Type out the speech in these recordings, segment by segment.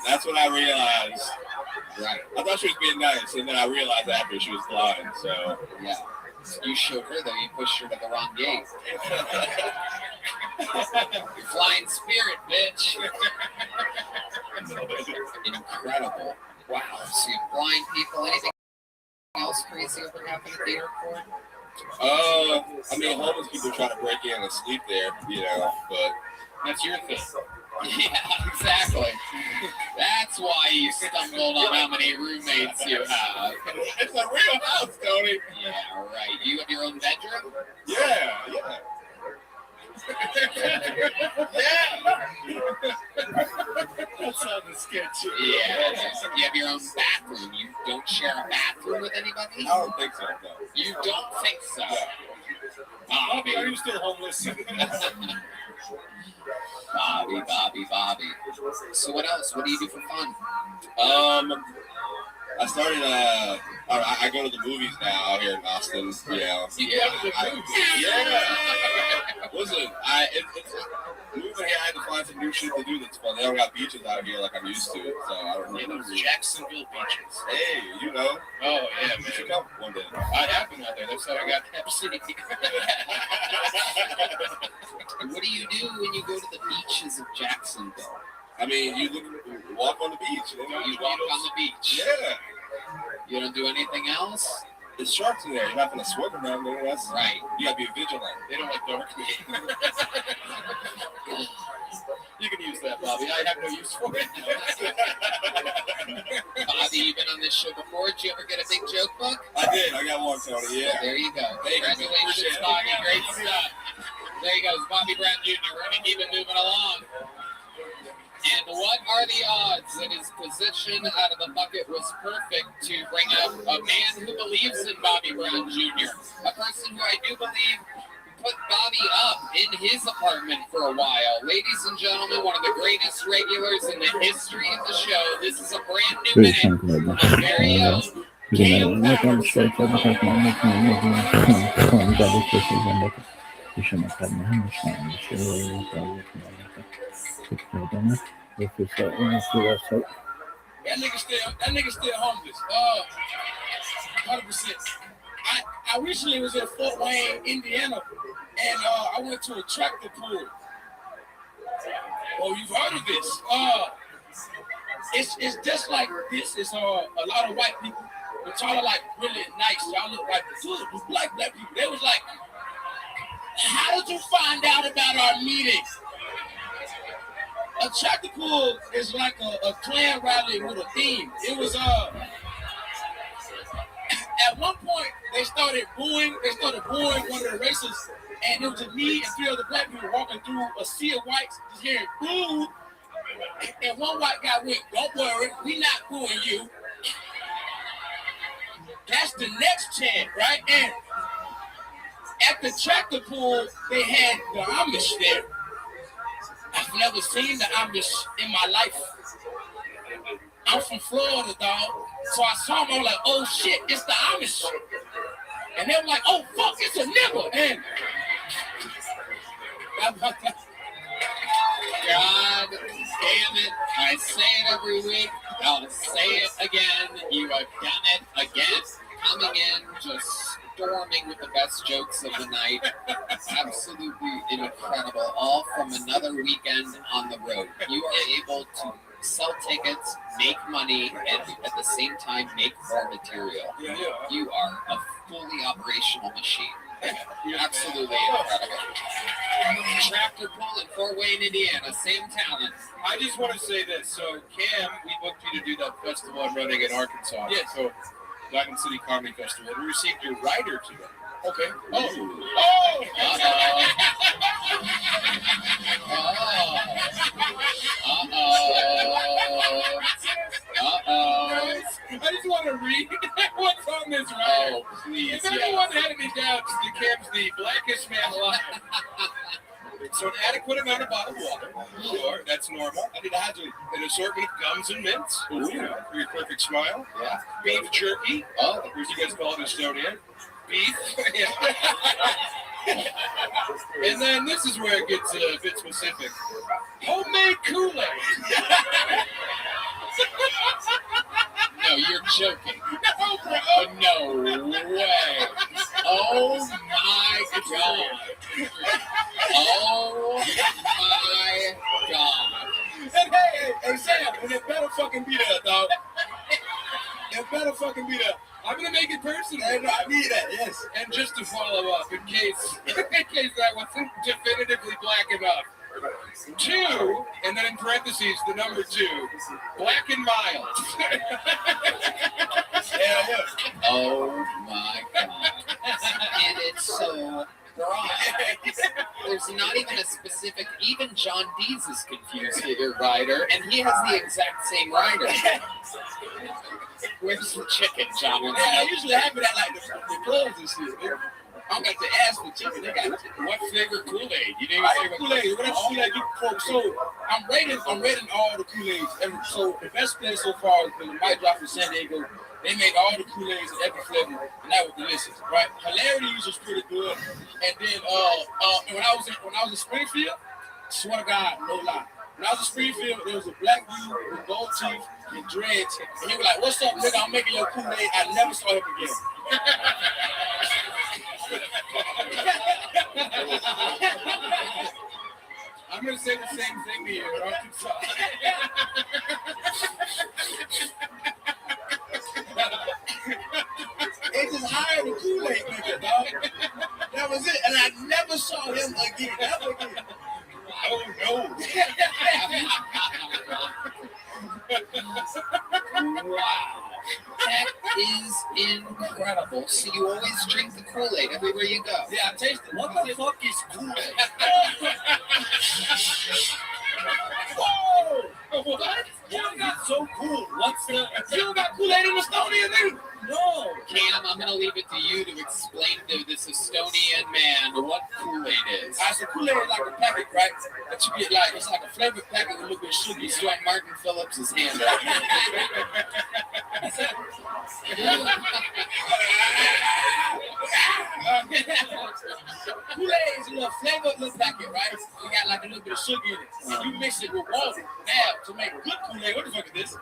That's when I realized. Right. I thought she was being nice, and then I realized after she was blind. So yeah, you showed her though. You pushed her to the wrong gate. You're flying spirit, bitch. Incredible. Wow. See blind people. Anything else crazy ever happened at the airport? I mean, homeless people try to break in and sleep there, but that's your thing. Yeah, exactly. That's why you stumbled on how many roommates you have. It's a real house, Tony. Yeah, right. You have your own bedroom? Yeah. That sounds sketchy. Yeah. You have your own bathroom. You don't share a bathroom with anybody? I don't think so, no. You don't think so? Bobby, are you still homeless? Bobby. So what else? What do you do for fun? I started. I go to the movies now out here in Austin. Yeah. Listen, it's moving here. I had to find some new shit to do that's fun. They don't got beaches out here like I'm used to, so I don't really know. Jacksonville beaches. Hey, you know. Oh yeah, man. You should come one day. I have been out there. That's how I got Pep City. What do you do when you go to the beaches of Jacksonville? I mean, you walk on the beach. You walk on the beach. Yeah. You don't do anything else? There's sharks in there. You're not going to swim around there. That's right. You got to be vigilant. They don't like dark. You can use that, Bobby. I have no use for it. Bobby, you've been on this show before. Did you ever get a big joke book? I did. I got one, Tony. Yeah. There you go. Congratulations, Bobby. Great stuff. There he goes, Bobby Brown Jr. We're going to keep it moving along. And what are the odds that his position out of the bucket was perfect to bring up a man who believes in Bobby Brown Jr., a person who I do believe put Bobby up in his apartment for a while. Ladies and gentlemen, one of the greatest regulars in the history of the show. This is a brand new minute. A very own Cam That nigga still homeless. 100%. I recently was in Fort Wayne, Indiana, and I went to a tractor pull. Oh, you've heard of this? It's just like this. It's a lot of white people, but y'all are like really nice. Y'all look like black people. They was like, how did you find out about our meeting? A tractor pull is like a Klan rally with a theme. It was at one point they started booing one of the racists, and it was just me and three other black people walking through a sea of whites, just hearing boo. And one white guy went, "Don't worry, we not booing you." That's the next chant, right? And at the tractor pull, they had the Amish there. I've never seen the Amish in my life. I'm from Florida, dog. So I saw them, I was like, oh shit, it's the Amish. And they were like, oh fuck, it's a nigger. And God damn it. I say it every week. I'll say it again. You have done it again. Coming in, just storming with the best jokes of the night. Absolutely incredible. All from another weekend on the road. You are able to sell tickets, make money, and at the same time make more material. You are a fully operational machine. Absolutely incredible. Tractor pull in Fort Wayne, Indiana. Same talent. I just want to say this. So, Cam, we booked you to do that festival I'm running in Arkansas. Yeah. So, Diamond City Comedy Festival. We received your rider today. okay. I just want to read what's on this rider. Oh, please. If anyone had any doubts, the Cam's the blackest man alive. So an adequate amount of bottled water. Sure, that's normal. I did an assortment of gums and mints. For your perfect smile. Yeah. Beef jerky. Oh. Or as you guys call it in Estonian. Beef. And then this is where it gets a bit specific. Homemade Kool-Aid. joking. No, bro. No way. Oh my God. Oh my God. Hey, Sam, and it better fucking be there, dog. It better fucking be there. I'm gonna make it personal. And I need that, yes. And just to follow up, in case that wasn't definitively black enough. 2, and then in parentheses, the number 2, black and mild. Yeah. Oh my God. And it's so broad. There's not even a specific, even John Dees is confused at your rider, and he has the exact same rider. Where's the chicken, John? Yeah, I usually have it at like the clubs and shit. I don't got to ask for chicken. They got What flavor Kool-Aid? You didn't I say like what Kool-Aid. Whatever Kool-Aid you pour. So I'm rating all the Kool-Aids. So the best place so far has been the Mic Drop in San Diego. They made all the Kool-Aids in every flavor, and that was delicious, right? Hilarities was pretty good. And then when I was in Springfield, swear to God, no lie. When I was in Springfield, there was a black dude with gold teeth and dreads, and he was like, "What's up, nigga? I'm making your Kool-Aid." I never saw him again. I'm gonna say the same thing to you. They just hired a Kool-Aid nigga, dog. That was it, and I never saw him again. Never again. Oh no! Wow. That is incredible. So you always drink the Kool-Aid everywhere you go. Yeah, I tasted it. What the fuck is Kool-Aid? Whoa! What? You got so cool. You don't got Kool-Aid in Estonia, nigga? No. Cam, I'm going to leave it to you to explain to this Estonian man what Kool-Aid is. I said Kool-Aid is like a packet, right? That you get like, it's like a flavored packet with a little bit of sugar. He's doing Martin Phillips' hand right Kool-Aid is a little flavored little packet, right? You got like a little bit of sugar in it. And you mix it with water. Now, to make good Kool-Aid, what the fuck is this?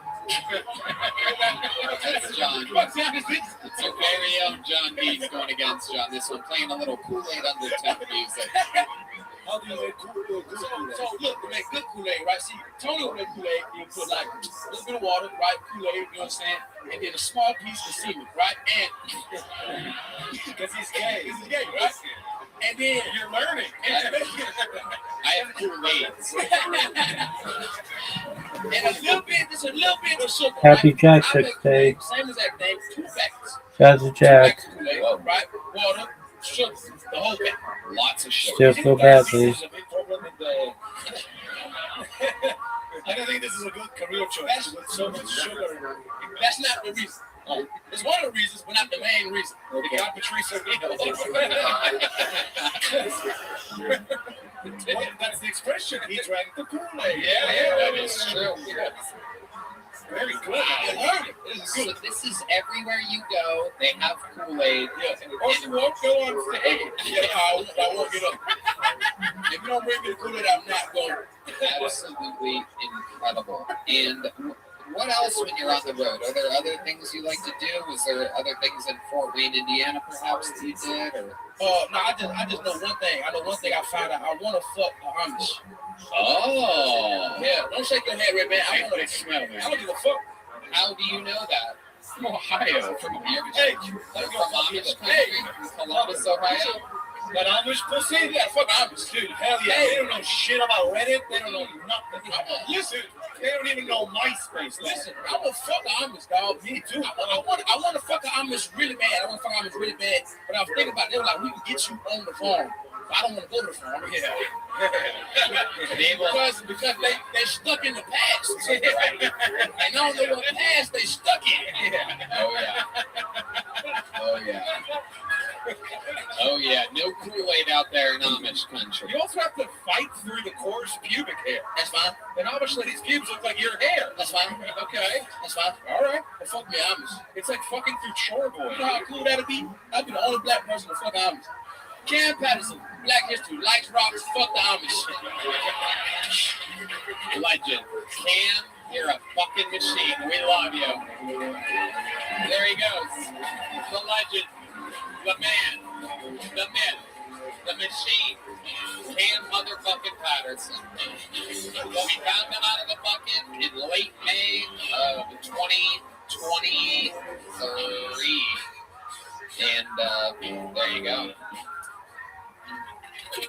That's John. What's this? It's our very own John Dees going against John. This one playing a little Kool-Aid undertone music. How do you make good Kool-Aid? So look, to make good Kool-Aid, right? See, Tony will make Kool-Aid, you put like a little bit of water, right? Kool-Aid, you know what I'm saying? And then a small piece of semen, right? And because he's gay, right? And then You're learning. I have Kool-Aids. and a little bit of sugar. Happy right? Jack I make 6th Day. Same as everything, 2 packets. Jazzy Jack. Kool-Aid, right? Water, sugar, the whole thing. Lots of sugar. Still feel bad, please. I don't think this is a good career choice with so much sugar. That's not the reason. Oh, it's one of the reasons, but not the main reason. Okay. Got Patrice That's the expression. He drank the Kool-Aid. Yeah, that is true. Very good. I learned it. This is So good. this is everywhere you go. They have Kool-Aid. Yes. Or you won't go on stage. Yeah, I won't get up. If you don't bring me the Kool-Aid, I'm not going. Absolutely incredible. And what else when you're on the road? Are there other things you like to do? Was there other things in Fort Wayne, Indiana, perhaps that you did? Or No, I just know one thing. I know one thing I found out. I want to fuck the Amish. oh, Yeah, don't shake your head, Red Man. I want to smell, man. I don't give a fuck. how do you know that? From Ohio. From Hey, You're from Amish country, from Columbus, Ohio. that Amish pussy? Yeah, fuck Amish, dude. Hell yeah. They don't know shit about Reddit. They don't know nothing. Listen, they don't even know MySpace. Listen, I want to fuck Amish, dog. Me too. I want to fuck Amish really bad. I want to fuck Amish really bad. But I was thinking about it. They were like, we can get you on the phone. But I don't want to go to the phone. Because they stuck in the past. And all they want past, they stuck in. Oh yeah. Oh yeah. Oh yeah. No Kool-Aid out there in Amish country. You also have to fight through the coarse pubic hair. That's fine. And obviously these pubes look like your hair. That's fine. Okay. That's fine. All right. Well, fuck me, Amish. It's like fucking through chorboy. You know how cool that'd be? I'd be the only black person to fuck Amish. Cam Patterson, Black History, likes rocks, fuck the Amish. Legend. Cam, you're a fucking machine. We love you. machine. Cam motherfucking Patterson. Well, we found him out of the bucket in late May of 2023. And there you go.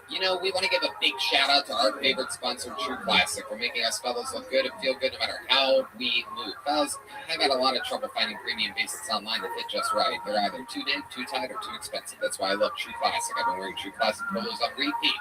You know, we want to give a big shout out to our favorite sponsor, True Classic, for making us fellas look good and feel good no matter how we move. Fellas, I've had a lot of trouble finding premium basics online that fit just right. They're either too big, too tight, or too expensive. That's why I love True Classic. I've been wearing True Classic polos on repeat.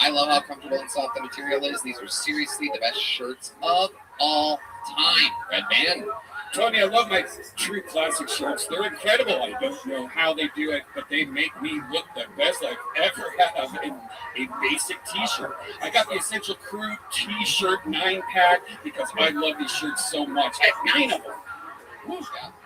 I love how comfortable and soft the material is. These are seriously the best shirts of all time. Red Band. Tony, I love my True Classic shirts. They're incredible. I don't know how they do it, but they make me look the best I've ever had in a basic t-shirt. I got the Essential Crew t-shirt 9-pack because I love these shirts so much. I have 9 of them.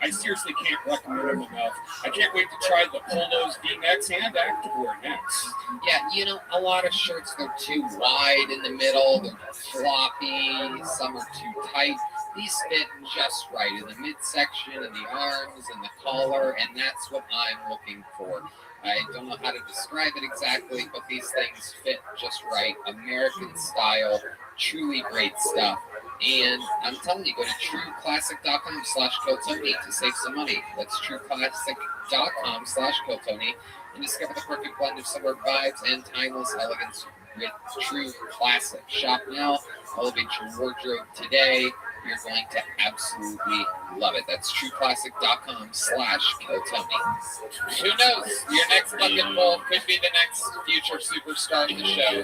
I seriously can't recommend them enough. I can't wait to try the polos, V-necks, and activewear necks. Yeah, you know, a lot of shirts, they're too wide in the middle, they're floppy, some are too tight. These fit just right in the midsection and the arms and the collar, and that's what I'm looking for. I don't know how to describe it exactly, but these things fit just right. American style, truly great stuff. And I'm telling you, go to trueclassic.com/Kiltony to save some money. That's trueclassic.com/Kiltony and discover the perfect blend of summer vibes and timeless elegance with True Classic. Shop now, elevate your wardrobe today. You're going to absolutely love it. That's trueclassic.com/Kiltony. Who knows? Your next bucket full could be the next future superstar of the show.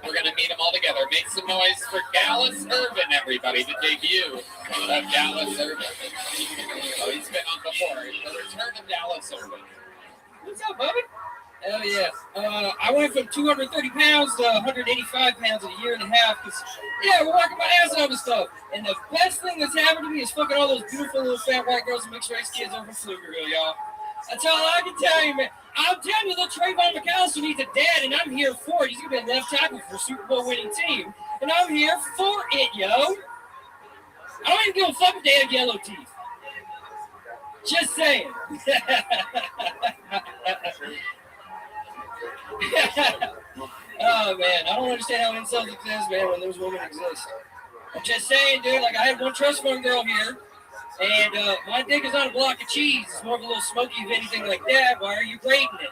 We're going to meet them all together. Make some noise for Dallas Irvin, everybody, the debut of Dallas Irvin. Oh, he's been on before. The return of Dallas Irvin. What's up, Bubby? Hell yeah. I went from 230 pounds to 185 pounds in a year and a half because, yeah, we're working my ass off and stuff. And the best thing that's happened to me is fucking all those beautiful little fat white girls and mixed race kids over Pflugerville, y'all. That's all I can tell you, man. I'm telling you, little Trayvon McAllister needs a dad, and I'm here for it. He's going to be a left tackle for a Super Bowl winning team. And I'm here for it, yo. I don't even give a fuck if they have yellow teeth. Just saying. Oh man, I don't understand how incels exist, man, when those women exist. I'm just saying, dude, like I had one trust fund girl here, and my dick is on a block of cheese. It's more of a little smoky, if anything like that. Why are you grading it?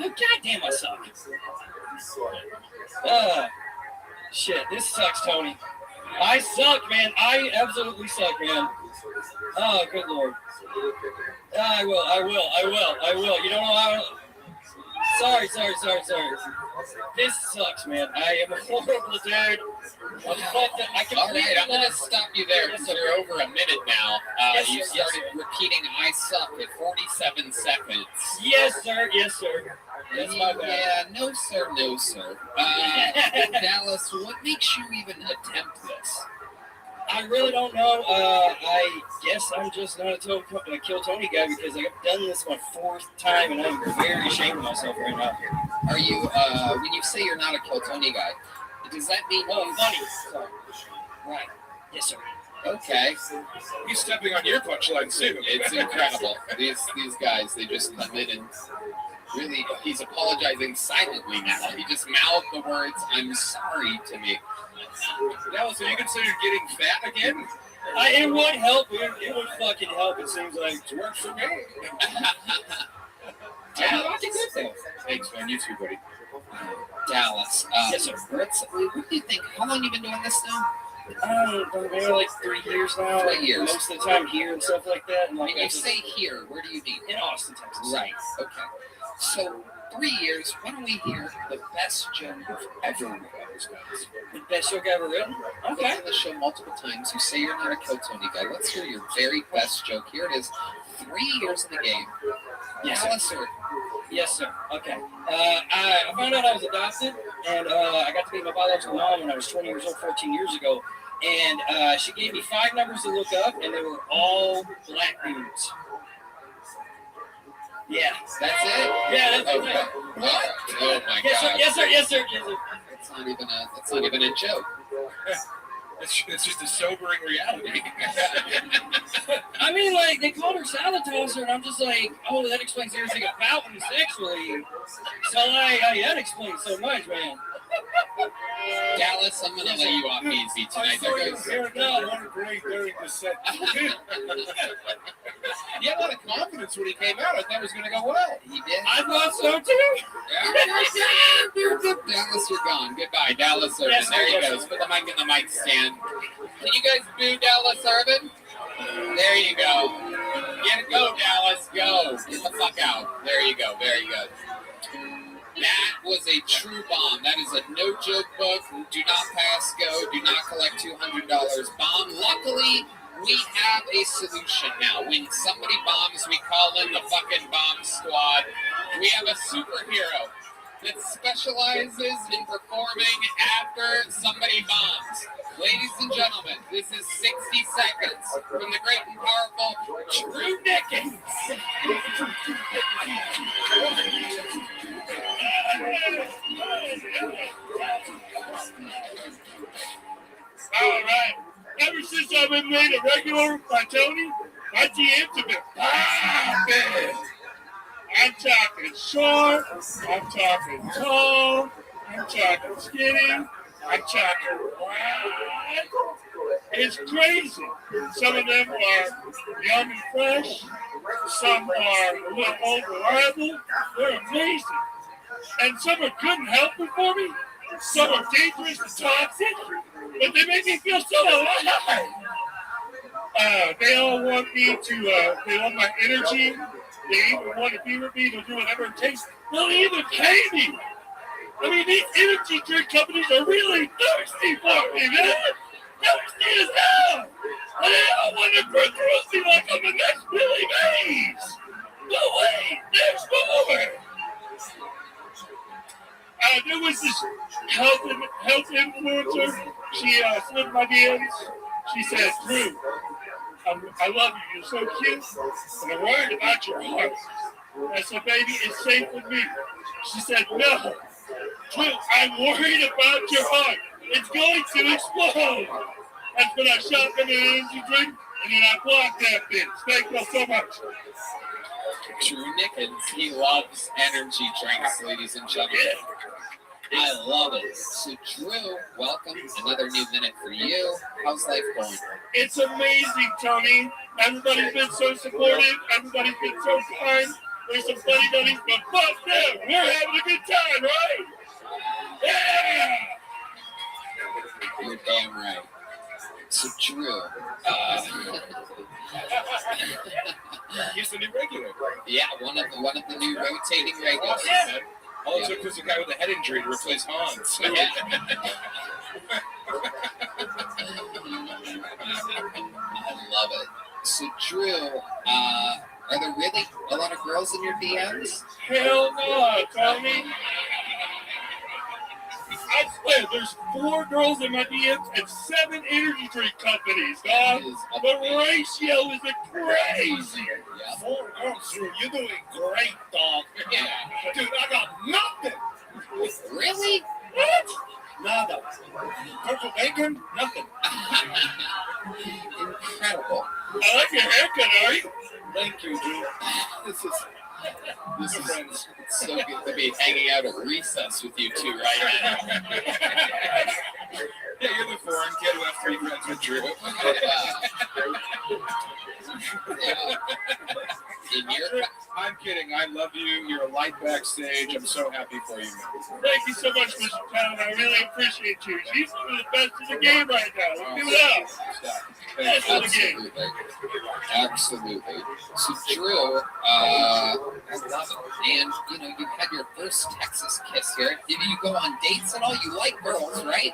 Oh, goddamn, I suck. Shit, this sucks, Tony. I suck, man. I absolutely suck, man. Oh, good Lord. I will. You don't know how... Sorry. This sucks, man. I am a horrible dude. I I'm going to stop you there because you're over a minute now. You started repeating I suck at 47 seconds. Yes, sir. That's my bad. Yeah, no, sir. Dallas, what makes you even attempt this? I really don't know. I guess I'm just not a Kill Tony guy because I've done this my 4th time and I'm very ashamed of myself right now. Are you, when you say you're not a Kill Tony guy, does that mean funny? Sorry. Right. Yes, sir. Okay. He's stepping on your punchline, too. It's incredible. These guys, they just come in and really, he's apologizing silently now. He just mouthed the words, "I'm sorry" to me. Dallas, are you considered getting fat again? It would help. It would fucking help. It seems like It works for me. Dallas. Thanks, man. You too, buddy. Dallas. Yes, sir. What do you think? How long you been doing this now? Maybe like 3 years now. 3 years. Most of the time here and stuff like that. And When you say here, where do you mean? in Austin, Texas. Right. Okay. So 3 years. Why don't we hear the best joke you've ever written? The best joke I ever written. You've been on the show multiple times. You say you're not a Kill Tony guy. Let's hear your very best joke. Here it is. 3 years in the game. Yes, sir. Yes, sir. Okay. I found out I was adopted, and I got to meet my biological mom when I was 20 years old, 14 years ago. And she gave me 5 numbers to look up, and they were all black dudes. Yeah. That's it? Yeah, that's Okay. it. What? Oh my Yes, sir. God. Yes, sir. That's not even a joke. It's just a sobering reality. I mean, like, they called her salad tosser, and I'm just like, oh, that explains everything about me sexually. So, like, that explains so much, man. Dallas, I'm going to let you off easy tonight. I saw your haircut on great during the set. He had a lot of confidence when he came out. I thought it was going to go well. He did. I thought so, too. Dallas, you're gone. Goodbye, Dallas Irvin. Yes, There he yes. goes. Put the mic in the mic stand. Can you guys boo Dallas Irvin? There you go. Go, Dallas. Go. Get the fuck out. There you go. Very good. That was a true bomb. That is a no-joke book. Do not pass go. Do not collect $200 bomb. Luckily, we have a solution now. When somebody bombs, we call in the fucking bomb squad. We have a superhero that specializes in performing after somebody bombs. Ladies and gentlemen, this is 60 seconds from the great and powerful Drew Nickens. All right. Ever since I've been made a regular by Tony, my DMs have been popping. I'm talking short, I'm talking tall, I'm talking skinny, I'm talking wide. It's crazy. Some of them are young and fresh. Some are a little unreliable. They're amazing. And some are good and helpful for me. Some are dangerous and toxic. But they make me feel so alive. They all want me to, they want my energy. They even want to be with me. They'll do whatever it takes. They'll even pay me. I mean, these energy drink companies are really thirsty for me, man. Thirsty as hell. And they all want to recruit me like I'm the next Billy Mays. But wait, there's more. There was this health influencer. She slid my DMs. She said, Drew, I love you. You're so cute. And I'm worried about your heart. I said, baby, it's safe with me. She said, no. Drew, I'm worried about your heart. It's going to explode. That's when I shot them in an energy drink, and then I blocked that bitch. Thank you so much. Drew Nickens, he loves energy drinks, ladies and gentlemen. I love it. So, Drew, welcome. Another new minute for you. How's life going? It's amazing, Tony. Everybody's been so supportive. Everybody's been so kind. There's some funny buddies, but fuck them. We're having a good time, right? Yeah! You're damn right. So, Drew, he's the new regular. Yeah, one of the new rotating regulars. Yeah. All it took was a guy with a head injury to replace Hans. Yeah. I love it. So, Drew, are there really a lot of girls in your DMs? Hell no, Tony. I swear, there's 4 girls in my DMs and 7 energy drink companies, dog. The ratio is crazy. Yeah. 4 girls, Drew. You're doing great, dog. Yeah. Dude, I got nothing. Really? What? Nada. Purple bacon? Nothing. Incredible. I like your haircut, Ari. Thank you, dude. This is it's so good to be hanging out at recess with you two right now. Yeah, you're the foreign kid who has 3 friends with Drew. I'm kidding. I love you. You're a light backstage. I'm so happy for you. Thank you so much, Mr. Town. I really appreciate you. She's one of the best in the game right now. Let's give it up. Best in the game. Absolutely. So, Drew, I love it. And, you had your first Texas kiss here. Did you go on dates at all? You like girls, right?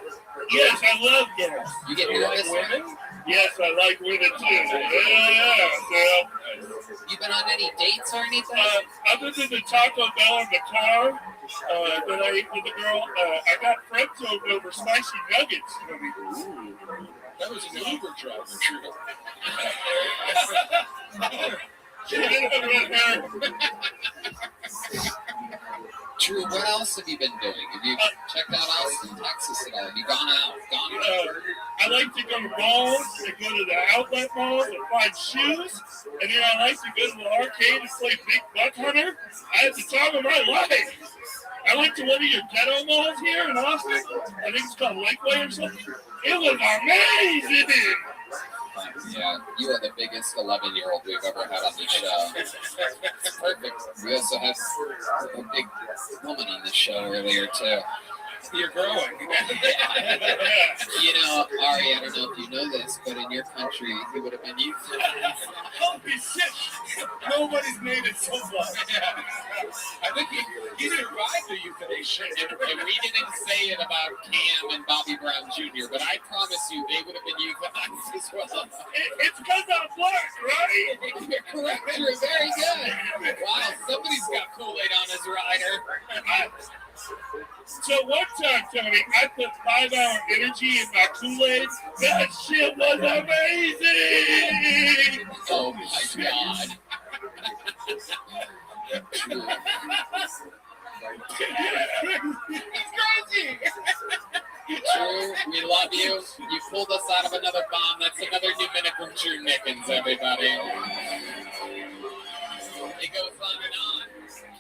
Yes, I love girls. You get nervous? Women? Yes, I like women too. Yeah. You been on any dates or anything? Other than the Taco Bell in the car that I ate with the girl, I got friend zoned over spicy nuggets. Ooh. That was an Uber driver, true. Drew, what else have you been doing? Have you checked out Austin, Texas at all? Have you gone out? I like to go to malls and go to the outlet malls and find shoes. And then I like to go to the arcade and play Big Buck Hunter. I had the time of my life. I went to one of your ghetto malls here in Austin. I think it's called Lakeway or something. It was amazing. Yeah, you are the biggest 11-year-old we've ever had on this show. Perfect. We also had a big woman on this show earlier, too. You're growing. You know, Ari, I don't know if you know this, but in your country, he would have been euthanized. Holy shit. Nobody's made it so far. I think he survived the euthanasia. And we didn't say it about Cam and Bobby Brown Jr., but I promise you, they would have been euthanized as well. It's because I'm black, right? You're correct. You're very good. Wow, somebody's got Kool-Aid on his rider. So one time, Tony, I put 5-hour energy in my Kool-Aid. That shit was amazing! Oh my God. True. It's crazy! True, we love you. You pulled us out of another bomb. That's another new minute from Drew Nickens, everybody. It goes on and on.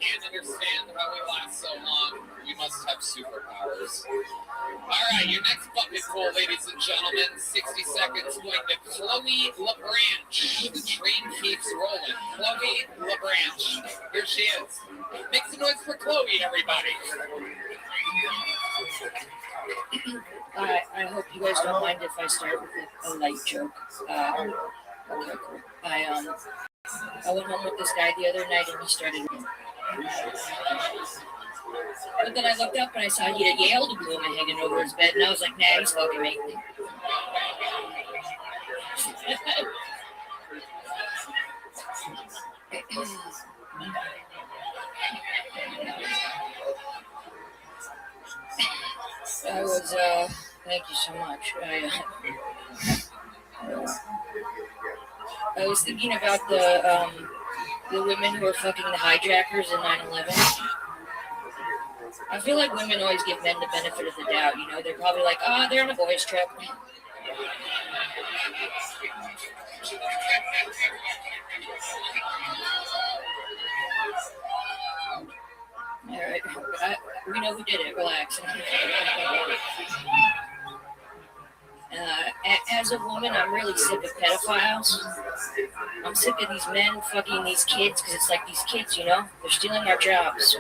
Can't understand how we last so long. We must have superpowers. All right, your next bucket full, ladies and gentlemen. 60 seconds going to Chloe LaBranche. The train keeps rolling. Chloe LaBranche. Here she is. Make some noise for Chloe, everybody. I hope you guys don't mind if I start with a light joke. Okay, cool. I went home with this guy the other night and he started. But then I looked up and I saw he had a Yale diploma hanging over his bed, and I was like, nah, he's fucking me. I was, thank you so much. I was thinking about the women who are fucking the hijackers in 9/11. I feel like women always give men the benefit of the doubt, you know? They're probably like, they're on a boys' trip. All right, we know who did it. Relax. As a woman, I'm really sick of pedophiles. I'm sick of these men fucking these kids because it's like these kids, you know, they're stealing our jobs.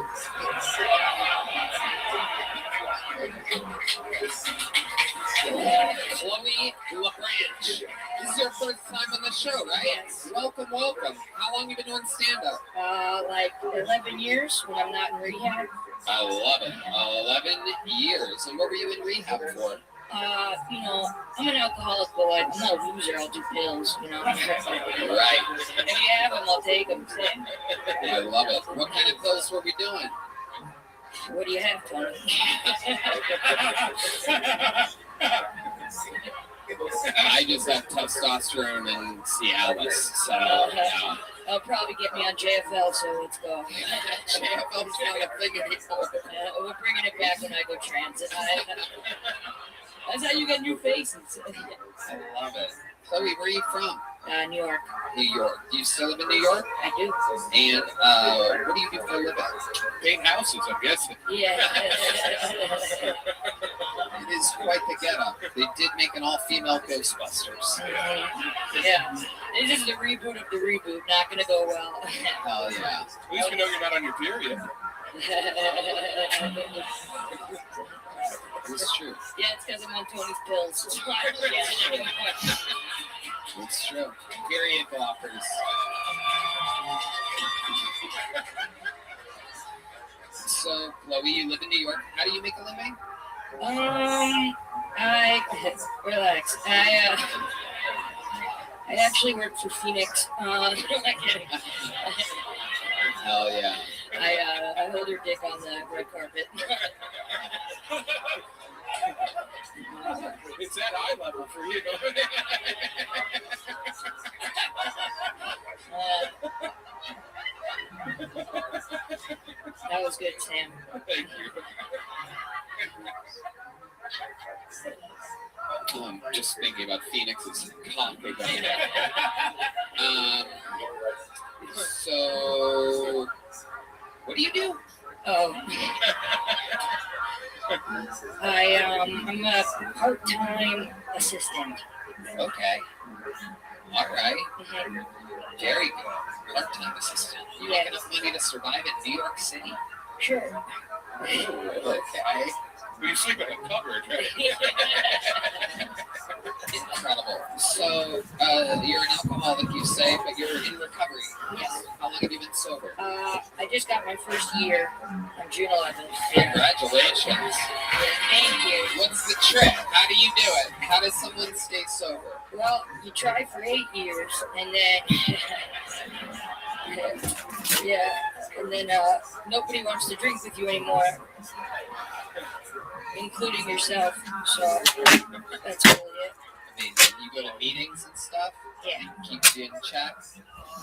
Chloe LaBranche. This is your first time on the show, right? Yes. Welcome, welcome. How long have you been doing stand-up? Like 11 years when I'm not in rehab. I love it. 11 years. And what were you in rehab for? You know, I'm an alcoholic boy. I'm not a loser. I'll do pills, you know. Right. If you have them, I'll take them. I love it. What kind of pills were we doing? What do you have, Tony? I just have testosterone and Cialis, so yeah. I'll probably get me on JFL, so let's go. JFL's not a thing anymore. We're bringing it back when I go transit. That's how you get new faces. I love it. Chloe, where are you from? New York. New York. Do you still live in New York? I do. And what do you do for a living? Paint houses, I'm guessing. Yeah. It is quite the get-up. They did make an all-female Ghostbusters. Yeah. This is the reboot of the reboot. Not going to go well. Hell yeah. At least we know you're not on your period. It's true. Yeah, it's because I'm on Tony's pills. It's true. Gary ankle offers. So, Chloe, you live in New York. How do you make a living? Relax. I actually work for Phoenix. Hell yeah. I hold her dick on the red carpet. It's at eye level for you. That was good, Sam. Thank you. I'm just thinking about So, what do you do? Oh. I'm a part-time assistant. Okay. All right. Mm-hmm. Very good. Part-time assistant. You make enough money to survive in New York City? Sure. Okay. We sleep in a cupboard, right? Incredible. So, you're an alcoholic, you say, but you're in recovery. Yes. How long have you been sober? I just got my first year on June 11th. Congratulations. Thank you. What's the trick? How do you do it? How does someone stay sober? Well, you try for 8 years, and then, nobody wants to drink with you anymore, including yourself. So that's really it. Amazing. You go to meetings and stuff? Yeah. Keeps you in check?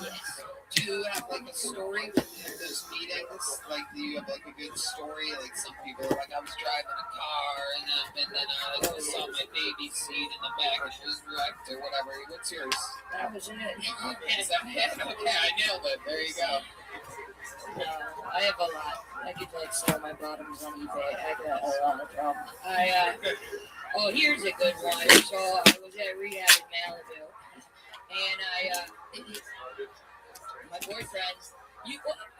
Yes. Do you have like a story with those meetings? Like, do you have like a good story? Like, some people are like, I was driving a car and then I saw my baby seat in the back and it was wrecked or whatever. What's yours? That was it. Is that it? Okay, I nailed it. There you go. No, I have a lot. I could like sell my bottoms on eBay. I got a lot of problems. Here's a good one. So I was at rehab in Malibu, and my boyfriend,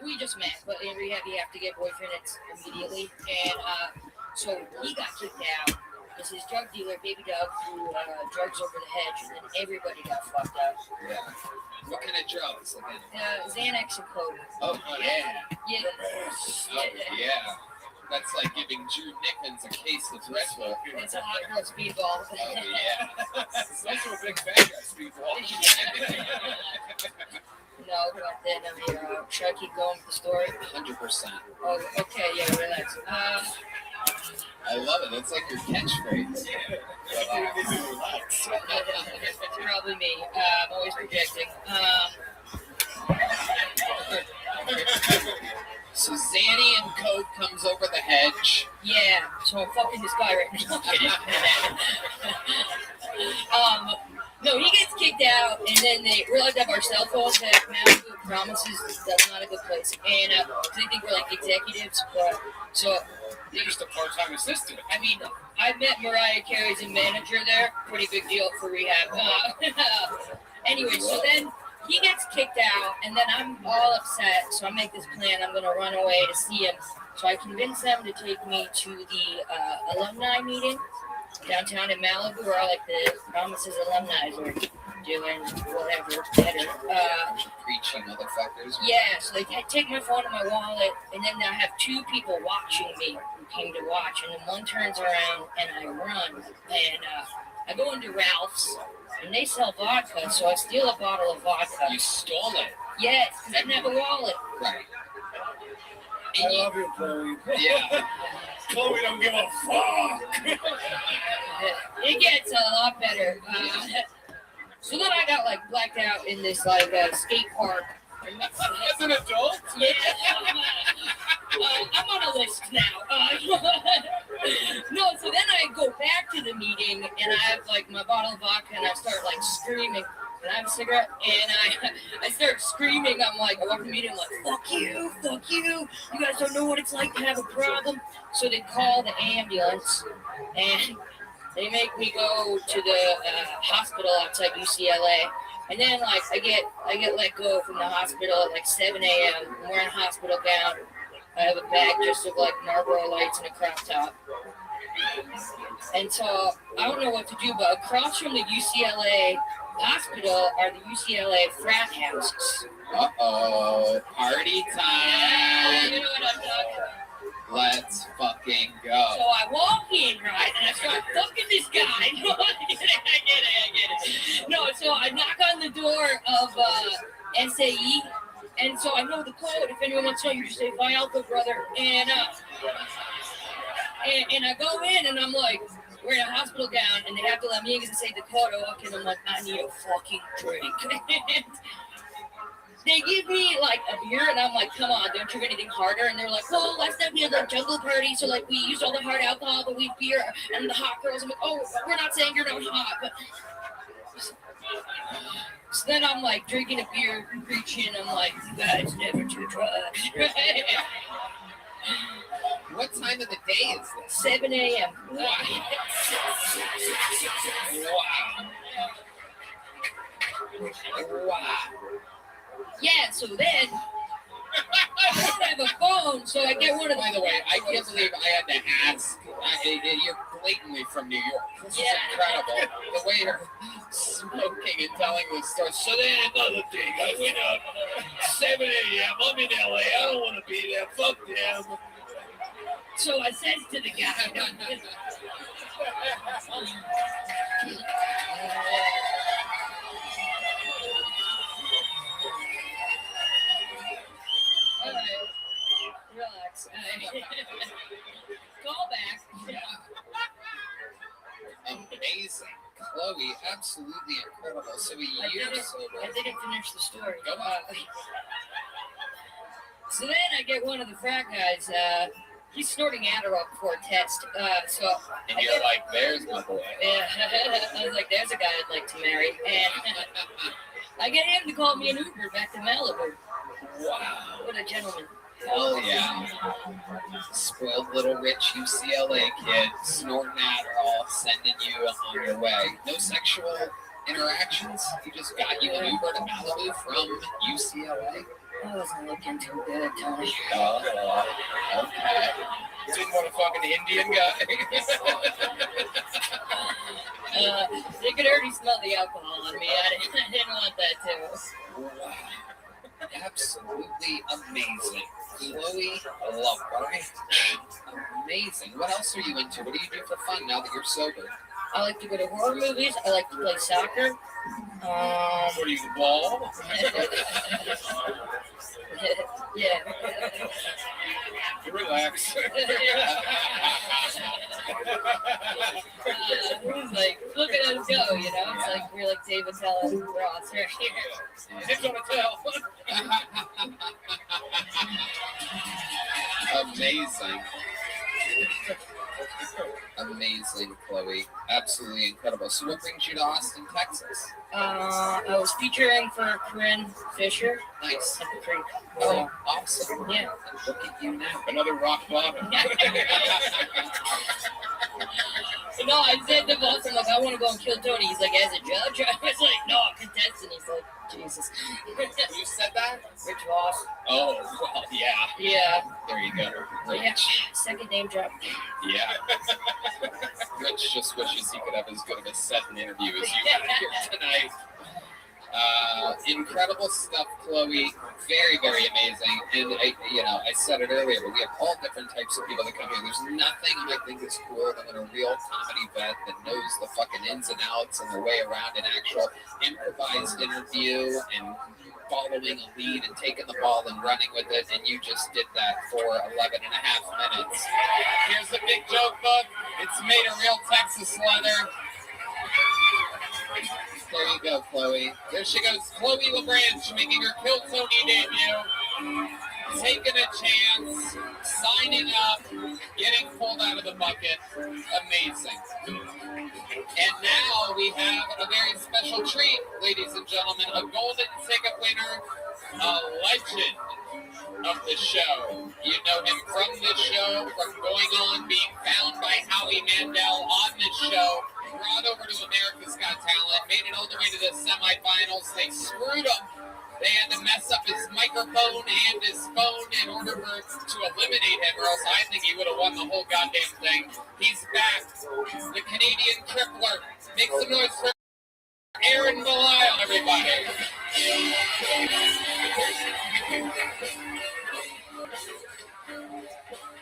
we just met, but in rehab you have to get boyfriends immediately, and so he got kicked out because his drug dealer, Baby Doug, threw drugs over the hedge, and then everybody got fucked up. Yeah. What kind of drugs? Xanax and coke. Oh, yeah. Yeah. Oh, yeah. That's like giving Drew Nickens a case of Red Bull. It's a hot girl speedball. Oh, yeah. Special big fat guy speedball. No, but then should I keep going with the story? 100%. Oh, okay, yeah, relax. I love it. That's like your catchphrase. Relax. It's probably me. I'm always projecting. So Zanny and Coke comes over the hedge. Yeah, so I'm fucking this guy right now. No, he gets kicked out, and then they realize that our cell phones that Malibu promises that's not a good place, and they think we're like executives, but so You're just a part-time assistant. I mean, I met Mariah Carey's manager there, pretty big deal for rehab. Anyway, so then he gets kicked out, and then I'm all upset, so I make this plan. I'm going to run away to see him. So I convince them to take me to the alumni meeting downtown in Malibu, where all like the Promises alumni are doing whatever better. Preaching motherfuckers. Yeah, so they take my phone and my wallet, and then I have 2 people watching me who came to watch, and then one turns around and I run, and I go into Ralph's, and they sell vodka, so I steal a bottle of vodka. You stole it. Yes, because I didn't have a wallet. Right. I love you, Chloe. Yeah. Chloe don't give a fuck. It gets a lot better. So then I got like blacked out in this like skate park. As an adult? Yeah. I'm on a list now. No, so then I go back to the meeting and I have like my bottle of vodka and I start like screaming. And I have a cigarette and I start screaming. I'm like, I walk the meeting, I'm like, fuck you. You guys don't know what it's like to have a problem. So they call the ambulance and they make me go to the hospital outside UCLA. And then like I get let go from the hospital at like 7 a.m. I'm wearing a hospital gown. I have a bag just of like Marlboro lights and a crop top. And so I don't know what to do, but across from the UCLA hospital are the UCLA frat houses. Uh-oh. Party time. You know what I'm talking about. Let's fucking So go. I walk in, right, and I start fucking this guy. I get it. No, so I knock on the door of SAE, and so I know the code. If anyone wants to know, you just say Phi Alpha, brother. And I go in, and I'm like, wearing a hospital gown, and they have to let me in because they say the code. I walk in, I'm like, I need a fucking drink. They give me like a beer, and I'm like, come on, don't drink anything harder. And they're like, well, last time we had like jungle party, so like we used all the hard alcohol, but we beer and the hot girls. I'm like, oh, we're not saying you're not hot, but So then I'm like drinking a beer, preaching. I'm like, "It's never too dry." What time of the day is this? 7 a.m. Wow. Wow. Yeah, so then I don't have a phone, so I get one of By the way, I can't believe I had to ask. You're blatantly from New York. This is incredible. The way you're smoking and telling this story. So then another thing, I went out 7 a.m. I'm in LA. I don't want to be there. Fuck them. So I says to the guy, all right, relax. Call back. Amazing. Chloe, absolutely incredible. So a year sober. I didn't finish the story. Go on. So then I get one of the frat guys. He's snorting Adderall before a test. And you're like, there's my boy. Yeah, I was like, there's a guy I'd like to marry. And I get him to call me an Uber back to Malibu. Wow. What a gentleman. Hell yeah. Spoiled little rich UCLA kid, snorting Adderall, sending you on your way. No sexual interactions? He just got you an Uber to Malibu from UCLA? I wasn't looking too good, Tony. Oh, okay. Didn't want a fucking Indian guy. They could already smell the alcohol on me. I didn't want that too. Wow. Absolutely amazing. Chloe, I love her. Amazing. What else are you into? What do you do for fun now that you're sober? I like to go to horror movies. I like to play soccer. What are you, the ball? Yeah. Relax. Like, look at us go, you know? It's like we're like David Tell and Ross right here. Tips on a tail. Amazing. Amazing, Chloe. Absolutely incredible. So what brings you to Austin, Texas? I was featuring for Corinne Fisher Nice. at the Creek. Oh, awesome. Yeah. Look at you now. Another rock bottom. No, I said to boss, I'm like, I want to go and kill Tony. He's like, as a judge? I was like, no, a contestant. He's like, Jesus. You said that? Rich Ross. Oh, well, yeah. Yeah. There you go. Rich. Yeah. Second name drop. Yeah. Rich just wishes he could have as good of a set and interview as you had here tonight. Incredible stuff, Chloe. Very, very amazing. And I said it earlier, but we have all different types of people that come here. There's nothing I think is cooler than a real comedy vet that knows the fucking ins and outs and the way around an actual improvised interview and following a lead and taking the ball and running with it. And you just did that for 11 and a half minutes. Here's the big joke book. It's made of real Texas leather. There you go, Chloe. There she goes, Chloe LaBranch, making her Kill Tony debut. Taking a chance, signing up, getting pulled out of the bucket. Amazing. And now we have a very special treat, ladies and gentlemen. A golden ticket winner, a legend of the show. You know him from this show, from going on, being found by Howie Mandel on this show. Brought over to America's Got Talent, made it all the way to the semifinals. They screwed up. They had to mess up his microphone and his phone in order to eliminate him, or else I think he would have won the whole goddamn thing. He's back. The Canadian tripler. Make some noise for Aaron Belial, everybody.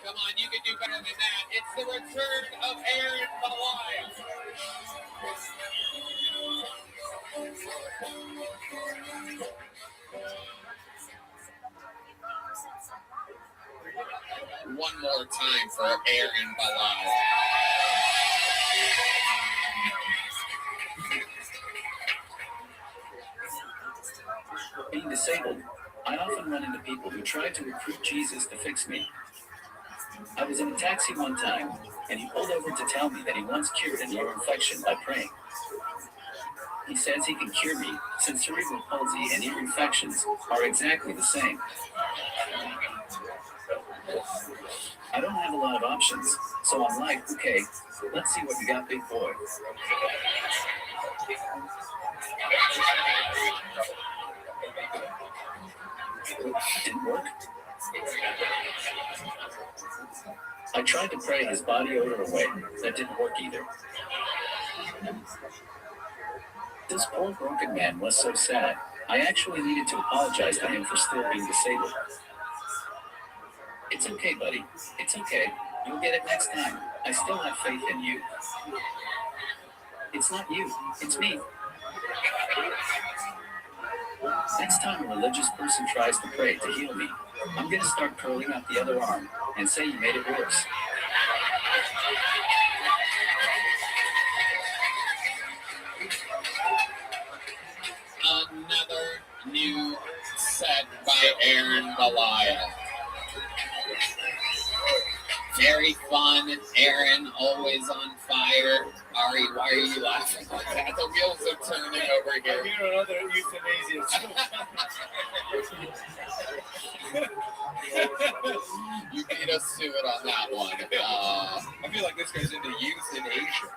Come on, you can do better than that. It's the return of Aaron Belial. One more time for Aaron Belial. Being disabled, I often run into people who try to recruit Jesus to fix me. I was in a taxi one time, and he pulled over to tell me that he once cured an ear infection by praying. He says he can cure me since cerebral palsy and ear infections are exactly the same. I don't have a lot of options, so I'm like, okay, let's see what you got, big boy. Didn't work. I tried to pray his body odor away. That didn't work either. This poor broken man was so sad. I actually needed to apologize to him for still being disabled. It's okay, buddy. It's okay. You'll get it next time. I still have faith in you. It's not you. It's me. Next time a religious person tries to pray to heal me, I'm gonna start curling up the other arm and say you made it worse. Another new set by Aaron Balaya. Very fun. Aaron, always on fire. Ari, why are you laughing like that? The wheels are turning over here. You know another euthanasia. You beat us to it on that one. I feel like this guy's into euthanasia.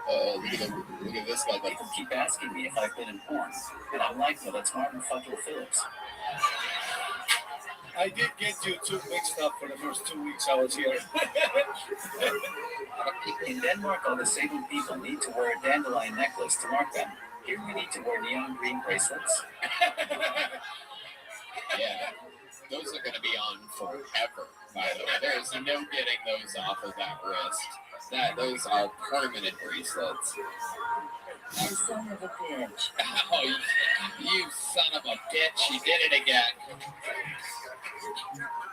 Oh, look at this guy. People keep asking me if I've been in porn, and I'm like, well, that's Martin fucking Phillips. I did get you two mixed up for the first 2 weeks I was here. In Denmark, all disabled people need to wear a dandelion necklace to mark them. Here we need to wear neon green bracelets. Yeah, those are going to be on forever, by the way. There's no getting those off of that wrist. Those are permanent bracelets. You son of a bitch. Oh, you son of a bitch. You did it again.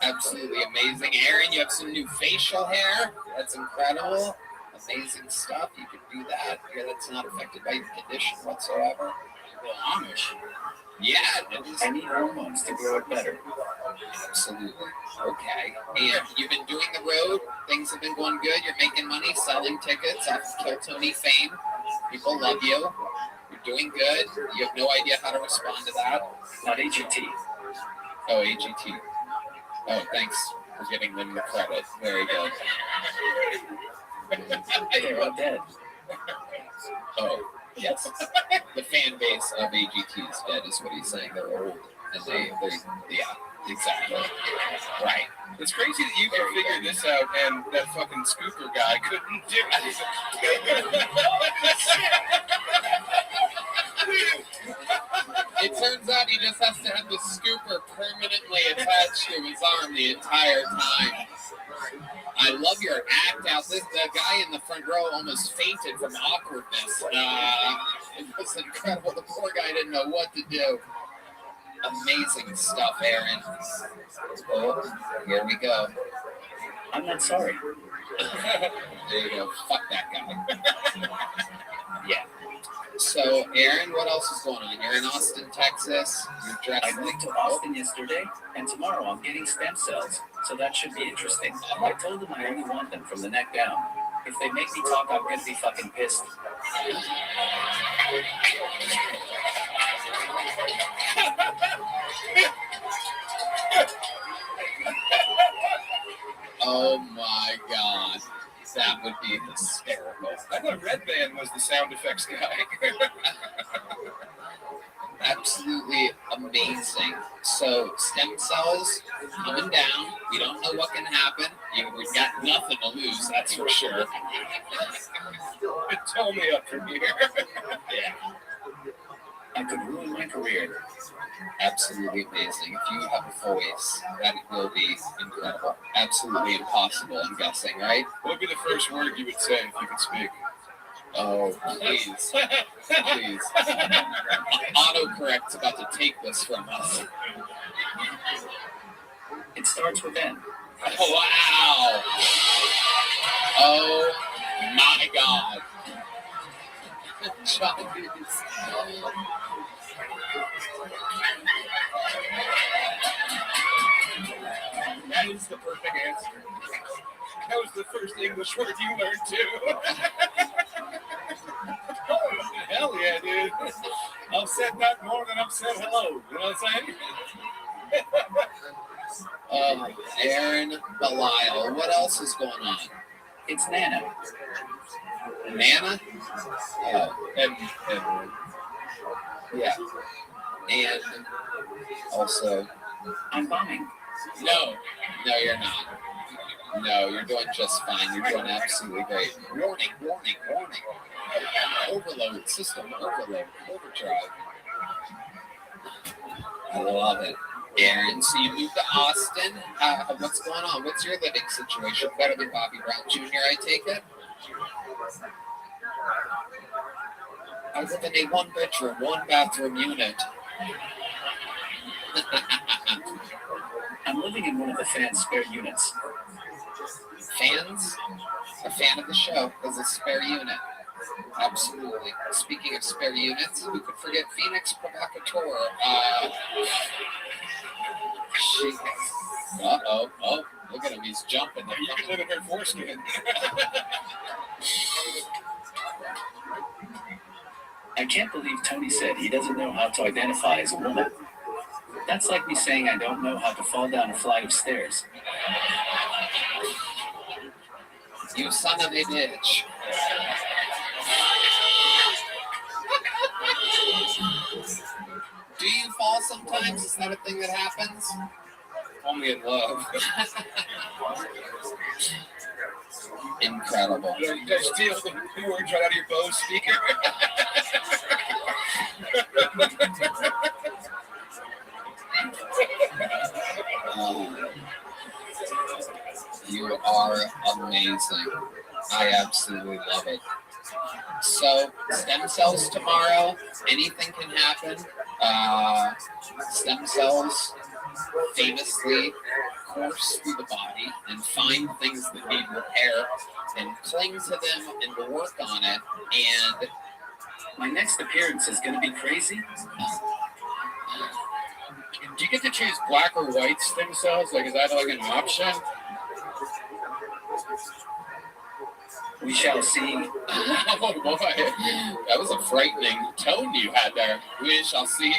Absolutely amazing. Aaron, you have some new facial hair. That's incredible. Amazing stuff. You can do that. Yeah, that's not affected by your condition whatsoever. Well, Amish. Yeah, it is. I need hormones to grow it better. Absolutely. Okay. And you've been doing the road. Things have been going good. You're making money, selling tickets off of Kill Tony fame. People love you. You're doing good. You have no idea how to respond to that. Not AGT. Oh, AGT. Oh, thanks for giving them the credit. Very good. They're all dead. Oh, yes. The fan base of AGT is dead, is what he's saying. They're old. And yeah, exactly. Right. It's crazy that you can figure this out and that fucking scooper guy couldn't do It turns out he just has to have the scooper permanently attached to his arm the entire time. I love your act out. The guy in the front row almost fainted from awkwardness. It was incredible. The poor guy didn't know what to do. Amazing stuff, Aaron. Oh, here we go. I'm not sorry. There you go. Fuck that guy. Yeah. So, Aaron, what else is going on? You're in Austin, Texas. You're dressed I moved to Austin yesterday, and tomorrow I'm getting stem cells, so that should be interesting. I told them I only want them from the neck down. If they make me talk, I'm gonna be fucking pissed. Oh my God. That would be hysterical. I thought Red Band was the sound effects guy. Absolutely amazing. So, stem cells coming down. We don't know what can happen. We've got nothing to lose, that's for sure. Tell me up from here. Yeah. I could ruin my career. Absolutely amazing. If you have a voice, that will be incredible. Absolutely impossible, I'm guessing, right? What would be the first word you would say if you could speak? Oh, please. Please. Autocorrect's about to take this from us. It starts with N. Oh, wow. Oh, my God. John Hughes. That is the perfect answer. That was the first English word you learned too. Oh, hell yeah, dude. I've said that more than I've said hello. You know what I'm saying? Aaron Belial. What else is going on? It's Nana. Nana? Oh, And yeah. And also, I'm bombing. no, you're not. No, you're doing just fine. You're doing absolutely great. Warning. Overload, system overload, overdrive. I love it. Aaron, so you moved to Austin. What's going on? What's your living situation? Better than Bobby Brown Jr., I take it? I live in a one-bedroom, one-bathroom unit. I'm living in one of the fans' spare units. Fans? A fan of the show is a spare unit. Absolutely. Speaking of spare units, who could forget Phoenix Provocateur? Oh, look at him. He's jumping. you can live in her foreskin. I can't believe Tony said he doesn't know how to identify as a woman. That's like me saying I don't know how to fall down a flight of stairs. You son of a bitch. Do you fall sometimes? Is that a thing that happens? Only in love. Incredible. You guys steal the words right out of your Bose speaker. You are amazing. I absolutely love it. So, stem cells tomorrow. Anything can happen. Stem cells famously course through the body and find things that need repair and cling to them and work on it. And my next appearance is going to be crazy. Do you get to choose black or white stem cells? Like, is that like an option? We shall see. Oh boy, that was a frightening tone you had there. We shall see.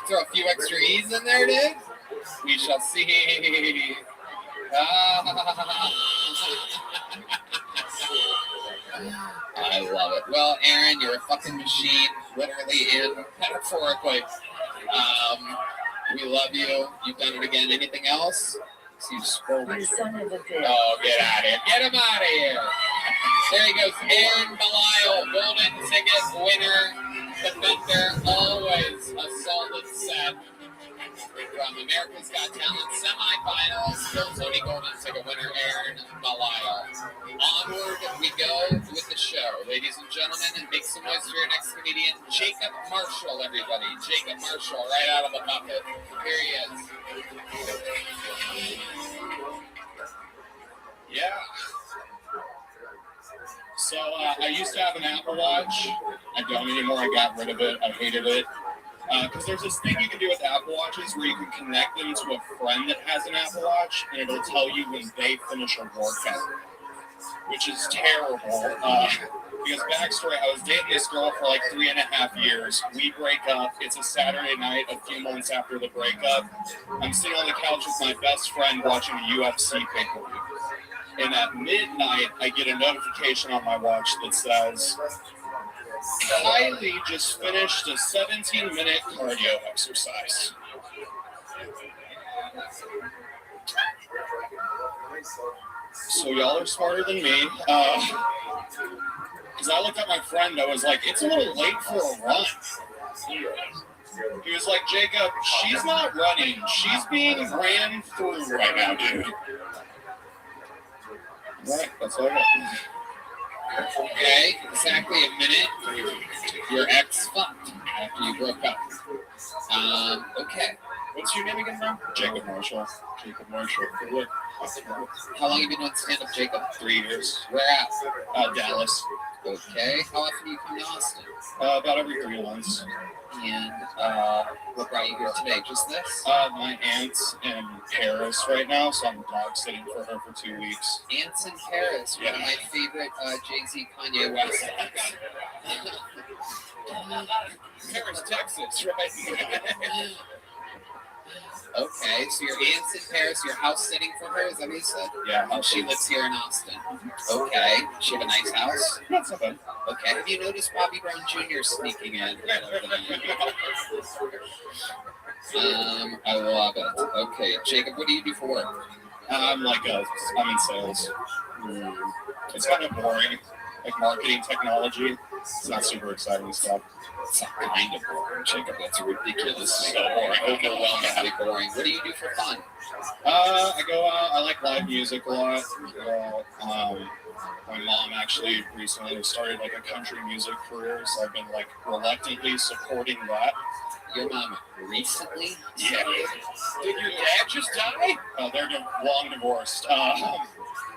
Throw a few extra E's in there, dude. We shall see. I love it. Well, Aaron, you're a fucking machine, literally and metaphorically. We love you. You've done it again. Anything else? See you scrolling. Oh, get out of here. Get him out of here. There he goes. Aaron Belial, golden ticket winner, defender, always a solid set. From America's Got Talent semifinals, still Tony golden ticket winner, Aaron Belial. Onward we go with the show, ladies and gentlemen, and make some noise for your next comedian, Jacob Marshall, everybody. Jacob Marshall, right out of the bucket. Here he is. Yeah. So I used to have an Apple Watch. I don't anymore. I got rid of it. I hated it. Because there's this thing you can do with Apple Watches where you can connect them to a friend that has an Apple Watch, and it'll tell you when they finish a workout, which is terrible. Because backstory, I was dating this girl for like 3.5 years. We break up. It's a Saturday night, a few months after the breakup. I'm sitting on the couch with my best friend watching a UFC pay-per-view. And at midnight, I get a notification on my watch that says, Kylie just finished a 17-minute cardio exercise. So y'all are smarter than me. Because I looked at my friend, I was like, it's a little late for a run. He was like, Jacob, she's not running. She's being ran through right now, dude. Right, that's all I got. Okay, exactly a minute. Your ex fucked after you broke up. Okay. What's your name again, bro? Jacob Marshall. Jacob Marshall. Good look. How long have you been doing stand-up, Jacob? 3 years. Where at? Dallas. Okay. How often do you come to Austin? About every 3 months. And what brought you here today? Just this? My aunt's in Paris right now, so I'm dog sitting for her for 2 weeks. Aunt's in Paris, one of my favorite Jay-Z Kanye West songs. Paris, Texas, right? Okay, so your aunt's in Paris, you're house sitting for her, is that what you said? Yeah. And she lives here in Austin. Okay, she have a nice house? Not so bad. Okay, have you noticed Bobby Brown Jr. sneaking in? I love it. Okay, Jacob, what do you do for work? I'm in sales. It's kind of boring, like marketing technology. It's not super exciting stuff. It's not kind of boring, Jacob. That's ridiculous. So boring. Overwhelmingly boring. What do you do for fun? I go out. I like live music a lot. My mom actually recently started like a country music career, so I've been like reluctantly supporting that. Your mom recently? Yeah. Did your dad just die? They're long divorced.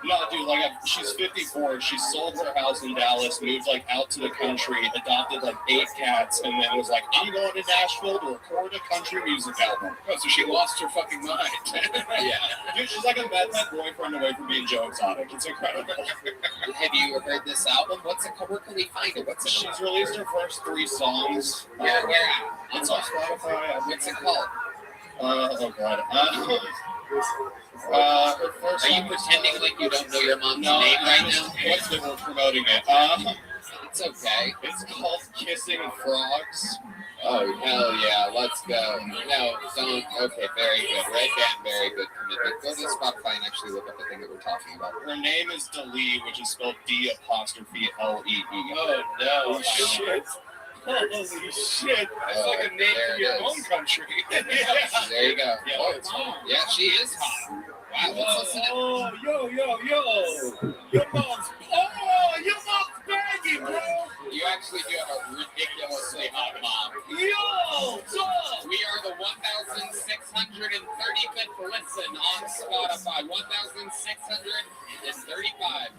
No, dude, she's 54. She sold her house in Dallas, moved out to the country, adopted 8 cats, and then was like, I'm going to Nashville to record a country music album. Oh, so she lost her fucking mind. Yeah. Dude, she's like a bad boyfriend away from being Joe Exotic. It's incredible. Have you heard this album? What's it called? Where can we find it? What's it called? She's released her first 3 songs. Where at? It's on Spotify. What's it called? Oh god. Her first Are you song pretending like you don't know your mom's No, name right now? What's that we're promoting it? It's okay. It's called Kissing Frogs. Oh, hell yeah. Let's go. No, don't. Okay, very good. Red Band, very good commitment. Go to Spotify and actually look up the thing that we're talking about. Her name is Dalee, which is spelled D''Lee. Oh, no. Shit. Holy shit. That's like a name for your own country. There you go. Yeah, Oh, it's hot. yeah, she is hot. Wow, let's listen to Oh, yo. Your mom's baggy, bro. You actually do have a ridiculously hot mom. Yo, dog. We are the 1,635th listen on Spotify. 1,635.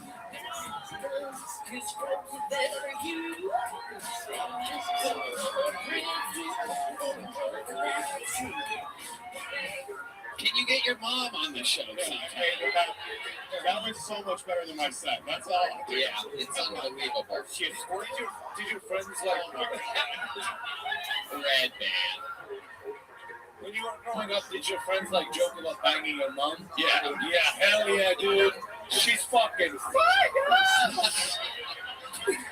Can you get your mom on the show sometime? That was so much better than my set. That's all. Yeah, it's unbelievable. Shit, what did your friends like? Red Band. When you were growing up, did your friends joke about banging your mom? Yeah. Yeah, hell yeah, dude. She's fucking fire.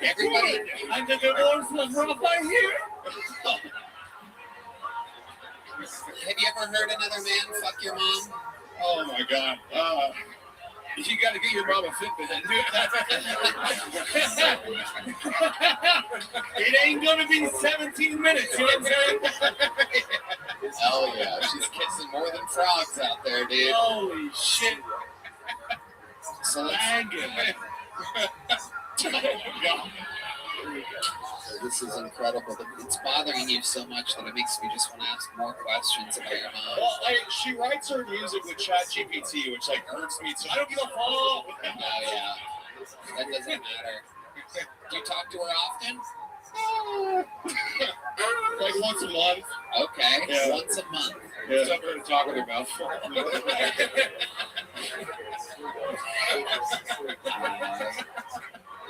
Everybody. And the divorce was rough right here. Have you ever heard another man fuck your mom? Oh my god. You gotta get your mom a Fitbit and do it. It ain't gonna be 17 minutes, you know what I'm saying? Hell yeah, she's kissing more than frogs out there, dude. Holy shit. So Banging. this is incredible. It's bothering you so much that it makes me just want to ask more questions about your mom. Well, she writes her music with ChatGPT, which hurts me too. I don't give a fuck. Oh yeah, that doesn't matter. Do you talk to her often? Once a month. Okay, Yeah. once a month. Yeah. Something to talk with her mouth.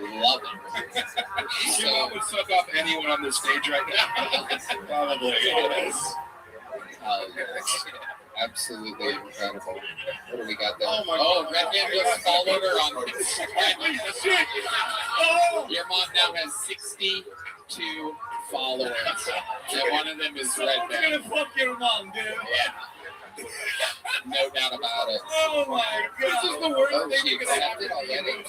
Love it. Your mom would suck off anyone on this stage right now. Probably. Yes. Absolutely incredible. What do we got there? Oh my God. God. Red Band just followed her on Instagram. Shit. Oh. Your mom now has 62 followers. And one of them is Red Someone's Band. gonna fuck your mom, dude. Yeah. No doubt about it. Oh my god. This is the worst Oh, thing she you could have accepted already?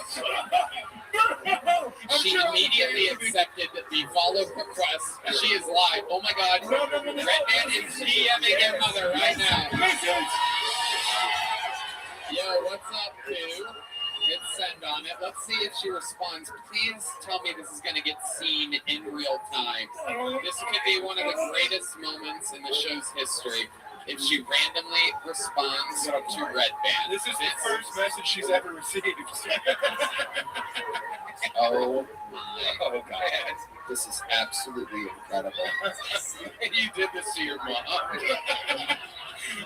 I'm She sure immediately accepted the follow request. She is live. Oh my god. No. Red Band is DMing your mother right now. Yo, what's up, dude? Hit send on it. Let's see if she responds. Please tell me this is going to get seen in real time. This could be one of the greatest moments in the show's history. if she randomly responds to Red Band. This is the first message she's ever received. Oh my Oh, God. This is absolutely incredible. And you did this to your mom.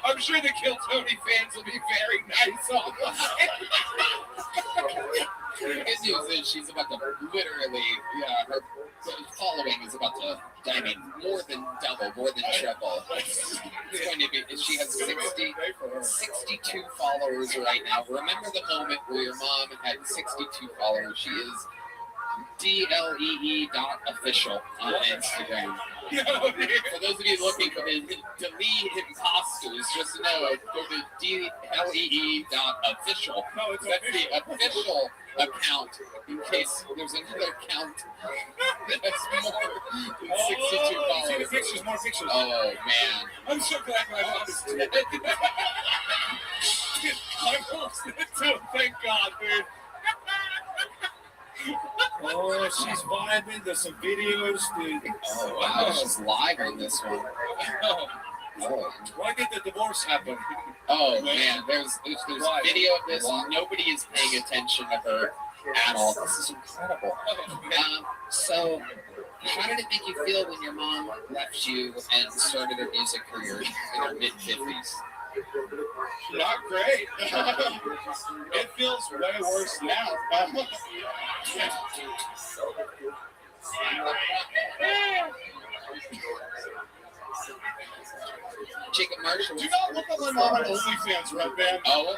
I'm sure the Kill Tony fans will be very nice online. The good news is she's about to literally, her following is about to, I mean, more than double, more than triple. It's going to be, she has 62 followers right now. Remember the moment where your mom had 62 followers. She is DLEE.official on Instagram. For those of you looking for the delete imposters, just know, go to DLEE.official. That's the official account in case there's another account that has more than 62 followers. See the pictures, more pictures. Oh, man. I'm so glad my mom is dead. My mom's dead, so thank God, dude. Oh, she's vibing. There's some videos, dude. Oh, wow. She's live on this one. Oh. Why did the divorce happen? Oh, man. There's video of this. Nobody is paying attention to her at all. This is incredible. So, how did it make you feel when your mom left you and started her music career in her mid-50s? Not great. It feels way worse now. Jacob Marshall. Do not look up my mom on OnlyFans, Red Band. Oh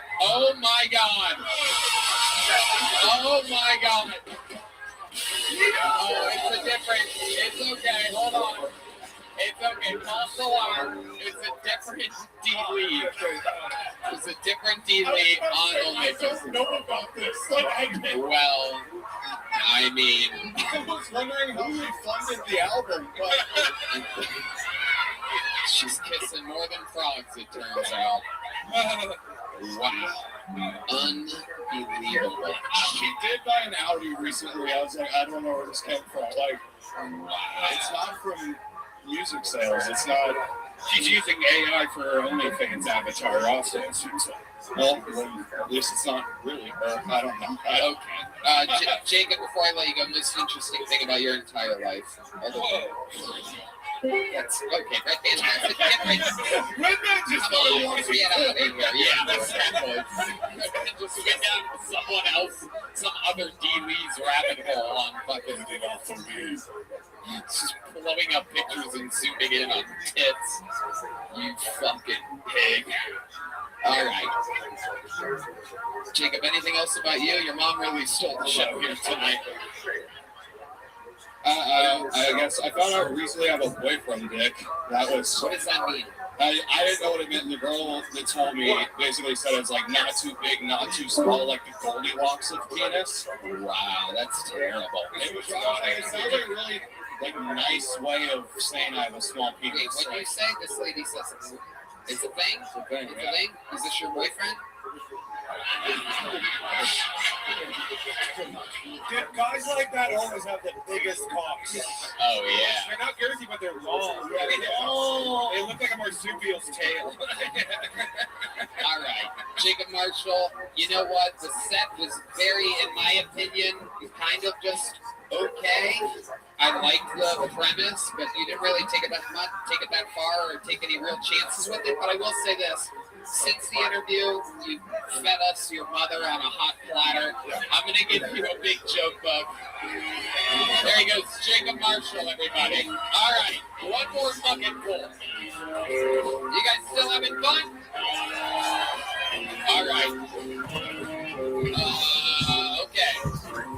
my God. Oh my God. Oh, it's okay. Hold on. It's okay. False alarm. It's a different D-League. It's a different D-League on OnlyFans. I don't know about this. Well, I mean, I was wondering how they funded the album, but she's kissing more than frogs, it turns out. Wow. Unbelievable. She did buy an Audi recently. I was like, I don't know where this came from. Like, wow. It's not from music sales. It's not. She's using AI for her OnlyFans avatar also, it seems like. Well, at least it's not really her. I don't know. Okay. Jacob, before I let you go, most interesting thing about your entire life. That's okay. Red Band has a different. Red Band just Come on, get out of here. Yeah, that's just went down to someone else, some other D-Lee's rabbit hole on fucking. Just blowing up pictures and zooming in on tits. You fucking pig. All right. Jacob, anything else about you? Your mom really stole the show here tonight. I guess I found out recently I have a boyfriend, Dick. That was. What does that mean? I didn't know what it meant. And the girl that told me basically said it's like not too big, not too small, like the Goldilocks of penis. Wow, that's terrible. It was. It sounds like a really nice way of saying I have a small penis. Wait, what do you say? This lady says it's a thing. It's a thing. Is this your boyfriend? Dude, guys like that always have the biggest cocks. Oh yeah. They're not girthy, but they're long. Yeah, they look like a marsupial's tail. All right, Jacob Marshall. You know what? The set was very, in my opinion, kind of just okay. I liked the premise, but you didn't really take it that far or take any real chances with it. But I will say this. Since the interview, you fed us your mother on a hot platter. I'm going to give you a big joke book. There he goes, Jacob Marshall, everybody. All right, one more fucking pull. You guys still having fun? All right. Okay.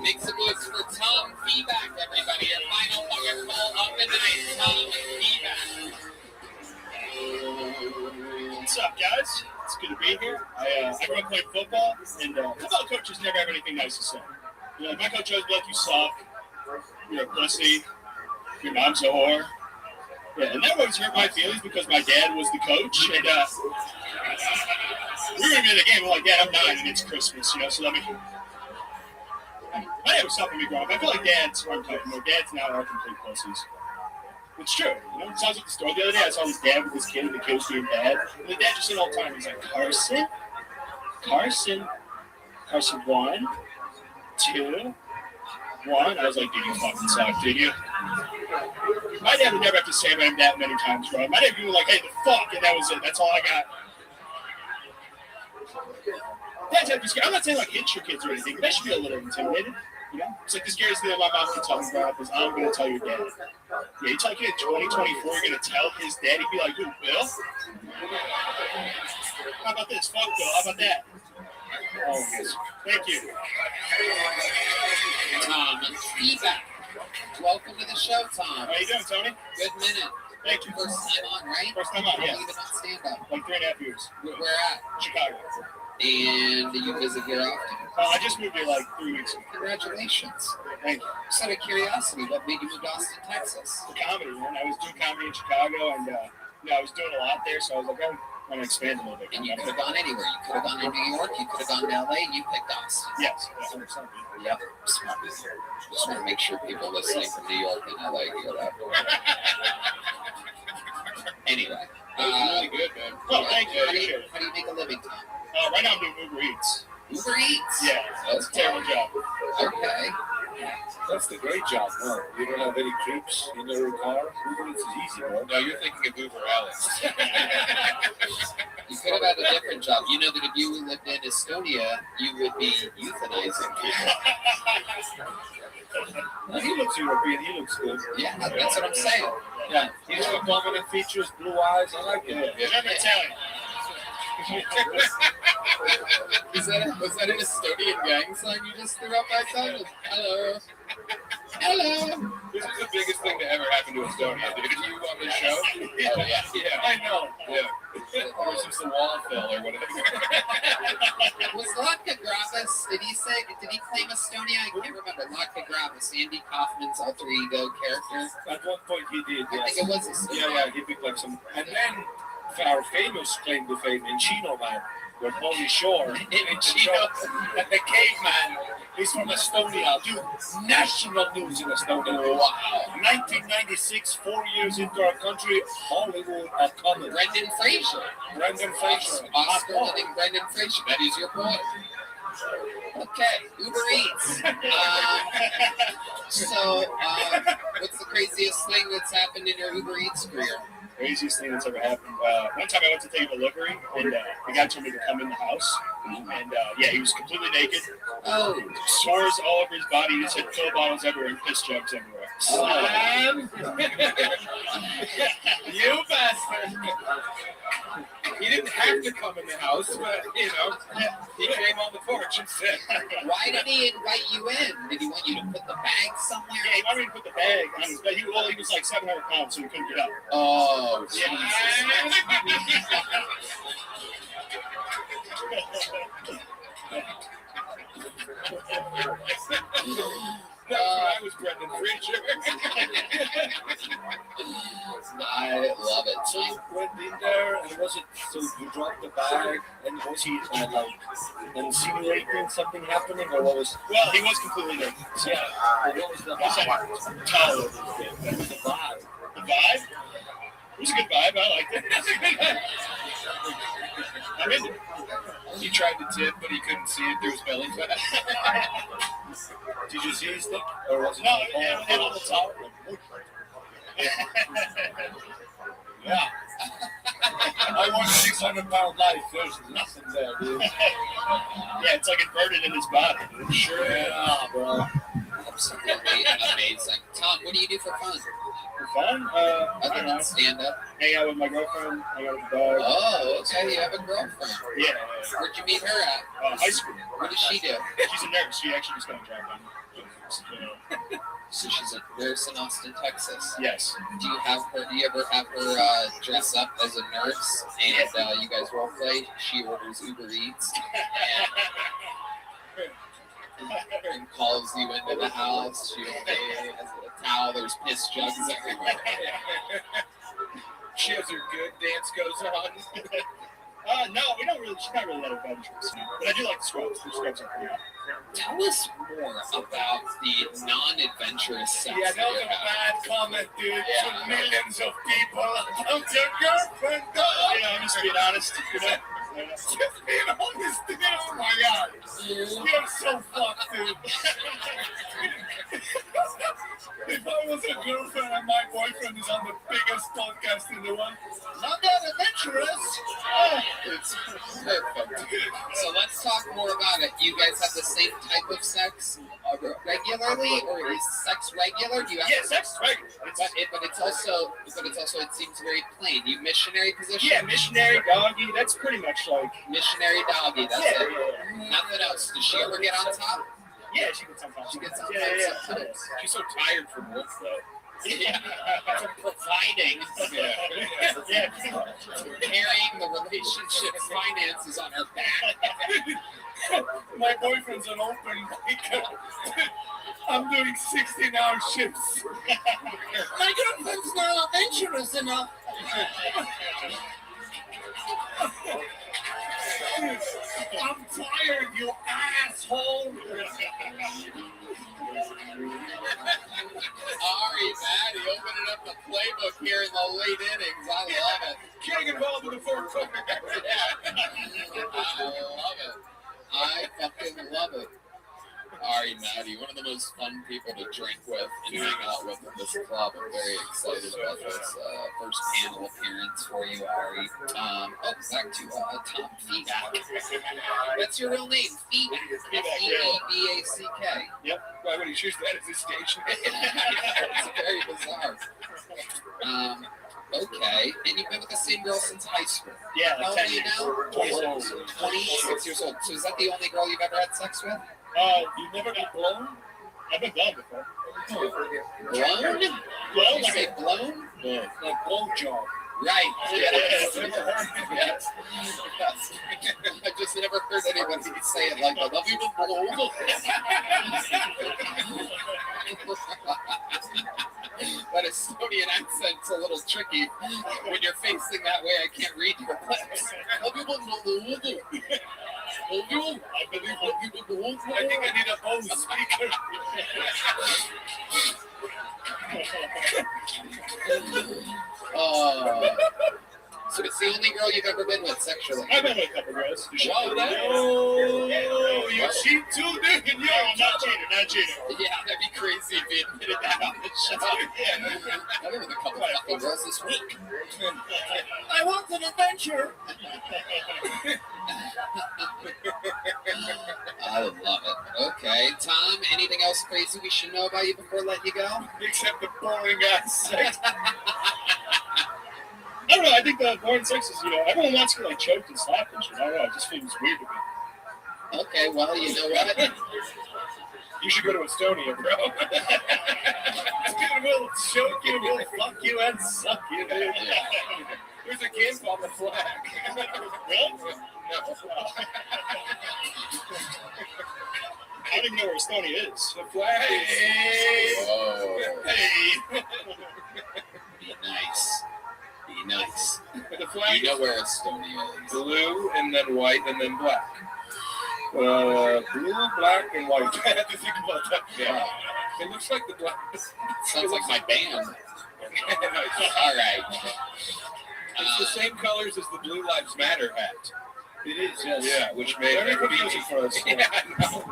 Make some noise for Tom Feedback, everybody. Your final fucking pull of the night, Tom Feedback. What's up, guys? It's good to be here. I grew up playing football, and football coaches never have anything nice to say. You know, my coach always be like, "You suck. You're a pussy. Your mom's a whore." Yeah, and that always hurt my feelings because my dad was the coach, and we were in the game. I'm like, "Dad, I'm 9, and it's Christmas, you know, so let me." My dad was helping me grow up. I feel like dads, what I'm talking about, dads now are complete pussies. It's true. You know, so I was at the store the other day. I saw this dad with his kid, and the kid was being bad. And the dad just said all the time, he's like, Carson, 1, 2, 1. I was like, dude, you fucking suck, dude. My dad would never have to say my name that many times, bro. My dad would be like, hey, the fuck, and that was it. That's all I got. Dads have to be scared. I'm not saying like hit your kids or anything, but they should be a little intimidated. You know, it's like the scariest thing that my mom can tell me about is I'm going to tell your dad. Yeah, you tell a kid in 2024 you're going to tell his dad, he'd be like, who, Bill? How about this? Fuck Bill. How about that? Oh, yes. Thank you. Tom, feedback. Welcome to the show, Tom. How you doing, Tony? Good minute. Thank you. First time on, right? First time on, How yeah. long you been on stand-up? Like 3.5 years. Where at? Chicago. And do you visit here often? I just moved here like 3 weeks ago. Congratulations. Thank you. Just out of curiosity, what made you move to Austin, Texas? The comedy, man. I was doing comedy in Chicago, and I was doing a lot there, so I was like, I want to expand a little bit. And you could have gone anywhere. You could have gone to New York. You could have gone to LA. You picked Austin. Yes, 100%. Yep. Smart. Just want to make sure people listening from New York and LA hear that. Anyway. Really good, man. Oh, thank you. How do you make a living, Tom? Right now I'm doing Uber Eats. Uber Eats? Yeah, that's a terrible job. Okay. That's the great job, no. You don't have any creeps in your car. Uber Eats is easy, bro. No, you're thinking of Uber Alex. You could have had a different job. You know that if you lived in Estonia, you would be euthanizing people. He looks European. He looks good. Yeah, that's what I'm saying. Yeah, he's got dominant features, blue eyes. I like it. Yeah. Never Italian. Was that an Estonian gang sign you just threw up my son? Hello. Hello. This is the biggest thing to ever happen to Estonia. Did you on this show? Oh, yeah. Yeah, I know. Yeah. Or since the wall fell or whatever. Was Latka Gravis, did he claim Estonia? I can't remember. Latka Gravis, Andy Kaufman's alter ego character. At one point he did, I yes. think it was Estonia. Yeah, he picked like some. And then our famous claim to fame in Chino Man, where Paulie Shore In Chino. the caveman, he's from Estonia. Dude, national news in Estonia. Wow. 1996, 4 years into our country, Hollywood are coming. Brendan Fraser. Brendan Fraser. Oscar-winning Brendan Fraser. That is your boy. Okay, Uber Eats. What's the craziest thing that's happened in your Uber Eats career? Craziest thing that's ever happened. One time I went to take a delivery, and the guy told me to come in the house. And he was completely naked. Oh. Sores all over his body. He just had pill bottles everywhere and piss jugs everywhere. You bastard. He didn't have to come in the house, but, he came on the porch instead. Why did he invite you in? Did he want you to put the bag somewhere? Yeah, he wanted me to put the bag on his bed. He was like 700 pounds, so he couldn't get up. Oh, Jesus. That's when I was Brendan Fraser. I love it. So you went in there, and was it, so you dropped the bag, and was he insinuating something happening, or what was? Well, he was completely naked. Yeah, what was the He was vibe? like towel over his head. What was the vibe? The vibe? It was a good vibe. I liked it. I'm into it. He tried to tip, but he couldn't see it through his belly fat. Did you see his thing, or was it? No, it had on the top. Yeah. I want 600-pound life. There's nothing there, dude. Yeah, it's like inverted in his body. Dude. Sure, yeah, bro. Absolutely amazing. Tom, what do you do for fun? For fun? I Other don't know. than stand up? Hang out with my girlfriend. Hang out with the dog. Oh, okay. You have a girlfriend. Yeah. Where'd you meet her at? High school. What does she do? She's a nurse. She actually just got a job done. So she's a nurse in Austin, Texas. Yes. Do you ever have her dress up as a nurse and you guys role play? She orders Uber Eats and calls you into the house. She has a towel. There's piss jugs everywhere. She has her good dance goes on. No, we don't really. She's not really that adventurous. But I do like the scrubs. The scrubs are pretty. Tell us more about the non-adventurous sex Yeah, that that was you're a having. bad comment, dude. Yeah. To millions of people about your girlfriend, dog. You know, I'm just being honest. You know? Just being honest, dude. Oh my god. You're so fucked, dude. If I was a girlfriend and my boyfriend is on the biggest podcast in the world, not that adventurous. Oh, It's perfect. So let's talk more about it. You guys have the same type of sex regularly, or is sex regular? Do you have yeah, sex is regular. but it's also it seems very plain. You missionary position. Yeah, missionary, doggy. That's pretty much like. Missionary doggy. That's Yeah, it. yeah, Nothing else. Does she ever get on top? yeah. She gets on top. She gets on Yeah, top yeah, sometimes. She's so tired from work, though. Yeah. For providing. yeah. Carrying the relationship's finances on her back. My boyfriend's an open mic. I'm doing 16-hour shifts. My girlfriend's not adventurous enough. I'm tired, you asshole. Ari, Maddie, opening up the playbook here in the late innings. I love it. Can't get involved in the fourth quarter. I love it. I fucking love it. Ari, Maddie, one of the most fun people to drink with and hang out with in this club. I'm very excited about this first panel appearance for you, Ari. Back to Tom Feedback. That's your real name, Feedback. Feeback. Yep. Why would he choose that as his station name? It's very bizarre. Okay, and you've been with the same girl since high school. Yeah, How like old are 10 you years. now? 26 years old. So is that the only girl you've ever had sex with? You've never been blown? I've been blown before. Blown? Blown? Did you say blown? Like blow job. Right. Yes. Yes. I've just never heard anybody say it like that. Love you to blow. That Estonian accent's a little tricky. When you're facing that way, I can't read your lips. Love you to blow. I believe what you would do. I think I need a Bose speaker. So it's the only girl you've ever been with sexually? I've been with a couple girls. You should Whoa, know that. Oh, you cheat too, dude. No, not cheating. Yeah, that'd be crazy if you admitted that on the show. I've been with a couple fucking girls this week. I want an adventure. I love it. Okay, Tom, anything else crazy we should know about you before letting you go? Except the boring ass sex. I don't know. I think the boring sex is, everyone wants to like choke and slap and shit. I don't know. It just feels weird to me. Okay, well, you know what? You should go to Estonia, bro. Dude, we'll choke you, we'll fuck you, and suck you, dude. There's a camp on the flag. Really? No. I don't even know where Estonia is. The flag is. Whoa. Hey. Be nice. Be nice. The flag You know is where Estonia is. blue and then white and then black. Blue, black, and white. I had to think about that. Yeah. It looks like the black. Sounds like my band. Nice. All right. It's the same colors as the Blue Lives Matter hat. It is, yes. Yeah, which made Very everybody confusing for us. Yeah, I know.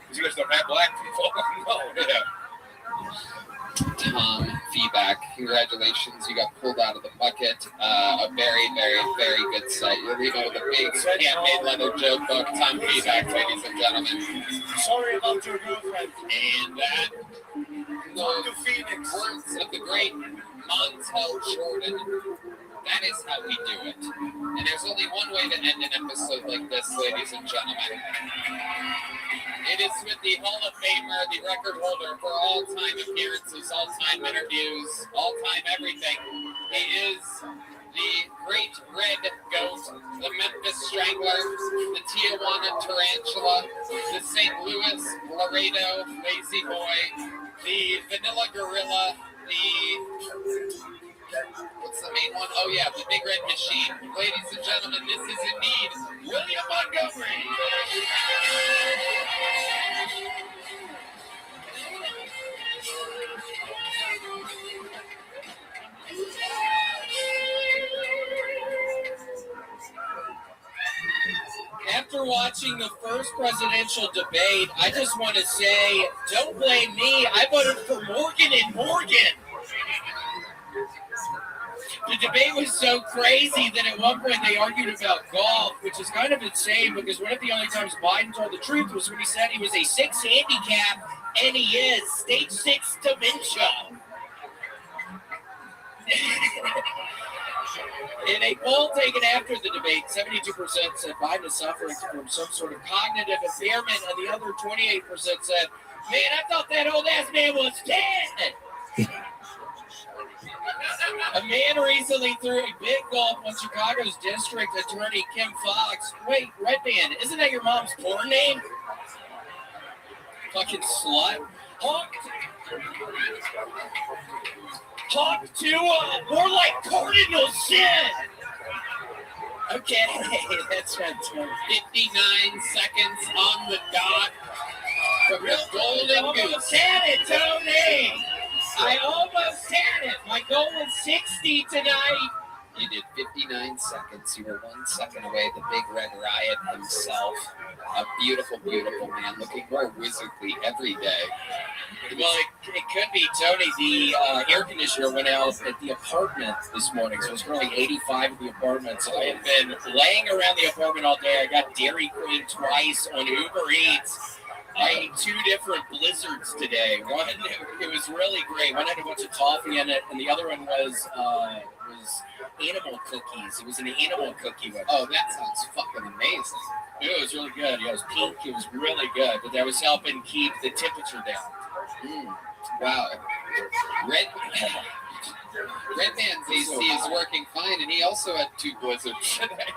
Because you guys don't have black people. No, yeah. Tom, feedback. Congratulations. You got pulled out of the bucket. A very, very, very good site. You're leaving with a big handmade leather joke book. Tom, feedback, ladies and gentlemen. Sorry about your girlfriend. And that, Welcome to Phoenix. words of the great Montel Jordan. That is how we do it. And there's only one way to end an episode like this, ladies and gentlemen. It is with the Hall of Famer, the record holder for all-time appearances, all-time interviews, all-time everything. He is the Great Red Goat, the Memphis Strangler, the Tijuana Tarantula, the St. Louis Laredo Lazy Boy, the Vanilla Gorilla, the What's the main one? Oh, yeah, the Big Red Machine. Ladies and gentlemen, this is indeed William Montgomery. After watching the first presidential debate, I just want to say, don't blame me. I voted for Morgan and Morgan. The debate was so crazy that at one point they argued about golf, which is kind of insane because one of the only times Biden told the truth was when he said he was a 6 handicap, and he is. Stage 6 dementia. In a poll taken after the debate, 72% said Biden is suffering from some sort of cognitive impairment, and the other 28% said, man, I thought that old ass man was dead. A man recently threw a big golf on Chicago's district attorney Kim Fox. Wait, Red Band, isn't that your mom's porn name? Fucking slut. Talk to more like cardinal sin. Okay, that's fantastic. 59 seconds on the dot from the Golden Almost Goose. had it, Tony. I almost had it. My goal was 60 tonight. You did 59 seconds. You were 1 second away. The Big Red Riot himself. A beautiful, beautiful man looking more wizardly every day. Well, it could be, Tony. The air conditioner went out at the apartment this morning, so it's really 85 at the apartment. So I have been laying around the apartment all day. I got Dairy Queen twice on Uber Eats. I ate 2 different blizzards today. One, it was really great. One had a bunch of toffee in it, and the other one was animal cookies. It was an animal cookie one. Oh, that sounds fucking amazing. It was really good. Yeah, it was pink. It was really good. But that was helping keep the temperature down. Wow. Red Man's AC is working fine, and he also had 2 blizzards today.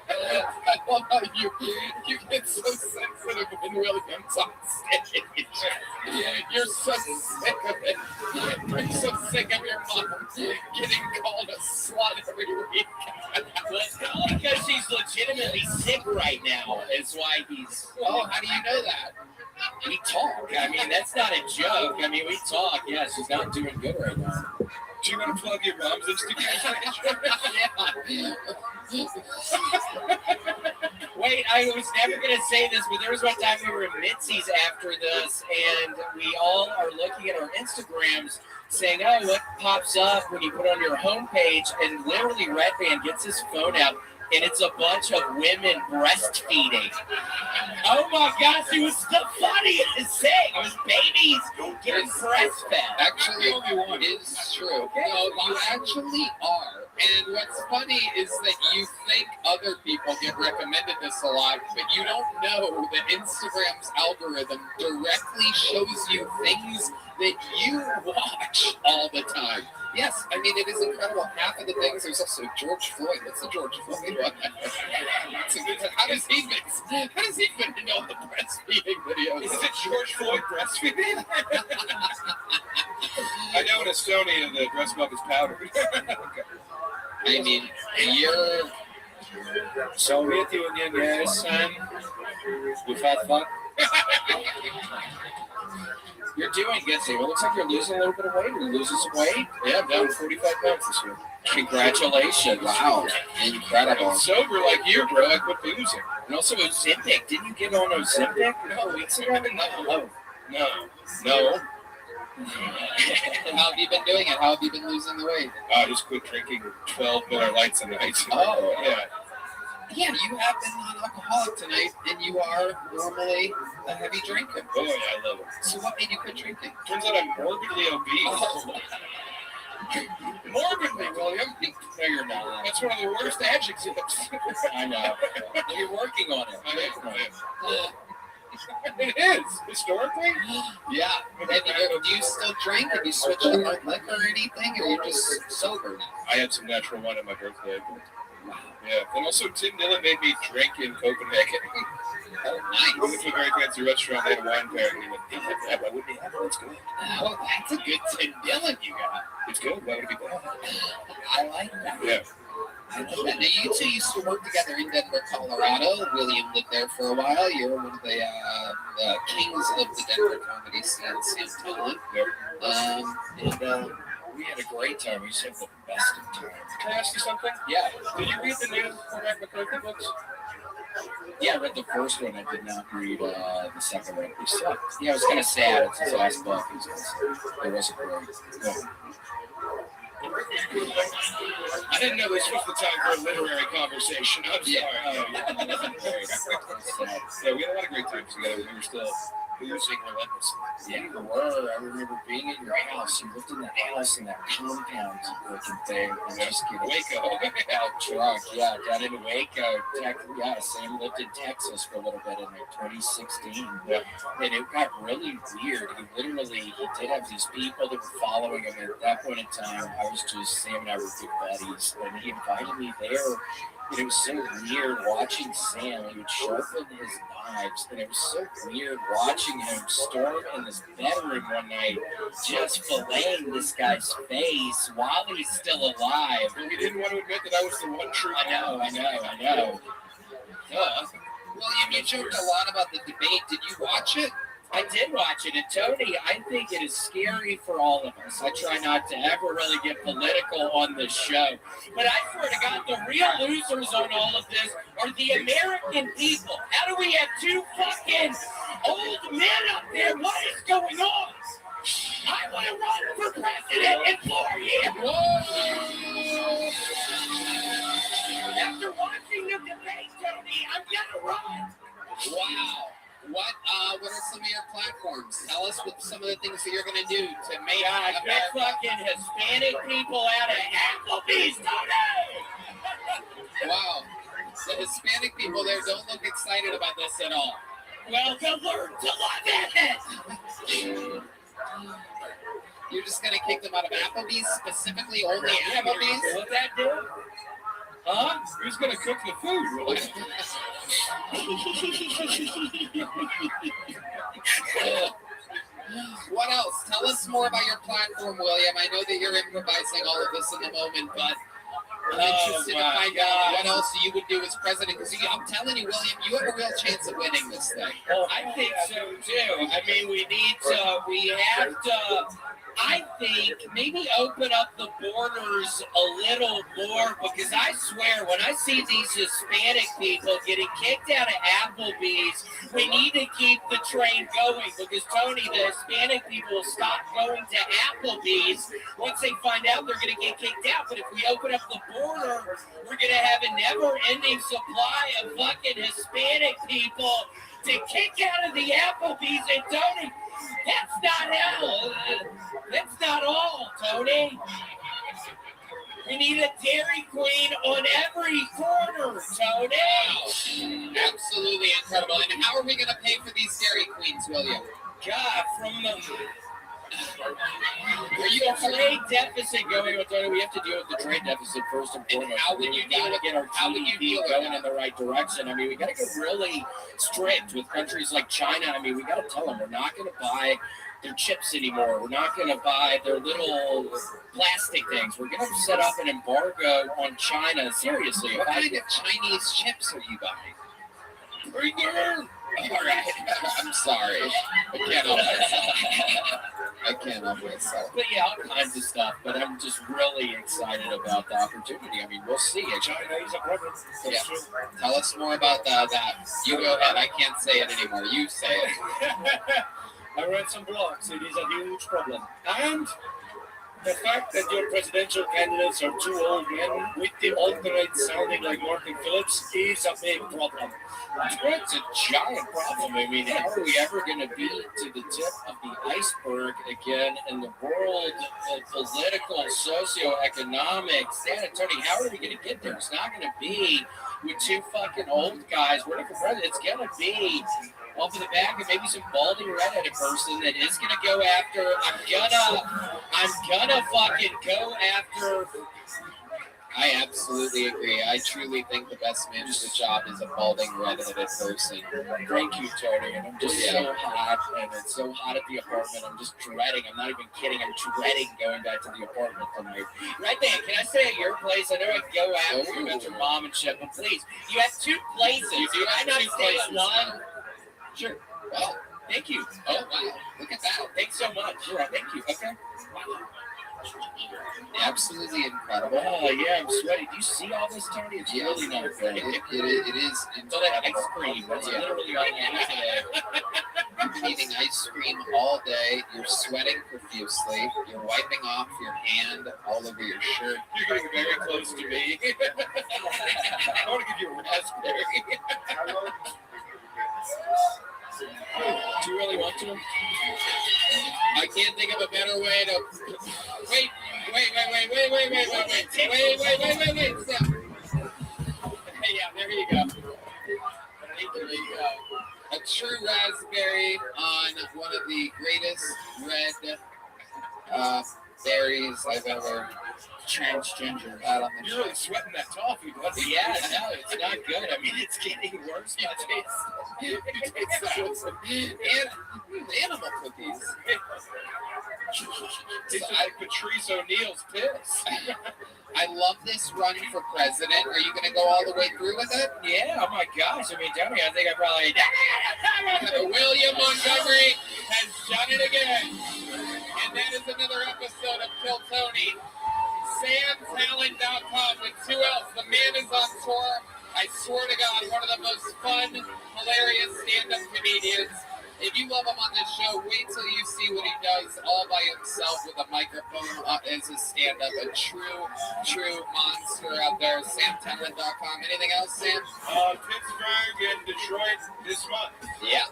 I love how you get so sensitive when William's on stage. You're so sick of it. You're so sick of your mom getting called a slut every week. Well, because she's legitimately sick right now is why he's... Oh, how do you know that? We talk. I mean, that's not a joke. I mean, we talk. Yeah, she's not doing good right now. Do you want to plug your mom's Instagram? Wait, I was never going to say this, but there was one time we were in Mitzi's after this, and we all are looking at our Instagrams saying, oh, what pops up when you put on your homepage? And literally Red Band gets his phone out, and it's a bunch of women breastfeeding. Oh my gosh, it was the funniest thing. It was babies getting breastfed. Actually, it is true. No, you actually are. And what's funny is that you think other people get recommended this a lot, but you don't know that Instagram's algorithm directly shows you things that you watch all the time. Yes, I mean, it is incredible. Half of the things, there's also George Floyd. What's the George Floyd one? How does he fit into all the breastfeeding videos? Is it George Floyd breastfeeding? I know in Estonia the breast milk is powdered. Okay. I mean, you're... Soviet Union, yes, and we've had fun. You're doing good, Steve. It looks like you're losing a little bit of weight. You're losing some weight. Yeah, I'm down 45 pounds this year. Congratulations. Wow. Incredible. I'm sober like you, bro. I quit boozing. And also Ozempic. Didn't you get on Ozempic? No, weeks ago? No. How have you been doing it? How have you been losing the weight? I just quit drinking 12 Miller Lights a night. Oh, yeah. Yeah, you have been non-alcoholic tonight, and you are normally a heavy drinker. Oh, yeah, I love it. So what made you quit drinking? Turns out I'm morbidly obese. Oh. Morbidly, William. No, you're not. That's one of the worst adjectives. I know. You're working on it. I am. It is, historically. Yeah. Do you still drink? Have you switched to hard liquor or anything? Or are you just sober now? I had some natural wine on my birthday. Yeah, and also Tim Dillon made me drink in Copenhagen. Nice. We went to a very fancy restaurant. They had a wine pairing. We went, why wouldn't they have it? It's good. Oh, that's a good $10 billion you got. It's good. Why would it be bad? I like that. Yeah. I love that. Now, you two used to work together in Denver, Colorado. William lived there for a while. You're one of the kings of the Denver comedy scene, Sam Tolan. We had a great time. We just had the best of time. Can I ask you something? Yeah. Did you read the new Cormac McCarthy books? Yeah, I read the first one. I did not read the second one. They sucked. Yeah, I was kind of sad. It's his last book. It wasn't great. No. I didn't know this was the time for a literary conversation. I'm sorry. Yeah, Yeah, we had a lot of great times together. We were still losing relentlessly. Yeah, you were. I remember being in your house. You lived in that house in that compound looking thing. And just getting Waco. out drunk. Yeah, down in Waco. Yeah, Sam lived in Texas for a little bit in like 2016. Yeah. And it got really weird. He did have these people that were following him. And at that point in time, Sam and I were good buddies. And he invited me there. And it was so weird watching Sam. He would sharpen his knives, and it was so weird watching him storm in this bedroom one night, just filleting this guy's face while he's still alive. But we didn't want to admit that I was the one true. I know. William, you joked a lot about the debate. Did you watch it? I did watch it, and Tony, I think it is scary for all of us. I try not to ever really get political on this show, but I swear to God, the real losers on all of this are the American people. How do we have two fucking old men up there? What is going on? I want to run for president in 4 years. After watching the debate, Tony, I'm gonna run. Wow. What are some of your platforms? Tell us what some of the things that you're going to do to make Get America. fucking Hispanic people out of Applebee's, Tony! Wow. The Hispanic people there don't look excited about this at all. Well, they'll learn to love it! You're just going to kick them out of Applebee's, specifically only Applebee's? What that do? Huh? Who's going to cook the food, really? What else? Tell us more about your platform, William. I know that you're improvising all of this in the moment, but I'm interested to find out what else you would do as president. Because I'm telling you, William, you have a real chance of winning this thing. Well, I think so too. I mean, we have to, I think, maybe open up the borders a little more, because I swear, when I see these Hispanic people getting kicked out of Applebee's, we need to keep the train going, because, Tony, the Hispanic people will stop going to Applebee's once they find out they're going to get kicked out. But if we open up the border, we're going to have a never-ending supply of fucking Hispanic people to kick out of the Applebee's. And, Tony, that's not all. That's not all, Tony. We need a Dairy Queen on every corner, Tony. Absolutely incredible. And how are we going to pay for these Dairy Queens, William? God, from the... Are you a trade deficit going with Tony? We have to deal with the trade deficit first and foremost. How would you deal with get our GDP going in the right direction? I mean, we got to get really strict with countries like China. I mean, we got to tell them we're not going to buy their chips anymore. We're not going to buy their little plastic things. We're going to set up an embargo on China. Seriously. What kind of Chinese chips are you buying? Burger. All right. I'm sorry. I can't help myself. But yeah, all kinds of stuff. But I'm just really excited about the opportunity. I mean, we'll see. China is a problem. Yeah. Tell us more about that. You go ahead. I can't say it anymore. You say it. I read some blogs. It is a huge problem. And the fact that your presidential candidates are two old men with the alternate sounding like Martin Phillips is a big problem. It's a giant problem. I mean, how are we ever going to be to the tip of the iceberg again in the world of political, socioeconomic? San Antonio, how are we going to get there? It's not going to be with two fucking old guys running for president. It's going to be off of the back of maybe some balding redheaded person that is going to go after. I'm gonna fucking go after I absolutely agree. I truly think the best management job is a balding, redheaded person. Thank you, Tony. And I'm just Yeah. so hot, and it's so hot at the apartment. I'm just dreading. I'm not even kidding. I'm dreading going back to the apartment tonight. Right there. Can I stay at your place? I know I can go out and about your mom and shit, but please, you have two places. You do Can I have not two stay at places. one? Sure. Well, Thank you. oh wow, look at that. Thanks so much. Yeah, thank you. Okay. Absolutely incredible. Oh, yeah, I'm sweaty. Do you see all this, Tony? It's Yeah. really not good. It is It's all that ice incredible. cream. That's Yeah. literally all I have today. You're eating ice cream all day. You're sweating profusely. You're wiping off your hand all over your shirt. You're getting very close to me. I want to give you a raspberry. Do you really want to? I can't think of a better way to. Wait. Stop. Yeah, there you go. There you go. A true raspberry on one of the greatest red berries I've ever Transgender. had on the You're show. really sweating that toffee, buddy. Yeah, no, it's not good. I mean, it's getting worse. You taste animal cookies. Tastes like Patrice O'Neal's piss. I love this run for president. Are you going to go all the way through with it? Yeah, oh my gosh. I mean, Tony, I think I probably. William Montgomery has done it again. And that is another episode of Kill Tony. SamTalent.com with 2 L's. The man is on tour. I swear to God, one of the most fun, hilarious stand-up comedians. If you love him on this show, wait till you see what he does all by himself with a microphone as a stand-up. A true monster out there. SamTalent.com. Anything else, Sam? Pittsburgh and Detroit this month. Yeah.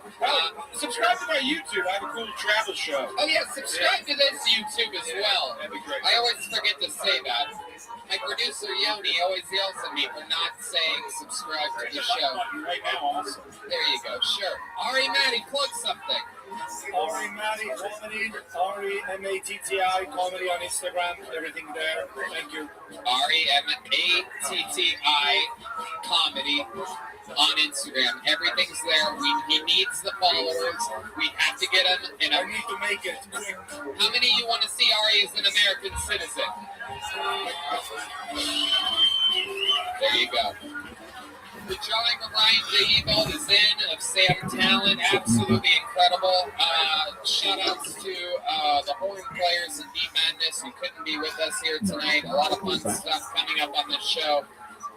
Subscribe to my YouTube. I have a cool travel show. Oh, yeah, subscribe to this YouTube as well. That'd be great. I always forget to say that. My producer, Yoni, always yells at me for not saying subscribe to the show. Right now, also. There you go, sure. Ari Matty, plug something. Ari Matti Comedy, Ari M-A-T-T-I Comedy on Instagram. Everything there. Thank you. REMATTI Comedy on Instagram. Everything's there. He needs the followers. We have to get him. And I need to make it quick. how many you want to see Ari as an American citizen? There you go. The drawing of Ryan Evil is in of Sam Talent. Absolutely incredible. Shout outs to the Horn Players and Deep Madness who couldn't be with us here tonight. A lot of fun stuff coming up on the show.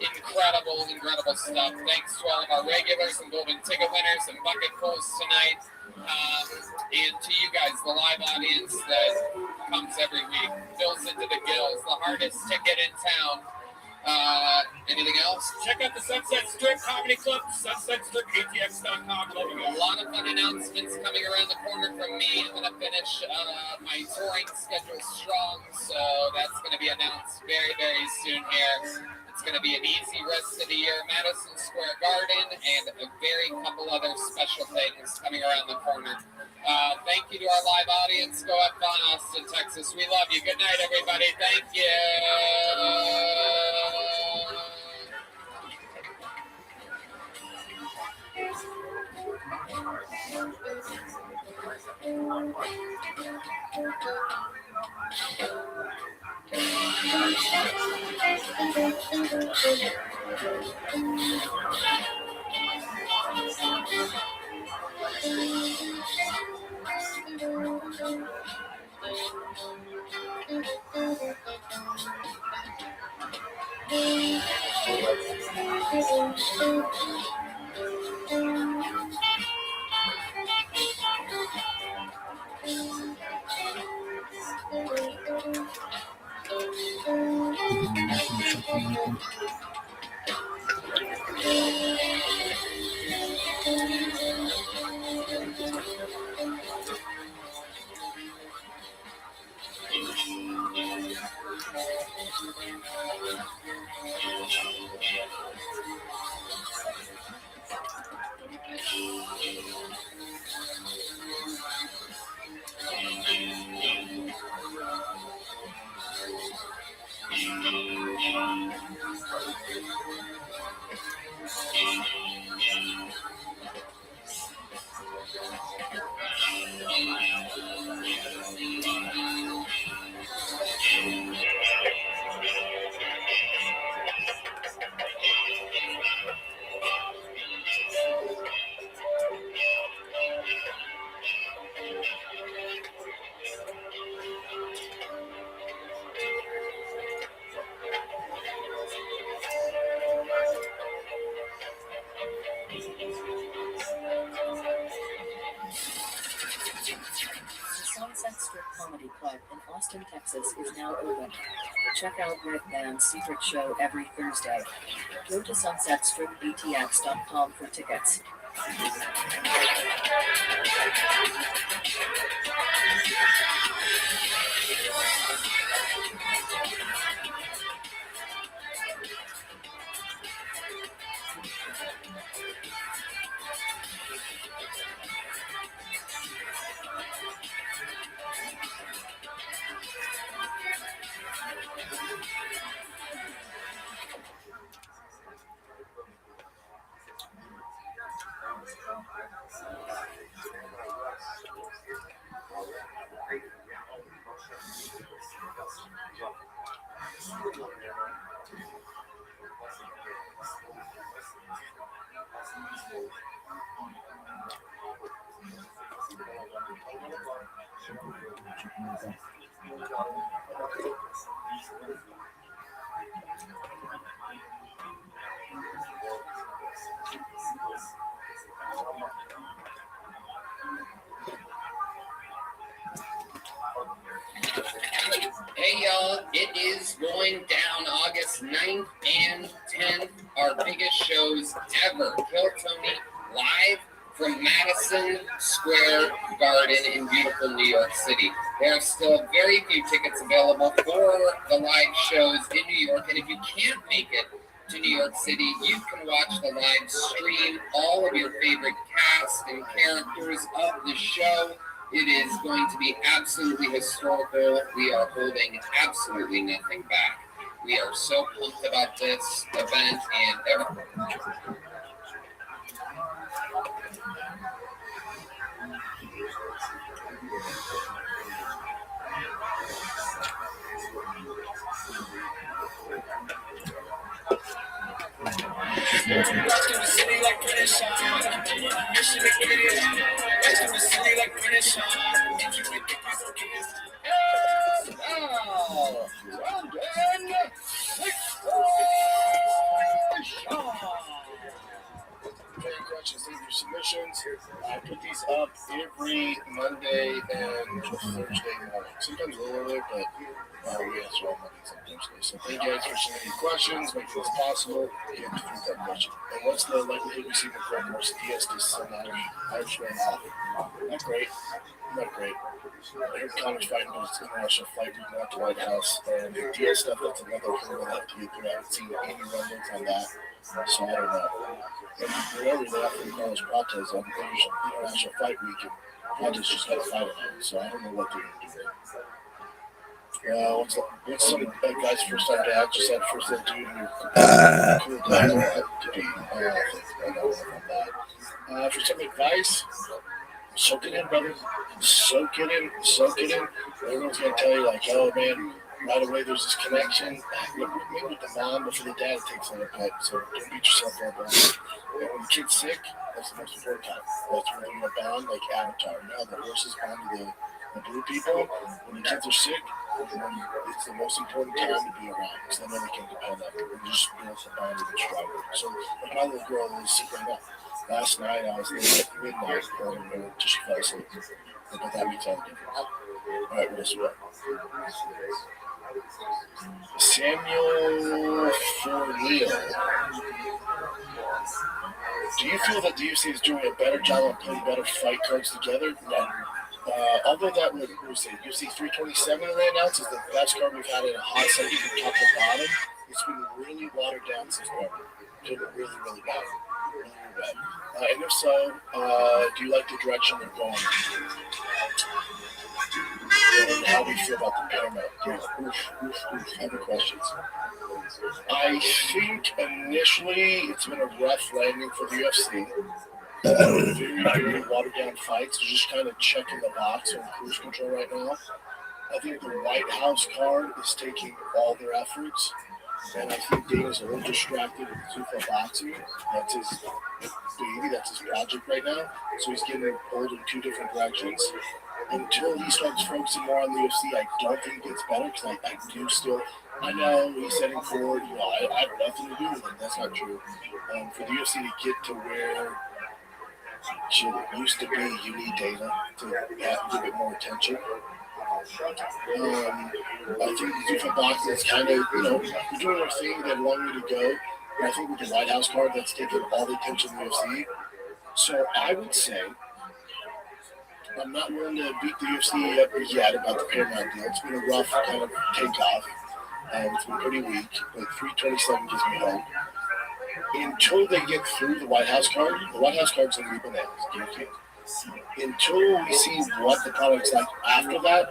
Incredible stuff. Thanks to all of our regulars and golden ticket winners and bucket pulls tonight. And to you guys, the live audience that comes every week, fills into the gills, the hardest ticket in town. Anything else? Check out the Sunset Strip Comedy Club, sunsetstripatx.com. Love you A guys. lot of fun announcements coming around the corner from me. I'm going to finish my touring schedule strong, so that's going to be announced very, very soon here. It's going to be an easy rest of the year. Madison Square Garden and a very couple other special things coming around the corner. Thank you to our live audience. Go have fun, Austin, Texas. We love you. Good night, everybody. Thank you. Sunset Strip Comedy Club in Austin, Texas is now open. Check out Red Band's secret show every Thursday. Go to sunsetstripbtx.com for tickets. Hey y'all, it is going down August 9th and 10th, our biggest shows ever. Kill Tony live from Madison Square Garden in beautiful New York City. There are still very few tickets available for the live shows in New York, and if you can't make it to New York City, you can watch the live stream, all of your favorite cast and characters of the show. It is going to be absolutely historical. We are holding absolutely nothing back. We are so pumped about this event and everything. Questions, leave your submissions. I put these up every Monday and Thursday morning. Sometimes a little earlier, but we answer all Mondays and Thursdays. So thank you guys for submitting questions, making this possible. You have to treat that question. And what's the likelihood we see the correct course? DS to send Irish man off? Not great. Not great. I heard Connor's fighting his international fight week at the White House, and the DS stuff, that's another hurdle that have to get through. I haven't seen any rumblings on that, so I don't know. And whatever they have to Carlos Prates on international fight week, and Prates just got a fight on it, so I don't know what they're going to do there. What's some guys' first time to act? Just that first time to do cool guys to be. I don't know about that. For some advice, soak it in, brother. Soak it in. Soak it in. Everyone's going to tell you, like, oh, man, right away there's this connection. Maybe with the mom, but for the dad, it takes a little bit. So don't beat yourself up on it. And when the kid's sick, that's the most important time. That's when you're bound, like Avatar. Now the horses bound to the blue people. When the kids are sick, it's the most important time to be around. Because then they can depend on you. And just build a bond even stronger. So like my little girl is sick right now. Last night I was there at midnight holding her until she fell asleep. But that makes all the difference. All right, what else we got? Samuel Forleo. Do you feel that the UFC is doing a better job of putting better fight cards together? No. Although that would say UFC 327 they announced is the best card we've had in a hot second from top to bottom. It's been really watered down since then. It's been really, really bad. Really, really bad. And if so, do you like the direction they're going? how do you feel about the Paramount deal? Heavy questions. I think initially it's been a rough landing for the UFC. Very, very watered down fights. They're just kind of checking the box on cruise control right now. I think the White House card is taking all their efforts. And I think Dana's a little distracted with Zuffa boxing. That's his baby, that's his project right now. So he's getting pulled in two different directions. Until he starts focusing more on the UFC, I don't think it gets better because I do still. I know he said in court, I have nothing to do with it. That's not true. For the UFC to get to where it used to be, you need Dana to give it more attention. I think the Zuffa boxing is kind of, they're doing their thing. They have a long way to go. But I think with the White House card, that's taking all the attention in the UFC. So I would say I'm not willing to beat the UFC up yet about the Paramount deal. It's been a rough kind of takeoff. It's been pretty weak, but 327 gives me hope. Until they get through the White House card is going to be bananas. Until we see what the product's like after that,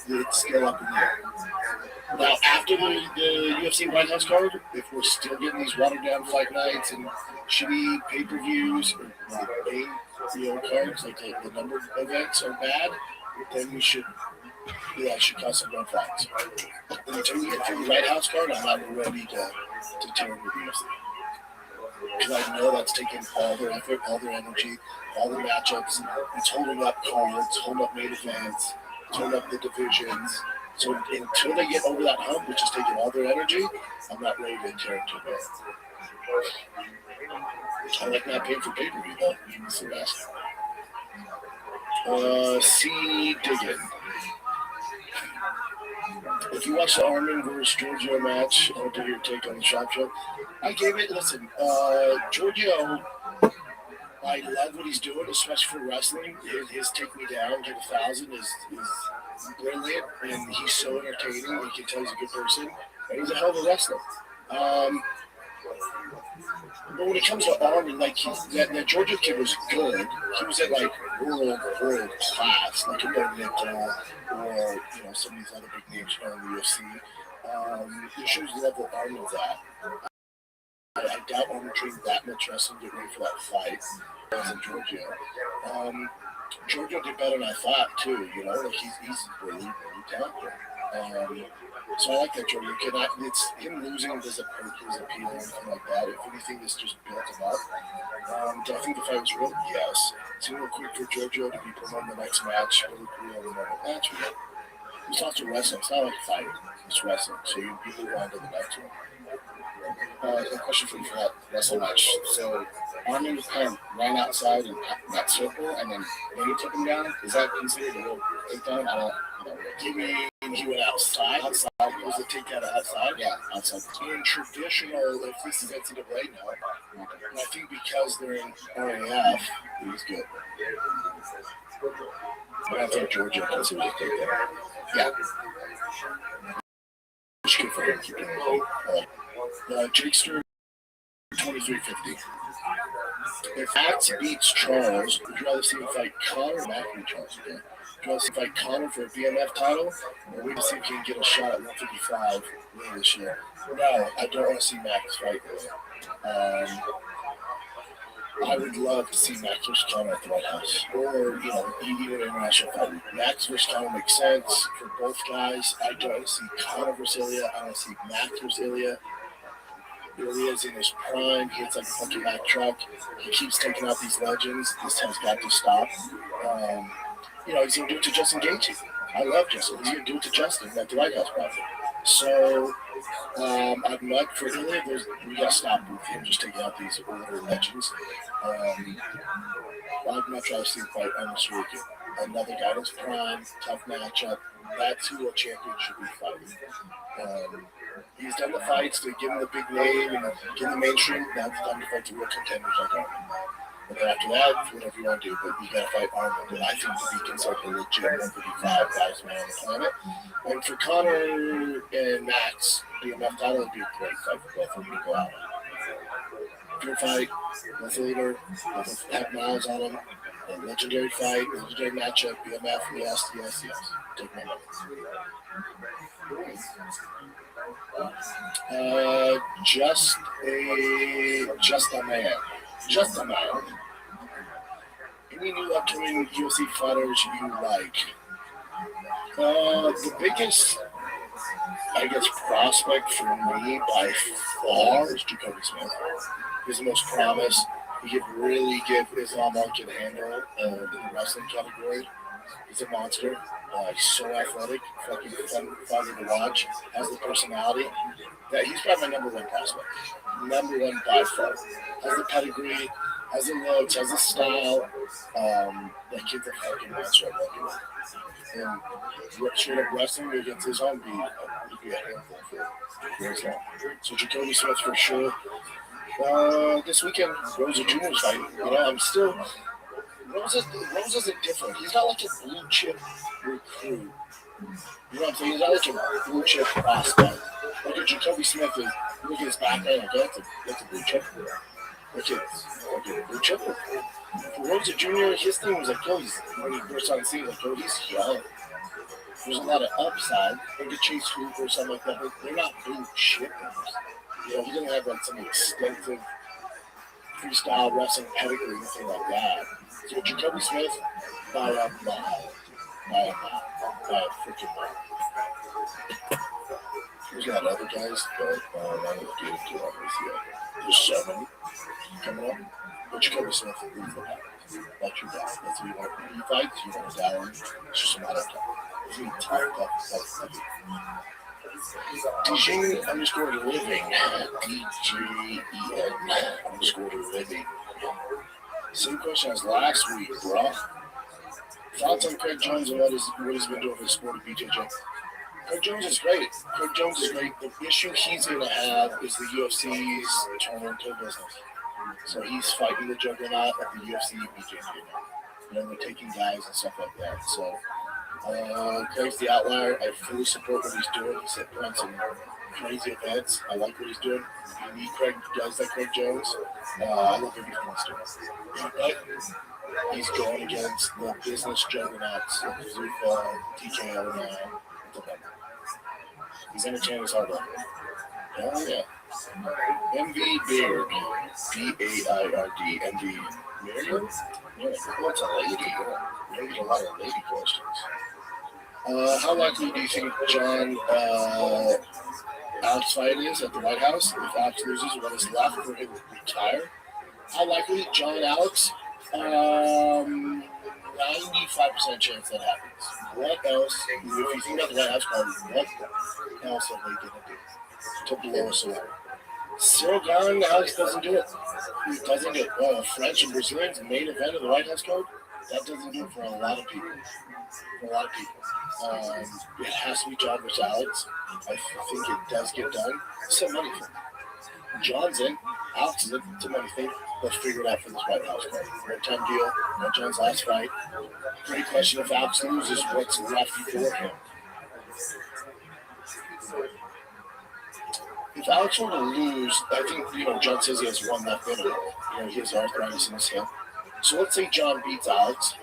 it's still up in the air. Now, after the UFC White House card, if we're still getting these watered down fight nights and shitty pay-per-views or the main cards, like the number of events are bad, then we should cause some red flags. Until we get through the White House card, I'm not ready to tear into the UFC. Because I know that's taking all their effort, all their energy, all the matchups. It's holding up cards, holding up main events, it's holding up the divisions. So until they get over that hump, which is taking all their energy, I'm not ready to tear into it. I like not paying for pay-per-view, though. It's the best. C. Diggin. If you watch the Armin versus Giorgio match, I want to hear your take on the Shop Show. I gave it, Giorgio, I love what he's doing, especially for wrestling. His Take Me Down, Get 1,000 is brilliant, and he's so entertaining. You can tell he's a good person, and he's a hell of a wrestler. But when it comes to Armin, that Georgia kid was good. He was at world class, like a Benedetto or some of these other big names in the UFC. It shows the level Armin's at. I doubt Armin trained that much wrestling to get ready for that fight. As in Giorgio. Giorgio did better than I thought too. He's really, really talented. So I like that Giorgio kid. It's him losing doesn't hurt his appeal or anything like that. If anything, this just built him up. Do I think the fight was real? Yes. It's real quick for Giorgio to be promoting the next match. Real normal match. It's also wrestling. It's not like a fight. It's wrestling. So you move on to the next one. A question for you for that wrestling match. So Armin kind of ran outside in that circle, and then he took him down. Is that considered a real takedown? I don't know. You mean he went outside? Outside. Was the takedown outside? Yeah, outside. In traditional, if this is NCAA now, and I think because they're in RAF, he was good. But I think Georgia considers a takedown. Yeah. It's good for him. Jakester 2350. If Max beats Charles, would you rather see him fight Conor or Max beat Charles again? Would you rather see him fight Conor for a BMF title, or wait to see if he can get a shot at 155 later this year? No, I don't want to see Max fight earlier. I would love to see Max versus Conor at the White House, or even an international fight. Max versus Conor makes sense for both guys. I don't want to see Conor versus Ilya. I want to see Max versus Ilya. Ilya's in his prime. He hits like a fucking Mack truck. He keeps taking out these legends. This has got to stop. He's going to do it to Justin Gaethje. I love Justin. He's going to do it to Justin at the White House project. So I'd like for Ilya, we got to stop with him just taking out these older legends. I'd much rather see him fight Arnold Schwarzenegger. Another guy in his prime, tough matchup. That's who a champion should be fighting. He's done the fights to give him the big name and get the mainstream. Now it's time to fight the real contenders like Arnold. And then after that, whatever you want to do, but you got to fight Arnold. And I think to be considered a legit 155 guys man on the planet. And for Conor and Max, BMF title would be a great fight for both of them to go out. Good fight, with leader, with half miles on him. A legendary fight, legendary matchup, BMF, yes. Take my money. Just a man. Just a man. Any new upcoming UFC fighters you like? The biggest, I guess, prospect for me by far is Jacoby Smith. He's the most promise. He could really give Islam a handle in the wrestling category. He's a monster. He's so athletic, fucking fun to watch. Has the personality. Yeah, he's probably my number one prospect. Number one by far. Has the pedigree, has the looks, has the style. That kid's a fucking monster. And straight up wrestling against his own beat, he'd be a handful for Islam. So Jacoby Smith for sure. This weekend, Rosa Jr.'s fighting. I'm still. Rose isn't different. He's not like a blue chip recruit. You know what I'm saying? He's not like a blue chip prospect. Look at Jacoby Smith. Look at his background. That's a blue chip. Look at blue chip. For Rosa Jr., his thing was like, when he burst on the scene, he's young. There's a lot of upside. Like a Chase Hoop or something like that, but they're not blue chippers. He doesn't have like some extensive freestyle wrestling pedigree or anything like that. So Jacoby Smith, by a freaking mile. There's a lot of other guys, but I'm not going to get into all this yet. There's so many coming up. But Jacoby Smith is the guy. That's your guy. That's what you want. He fights, you want to down him. It's just a matter of time. It's going to be tough. DJ_living. DJEN_living. Same question as last week, bro. Thoughts on Craig Jones and what he's been doing for the sport of BJJ? Craig Jones is great. The issue he's going to have is the UFC's turning into a business. So he's fighting the juggernaut of the UFC BJJ now. They're taking guys and stuff like that. So Craig's the outlier. I fully support what he's doing. He's put on some crazy events. I like what he's doing. You need Craig guys like Craig Jones. I love everything he's doing. But he's going against the business juggernauts of Zuffa, TKO now. He's entertaining his hard work. Hell yeah. MV Beard. B-A-I-R-D. MV Beard? Yeah, what's a lady? We get a lot of lady questions. How likely do you think John Alex fight is at the White House? If Alex loses, what is left for him to retire? How likely John Alex? 95% chance that happens. What else? If you think about the White House party, what else are they going to do to blow us away? Cyril Gahn, Alex doesn't do it. He doesn't do it. French and Brazilians, main event of the White House card, that doesn't do it for a lot of people. It has to be John versus Alex. I think it does get done. It's a money thing. John's in. Alex is in. It's a money thing. Let's figure it out for this White House card. One-time deal. Not John's last fight. Great question. If Alex loses, what's left for him? If Alex were to lose, I think, John says he has one left in him. He has arthritis in his hip. So let's say John beats Alex.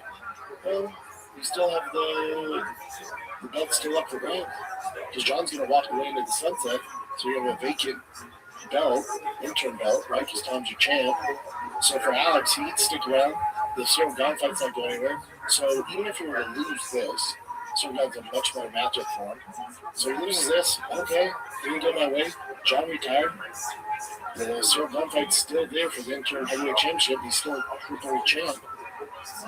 Well, you still have the belt still up for grabs. Because John's going to walk away into the sunset. So you have a vacant belt, interim belt, right? Because Tom's your champ. So for Alex, he'd stick around. The Cyril Gahn fight's not going anywhere. So even if you were to lose this, Cyril Gahn's a much better matchup for him. So he loses this, okay, didn't go my way. John retired. The Cyril Gahn fight's still there for the interim heavyweight championship. He's still a triple champ.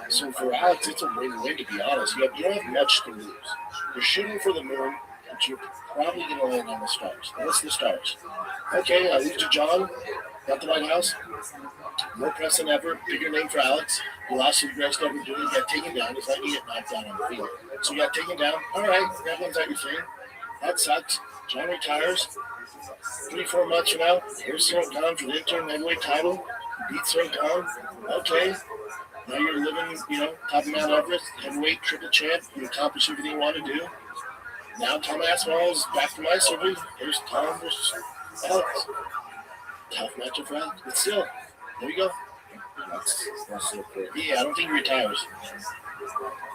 So for Alex, it's a win-win, to be honest. You don't have much to lose. You're shooting for the moon, but you're probably going to land on the stars. What's the stars? Okay, I lose to John at the White House. More press than ever. Bigger name for Alex. The last thing Greg's ever doing, he got taken down. It's like he got knocked down on the field. So he got taken down. All right, everyone's out your thing. That sucks. John retires. 3-4 months from now, here's Cyril Gahn for the interim heavyweight title. Beat Cyril Gahn. Okay. Now you're living, top of Mount Everest, heavyweight, triple champ. You accomplish everything you want to do. Now Tom Aspinall is back from my surgery. Here's Tom versus Alex. Tough matchup for Alex. But still, there you go. That's so cool. Yeah, I don't think he retires.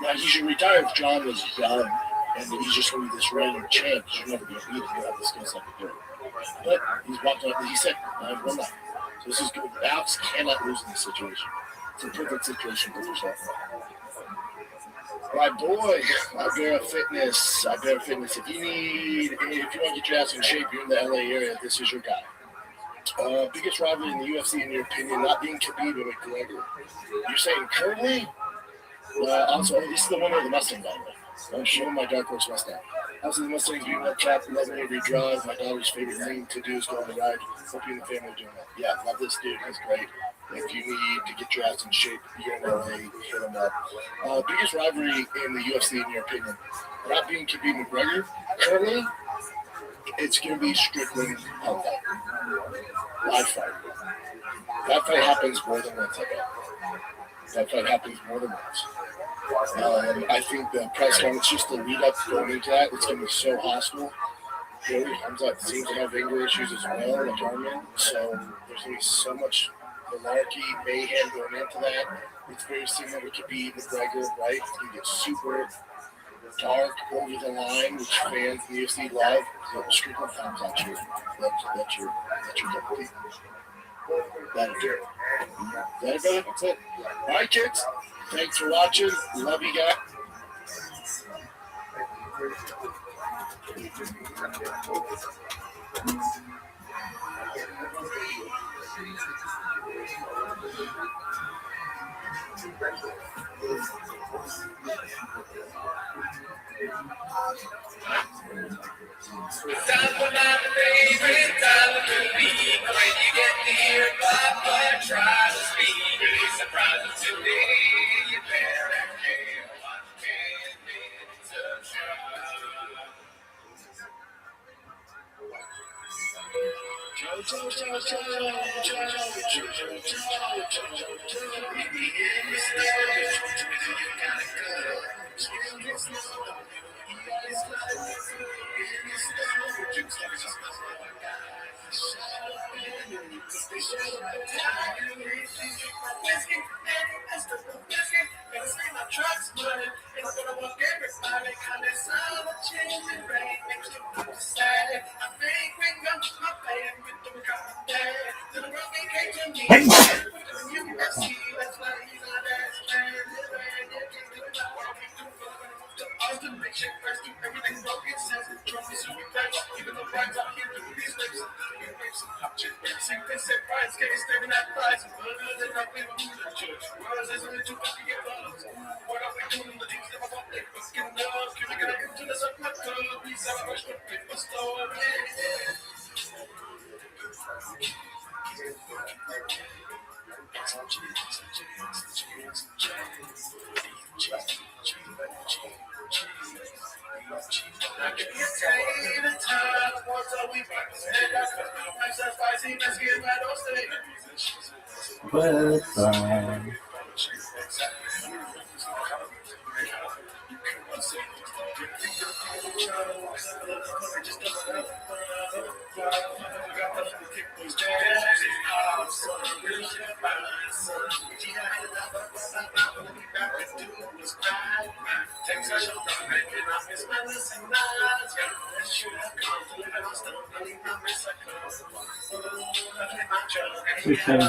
Now, he should retire if John was young. and he's just going to be this random champ. You're never going to beat him. You have the skill set to do it. But he's walked up. He said, "I've won that." So this is good. Alex cannot lose in this situation. It's a perfect situation for yourself. My boy, Ibera Fitness. Ibera Fitness. If you want to get your ass in shape, you're in the LA area, this is your guy. Biggest rivalry in the UFC, in your opinion, not being Khabib and McGregor. You're saying currently? Also, this is the winner of the Mustang, by the way. I'm showing my Dark Horse Mustang. Also, the Mustangs being up top, loving every drive. My daughter's favorite thing to do is go on the ride. Hope you and the family are doing that. Yeah, love this dude. He's great. If you need to get your ass in shape, you're in LA, hit him up. Biggest rivalry in the UFC, in your opinion? Not being Khabib McGregor. Currently, it's going to be Strickland Punk fight. Live fight. That fight happens more than once, I bet. That fight happens more than once. I think the press conference, just the lead up going into that, it's going to be so hostile. Really, Hamzat seems to have anger issues as well, like Armin. So there's going to be so much malarkey, mayhem going into that. It's very similar to Khabib McGregor, right? It's going to get super dark, over the line, which fans in the UFC love. So Strickland comes out you. That's your double D. That'll do it. That's it. All right, kids. Thanks for watching. Love you guys. Time for my favorite time of the week. When you get to hear Papa try to speak, really surprises to me. You better care what can be to try.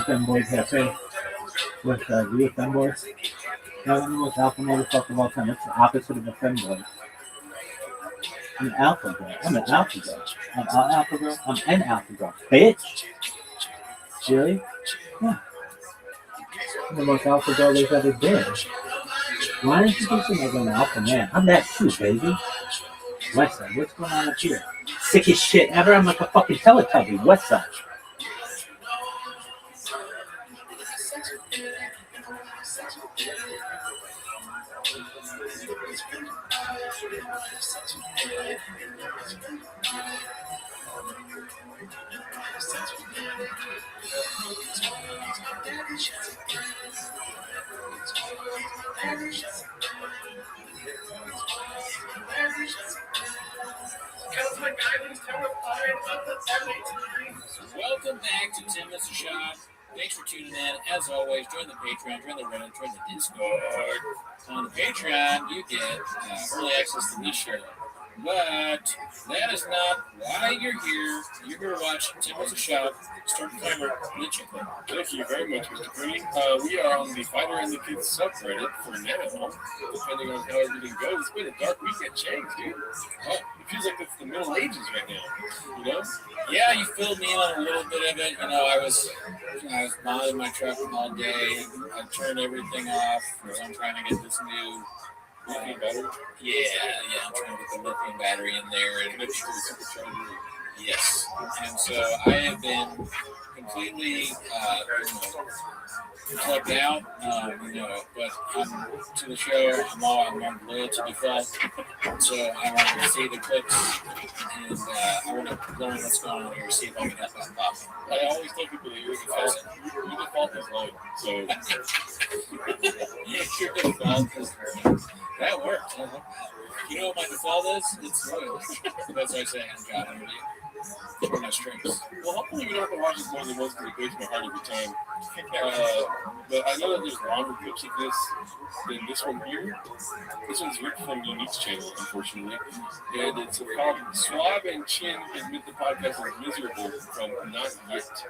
Femboy Cafe with real femboys. No, I'm the most alpha motherfucker of all time. It's the opposite of a femboy. I'm an alpha girl. I'm an alpha girl. I'm an alpha girl. I'm an alpha girl. Bitch. Really? Yeah. I'm the most alpha girl there's ever been. Why didn't you do something like an alpha man? I'm that too, baby. Westside, what's going on up here? Sickest shit ever. I'm like a fucking Teletubby. Westside. Welcome back to Tim Mr. Shot. Thanks for tuning in. As always, join the Patreon, join the Reddit, join the Discord. On the Patreon, you get early access to this show. But that is not why you're here. You're here to watch Timothy Shop. Start the timer. Literally. Thank you very much, Mr. Cooney. We are on the Fighter and the Kids subreddit for now. Depending on how everything goes, it's been a dark weekend change, dude. It feels like it's the Middle Ages right now. You know? Yeah, you filled me in on a little bit of it. You know, I was modding my truck all day. I turned everything off because I'm trying to get this new Lithium battery. Yeah, I'm trying to get the lithium battery in there. And Connected to the supercharger. yes, and so I have been completely, plugged out, but I'm to the show. I'm loyal to default, so I want to see the clips, and I want to learn what's going on here, see if I can help out Bob. I always tell people that your default is low. So Your default is that works. You know what my default is? It's loyal. That's what I say on job interview. For my strengths. well, hopefully we don't have to watch this more than once because it breaks my heart every time. But I know that there's longer clips of this than this one here. This one's ripped from Unique's channel, unfortunately. And it's called Swab and Chin Admit the Podcast is Miserable from Not Yet.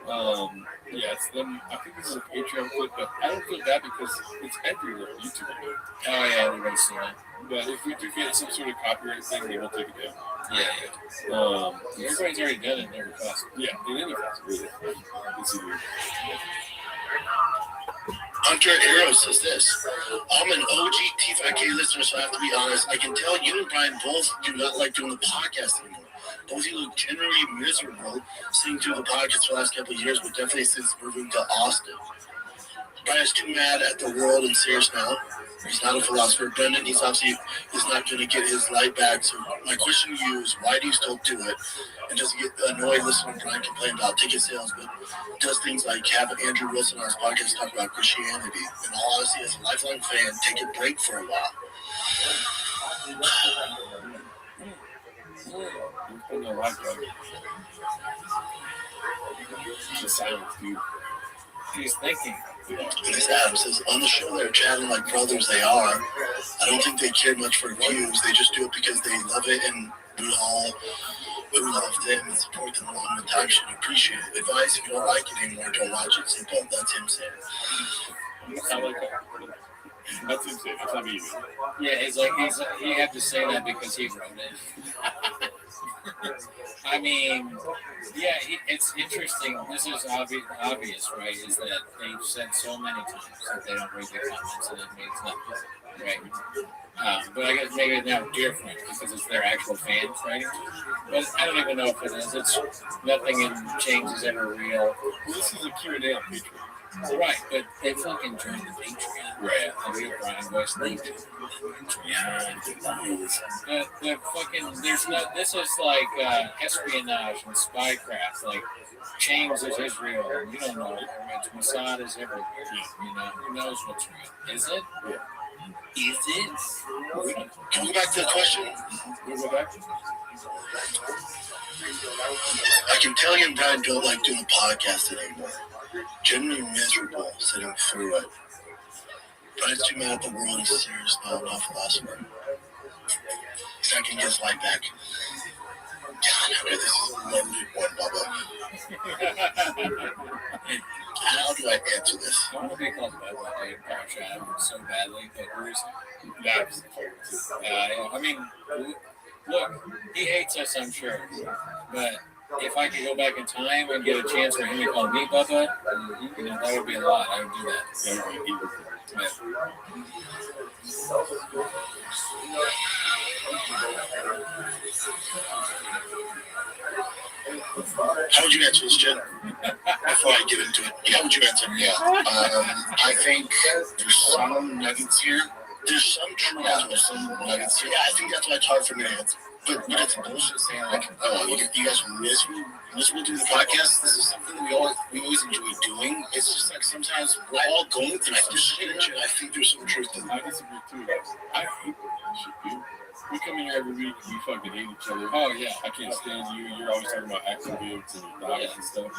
Yeah, it's them. I think this is a Patreon clip, but I don't feel bad because it's everywhere on YouTube. Oh yeah, everybody's seen it. But if we do get some sort of copyright thing, they will take it down. Yeah. Everybody's already done it in every class. Yeah, in any class, really. Let's see here. Hunter Arrow says this. I'm an OG T5K listener, so I have to be honest. I can tell you and Brian both do not like doing the podcast anymore. Both of you look generally miserable sitting through the podcast for the last couple of years, but definitely since moving to Austin. Brian's too mad at the world and serious now. He's not a philosopher. Brendan, he's obviously is not going to get his light back. So my question to you is, why do you still do it? And does he get annoyed listening to Brian complain about ticket sales, but does things like have Andrew Wilson on his podcast talk about Christianity? In all honesty, as a lifelong fan, take a break for a while. Just silence, dude. He's thinking. This Adam says, on the show they're chatting like brothers they are. I don't think they care much for views. They just do it because they love it, and we all who love them and support them along with time should appreciate it. Advice, if you don't like it anymore, don't watch it. Simple. That's him saying. I like that. That's him saying. That's not me either. Yeah, he had to say that because he wrote it. I mean, yeah, it's interesting. This is obvious, right? Is that they've said so many times that they don't read the comments and it means nothing, right? But I guess maybe it's now different because it's their actual fans writing. But I don't even know if it is. It's nothing in change is ever real. Well, this is a Q&A on Patreon. Right, but they fucking joined the Patreon. Right. The real Brian Voice link. The fucking, there's no, this is like espionage and spycraft. Like, James is Israel. You don't know it. Mossad is everywhere. You know, who knows what's real? Is it? Yeah. Is it? Can we go back to the question? We'll go back. I can tell you and Brian don't like doing the podcast anymore. Generally miserable sitting through it. Brian's too mad at the world. He's serious now, not philosopher. He's not going to get his light back. God, this is a loaded one, Bubba. How do I answer this? I want to be called Bubba, dude. Gosh, I would so badly, but where's That's I mean, look, he hates us, I'm sure. But if I could go back in time and get a chance for him to call me Bubba, you know, that would be a lot. I would do that. How would you answer this, Jen? Before I get into it, how would you answer? Yeah, I think there's some nuggets here. There's some truth. There's some nuggets here. Yeah, I think that's why it's hard for me to answer. But it's bullshit saying like, oh, you guys are miserable doing the podcast. This is something we always enjoy doing. It's just like sometimes we're all going through this shit. I think there's some truth to that. I disagree too. I hate that shit, dude. We come in here every week and we fucking hate each other. Oh, yeah. I can't stand you. You're always talking about accidents and dogs and stuff.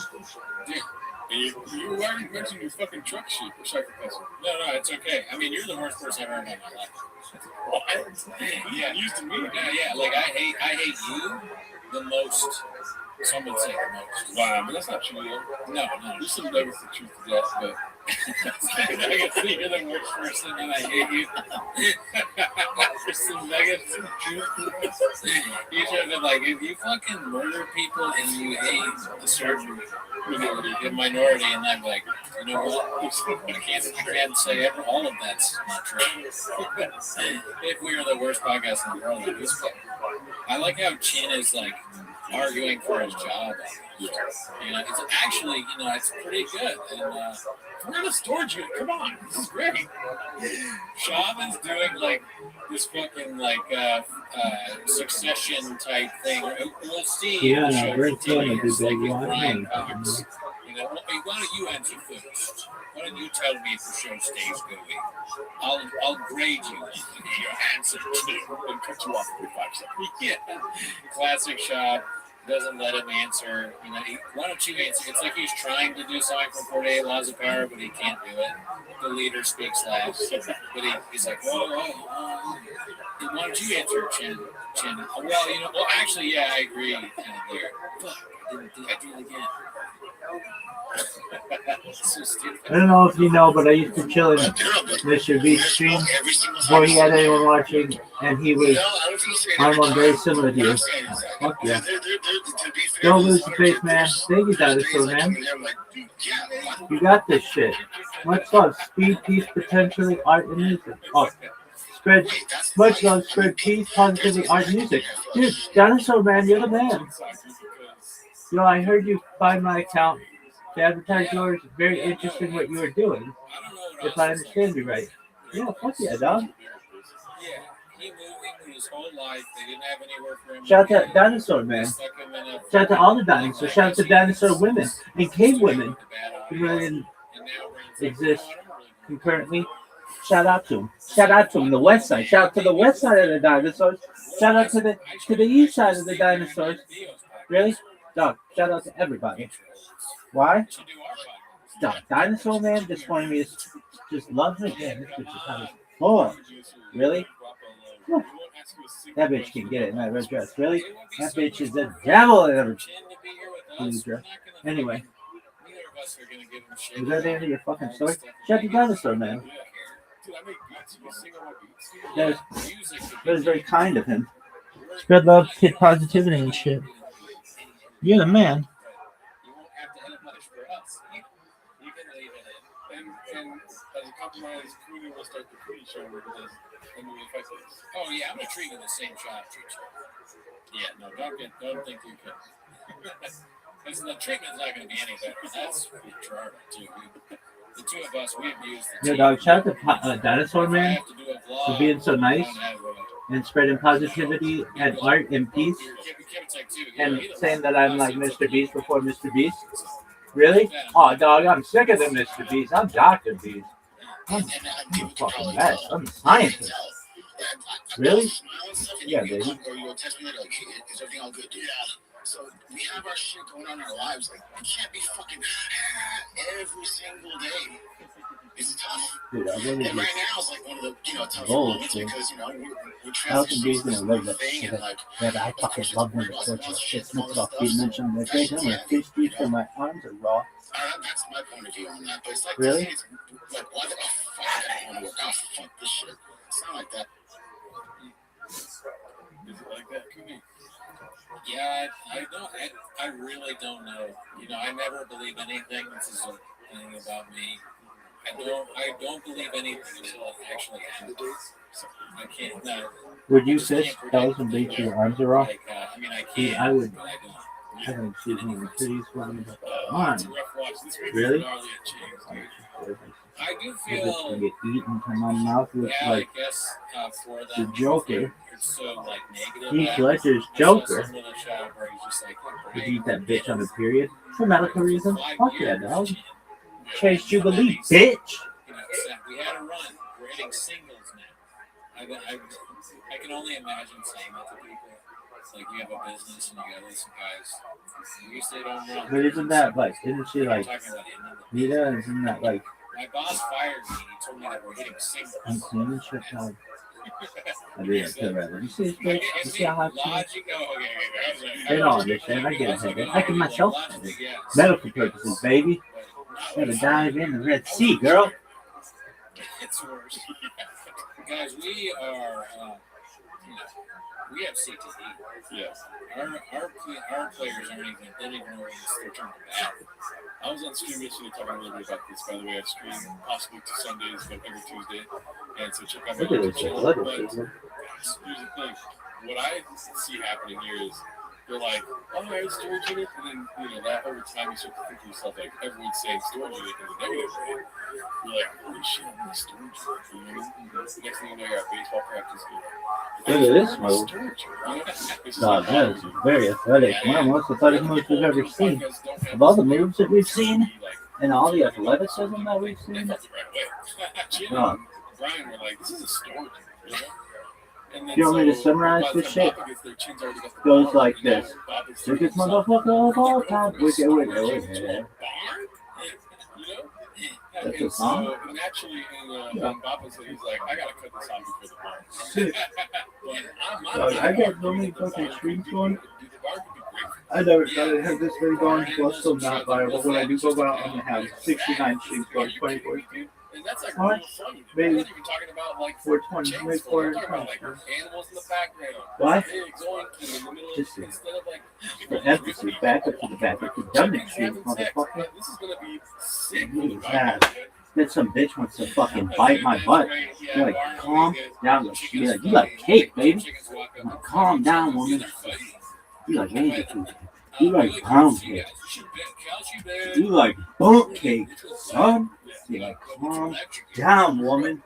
Dude, You already mentioned your fucking truck sheep. Sorry, Professor. No, it's okay. I mean, you're the worst person I've ever met in my life. What? Yeah, used to me. Yeah. Like I hate you the most. Some would say the most. Wow, but that's not true. No. There's some nuggets of truth to that, but I can see you're the worst person, and I hate you. There's some nuggets of truth to that. You should have been like, if you fucking murder people and you hate a certain minority, and I'm like, you know what? I can't say all of that's not true. If we were the worst podcast in the world, I like how Chin is like arguing for his job. You know, it's actually, it's pretty good. And we're gonna storage unit. Come on, this is great. Shaman's doing like this fucking succession type thing. We'll see. Yeah, The show no, Rick's gonna do continues, big. like with You Brian want Cox. Why don't you answer first? Why don't you tell me if the show stays going? I'll grade you on your answer and cut you off every 5 seconds. Yeah, classic shot. Doesn't let him answer. Why don't you answer? It's like he's trying to do something from 48 Laws of Power, but he can't do it. The leader speaks last, but he's like, why don't you answer, Chin? Well, actually, yeah, I agree. Fuck, I did it again. So stupid. I don't know if you know, but I used to chill in Mr. B's stream before he had anyone watching, and he was on one very similar to you. Fuck yeah. Don't lose the faith, man. Thank you, Dinosaur, man. You got this shit. Much love. Speed, peace, potentially, art, and music. Oh, spread much love, spread peace, positivity, art, and music. Dude, Dinosaur, man, you're the man. I heard you find my account to advertise yours. Very interesting what you were doing, if I understand you right. Yeah, fuck yeah, dog. Yeah, he moved his whole life. They didn't have anywhere for him. Shout out to Dinosaur, man. Shout out to all the dinosaurs. Shout out to dinosaur women and cave women who really exist concurrently. Shout out to them. Shout out to them. The west side. Shout out to the west side of the dinosaurs. Shout out to the east side of the dinosaurs. Really? Dog, shout out to everybody. Why? Dog, Dinosaur Man just wanted me to just love her. Yeah, this bitch is having boy. Really? Whew. That bitch can get it in that red dress. Really? That bitch is the devil in her blue dress. Anyway. Is that the end of your fucking story? Shout out to Dinosaur Man. That was very kind of him. Spread love, kid positivity and shit. You're the man. You won't have to edit much for us. You can leave it in. And as a compromise, Cooney will start the Cooney show because then we affect it. Oh yeah, I'm gonna treat you the same shot I treat you. Yeah, no, don't think you can. Because the treatment's not gonna be any better. That's Gerardo too. The two of us, we abuse the team. Dog, shout out to Dinosaur Man for being so nice and spreading positivity and art and peace, and saying that I'm like Mr. Beast before Mr. Beast. Really? Oh, dog, I'm sicker than Mr. Beast. I'm Dr. Beast. I'm a fucking mess. I'm a scientist. Really? Yeah, baby. So we have our shit going on in our lives. Like, we can't be fucking every single day. It's tough. Dude, I really and right now it's like one of the tough goals, moments dude. because we're Elton B's transitioning gonna to love this that thing shit. and like Yeah, I fucking love when the coaches shit snips off Pete mentioned that great number. Fish deep and my arms are raw. that's my point of view on that. But it's like Really? It's like why the fuck I don't want to work out. Fuck this shit. It's not like that. Is it like that? Yeah, I really don't know. I never believe anything. This is a thing about me. I don't believe anything until it actually happens. I can't. No. Would you fish L's and beat your arms are raw? I can't. See, I would. But I don't. I haven't seen any titties for me. It's Mine. a rough watch. This week Really? I do I just feel. get eaten from my mouth with Yeah, like I guess for the them, Joker. it's so like negative. Heath Ledger's Joker. Some of the shot where he's just like, Would you eat that bitch on a period for medical reasons? Fuck yeah, dog. Chase Jubilee, bitch. We had a run. We're hitting singles now. I can only imagine saying that to people. like you have a business and you gotta listen, guys. You say don't run. But isn't that like, isn't she like, Talking about hitting them. Rita, isn't that like, My boss fired me. He told me that we're hitting singles. unclean dog? I mean, I could rather. You see, you see how hot she is? Logic. Oh, okay. They don't understand. I get a headache. I give myself medical purposes, baby. Gotta dive in the Red Sea, girl. It's worse. Guys, we are, we have CTE. Yes. Our players aren't even, they don't even know where they're turning back. I was on stream yesterday talking a little bit about this. By the way, I stream possibly to Sundays, but every Tuesday. And so check out my Look at this. channel. Look But at this. here's the thing. What I see happening here is they're like, oh, I have a storage unit. And then, that over time you start to think to yourself, like, everyone's saying storage unit in a negative way. You're like, holy shit, I'm in a storage unit. Next thing you know, you're at baseball practice. Look at this move. God, that is very athletic. One of the most athletic moves we've ever seen. Of all the moves that we've seen, and all the athleticism that we've seen, God. Brian were like, this is a storage unit, You want me to summarize this shit? Goes like this. Biggest motherfucker of all time. Wicked. That's a song? So naturally, when Baba said, he's like, I gotta cut this off before the bar. Shit. I got so many fucking streams going. I never thought I'd have this many going. Well, still not viable. When I do go out, I'm gonna have 69 streams going 24. And that's like How much? funny. Maybe You're talking about like 420. Maybe 420. like animals in the background. Why? Pigs, oinky in the middle of, Just instead of like the emphasis back up to the back. If you've done it, streams, motherfucker. This is gonna be sick. You have. Then some bitch wants to fucking bite my butt. You're like, calm down. You're like, you like cake, baby. I'm like, calm down, woman. You like angel food. You like pound cake. You like bunk cake, son. You're like, calm down, woman.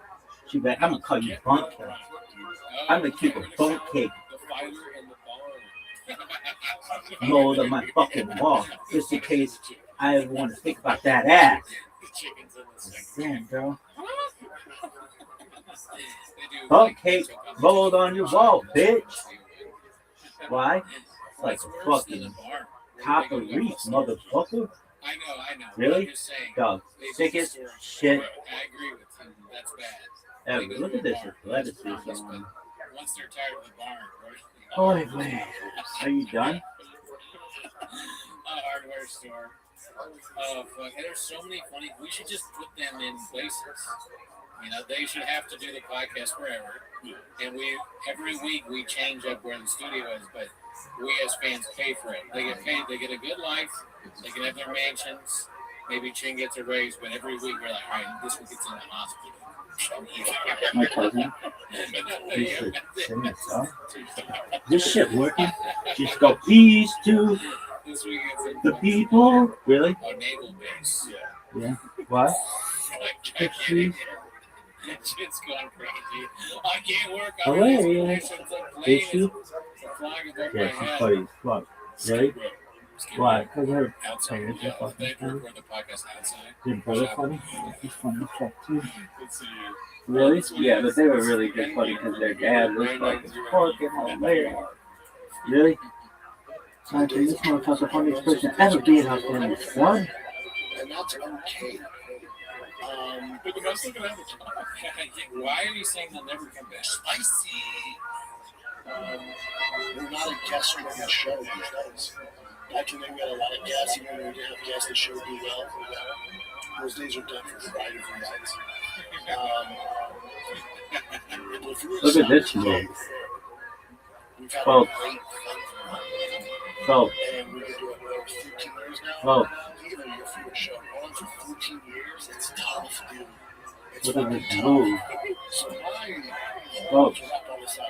She like, I'm gonna call you bunk cake. I'm gonna keep a bunk cake mold on my fucking wall, just in case I ever want to think about that ass. Damn, girl. Bunk cake mold on your wall, bitch. Why? It's like a fucking copper reef, motherfucker. I know. Really? I'm just saying, Dog, sickest shit I agree with him. That's bad. ever. Look at this athleticism. Once they're tired of the barn, Holy man. Are you done? A hardware store. Oh, fuck. And there's so many funny. We should just put them in places. They should have to do the podcast forever. And every week we change up where the studio is, but we as fans pay for it. They get paid. They get a good life. They can have their mansions. Maybe Chin gets a raise, but every week we're like, all right, this week it's in the hospital. My cousin. He should sing a song. This shit working? Just go peace to This week it's in the people. Really? a naval base. Yeah. What? Shit's going crazy. I can't work on Hilarious. these conditions. The plane Issue? is flying above my Yeah, she's head. funny as fuck. Really? Why? Because her Outside, parents yeah, are fucking they funny. record the podcast outside. Your brother funny? He's funny as fuck too. Let's see. Really? Yeah, but they were really just funny because their dad was fucking hilarious. Really? I think this motherfucker's the funniest person ever being out there in the sun. And that's okay. But the most looking at the top. Why are you saying they'll never come back? Spicy. We're not a guest on the show these days. Back when we had a lot of guests, even when we didn't have guests, the show would do well. Those days are done for a variety of reasons. Look at this move. We've had Oh. a great Oh, and we've been doing it for 15 years now. oh, Even your favorite show, going for 14 years, it's tough, dude. It's look at fucking this tough. move. So my Oh. to wrap all this up,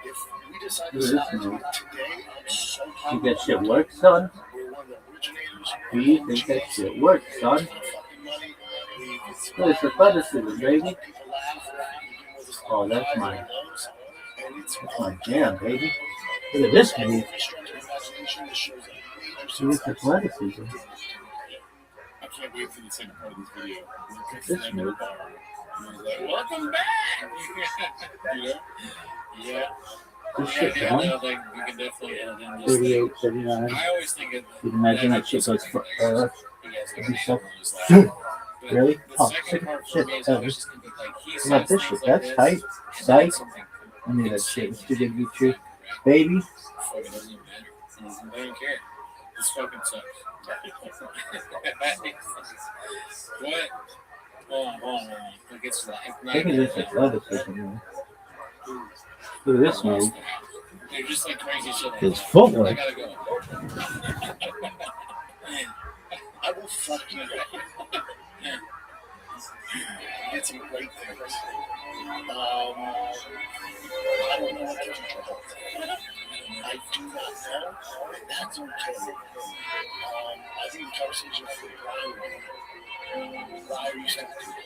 if we decide to Look at stop this it move. today, I'm so You happy. that shit work, son? We're one of the originators. Do you think that shit works, son? Fucking money. Well, it's athleticism, baby. People laugh. Oh, that's my- And it's That's my jam, baby. Look at this move. every stretch of imagination that shows a major See, it's success. athleticism. I can't wait for the second part of this video. This move. Like, welcome back. Yeah. This shit Yeah, going? no, like, we can definitely end in this 38, thing. 39. I always think of You can imagine that shit goes for forever. He has It'd be so- like, but Really? the Oh, second sick part for shit me is ever. always just gonna be like he What about says this things shit? like That's this, tight. and Psych. that's something I knew that shit was too good to be true. correct. Baby. Fucking doesn't even matter. They don't care. This fucking sucks. What? Hold on. Like it's like Look at this athleticism. Look at this move. They're just like crazy shit like His that. I footwork. gotta go. I will fuck you up. It's some great things. I don't know what gives you trouble. I do not know. That's okay. I think the conversation for Brian would be, why are you still doing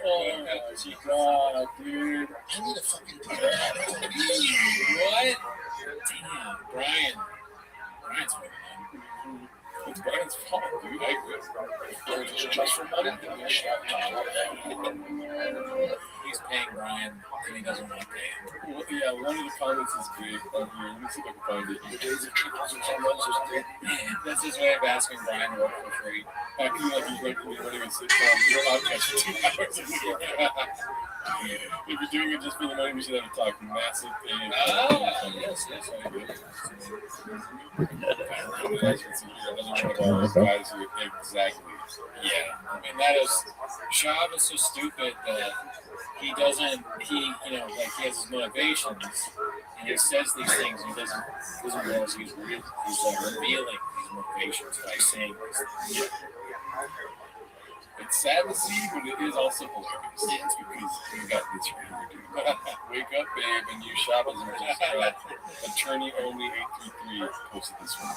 Oh my god, dude. I need a fucking What? Damn, Brian. Brian's fucking on. It's Brian's fault, dude. I agree. Did you trust for money? He's paying Brian, and he doesn't want to pay him. Well, yeah, one of the comments is great on here. Let me see if I can find it. The days of triples and hormones is great. That's his way of asking Brian to work for free. Acting like he's running a sitcom. You're allowed to catch 2 hours a week. If you're doing it just for the money, we should have a talk. Massive thing. Yes, I agree. Exactly. Yeah, I mean that is Shab is so stupid that he doesn't. He like he has his motivations and he says these things. And he doesn't realize he's revealing these motivations by saying this. Yeah. It's sad to see, but it is also hilarious. Yeah, it's because you got this right here, dude. Wake up, babe, and you Shabbos are just attorney only 833 posted this one.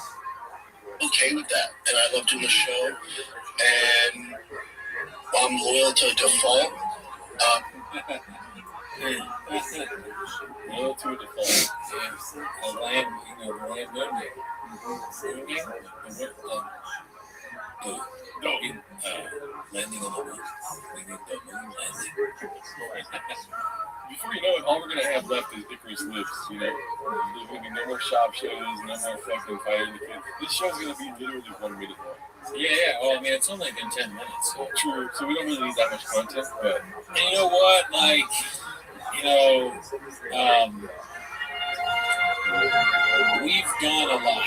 Okay with that, and I love doing the show, and I'm loyal to default. Loyal to a default. The land, the land movement. Landing on the moon. We need the moon landing. Before you know it, all we're going to have left is Icarus Lives, you know? There's going to be no more shop shows, no more fucking fighting the kids. This show's going to be literally 1 minute long. Yeah. Well, I mean, it's only been 10 minutes. So. True, so we don't really need that much content, but... And you know what? Like, we've done a lot.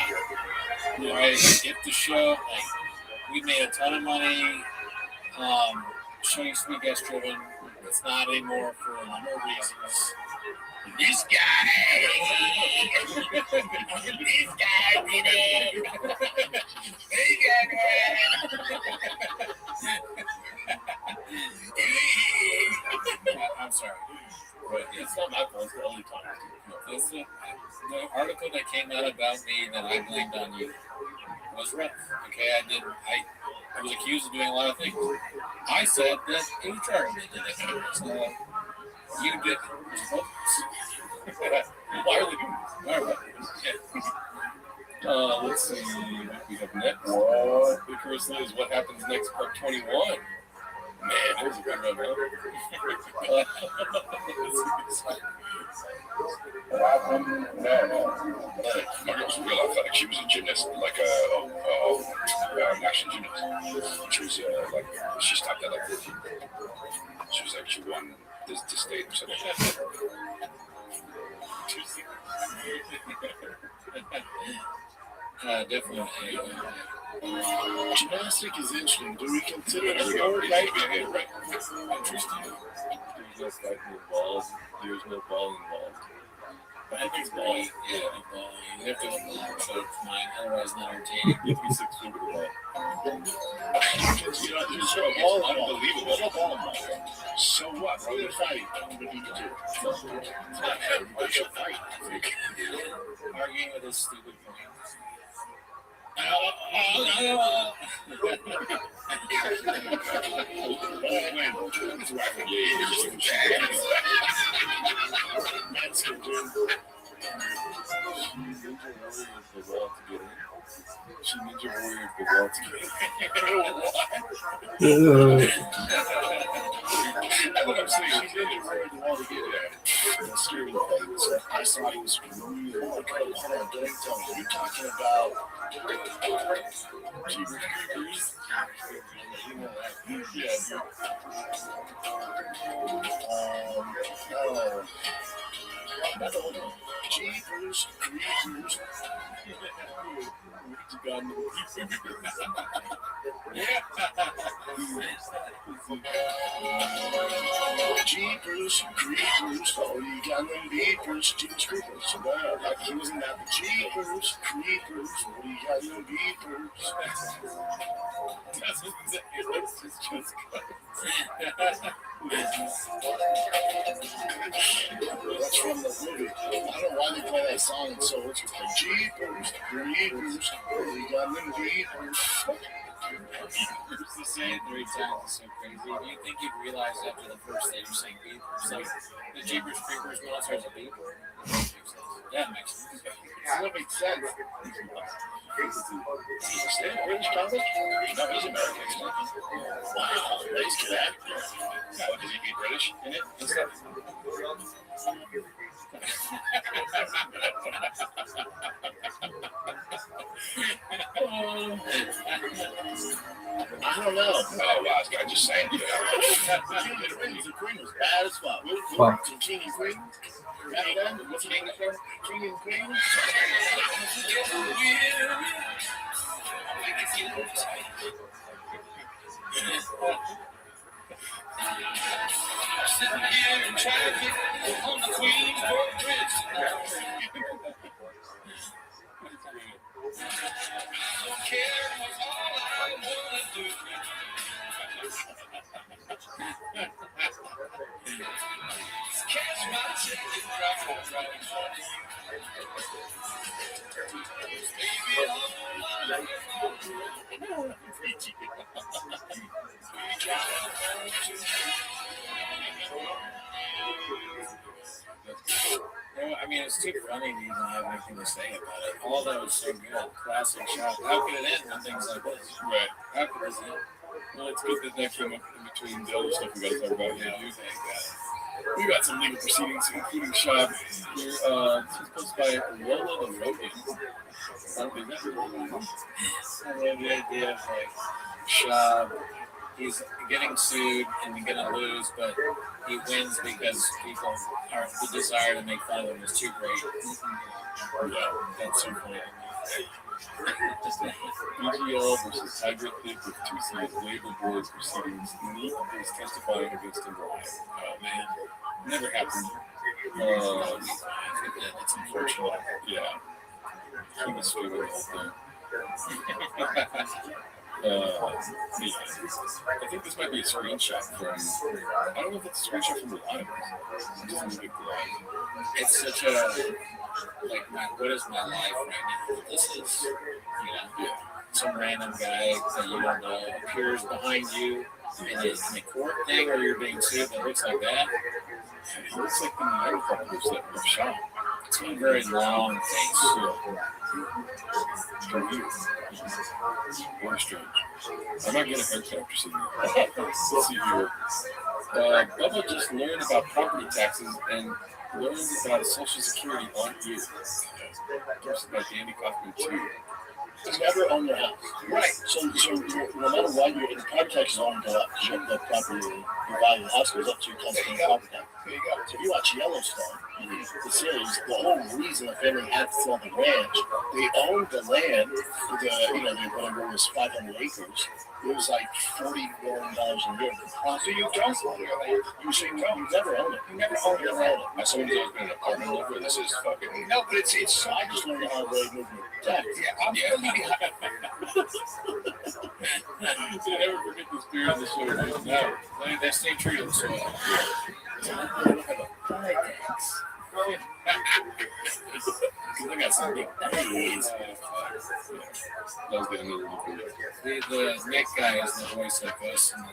Right? If the show, we made a ton of money. Show used to be guest driven. It's not anymore for a number of reasons. This guy did it. I'm sorry. But it's not my fault, it's the only time. The article that came out about me that I blamed on you was rough. Okay, I was accused of doing a lot of things. I said that HR did it. So you did. Let's see. We have next. What? Icarus Lives. What happens next? Part 21. Man, that was a good run, huh? My girl was real athletic. She was a gymnast, like an action gymnast. She was she stopped at like 14. She won the state or something. Definitely. Gymnastic is interesting. Do we consider it a There we sport? go. Right. Interesting. There's no fighting involved. There's no ball involved. But I think it's ball. Yeah, ball. You have to have a ball, so it's mine. Otherwise, not entertaining. You have to be 6 feet with the ball. There's no ball involved. Unbelievable. There's no ball involved. So what? Rather than fighting, what do you do? Everybody should fight. Arguing with this stupid point. That's good, dude. She needs your warrior of the wall to get in. what I'm saying. She did it right the wall to get the steering thing. So I saw he was really hold on, don't tell me. You're talking about Jeepers Creepers. you know that. Yeah. Another one. Jeepers Creepers. Jeepers Creepers. Oh, you got them beepers. Jeepers Creepers. So like he was in that. Jeepers Creepers. Oh, you got them beepers. That's just That's from the movie. I don't know why they play that song. It's so interesting. Jeepers Creepers. Oh, you got them beepers. to say it 3 times is so crazy. Do you think you'd realize after the first day you're saying beepers? Like the Jeepers Creepers when starts a beeper? That makes sense. That makes sense. Is he British comic? No, he's American. Wow, nice cat. What, does he be British in it? I don't know. Oh, wow, this guy just saying it. King and Queen was bad as fuck. Fuck. King and Queen? Back then? What's the name of the show? King and Queen? Sitting here in traffic on the Queensport Bridge. I don't care what's all I wanna do. Catch my ticket, drop. Baby, all my life. I mean, it's too funny to even have anything to say about it. All that was so good. Classic shot. How could it end with things like this? Right. How could this end? Well, it's good that that came up in between the other stuff we got to talk about. Yeah, we got some legal proceedings, including Shab. Here, this was posted by Lola the Rogan. I love the idea of like Shab. He's getting sued and he's gonna lose, but he wins because people are the desire to make fun of him is too great. Yeah, That's so funny. BGL versus Tiger Thick with 2 sides labor board proceedings. Neat is testifying against him live. Oh, man. Never happened. It's unfortunate. Yeah. He was feeling the whole thing. Yeah. I think this might be a screenshot from. I don't know if it's a screenshot from the live. It doesn't look like It's such a like what is my life right now? This is some random guy that you don't know appears behind you in a court thing, or you're being sued that looks like that. It looks like the Neanderthals that were shot. It's a very long face. Very strange. I might get a haircut after seeing that. Let's see here. Bubba just learned about property taxes and learned about Social Security on you. Posted by Danny Kaufman too. You never own your house. Right. So no matter what, the property taxes only go up. So the property, the value of the house goes up to your company property tax. There you go. So if you watch Yellowstone, the series, the whole reason the family had to sell the ranch, they owned the land, whatever it was 500 acres. It was like $40 million a year. So you don't own your land. You never own it. You never own your land. Somebody's always been in an apartment over. This is fucking. No, but it's So I just learned how to really move your tax. yeah. I'm really behind. So never forget the spirit of the show. No, they stay true to the soil. I got some big days. That was the end of the movie. The Nick guy is the voice of us in the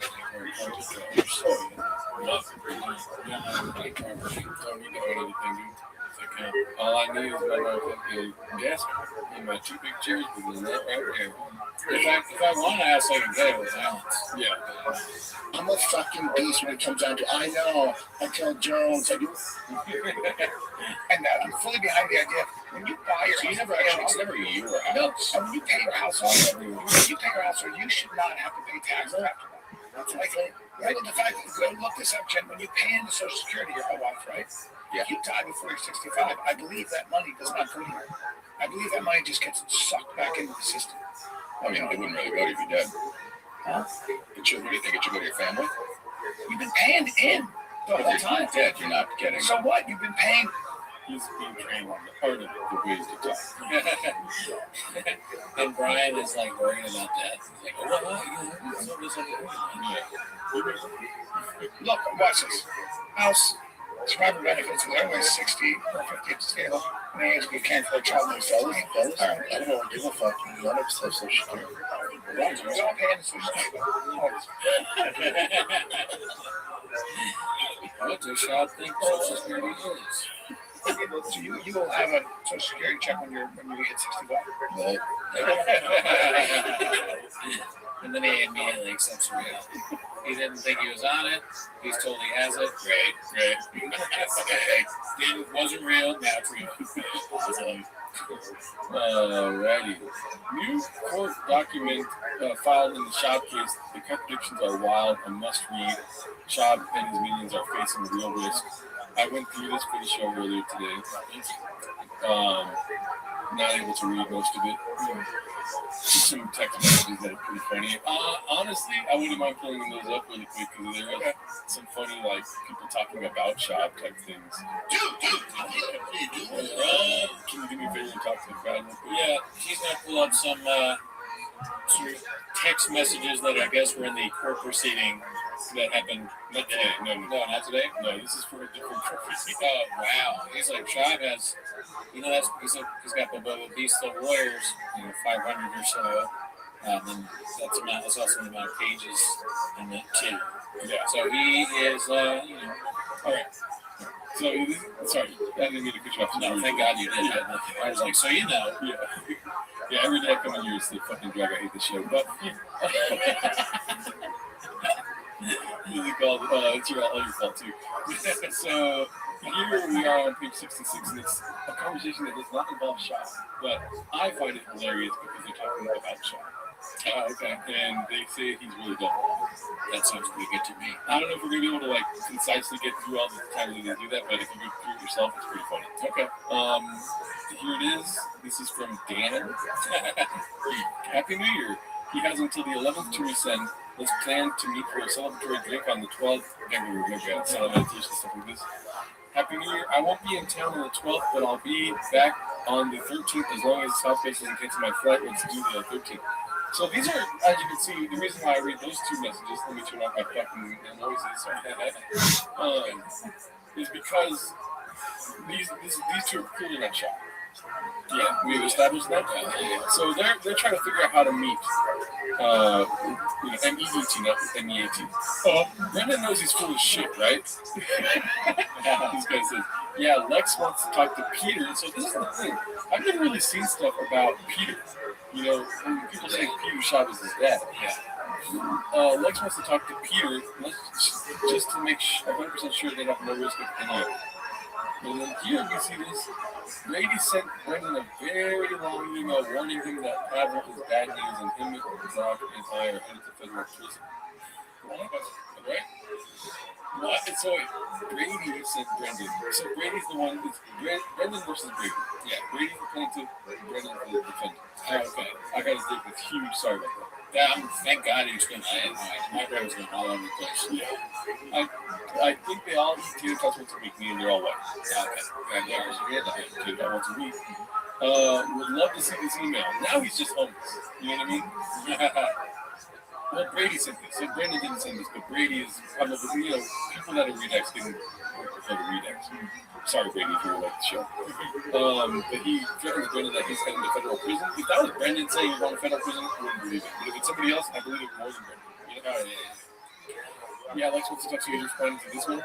Love the great. Yeah, I like property. So you know anything, dude. account. All I need is my motherfucking desk and my 2 big chairs because that right there. If I want to ask, I can get it without. Yeah. I'm a fucking beast when it comes down to. I know. I tell Jones. I do. And I'm fully behind the idea. When you buy your house, never actually, it's never your house. no, and when you pay your house off, when you pay your house off, you should not have to pay taxes after that. That's like, right? The fact that you look this up, Jen, when you pay into Social Security, your whole life, right? Yeah. If you die before you're 65, I believe that money does not go anywhere. I believe that money just gets sucked back into the system. I mean, it wouldn't really go to you if you're dead. Huh? What do you think it should go to your family? You've been paying in the whole If time. you're dead, you're not getting. So what? You've been paying. He's being trained on the part of the ways to talk. And Brian is like worried about that. He's like, Look, watch this. House, survivor benefits, when everybody's 60 or 50 at the table, and they ask you can't for a child in fellas. I don't give a fuck. None of us have Social Security. We don't pay into Social Security. What does Shad think Social Security is? So you will have a Social Security check when you hit 65. Well, and then he immediately accepts reality. He didn't think he was on it. He's told he has it. Great. Wasn't real. Now it's real. Alrighty. New court document filed in the Shab case. The contradictions are wild and must read. Shab and his minions are facing real risk. I went through this for the show earlier today. Not able to read most of it. Just some text messages that are pretty funny. Honestly, I wouldn't mind pulling those up really quick because there are some funny, like, people talking about Shab type things. Can you do me a favor and talk to the crowd real quick? Yeah, he's going to pull up some text messages that I guess were in the court proceeding that happened not today. No, not today. No, this is for a different purpose. Oh, wow. He's like, Shab has, that's because he's got the beast of lawyers, 500 or so. Then that's also the amount of pages in that too. Yeah. So he is, all right. So, sorry, I didn't mean to cut you off. No, thank God you did. I was like, so Yeah. Yeah, every day I come in here, it's the fucking drag. I hate the show. But, what is it called? It's all your fault, too. So, here we are on page 66, and it's a conversation that does not involve Shab. But I find it hilarious because they're talking about Shab. Okay. And they say he's really dumb. that sounds pretty good to me. I don't know if we're going to be able to, like, concisely get through all the times that they do that, but if you go through it yourself, it's pretty funny. Okay. Here it is. This is from Dan. Happy New Year. He has until the 11th to resend. Let's plan to meet for a celebratory drink on the 12th. Again, we were looking at silent meditation stuff like this. Happy New Year. I won't be in town on the 12th, but I'll be back on the 13th as long as Southwest doesn't cancel my flight. Let's do the 13th. So these are, as you can see, the reason why I read those 2 messages, let me turn off my fucking noises, is because these 2 are clearly not shot. Yeah, we've established that. So they're trying to figure out how to meet. M-E-E-T, not M-E-A-T. Brendan knows he's full of shit, right? This guy says, yeah, Lex wants to talk to Peter. So this is the thing. I've never really seen stuff about Peter. People say Peter Shab is his dad. Yeah. Lex wants to talk to Peter just to make 100% sure they have no risk of any of it. And then here we see this. Brady sent Brendan a very long email warning him that Pavel is bad news and him, Brock, and I are headed to federal prison. Right? What? So Brady sent Brendan. So Brady's the one. It's Brendan versus Brady. Yeah, Brady's the plaintiff. Brendan's the defendant. Oh, okay. I got his dick. It's huge. Sorry about that. Thank God he explained that. My brain was going all over the place. Yeah. I think they all eat tater tots once a week, meaning they're all white. Okay. Yeah, so we had to have tater tots once a week. Would love to see this email. Now he's just homeless. You know what I mean? Well, Brady sent this. So Brandon didn't send this, but Brady is probably, people that are Redux didn't go to Redux. Sorry, Brady, if you would like the show. But he threatens Brendan that he's heading to federal prison. If that was Brendan saying he's going to federal prison, I wouldn't believe it. But if it's somebody else, I believe it more than Brendan. Yeah, Lex wants to talk to you. Responding to this one.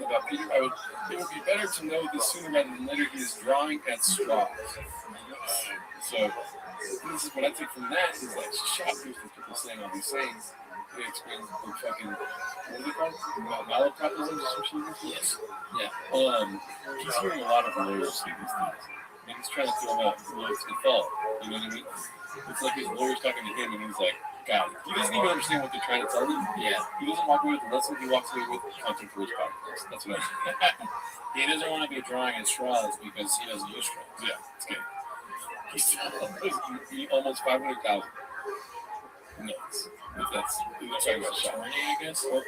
about Peter. It would be better to know this sooner rather than later. He is drawing at straws. So this is what I take from that is like shockers and people saying all these things. They experience the fucking, what is it called? Malapropism or some shit? Yes. Yeah. He's hearing a lot of lawyers say these things. And he's trying to throw them out lawyers to fall. You know what I mean? It's like his lawyer's talking to him and he's like, God, he doesn't even understand what they're trying to tell him. Yeah. He doesn't walk away with the lesson, he walks away with content for his podcast. That's what I mean. He doesn't want to be drawing at straws because he doesn't use straws. Yeah, it's good. He's almost 500,000. Nuts. If that's talking about shot. I guess. Or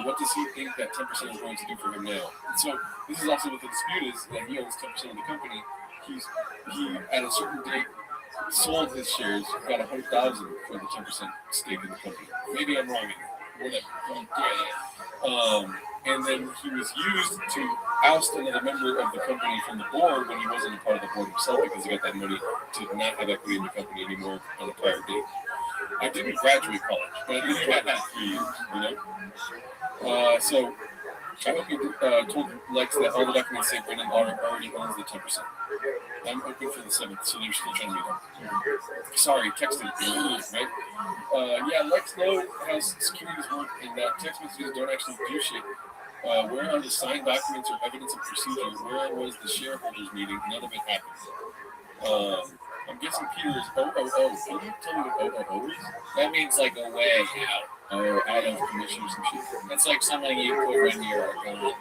what does he think that 10% is going to do for him now? And so this is also what the dispute is that he owns 10% of the company. He at a certain date sold his shares, got 100,000 for the 10% stake in the company. Maybe I'm wrong in it. Whatever. And then he was used to oust another member of the company from the board when he wasn't a part of the board himself because he got that money to not have equity in the company anymore on the prior date. I didn't graduate college, but I did drive that 3 years, you know? So I hope you told Lex that all the documents say Brendan already owns the 10%. I'm hoping for the 7th, so they're still trying to be there. Sorry, texting, right? Yeah, Lex knows how securities work and that text messages don't actually do shit. Where are the signed documents or evidence of procedure? Where was the shareholders meeting? None of it happened. I'm guessing Peter is OOO. Can you tell me what OOO is? That means like a way out. Or out of commission or some shit. It's like something you put when you're gone.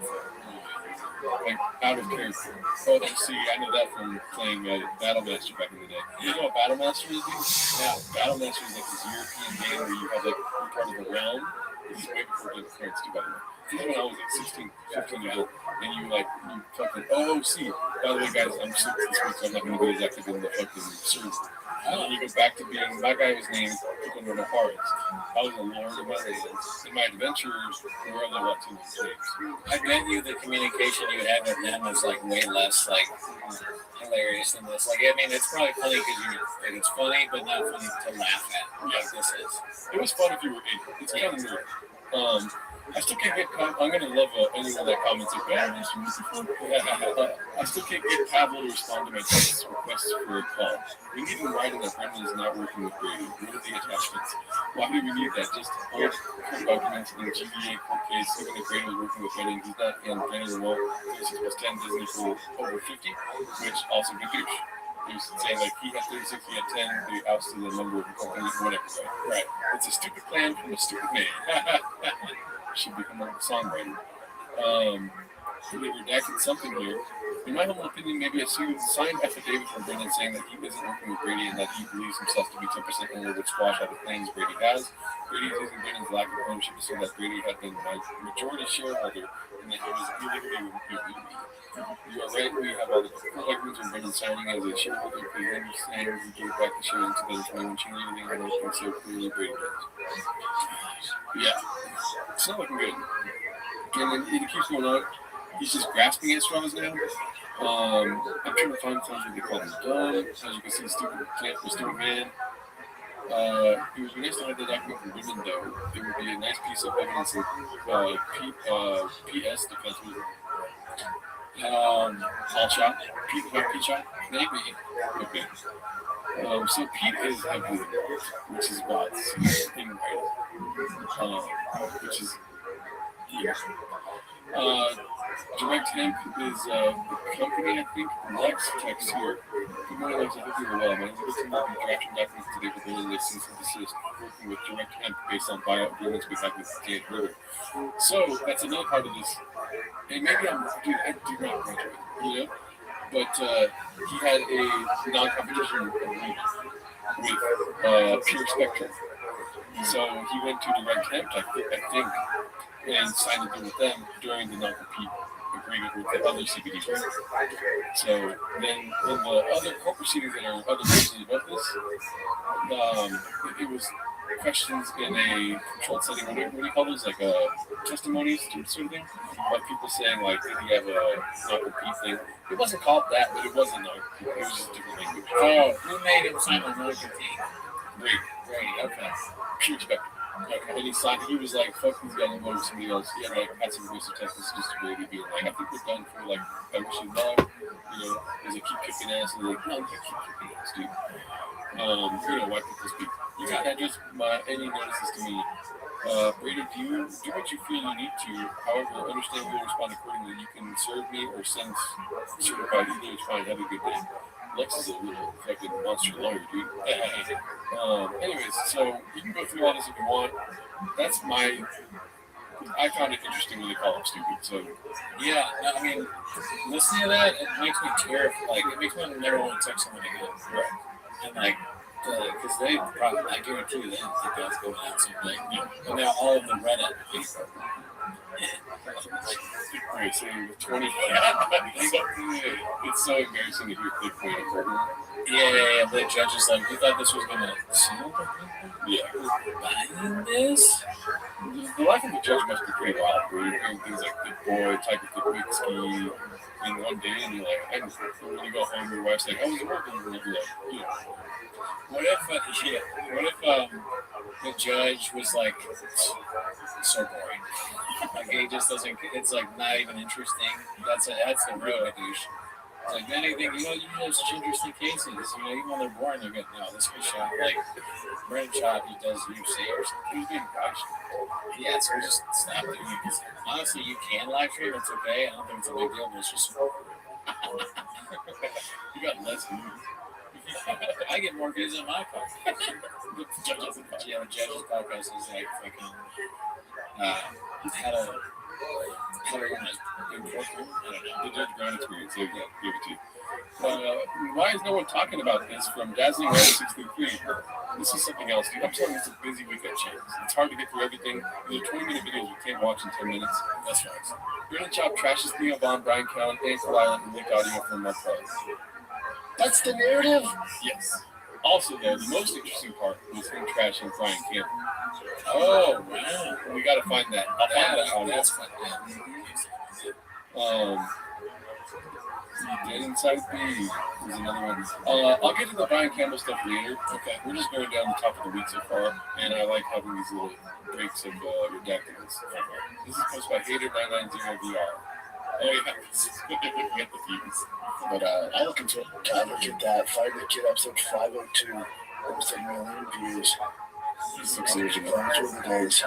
Like out of character. Oh, see, I know that from playing Battle Master back in the day. You know what Battle Master is, dude? Yeah, Battle Master is like this European game where you have like you're part of a realm. This is way before Game of Thrones too, by the way. This is when I was like 16, 15 years old, and you fucking OOC. By the way, guys, I'm sick this week, so I'm not going to be as active in the fucking server. And you go back to being, my guy was named Pickle no Hearts. I was a lord of my lands. In my adventures, there were other Latino names. I bet you the communication you had with them was like way less like hilarious than this. Like, I mean, it's probably funny because it's funny, but not funny to laugh at. Like this is. It was fun if you were 8. It's kind of weird. I still can't get. I'm gonna love anyone that comments like, "Yeah, I still can't get Pablo to respond to my text requests for a call. We need in writing that Brendan is not working with Brady. What are the attachments? Why do we need that? Just old court documents in the GVA court case. Even if Brady was working with Brendan, he's not in Brendan remote. 36 plus 10 doesn't equal over 50, which also good douche. He was saying like he had 36, he had 10, they ousted the number of the company, whatever. Right. It's a stupid plan from a stupid man. Should become a songwriter. They redacted something here. In my humble opinion, maybe a signed affidavit from Brendan saying that he isn't working with Brady and that he believes himself to be 10% owner would squash all the claims Brady has. Brady is using Brendan's lack of ownership to say that Brady had been my majority shareholder and that he was illegally removed. You are right, we have all the documents of Brendan signing as a shareholder because then you're saying he gave back the shares in 2021, changing everything. I don't think so. Clearly, Brady does. Yeah. It's not looking good. And then it keeps going on. He's just grasping at straws now. I'm trying to find times where they call him dumb. As you can see, stupid man. It would be nice to have the document from women, though. It would be a nice piece of evidence of PS defense. All shot? Pete shot? Maybe. Okay. So Pete is heavily involved, which is why it's in writing. Which is here. Direct Hemp is the company, I think. Lex text here. Good morning, Lex. I hope you're well. My legal team will be drafting documents today for building this synthesis, working with Direct Hemp based on buyout agreements we have with Dan Ritter. So that's another part of this. And maybe I do not graduate, you know? But he had a non-competition agreement with Pure Spectrum. So he went to Direct Hemp, I think, and signed a deal with them during the non-compete agreement with the other CBD brands. So then in the other court proceedings that are other cases about this, it was questions in a controlled setting. What do you call those? Like testimonies, sort of thing? Like people saying, like, did he have a non-compete thing? It wasn't called that, but it was a non-compete. It was just a different language. Oh, who made him sign a non-compete? Brady, okay. Pure Spectrum. And he was like, fuck these guys, I'm going to somebody else. He had like had some aggressive text messages to Brady being like, I think we're done for like I wish you luck. You know, he's like, keep kicking ass. And like, no, keep kicking ass, dude. Why people speak? You got that just any notices to me. Brady, do what you feel you need to. However, understand we will respond accordingly. You can serve me or send certified. Either is fine. Have a good day. Lex is a little fucking monster lawyer, dude. Anyways, so you can go through all this if you want. That's I found it interesting when they call him stupid. So yeah, I mean, listening to that, it makes me terrified. Like, it makes me never want to text someone again. Right. And like, because they probably, I guarantee you, they didn't think I was going out someday. Yeah. And now all of the Reddit people. Right, so with 20, it's so embarrassing to hear Click point in courtroom. Yeah, the judge is like, we thought this was going to sell. Yeah. Buying this? The life of a judge must be pretty wild. Where you're hearing things like Good Boy, Type of Good Whiskey in one day, and you're like, when you go home, your wife's like, I was working, and you're like, What if the judge was like so boring? Like he just doesn't. It's like not even interesting. That's the real douche. It's like anything, you have such interesting cases. Even when they're boring, they're good. No, this guy shot like Brandon Chop. He does UFC or something. He's being gosh. Yeah, so just stop doing it. Because honestly, you can live stream. It's okay. I don't think it's a big deal. But it's just you got less moves. I get more views on my podcast. The judge's podcast is like fucking how to run a good courtroom. I don't know. The Judge Brown experience. So give it to you. Why is no one talking about this from Dazzling Red 633? This is something else, dude. I'm telling you, it's a busy week at Chance. It's hard to get through everything. These are 20-minute videos you can't watch in 10 minutes. That's right. Brennan Chop trashes Theo Von, Brian Callen, Dan Kalila, and leaked audio from Mark Price. That's the narrative? Yes. Also, though, the most interesting part was him trashing Brian Campbell. Oh, wow. We got to find that. I'll find that audio. That's fun. Dead Inside B is another one. I'll get to the Brian Campbell stuff later. Okay. We're just going down the top of the week so far, and I like having these little breaks of redactedness. This is posted by Hater990VR. Oh, yeah. Get the views. But I look at that. Fire the Kid episode 502. Almost 1 million views. 6 years ago. Through the days.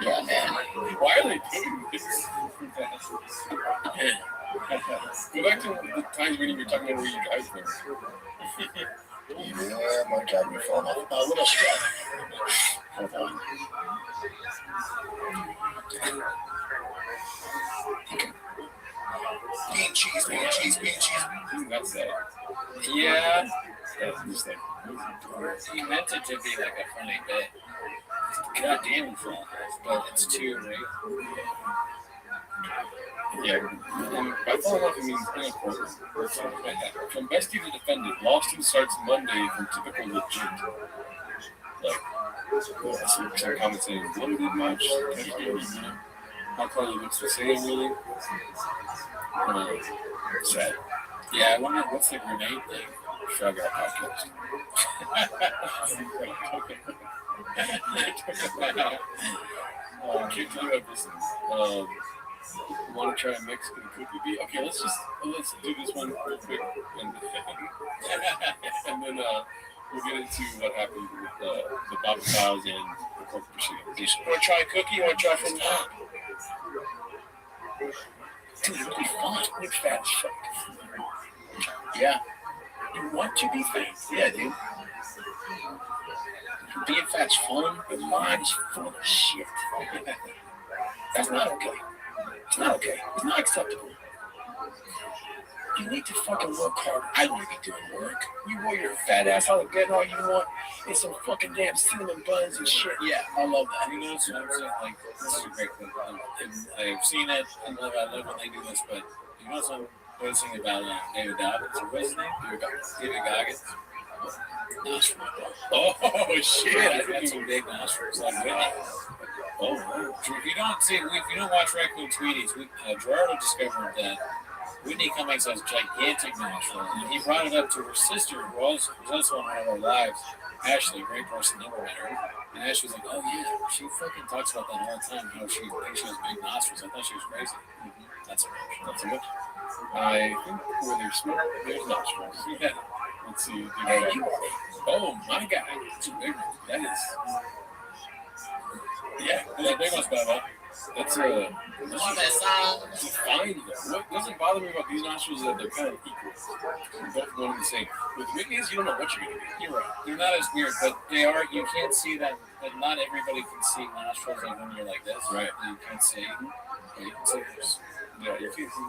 Yeah, man. Why are they doing this? Go back to the times when you were talking about where you drive from. Yeah, my God, you're falling off. A little strong. Hold on. Bean cheese. That's that. Yeah. That's just like, He meant it to be like a funny bit. God damn it, but it's too right. yeah. And by falling off, it means in court or something like that. From bestie to defendant, lawsuit starts Monday from typical legit. Like, some comments saying, limited much, how Carly looks the same, really. Sad. Yeah, I wonder what's the grenade thing. Shrug out podcast. Can't do everything. Want to try a Mexican cookie beef? Okay, let's do this one real quick, and then we'll get into what happened with the Baba Cows and the court proceedings. You want to try a cookie? You want to try from top? Dude, it'll be fun. You're fat as fuck. Yeah. You want to be fat? Yeah, dude. Being fat's fun, but mine is full of shit. That's not okay. It's not okay. It's not acceptable. You need to fucking work hard. I want to be doing work. You wore your fat ass out of bed all you want and some fucking damn cinnamon buns and shit. Yeah, I love that. You know what I'm saying? Like, this is a great thing. I've seen it. I love when they do this, but you know something noticing about David Dobbins? Or what's his name? David Goggins. Nostril. Oh, shit. I've got some big nostrils. Like Whitney. Oh, if you don't watch Raccoon Tweeties, Gerardo discovered that Whitney Cummings has gigantic nostrils, and he brought it up to her sister, who was also on one of our lives, Ashley, a great person, never met her. And Ashley was like, "Oh yeah, she fucking talks about that all the time. How she thinks she has big nostrils. I thought she was crazy." That's a bitch. That's a bitch. I think where there's smoke, there's nostrils. Yeah. Let's see. Oh my God, it's a big one. That is. Yeah, there's a big one's about that. That's a. Fine though. What doesn't bother me about these nostrils is that they're kind of equal. They're both one and the same. With Whitney's, you don't know what you're gonna get. You're right. They're not as weird, but they are. You can't see them. But not everybody can see nostrils like when you're like this. Right. You can't see. You can see this. Yeah, you can't see.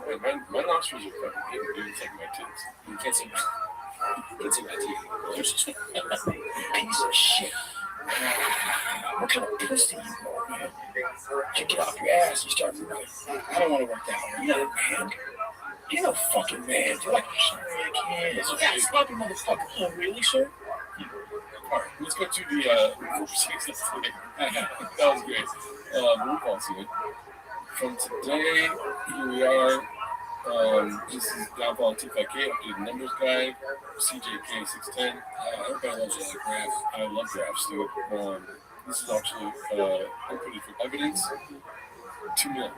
My nostrils are fucking big. You can see my tits. You can't see. You can't see my teeth. Piece of shit. What kind of pussy you are, man? You get off your ass, you start running. I don't want to work that hard. You're not a man. You're no fucking man. You're like, sorry, I can't. It's okay. Sloppy motherfucker. Oh, really, sir? All right, let's go to the 4-6. That was great. Roll call today. From today, here we are. This is Downfall T5K, updated numbers guide, CJK610. Everybody loves that graph. I love graphs too. This is actually inputted for evidence. 2 mil,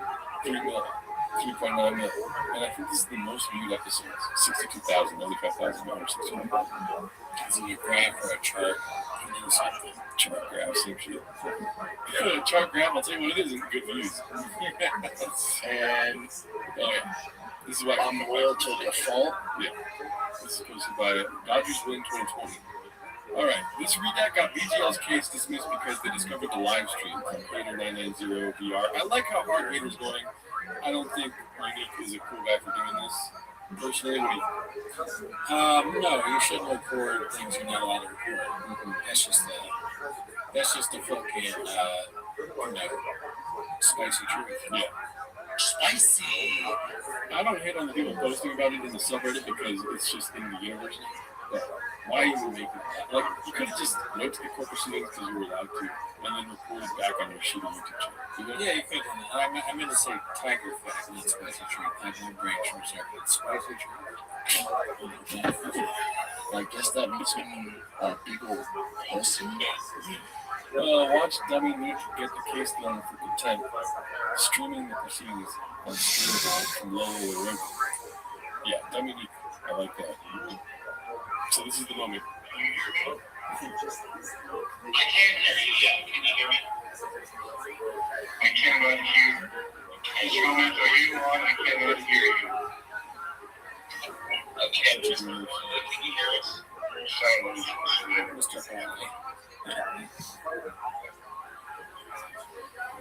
3 mil, 3.9 mil. And I think this is the most viewed episodes. 62,000, 95,000, 61. Is it a graph or a chart? Chart graph, same shit. Chart graph, I'll tell you what it is, and good views. And, oh yeah. This is why I'm loyal to the fall. Yeah. This is posted by Dodgers Win 2020. All right. This redact got BGL's case dismissed because they discovered the live stream from Hater 990 VR. I like how hard Hater's going. I don't think Unique is a cool guy for doing this. Personally, no, you shouldn't record things you're not allowed to record. Mm-hmm. That's just the fucking, spicy truth. Yeah. Spicy. I don't hate on the people posting about it in the subreddit because it's just in the universe. But why even make it? Like, you could have just went to the court proceedings because you were allowed to, and then recorded back on your shitty YouTube channel. You know? Yeah, you could. I meant to say tiger fact, not spicy treat. I have no brain trust. Spicy treat. I guess that makes me a big old pussy. Watch Dummy Nick get the case done for contempt, streaming the proceedings on streaming from Lolo and Rogan. Yeah, Dummy Nick, I like that. So this is the moment. I can't hear you yet. Can you hear me? I cannot hear. As soon as you on, I cannot hear you. Okay. Can you hear us? Mr. Family. How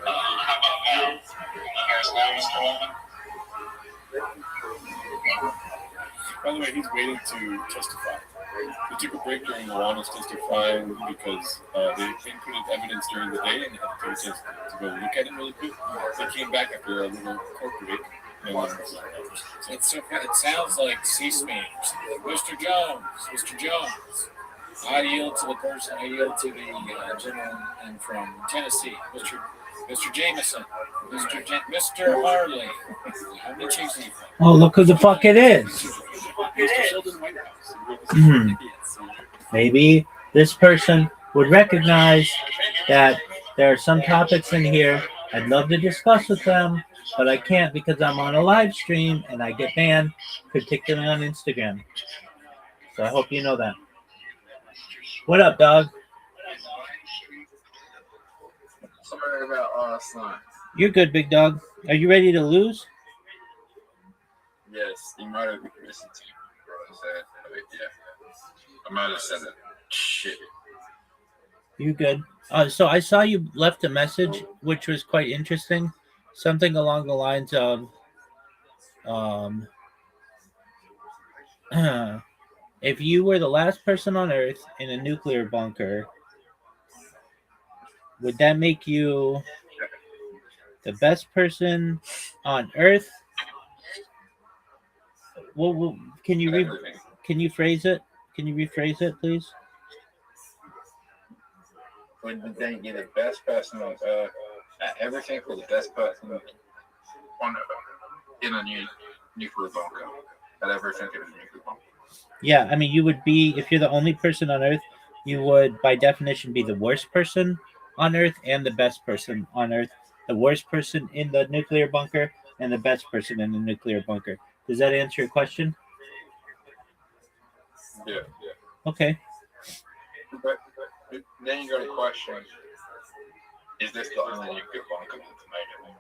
about now? You hear us now, Mr. Wallman? By the way, he's waiting to testify. They took a break during Luana's testifying because they inputted evidence during the day and they had to take a chance to go look at it really quick. They came back after a little court break. It sounds like C-SPAN. Mr. Jones, I yield to the person. I yield to the gentleman from Tennessee, Mr. Jameson, Mr. Harley. How many chiefs are you from? Oh, look who the fuck it is. Maybe this person would recognize that there are some topics in here I'd love to discuss with them, but I can't because I'm on a live stream and I get banned, particularly on Instagram. So I hope you know that. What up, dog? Sorry about last night. You're good, big dog. Are you ready to lose? Yes, you might have listened to what I said. Yeah, I might have said it. Shit. You good? So I saw you left a message, which was quite interesting. Something along the lines of, if you were the last person on Earth in a nuclear bunker, would that make you the best person on Earth? Well, can you phrase it? Can you rephrase it, please? Would they be the best person on Earth at everything for the best person on Earth in a new nuclear bunker. I'd ever think of a nuclear bunker. Yeah, I mean, you would be, if you're the only person on Earth, you would, by definition, be the worst person on Earth and the best person on Earth. The worst person in the nuclear bunker and the best person in the nuclear bunker. Does that answer your question? Yeah. Okay. But then you got to question: is this the only nuclear bunker that's made?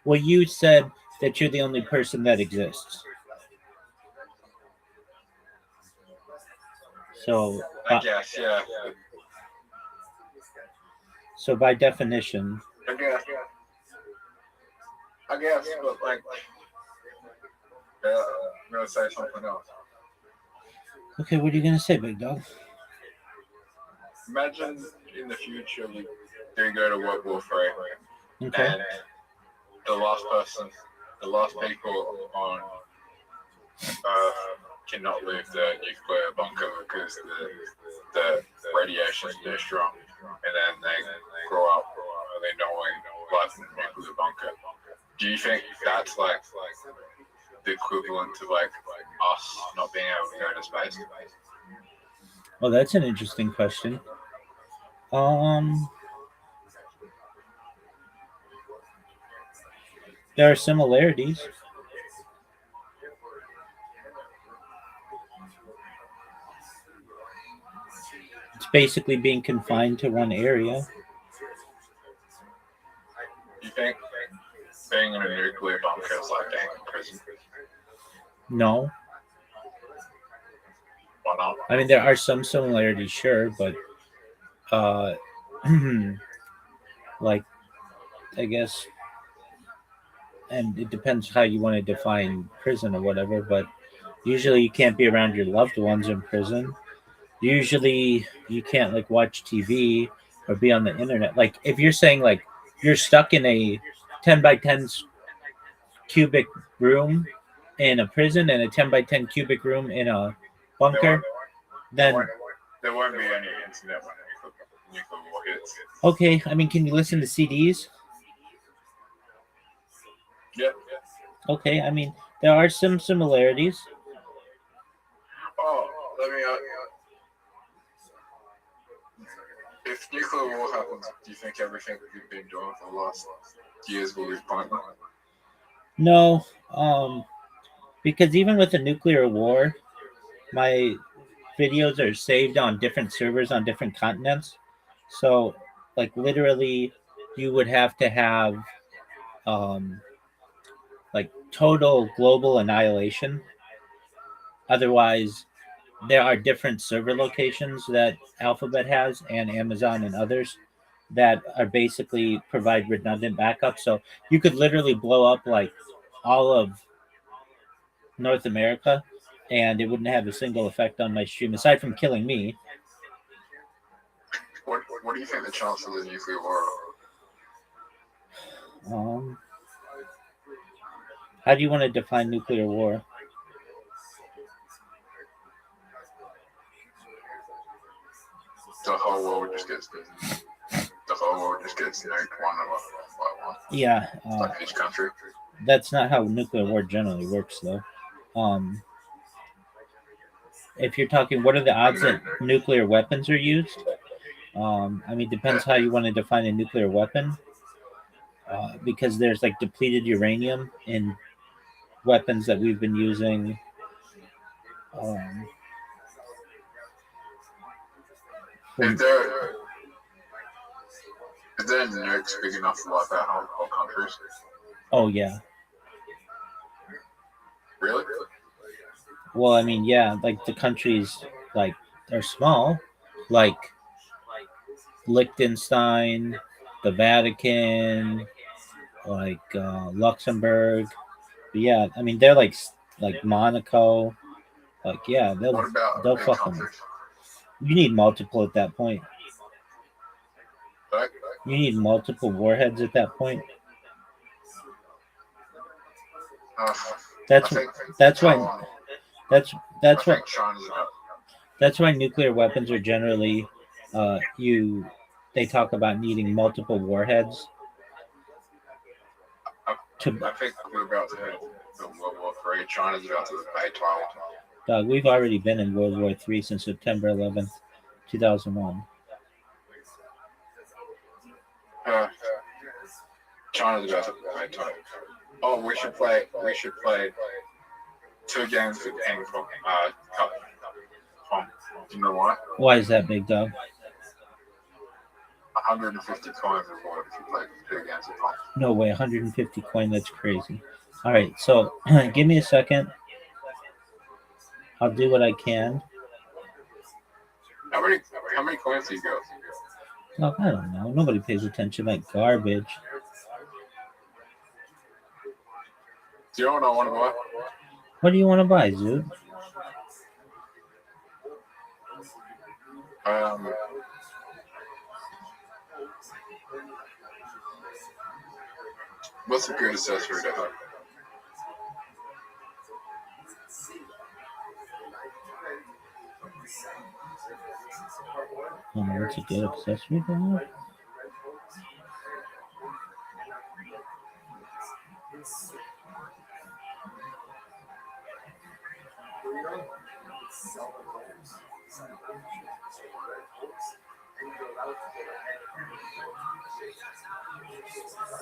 Well, you said that you're the only person that exists. So, I guess, yeah. So by definition, I guess, but like, I'm gonna say something else. okay, what are you gonna say, big dog? Imagine in the future we do go to World War III, Okay. and the last people on Earth cannot leave the nuclear bunker because the radiation is too strong, and then they grow up and they knowing life in the nuclear bunker. Do you think that's like the equivalent to like us not being able to go to space? Well, that's an interesting question. There are similarities. It's basically being confined to one area. You think being in a nuclear bunker is like being in prison? No. Why not? I mean, there are some similarities, sure, but like, I guess, and it depends how you want to define prison or whatever, but usually you can't be around your loved ones in prison. Usually you can't like watch TV or be on the internet. Like if you're saying like you're stuck in a 10 by 10 cubic room in a prison and a 10 by 10 cubic room in a bunker, then there won't be any internet when nuclear war hits. okay, I mean, can you listen to CDs? Yep. Okay, I mean, there are some similarities. Oh, let me if nuclear war happens, do you think everything we've been doing for the last years will be pointless? No, because even with a nuclear war, my videos are saved on different servers on different continents. So, like, literally, you would have to have like total global annihilation. Otherwise, there are different server locations that Alphabet has and Amazon and others that are basically provide redundant backup. So you could literally blow up like all of North America and it wouldn't have a single effect on my stream aside from killing me. What do you think the chances of the nuclear war are? How do you want to define nuclear war? The whole world just gets nuked one by one. Yeah. Like each country. That's not how nuclear war generally works, though. If you're talking, what are the odds that nuclear weapons are used? I mean, depends how you want to define a nuclear weapon. Because there's like depleted uranium in weapons that we've been using. Is there nukes big enough to wipe out whole countries? Oh yeah. Really? Well, I mean, yeah, like the countries like are small, like Liechtenstein, the Vatican, like Luxembourg. But yeah, I mean they're like Monaco. Like yeah, they'll fuck them. You need multiple at that point. You need multiple warheads at that point. That's why nuclear weapons are generally they talk about needing multiple warheads. I think we're about to hit the World War III. China's about to invade Taiwan. Dog, we've already been in World War III since September 11th, 2001. China's about to invade Taiwan. Oh, we should play 2 games of ping pong. Do you know why? Why is that, big dog? 150 coins reward if you play 2 games of pong. No way, 150 coin. That's crazy. All right, so give me a second. I'll do what I can. How many coins do you go? Look, I don't know. Nobody pays attention to that garbage. Do you know what I want to buy? What do you want to buy, Zoot? What's a good accessory to have? What's a good accessory to have?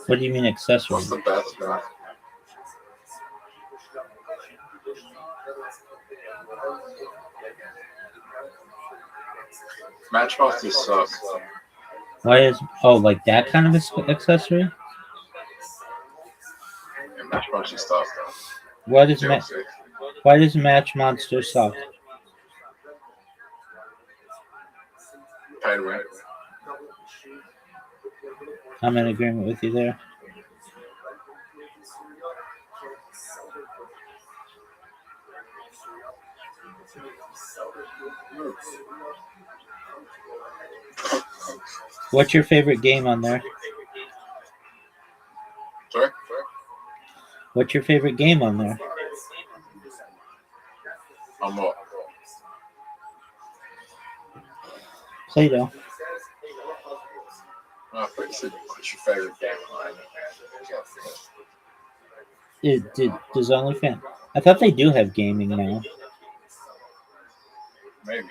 What do you mean accessory? What's the best one? Matchbusters suck. Why is like that kind of accessory? Yeah, Matchbusters suck. Why does Match Monster suck? Pay to win. I'm in agreement with you there. What's your favorite game on there? Sorry? What's your favorite game on there? On what? Play-Doh. I thought you said, what's your favorite game? Does OnlyFans? I thought they do have gaming now. Maybe.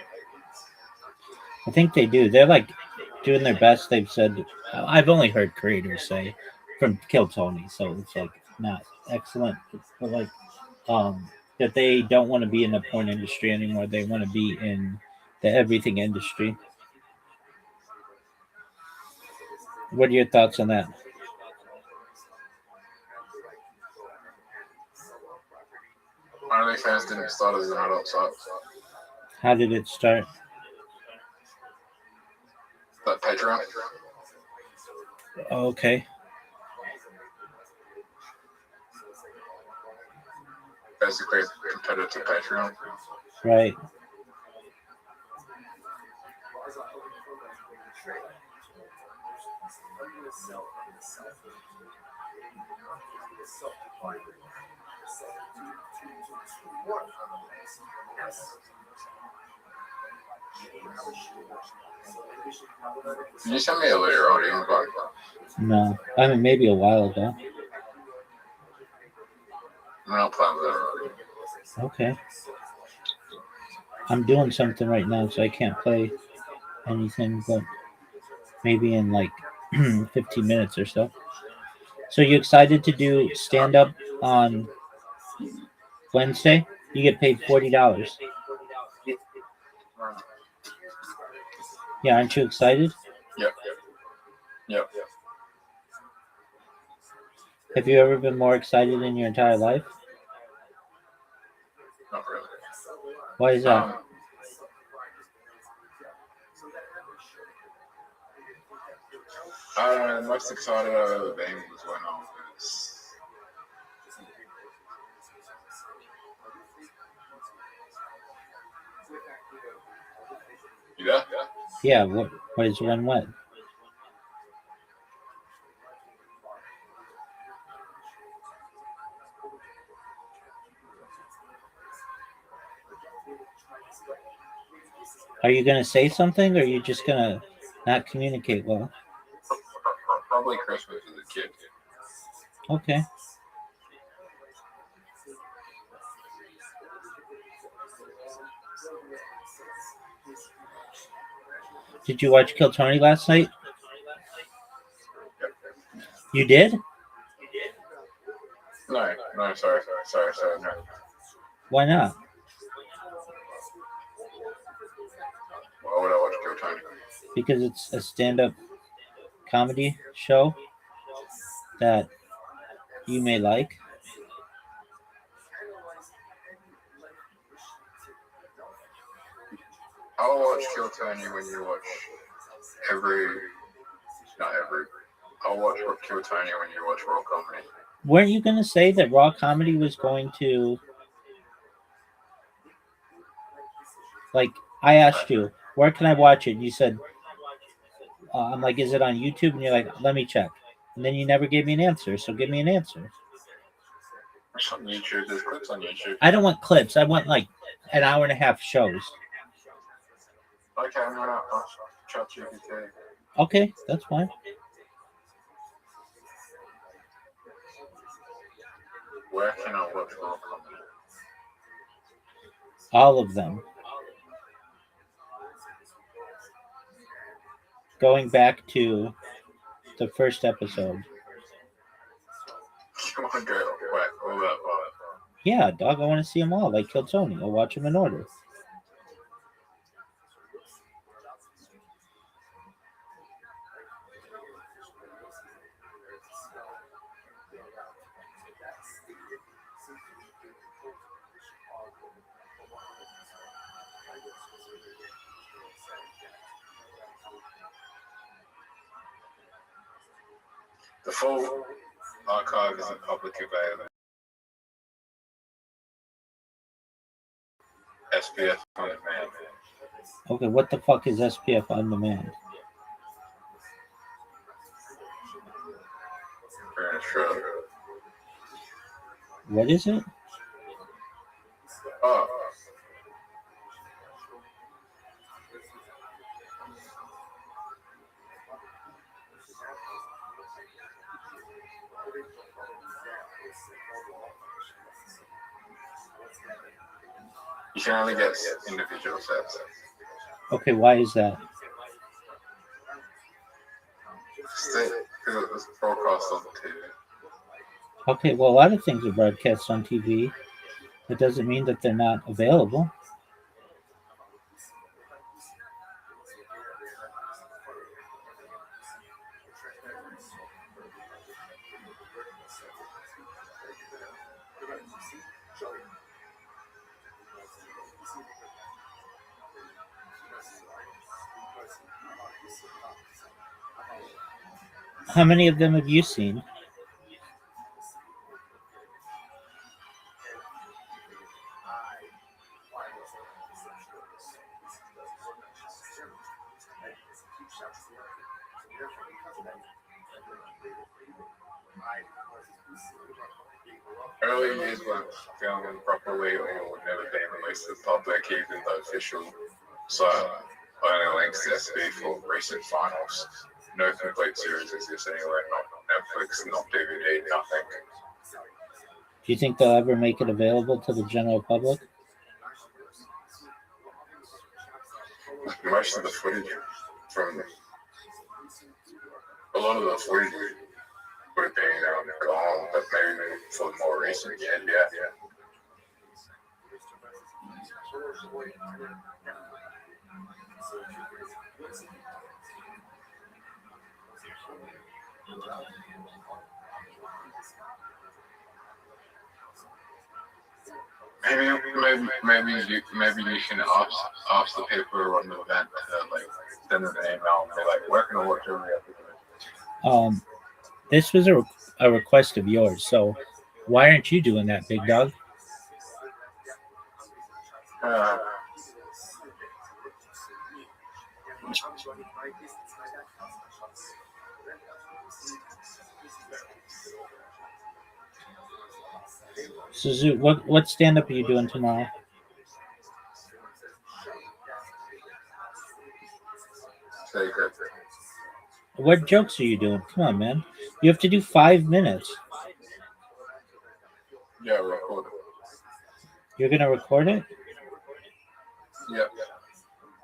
I think they do. They're like doing their best. They've said. I've only heard creators say from Kill Tony, so it's like not excellent, but like that they don't want to be in the porn industry anymore. They want to be in the everything industry. What are your thoughts on that? OnlyFans didn't start as an adult site. How did it start? That Patreon. Okay. Basically a competitor to Patreon. Right. Did you send me a later audio invite? No, I mean maybe a while ago. I'm not playing with that already. Okay. I'm doing something right now, so I can't play anything, but maybe in like 15 minutes or so. So you excited to do stand-up on Wednesday? You get paid $40. Yeah, aren't you excited? Yep. Have you ever been more excited in your entire life? Not really. Why is that? Most excited I've ever been was when I was. You there? Yeah, what is one what? Are you going to say something, or are you just going to not communicate well? Probably Christmas as a kid. Okay. Did you watch Kill Tony last night? You did? No, sorry, no. Why not? Why would I watch Kill Tony? Because it's a stand-up comedy show that you may like. I'll watch Kill Tony when you watch I'll watch Kill Tony when you watch Raw Comedy. Weren't you going to say that Raw Comedy was going to... Like, I asked you, where can I watch it? And you said, I'm like, is it on YouTube? And you're like, let me check. And then you never gave me an answer, so give me an answer. It's on YouTube. There's clips on YouTube. I don't want clips. I want, like, an hour and a half shows. Okay, I'm going to chat GPT. Okay, that's fine. Where can I watch Raw Comedy? All of them. Going back to the first episode. You want to go back all that far? Yeah, dog, I want to see them all. Like Kill Tony. I'll watch them in order. The full archive is public available. SPF on demand. Okay, what the fuck is SPF on demand? Sure. What is it? Oh. You can only get individual sets. Okay, why is that? Because it was broadcast on TV. Okay, well, a lot of things are broadcast on TV. That doesn't mean that they're not available. How many of them have you seen? Early years weren't filmed properly or would never be released to the public, even the official site only links to SB for recent finals. No complete series exists anywhere, not Netflix, not DVD, nothing. Do you think they'll ever make it available to the general public? Most of the footage from a lot of the footage would have been gone, but maybe for the more recent, yeah. Maybe you can ask the people who run the event to like send them an email and be like, where can I watch every episode? This was a request of yours, so why aren't you doing that, big dog? Suzu, what stand-up are you doing tomorrow? Secret. What jokes are you doing? Come on, man. You have to do 5 minutes. Yeah, record it. You're going to record it? Yeah.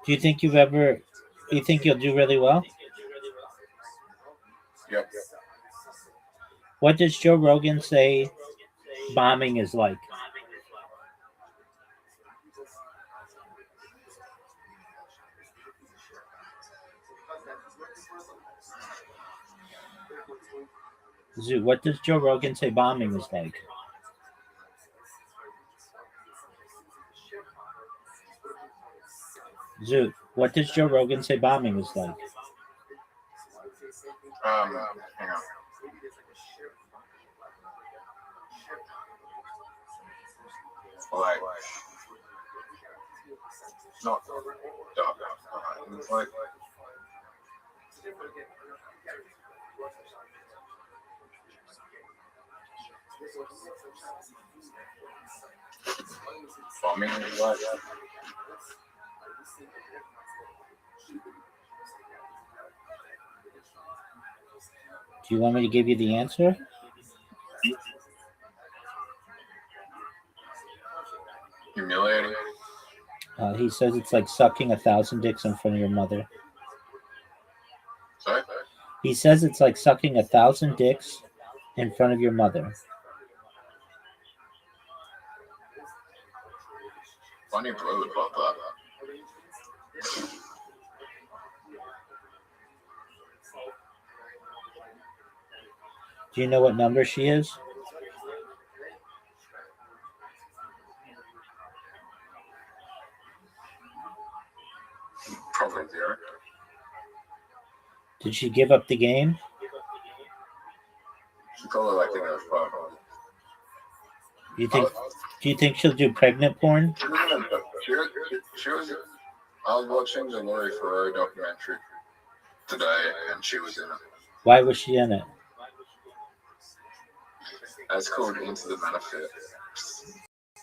Do you think you've ever You think you'll do really well? Yep. What does Joe Rogan say bombing is like? Zoo, what does Joe Rogan say bombing is like? Zoo, what does Joe Rogan say bombing is like? Hang on. Like, not dark. It's like, bombing is like. Do you want me to give you the answer? Humiliating. He says it's like sucking 1,000 dicks in front of your mother. Sorry? He says it's like sucking 1,000 dicks in front of your mother. Funny blue about that. Do you know what number she is? Probably 0. Did she give up the game? She probably like it as far. Do you think she'll do pregnant porn? She was. I was watching the Laurie Ferraro documentary today, and she was in it. Why was she in it? It's called Into the Benefit.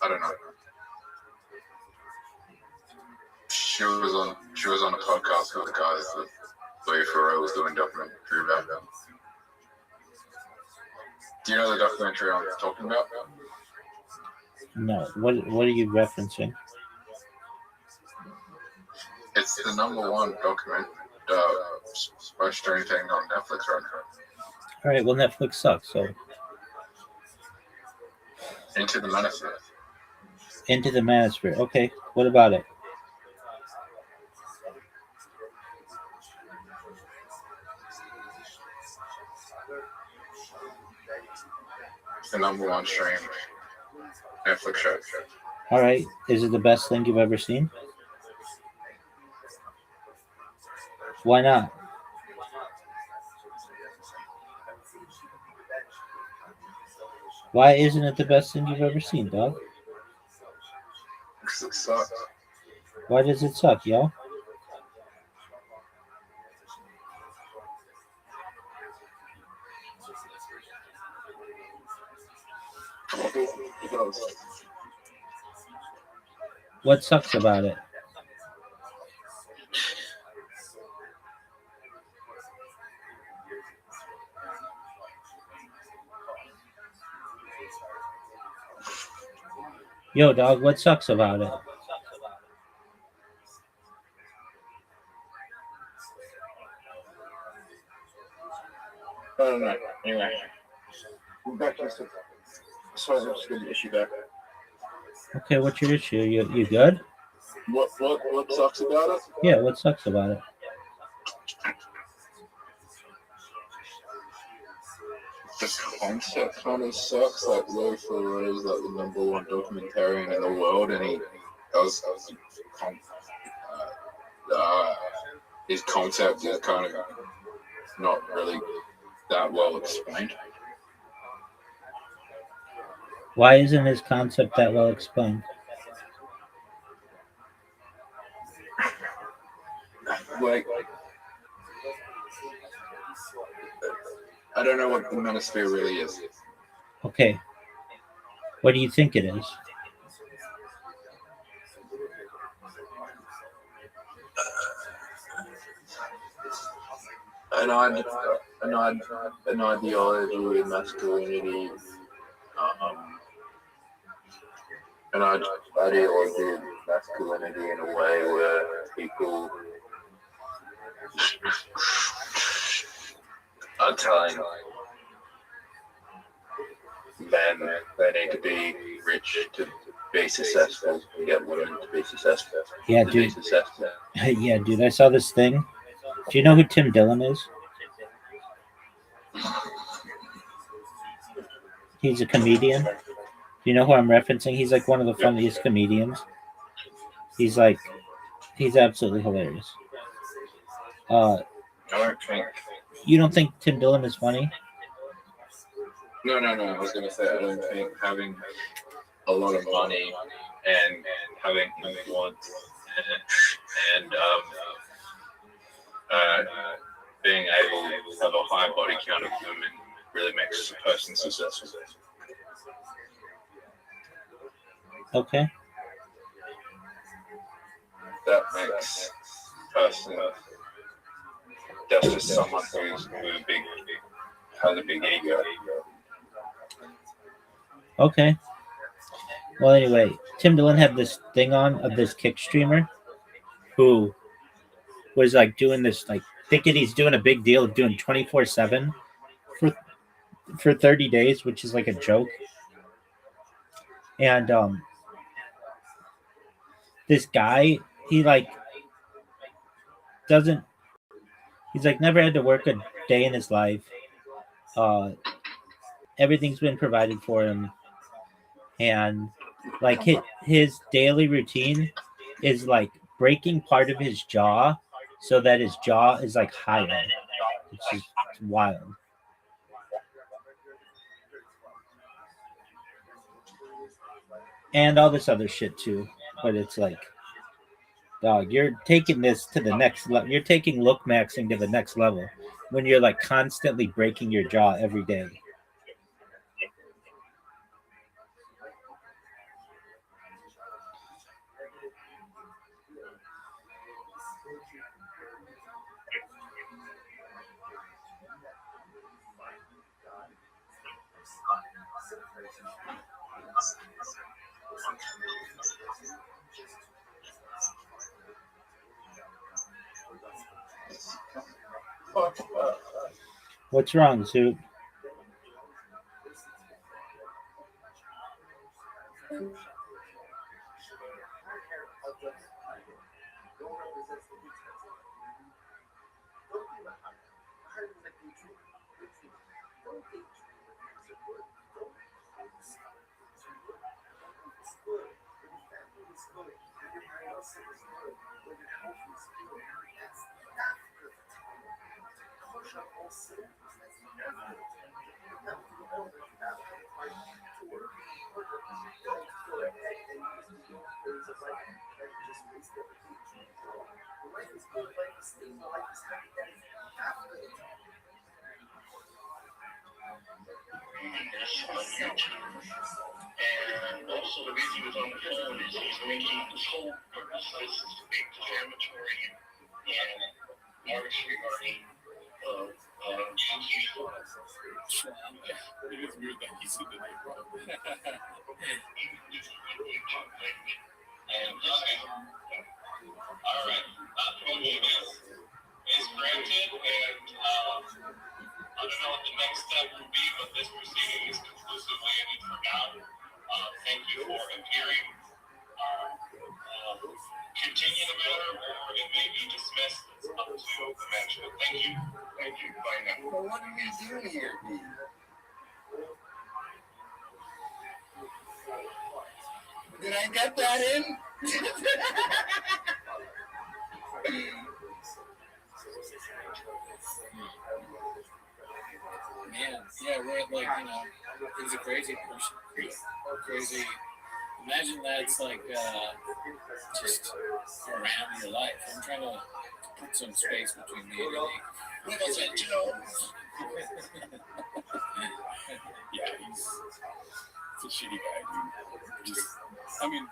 I don't know. She was on a podcast with the guys that Laurie Ferraro was doing documentary about. Do you know the documentary I'm talking about? No. What are you referencing? It's the #1 document streaming thing on Netflix right now. All right. Well, Netflix sucks. So Into the Manosphere. Into the Manosphere. Okay. What about it? It's the #1 stream Netflix show. All right. Is it the best thing you've ever seen? Why not? Why isn't it the best thing you've ever seen, dog? Because it sucks. Why does it suck, yo? What sucks about it? Yo, dog, what sucks about it? I don't know. Anyway. We're back to the sorry, I'm just getting the issue back. Okay, what's your issue? You good? What sucks about it? Yeah, what sucks about it? The concept kind of sucks. Like Laurie Ferraro is like the #1 documentarian in the world, and he does his concept is kind of not really that well explained. Why isn't his concept that well explained? Like, I don't know what the Manosphere really is. Okay. What do you think it is? An ideology with masculinity, an ideology of masculinity in a way where people I'm telling men they need to be rich to be successful, and get women to be successful. Yeah, To be dude. successful. Yeah, dude. I saw this thing. Do you know who Tim Dillon is? He's a comedian. Do you know who I'm referencing? He's like one of the funniest comedians. He's absolutely hilarious. I don't think. You don't think Tim Dillon is funny? No. I was gonna say I don't think having a lot of money and having wants and being able to have a high body count of women really makes a person successful. Okay. That makes a person that's just someone who's has a big ego. Okay. Well, anyway, Tim Dillon had this thing on of this kick streamer who was like doing this, like thinking he's doing a big deal of doing 24/7 for 30 days, which is like a joke. And this guy, he like doesn't. He's like never had to work a day in his life. Everything's been provided for him, and like his daily routine is like breaking part of his jaw so that his jaw is like higher. It's just wild. And all this other shit too. But it's like, dog, you're taking this to the next level. You're taking look maxing to the next level when you're like constantly breaking your jaw every day. What's wrong, Zoot? And also the reason he was on the phone is he's making this whole purpose defamatory and arbitrary It is weird that he said the name wrong. All right. Is granted, and I don't know what the next step will be, but this proceeding is conclusively ended for now. Thank you for appearing. Continue the matter, or it may be dismissed. It's up to the management. Thank you. Thank you. Bye now. Well, what are you doing here? Did I get that in? Man, yeah, we're like, he's a crazy person. Crazy. Imagine that's like just around your life. I'm trying to put some space between me and you. Wiggles and Jones. Yeah, he's a shitty guy, dude. Just, I mean,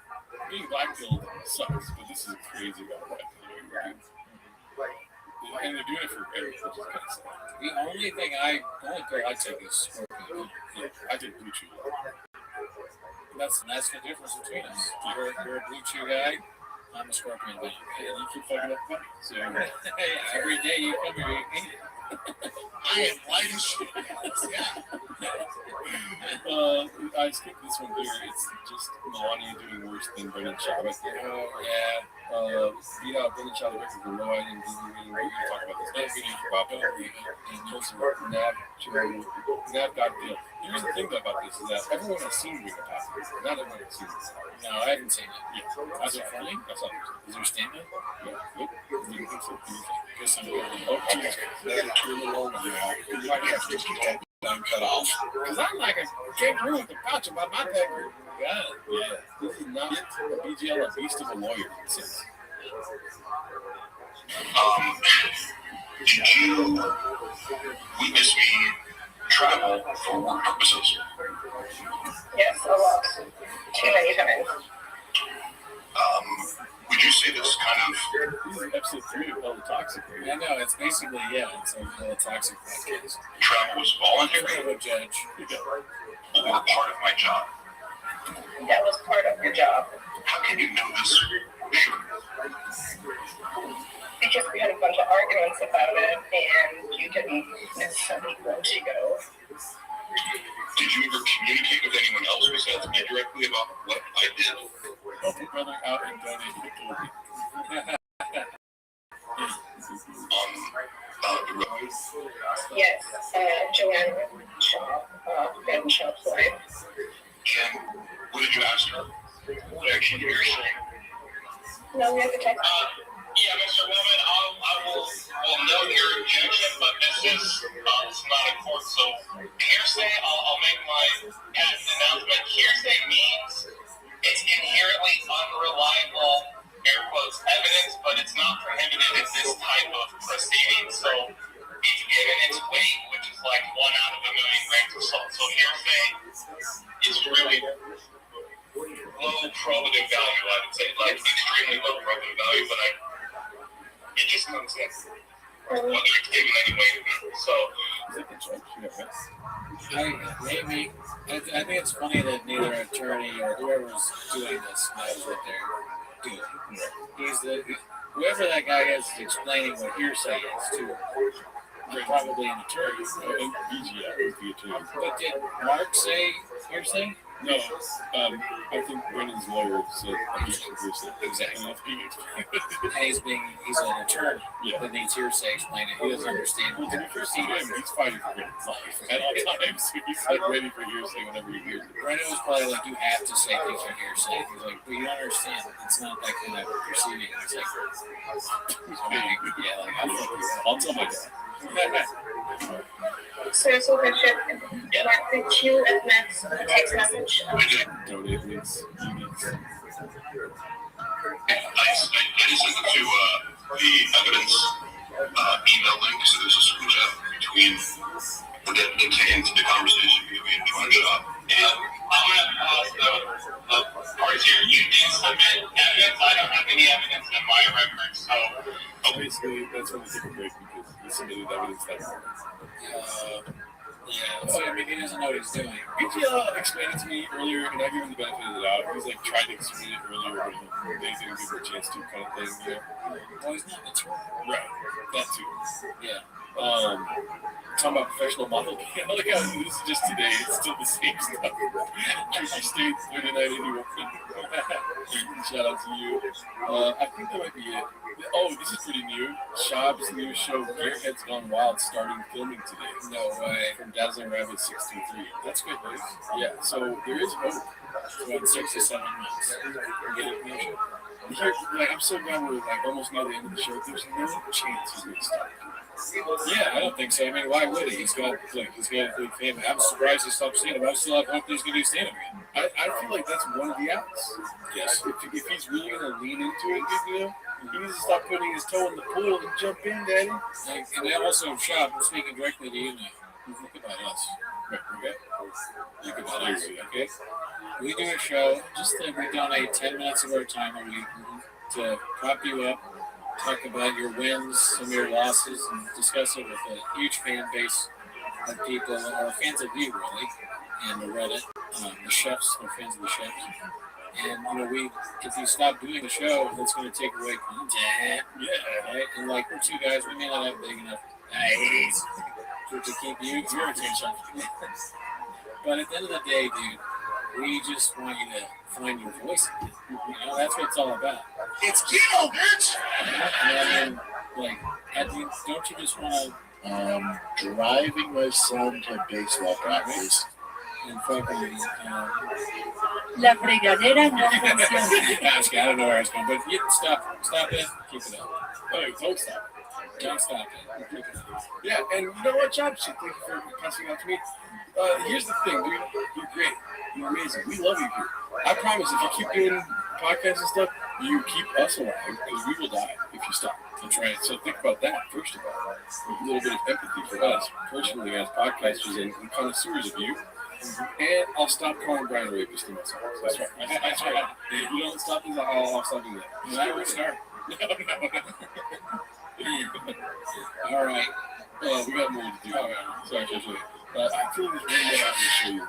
being black-pilled sucks, but this is crazy about black-pilling, right? And they're doing it for better, which is kind of sad. The only pill I take is smoking. Yeah, I take Blue Chew. That's the difference between us. You're a Blue Chew guy. I'm a scorpion, but you keep fucking up. So every day you come here, you eat. I am white as shit. Yeah. I skipped this one here. It's just Melania doing worse than Brendan Chadwick. Oh, yeah. Yeah, Brendan Chadwick is the low item DVD. We're going to talk about this. Not video for Bob and also Nav got deal. Here's the thing about this is that everyone has seen Ring of Power. Not everyone has seen this. No, I haven't seen it. Yeah. That's it funny? That's all. Is there a stand-up? Yeah. Nope. You don't think so? Guess I'm going to. Oh, Jesus. You're a little old. Yeah. You might have to get that cut off. Because I'm like a kangaroo with a pouch about my pedigree. Yeah. Yeah. This is not a BGL, a beast of a lawyer. It says. Did you witness me travel for work purposes? Yes, a lot. Too many times. Would you say this kind of... This is episode 3 of Hella Toxic. I know, it's basically, it's a Hella Toxic podcast. travel was voluntary A judge. or part of my job? That was part of your job. How can you know this? Sure. Because we had a bunch of arguments about it, and you didn't necessarily want to go. Did you ever communicate with anyone else besides me directly about what I did? Help your brother out and donate quickly. Yes, Joanne Shaw, Ben Shaw's wife. And what did you ask her? What actually you're saying? No, we have to text. Yeah, Mr. Woman, I will note your objection, but this is not a court, so hearsay, I'll make my announcement. Hearsay means it's inherently unreliable, air quotes, evidence, but it's not prohibited in this type of proceeding, so it's given its weight, which is like 1 out of a million grains of salt. So hearsay is really low probative value, I would say, like extremely low probative value, but it just comes in, whether it's given any weight or not. So, Maybe. I think it's funny that neither attorney or whoever's doing this knows what they're doing. Whoever that guy is explaining what hearsay is to probably an attorney. BGL is the attorney. But did Mark say hearsay? No, I think Brendan's lawyer said hearsay. Exactly. And he's an attorney that needs hearsay explaining. He doesn't understand. Well, to be fair to him, he's fighting for Brendan's life at all times. He's like ready for hearsay whenever he hears it. Brendan was probably like, you have to say things are hearsay. He's like, but you don't understand. It's not like in that proceeding. It's like, I'll tell my dad. Seriously, Bishop, Mark, did you admit a text message? Donate links. I just sent it to the evidence email link, so there's a screenshot between that contains the conversation between Joanne Shaw and I'm going to pause the parts here. You did submit evidence. I don't have any evidence in my record, so Basically, that's when we take a break because he submitted evidence that morning. I mean, he doesn't know what he's doing. BGL explained it to me earlier, and I gave him the benefit of the doubt. He was like trying to explain it earlier, but they didn't give him a chance to, kind of thing. Yeah. Well, he's not an attorney. Right. That too. Yeah. Talking about professional modeling. I like how this is just today. It's still the same stuff. Jersey State 3981. Shout out to you. I think that might be it. Oh, this is pretty new. Shab's new show, Gearhead's Gone Wild, starting filming today. No way. From Dazzling Rabbit 623. That's good news. Yeah, so there is hope. About 6 to 7 months. Get it? Here, like, I'm so glad we're like almost near the end of the show. There's no chance he's going to stop. Yeah, I don't think so. I mean, why would he? He's got a big family. I'm surprised he stopped seeing him. I still have hope that he's going to do stand-up again. I feel like that's one of the outs. Yes. If he's really going to lean into it, you know, he needs to stop putting his toe in the pool and jump in, Daddy. And then also, Shab, I'm speaking directly to you now. Think about us. Right, okay? Think about us, okay? We do a show, just like we donate 10 minutes of our time a week to prop you up, talk about your wins, some of your losses, and discuss it with a huge fan base of people who are fans of you, really, and the Reddit, the chefs, they're fans of the chefs. And if you stop doing the show, that's going to take away content. Yeah, right. And like we're two guys, we may not have big enough eyes to keep your attention. But at the end of the day, dude, we just want you to find your voice. That's what it's all about. It's keto, bitch! And don't you just want to driving my son to baseball practice. and fucking La fregadera no funciona. I don't know where it's going, but stop it, keep it up. Oh, don't stop. Don't stop it. Keep it up. Yeah, and you know what, John? Thank you for passing out to me. Here's the thing, dude. You're great. You're amazing. We love you here. I promise, if you keep doing podcasts and stuff, you keep us alive because we will die if you stop. That's right. So think about that, first of all. A little bit of empathy for us, personally, as podcasters and connoisseurs of you. And I'll stop calling Brian a rapist in myself. That's right. That's right. If you don't stop this, I'll stop doing that. And I will start. No. All right. We got more to do. Sorry. I feel this really that I'm going to show you.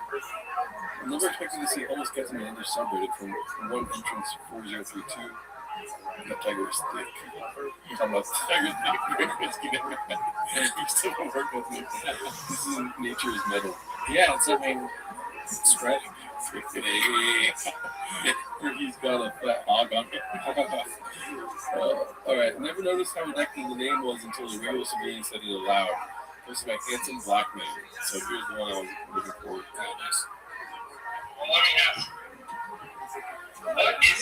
I'm never expecting to see almost get to me under subreddit from one entrance 4032. The tiger is thick. You're talking about tiger is thick. You still don't work with me. This is nature is metal. yeah, it's spreading. He's got a fat hog on it. All right. Never noticed how ridiculous the name was until the radio civilian said it aloud. This is my handsome black man. So here's the one I was looking for. Well, let me ask. What is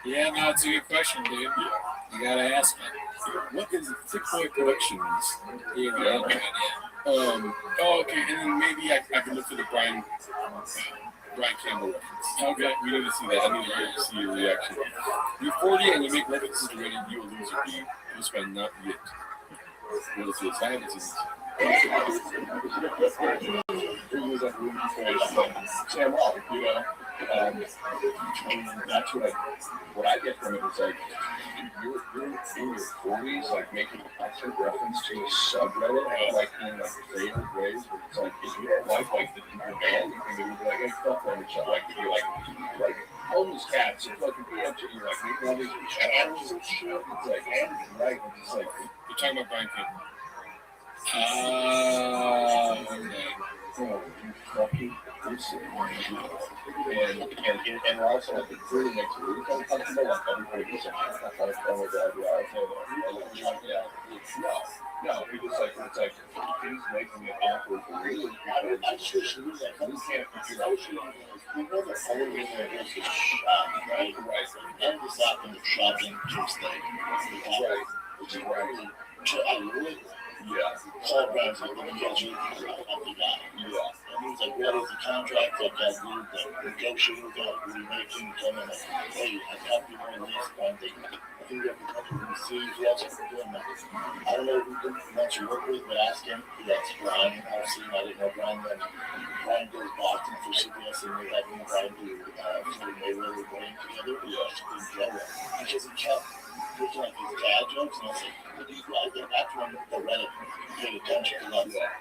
Yeah, no, it's a good question, dude. You gotta ask me. What is Thick Boy Productions? You know, okay, and then maybe I can look for the Brian Campbell reference. Okay, we need to see that. I need to see your reaction. You're 40 and you make references to Reddit, you will lose your beat. Just by not yet. What is this? I haven't seen this. Sam Wall, that's what I get from it is like you're in your 40s, like making a constant reference to a subreddit, like in like favorite ways. Where it's like if you don't like the man, you can be like, hey, fuck them and shit. Like if you like homeless cats, and fucking PMT, you're like making all these channels and shit. It's like right, it's just like you're talking about Brian Campbell. Okay. Oh, you fucking listen. And also like it really makes it really uncomfortable. Like everybody gets a oh my god, yeah. No, because it's like he's making it awkward for you. I just knew that we can't figure out shit. We know that all we're going to do is shop, right? Right. And just happened to shopping Tuesday. Right. Which is right. So I really called Brian's like, let me get you. I'll be back. Yeah. And he was like, what is the contract that got you, the negotiator got remaking, and I'm like, hey, I got you on this. I think you have to come to the city. He also doing that. I don't know who wants to work with, but ask him. That's Brian. I've seen, I didn't know Brian then. Brian goes Boston for CBS, and they had me and Brian do Floyd Mayweather going together. Yeah. Because he kept looking like these dad jokes, and I was like, what do you like? That's when the Reddit paid attention to us. Yeah.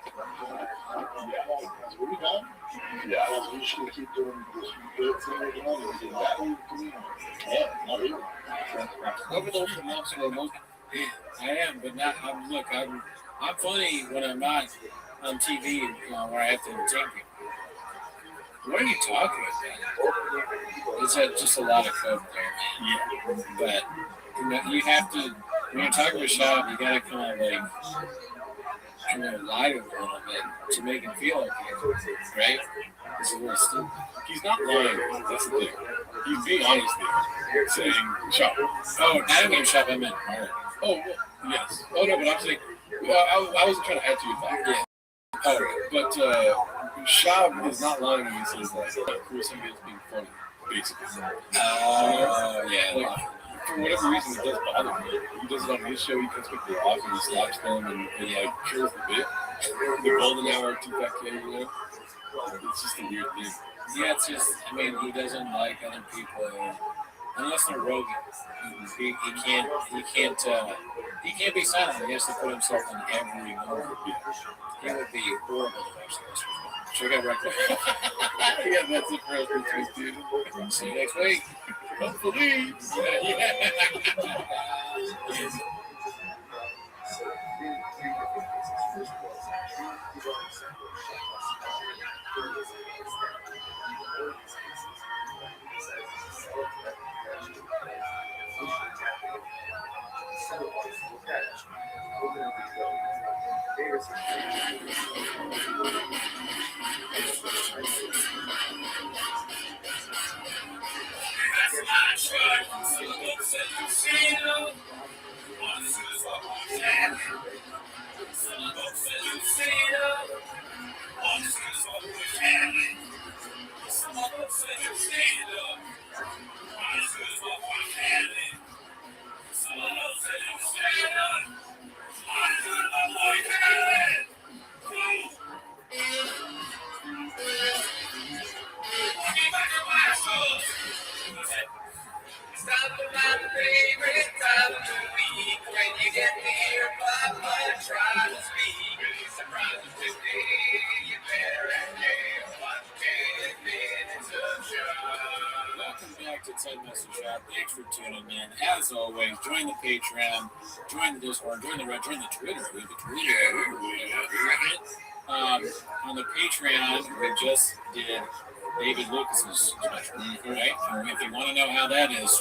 Are we done? Yeah. We should keep doing this good thing we're doing. Yeah, not even. I am, but not. I'm funny when I'm not on TV, where I have to entertain people. What are you talking about? It's just a lot of code there, man. Yeah. But you have to, when you're talking to shop, you gotta kind of lie to him a little bit to make him feel like it, right? It's a little stupid. He's not lying. That's the thing. He's being honest there. Saying shop. Oh, I didn't mean shop. I meant art. Oh, well, yes. Oh no, but I'm saying I wasn't trying to add to your thought. Yeah. Oh, but Shab is not lying when he says that. Chris is being funny, basically. Yeah. Like, for whatever reason, it does bother me. He does it on his show. He cuts people off and he slaps them and like kills the bit. The golden hour, 2-5K, It's just a weird thing. Yeah, it's just, he doesn't like other people unless they're Rogan. He can't be silent. He has to put himself on every moment. He would be horrible to watch this. Check out right there. Yeah, that's it for us this week, dude. See you next week. Hopefully. Welcome back to 10 Message Shop. Thanks for tuning in. As always, join the Patreon, join the Discord, join the Twitter. We have a Twitter. On the Patreon, we just did David Lucas's special, right? And if you want to know how that is,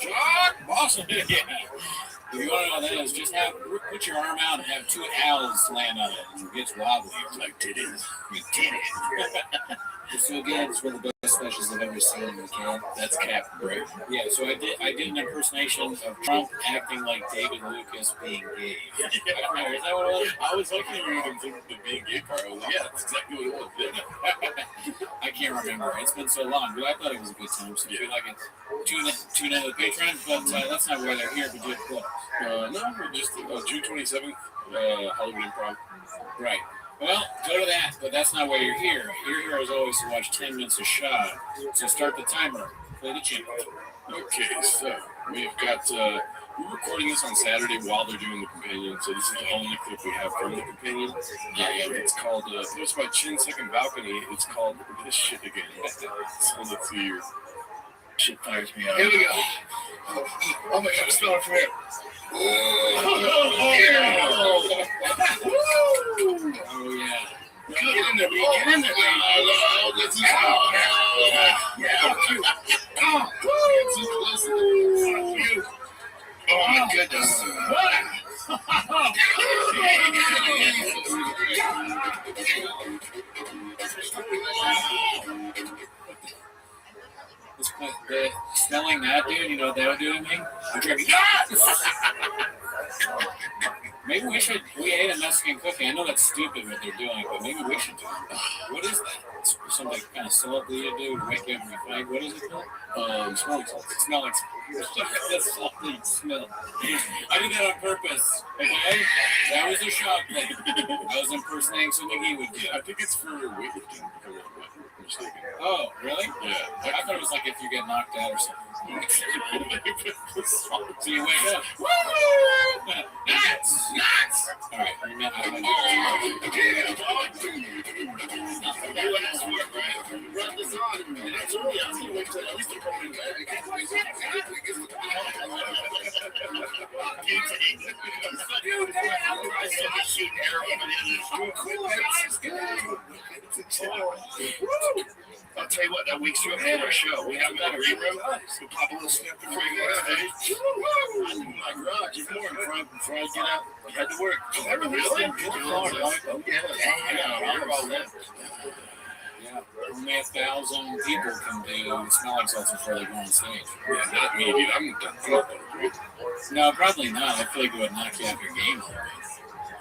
awesome. Yeah. If you want to know how that is, just put your arm out and have two owls land on it. It gets wobbly. It's like, we did it. It's so good. It's one of the best specials I've ever seen. Okay, that's Cap, right? Yeah. So I did an impersonation of Trump acting like David Lucas being gay. Is that what it was? I was looking at you and thinking the being gay part. I was like, yeah, that's exactly what it was. I can't remember. It's been so long, but I thought it was a good time. So if you like it, tune in to the Patreon. But that's not why they're here. But do it. No, we're just June 27th, Hollywood Improv. Right. Well, go to that, but that's not why you're here. You're here as always to watch 10 minutes of shot. So start the timer. Play the channel. Okay, so we've got, we're recording this on Saturday while they're doing the companion. So this is the only clip we have from the companion. It's called, it's my Chin Second Balcony. It's called This Shit Again. So let's see here. Shit tires me out. Here we go. Oh my God, smell it from here. Oh, yeah. Get in there, man. Get in there, man. Let's eat yeah, cute. Too close to the cute. Oh my goodness. Smelling that, dude, you know what that would do to me? Maybe we ate a Mexican cookie. I know that's stupid what they're doing, but maybe we should do it. What is that? It's something kind of salty to do to wake you up and fight. What is it called? Smelling salt. Smelling salt. That's salty smell. I did that on purpose. Okay? That was a shock thing. I was impersonating something he would do. I think it's for weightlifting, if I'm not mistaken. Oh, really? Yeah. I thought it was like if you get knocked out or something. So you wake up. Woo! Nuts! All right. You meant how Run this on. And that's early. I was going to wait till at least a couple minutes. I'll tell you what, that wakes you up for our show. We have a green room. We'll pop a little snap before you go on stage. I'm in my garage. Before I get up, I had to work. Ever really? Oh, yeah. Yeah, only 1,000 people can do smelling salts before they go on stage. Yeah, not me, dude. I'm done. No, probably not. I feel like it would knock you off your game.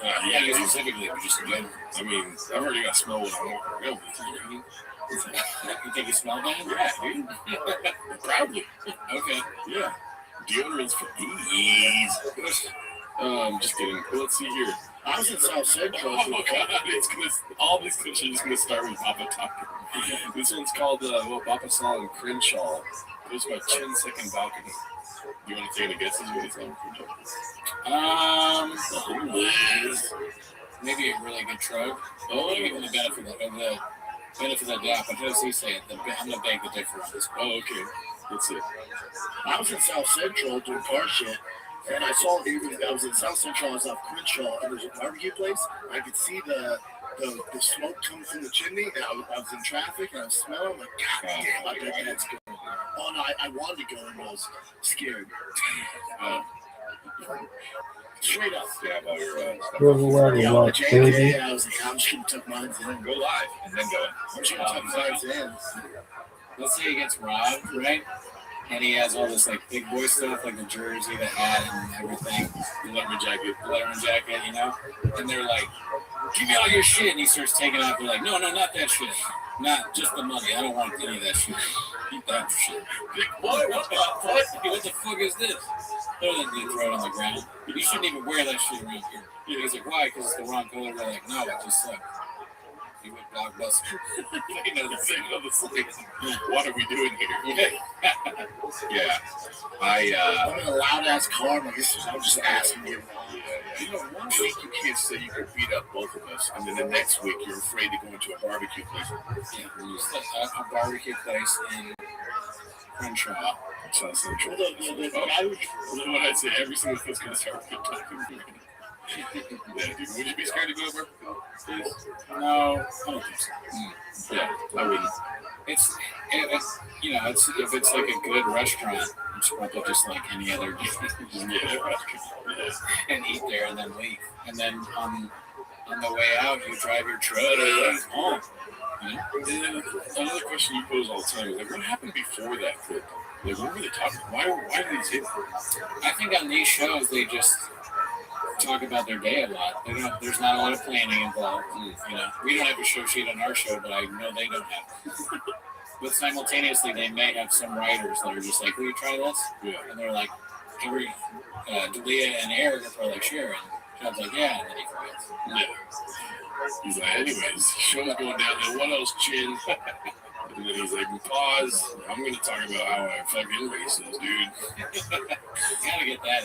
Yeah, specifically, but just again. I mean, I've already got smell when I'm walking around. You think you smell bad? Yeah, dude. Proudly. Okay. Yeah. Deodorant's for ease. Just kidding. Let's see here. I was in South Central. Oh God! All these clips are just gonna start with Papa talking. This one's called Papa Saw and Crenshaw. It was my Chin Second Balcony. You want to take any guesses what he's known for? Maybe a really good truck. Oh, give him the benefit of the doubt. But how does he say it? I'm gonna beg the differ on this. Oh, okay. That's it. I was in South Central doing car shit, and I saw I was in South Central. I was off Crenshaw, and there's a barbecue place. I could see the smoke coming from the chimney, and I was in traffic, and I was smelling. I'm like, God damn, I bet that's good. Oh no, I wanted to go, and I was scared. Straight up. Yeah, about your Yeah, the JJ, I was like, I'm just gonna tuck mine in. go live and then go. I'm just gonna tuck mine in. Let's say he gets robbed, right? And he has all this like big boy stuff, like the jersey, the hat, and everything, the letterman jacket, you know. And they're like, "Give me all your shit," and he starts taking off. They're like, "No, not that shit. Not just the money. I don't want any of that shit. Keep that shit." What the fuck? What the fuck is this? Throw it on the ground. You shouldn't even wear that shit around here. He's like, "Why? Because it's the wrong color." They're like, "No, it just sucks." He went blockbuster. They know the signal. What are we doing here? Yeah. I'm in a loud ass car. I'm just asking you. You know, 1 week you can't say you can beat up both of us, and then the next week you're afraid to go into a barbecue place. Yeah, a barbecue place in Crenshaw. South Central. What I say, every single place going to start talking. Yeah, dude, would you be scared to go to barbecue place? No, I don't think so. Yeah, I wouldn't. It's you know, if it's like a good restaurant, it's probably just like any other restaurant. And eat there and then leave. And then on the way out, you drive your truck home. You know? Another question you pose all the time is like, what happened before that clip? Like, what were they talking? Why did they say that? I think on these shows they just talk about their day a lot. There's not a lot of planning involved. You know, we don't have a show sheet on our show, but I know they don't have. But simultaneously, they may have some writers that are just like, "Will you try this?" Yeah. And they're like, Dalia and Eric are probably like, "Sure." And John's like, "Yeah," and then he forgets. Yeah. He's like, anyways, show's going down there. What else, Chin? And then he's like, pause. I'm going to talk about how I fucking racist, dude. You gotta get that.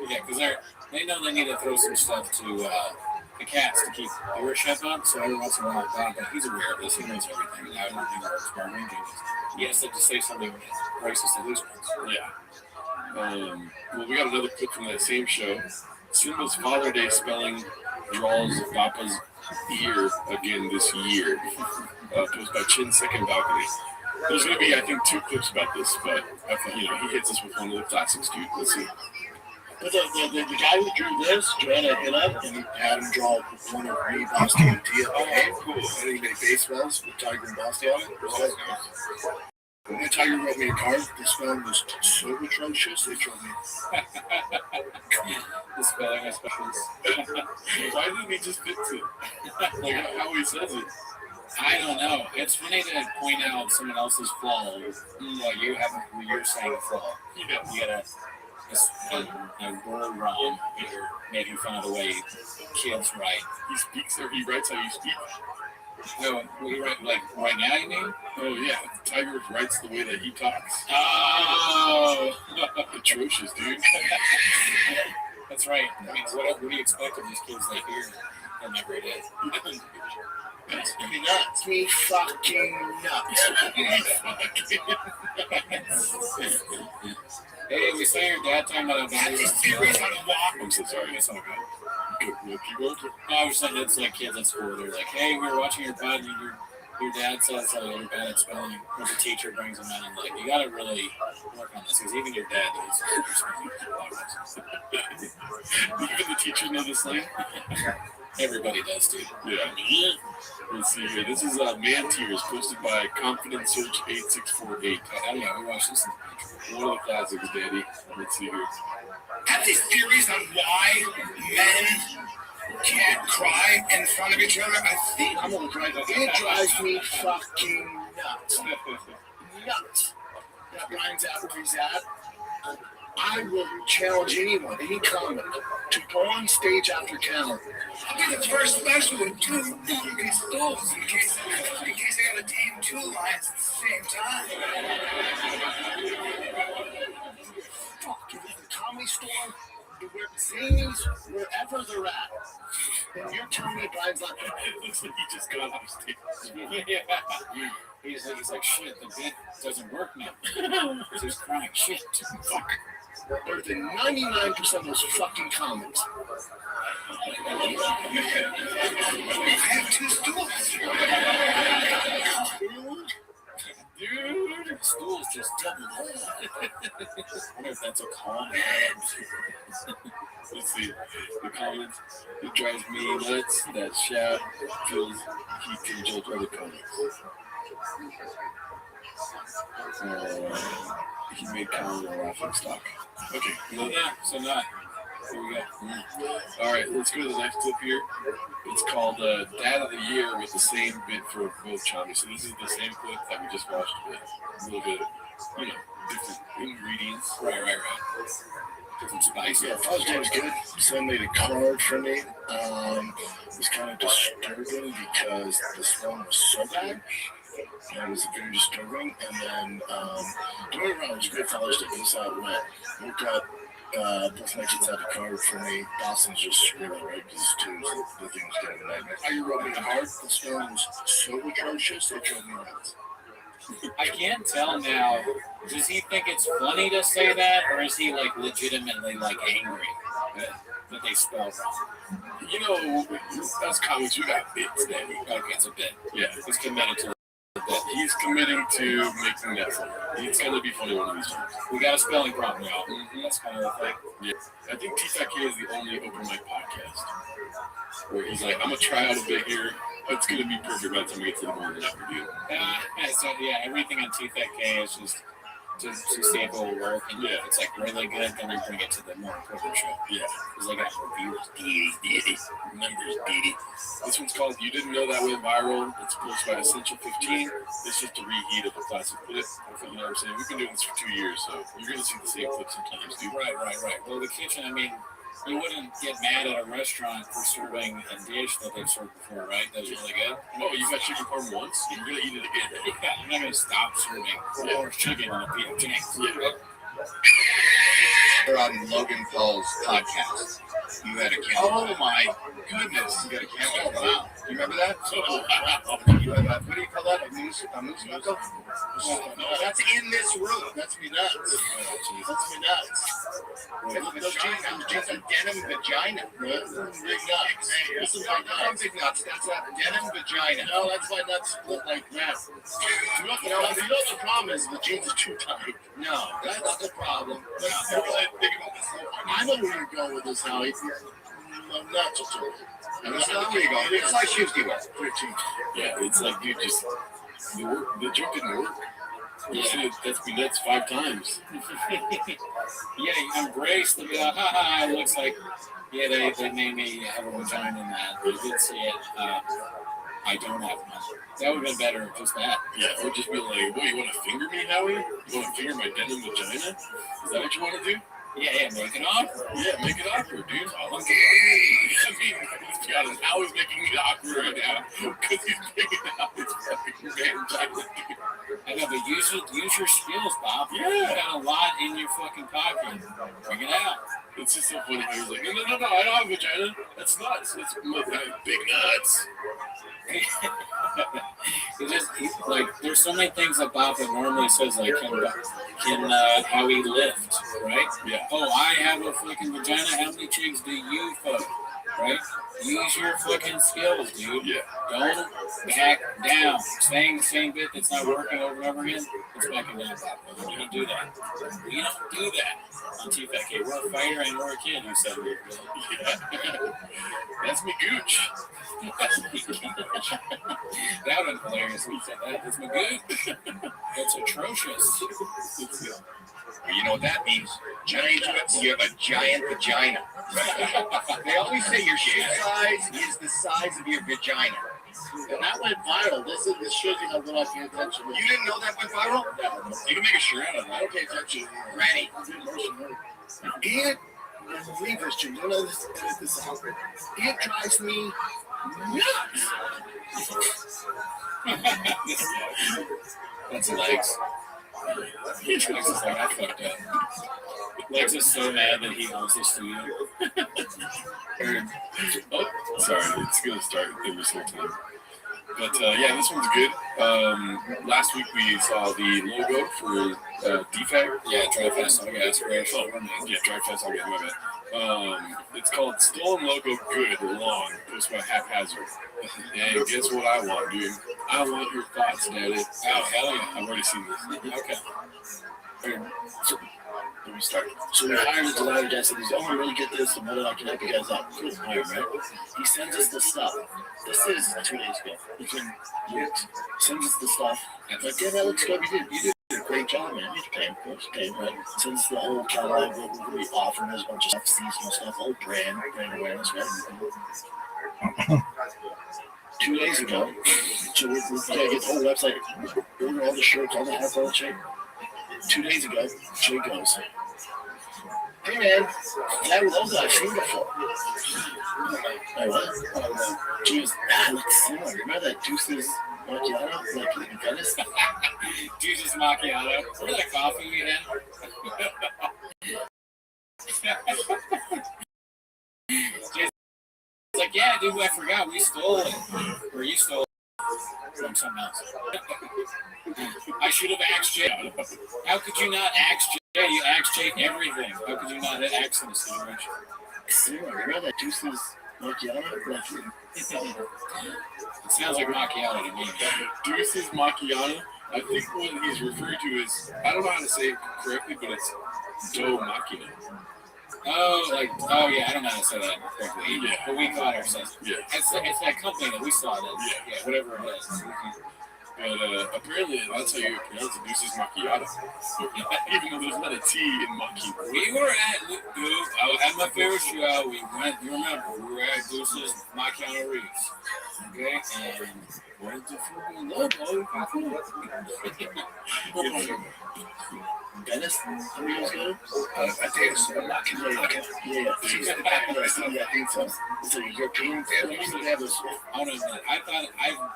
Yeah, because they know they need to throw some stuff to the cats to keep viewership up. So every once in a while, but he's aware of this. He knows everything. I don't think it's smart. He has to say something racist at least once. Yeah. Well, we got another clip from that same show. Simba's Father Day spelling draws Papa's ear again this year. Posted by Chin's Second Balcony. There's going to be, I think, 2 clips about this, but I thought, you know, he hits us with one of the classics, dude. Let's see. But the guy who drew this, Joanna hit up and he had him draw one of me, Boston, and Tia. Oh, cool. And he made baseballs with Tiger and Boston on it. When Tiger wrote me a card, the spelling was so atrocious, they told me. The spelling expressions. Why didn't he just fix it? Like how he says it. I don't know. It's funny to point out someone else's flaw while you're saying a flaw. You get a word wrong. You're making fun of the way kids write. He speaks or he writes how you speak. No, we write like right now. You mean? Oh yeah, Tiger writes the way that he talks. Oh, atrocious, dude. That's right. I mean, what do you expect of these kids they hear in every day? Nuts. Me fucking nuts. Hey, we saw your dad talking about I'm so sorry. It's all good. I was saying it's like kids at school. They're like, "Hey, we were watching your pod, and your dad says you're bad at spelling." When the teacher brings them in, and like, you gotta really work on this because even your dad does. Even the teachers know this thing. Everybody does, dude. Yeah. Let's see here. This is Man Tears posted by Confidence Search 8648. Oh yeah, we watched this. One of the classics, Daddy. Let's see here. Have these theories on why men can't cry in front of each other? I think I'm gonna drive it. It drives me fucking nuts. Nuts. That Brian's at where he's at. I will challenge anyone, any comic, to go on stage after Cal. I'll be the first special with 2 pistols in case I gotta tame 2 lions at the same time. Tommy store, Zany's, wherever they're at. And you're telling me Brian's not there. It looks like he just got upstairs. Yeah. He's like, shit, the bit doesn't work now. He's just crying, shit, fuck. Better than 99% of those fucking comments. I have 2 stools. Dude, stool's just doubled up. I wonder if that's a comment. Let's see. The comments. It drives me nuts that Shad feels he can judge other comments. He made comment on laughing stock. Okay. Yeah, so not. Here we go. All right, let's go to the next clip here. It's called Dad of the Year with the same bit for both channels. So this is the same clip that we just watched, but a little bit, different ingredients. Right. Different spice. Yeah, Father's Day was good. Son made a card for me. It was kind of disturbing because this one was so bad. And it was very disturbing. And then, don't get me wrong, it was a great Father's Day. This is how it went. Woke up. Both my kids had a card for me. Dawson's just screaming right because it's Tuesday. The thing was getting a nightmare. Are you rubbing the hard? The storm was so atrocious, it drove me nuts. I can't tell now. Does he think it's funny to say that, or is he like legitimately like angry that they spelled wrong? As comics, we got bits, Danny. Okay, it's a bit. Yeah, he's committed to it. He's committing to making that funny. It's gonna be funny one of these times. We got a spelling problem, y'all. That's kind of the thing. Yeah, I think TFK is the only open mic podcast where he's like, I'm gonna try out a bit here. It's gonna be perfect by the time we get to the morning after you. So yeah, everything on TFK is just to see if it will work. And if it's like really good, then we bring it to the more important show. Yeah, because they got reviewers, deity, members, deity. This one's called "You Didn't Know That Went Viral." It's produced by Essential 15. This is the reheat of a classic clip. You know what I'm saying? We've been doing this for 2 years, so you're gonna see the same clip sometimes, dude. Right. Well, the kitchen, I mean, you wouldn't get mad at a restaurant for serving a dish that they've served before, right? That's really good. Oh, you got chicken parm once? You're gonna eat it again. Yeah, I'm not gonna stop serving orange chicken on a pita tank. Yeah. We're on Logan Paul's podcast. You had a camel. Oh my goodness! You got a camel. Wow. You remember that? You had what do you call that? A moose knuckle? No, that's in this room. That's me nuts. That's me nuts. Those jeans are denim vagina. Big nuts. This is my nuts. Big nuts. That's a denim vagina. No, that's my nuts split like that. You know the problem is the jeans are too tight. No, that's not the problem. I know where you're going with this, Howie. I'm not just joking. That's not where you're going. It's like shoes do it. 13. Yeah, it's like, dude, just the joke didn't work. You said that's me nuts 5 times. Yeah, you embrace the it looks like they made me have a vagina in that. You did see it. I don't have one. That would have been better, just that. Yeah, or just be like, what, you want to finger me, Howie? You want to finger my denim vagina? Is that what you want to do? Yeah, make it awkward. Yeah, make it awkward, dude. I mean, let's be honest, Howie's making it awkward right now because he's picking out his fucking vagina. I know, but use your skills, Bob. Yeah. You got a lot in your fucking pocket. Bring it out. It's just so funny how he's like, no, I don't have a vagina. That's nuts. It's big nuts. There's so many things that Bob normally says, like, can how he lift, right? Yeah. Oh, I have a fucking vagina. How many chicks do you fuck? Right? Use your fucking skills, dude. Yeah. Don't back down. Saying the same bit that's not working over and over again, it's backing down. We don't do that. We don't do that on TFK. We're a fighter and we're a kid who said we were good. Yeah. That's me gooch. That would have been hilarious if he said that. That's my good. That's atrocious. Well, you know what that means? Giant, you have a giant vagina. They always say your shoe size is the size of your vagina. And that went viral. This shows you how little I pay attention. You didn't know that went viral? No. You can make a shirt out of that. I don't pay attention. Ready. And believe this, Jim. Don't let this out. It drives me nuts. That's legs. Legs is like, I fucked up. Lex is so mad that he owns the studio. Oh, sorry, it's gonna start every single time. But yeah, this one's good. Last week we saw the logo for DFAG. Yeah, Drive Fast on Gas, right? Oh, yeah, Drive Fast on Gas, my bad. It's called Stolen Logo Good Long, posted by Haphazard. And guess what I want, dude? I want your thoughts, Daddy. Oh, hell yeah. I've already seen this. Okay. So, let me start. So we hired a designer guy. Said he's only really get this, and whether I can help you guys out. Couldn't hire him, right? He sends us the stuff. This is 2 days ago. It's been weeks. Sends us the stuff. I'm like, yeah, that looks good. You did a great job, man. You pay him, of course. Pay him, right? Sends us the whole catalog. What we're going to be offering. There's a bunch of stuff, seasonal stuff, whole brand awareness, right? 2 days ago, so we gotta get the whole website, order all the shirts, all the half roll shit. 2 days ago, Jay goes, hey man, that logo I've seen before. Like what? Jay goes, looks similar. Remember that Deuces Macchiato? Like in Venice? Deuces Macchiato. Remember that coffee we had? It's like, yeah, dude, I forgot. We stole it. Or you stole it from someone else. I should have asked Jay. How could you not ask Jay? You asked Jay everything. How could you not ask in this situation? Remember that Deuces Macchiato? It sounds like macchiato to me. Deuces Macchiato? I think what he's referring to is, I don't know how to say it correctly, but it's dough macchina. Oh, yeah, I don't know how to say that correctly. Yeah. But we caught ourselves. Yeah. It's that company that we saw that. Yeah, whatever it is. But apparently, that's how you pronounce it, Deuces Macchiato. Even though there's not a T in Macchi. We were at my favorite show. We went, you remember, we were at Deuces Macchiato Reeds. Okay? And where's the fucking logo? Venice? How many years ago? I think it's Macchiato. Yeah. I think so. It's a European. I don't know.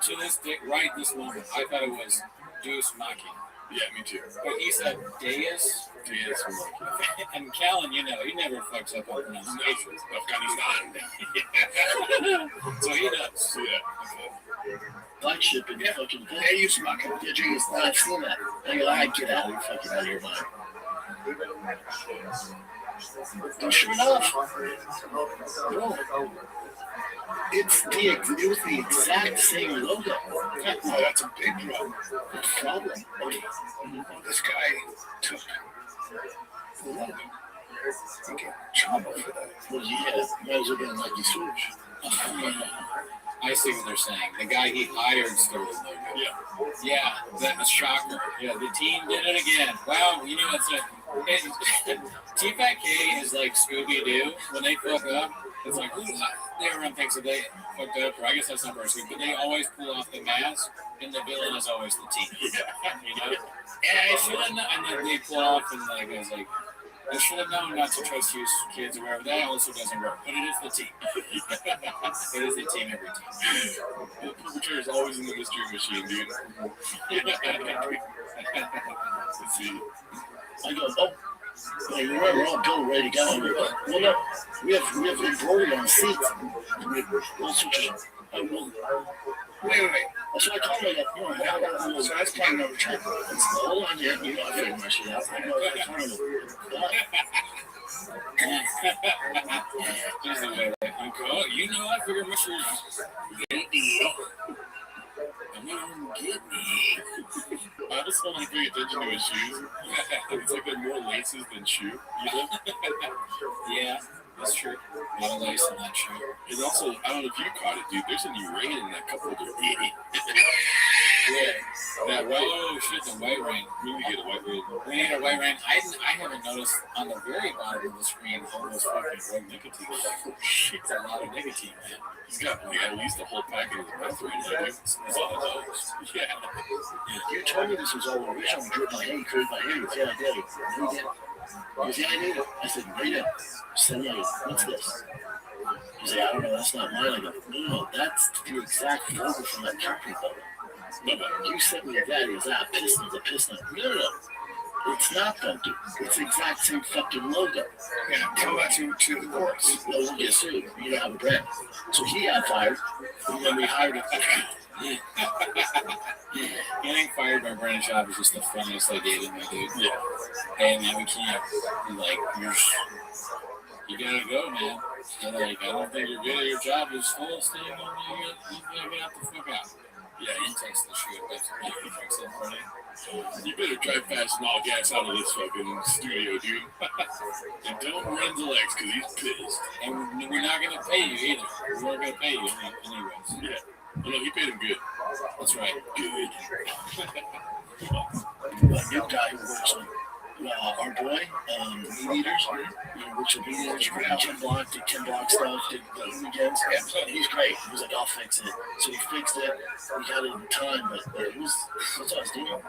To this day, right this moment, I thought it was Deus Machina. Yeah, me too. But he said Deus. And Callan, you know, he never fucks up on pronunciations. Afghanistan. So he does. Yeah. Black ship and fucking Deus Machina. Yeah, geez, I've seen that. I go, get out of here, fucking out of your mind. And sure enough, bro, it was the exact same logo. Oh, that's a big problem. This guy took the logo. Okay, trouble for that. Well, yeah, might as well been like you switch. I see what they're saying. The guy he hired stole the logo. Yeah, that was shocker. Yeah, the team did it again. Wow, you know it's T-Pack K is like Scooby-Doo. When they fuck up, it's like, everyone thinks that they fucked up, or I guess that's not very sweet, but they always pull off the mask, and the villain is always the team. You know? And I should have known, and then they pull off, and like, it's like, I should have known not to trust you kids or whatever. That also doesn't work, but it is the team. It is the team every time. The perpetrator is always in the mystery machine, dude. Let's see. I go, yeah, you're right, we're all built ready to go. Well, no, we have embroidery on the seats. Wait. So I called her like, so that's part of the trip. Hold on, yeah, you know, I figured my shit out. I know that kind of There's the way that you go, you know, I figured my shit out. Get me. I just don't like paying attention to his shoes. It's like there are more laces than shoe, you know? Yeah, that's true. A lot of lace in that shoe. And also, I don't know if you caught it, dude. There's a new rain in that cup holder. Yeah. That shit, the white rain. We need to get a white rain. We need a white rain. I haven't noticed on the very bottom of the screen all those fucking white nicotine. Oh, shit, that's a lot of nicotine, man. He's got like, at least a whole pack in his mouth right now, dude. Yeah. You told me this was all original. You drew my hair, you created my hair. Yeah, I did. You did. He goes, yeah, I did it. I said, read it. I said, yeah, what's this? He said, I don't know, that's not mine. I go, no, that's the exact logo from that company, though. No, you sent me that. He goes, piston's a piston. No. It's not though, dude. It's the exact same fucking logo. Yeah, tell that to the courts. No, we'll get sued. You don't have a brand. So he got fired, and then we hired him. Getting fired by Brandon Schaub is just the funniest idea to me, dude. Yeah. And now we can't, like, you gotta go, man. And like, I don't think you're good at your job. Is full staying on you. You gotta get the fuck out. Yeah, he takes the shit. That's what he drinks in front of you. You better drive fast and all gas out of this fucking studio, dude. And don't run the legs, because he's pissed. And we're not gonna pay you either. We're not gonna pay you anyways. Yeah. You know, he paid him good. That's right. Good. A new guy who works with our boy, Meat Eaters, works with Meat Eaters, Ken Block, did Ken Block stuff, did the weekends. Yeah, he's great. He was like, I'll fix it. So he fixed it. We got it in time, but it was, what's us, dude? Well,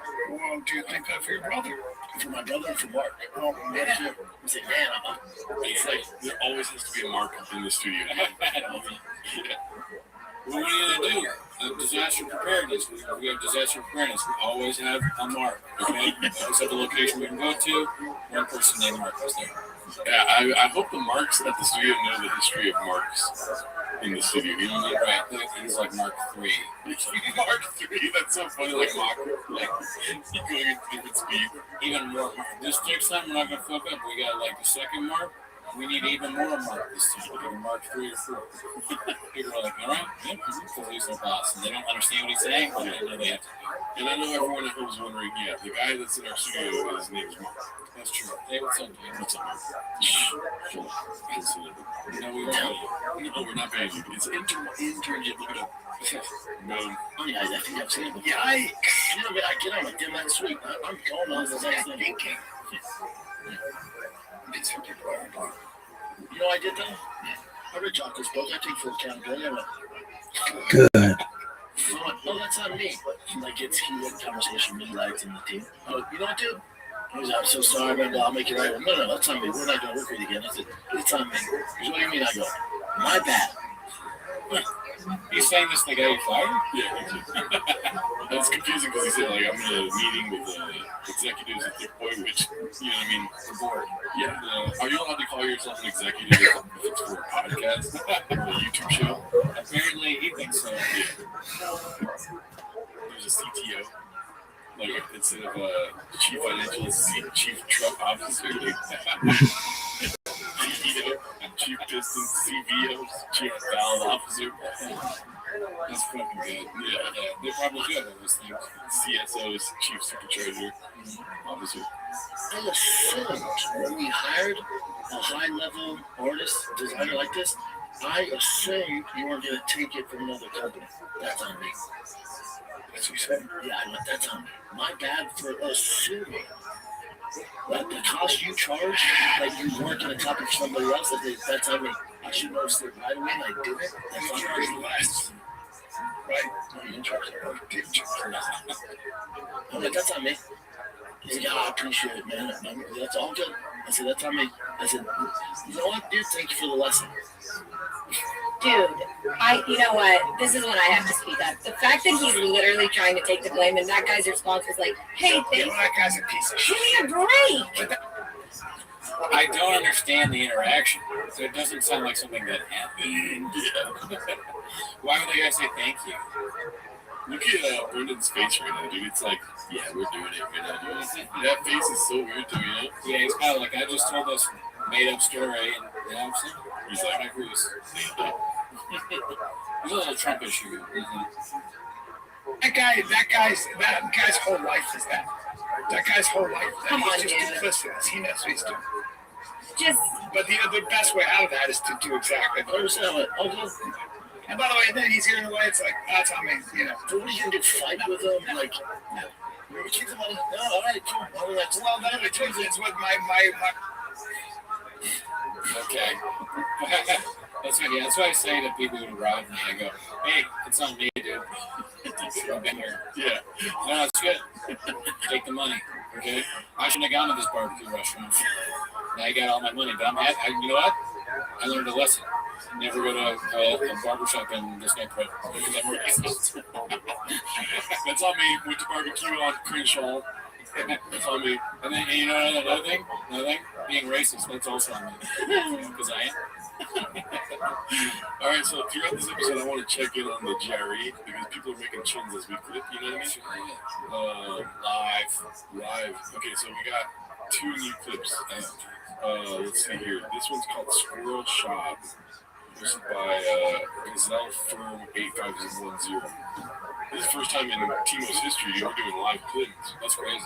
do you think that for your brother? For my brother and for Mark. Oh, man. He's like, man, it's like, there always has to be a Mark in the studio. Yeah. What are you going to do? Disaster preparedness. We have disaster preparedness. We always have a Mark. Okay? We always have a location we can go to. One person named Mark is there. Yeah, I hope the Marks at the studio know the history of Marks in the studio. You know what I mean? Right. It's like Mark 3. Mark 3, that's so funny. Like Mark, like going at different speed. Even more. This next time we're not going to fuck up. We got like the second Mark. We need even more Mark this time, like Mark 3 or 4. People are like, all right, yeah, because he's their boss, and they don't understand what he's saying, but they know they have to do it. And I know everyone at home is wondering, yeah, the guy that's in our studio, his name is Mark. That's true. Hey, what's up, dude? What's up, Mark? No, we're not paying you. It's internship. Look it up. No. Oh, yeah, I think I've seen it. Yikes. You know, I get on like next week. I'm going on the next thing. You know what I did though? I read Jocko's book. I take full accountability. I went, good. Oh, that's not me. Like it's heated conversation with Legs and the team. Oh, you know what, dude? He was, I'm so sorry, man. I'll make it right. Well, no, that's on me. We're not going to work with you again. I said, it's on me. He goes, what do you mean? I go, my bad. He's saying this to the guy you fired? Yeah. That's confusing because he said, like, I'm in a meeting with executives at Thick Boy, which, you know what I mean, the board. Yeah. Are you allowed to call yourself an executive if it's for a podcast or a YouTube show? Apparently, he thinks so. Yeah. There's a CTO. Like, instead of a chief financial, chief truck officer. CEO, chief pistons, CVOs, chief valve officer. That's fucking good. Yeah, they probably do have those things. CSOs, chief supercharger, officer. I assumed when we hired a high-level artist, designer like this, I assumed you were going to take it from another company. That's on me. That's what you said? Yeah, I went, that's on me. My bad for assuming that the cost you charge, that you weren't going to copy for somebody else, that's on me. I should notice it right away, and I didn't. That's on me. Less. Right? No, you didn't charge that. Didn't charge that. I'm like, that's on me. He said, yeah, I appreciate it, man. That's all good. I said, that's on me. I said, you know what, dude? Thank you for the lesson. Dude, you know what? This is when I have to speak up. The fact that he's literally trying to take the blame and that guy's response was like, hey, thanks. That guy's a piece of shit. Give me a break. I don't understand the interaction. So it doesn't sound like something that happened. Yeah. Why would the guy say thank you? Look at Brendan's face right now, dude. It's like, yeah, we're doing it right now, dude. That face is so weird to me, you know? Yeah, he's kind of like, I just told this made-up story, and I'm saying, he's like, I agree. There's a little Trump issue. Mm-hmm. That guy's whole life is that. That guy's whole life. Come on, just dude. duplicitous. He knows what he's doing. Just. But the best way out of that is to do exactly what he's doing. And by the way, then he's here in the way. It's like, that's on me, you know. So what are you going to do, fight with him? Like, you keep the money? No, all right, cool. Well, then it's with my Okay. That's what I say to people who rob me. I go, hey, it's on me, dude. I've been here. Yeah. No, it's good. Take the money, okay? I shouldn't have gone to this barbecue restaurant. Now I got all my money, but you know what? I learned a lesson. Never go to a barbershop in this neighborhood. That's on me. Went to barbecue on Crenshaw. funny. And then you know another thing, being racist. That's also on me because I am. All right, so throughout this episode, I want to check in on the GRE because people are making chins as we clip. You know what I mean? Live. Okay, so we got 2 new clips. Let's see here. This one's called Squirrel Shop. This is by Gazelle Firm 8510. This is the first time in Timo's history we're doing live clips. That's crazy.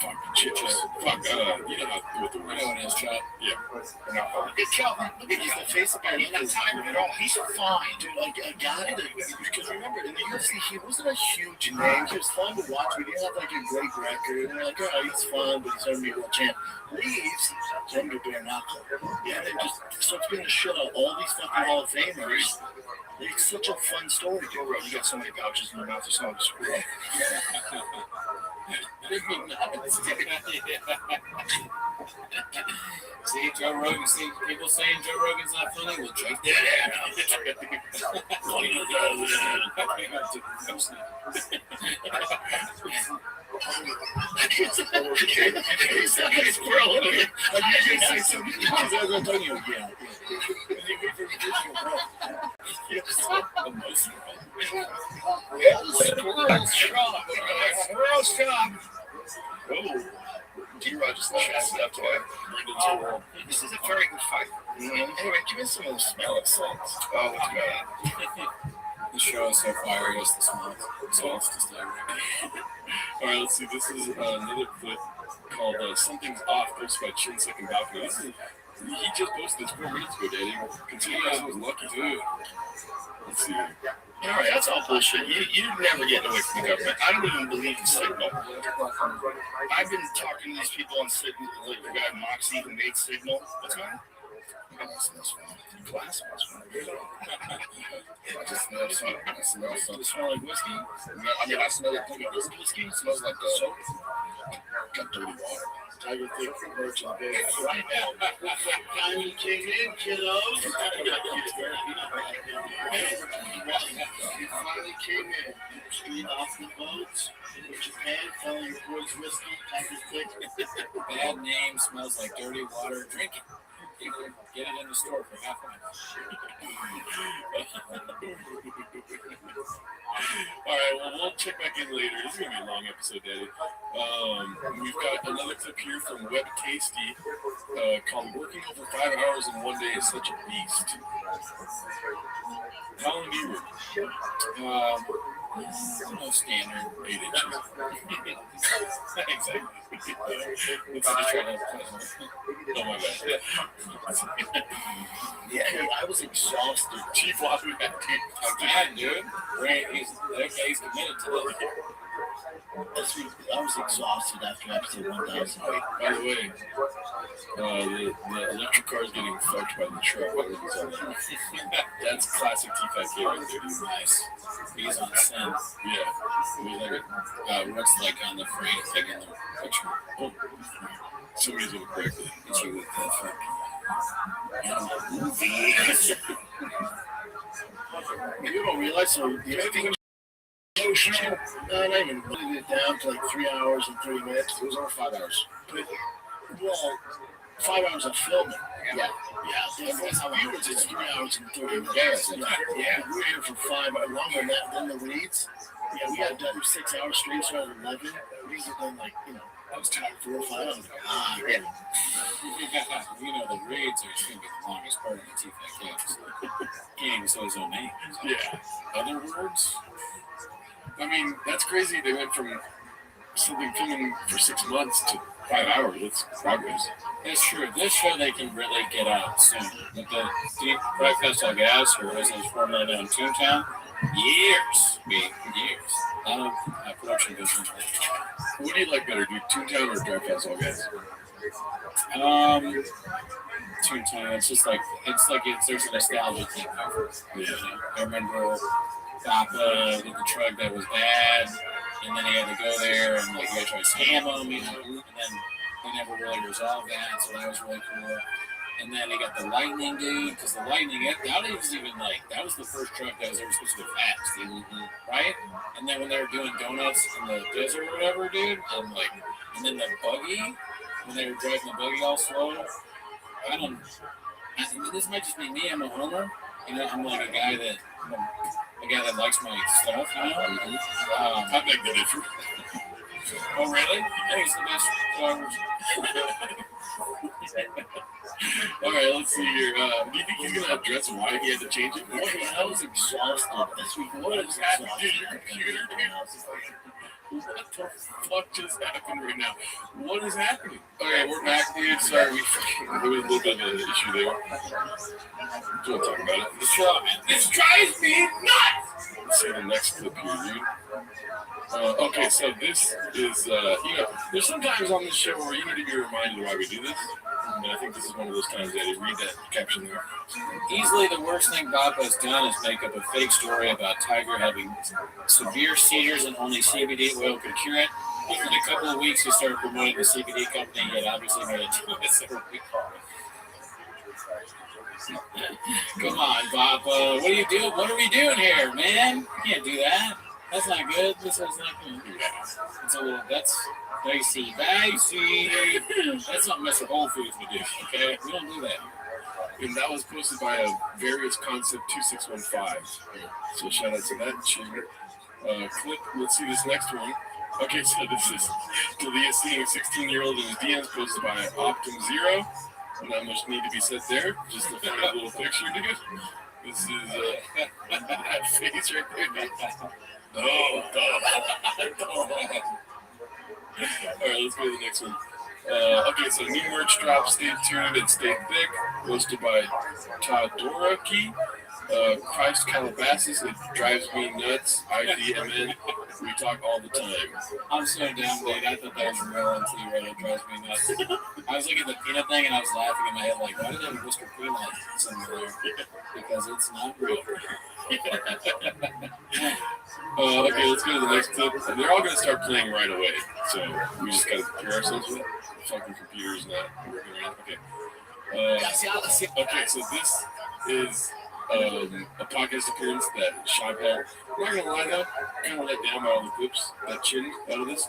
Fuck, chitches. Fuck, you know what the word is. I know it is, Chad. Yeah. Look at Calvin. Look at the face of him. He's not tired at all. He's fine, dude. Like a guy that, because remember in the UFC he wasn't a huge name. He was fun to watch. We didn't have like a great record. And we're like, oh, he's fun, but he's gonna be a world champ. Leaves, he's gonna be bare knuckle. Yeah, they just starts being the shit out of all these fucking Hall of Famers. It's such a fun story, dude. You got so many pouches in your mouth. It's not a squirrel. See, Joe Rogan, see people saying Joe Rogan's not funny, we'll check that out. Squirrel shop. Oh. D-Rod just chest up today. This is a very good fight. Anyway, give me some of the smell it salts. Oh, what's going on? The show is so fire, yes, the smell. So it's just All right, let's see. This is another clip called Something's Off, posted by Chin Second Balcony. He just posted this 4 minutes ago, Daddy. Considering I was lucky too. Let's see. All right, that's all bullshit. You never get away from the government. I don't even believe in Signal. I've been talking to these people on Signal, like the guy Moxie who made Signal. What's mine? Class smells fun. Class smells fun. I just smell something. I smell something. Does it smell like whiskey? No, I mean, I smell like whiskey. It smells like soap. Got dirty water. Tiger Thick merch in the bag. Finally came in, kiddos. You finally came in. Street off the boats. In Japan, follow your boy's whiskey. Tiger Thick. bad name, smells like dirty water. Drink it. You can get it in the store for half a minute. All right, well, we'll check back in later. This is going to be a long episode, Daddy. We've got another clip here from Web Tasty called Working Over 5 Hours in 1 Day is Such a Beast. How long do you work? No standard. 8 inches. Exactly. Let's just try to... Oh, my bad. Yeah, I was exhausted. Chief Wahoo had bad, dude. Right, he's committed to this. I was exhausted after episode 1000. By the way, the electric car is getting fucked by the truck. That's classic T5K right there. Nice. He's on scent. Yeah. We like it. What's like on the freight thing in the picture? Oh. Somebody's gonna correct it. It's you with that fucking movies. You don't realize, so you think not even putting it down to like 3 hours and 30 minutes. It was over 5 hours. But, well, 5 hours of filming. Yeah. That's how we were just 3 hours and 30 minutes. Yeah. We were here for 5 hours. Longer than that, then the reads. Yeah, we got done 6 hours straight, started at 11. These are done like, I was tired 4 or 5 hours. Yeah. You know, the raids are going to be the longest part of the T5K episode. Can't even say his own name. Yeah. Other words? I mean, that's crazy. They went from something filming for 6 months to 5 hours. That's progress. That's true. This show they can really get out soon. But the Deep Breakfast of Gas, or as it's formerly known, Toontown, years. A lot of production goes into that. What do you like better, dude? Toontown or Drive Fast All Gas? Toontown. It's just like there's a nostalgia thing over it. Yeah. I remember Papa with the truck that was bad, and then he had to go there and like he had to try to scam him, and then they never really resolved that, so that was really cool. And then they got the Lightning dude, because the Lightning, that was the first truck that was ever supposed to go fast, dude, right? And then when they were doing donuts in the desert or whatever, dude, I'm like, And then the buggy, when they were driving the buggy all slow, this might just be me. I'm a homer. I'm like a guy that likes my stuff. I beg to differ. Oh, really? Hey, it's the best flowers. All right, let's see here. Do you think he's going to address why he had to change it? Okay, I was exhausted this week. What is happening? Dude, your computer, dude. What the fuck just happened right now? What is happening? Okay, we're back, dude. Sorry, there was a little bit of an issue there. Don't talk about it. This drives me nuts! Let's see the next clip here, dude. Okay, so this is, there's sometimes on this show where you need to be reminded why we do this. And I think this is one of those times that I read that caption there. Easily the worst thing Bob has done is make up a fake story about Tiger having severe seizures and only CBD oil could cure it. Within a couple of weeks, he started promoting the CBD company. He had obviously made it to this every week. Come on, Bob. What are you doing? What are we doing here, man? You can't do that. That's not good. This is like, it's a little, that's dicey. That's not Mr. Whole Foods would do, okay? We don't do that. And that was posted by a Various Concept 2615. So shout out to that clip. Let's see this next one. Okay, so this is Dalia seeing a 16-year-old in his DMs posted by Optum Zero. Not much need to be said there. Just a funny little picture, dude. This is that face right there. Oh, God. All right, let's go to the next one. Okay, so new merch drop. Stay tuned and stay thick. Posted by Todoraki. Christ Calabasas. It drives me nuts. IDMN. We talk all the time. I'm so down, dude. I thought that was real until you read it. Drives me nuts. I was looking at the peanut thing and I was laughing in my head like, why did they have Mr. Peanut somewhere there? Because it's not real. Okay, let's go to the next clip. They're all going to start playing right away. So we just got to prepare ourselves with it. Fucking computer's not working right. Okay. Okay, so this is a podcast appearance that Sean had. I'm not gonna lie though, kind of let down by all the clips that chin out of this.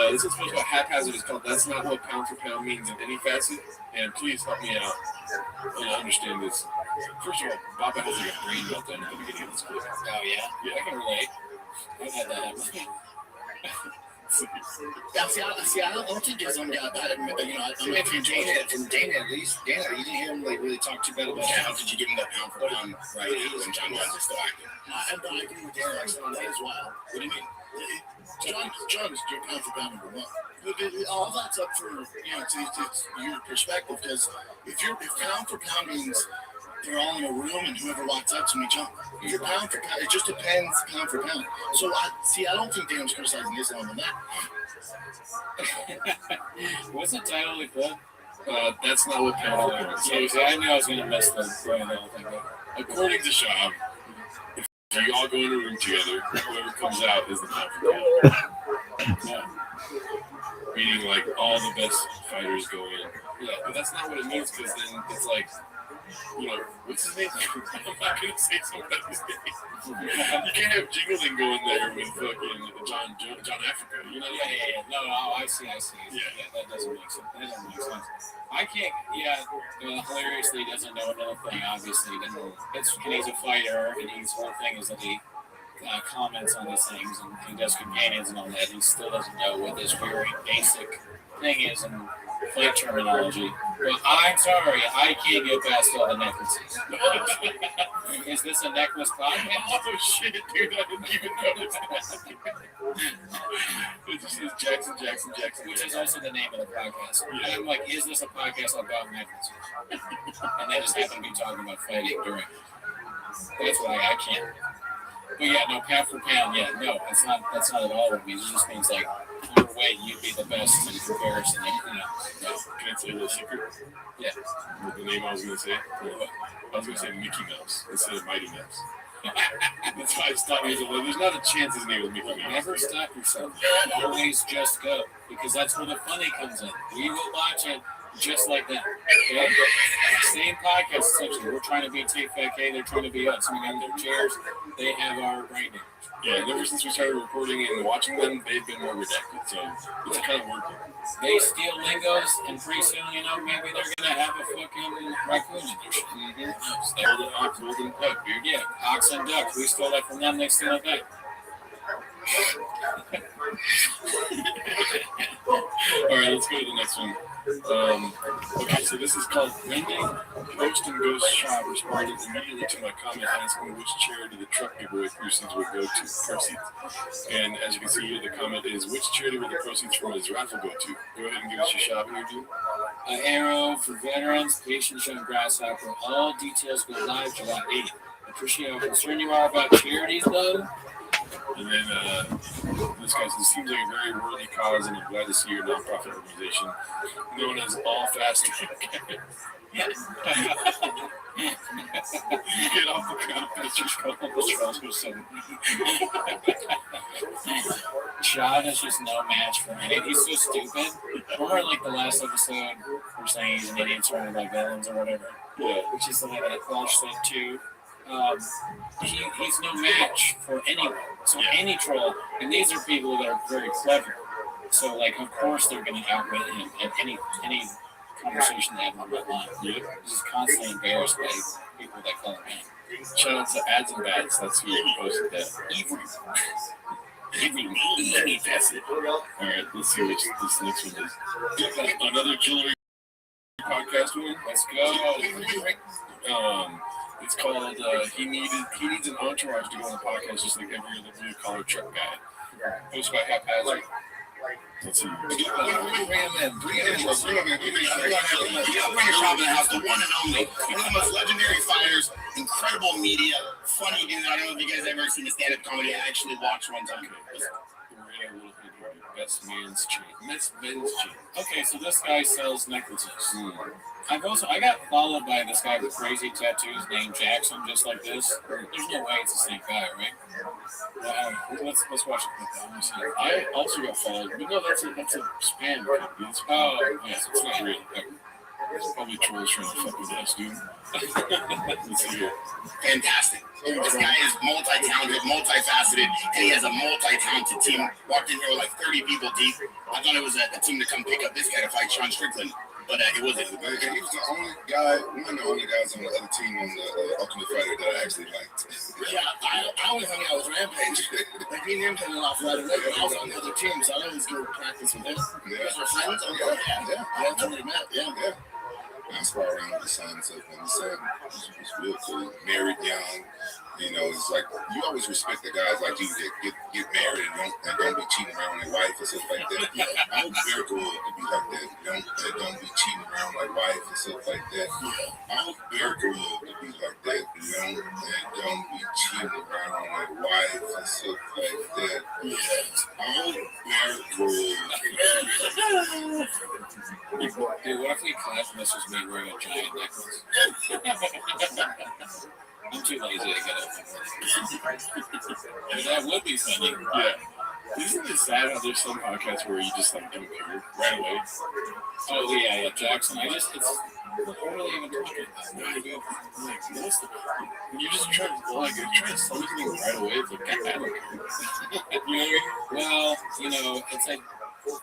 This is supposed to be haphazard. It's called "That's Not What Pound for Pound Means in Any Facet." And please help me out and understand this. First of all, Baba has like a brain meltdown at the beginning of this clip. Oh yeah, yeah, I can relate. I've had that happen. I don't think there's only about it. I mean, from Dana at least, Dana, you didn't hear him like really talk too bad about how did you give him that pound for pound, right? When John was still active. I agree with Dana on that as well. What do you mean? John is your pound for pound number one. All that's up for it's your perspective, because if pound for pound means they're all in a room and whoever walks up to me jump. If you're pound for pound, it just depends pound for pound. So I don't think Dan's criticizing Islam on that. What's the title of the clip? That's Not What Pound for Pound. So I knew I was gonna mess the whole thing up. According to Shab, if you all go in a room together, whoever comes out is the pound for pound. Yeah. Meaning like all the best fighters go in. Yeah, but that's not what it means, because then it's like, what's his name? I'm not going to say somebody's name. You can't have Jingling going there with fucking John Africa. Yeah. No, I see. Yeah, that doesn't make sense. I can't, hilariously doesn't know another thing, obviously. He's a fighter, and his whole thing is that he comments on these things, and he does companions and all that, and he still doesn't know what this very basic thing is in fight terminology. But I'm sorry, I can't get past all the necklaces. Is this a necklace podcast? Oh shit, dude, I didn't even notice that. It just says Jackson. Which is also the name of the podcast. Yeah. I'm like, is this a podcast about necklaces? And they just happen to be talking about fighting during. That's why I can't. But yeah, no, pound for pound, that's not at all what it means. It just means like, your weight, you'd be the best in comparison. Can I tell you a secret? Yeah. The name I was going to say? I was going to say Mickey Mouse instead of Mighty Mouse. That's why I stopped me. There's not a chance his name was Mickey Mouse. Never stop yourself. Always just go. Because that's where the funny comes in. We will watch it. Just like that. Okay? Same podcast, essentially. We're trying to be TFK, they're trying to be us. We got their chairs, they have our brand name. Yeah, and ever since we started recording and watching them, they've been more redacted, so it's kind of working. They steal lingos, and pretty soon, maybe they're gonna have a fucking raccoon in their shit. Golden ox, golden duck, dude. Yeah, ox and duck. We stole that from them, they steal it back. Alright, let's go to the next one. Okay, so this is called Brendan Host and Ghost Shop responded immediately to my comment asking which charity the truck giveaway proceeds would go to. And as you can see here, the comment is, which charity would the proceeds from his raffle go to? Go ahead and give us your shopping review. Arrow for veterans, Patience Young Grasshopper. All details go live July 8th. Appreciate how concerned you are about charities, though. And then this guy says, it seems like a very worthy cause, and I'm glad to see your nonprofit organization known as All Fast. Get off the ground, pictures called the Transfer Center. Sean is just no match for me. He's so stupid. Remember, like the last episode, we're saying he's an idiot surrounded by villains or whatever. Yeah. Which is the way that Walsh said too. He's no match for anyone. So any troll, and these are people that are very clever. So like, of course, they're going to outwit him in any conversation they have on that line. Yeah. He's just constantly embarrassed by people that call him out. Shout out to Ads and Bats. That's who posted that. Every facet. All right, let's see which this next one is. Another jewelry podcast one. Let's go. It's called He Needs an Entourage to go on the podcast, just like every other blue collar truck guy. Posted by Haphazard. Let's see. Bring him in. Bring him in. Bring your shop in the house, the one and only. One of the most legendary fighters, incredible media, funny dude. I don't know if you guys ever seen a stand-up comedy. I actually watched one time. Best men's chain. Okay, so this guy sells necklaces. I got followed by this guy with crazy tattoos named Jackson, just like this. There's no way it's the same guy, right? Let's watch it. I also got followed, but no, that's a spam. Oh, yes, it's not real. It's probably trolls trying to fuck with us, dude. Let's see here. Fantastic. This guy is multi-talented, multifaceted, and he has a multi-talented team. Walked in here with like 30 people deep. I thought it was a team to come pick up this guy to fight Sean Strickland, but it wasn't. He was the only guy, one of the only guys on the other team on the Ultimate Fighter that I actually liked. Yeah, I always hung out with Rampage. Like me and him coming off right away, but I was on the other team, so I always go practice with him. You guys were friends? Oh, yeah. That's where we met. Yeah. I spar around with the son, so when the son was real cool, married young. It's like you always respect the guys like you that get married and don't be cheating around their wife and stuff like that. I hope Bear Grylls to be like that. Don't be cheating around like wife and stuff like that. I hope Bear Grylls to be like that. Don't be cheating around like wife and stuff like that. I hope Bear Grylls. Dude, what if we clapped and this was me wearing a giant necklace? I'm too lazy to get up. That would be funny. Yeah. Isn't it sad how there's some podcasts where you just like don't care right away? Oh yeah, Jackson. It's what are they even talking about? What's the you're just trying to sell anything right away. It's like, I don't care. Well,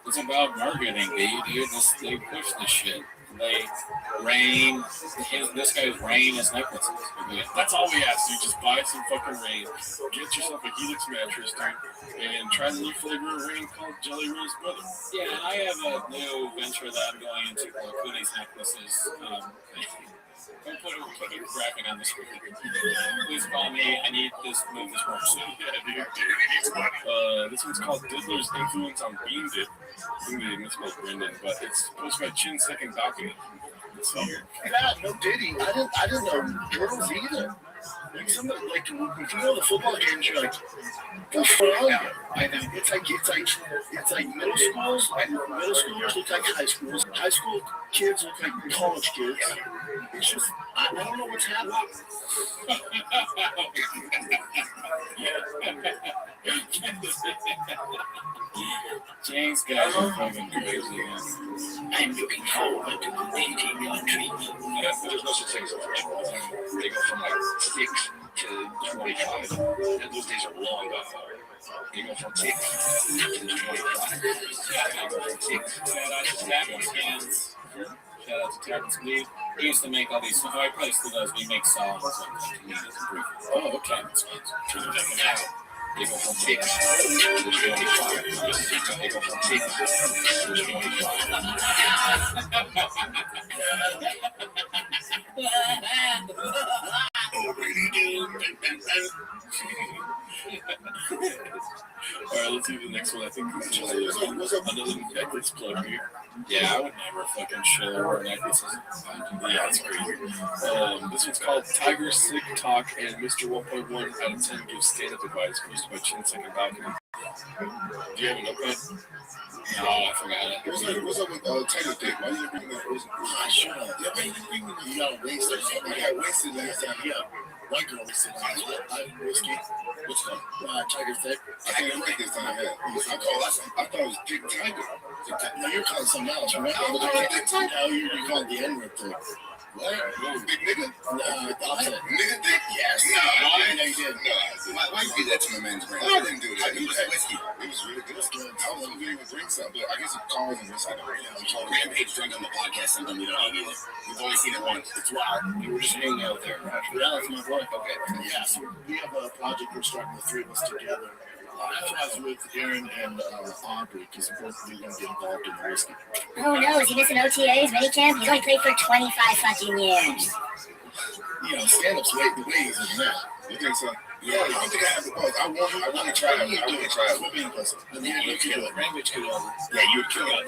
it's about marketing, dude. They push this shit. This guy's Rain is necklaces. That's all we ask. You just buy some fucking Rain, get yourself a Helix mattress, dude, and try the new flavor of Rain called Jelly Rose Brother. Yeah, I have a new venture that I'm going into called Cooney's Necklaces. Don't put a graphic on the screen. Please call me. I need this move this more soon. Yeah, dude. This one's called Diddler's Influence on Bean Dip. It's called Brendan, but it's posted by Chin Second Balcony. So, yeah, no Diddy. I didn't know girls either. Like somebody if you go to the football games, you're like, what's going on here? I know. It's like middle schools. Middle schoolers look like high schools. High school kids look like college kids. It's just I don't know what's happening. James guys are fucking crazy, man. I'm looking forward to the 18-yard treatment. Yeah, but there's no such thing as a first world. They go from like 6 to 25. And those days are long gone. They go from 6 to 25. They go from 6 to 25. Shout out to Terrence Lee. He used to make all these songs. Oh, he probably still does. He makes songs like comedians and proof. Oh, okay. That's fine. They go from 6 to 25. They go from 6 to 25. All right, let's see the next one. I think this is another necklace plug here. Yeah, I would never fucking share necklaces. Yeah, it's crazy. This one's called Tiger Sick Talk, and Mr. 1.1 out of 10 gives stand-up advice posted by Chin Second Balcony. Do you have a notepad? No, I forgot it. What's up with Tiger Dick? Why you bring that person? Shut up. Yeah, but you got wasted. I got wasted last time. Yeah. White girl was sitting on whiskey. What's called? Tiger Thick. I think I'm right this time. Yeah. I thought it was Dick Tiger. No, you're calling something else. Remember? I'm calling Dick Tiger. No, you called the N-word thing. What? Big nigga? No, that's it. Nigga Dick? Yes. No, I know you did. No. Why you did that to my man's brand? I didn't do that. It was whiskey. It was really good. I was hoping he would drink some, but I guess it calls and whiskey. Rampage drunk on the podcast, something we don't know either. We've only seen it once. It's wild. You were just hanging out there, right? Yeah, that's my boy. Okay. Yeah, so we have a project we're starting, the three of us together. I was with Aaron and Aubrey, because both of them are going to get involved in the whiskey. Oh no, is he missing OTAs, minicamp? He's only played for 25 fucking years. You know, stand-up's way easier than that. You think so? Yeah, I don't think I have the buzz. I want to try it. I want to try it. We're being pussy. You kill it. Rampage could all. Yeah, you would kill it.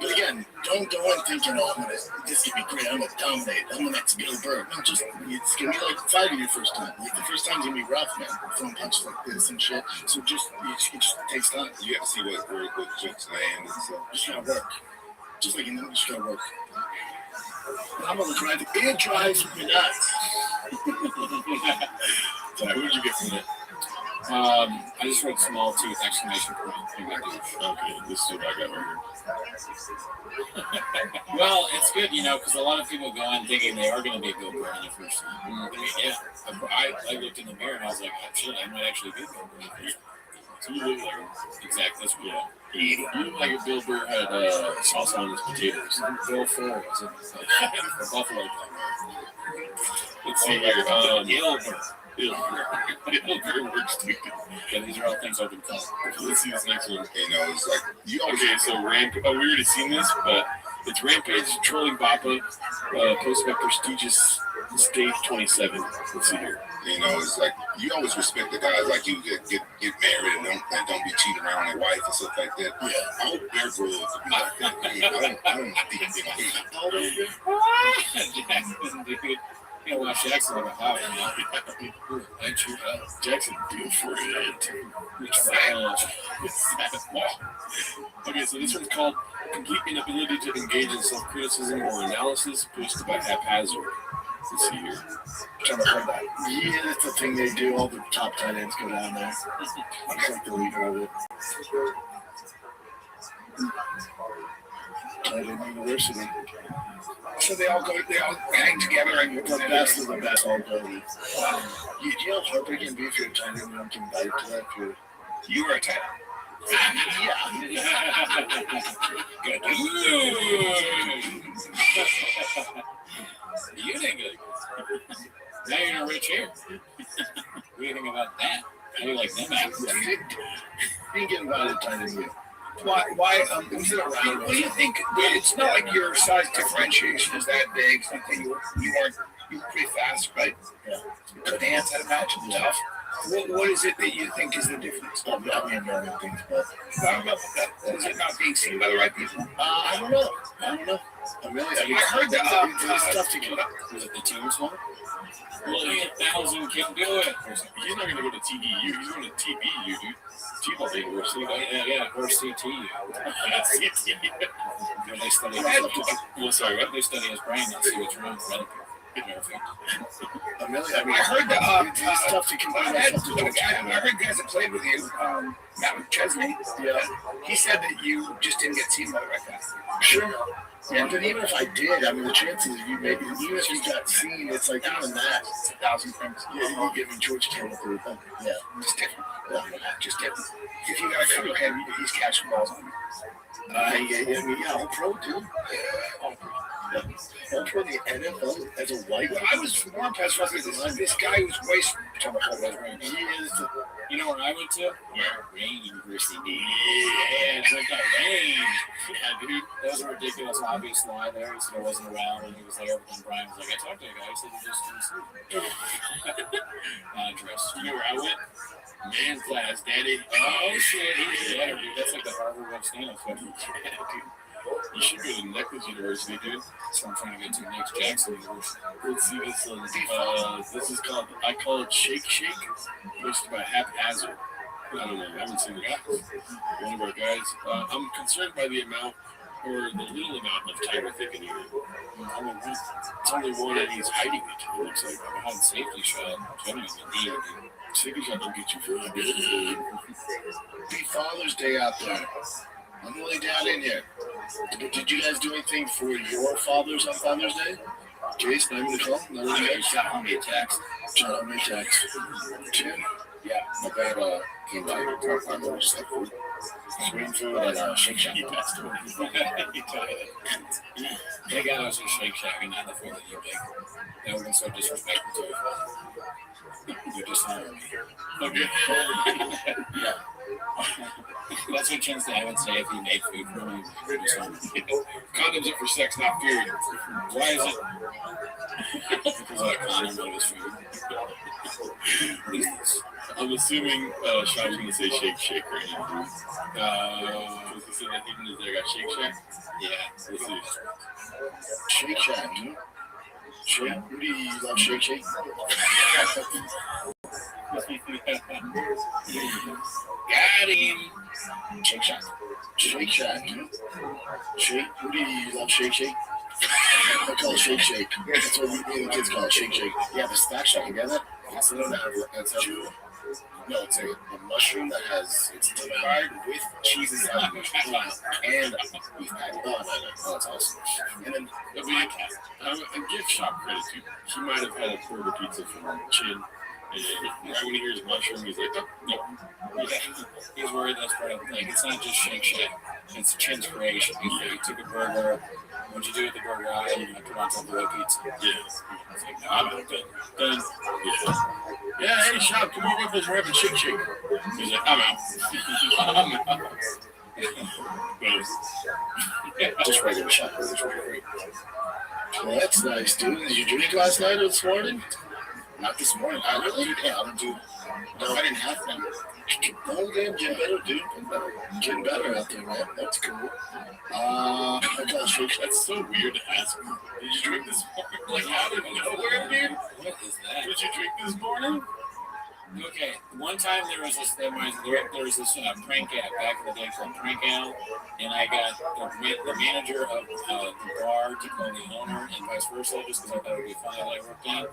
But again, don't go in thinking, oh, this could be great. I'm going to dominate. I'm the next Bill Burr. No, just, it's going to be like fighting your first time. Like, the first time's going to be rough, man. Throwing punches like this and shit. So it just takes time. You have to see what jokes land and stuff. Just got to work. Just like, you just got to work. I'm on the drive. It drives me nuts. Sorry, what did you get from that? I just wrote small tooth exclamation point. Okay, this is what I got right here. Well, it's good, because a lot of people go in thinking they are going to be a Bill Burr in the first time. I mean, yeah. I looked in the mirror and I was like, oh, shit, I might actually be Bill Burr. So you look like Exactly. That's yeah. You look like if Bill Burr had sauce on his potatoes. Bill Ford was it? Buffalo. Let's see here. Bill Burr. Bill Burr works too. Yeah, these are all things I've been called. Let's see this next one. It's like you always. Okay, so we already seen this, but it's Rampage trolling Bappa, posted by prestigious Stage 27. Let's see here. It's like you always respect the guys like you that get married and don't be cheating around their wife and stuff like that. Yeah. I hope Bear Grylls would be like that. I don't think Jackson, dude. You watch Jackson like a hot one. Jackson, do for it. Okay, so this one's called Complete Inability to Engage in Self-Criticism or Analysis, posted by Haphazard. Let's see here. Trying to find that. Yeah, that's the thing they do. All the top tight ends go down there. I'm like the leader of it. Tight end University. So they all hang together and The best of the best all go. You know how big it can be if you're a tight end and you don't get invited to that. you were a tight end. Good. You didn't get it. Now you're in a rich here. What do you think about that? How do you like them apples? You didn't get invited to tight end yet. Why was it around? What do you think? It's not like your size differentiation is that big. It's not that you were pretty fast, right? Yeah. Good hands, I'd imagine, tough. What is it that you think is the difference? I mean, a million things, but I don't know about that. Is it not being seen by the right people? I don't know. I heard that. it's tough to get up. Was it the teams one? Well, 8,000 can do it. He's not going to go to TDU. He's going to TBU, dude. T-ball University. Yeah, or CTU. They study. Well, sorry, what? They study his brain and see what's wrong with other people. A million. I mean, I heard that. it's tough to compare myself to George I Kittle. heard guys that played with you, Matt McChesney. Yeah. He said that you just didn't get seen by the right guy. Sure. Yeah, but even if I did, I mean, the chances of you maybe, even if you got seen, it's like even that. It's 1,000 things. Yeah, you give me George Kittle through them. Yeah. Just different. Just different. If you got to cover him, he's catching balls on you. All pro too. All pro in the NFL as a white. Well, I was more impressed with this guy who's way talking about resume. He is. You know where I went to? Yeah, Rain University. Yeah, it's like that Rain. Yeah, dude, that was a ridiculous obvious lie there. He said I wasn't around when he was there, but then Brian was like, I talked to a guy. He said he just didn't sleep. Address. You know where I went? Man class, daddy. Oh shit, yeah, dude. That's like the Harvard Web stand-up film. Yeah, dude. You should go to Necklace University, dude. That's what I'm trying to get to next. Jackson University. Let's see this one. This is called, I call it Shake Shake. Hosted by Haphazard. I don't know, I haven't seen it. One of our guys. I'm concerned by the amount, or the little amount of time I think in here. It's only one and he's hiding it. It looks like I'm behind safety shot. Genuinely need it. Safety shot don't get you for a bit. Be Father's Day out there. I'm really down in here. Did you guys do anything for your fathers on Father's Day? Jason, I'm going to call. Shot on me a text. Shot on me a text. Jim? Yeah, my dad came by to talk about it. Just like food. Sweet food and Shake Shack. He passed away. They got us in Shake Shack and not the food that you make. That would have been so disrespectful to your father. You dishonored me. Okay. Yeah. That's what Chin I would say if he made food for me. Condoms are for sex, not food. Why is it? Because of a condom on his food. What is this? I'm assuming Sean's going to say Shake Shake right now. Was he saying that even if they got Shake Shack? Yeah, let's see. Shake Shack, dude. Shake? Who do you love Shake Shake? Got him. Shake Shack. Shake Shack, dude. Shake? Who do you love Shake Shake? I call it Shake Shake. That's what we and the kids call it, Shake Shake. Yeah, the Stack Shack, you get that? That's a Jew. No, it's a mushroom that has, it's fried with cheeses and beef patty. Oh, that's awesome. And then a gift shop credit too. He might have had a quarter pizza from Chin. And right when he hears mushroom, he's like, oh, no. Yeah. He's worried that's part of the thing. It's not just Shake Shack. It's Chin's creation. He took a burger. What'd you do with the burger? I'm going to put on top of the pizza. Yeah. He's like, no, I'm not done. Done. Yeah, hey, shop, come over with us. We're having Shake Shake. He's like, I'm out. I'm out. Just regular shop burgers were great. Well, that's nice, dude. Did you drink last night or this morning? Not this morning. I really? Yeah, I don't do. No, I didn't have them. Oh, damn, getting better, dude. Getting better out there, man. That's cool. I got Shake Shack. That's so weird to ask. Did you drink this morning? Like, out of nowhere, dude? What is that? Did you drink this morning? Okay, one time there was this prank app back in the day called Prank Out, and I got the manager of the bar to call the owner and vice versa, just because I thought it would be funny that I worked out.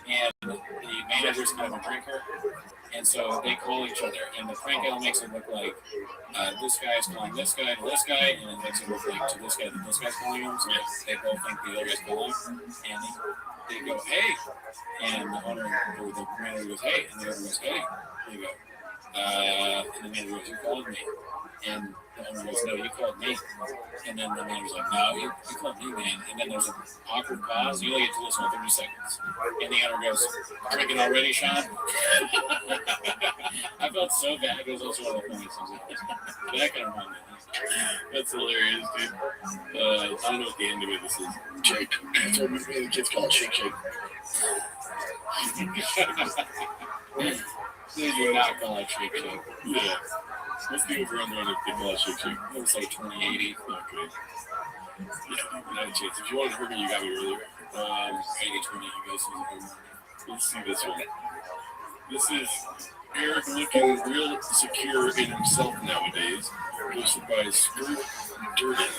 And the manager's kind of a drinker, and so they call each other, and the Prank Out makes it look like this guy's calling this guy to this guy, and it makes it look like to this guy that this guy's calling him, so they both think the other guy's calling, and they go, hey, and the owner, or the manager goes, hey, and the other goes, hey, they go, and the manager goes, you called me, and the owner goes, no, you called me, and then the manager's like, no, you called me, man, and then there's an awkward pause, you only get to listen for 30 seconds, and the owner goes, drinking already, Sean? I felt so bad, it was also one of the funniest things, but that kind of reminded me. That's hilarious, dude. I don't know what the end of it this is. Jake. That's what me and the kids call it, Shake Shake. They do not call it Shake Shake. Yeah. What's the over-under on if they call it Shake Shake? I would say 2080. Okay. Yeah, not a chance. If you wanted to hurt me, you got me earlier. 80-20, you guys see the home. Let's see this one. This is Eric looking real secure in himself nowadays. Hosted by Skirt Durden.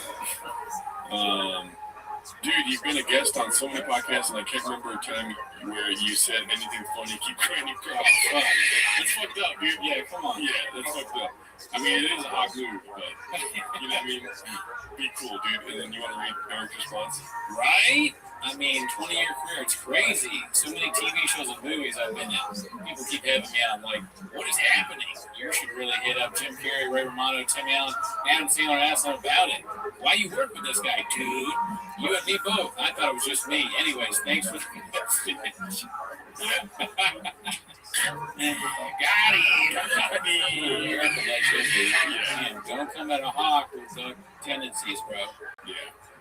Dude, you've been a guest on so many podcasts, and I can't remember a time where you said anything funny. Keep crying, you cry. That's fucked up, dude. Yeah, come on. Yeah, that's fucked up. I mean, it is a hot move, but you know what I mean? Be cool, dude. And then you want to read Eric's response? Right? I mean, 20-year career, it's crazy. So many TV shows and movies I've been in. People keep having me on, like, what is happening? You should really hit up Jim Carrey, Ray Romano, Tim Allen, Adam Sandler, and ask them about it. Why you work with this guy, dude? You and me both. I thought it was just me. Anyways, thanks for the message. Got it. Man, don't come at a hawk with tendencies, bro. Yeah.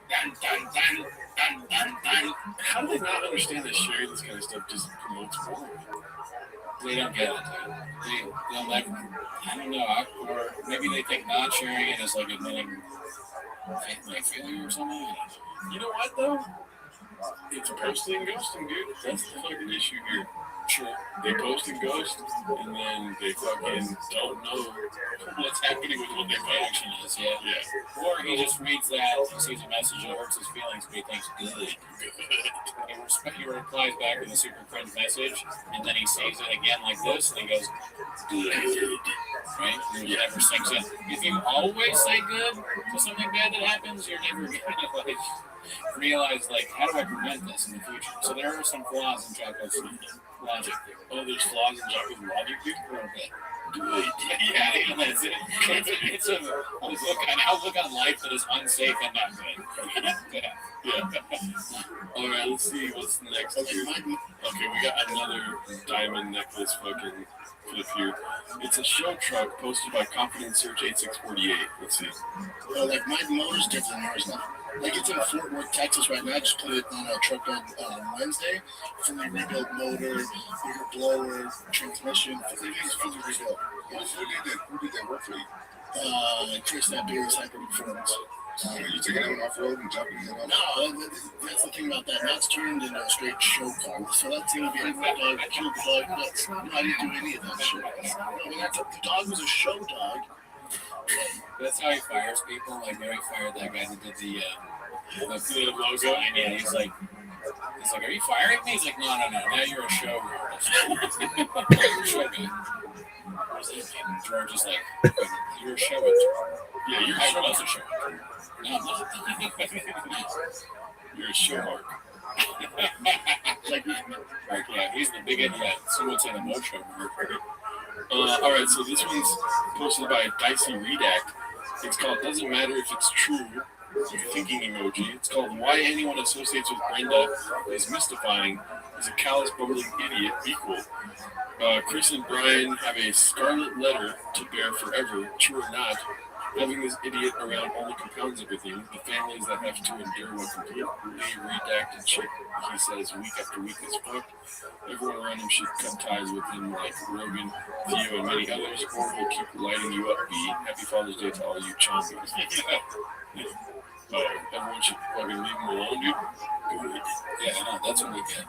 Dun, dun, dun, dun, dun, dun. How do they not understand that sharing this kind of stuff just promotes war? They don't get it. They'll like, I don't know, or maybe they think not sharing it is like admitting failure or something. You know what, though? It's posting and ghosting, dude. That's the fucking issue here. Sure. They post and ghost, and then they fucking don't know what's happening with what their reaction is. Yeah. Or he just reads that, he sees a message that hurts his feelings, but he thinks, good. He replies back with a super cringe message, and then he sees it again like this, and he goes, good. Right? And it never sinks in. If you always say good to something bad that happens, you're never going to, like, realize, like, how do I prevent this in the future? So there are some flaws in Jocko's logic. Oh, there's flaws in Jocko's logic, dude? A little bit. Good. Yeah, that's it. It's an outlook on life that is unsafe and not good. Yeah. All right, let's see what's next. Okay, we got another diamond necklace fucking clip here. It's a show truck posted by Confidence Search 8648. Let's see. Like my motor's different than ours now. Like it's in Fort Worth, Texas right now. I just put it on a truck on Wednesday. Fully rebuilt motor, bigger blower, transmission. Everything's fully rebuilt. Who did that work for you? Chris, that beer's Hyper Performance. You taking that one off road and jumping it off? No, that's the thing about that. That's turned into a straight show car. So that's going to be a dog, kill the dog. That's, no, I didn't do any of that shit. The dog was a show dog. That's how he fires people. Like, when he fired that guy that did the logo. Yeah, he's like, are you firing me? He's like, no. Now you're a show artist. You're a show guy. George is like, you're a show artist. Yeah, you're a show. No, I'm not. You're a show mark. Yeah, he's the big idiot. Someone say the no show mark. All right, so this one's posted by Dicey Redact. It's called Doesn't Matter If It's True. Thinking emoji. It's called Why Anyone Associates with Brenda is Mystifying. Is a callous, bumbling idiot equal. Chris and Brian have a scarlet letter to bear forever, true or not. Having this idiot around only compounds everything. The families that have to endure what completely redacted shit he says week after week is fucked. Everyone around him should cut ties with him like Rogan, Theo, and many others, or he'll keep lighting you up, B. Happy Father's Day to all you chongas. Everyone should fucking leave him alone, dude. Good. Yeah, I know. That's when we get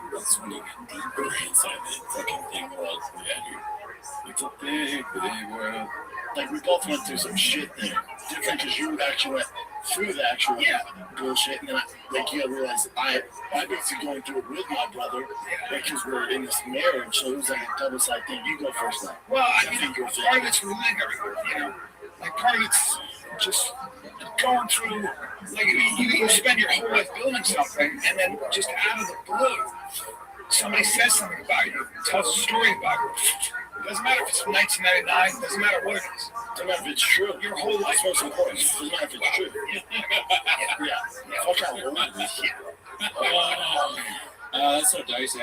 deeper inside the fucking thing world. Yeah, dude. It's a big world. Like, we both went through some shit there. Different because you actually went through the actual bullshit, and then you gotta realize I'm basically going through it with my brother because we're in this marriage, so it was like a double-sided thing. You go first, now. Well, I mean, part of it's religion, you know, like part of it's just going through, like you spend your whole life building something, and then just out of the blue, somebody says something about you, tells a story about you. It doesn't matter if it's from 1999, it doesn't matter what it is. It doesn't matter if it's true. Your whole life is important. It doesn't matter if it's true. Yeah. Fuck out of that's so dicey.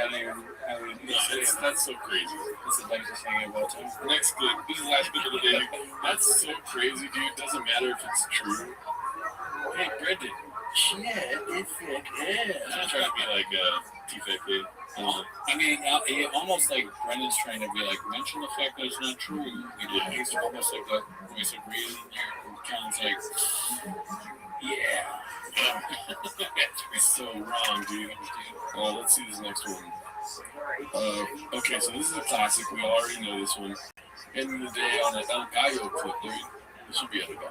That's so crazy. That's the diciest thing of all time. Next clip. This is the last clip of the day. That's so crazy, dude. Doesn't matter if it's true. Hey, Brendan. Yeah, it's like, I'm trying to be like TFK. I mean, almost like Brendan's trying to be like, mention the fact that it's not true. He's almost like that voice of reason here. John's like, yeah. It's so wrong, dude. Let's see this next one. Okay, so this is a classic. We already know this one. End of the day on the El Gallo clip, dude. This would be under that.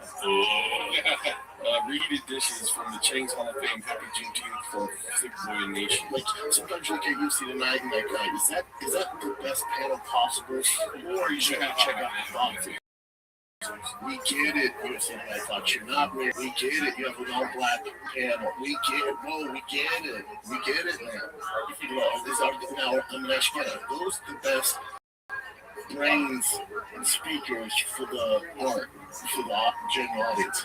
Reheated dishes from the Chang's Hall of Fame. Happy Juneteenth for Sick Boy Nation. Like sometimes you look at UFC tonight and like, is that the best panel possible? Or you should check out the boxing. We get it, UFC tonight. Thought you're not ready. We get it. You have an all-black panel. We get it. Whoa, we get it. We get it, man. Now, let me ask you again. Those are the best brains and speakers for the art, for the general audience.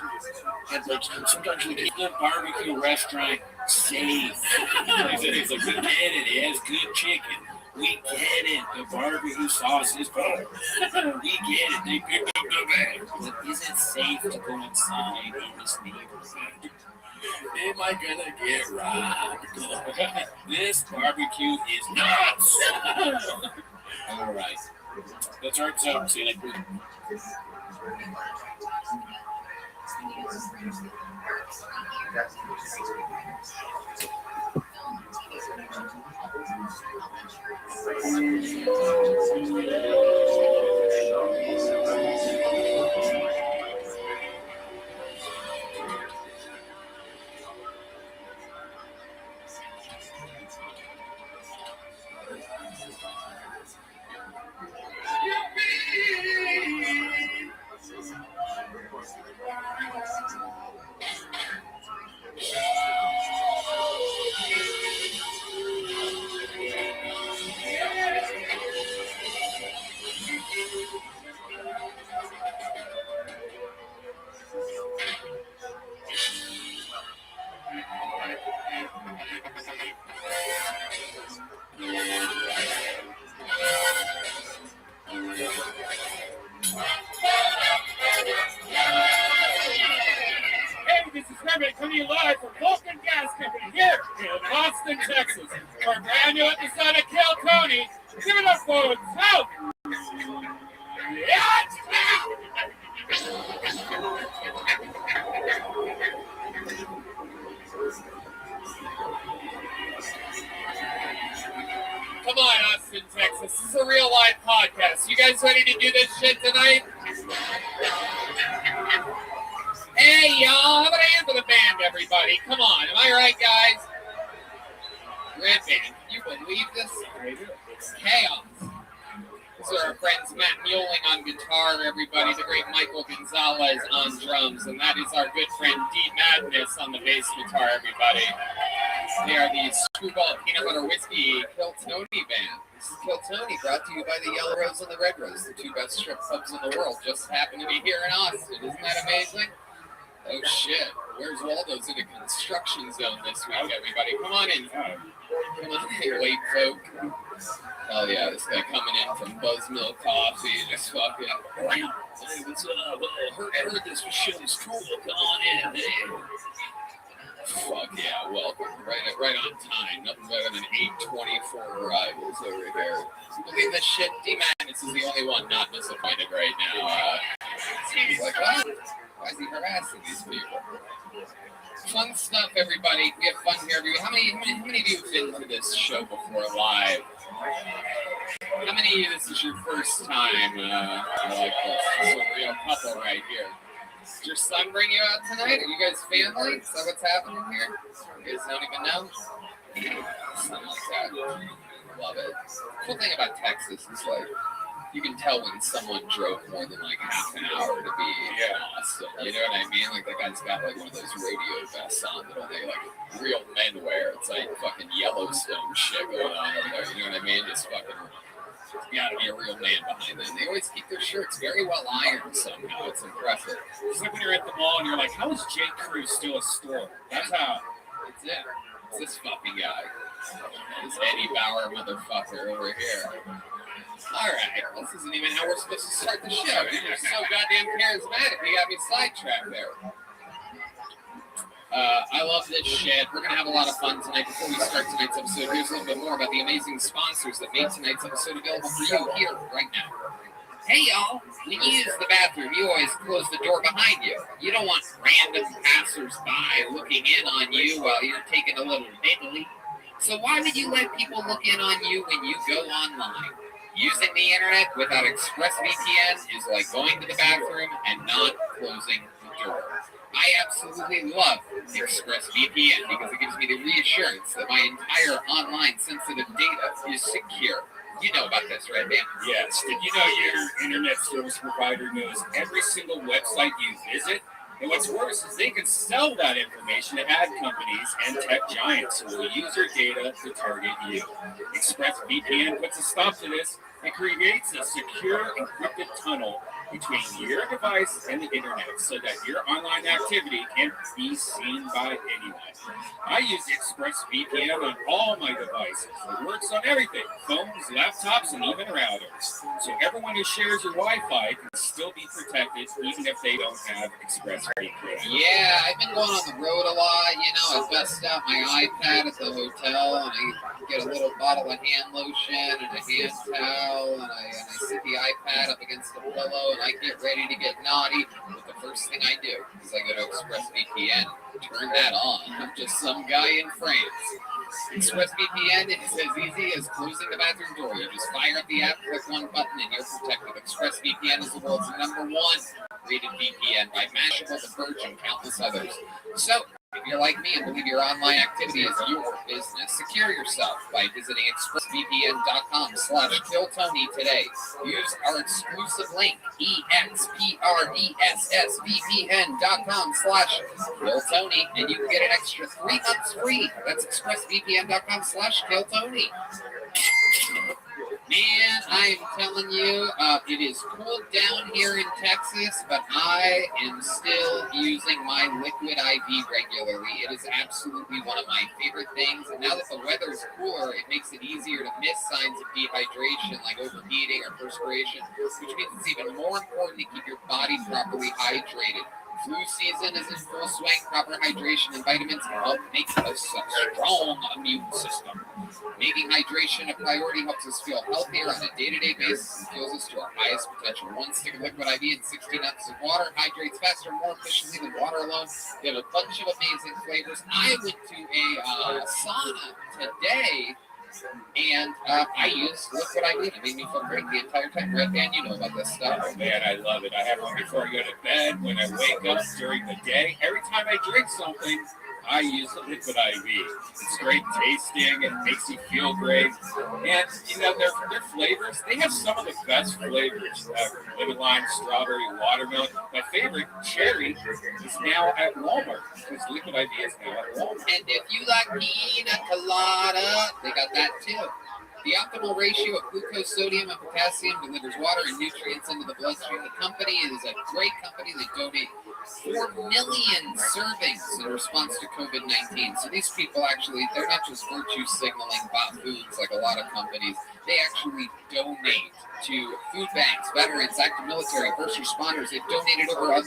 And like sometimes we get the barbecue restaurant safe. It's like, we get it. It has good chicken. We get it. The barbecue sauce is good. We get it. They picked up the bag. But is it safe to go inside in this neighborhood? Am I gonna get robbed? This barbecue is nuts. All right. That's our episode. See you next week. Live from Vulcan Gas Company here in Austin, Texas, for a brand new episode of Kill Tony. Give it up for South. Come on, Austin, Texas. This is a real live podcast. You guys ready to do this shit tonight? Hey, y'all. How about a hand for the band, everybody? Come on. Am I right, guys? Red band. Can you believe this? It's chaos. These are our friends Matt Muelling on guitar, everybody. The great Michael Gonzalez on drums. And that is our good friend D Madness on the bass guitar, everybody. They are the Screwball Peanut Butter Whiskey Kill Tony band. This is Kill Tony, brought to you by the Yellow Rose and the Red Rose, the two best strip clubs in the world. Just happen to be here in Austin. Isn't that amazing? Oh shit, where's Waldo's in a construction zone this week, everybody? Come on in. Come on in, white folk. Hell yeah, this guy coming in from Buzzmill Coffee, just fucking, hey, what's up? I heard this shit is cool. Come on in, hey. Fuck yeah, welcome. Right on time. Nothing better than 8:24 arrivals over here. You believe this shit? D-Madness is the only one not disappointed right now. He's like, what? Why is he harassing these people? Fun stuff, everybody. We have fun here. How many of you have been to this show before live? How many of you, this is your first time like this? This is a real couple right here. Did your son bring you out tonight? Are you guys family? Is that what's happening here? You guys don't even know? Something like that. Love it. The cool thing about Texas is like, you can tell when someone drove more than like half an hour to be in Austin. You know what I mean? Like that guy's got like one of those radio vests on that they like real men wear. It's like fucking Yellowstone shit going on over there. You know what I mean? Just fucking, you gotta be a real man behind them. They always keep their shirts very well ironed somehow. It's impressive. It's like when you're at the mall and you're like, how is J. Crew still a store? That's how. It's it. It's this fucking guy. This Eddie Bauer motherfucker over here. All right, this isn't even how we're supposed to start the show. You're so goddamn charismatic. You got me sidetracked there. I love this shit. We're going to have a lot of fun tonight. Before we start tonight's episode, here's a little bit more about the amazing sponsors that made tonight's episode available for you here right now. Hey, y'all. When you use the bathroom, you always close the door behind you. You don't want random passers-by looking in on you while you're taking a little diddly. So why would you let people look in on you when you go online? Using the internet without ExpressVPN is like going to the bathroom and not closing the door. I absolutely love ExpressVPN because it gives me the reassurance that my entire online sensitive data is secure. You know about this, right, man? Yes. Did you know your internet service provider knows every single website you visit? And what's worse is they can sell that information to ad companies and tech giants who will use your data to target you. ExpressVPN puts a stop to this and creates a secure encrypted tunnel between your device and the internet so that your online activity can't be seen by anyone. I use ExpressVPN on all my devices. It works on everything, phones, laptops, and even routers. So everyone who shares your Wi-Fi can still be protected even if they don't have ExpressVPN. Yeah, I've been going on the road a lot. You know, I bust out my iPad at the hotel and I get a little bottle of hand lotion and a hand towel and I sit the iPad up against the pillow and I get ready to get naughty. But the first thing I do is I go to ExpressVPN, turn that on. I'm just some guy in France. ExpressVPN is as easy as closing the bathroom door. You just fire up the app, click one button, and you're protected. ExpressVPN is the world's #1 rated VPN by Mashable, The Verge, and countless others. So, if you're like me and believe your online activity is your business, secure yourself by visiting expressvpn.com/killtony today. Use our exclusive link, expressvpn.com/killtony, and you can get an extra 3 months free. That's expressvpn.com/killtony. Man, I'm telling you, it is cooled down here in Texas, but I am still using my liquid IV regularly. It is absolutely one of my favorite things. And now that the weather is cooler, it makes it easier to miss signs of dehydration like overheating or perspiration, which means it's even more important to keep your body properly hydrated. Flu season is in full swing. Proper hydration and vitamins can help make us a strong immune system. Making hydration a priority helps us feel healthier on a day-to-day basis and fuels us to our highest potential. One stick of liquid IV and 16 ounces of water hydrates faster and more efficiently than water alone. They have a bunch of amazing flavors. I went to a sauna today, and I used liquid IV. It made me feel great the entire time. Red Man, you know about this stuff. Oh man, I love it. I have one before I go to bed, when I wake up, during the day. Every time I drink something, I use the liquid IV. It's great tasting, it makes you feel great. And you know, their flavors, they have some of the best flavors ever. Lemon lime, strawberry, watermelon. My favorite, cherry, is now at Walmart because liquid IV is now at Walmart. And if you like pina colada, they got that too. The optimal ratio of glucose, sodium, and potassium delivers water and nutrients into the bloodstream. The company is a great company. They donate 4 million servings in response to COVID-19. So these people actually, they're not just virtue signaling about foods like a lot of companies. They actually donate to food banks, veterans, active military, first responders. They've donated over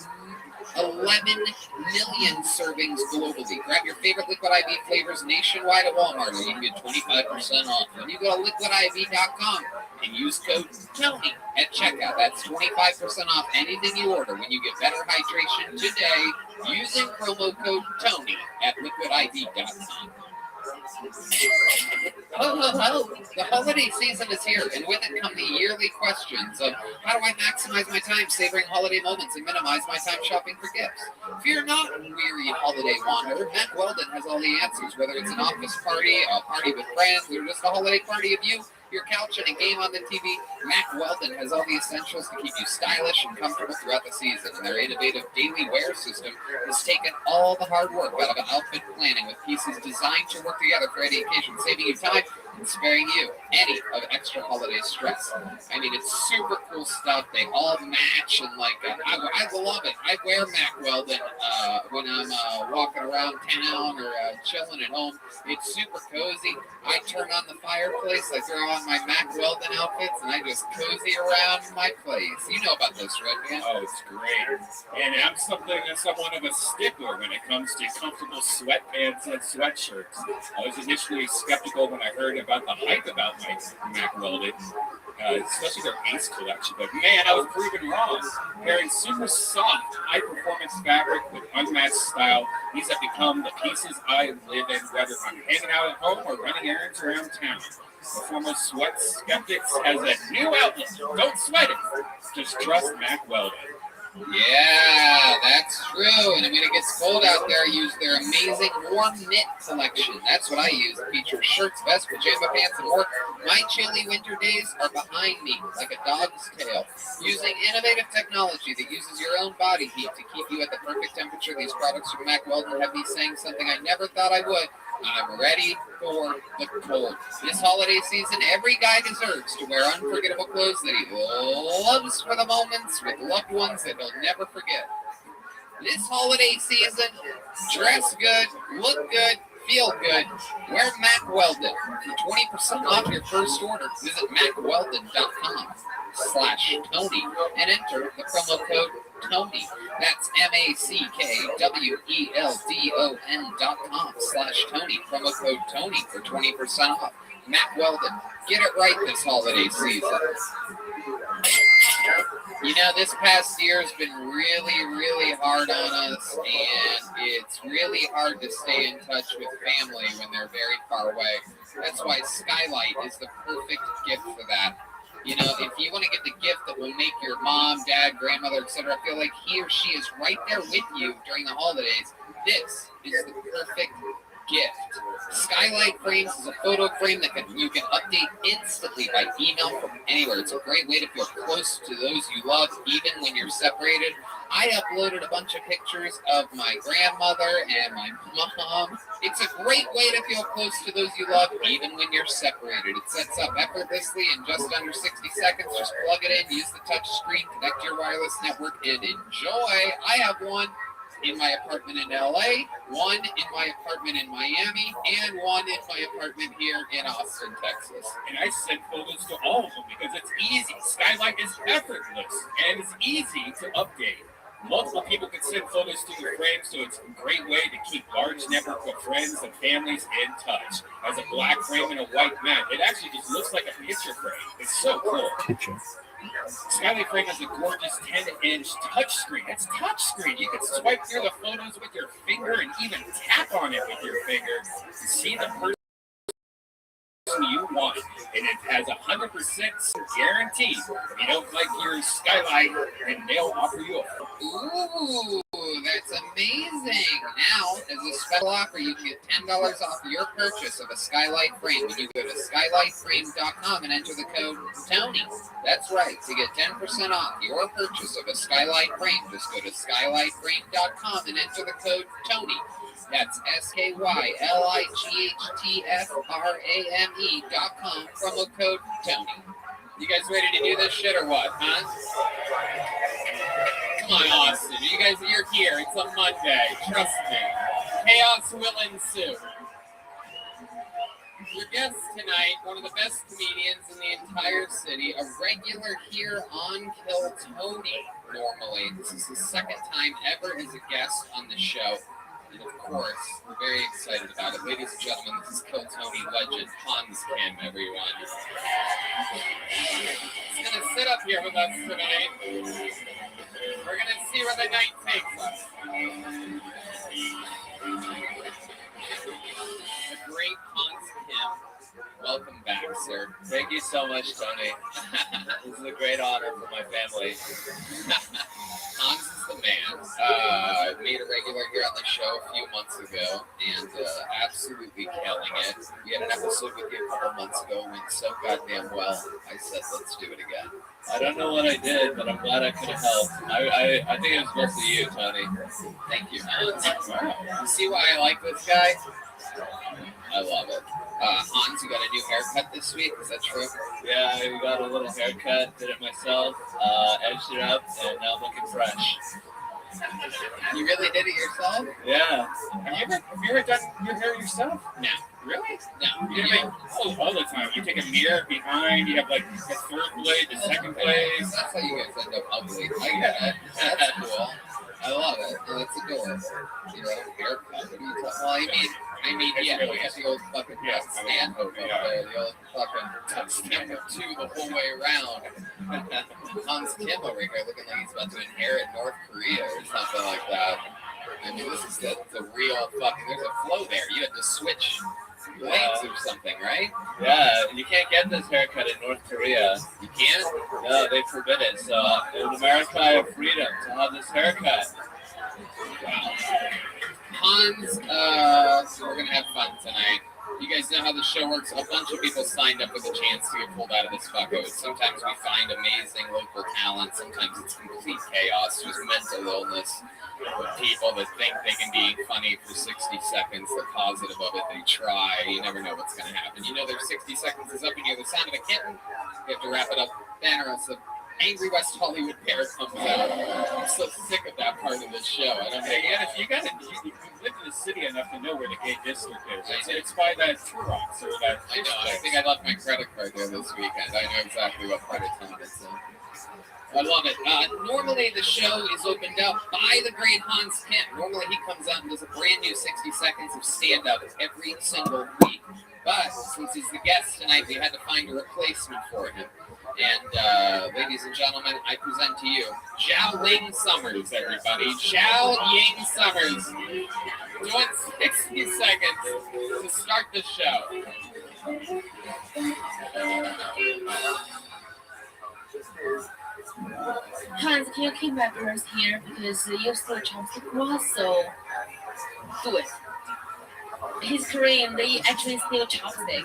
11 million servings globally. Grab your favorite liquid IV flavors nationwide at Walmart, or you can get 25% off. When you go to liquidiv.com and use code TONY at checkout, that's 25% off anything you order when you get better hydration today using promo code TONY at liquidiv.com. The holiday season is here, and with it come the yearly questions of how do I maximize my time savoring holiday moments and minimize my time shopping for gifts? If you're not a weary holiday wanderer, Matt Weldon has all the answers, whether it's an office party, a party with friends, or just a holiday party of you, your couch, and a game on the TV. Matt Weldon has all the essentials to keep you stylish and comfortable throughout the season, and their innovative daily wear system has taken all the hard work out of outfit planning with pieces designed to work together for any occasion, saving you time and sparing you any of extra holiday stress. I mean, it's super cool stuff. They all match, and like I love it. I wear Mac Weldon when I'm walking around town or chilling at home. It's super cozy. I turn on the fireplace. I throw on my Mac Weldon outfits, and I just cozy around my place. You know about this, Red Man? Oh, it's great. And I'm somewhat of a stickler when it comes to comfortable sweatpants and sweatshirts. I was initially skeptical when I heard about the hype about my Mac Weldon, especially their Ace collection. But man, I was proven wrong. Pairing super soft, high-performance fabric with unmatched style, these have become the pieces I live in, whether I'm hanging out at home or running errands around town. the former sweat skeptics, has a new outlet. Don't sweat it. Just trust Mac Weldon. Yeah, that's true. And when it gets cold out there, use their amazing warm knit collection. That's what I use. It features shirts, vests, pajama pants, and more. My chilly winter days are behind me like a dog's tail. Using innovative technology that uses your own body heat to keep you at the perfect temperature, these products from Mac Weldon have me saying something I never thought I would. I'm ready for the cold. This holiday season, every guy deserves to wear unforgettable clothes that he loves for the moments with loved ones that he'll never forget. This holiday season, dress good, look good, feel good. Wear Mac Weldon for 20% off your first order. Visit macweldon.com/Tony and enter the promo code Tony. That's MacWeldon.com/Tony. Promo code Tony for 20% off. Mac Weldon. Get it right this holiday season. You know, this past year has been really, really hard on us, and it's really hard to stay in touch with family when they're very far away. That's why Skylight is the perfect gift for that. You know, if you want to get the gift that will make your mom, dad, grandmother, etc. feel like he or she is right there with you during the holidays, this is the perfect gift. Skylight Frames is a photo frame that you can update instantly by email from anywhere. It's a great way to feel close to those you love, even when you're separated. I uploaded a bunch of pictures of my grandmother and my mom. It's a great way to feel close to those you love, even when you're separated. It sets up effortlessly in just under 60 seconds. Just plug it in, use the touch screen, connect your wireless network, and enjoy. I have one in my apartment in LA, one in my apartment in Miami, and one in my apartment here in Austin, Texas. And I send photos to all of them because it's easy. Skylight is effortless and it's easy to update. Multiple people can send photos to the frame, so it's a great way to keep large network of friends and families in touch. As a black frame and a white mat, it actually just looks like a picture frame. It's so cool. Skylight Frame has a gorgeous 10-inch touchscreen. It's touchscreen. You can swipe through the photos with your finger and even tap on it with your finger to see the person you want. And it has 100% guarantee. If you don't like your Skylight, then they'll offer you a Ooh, that's amazing. Now, as a special offer, you can get $10 off your purchase of a Skylight Frame when you go to skylightframe.com and enter the code Tony. That's right. To get 10% off your purchase of a Skylight Frame, just go to skylightframe.com and enter the code Tony. That's SKYLIGHTFRAME.com, promo code Tony. You guys ready to do this shit or what, huh? Come on, Austin. You're here. It's a Monday. Trust me. Chaos will ensue. Your guest tonight, one of the best comedians in the entire city, a regular here on Kill Tony normally. This is his second time ever as a guest on the show. And of course, we're very excited about it. Ladies and gentlemen, this is Kill Tony legend Hans Kim, everyone. He's going to sit up here with us tonight. We're going to see where the night takes us. The great Hans Kim. Welcome back, sir. Thank you so much, Tony. This is a great honor for my family. Hans is the man. I made a regular here on the show a few months ago, and absolutely killing it. We had an episode with you a couple months ago, went so goddamn well. I said, let's do it again. I don't know what I did, but I'm glad I could have helped. I think it was mostly you, Tony. Thank you, Hans. You see why I like this guy? I love it. Hans, you got a new haircut this week, is that true? Yeah, I got a little haircut, did it myself, edged it up, and now I'm looking fresh. You really did it yourself? Yeah. Have you ever done your hair yourself? No. Really? No. You make all the time. You take a mirror behind, you have like the third blade, the second blade. That's how you guys end up ugly. I get it. That's cool. I love it. That's adorable. You know, haircut. Well, I mean, yeah, we got the old fucking stand over there, the old fucking Kim 2 the whole way around. Hans Kim over here looking like he's about to inherit North Korea or something like that. I mean, this is the real fucking, there's a flow there. You had to switch blades or something, right? Yeah, you can't get this haircut in North Korea. You can't? No, they forbid it. So in America, I have freedom to have this haircut. Wow. Hans, so we're gonna have fun tonight. You guys know how the show works. A bunch of people signed up with a chance to get pulled out of this fucko. Sometimes we find amazing local talent. Sometimes it's complete chaos, just mental illness with people that think they can be funny for 60 seconds. They're positive of it. They try. You never know what's going to happen. You know their 60 seconds is up and you hear the sound of a kitten. You have to wrap it up then or else the angry West Hollywood pair comes out. I'm so sick of that part of the show. I don't know. Yeah, if you live in the city enough to know where the gay district is. It's by that Trurox or that. I know. I think I left my credit card there this weekend. I know exactly what part of town it's in. I love it. Normally the show is opened up by the great Hans Kim. Normally he comes out and does a brand new 60 seconds of stand-up every single week. But since he's the guest tonight, we had to find a replacement for him. And ladies and gentlemen, I present to you Zhao Ling Summers, everybody. Zhao Ying Summers doing 60 seconds to start the show. Hans, can you keep my purse here because you're still chopstick was, so do it. He's Korean, they actually steal chopstick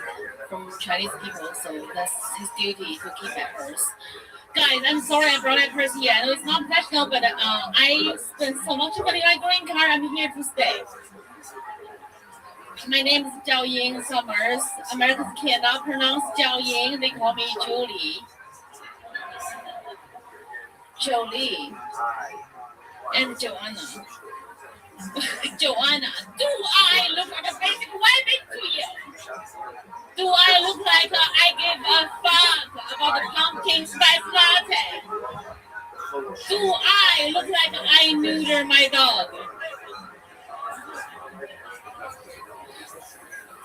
from Chinese people, so that's his duty to keep that purse. Guys, I'm sorry I brought that purse here. I know it's not professional, but I spent so much money on my green card, I'm here to stay. My name is Zhao Ying Summers. Americans cannot pronounce Zhao Ying, they call me Julie. Jolie and Joanna. Joanna, do I look like a basic weapon to you? Do I look like I give a fuck about the pumpkin spice latte? Do I look like I neuter my dog?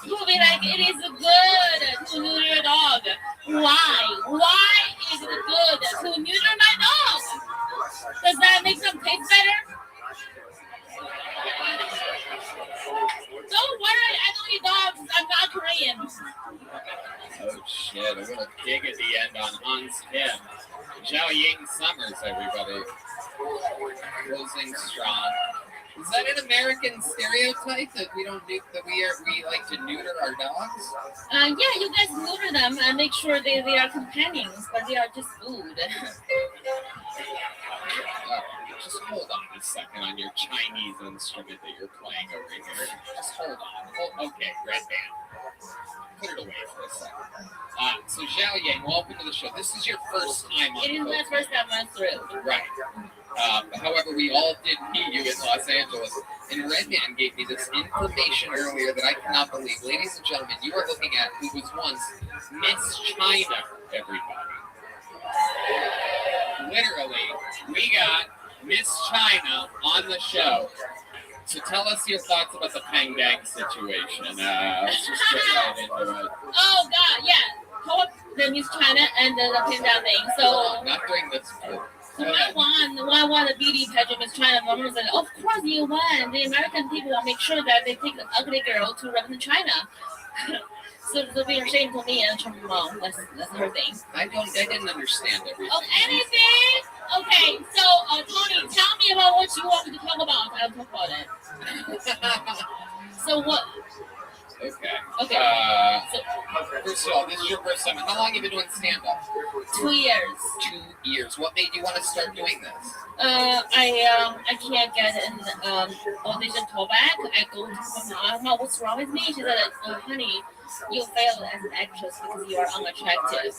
You'll be like, it is good to neuter your dog. Why? Why is it good to neuter my dog? Does that make them taste better? Don't worry, I don't eat dogs. I'm not Korean. Oh shit, a little dig at the end on Hans Kim. Zhao Ying Summers, everybody. Closing strong. Is that an American stereotype that we like to neuter our dogs? Yeah, you guys neuter them and make sure they are companions, but they are just food. Just hold on a second on your Chinese instrument that you're playing over here. Just hold on. Okay, red band. Put it away for a second. So Zhao Yang, welcome to the show. This is your first time on It is my first time on through. Right. However, we all did meet you in Los Angeles, and Redman gave me this information earlier that I cannot believe. Ladies and gentlemen, you are looking at who was once Miss China, everybody. Literally, we got Miss China on the show. So tell us your thoughts about the Peng Dang situation. Let's just get right into it. Oh, God, yeah. Call up the Miss China and the Peng Dang thing. So, not during this. So I won the beauty pageant Miss China. My mom said, of course you won. The American people will make sure that they take the ugly girl to represent China. So be ashamed to me and Trump's mom. That's her thing. I didn't understand everything. Oh, anything? Okay, so Tony, tell me about what you want me to talk about. I'll talk about it. So what? Okay. Okay. First of all, this is your first time. How long have you been doing stand-up? 2 years. 2 years. What made you want to start doing this? I can't get an audition callback. I go to my mom, what's wrong with me? She said, honey, you failed as an actress because you are unattractive.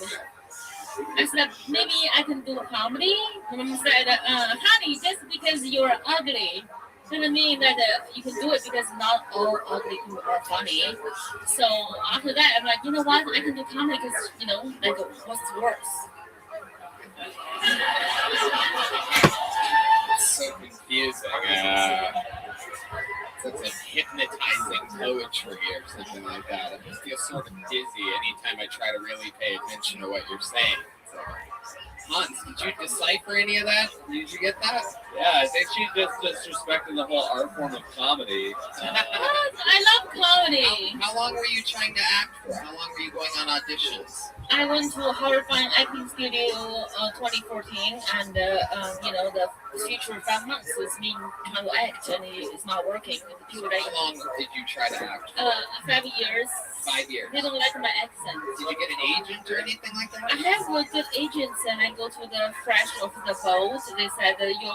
I said, maybe I can do comedy. My mom said, honey, just because you're ugly doesn't mean that you can do it because not all ugly people are funny. So after that, I'm like, you know what? I can do comedy because, like, what's worse? It's so confusing. It's like hypnotizing poetry or something like that. I just feel sort of dizzy anytime I try to really pay attention to what you're saying. So, Hans, did you decipher any of that? Did you get that? Yeah, I think she just disrespected the whole art form of comedy. What? I love comedy. How long were you trying to act for? How long were you going on auditions? I went to Horrifying Acting Studio 2014, and the future 5 months is me trying to act, and it's not working. How long did you try to act? 5 years. 5 years. They don't like my accent. Did you get an agent or anything like that? I have worked with agents, and I go to the fresh of the boat. They said that you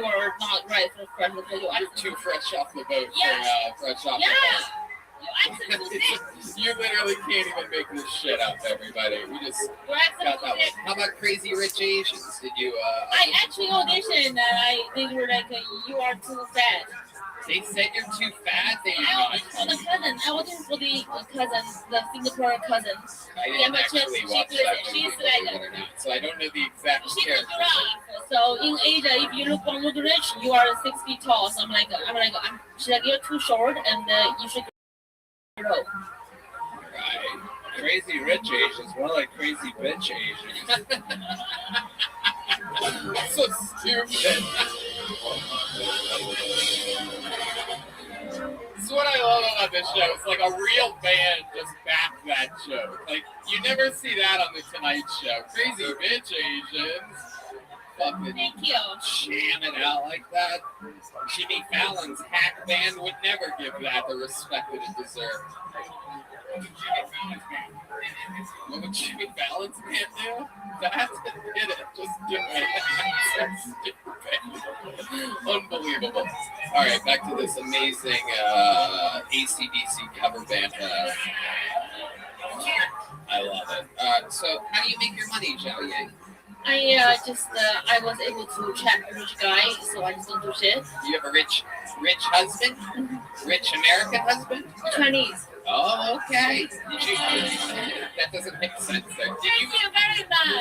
are not right for fresh of the boat. You're too fresh off the boat for fresh off the boat. Your accent was thick. You literally can't even make this shit up, everybody. We just got that one. How about Crazy Rich Asians? Did you? I actually auditioned, and they were like, "You are too fat." They said you're too fat. They I auditioned for the cousin. I auditioned for the cousin, the Singaporean cousin. I didn't actually watch that movie, she's believe it or not, so I don't know the exact she's a character. giraffe. So in Asia, if you look rich, you are 6 feet tall. So she's like, you're too short, and you should go. Right. Crazy rich Asians, more like crazy bitch Asians. So stupid. This is what I love about this show. It's like a real band just backed that show. Like, you never see that on the Tonight Show. Crazy bitch Asians. Fucking Thank you. jam it out like that. Jimmy Fallon's hack band would never give that the respect that it deserved. What would Jimmy Fallon's band do? That's it. Just do it. That's so stupid. Unbelievable. All right, back to this amazing AC/DC cover band. I love it. So, how do you make your money, Zhao Yang? I was able to chat a rich guy, so I just don't do shit. You have a rich husband? Rich American husband? Chinese. Oh, okay. That doesn't make sense there.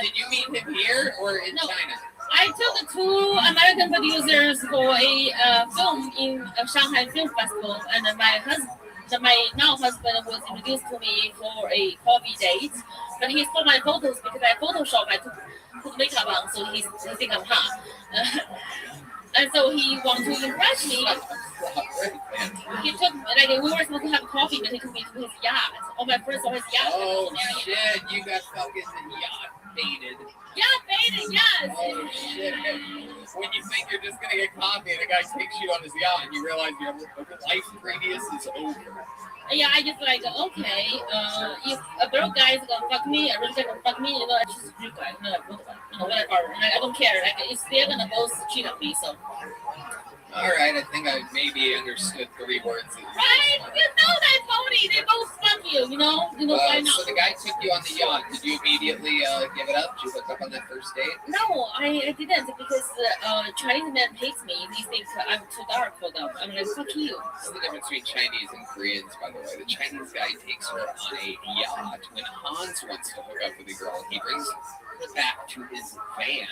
Did you meet him here or in China? I took 2 American producers for a film in Shanghai Film Festival, and my now husband was introduced to me for a coffee date, but he saw my photos because I photoshopped. I put makeup on, so he think I'm hot. And so he wanted to impress me. He took, we were supposed to have coffee, but he took me to his yacht. All my friends saw his yacht. Oh, shit. You got fucking yacht baited. Yacht baited, yes. Oh, shit. When you think you're just going to get coffee and a guy takes you on his yacht and you realize your life previous is over. Yeah, I just okay, if a broke guy is gonna fuck me, a rich guy gonna fuck me, I just rich guy, whatever. And I don't care. It's they're gonna both cheat on me, so. All right, I think I maybe understood 3 words. Right? You know that phony. They both fuck you. You know. So the guy took you on the yacht. Did you immediately give it up? Did you hook up on that first date? No, I didn't because Chinese man hates me. He thinks I'm too dark for them. I'm like, fuck you. This is the difference between Chinese and Koreans, by the way. The Chinese guy takes her on a yacht. When Hans wants to hook up with a girl, he brings her back to his van.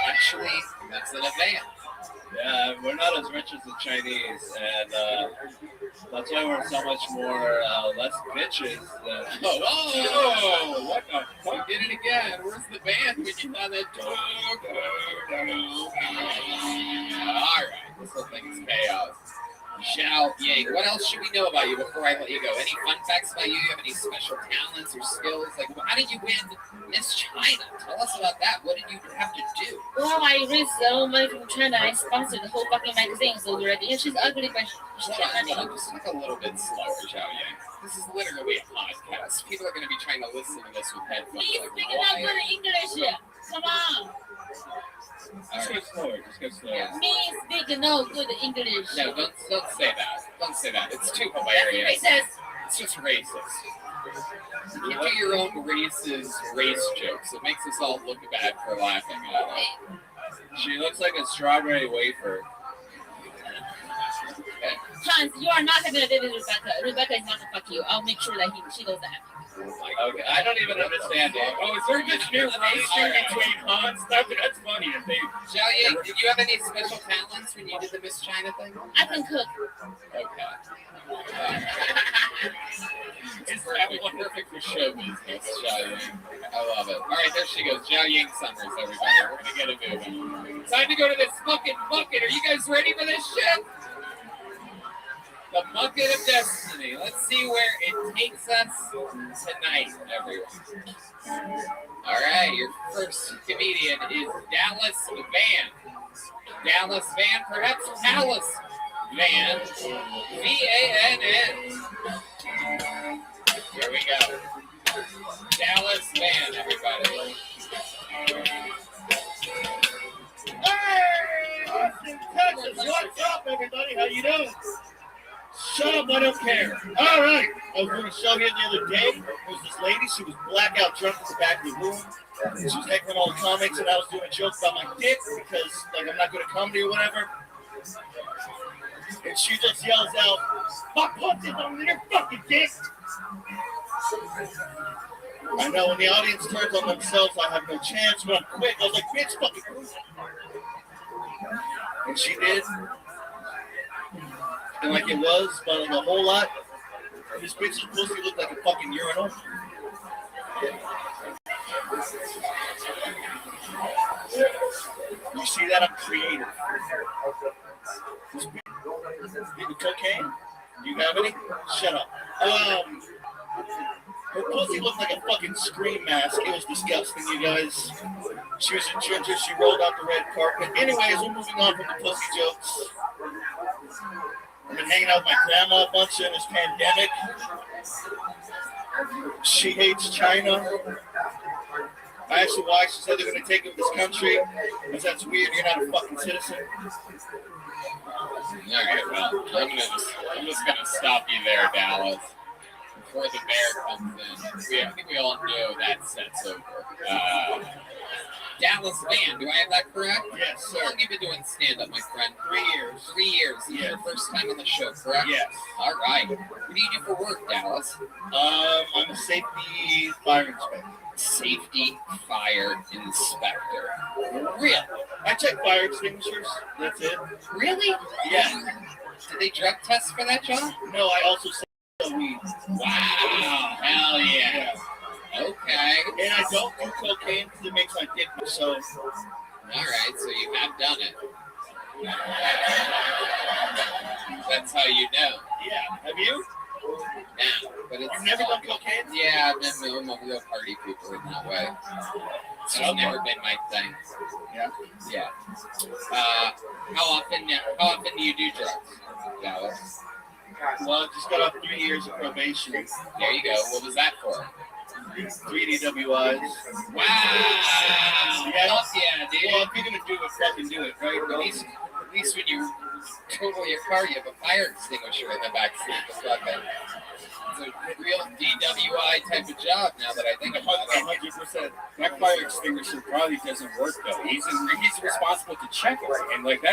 Actually, that's in a van. Yeah, we're not as rich as the Chinese, and that's why we're so much more less bitches. Oh, what the fuck? You did it again. Where's the band when you had that? All right, this whole thing is chaos. Zhao Yang, what else should we know about you before I let you go? Any fun facts about you? You have any special talents or skills? Like, how did you win Miss China? Tell us about that. What did you have to do? Well, I raised so money from China. I sponsored the whole fucking magazine. So already, and she's ugly, but she's just talk a little bit slower, Zhao Yang. This is literally a podcast. People are going to be trying to listen to this with headphones. Please speak enough good English. Come on. Just go slower. Yeah. Me speak no good English. No, don't say that. Don't say that. It's too hilarious. That's racist. It's just racist. You do your own racist race jokes. It makes us all look bad for laughing at it. She looks like a strawberry wafer. Hans, you are not having a date with Rebecca. Rebecca is not to fuck you. I'll make sure that she knows that. Okay, I don't even understand it. Oh, is there just new roasting between Hans? That's funny. Zhao Yang, did you have any special talents when you did the Miss China thing? I can cook. Okay. Is that one perfect for show business, Zhao Yang? I love it. All right, there she goes. Zhao Ying Summers, everybody. We're going to get it moving. Time to go to this fucking bucket. Are you guys ready for this shit? The bucket of destiny. Let's see where it takes us tonight, everyone. All right, your first comedian is Dallas Van. Dallas Van, perhaps Alice Van. V-A-N-N. Here we go. Dallas Van, everybody. Hey, Austin, Texas. What's up, everybody? How you doing? Shut up, I don't care. All right. I was doing a show here the other day. There was this lady. She was blackout drunk at the back of the room. She was heckling all the comics, and I was doing a joke about my dick because, like, I'm not good at comedy or whatever. And she just yells out, "My pussy's on your fucking dick." I know when the audience turns on themselves, I have no chance, but I'm quick. I was like, "Bitch, fucking prove it." And she did. And like it was, but like a whole lot. This bitch's pussy looked like a fucking urinal. You see that? I'm creative. Maybe cocaine? Do you have any? Shut up. Her pussy looked like a fucking scream mask. It was disgusting, you guys. She was a ginger. She rolled out the red carpet. Anyways, we're moving on from the pussy jokes. I've been hanging out with my grandma a bunch in this pandemic. She hates China. I asked her why. She said they're going to take over this country. Because that's weird. You're not a fucking citizen. All right, well, I'm just going to stop you there, Dallas. Before the bear comes in. I think we all know that set's over. Dallas Van, do I have that correct? Yes, sir. How long have you been doing stand-up, my friend? 3 years. 3 years. This is your first time on the show, correct? Yes. All right. What do you do for work, Dallas? I'm a safety fire inspector. Safety fire inspector. Really? I check fire extinguishers. That's it. Really? Yeah. Did they drug test for that job? No, I also sell weed. Wow. Hell yeah. Okay. And I don't do cocaine because it makes my dick so. All right, so you have done it. That's how you know. Yeah. Have you? No, but it's You've never done cocaine? Yeah, I'm a real party people in that way. It's just never been my thing. Yeah. Yeah. How often do you do drugs, Dallas? Well, I just got off 3 years of probation. There you go. What was that for? 3 DWIs. Wow! Yeah. Fuck yeah, dude. Well, if you're gonna do it, fucking do it, right? At least when you total your car, you have a fire extinguisher in the backseat. It's a real DWI type of job now that I think about it. 100%. That fire extinguisher probably doesn't work though. He's responsible to check it, and like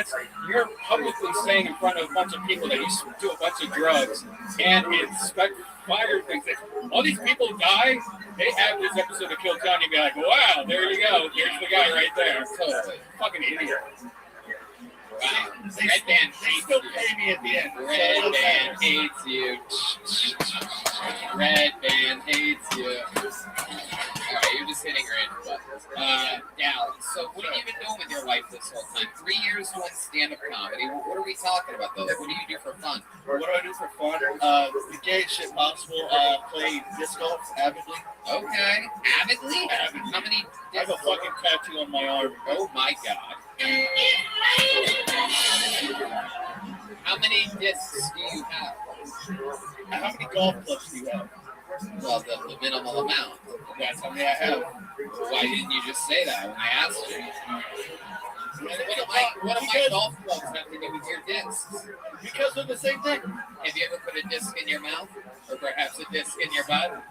you're publicly saying in front of a bunch of people that you do a bunch of drugs and inspect fire things. All these people die. They have this episode of Kill Tony and be like, wow, there you go. Here's the guy right there. Totally. Fucking idiot. Wow. Red Band hates still pay me at the end. Red Band hates you. Red Band hates you. Alright, you're just hitting random buttons. Dallas, so what have you been doing with your life this whole time? 3 years doing stand-up comedy. What are we talking about though? Like, what do you do for fun? What do I do for fun? The gayest shit possible. Play disc golf avidly. Okay. Avidly? How many I have a fucking tattoo on my arm. Oh my god. How many discs do you have? How many golf clubs do you have? Well, the minimal amount. That's how many I have. Why didn't you just say that when I asked you? What do my golf clubs have to do with your discs? Because they're the same thing. Have you ever put a disc in your mouth? Or perhaps a disc in your butt?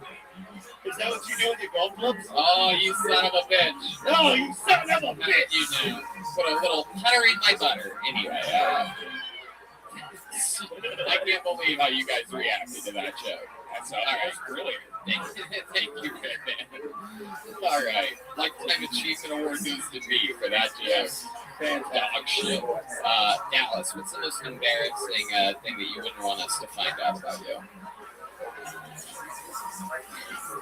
Is that what you do with your golf clubs? Oh, you son of a bitch. No, you son of a bitch. You know, put a little putter in my butter. Anyway, I can't believe how you guys reacted to that joke. That's all right. Brilliant. Thank you, man. All right. Lifetime Achievement Award goes to me for that joke. Dog shit. Dallas, what's the most embarrassing thing that you wouldn't want us to find out about you?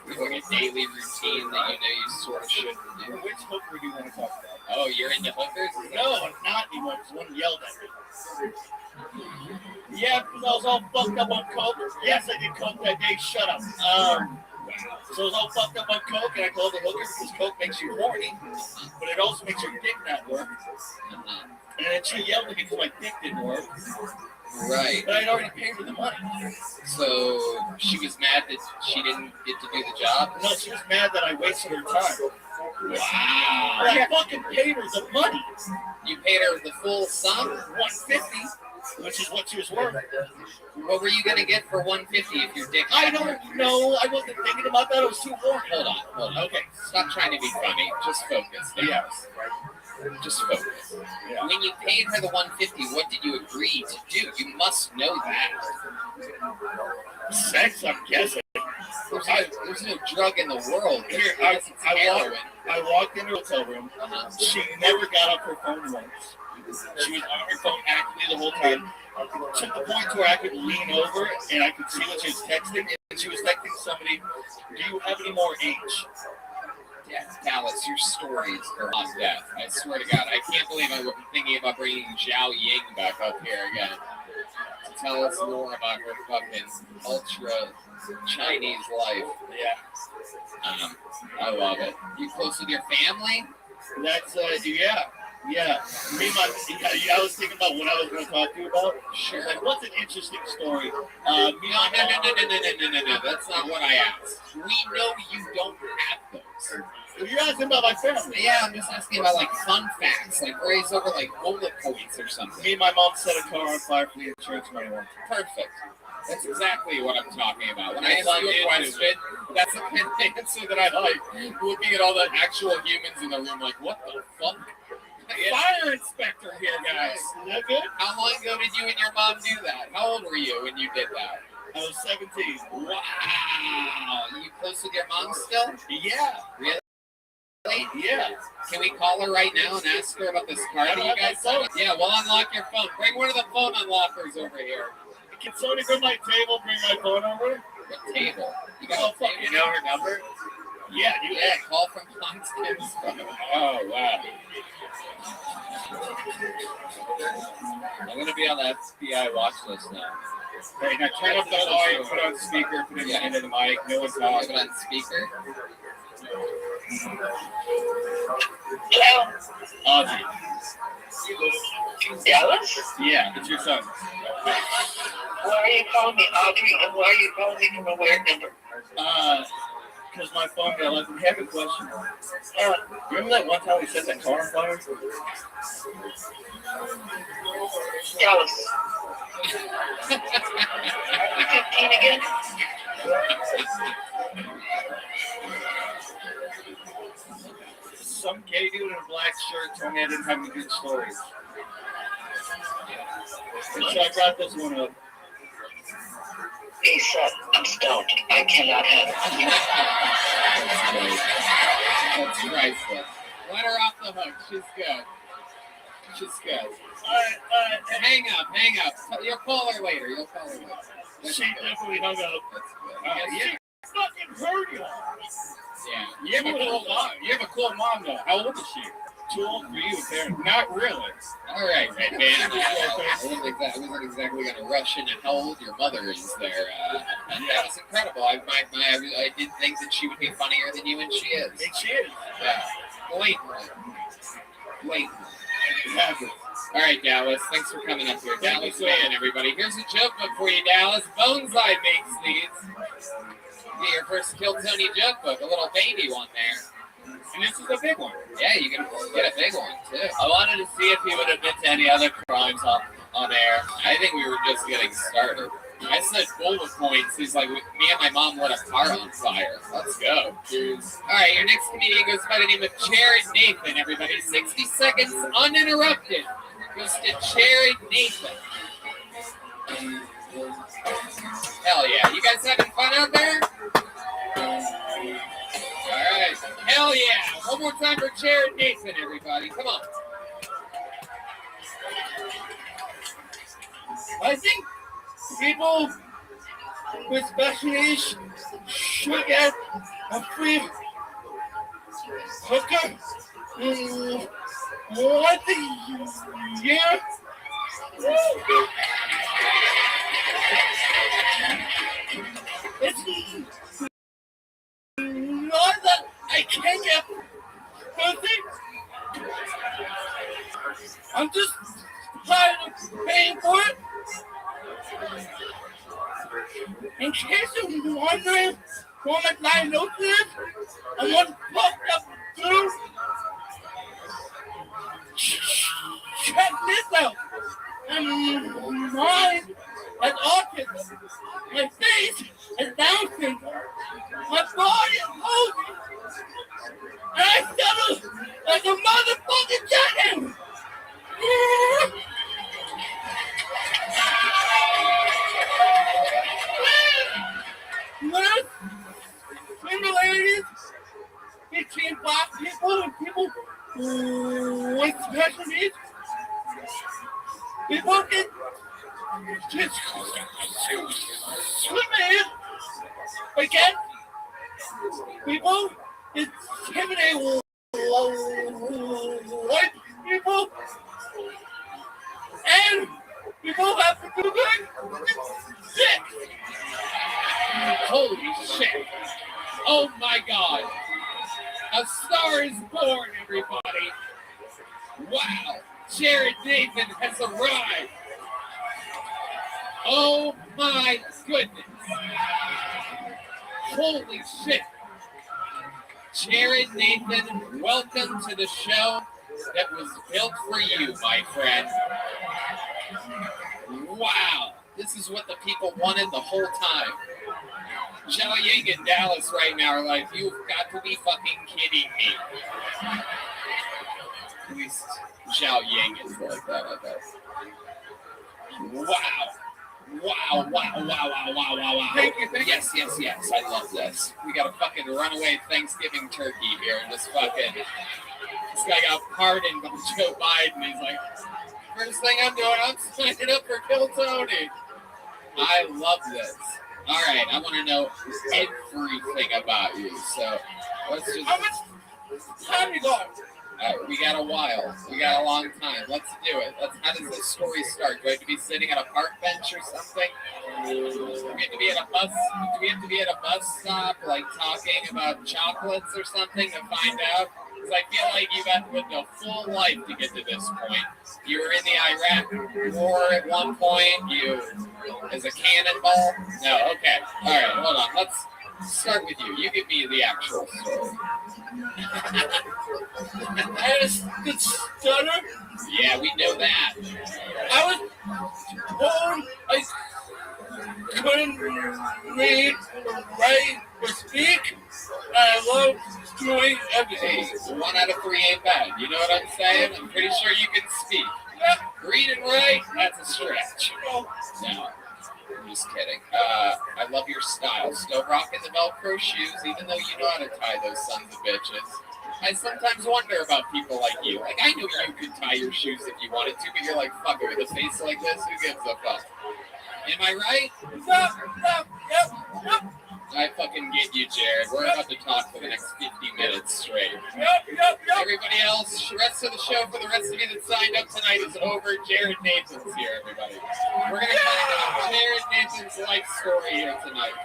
Like a daily routine that you know you sort of shouldn't do. Which hooker do you want to talk about? Oh, you're into hookers? No, I'm not anymore. Because one yelled at me. Yeah, because I was all fucked up on coke. Yes, I did coke that day. Shut up. So I was all fucked up on coke, and I called the hooker because coke makes you horny, but it also makes your dick not work. And then she yelled at me because my dick didn't work. Right. But I'd already paid her the money. So she was mad that she didn't get to do the job? No, she was mad that I wasted her time. Wow. But I fucking paid her the money. You paid her the full sum? $150, which is what she was worth. What were you gonna get for $150 if your dick? I don't know. I wasn't thinking about that. It was too warm. Hold on. Okay, stop trying to be funny. Just focus. Yes. Just focus. Yeah. When you paid her the $150, what did you agree to do? You must know that. Sex, I'm guessing. There's no drug in the world. Here, I walked into a hotel room. She never got off her phone once. She was on her phone actively the whole time. To the point where I could lean over and I could see what she was texting. And she was texting somebody, "Do you have any more H?" Yeah, Dallas, your stories are on death. I swear to God, I can't believe I'm thinking about bringing Zhao Ying back up here again to tell us more about her fucking ultra Chinese life. Yeah. I love it. You close with your family? That's yeah. I was thinking about what I was going to talk to you about. Sure. Like, what's an interesting story? No. That's not what I asked. We know you don't have those. You're asking about my family. Yeah, I'm just asking about like fun facts, like raise over like bullet points or something. Me and my mom set a car on fire for the insurance money once. Perfect. That's exactly what I'm talking about. When I ask you a question, that's the kind of answer that I like. Looking at all the actual humans in the room, like, what the fuck? Fire inspector here, guys. Is that good? How long ago did you and your mom do that? How old were you when you did that? I was 17. Wow. You close with your mom still? Yeah. Really? Yeah. Can we call her right now and ask her about this car that you guys saw? Yeah, we'll unlock your phone. Bring one of the phone unlockers over here. Can somebody go to my table, bring my phone over? What table? You got a table? You know her number? Yeah, call from Constance. Oh, wow. I'm going to be on the FBI watch list now. Hey, now turn up the volume, put on speaker, put it into the mic. No one's talking. Put it on speaker. Hello. Audrey. Dallas? Yeah, it's your son. Why are you calling me Audrey, and why are you calling me from a weird number? Because my phone got left. We have a question. Remember that one time we set that car on fire? Dallas. 15 again? Some gay dude in a black shirt told me I didn't have any good stories. And so I brought this one up. He said, I'm stoned. I cannot have it. That's priceless. Let her off the hook. She's good. She's good. All right. Hang up. You'll call her later. She definitely hung up. That's good. Yeah. Fucking heard you. Yeah. You have a cool mom, though. How old is she? Too old for you, apparently. Not really. All right, man. I wasn't exactly going to rush into how old your mother is there. That was incredible. I did think that she would be funnier than you, and she is. And she is. Yeah. Blatantly. All right, Dallas. Thanks for coming up here. Dallas Man, everybody. Here's a joke book for you, Dallas. Boneseye makes these. Get your first Kill Tony joke book. A little baby one there. And this is a big one. Yeah, you can get a big one, too. I wanted to see if he would admit to any other crimes on air. I think we were just getting started. I said bullet points. He's like, me and my mom lit a car on fire. Let's go. Cheers. All right, your next comedian goes by the name of Jared Nathan, everybody. 60 seconds uninterrupted goes to Jared Nathan. Hell yeah. You guys having fun out there? All right. Hell yeah. One more time for Jared Nathan, everybody. Come on. I think people with special needs should get a free hooker once a year. It's not that I can't get pussy. I'm just tired of paying for it. In case you're wondering what my diagnosis is, I'm one fucked up dude. Check this out. Mine has autism. My face is Down syndrome. My body is healthy. And I settle like a motherfucking chicken. There's similarities between black people and people with special needs. People get discriminated against. People intimidate white people. And people have to do good. Sick. Holy shit. Oh my god. A star is born, everybody. Wow. Jared Nathan has arrived. Oh my goodness. Holy shit. Jared Nathan, welcome to the show that was built for you, my friend. Wow. This is what the people wanted the whole time. Zhao Ying in Dallas right now are like, you've got to be fucking kidding me. At least Zhao Ying is like that, I bet. Wow. Wow, wow, wow, wow, wow, wow, wow. Thank you. Yes. I love this. We got a fucking runaway Thanksgiving turkey here and this fucking... This guy got pardoned by Joe Biden. He's like, first thing I'm doing, I'm signing up for Kill Tony. I love this. All right, I want to know everything about you. So let's just... How much time you got? We got a while. We got a long time. Let's do it. How does this story start? Do I have to be sitting at a park bench or something? Do we have to be at a bus? Do we have to be at a bus stop, like talking about chocolates or something to find out? Because I feel like you've had to live a full life to get to this point. You were in the Iraq War at one point. You, as a cannonball. No, okay. All right, hold on. Let's start with you. You give me the actual story. I was the stutter. Yeah, we know that. I was born, I couldn't read, write, or speak. I love doing everything. Hey, 1 out of 3 ain't bad. You know what I'm saying? I'm pretty sure you can speak. Read and write, that's a stretch. No, I'm just kidding. I love your style. Still rocking the Velcro shoes, even though you know how to tie those sons of bitches. I sometimes wonder about people like you. Like, I know you could tie your shoes if you wanted to, but you're like, fuck it, with a face like this, who gives a fuck? Am I right? Yep. I fucking get you, Jared. We're about to talk for the next 50 minutes straight. Yep. Everybody else, the rest of the show for the rest of you that signed up tonight is over. Jared Nathan's here, everybody. We're going to talk about Jared Nathan's life story here tonight.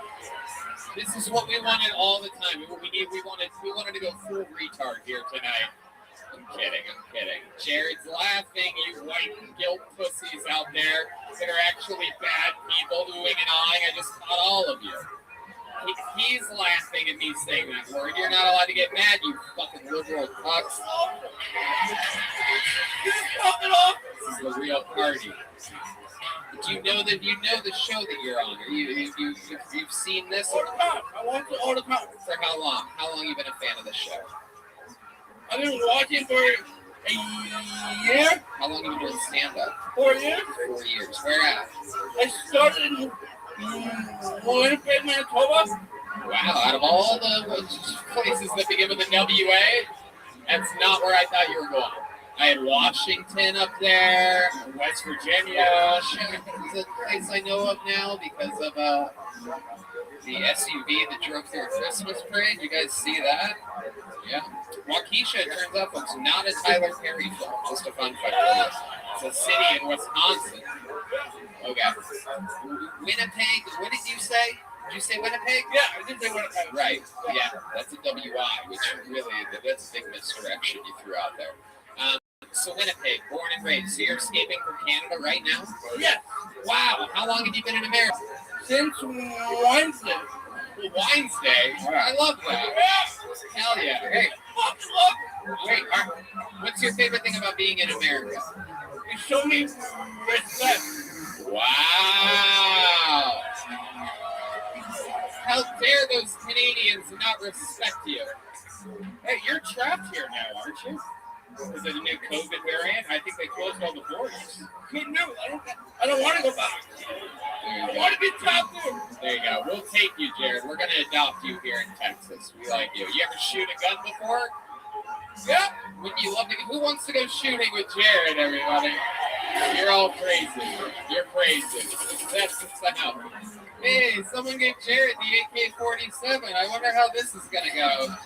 This is what we wanted all the time. We wanted to go full retard here tonight. I'm kidding. Jared's laughing, you white guilt pussies out there that are actually bad people wooing and eyeing. I just caught all of you. He's laughing at me saying that word. You're not allowed to get mad, you fucking liberal fucks. This is the real party. Do you know the show that you're on? You've seen this? All the time. I watch it all the time. For how long? How long have you been a fan of the show? I've been watching for a year. How long have you been doing stand-up? 4 years. 4 years. Where at? I started in Winnipeg, Manitoba. Wow, out of all the places that begin with a WA, that's not where I thought you were going. I had Washington up there, West Virginia. It's a place I know of now because of The SUV that drove through a Christmas parade. You guys see that? Yeah. Waukesha, it turns out, folks, not a Tyler Perry film. Just a fun fact for you. It's a city in Wisconsin. Okay. Winnipeg, what did you say? Did you say Winnipeg? Yeah, I did say Winnipeg. Right. Yeah, that's a WI, which really, that's a big misdirection you threw out there. So Winnipeg, born and raised. So you're escaping from Canada right now? Yes. Wow. How long have you been in America? Since Wednesday. Wednesday? I love that. Hell yeah. Hey. Wait, what's your favorite thing about being in America? You show me respect. Wow. How dare those Canadians not respect you? Hey, you're trapped here now, aren't you? Is it a new COVID variant? I think they closed all the borders. Who knew? I don't want to go back. I want to be trapped here. There you go. We'll take you, Jared. We're going to adopt you here in Texas. We like you. You ever shoot a gun before? Yeah. Would you love to? Who wants to go shooting with Jared, everybody? You're all crazy. You're crazy. That's the sound. Hey, someone gave Jared the AK-47. I wonder how this is going to go.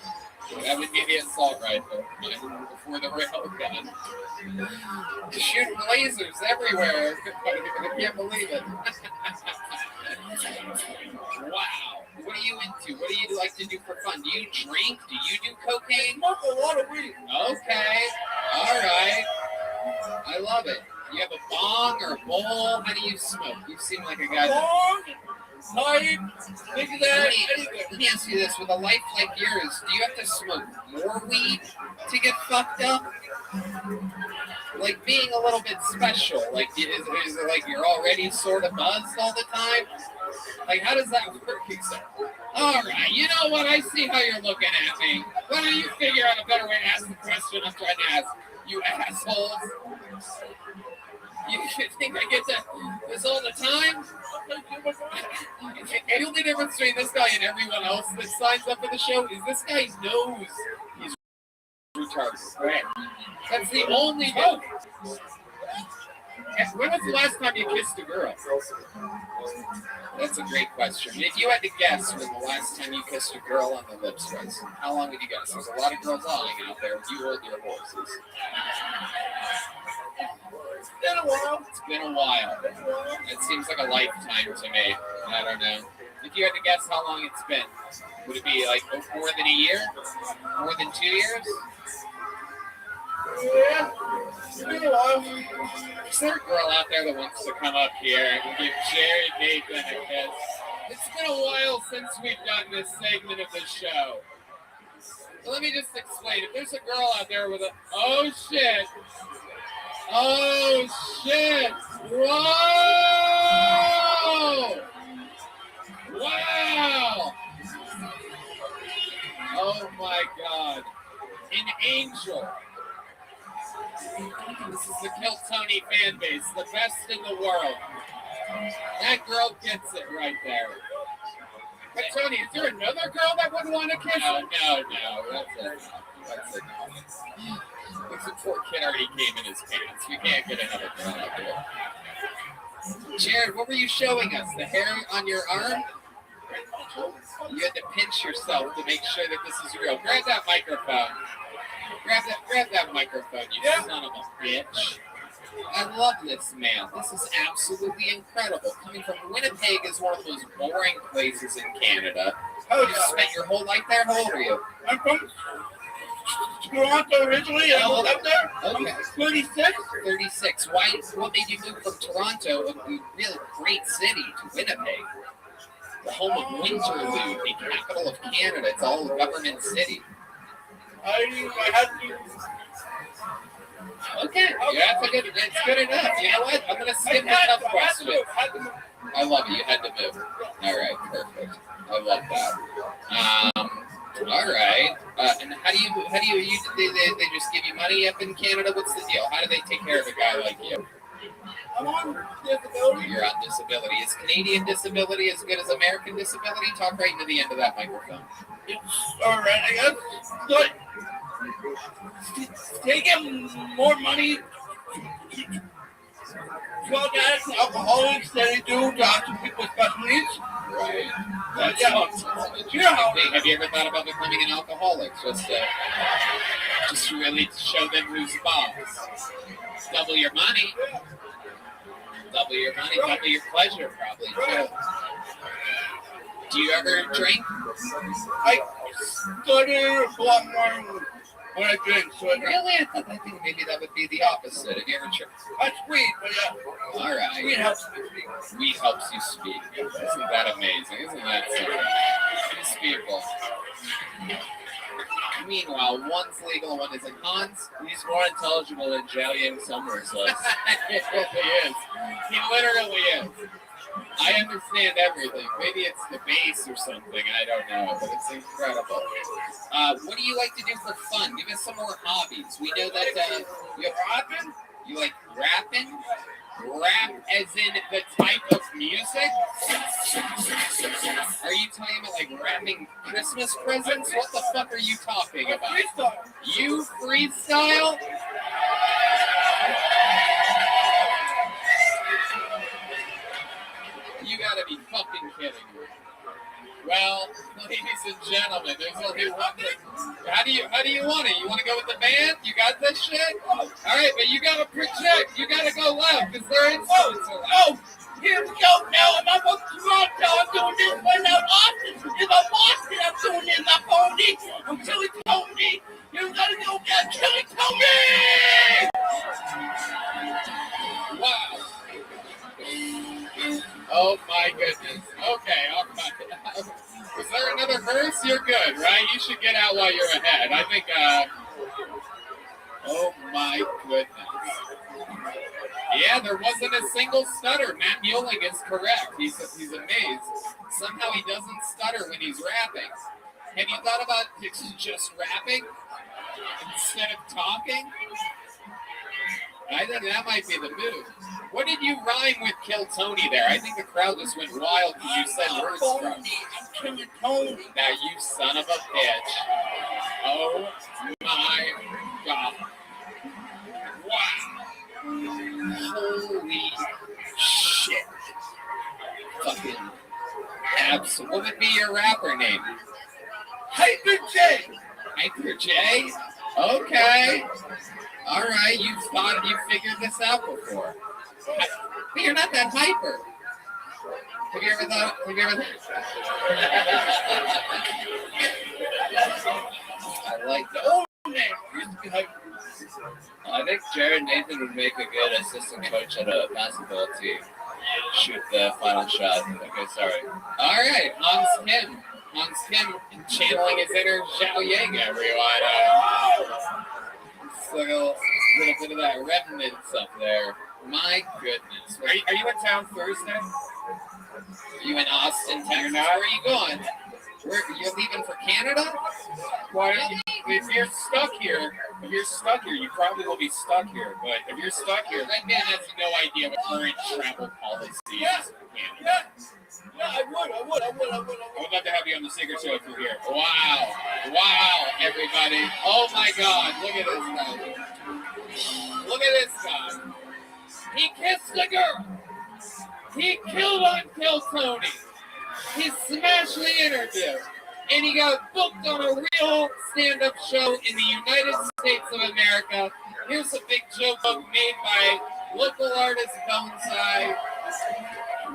That would be the assault rifle before the rail gun. Shooting lasers everywhere. I can't believe it. Wow. What are you into? What do you like to do for fun? Do you drink? Do you do cocaine? Smoke a lot of weed. Okay. All right. I love it. You have a bong or a bowl? How do you smoke? You seem like a guy. Bong? Pipe? Think of that. Let me ask you this. With a life like yours, do you have to smoke more weed to get fucked up? Like being a little bit special? Like, is it like you're already sort of buzzed all the time? Like, how does that work exactly? All right, you know what? I see how you're looking at me. Why don't you figure out a better way to ask the question I'm trying to ask, you assholes? You think I get this all the time? The only difference between this guy and everyone else that signs up for the show is this guy knows he's retarded. Right? That's the only difference. When was the last time you kissed a girl? That's a great question. If you had to guess when the last time you kissed a girl on the lips was, how long would you guess? There's a lot of girls lying out there. You hold your horses. It's been a while. It's been a while. It seems like a lifetime to me. I don't know. If you had to guess how long it's been, would it be like more than a year? More than 2 years? Yeah. It's been a while. Is there a girl out there that wants to come up here and give Jerry Nathan a kiss? It's been a while since we've done this segment of the show. So let me just explain. If there's a girl out there with a... Oh, shit. Oh, shit. Whoa! Wow! Oh, my God. An angel. This is the Kill Tony fan base, the best in the world. That girl gets it right there. But Tony, is there another girl that would want to kiss you? No, that's it. That's it. The poor kid already came in his pants. We can't get another girl out there. Jared, what were you showing us? The hair on your arm? You had to pinch yourself to make sure that this is real. Grab that microphone. Grab that microphone, you son of a bitch. I love this man. This is absolutely incredible. Coming from Winnipeg is one of those boring places in Canada. You spent your whole life there? How old are you? I'm from Toronto originally. I lived up there. Okay. I'm 36. 36. What made you move from Toronto, a really great city, to Winnipeg? The home of Winterlude, the capital of Canada. It's all a government city. I had to. Okay. Yeah, it's good enough. You know what? I'm going to skip the tough question. I love it. You had to move. All right. Perfect. I love that. All right. And how do you they just give you money up in Canada? What's the deal? How do they take care of a guy like you? I'm on disability. You're on disability. Is Canadian disability as good as American disability? Talk right into the end of that microphone. It's all right, I guess. But taking more money drug addicts and alcoholics than they do to actual people with special needs. Right. But That's yeah, you know, have you ever thought about becoming an alcoholic? Just really to show them who's boss. Double your money. Double your pleasure, probably too. Do you ever drink? I stutter a lot more when I drink. So Really? I think maybe that would be the opposite. Have you ever tried? That's weed, but yeah. All right. Weed helps me speak. Weed helps you speak. Isn't that amazing? Isn't that something? These people. Meanwhile, one's legal, one isn't. Hans, he's more intelligible than Zhao Yang Summers was. He really is. He literally is. I understand everything. Maybe it's the bass or something. I don't know, but it's incredible. What do you like to do for fun? Give us some more hobbies. We know that you rapping. You like rapping? Rap as in the type of music? Are you talking about like rapping Christmas presents? What the fuck are you talking about? Freestyle. You freestyle? You gotta be fucking kidding me. Well, ladies and gentlemen, there's only one thing. How do you want it? You want to go with the band? You got this shit? All right, but you gotta project. You gotta go loud because they're instruments are loud. Oh, here we go now. And I'm from Toronto. I'm doing this one out Austin. If I'm Austin, I'm doing this. I'm Tony. I'm Chili Tony. You gotta go get Chili Tony. Wow. Oh my goodness. Okay, all right. Was there another verse? You're good, right? You should get out while you're ahead. I think, oh my goodness. Yeah, there wasn't a single stutter. Matt Mueling is correct. He's amazed. Somehow he doesn't stutter when he's rapping. Have you thought about just rapping instead of talking? I think that might be the move. What did you rhyme with Kill Tony there? I think the crowd just went wild because you said words from. I'm Chili Tony. Now you son of a bitch. Oh my God. Wow. Holy shit. Fucking absolutely. What would be your rapper name? Hyper J. Hyper J? Okay. All right, you've figured this out before. But you're not that hyper. Have you ever thought? I like the old name. Used to be hyper. I think Jared Nathan would make a good assistant coach at a basketball team. Shoot the final shot. Okay, sorry. All right, Hans Kim channeling his inner Zhao Yang, everyone. It's like a little bit of that remnants up there. My goodness. Are you in town Thursday? Are you in Austin, Texas? Where are you going? You're leaving for Canada? Why? If you're stuck here, you probably will be stuck here. But if you're stuck here, that man has no idea what current travel policy is in Canada. Yeah, I would. I would love to have you on the Secret Show if you're here. Wow, everybody. Oh my God, look at this guy. He kissed the girl. He killed on Kill Tony. He smashed the interview. And he got booked on a real stand-up show in the United States of America. Here's a big joke made by local artist Bonsai.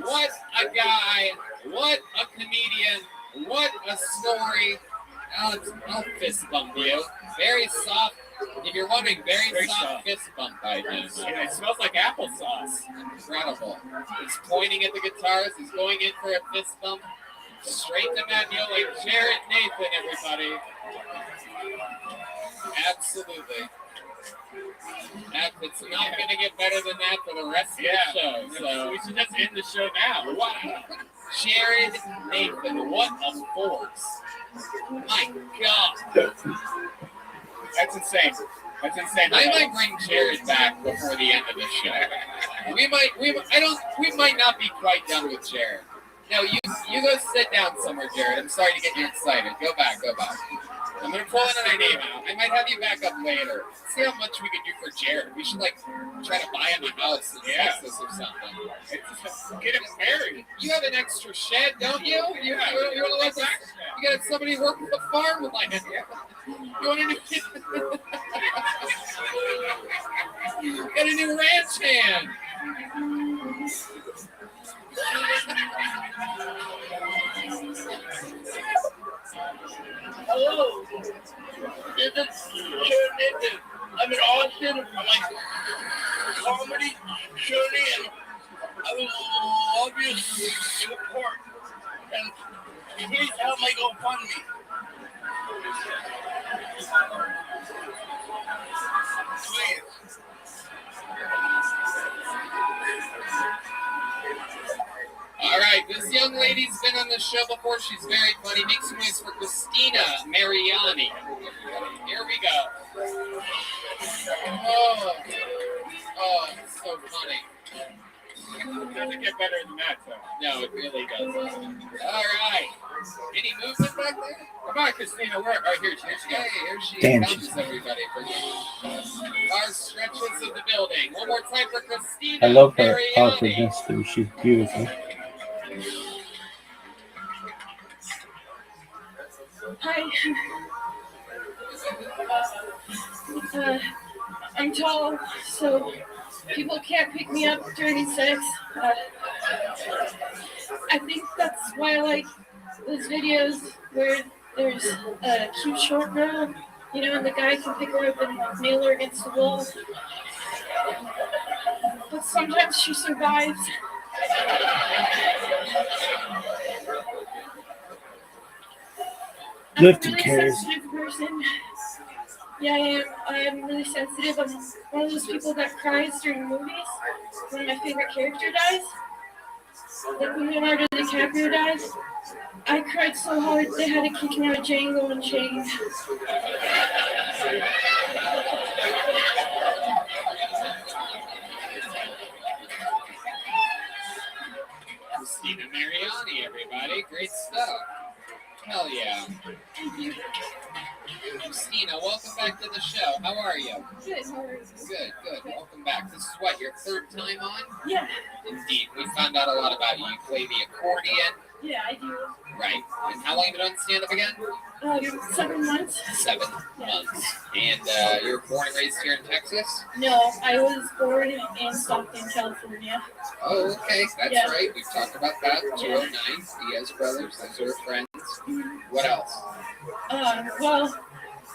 What a guy. What a comedian. What a story. I'll fist bump you. Very soft. If you're wondering, very soft fist bump by him. Yeah, it smells like applesauce. Incredible. He's pointing at the guitars. He's going in for a fist bump. Straight to Matt Mueling. Jared Nathan, everybody. Absolutely. It's not going to get better than that for the rest of the show. So we should just end the show now. Wow. Jared Nathan, what a force. My God. That's insane. I might bring Jared back before the end of the show. We might not be quite done with Jared. No, you go sit down somewhere, Jared. I'm sorry to get you excited. Go back. I'm gonna pull my name out. I might have you back up later. See how much we can do for Jared. We should like try to buy him a house in Texas or something. Get him married. You have an extra shed, don't you? You wanna let us, you got somebody working the farm land. You want a new got a new ranch hand. Hello. This is Sharon Nathan. I'm in Austin. I'm like comedy journey, and I would love your support. And please help my GoFundMe. Please. All right, this young lady's been on the show before. She's very funny. Make some noise for Christina Mariani. Here we go. Oh, it's so funny. It doesn't get better than that, though. No, it really doesn't. All right. Any movement back there? Come on, Christina. Where? Oh, here she goes. Hey, here she Damn, comes, everybody. For the far stretches of the building. One more time for Christina I love her Mariani. awkwardness too. She's beautiful. Hi. I'm tall, so people can't pick me up during sex. I think that's why I like those videos where there's a cute short girl, you know, and the guy can pick her up and nail her against the wall. But sometimes she survives. I'm a Lifting really cares. sensitive person. Yeah, I am. I am really sensitive. I'm one of those people that cries during movies when my favorite character dies. Like when Leonardo DiCaprio dies. I cried so hard they had to kick me out of Django Unchained. Christina Mariani, everybody. Great stuff. Hell yeah. Christina, welcome back to the show. How are you? Good, how are you? Good, good. Welcome back. This is what, your third time on? Yeah. Indeed. We found out a lot about you. You play the accordion. Yeah, I do. Right. And how long have you been on stand-up again? 7 months. 7 months. And you were born and raised here in Texas? No, I was born in Stockton, California. Oh, okay. That's Yeah. right. We've talked about that. 209, Diaz Brothers. Those are friends. What else? Well,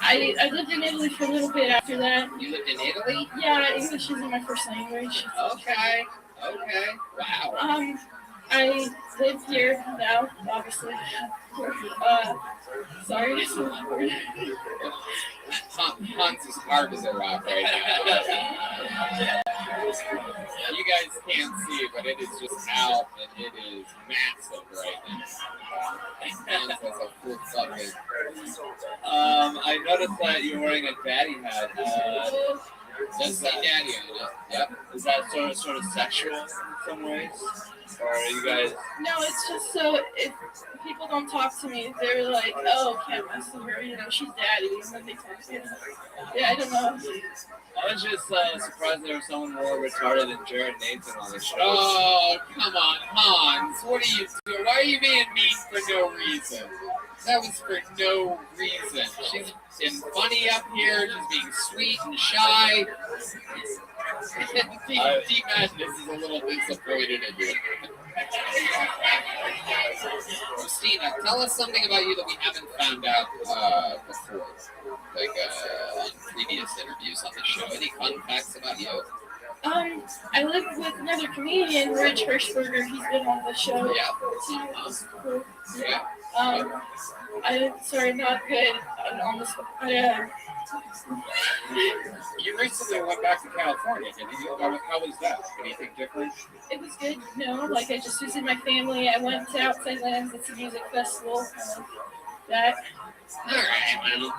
I lived in Italy for a little bit after that. You lived in Italy? Yeah, English isn't my first language. Okay. Okay. Wow. I live here now, obviously. Sorry, it's so awkward. Hans is hard as a rock right now. You guys can't see, but it is just out, and it is massive right now. Hans has a full fucking. I noticed that you're wearing a daddy hat. Does say daddy on it. Yep. Is that sort of sexual in some ways? Or are you guys? No, it's just so if people don't talk to me, they're like, oh, can't mess with her, you know, she's daddy, and then they talk to me. Yeah, I don't know. I was just surprised there was someone more retarded than Jared Nathan on the show. Oh, come on, Hans. What are you doing? Why are you being mean for no reason? That was for no reason. She's been funny up here. She's being sweet and shy. D Madness is a little disappointed in you. Christina, tell us something about you that we haven't found out before, like on previous interviews on the show. Any fun facts about you? I live with another comedian, Rich Hirschberger. He's been on the show. Yeah. Yeah. I'm sorry, not good on this one. You recently went back to California, didn't you? How was that? Anything different? It was good. No, like I just visited my family. I went to Outside Lands. It's a music festival. That. All right. Well,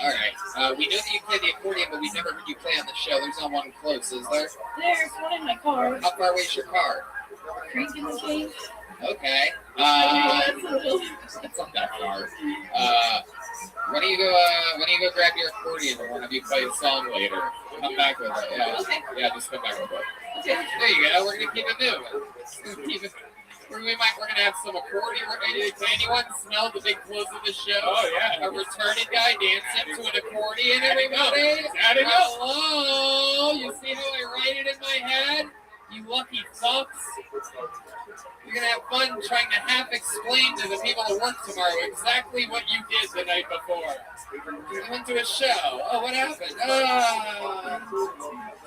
all right. We know that you play the accordion, but we've never heard you play on the show. There's not one close, is there? There's one in my car. How far away is your car? Creek in the cave. Okay. It's not that far. Why don't you go grab your accordion and one of you play a song later? Come back with it. Yeah. Okay. Yeah, just come back with it. Okay. There you go. We're gonna keep it moving. We're gonna have some accordion. Can anyone smell the big close of the show? Oh, yeah. A retarded guy dancing to an accordion, everybody. Add it up. Hello. You see how I write it in my head? You lucky fucks. You're gonna have fun trying to half explain to the people that work tomorrow exactly what you did the night before. You went to a show. Oh, what happened?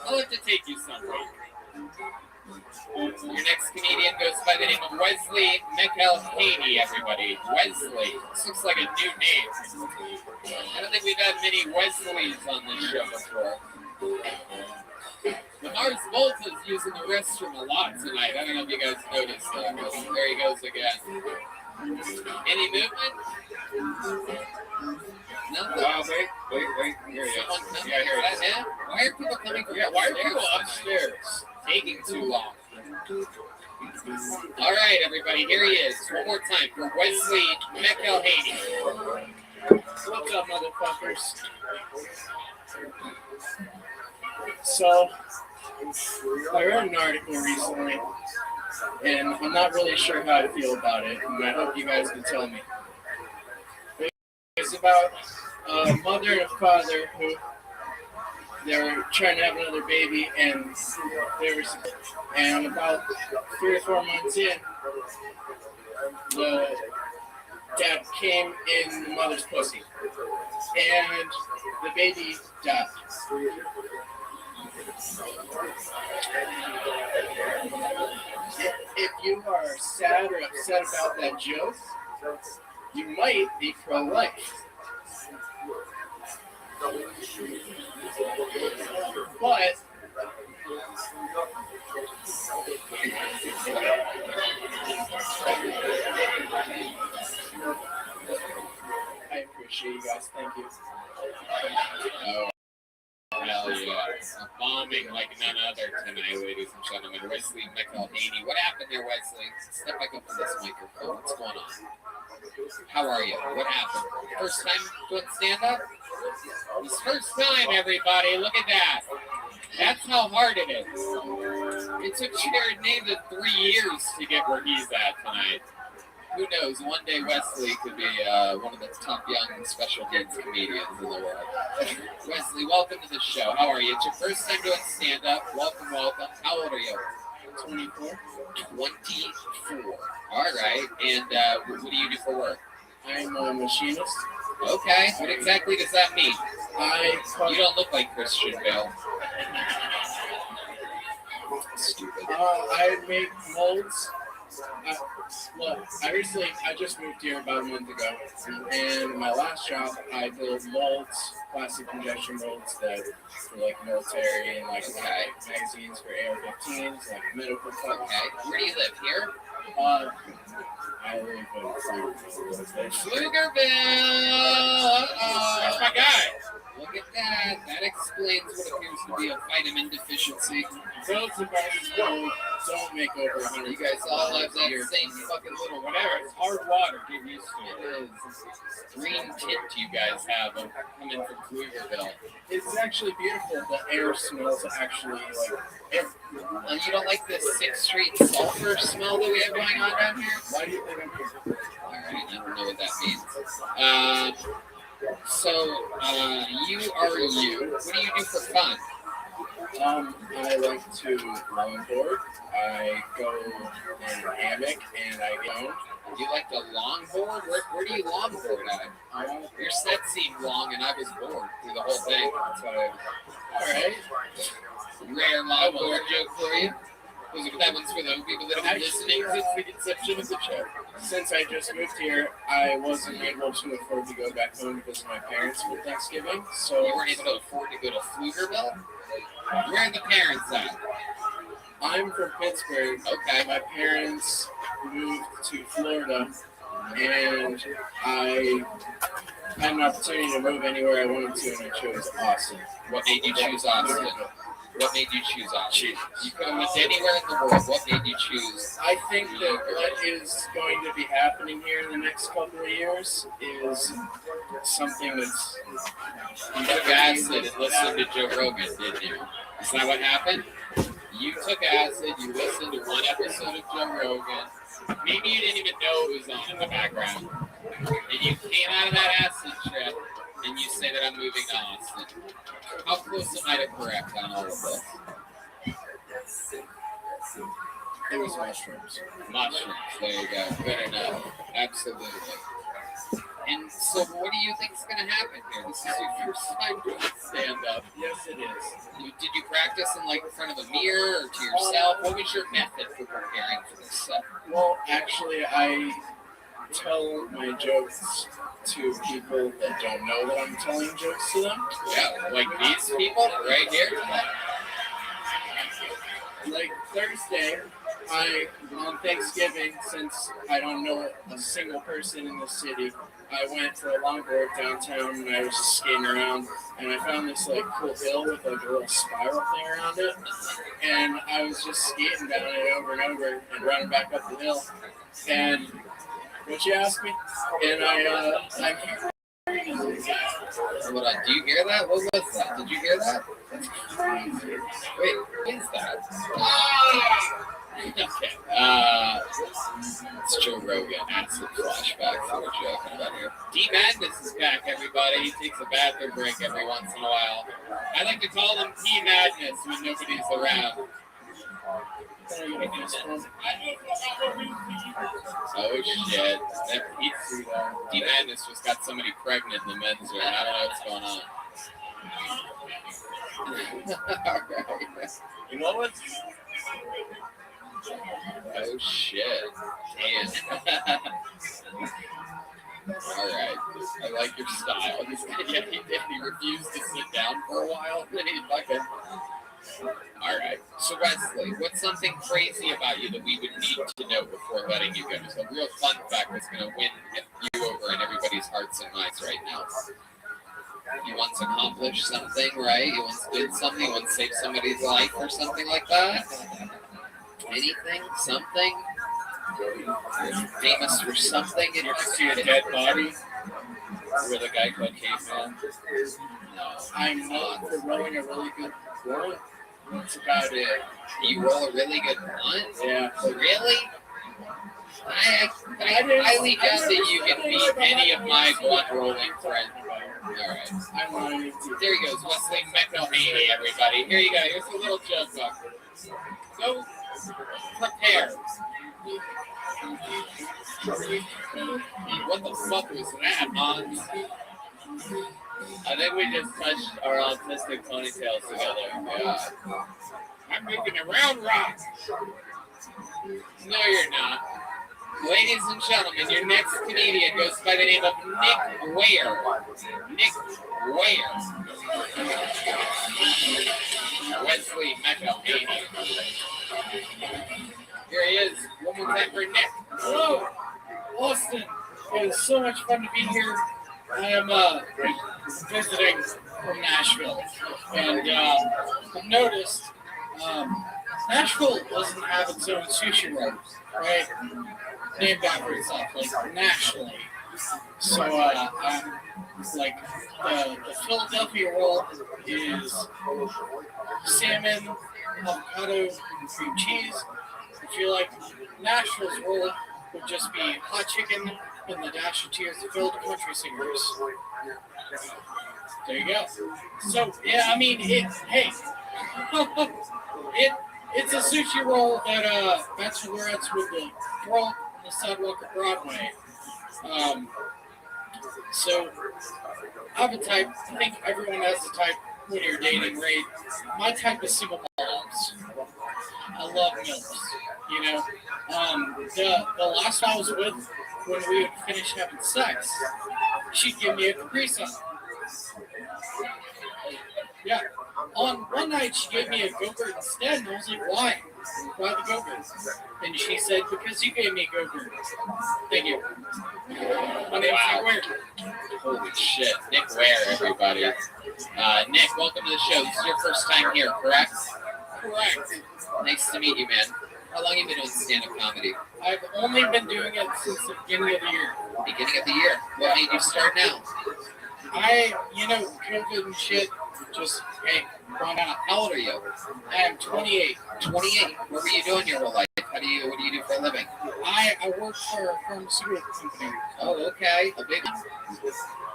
I'll have to take you somewhere. Your next comedian goes by the name of Wesley McElhaney, everybody. Wesley. This looks like a new name. I don't think we've had many Wesleys on this show before. But Mars Volta's using the restroom a lot tonight. I don't know if you guys noticed that. There he goes again. Any movement? Nothing. Wait. Here he is. Nothing. Yeah, here he is. Yeah? Why are people coming from Why are people upstairs? Taking too long. All right, everybody, here he is. One more time for Wesley McElhaney. What's up, motherfuckers? So, I read an article recently, and I'm not really sure how I feel about it, and I hope you guys can tell me. It's about a mother and a father who they were trying to have another baby, and about 3 or 4 months in, the dad came in the mother's pussy, and the baby died. If you are sad or upset about that joke, you might be pro-life. But I appreciate you guys. Thank you. Oh, hell yeah. A bombing like none other tonight, ladies and gentlemen. Wesley McElhaney. What happened there, Wesley? Step back up to this microphone. What's going on? How are you? What happened? First time doing stand-up? It's first time, everybody. Look at that. That's how hard it is. It took Jared Nathan 3 years to get where he's at tonight. Who knows? One day Wesley could be one of the top young special needs comedians in the world. Wesley, welcome to the show. How are you? It's your first time doing stand-up. Welcome. How old are you? 24. 24. All right. And what do you do for work? I'm a machinist. Okay. What exactly does that mean? You don't look like Christian Bale. Stupid. I make molds. I just moved here about a month ago, and my last job, I built molds, plastic injection molds that for like military and like magazines for AR-15s, like medical stuff. Okay. Where do you live? Here? I live in Pflugerville. Pflugerville! That's my guy. Look at that. That explains what appears to be a vitamin deficiency. Roads and bicycles don't make over 100. You guys all have that same fucking little whatever. It's hard water. Get used to it. It is. Green tint you guys have coming from Pflugerville. It's actually beautiful. The air smells actually like... You don't like the 6th Street sulfur smell that we have going on down here? Why do you think I'm here? All right, I don't know what that means. So, you are you. What do you do for fun? I like to longboard. I go in a hammock and I go. You like to longboard? Where do you longboard at? Your set seemed long and I was bored through the whole thing. Alright. Rare longboard joke for you. That one's for the people that have been listening since the conception of the show. Since I just moved here, I wasn't able to afford to go back home to visit my parents for Thanksgiving. So you weren't able to afford to go to Pflugerville? Where are the parents at? I'm from Pittsburgh. Okay. My parents moved to Florida, and I had an opportunity to move anywhere I wanted to, and I chose Austin. What made you choose Austin? What made you choose Austin? You could have went anywhere in the world. What made you choose? I think that what is going to be happening here in the next couple of years is something that's. You took acid and listened to Joe Rogan, didn't you? Is that what happened? You took acid, you listened to one episode of Joe Rogan. Maybe you didn't even know it was on in the background. And you came out of that acid trip and you say that I'm moving to Austin. How close am I to correct on all of this? It was mushrooms. Mushrooms, there you go. Good enough. Absolutely. And so what do you think is going to happen here? This is your first time doing stand-up. Yes, it is. Did you practice in front of a mirror or to yourself? What was your method for preparing for this stuff? Well, actually, I tell my jokes to people that don't know that I'm telling jokes to them. Yeah, like these people right here. Like Thursday, on Thanksgiving, since I don't know a single person in the city, I went for a longboard downtown and I was just skating around and I found this cool hill with a little spiral thing around it, and I was just skating down it over and over and running back up the hill. And what you asked me? And I'm Hold on, do you hear that? What was that? Did you hear that? Wait, what is that? Okay. It's Joe Rogan. Acid flashbacks that we're joking about here. D Madness is back, everybody. He takes a bathroom break every once in a while. I like to call them D Madness when nobody's around. Oh shit. D Madness just got somebody pregnant in the men's room. I don't know what's going on. Alright. You know what? Oh shit. Damn. Alright. I like your style. This guy, yeah, he refused to sit down for a while. Then he fucking. Alright. So Wesley, what's something crazy about you that we would need to know before letting you go? It's a real fun fact that's gonna win you over in everybody's hearts and minds right now. You once accomplished something, right? You once did something, you once saved somebody's life or something like that? Anything? Something? You're famous for something and you're see a dead body with a guy called Caveman? No. I'm not for rolling a really good blunt. That's about it. You roll a really good blunt? Yeah. Really? I highly doubt that you can beat any of my blunt rolling friends. Alright. There he goes, Wesley McElhaney, everybody. Here you go. Here's a little joke book. Go prepare. What the fuck was that, Hans? I think we just touched our autistic ponytails together. Yeah. I'm moving around, Rock. No, you're not. Ladies and gentlemen, your next comedian goes by the name of Nick Ware. Nick Ware. Wesley McElhaney. Here he is. One more time for Nick. Hello, Austin. It is so much fun to be here. I am visiting from Nashville, and I've noticed Nashville doesn't have its own sushi roll, right? Named after itself, like nationally. So I'm like the Philadelphia roll is salmon, avocado, and cream cheese. I feel like Nashville's roll would just be hot chicken and the dash of tears to fill the country singers. There you go. So yeah, I mean it's a sushi roll that bachelorettes would throw on the sidewalk of Broadway. So I have a type. I think everyone has a type when you're dating, right? My type is single moms. I love MILFs, you know. The last I was with, when we would finish having sex, she'd give me a Capri Sun. Yeah. On one night, she gave me a Go-Gurt instead, and I was like, why? Why the Go-Gurt? And she said, because you gave me a Go-Gurt. Thank you. My name's Nick Ware. Holy shit. Nick Ware, everybody. Nick, welcome to the show. This is your first time here, correct? Correct. Nice to meet you, man. How long have you been doing stand-up comedy? I've only been doing it since the beginning of the year. Beginning of the year. What made you start now? COVID and shit, just, hey, run out. How old are you? I am 28. 28? What were you doing your whole life? What do you do for a living? I work for a pharmaceutical company. Oh, okay. A big one?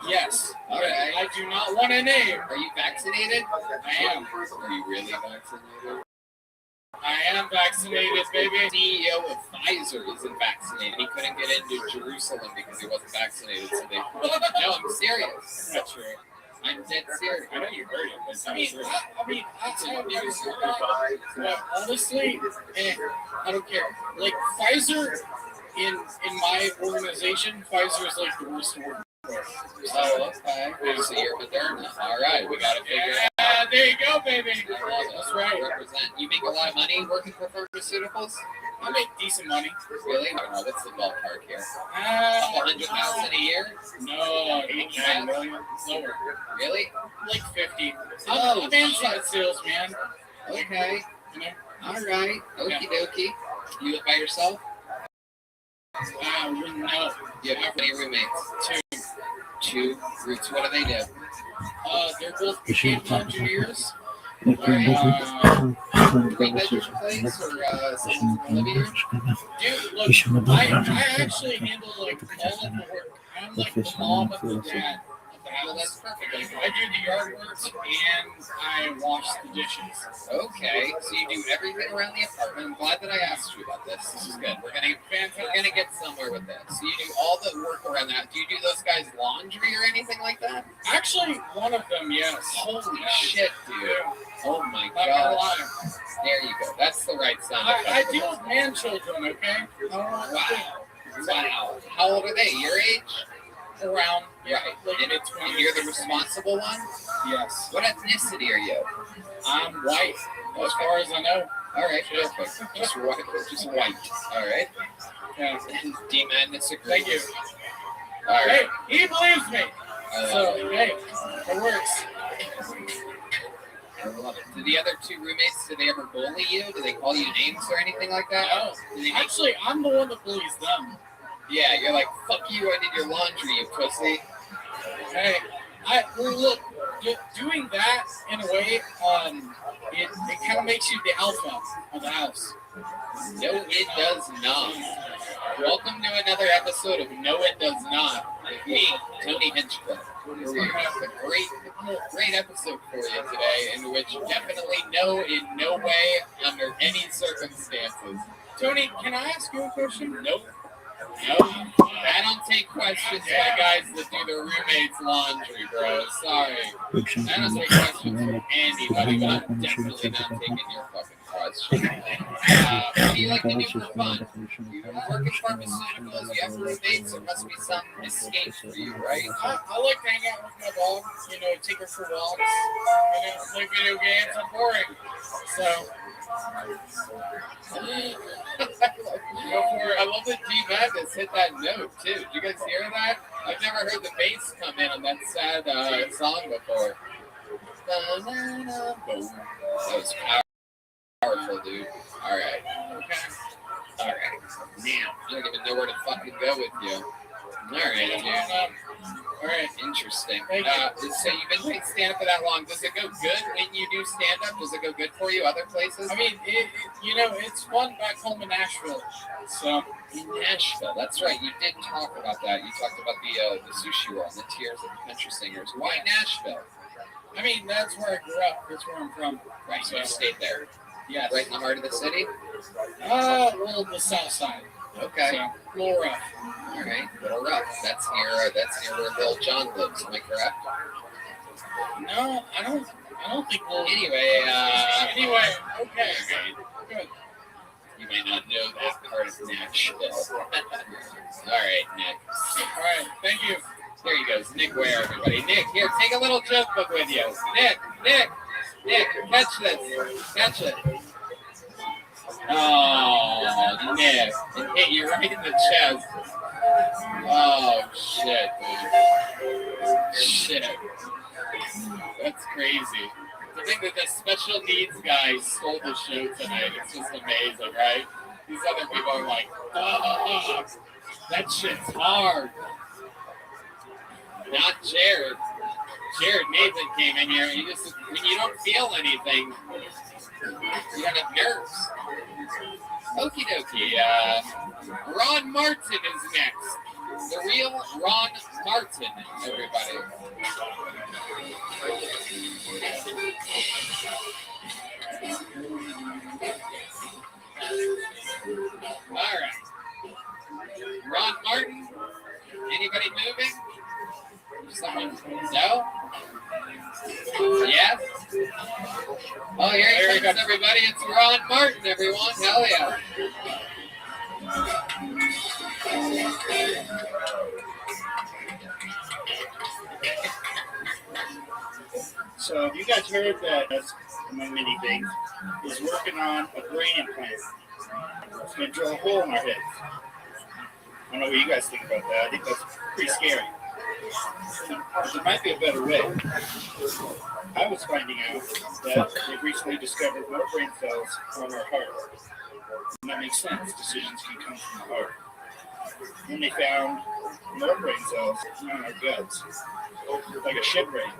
Yes. All right. I do not want a name. Are you vaccinated? I am. Are you really vaccinated? I am vaccinated, baby. CEO of Pfizer isn't vaccinated. He couldn't get into Jerusalem because he wasn't vaccinated. So they. No, I'm serious. That's true. I'm dead serious. I know you heard it. But honestly, I don't care. Like Pfizer, in my organization, Pfizer is like the worst organ. Oh, okay. So you're Moderna. All right, we got to figure it out. There you go, baby. That's right. Represent. You make a lot of money working for pharmaceuticals? I make decent money. Really? I don't know. What's the ballpark here? $100,000 a year? No, 8-9 million. Lower. Really? Like 50. Oh, I'm inside sales, man. Okay. All right. Okie dokie. You live by yourself? No. You have how many roommates? Two roommates. What do they do? They're both mechanical engineers. Three bedroom place or someone's living room? Dude, look, I actually handle like all of the work. I'm like the mom and the dad. Well, that's perfect. I do the yard work and I wash the dishes. Okay, so you do everything around the apartment. I'm glad that I asked you about this. This is good. We're gonna get somewhere with this. So you do all the work around that. Do you do those guys' laundry or anything like that? Actually, one of them, yes. Holy shit, dude! Oh my god! There you go. That's the right sound. I deal with man children. Okay. Wow. How old are they? Your age? Around, right. And you're the responsible one? Yes. What ethnicity are you? I'm white, as far as I know. All right, perfect. Just white. All right. Yeah. D-Man disagree. Thank you. All right. Hey, he believes me. So, hey, it works. I love it. Do the other two roommates, do they ever bully you? Do they call you names or anything like that? No. Actually, I'm the one that bullies them. Yeah, you're like, fuck you, I did your laundry, you pussy. Hey, look, doing that in a way, it kind of makes you the alpha of the house. No, it does not. Welcome to another episode of No, It Does Not with me, Tony Hinchcliffe. We have a great episode for you today, in which definitely no, in no way, under any circumstances. Tony, can I ask you a question? Nope. No, I don't take questions by guys that do their roommates' laundry, bro. Sorry. I don't take questions from anybody, but I'm definitely not taking your fucking question. What do you like to do for fun? You work in pharmaceuticals, you have roommates, there must be some escape for you, right? I like to hang out with my dog, take her for walks, play video games. I'm boring. So... I love that D-Madness hit that note too. Did you guys hear that? I've never heard the bass come in on that sad song before. Boom. That was powerful, dude. Alright. Okay. Alright. Now, I don't even know where to fucking go with you. Alright, dude. Alright, interesting. So you've been doing stand-up for that long. Does it go good when you do stand-up? Does it go good for you other places? I mean, it's fun back home in Nashville. So in Nashville, that's right. You did talk about that. You talked about the sushi roll and the Tears of the Country Singers. Why Nashville? I mean, that's where I grew up. That's where I'm from. Right, so you stayed there. Yes. Right in the heart of the city? Well, the south side. Okay. So, Little Rough. All right, Little Rough. That's near where Lil Jon lives. Am I correct? No, I don't think we'll. Anyway, okay. Good. You may not know that part of Nashville. All right, Nick. All right, thank you. There he goes, Nick Ware, everybody. Nick, here, take a little joke book with you. Nick, catch this. Catch it. Oh, Nick. It hit you right in the chest. Oh, shit, dude. Shit. That's crazy. To think that the special needs guy stole the show tonight, it's just amazing, right? These other people are like, oh, that shit's hard. Not Jared. Jared Nathan came in here. When you don't feel anything, you don't have nerves. Okie dokie. Ron Martin is next. The real Ron Martin, everybody. All right. Ron Martin. Anybody moving? Someone? No? Yes? Oh, here he comes, everybody. It's Ron Martin, everyone. Hell yeah. So, have you guys heard that, among many things, is working on a brain implant? It's going to drill a hole in our heads. I don't know what you guys think about that. I think that's pretty scary. But there might be a better way. I was finding out that they've recently discovered more brain cells on our heart. And that makes sense. Decisions can come from the heart. Then they found more brain cells on our guts, like a ship brain.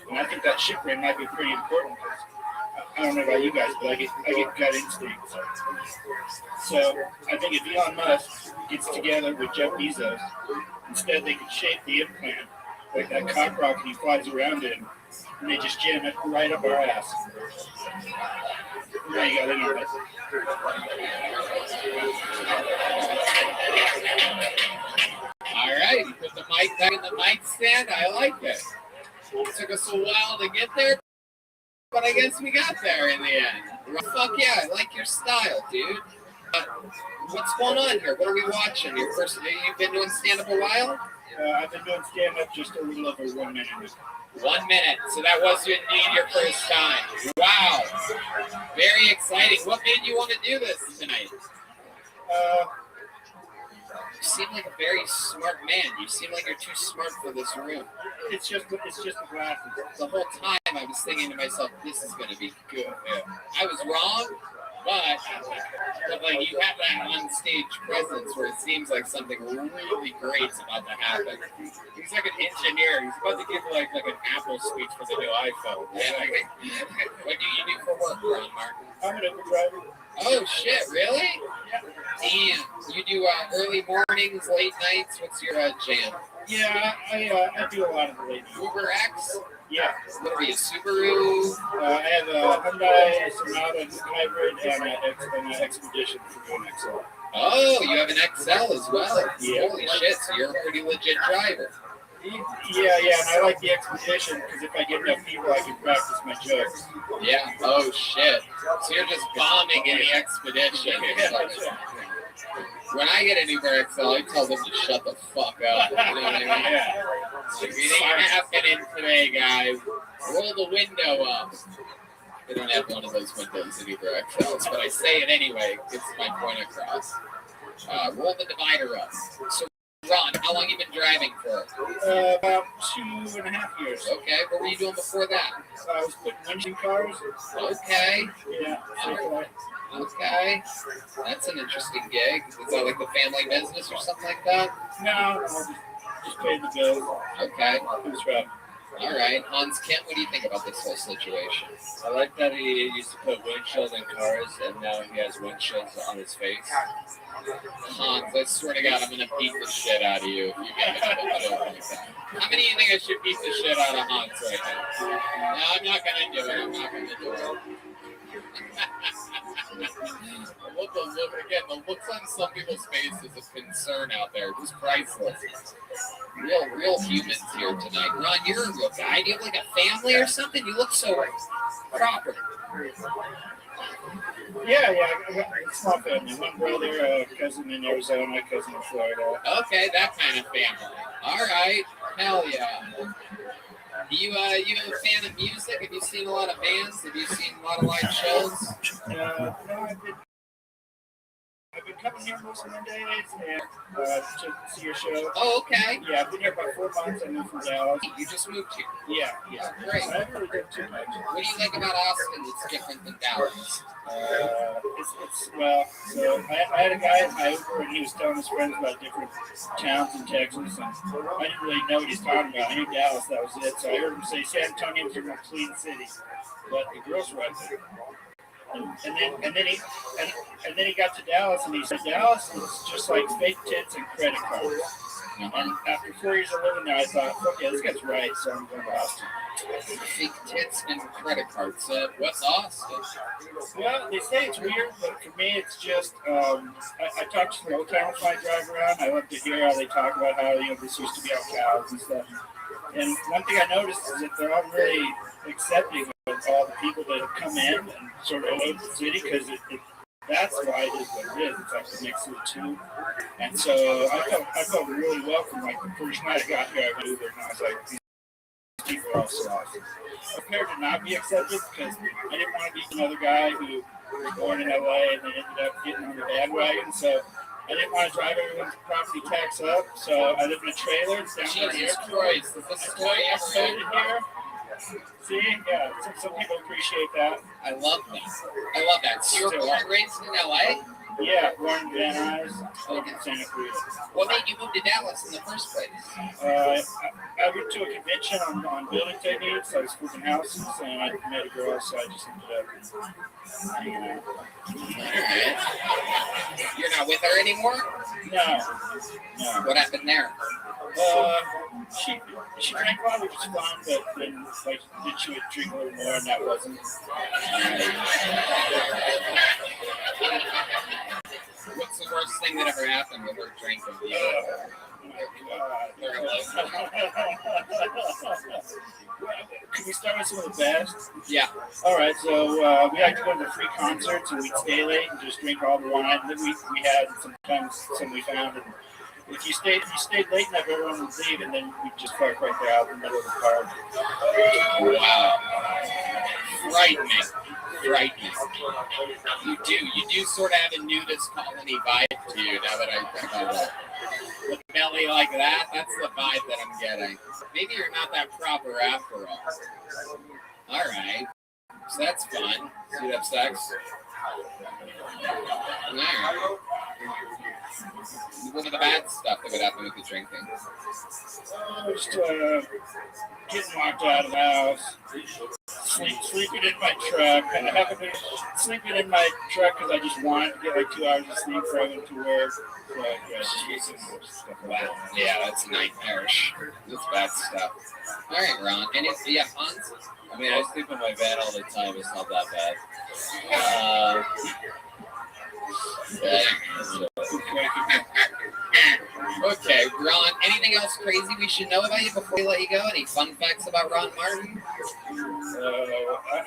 And I think that ship brain might be pretty important. I don't know about you guys, but I get gut instincts. So I think if Elon Musk gets together with Jeff Bezos, instead they could shape the implant like that cock rocket he flies around in, and they just jam it right up our ass. Now you got in on it. All right, you put the mic back in the mic stand. I like it. It took us a while to get there, but I guess we got there in the end. Fuck yeah, I like your style, dude. What's going on here? What are we watching? You've been doing stand-up a while? I've been doing stand-up just a little over 1 minute. 1 minute. So that was indeed your first time. Wow. Very exciting. What made you want to do this tonight? You seem like a very smart man. You seem like you're too smart for this room. It's just the glasses. The whole time I was thinking to myself, this is going to be good. Yeah. I was wrong, but like you have that on-stage presence where it seems like something really great's about to happen. He's like an engineer. He's about to give like an Apple speech for the new iPhone. Yeah. What do you do for work, Ron Martin? I'm an Uber driver. Oh shit! Really? Yeah. Damn. You do early mornings, late nights. What's your jam? Yeah, I do a lot of the late nights. Uber X. Yeah. What are you, Subaru? I have a Hyundai Sonata Hybrid and an Expedition for doing XL. Oh, you have an XL as well. Yeah. Holy shit! So you're a pretty legit driver. Yeah, and I like the Expedition because if I get enough people, I can practice my jokes. Yeah. Oh shit! So you're just bombing in the Expedition. When I get an Uber XL, I tell them to shut the fuck up. You know what I mean? Yeah. If it ain't happening today, guys, roll the window up. They don't have one of those windows in Uber XLs, but I say it anyway. Gets my point across. Roll the divider up. So, Ron, how long you been driving for? About 2.5 years. Okay, what were you doing before that? I was putting windshield cars. Okay. Yeah. Okay. That's an interesting gig. Is that like the family business or something like that? No, just paid the bills. Okay. It was rough. All right. Hans Kent, what do you think about this whole situation? I like that he used to put windshields in cars and now he has windshields on his face. Hans, I swear to God, I'm going to beat the shit out of you if you get me to a joke like that. How many do you think I should beat the shit out of Hans right now? No, I'm not going to do it. I'm not going to do it. The looks on some people's faces of concern out there. It was priceless. Real humans here tonight. Ron, you're a real guy. Do you have like a family or something? You look so proper. Yeah, I got a small family. One brother, a cousin in Arizona, a cousin in Florida. Okay, that kind of family. All right. Hell yeah. You a fan of music? Have you seen a lot of bands? Have you seen a lot of live shows? No, I've been coming here most of my days and to see your show. Oh, okay. Yeah, I've been here about 4 months. I moved from Dallas. You just moved here. Yeah, yeah. Great. I haven't really done too much. What do you like about Austin that's different than Dallas? Well, so I had a guy in my Uber and he was telling his friends about different towns in Texas, and I didn't really know what he's talking about. I knew Dallas, that was it. So I heard him say San Antonio was a real clean city, but the girls were right there. And then he got to Dallas and he said Dallas is just like fake tits and credit cards. And after 4 years of living there, I thought, okay, this guy's right, so I'm going to Austin. Fake tits and credit cards. What's Austin? Well, they say it's weird, but for me, it's just I talk to the old timers when I drive around. I love to hear how they talk about how this used to be all cows and stuff. And one thing I noticed is that they're all really accepting of all the people that have come in and sort of live the city because that's why it is what it is. It's like a mix of the two. And so I felt really welcome. Like the first night I got here, I moved there and I was like, these people are all so awesome. I prepared to not be accepted because I didn't want to be another guy who was born in LA and then ended up getting on the bandwagon. So I didn't want to drive everyone's property tax up. So I lived in a trailer down by the airport. Christ, is this story I here. See, yeah, some people appreciate that. I love that. So you were born and raised in LA? Yeah, born in Van Nuys, in Santa Cruz. What made you move to Dallas in the first place? I went to a convention on building techniques. I was flipping houses, and I met a girl, so I just ended up hanging out. Right. You're not with her anymore? No. What happened there? She drank a lot, which was fun, but then she would drink a little more, and that wasn't. What's the worst thing that ever happened with her drinking? Can we start with some of the best? Yeah. All right, so we like to go to the free concerts, and we'd stay late and just drink all the wine that we had, and sometimes some we found. And if you stayed late enough, everyone would leave, and then we'd just park right there out in the middle of the park. Wow. Frightening. You do sort of have a nudist colony vibe to you now that I think of it. With a belly like that, that's the vibe that I'm getting. Maybe you're not that proper after all. All right. So that's fun. So you'd have sex? All right. What are the bad stuff that would happen with the drinking? Just getting locked out of the house, sleeping in my truck. I happened to sleeping in my truck because I just wanted to get like 2 hours of sleep before I went to work. So, Wow. Yeah, that's nightmarish. That's bad stuff. All right, Ron. And if you have Hans? I mean, I sleep in my van all the time. It's not that bad. Okay, Ron, anything else crazy we should know about you before we let you go? Any fun facts about Ron Martin? I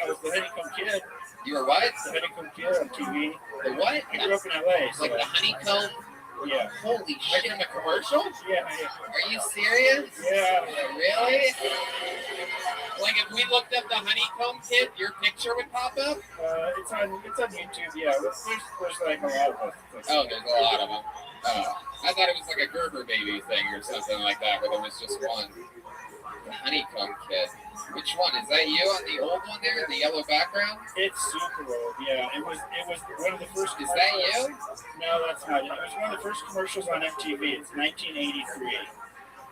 was the Honeycomb Kid. You were what? The Honeycomb Kid on TV. The what? I grew up in LA. Like the Honeycomb? Yeah. Holy shit, in the commercial? Yeah. Are you serious? Yeah. Really? Like if we looked up the Honeycomb Kid, your picture would pop up? It's on YouTube, yeah. There's like a lot of them. Oh, there's a lot of them. Oh, I thought it was like a Gerber baby thing or something like that, where there was just one. The Honeycomb Kid. Which one? Is that you on the old one there, the yellow background? It's super old, yeah. It was one of the first. Is that you? No, that's not it. It was one of the first commercials on MTV. It's 1983.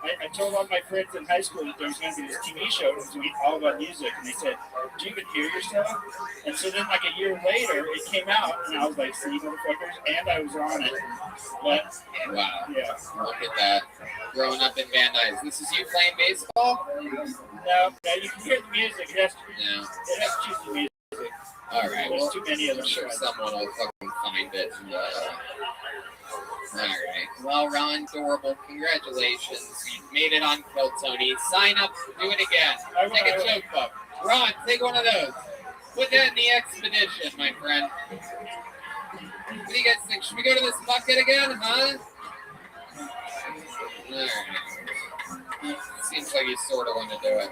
I told all my friends in high school that there was going to be this TV show. It was all about music, and they said, "Do you even hear yourself?" And so then, like a year later, it came out, and I was like, "See, motherfuckers!" And I was on it. But wow, yeah, look at that. Growing up in Van Nuys. This is you playing baseball? No, you can hear the music. It has to choose the music. All right. There's too many of them. I'm sure someone will fucking find it. All right. Well, Ron, adorable. Congratulations. You made it on Kill Tony. Sign up. Do it again. Take a joke book. Ron, take one of those. Put that in the expedition, my friend. What do you guys think? Should we go to this bucket again, huh? All right. Seems like you sort of want to do it.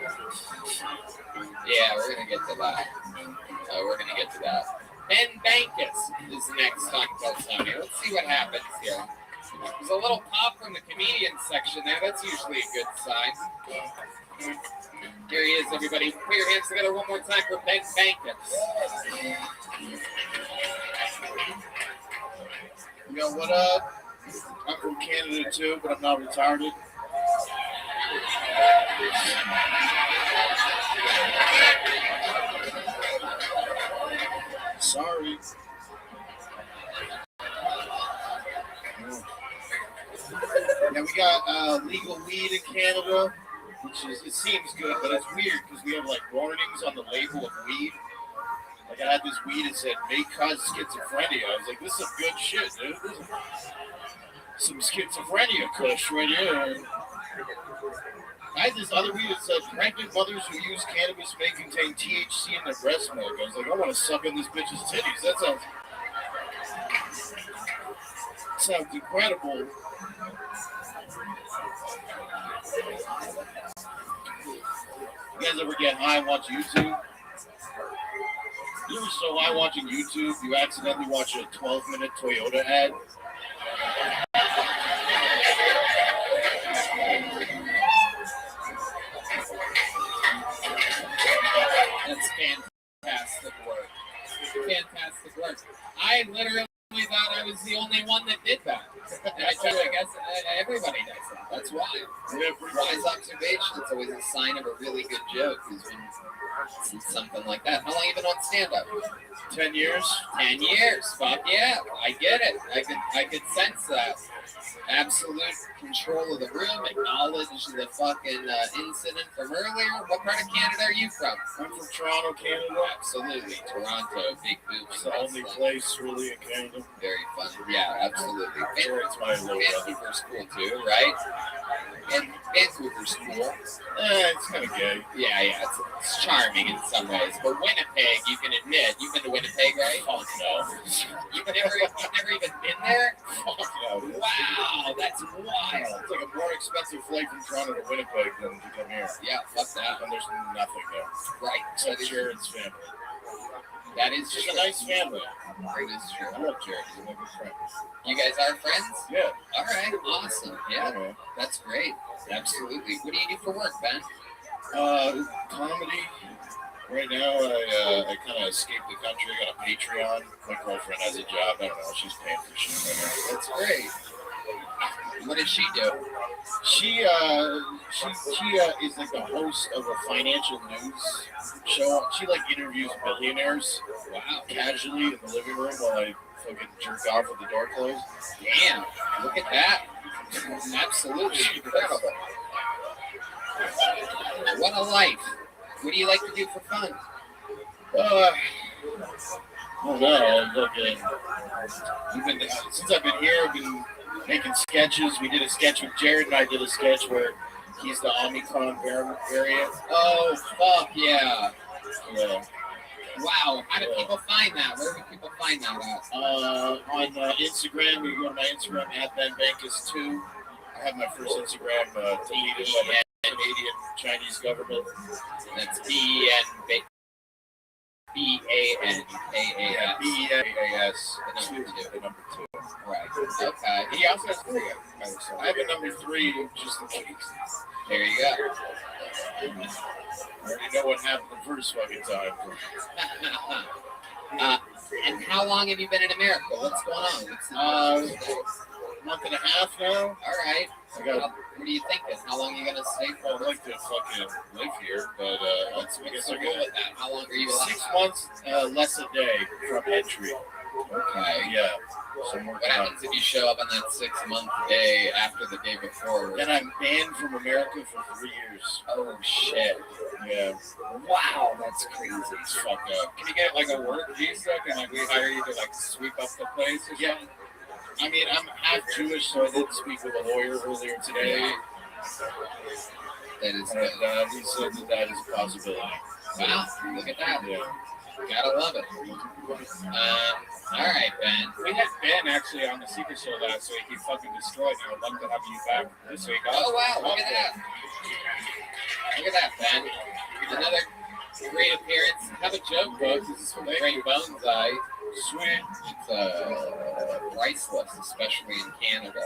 Yeah, we're going to get to that. Ben Bankus is next on Tell Tony. Let's see what happens here. There's a little pop from the comedian section there. That's usually a good sign. Here he is, everybody. Put your hands together one more time for Ben Bankus. Yo, what up? I'm from Canada too, but I'm not retarded. Sorry. Yeah, we got legal weed in Canada, which is, it seems good, but it's weird because we have like warnings on the label of weed. Like I had this weed that said may cause schizophrenia. I was like, this is some good shit, dude. This is some schizophrenia kush right here. I had this other weed that said pregnant mothers who use cannabis may contain THC in their breast milk. I was like, I want to suck in this bitch's titties. That sounds incredible. You guys ever get high and watch YouTube? You ever so high watching YouTube, you accidentally watch a 12-minute Toyota ad? That's fantastic work. Fantastic work. I literally thought I was the only one that did that. And I guess everybody does that. That's why. Wise observation. It's always a sign of a really good joke is when it's something like that. How long have you been on stand-up? 10 years. 10 years. Fuck yeah. I get it. I could sense that. Absolute control of the room, acknowledge the fucking incident from earlier. What part of Canada are you from? I'm from Toronto, Canada. Absolutely. Toronto, big boom. It's the only place really in Canada. Very fun. Yeah, absolutely. It's my little Vancouver's cool too, right? And Vancouver's cool. It's kind of gay. Yeah, it's charming in some ways. But Winnipeg, you can admit, you've been to Winnipeg, right? Fuck no. You've never even been there? Fuck no. Wow, that's wild. It's like a more expensive flight from Toronto to Winnipeg than to come here. Yeah, fuck that. And there's nothing there. Right. So Jared's family. That is just a nice family. It is true. I love Jared. He's my good friend. You guys are friends? Yeah. All right. Awesome. Yeah. That's great. Absolutely. What do you do for work, Ben? Comedy. Right now, I kind of escaped the country. I got a Patreon. My girlfriend has a job. I don't know. She's paying for shit right now. That's great. What does she do? She is like the host of a financial news show. She like interviews billionaires. Wow. Casually in the living room while I fucking jerk off with the door closed. Damn. Look at that. Absolutely incredible. What a life. What do you like to do for fun? I don't know. Since I've been here, I've been making sketches. We did a sketch with Jared and I did a sketch where he's the Omicron variant. Oh, fuck yeah. Yeah. Wow. How do people find that? Where do people find that at? On Instagram, you go to my Instagram at BenBankus2. I have my first Instagram deleted by the Canadian Chinese government. That's B-E-N-B-A-N-A-A-S. The number 2. Right. Okay. He also has 3. I have a number 3 just in case. There you go. I already know what happened the first fucking time. And how long have you been in America? What's going on? Month and a half now. All right. What are you thinking? How long are you gonna stay for? I'd like to fucking live here, but I guess I go with that. How long are you allowed? 6 months less a day from entry. Okay. Yeah. So what happens if you show up on that 6-month day after the day before? Then I'm banned from America for 3 years. Oh shit. Yeah. Wow, that's crazy. It's fucked up. Can you get like a work visa? Can like we hire you to like sweep up the place or something? I mean, I'm half Jewish, so I did speak with a lawyer earlier today. That is good. He said that is a possibility. Wow, look at that. Yeah. Gotta love it. All right, Ben. We had Ben actually on the Secret Show last week. He fucking destroyed me. I'd love to have you back this week. Oh, wow, look at that. Look at that, Ben. Another great appearance. Have a joke, folks. This is from Great Bones Eye. Sweet. It's priceless, especially in Canada.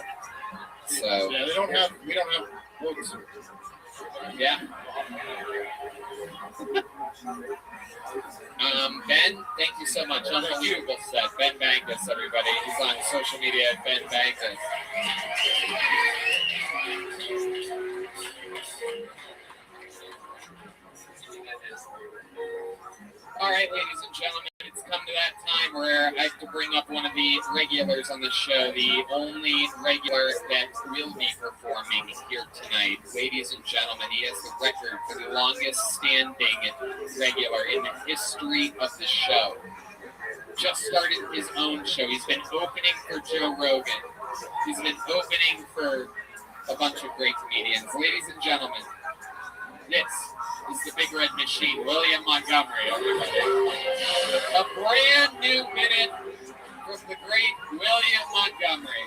So yeah, we don't have books. Yeah. Ben, thank you so much. Unbelievable set. Ben Bangus, everybody. He's on social media at Ben Bangus. All right, ladies and gentlemen, it's come to that time where I have to bring up one of the regulars on the show, the only regular that will be performing here tonight. Ladies and gentlemen, he has the record for the longest standing regular in the history of the show. Just started his own show. He's been opening for Joe Rogan. He's been opening for a bunch of great comedians. Ladies and gentlemen, this is the Big Red Machine, William Montgomery. A brand new minute from the great William Montgomery.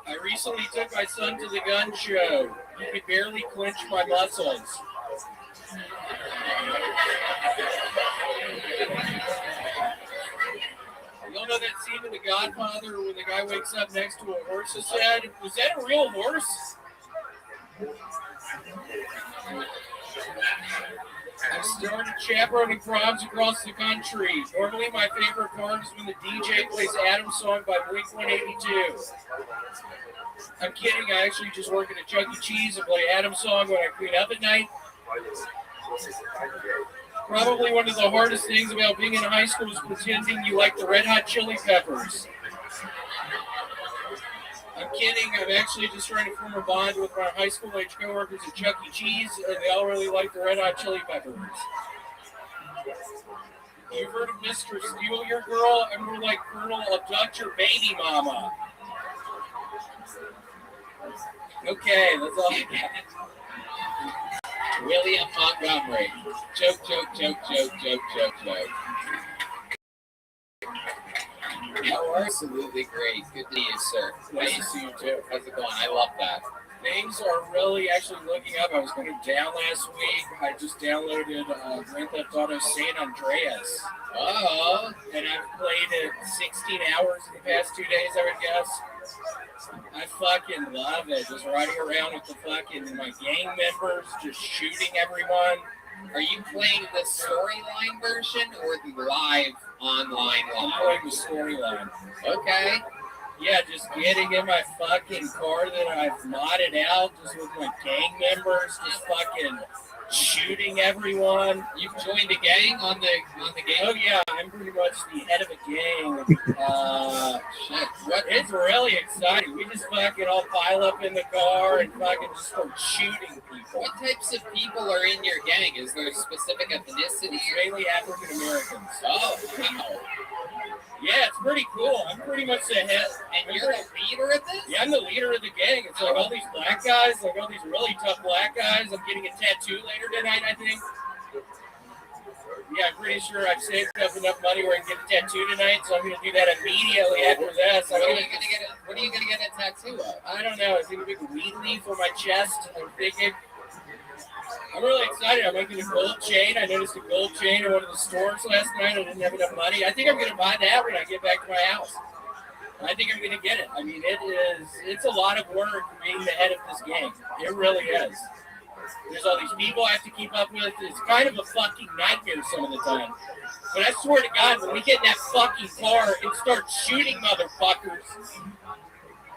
I recently took my son to the gun show. He could barely clench my muscles. Y'all know that scene in The Godfather when the guy wakes up next to a horse's head? Was that a real horse? I started chaperoning proms across the country. Normally my favorite part is when the DJ plays Adam's Song by Blink-182. I'm kidding, I actually just work at a Chuck E. Cheese and play Adam's Song when I clean up at night. Probably one of the hardest things about being in high school is pretending you like the Red Hot Chili Peppers. I'm kidding. I'm actually just trying to form a bond with my high school age coworkers at Chuck E. Cheese, and they all really like the Red Hot Chili Peppers. You've heard of Mr. Steal Your Girl? I'm more like Colonel Abduct Your Baby Mama. Okay, that's all I got. William Montgomery. Joke. Absolutely great. Good to see you, sir. Nice to see you too. How's it going? I love that. Things are really actually looking up. I was going down last week. I just downloaded Grand Theft Auto San Andreas. Oh. And I've played it 16 hours in the past 2 days, I would guess. I fucking love it. Just riding around with the fucking my gang members, just shooting everyone. Are you playing the storyline version or the live online I'm line? playing the storyline. Okay. Yeah, just getting in my fucking car that I've modded out, just with my gang members, just fucking shooting everyone. You've joined a gang on the game? Oh yeah, I'm pretty much the head of a gang. Shit. It's really exciting. We just fucking all pile up in the car and fucking just start shooting people. What types of people are in your gang? Is there a specific ethnicity? Mainly African Americans. Oh, wow. Yeah, it's pretty cool. I'm pretty much the head. And you're the leader of this? Yeah, I'm the leader of the gang. It's like all these black guys, like all these really tough black guys. I'm getting a tattoo later tonight, I think. Yeah, I'm pretty sure I've saved up enough money where I can get a tattoo tonight, so I'm going to do that immediately after this. What are you going to get a tattoo of? I don't know. I think a big weed leaf on my chest. I'm thinking. I'm really excited. I might get a gold chain. I noticed a gold chain in one of the stores last night. I didn't have enough money. I think I'm going to buy that when I get back to my house. I think I'm going to get it. I mean, it's a lot of work being the head of this gang. It really is. There's all these people I have to keep up with. It's kind of a fucking nightmare some of the time. But I swear to God, when we get in that fucking car and start shooting motherfuckers,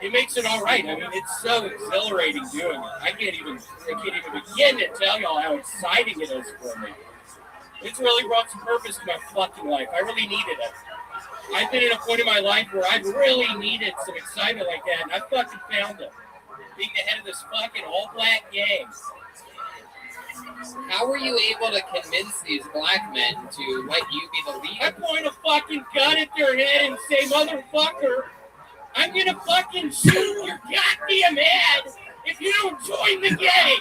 it makes it all right. I mean, it's so exhilarating doing it. I can't even begin to tell y'all how exciting it is for me. It's really brought some purpose to my fucking life. I really needed it. I've been at a point in my life where I really needed some excitement like that, and I fucking found it. Being the head of this fucking all-black gang. How were you able to convince these black men to let you be the leader? I point a fucking gun at their head and say, motherfucker, I'm gonna fucking shoot your goddamn head if you don't join the gang.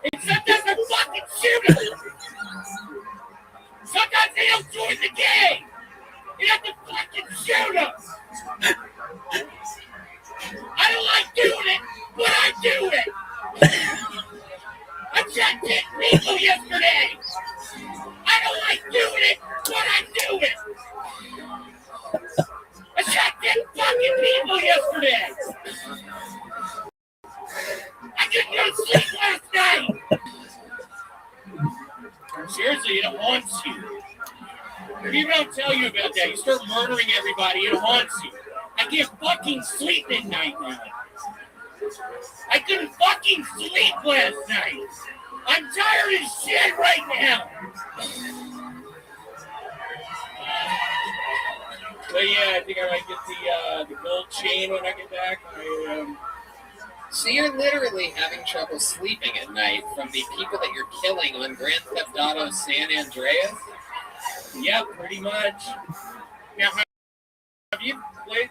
And sometimes I fucking shoot them. Sometimes they don't join the gang. You have to fucking shoot them. tell you about that. You start murdering everybody, it haunts you. I can't fucking sleep at night now. I couldn't fucking sleep last night. I'm tired as shit right now. But yeah, I think I might get the gold chain when I get back. So you're literally having trouble sleeping at night from the people that you're killing on Grand Theft Auto San Andreas? Yeah, pretty much. Now, have you played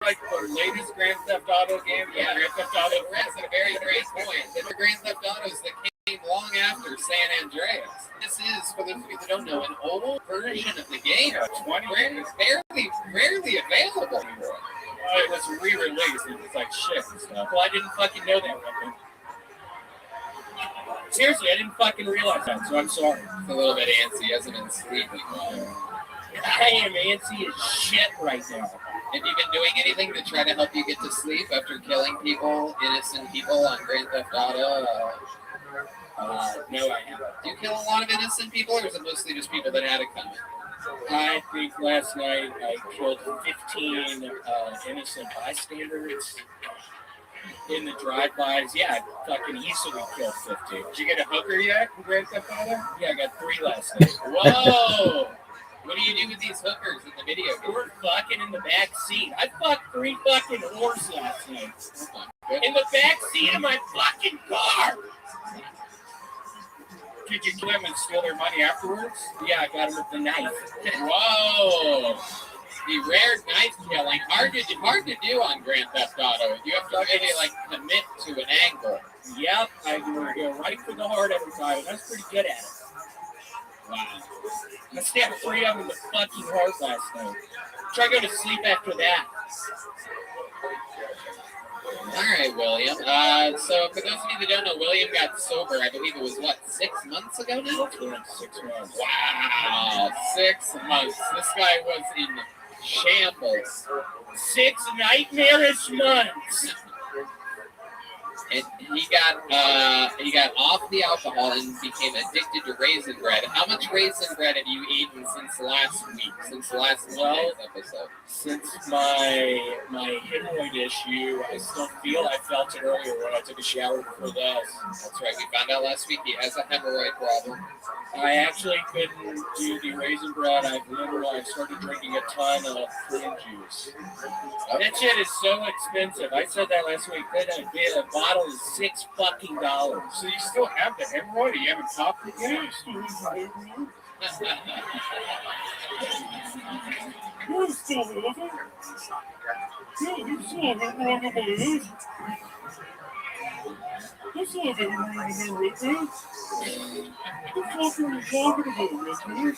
like the latest Grand Theft Auto game? Yeah, Grand Theft Auto. That's a very great point. There were Grand Theft Autos that came long after San Andreas. This is, for those of you that don't know, an old version of the game. 20 years. Rarely available anymore. It was re-released. It was like shit and stuff. Well, I didn't fucking know that. Seriously, I didn't fucking realize that, so I'm sorry. It's a little bit antsy. He hasn't been sleeping well. I am antsy as shit right now. Have you been doing anything to try to help you get to sleep after killing people, innocent people on Grand Theft Auto? No, I haven't. Do you kill a lot of innocent people, or is it mostly just people that had it coming? I think last night I killed 15 innocent bystanders in the drive-bys. Yeah, I fucking easily killed 50. Did you get a hooker yet in Grand Theft Auto? Yeah, I got 3 last night. Whoa! What do you do with these hookers in the video game? We're fucking in the back seat. I fucked 3 fucking whores last night. In the back seat of my fucking car! Did you kill them and steal their money afterwards? Yeah, I got them with the knife. Whoa! The rare knife killing, hard to do on Grand Theft Auto. You have to really like commit to an angle. Yep, I go right for the heart every time. I was pretty good at it. Wow. I stabbed 3 of them in the fucking heart last night. Try to go to sleep after that. All right, William. So for those of you that don't know, William got sober, I believe it was, 6 months ago now? 6 months. Wow, 6 months. This guy was in shambles. 6 nightmarish months. And he got off the alcohol and became addicted to raisin bread. How much raisin bread have you eaten since last week? Since the last episode? Since my hemorrhoid issue, I felt it earlier when I took a shower before this. That's right. We found out last week he has a hemorrhoid problem. I actually couldn't do the raisin bread. I started drinking a ton of prune juice. Okay. That shit is so expensive. I said that last week. A bottle is $6 fucking. So you still have the hemorrhoid? You haven't popped it yet? You still have the hemorrhoid? You still have it? Yeah, you still have hemorrhoid on my head. I still have hemorrhoid on my head. What the fuck are you talking about, Redman?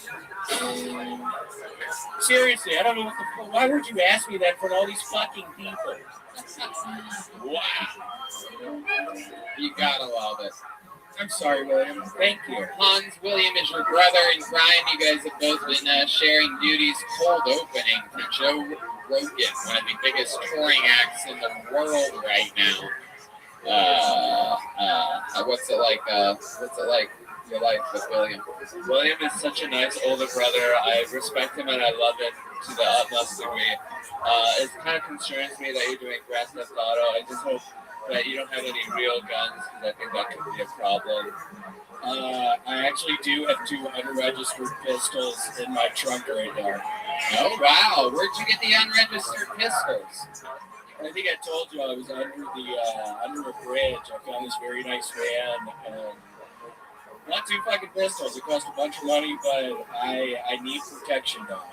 Seriously, I don't know what the fuck. Why would you ask me that in front of all these fucking people? Wow. You gotta love it. I'm sorry, William. Thank you. Hans, William is your brother in crime. You guys have both been sharing duties. Cold opening for Joe Rogan, one of the biggest touring acts in the world right now. What's it like? Your life with William? William is such a nice older brother. I respect him and I love it to the utmost degree. It kind of concerns me that you're doing Grand Theft Auto. I just hope that you don't have any real guns, because I think that could be a problem. I actually do have 2 unregistered pistols in my trunk right now. Oh, wow. Where'd you get the unregistered pistols? I think I told you I was under a bridge. I found this very nice van, and not 2 fucking pistols. It cost a bunch of money, but I need protection now.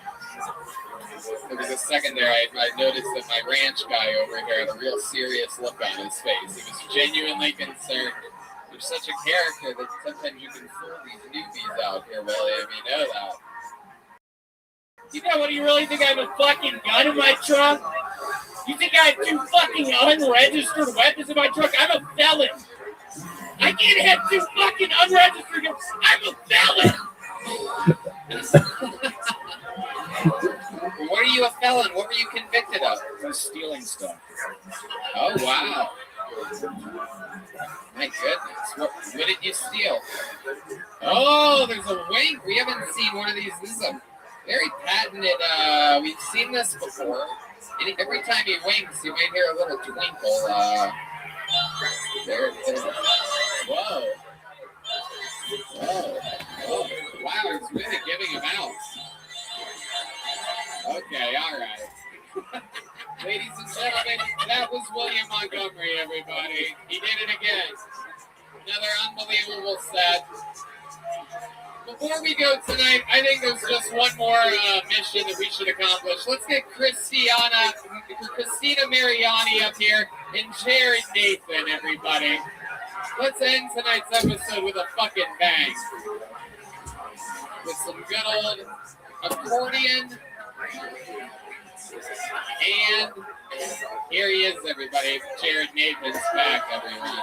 There was a second there, I noticed that my ranch guy over here had a real serious look on his face. He was genuinely concerned. You're such a character that sometimes you can fool these newbies out here, William. You know that. You know what? Do you really think I have a fucking gun in my trunk? You think I have 2 fucking unregistered weapons in my trunk? I'm a felon. I can't have 2 fucking unregistered guns. I'm a felon. What are you a felon? What were you convicted of? For stealing stuff. Oh, wow. My goodness. What did you steal? Oh, there's a wink. We haven't seen one of these. This Very patented. We've seen this before. And every time he winks, you might hear a little twinkle. There it is. Whoa. Whoa. Oh, wow, he's really giving him out. Okay, all right. Ladies and gentlemen, that was William Montgomery, everybody. He did it again. Another unbelievable set. Before we go tonight, I think there's just one more mission that we should accomplish. Let's get Christina Mariani up here and Jared Nathan, everybody. Let's end tonight's episode with a fucking bang. With some good old accordion. And here he is, everybody. Jared Nathan's back, everyone.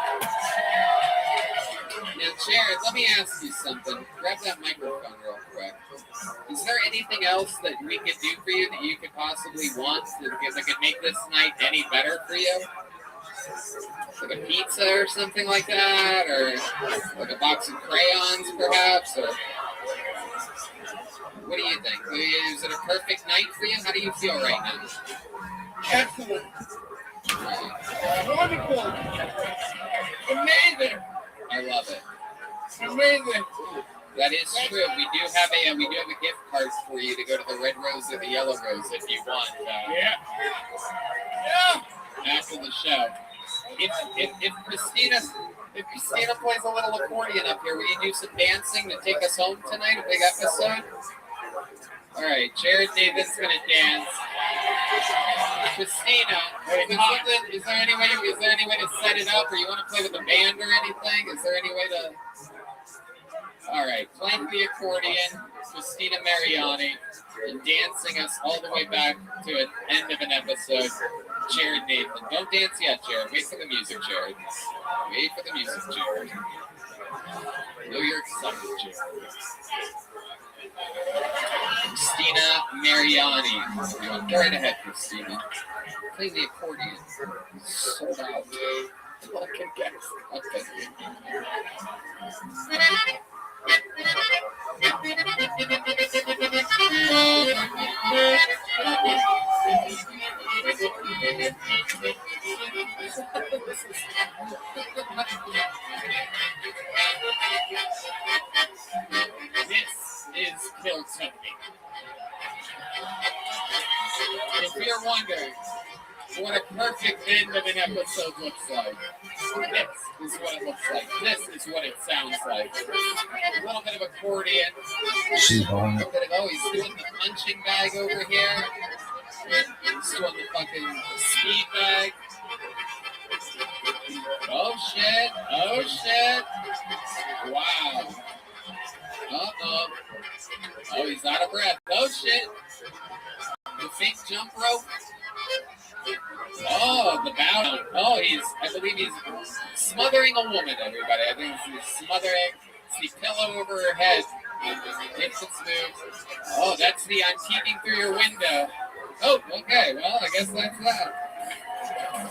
Now, Jared, let me ask you something. Grab that microphone real quick. Is there anything else that we could do for you that you could possibly want that could make this night any better for you? Like a pizza or something like that? Or like a box of crayons, perhaps? Or what do you think? Is it a perfect night for you? How do you feel right now? Excellent. Wonderful. Amazing. I love it. Amazing. That is true. We do have a gift card for you to go to the Red Rose or the Yellow Rose if you want. Yeah. After the show. If Christina plays a little accordion up here, will you do some dancing to take us home tonight? A big episode. All right, Jared Nathan's gonna dance. Christina, is there any way to set it up, or you want to play with the band or anything? Is there any way to? All right, playing the accordion, Christina Mariani, and dancing us all the way back to an end of an episode. Jared Nathan, don't dance yet, Jared. Wait for the music, Jared. Wait for the music, Jared. I know you're excited, Jared. Christina Mariani. Go right ahead, Christina. Play the accordion. Sold out. Fucking guys. Okay. This is Kill Tony. If you're wondering what a perfect end of an episode looks like, this is what it looks like. This is what it sounds like. A little bit of accordion. She's on it. He's doing the punching bag over here. He's doing the fucking speed bag. Oh shit. Oh shit. Wow. Uh-oh. Oh, he's out of breath. Oh shit. The fake jump rope. Oh, the bow. Oh, I believe he's smothering a woman, everybody. I think he's smothering. It's the pillow over her head. Makes it smooth. Oh, that's the I'm peeking through your window. Oh, okay. Well, I guess that's that.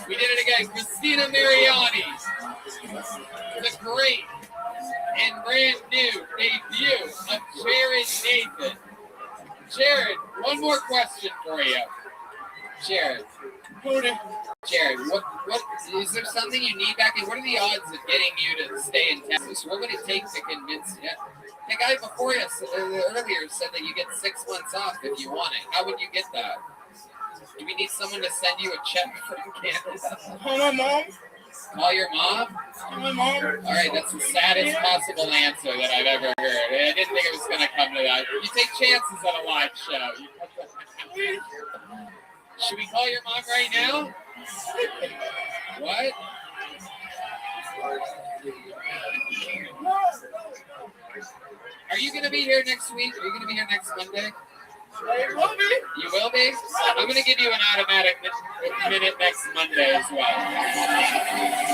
We did it again. Christina Mariani. The great and brand new debut of Jared Nathan. Jared, one more question for you. Jared, what is there something you need back in? What are the odds of getting you to stay in Texas? What would it take to convince you? The guy before you earlier said that you get 6 months off if you want it. How would you get that? Do we need someone to send you a check from Canada? Call my mom. Call your mom? Call my mom. All right, that's the saddest possible answer that I've ever heard. I didn't think it was going to come to that. You take chances on a live show. Should we call your mom right now? What? Are you going to be here next week? Are you going to be here next Monday? I will be. You will be? I'm going to give you an automatic minute next Monday as well.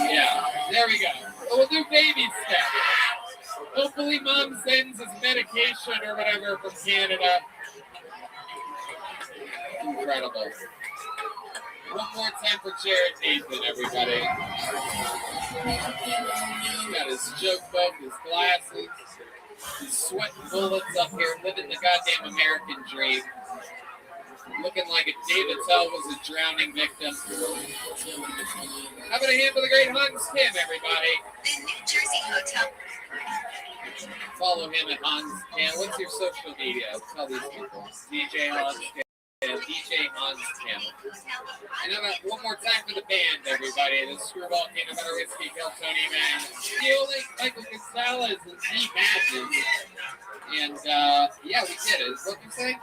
Yeah, there we go. We'll do baby steps. Hopefully mom sends his medication or whatever from Canada. Incredible. One more time for Jared Nathan, everybody. He's got his joke book, his glasses. Sweating bullets up here, living the goddamn American dream. Looking like a David Tell was a drowning victim. How about a hand for the great Hans Kim, everybody? The New Jersey Hotel. Follow him at Hans Kim. What's your social media? Tell these people. DJ Hans Kim. DJ Hans Kim. And how about one more time for the band, everybody? The Screwball Peanut Butter Whiskey, Kill Tony Man, Stealing, Michael Gonzalez, and Z Madden. And yeah, we did it. What did you say?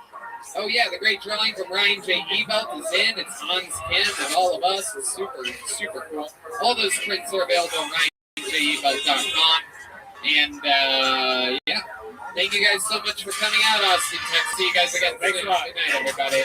Oh yeah, the great drawing from Ryan J. Ebelt is in. It's Hans Kim and all of us. It's super, super cool. All those prints are available on RyanJEbelt.com. And yeah, thank you guys so much for coming out, Austin, Texas. See you guys again. Thanks a lot. Good night, everybody.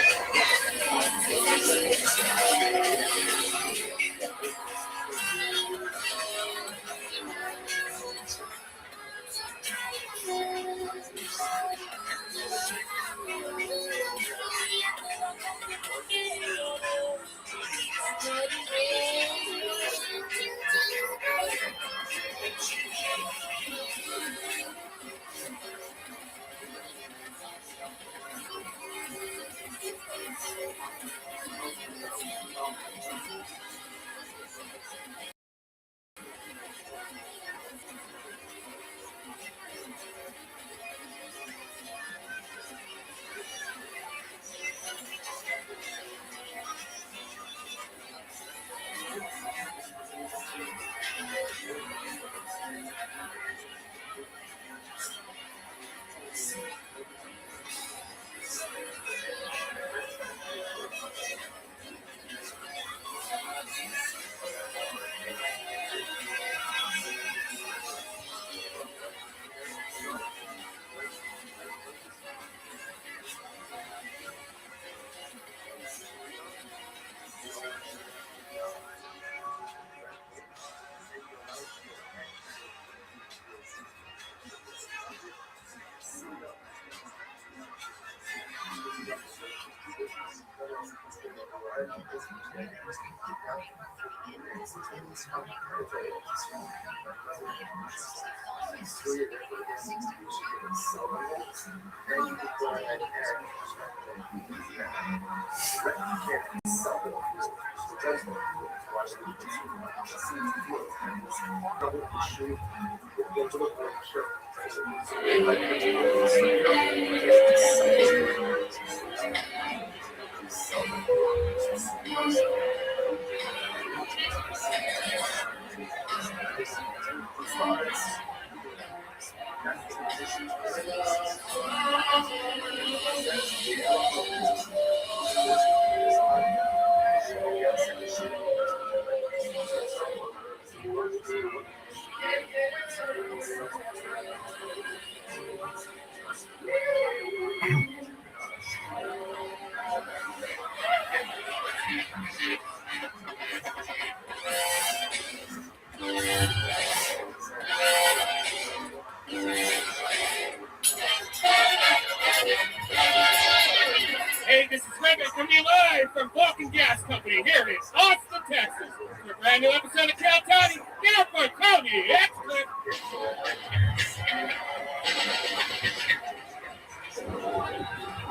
Hey, this is Rabbi coming to you live from Vulcan Gas Company here in Austin, Texas. For a brand new episode of Cal Tony. Get up for Tony X-Clip.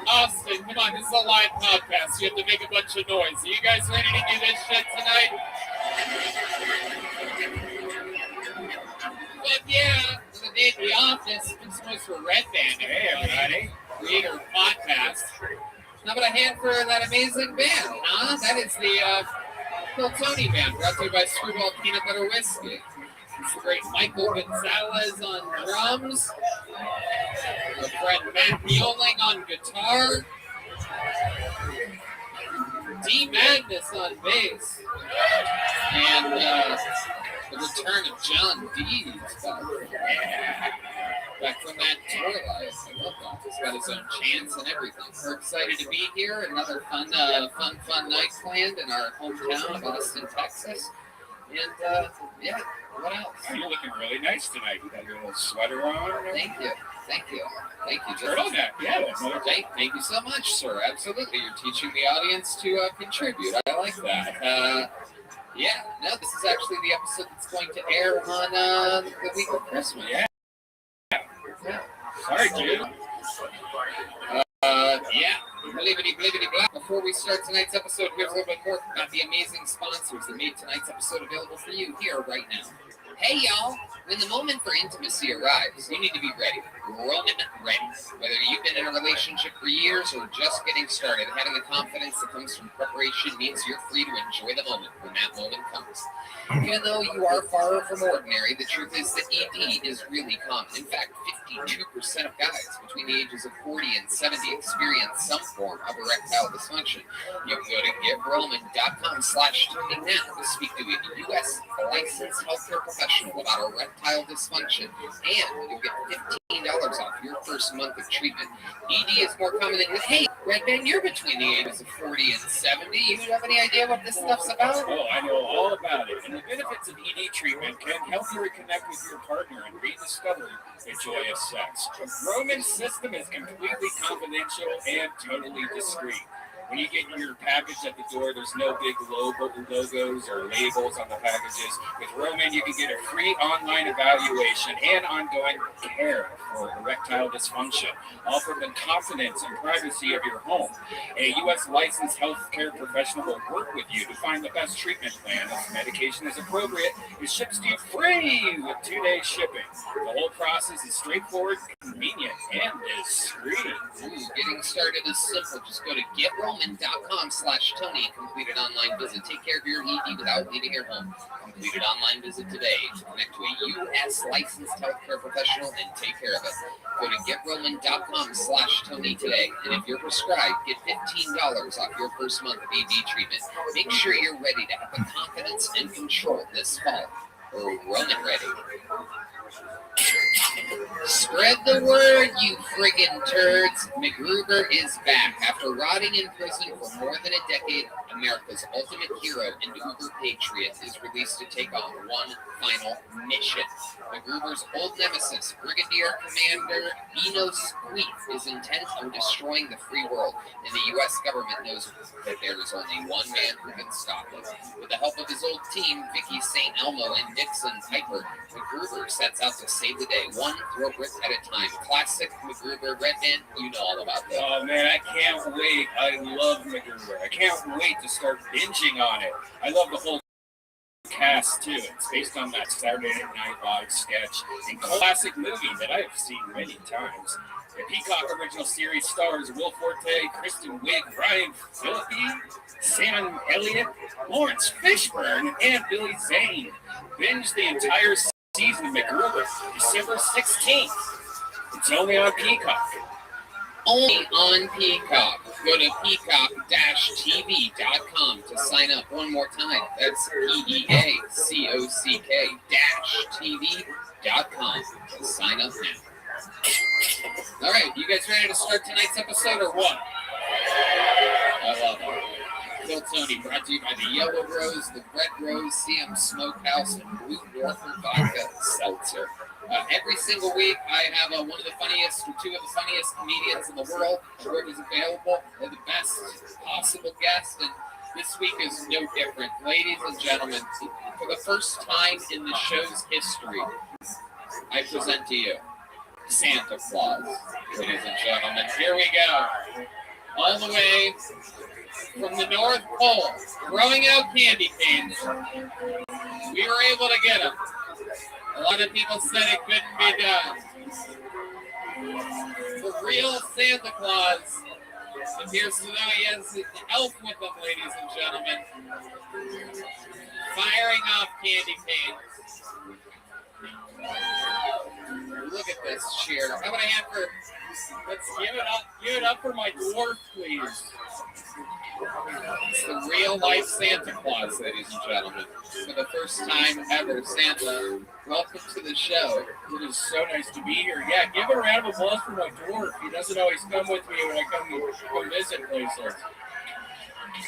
Austin, come on, this is a live podcast. You have to make a bunch of noise. Are you guys ready to do this shit tonight? But yeah, for the day at the office, it's supposed for Red Band. Hey, everybody. Creator of podcast. How about a hand for that amazing band, huh? That is the Phil Tony Band, brought to you by Screwball Peanut Butter Whiskey. It's the great Michael Gonzalez on drums. Our friend Matt Mueling on guitar. D Madness on bass. And the return of John D. Back from that tour life. I love that. He's got his own chants and everything. We're excited to be here. Another fun night planned in our hometown of Austin, Texas. And yeah, what else? You're looking really nice tonight. You got your little sweater on. Thank you. Thank you. Thank you. Turtleneck. Yeah. Thank you so much, sir. Absolutely. You're teaching the audience to contribute. I like that. Yeah. No, this is actually the episode that's going to air on the week of Christmas. Yeah. Sorry, dude. Yeah. Blibbity blibbity blah. Before we start tonight's episode, here's a little bit more about the amazing sponsors that made tonight's episode available for you here right now. Hey y'all, when the moment for intimacy arrives, you need to be ready. Roman ready. Whether you've been in a relationship for years or just getting started, having the confidence that comes from preparation means you're free to enjoy the moment when that moment comes. Even though you are far from ordinary, the truth is that ED is really common. In fact, 52% of guys between the ages of 40 and 70 experience some form of erectile dysfunction. You can go to GetRoman.com/Tony now to speak to a U.S. licensed healthcare professional about erectile dysfunction, and you'll get $15 off your first month of treatment. ED is more common than hey, Red Man, you're between the ages of 40 and 70. You have any idea what this stuff's about? Oh, I know all about it. And the benefits of ED treatment can help you reconnect with your partner and rediscover the joy of sex. Roman's system is completely confidential and totally discreet. When you get your package at the door, there's no big logos or labels on the packages. With Roman, you can get a free online evaluation and ongoing care for erectile dysfunction, all from the confidence and privacy of your home. A U.S. licensed healthcare professional will work with you to find the best treatment plan. If medication is appropriate, it ships to you free with 2-day shipping. The whole process is straightforward, convenient, and discreet. Getting started is simple. Just go to GetRoman.com/Tony and complete an online visit. Take care of your ED without leaving your home. Complete an online visit today to connect to a U.S. licensed healthcare professional and take care of it. Go to GetRoman.com/Tony today, and if you're prescribed, get $15 off your first month of ED treatment. Make sure you're ready to have the confidence and control this fall. We're Roman ready. Spread the word, you friggin' turds. MacGruber is back. After rotting in prison for more than a decade, America's ultimate hero and uber patriot is released to take on one final mission. MacGruber's old nemesis, Brigadier Commander Enos Queef, is intent on destroying the free world, and the U.S. government knows that there is only one man who can stop him. With the help of his old team, Vicky St. Elmo and Dixon Piper, MacGruber sets out to save the day, one throat rip at a time. Classic MacGruber. Red Man, you know all about that. Oh man, I can't wait. I love MacGruber. I can't wait to start binging on it. I love the whole cast too. It's based on that Saturday Night Live sketch and classic movie that I have seen many times. The Peacock original series stars Will Forte, Kristen Wiig, Ryan Phillippe, Sam Elliott, Lawrence Fishburne, and Billy Zane. Binge the entire season of MacGruber, December 16th. It's only on Peacock. Only on Peacock. Go to peacock-tv.com to sign up one more time. That's peacock-tv.com to sign up now. All right, you guys ready to start tonight's episode or what? I love it. Phil Tony, brought to you by the Yellow Rose, the Red Rose, CM Smokehouse, and Blue Northern Vodka Seltzer. Every single week, I have one of the funniest, or two of the funniest comedians in the world. Whoever's available, they're the best possible guest, and this week is no different. Ladies and gentlemen, for the first time in the show's history, I present to you Santa Claus. Ladies and gentlemen, here we go. All the way from the North Pole, throwing out candy canes. We were able to get him. A lot of people said it couldn't be done. The real Santa Claus appears to know he has an elf with him, ladies and gentlemen. Firing off candy canes. Look at this cheer. How about a hand for... Let's give it up for my dwarf, please. It's the real-life Santa Claus, ladies and gentlemen. For the first time ever, Santa, welcome to the show. It is so nice to be here. Yeah, give a round of applause for my dwarf. He doesn't always come with me when I come visit places.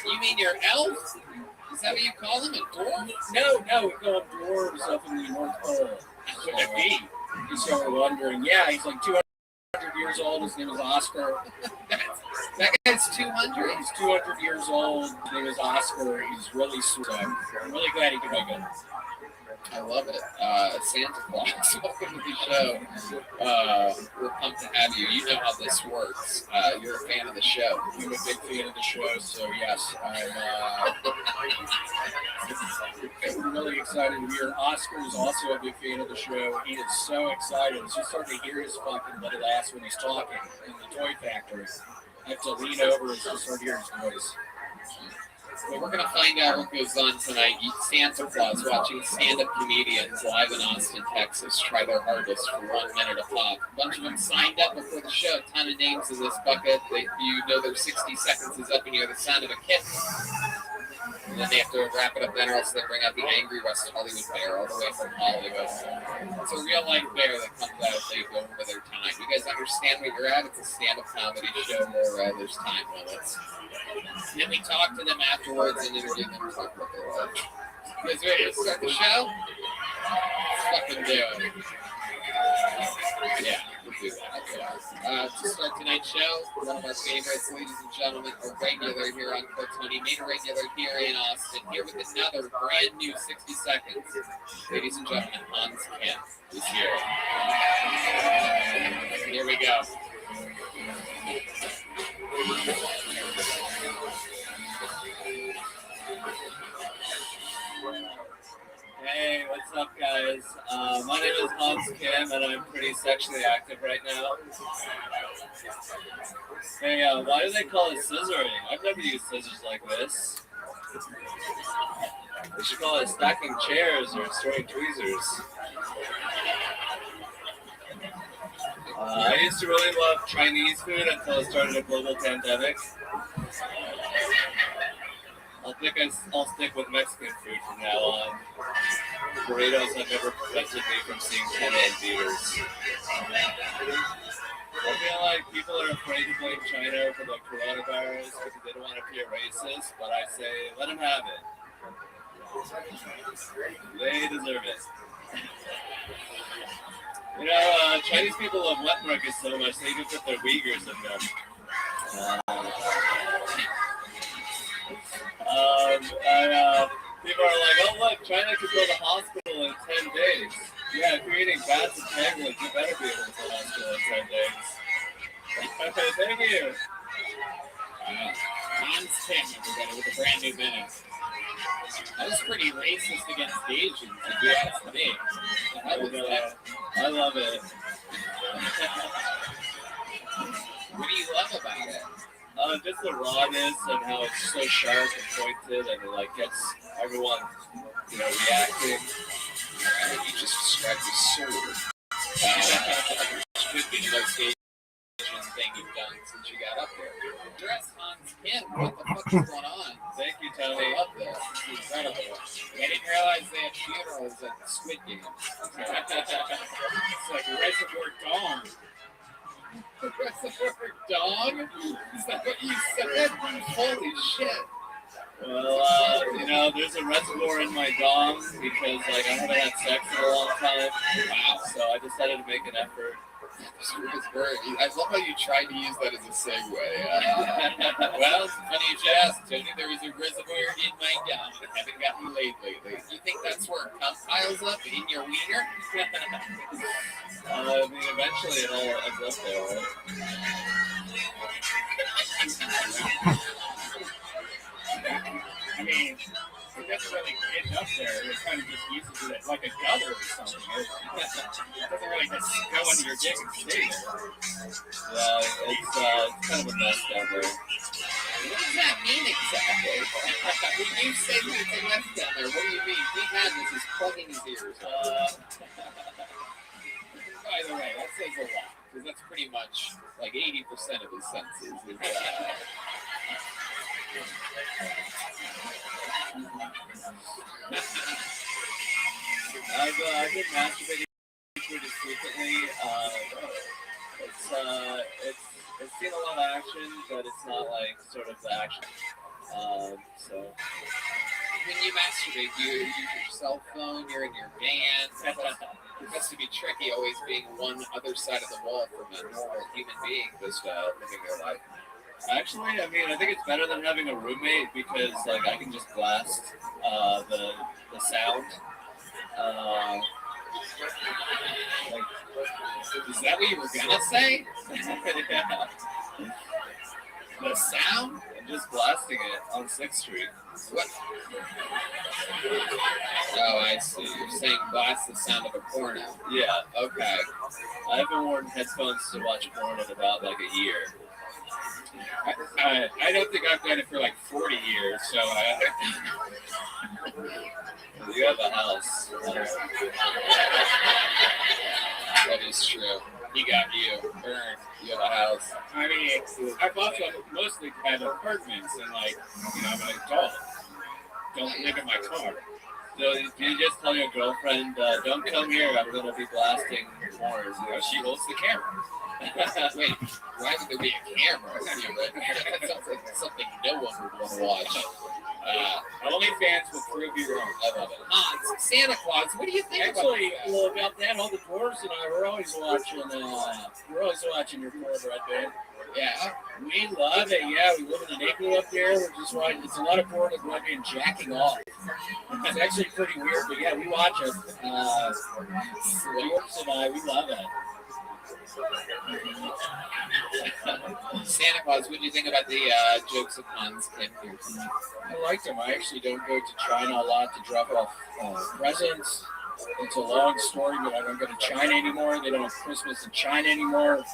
You mean your elf? Is that what you call him, a dwarf? No, we call him dwarves up in the North Pole. With a B. He's sort of wondering. Yeah, he's like 200 years old. His name is Oscar. That guy's 200. He's 200 years old. His name is Oscar. He's really sweet. I'm really glad he could make it. I love it. Santa Claus, welcome to the show. We're pumped to have you. You know how this works. You're a fan of the show. I'm a big fan of the show, so yes, I'm really excited to hear. Oscar is also a big fan of the show. He is so excited. It's just starting to hear his fucking little ass when he's talking in the toy factory. I have to lean over and just start hearing his voice. Well, we're going to find out what goes on tonight. Santa Claus watching stand-up comedians live in Austin, Texas try their hardest for 1 minute a pop. A bunch of them signed up before the show. A ton of names in this bucket. You know their 60 seconds is up and you hear the sound of a kitten. And then they have to wrap it up then or else they bring out the angry West Hollywood bear all the way from Hollywood. It's a real-life bear that comes out if they go over their time. You guys understand what you're at? It's a stand-up comedy show where there's time limits. And then we talk to them afterwards and interview them and talk about their life. You guys ready to start the show? Let's fucking do it. Yeah, we'll do that. To start tonight's show, one of our favorites, ladies and gentlemen, a regular here on Cortoni, made a regular here in Austin, here with another brand new 60 seconds. Ladies and gentlemen, Hans Kim is here. Here we go. Hey, what's up, guys? My name is Hans Kim, and I'm pretty sexually active right now. Hey, why do they call it scissoring? I've never used scissors like this. They should call it stacking chairs or throwing tweezers. I used to really love Chinese food until it started a global pandemic. I'll stick with Mexican food from now on. Burritos have never prevented me from seeing 10 in theaters. I feel like people are afraid to blame China for the coronavirus because they don't want to appear racist, but I say, let them have it. They deserve it. You know, Chinese people love wet markets so much, they even put their Uyghurs in them. People are like, oh look, China could build a hospital in 10 days. Yeah, if you're eating bats and pangolins, you better be able to build a hospital in 10 days. Thank you. Hans Kim, everybody, with a brand new minute. That was pretty racist against Asians, if you ask me. I love it. What do you love about it? Just the rawness and how it's so sharp and pointed, and it like gets everyone, reacting. You just described the sword. Could be the most Asian thing you've done since you got up there. Dress Hans Kim. What the fuck is going on? Thank you, Tony. I love this. This is incredible. I didn't realize they had funerals at the Squid Game. It's like Reservoir Dog. Reservoir Dog? Is that what you said? Holy shit. Well, there's a reservoir in my dong because, I haven't had sex in a long time. Wow. So I decided to make an effort. I love how you tried to use that as a segue. Well, it's funny you should ask, Tony. There is a reservoir in my dong. I haven't gotten laid lately. You think that's where it piles up in your wiener? Eventually it all ends up there, right? I mean, it doesn't really end up there. It kind of just uses it like a gutter or something. It doesn't really just go into your dick and stay there. Yeah, it's kind of a mess down there. What does that mean exactly? When you say that it's a mess down there, what do you mean? He had this is plugging his ears. By the way, that says a lot, because that's pretty much like 80% of his senses. I've been masturbating pretty frequently. It's seen a lot of action, but it's not like sort of the action. So when you masturbate, you use your cell phone, you're in your van. It has to be tricky always being one other side of the wall from a normal human being just living their life. Actually, I mean, I think it's better than having a roommate because, like, I can just blast the sound. Like, is that what you were gonna say? Yeah. The sound? I'm just blasting it on 6th Street. What? Oh, I see. You're saying blast the sound of a porno. Yeah. Okay. I haven't worn headphones to watch porn in about like a year. I don't think I've done it for like 40 years, so You have a house. That is true. He got you. Burned. You have a house. I mean, I've also mostly had apartments, and like, you know, I'm an adult. Don't live in my car. So you just tell your girlfriend, don't come here, I'm going to be blasting porn. You know, she holds the camera. Wait, why would there be a camera here? That sounds like something no one would want to watch. OnlyFans will prove you wrong. I love it. Hans, Santa Claus, what do you think Actually, about about that, all the dwarves and I were always watching. We're always watching your porn, Red Band. Yeah, we love it. Yeah, we live in an igloo up there. We're just watching. It's a lot of porn of Red Band jacking off. It's actually pretty weird, but yeah, we watch it. Dwarves and I, we love it. Santa Claus, what do you think about the jokes of Hans kid here? I like them. I actually don't go to China a lot to drop off presents. It's a long story, but I don't go to China anymore. They don't have Christmas in China anymore.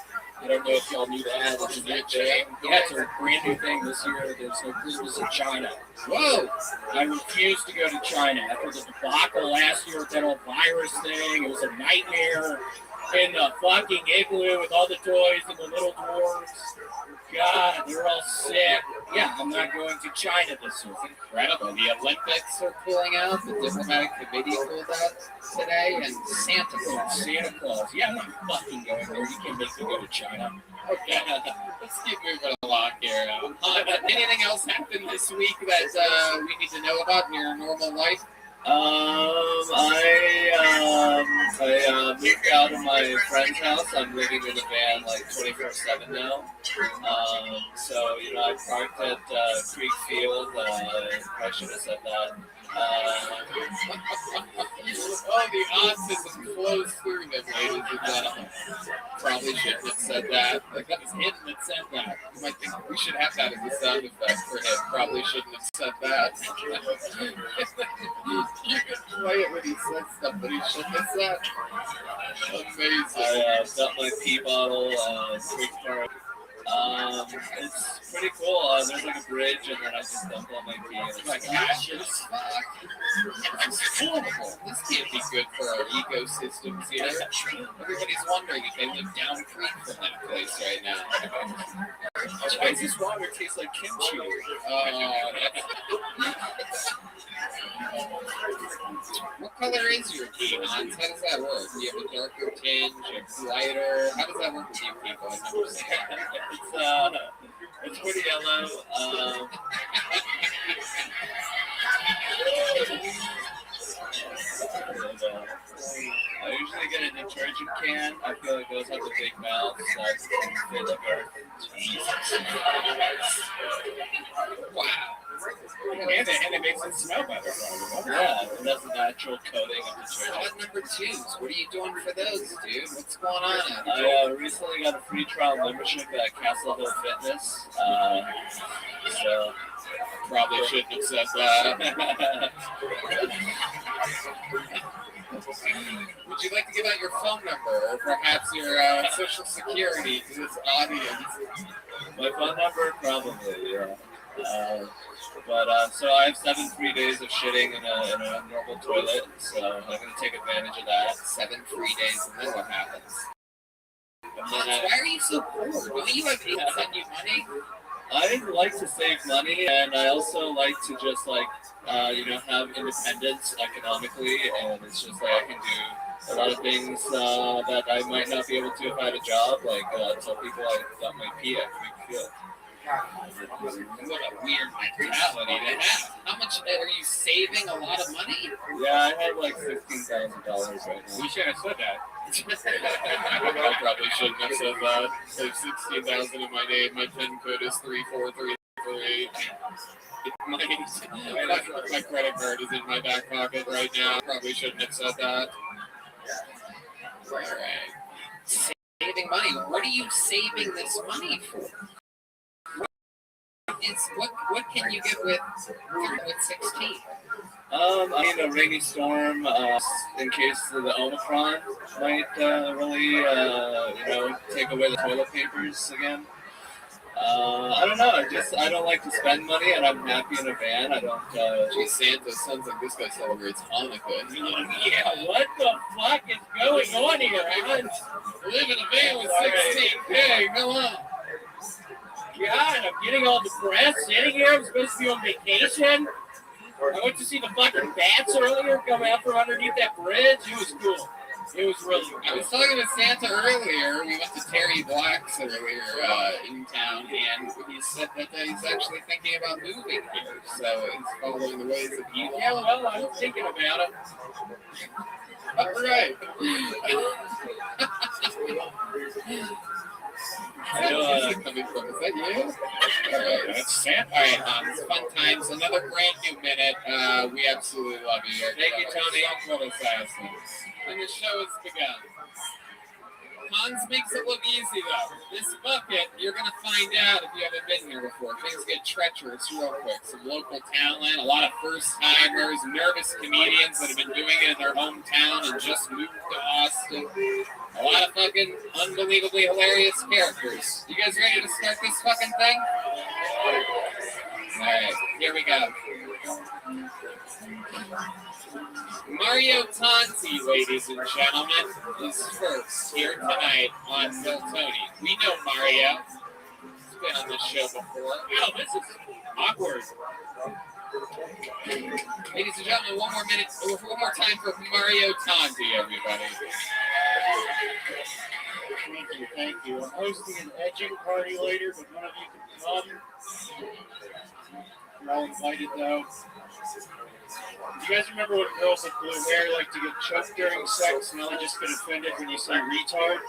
I don't know if y'all knew that. It's a new thing. Yeah, it's a brand new thing this year. There's no Christmas in China. Whoa! I refuse to go to China after the debacle last year with that whole virus thing. It was a nightmare in the fucking igloo with all the toys and the little dwarves. God, they're all sick. Yeah, I'm not going to China this year. Incredible. The Olympics are pulling out. The diplomatic committee pulled out today. And Santa Claus. Santa Claus. Yeah, I'm not fucking going there. You can't make me go to China. Okay, let's keep moving along here. Anything else happened this week that we need to know about in your normal life? I moved out of my friend's house. I'm living in a van like 24/7 now. So, you know, I parked at Creek Field. I should have said that. Oh, the autism flows through them, ladies and gentlemen. Probably shouldn't have said that. Like, that was him that said that. You might think we should have that as a sound effect for him. Probably shouldn't have said that. You can play it when he said stuff that he shouldn't have said. Amazing. I got my pee bottle, Creek Park. It's pretty cool. There's like a bridge, and then I just dump all my pee. It's like ashes. This is horrible. This can't be good for our ecosystems here. Everybody's wondering if they live down creek from that place right now. Why does this water taste like kimchi? What color is your pee, Hans? How does that work? Do you have a darker tinge, a lighter? How does that work with you people? I've never seen that. It's pretty yellow. I usually get a detergent can. I feel like those have the big mouths. They look Wow. and it makes it smell better. Yeah, and that's a natural coating of detergent. What number twos? What are you doing for those, dude? What's going on out there? I recently got a free trial membership at Castle Hill Fitness. So probably shouldn't have said that. Would you like to give out your phone number or perhaps your social security to this audience? My phone number, probably, yeah. So I have 7 free days of shitting in a normal toilet, so I'm going to take advantage of that. 7 free days, and then what happens? Why are you so poor? Don't you have people send you money? I like to save money, and I also like to just have independence economically, and it's just like I can do a lot of things that I might not be able to if I had a job, like tell people I got my pee at Creek Field. What a weird mentality to have. How much are you saving? A lot of money? Yeah, I have like $16,000 right now. We should have said that. I probably shouldn't have said that. I have 16,000 in my name. My PIN code is 34348. My credit card is in my back pocket right now. Probably shouldn't have said that. All right. Saving money. What are you saving this money for? What can you get with 16? I need a rainy storm in case the Omicron might really, take away the toilet papers again. I don't know. I don't like to spend money, and I'm happy in a van. I don't. Geez, Santa sounds like this guy celebrates Hanukkah. Yeah, what the fuck is going on here? I live in a van with 16K. Go on. God, I'm getting all depressed sitting here. I'm supposed to be on vacation. I went to see the fucking bats earlier come out from underneath that bridge. It was cool. It was really cool. I was talking to Santa earlier. We went to Terry Black's earlier in town, and he said that he's actually thinking about moving here. So he's following the ways of you. Yeah, well, I'm thinking about it. All right. Coming from, is that you? All right, that's Santa. All right, Hans, fun times. Another brand new minute. We absolutely love you. Thank you, Tony. And the show has begun. Hans makes it look easy, though. This bucket, you're going to find out if you haven't been here before. Things get treacherous real quick. Some local talent, a lot of first-timers, nervous comedians that have been doing it in their hometown and just moved to Austin. A lot of fucking unbelievably hilarious characters. You guys ready to start this fucking thing? All right, here we go. Mario Tanti, ladies and gentlemen, is first here tonight on Phil Tony. We know Mario. He's been on this show before. Oh, this is awkward. Ladies and gentlemen, one more time for Mario Tanti, everybody. Thank you. I'm hosting an edging party later, but none of you can come. You're all invited, though. Do you guys remember when girls with blue hair like to get choked during sex and they just get offended when you say retard?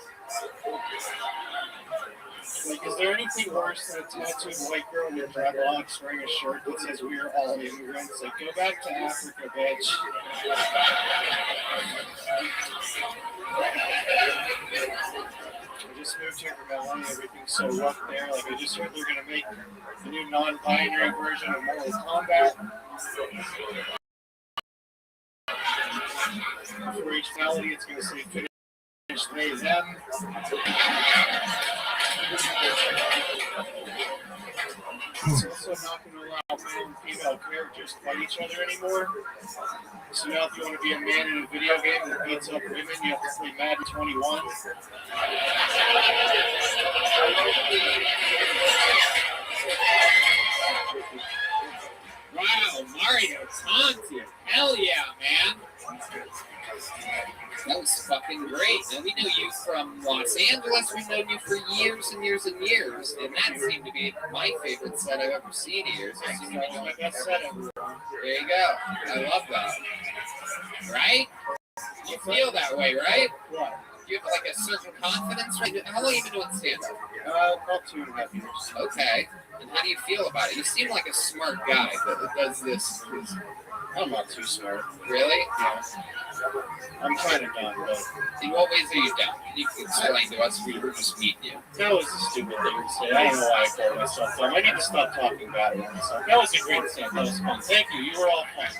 Like, is there anything worse than a tattooed white girl with dreadlocks wearing a shirt that says "We're all immigrants"? Like, go back to Africa, bitch. I just moved here from LA. Everything's so rough there. Like, I just heard they're gonna make the new non-binary version of Mortal Kombat. For each melody, it's going to say finish they, them. It's also not going to allow male and female characters to fight each other anymore. So now if you want to be a man in a video game that beats up women, you have to play Madden 21. Wow, Mario Tanti. Hell yeah, man. That was fucking great. Now, we know you from Los Angeles. We've known you for years and years and years. And that seemed to be my favorite set I've ever seen of yours. That's my best set ever. There you go. I love that. Right? You feel that way, right? What? You have like a certain confidence, right? How long have you been doing stand-up? About 2.5 years. Okay. And how do you feel about it? You seem like a smart guy that does this. I'm not too smart. Really? Yeah. I'm kind of dumb, but... In what ways are you dumb? Can you explain to us? We were just meeting you. That was a stupid thing to say. I don't know why I called myself dumb. I need to stop talking bad about myself. That was a great set. That was fun. Thank you. You were all fun.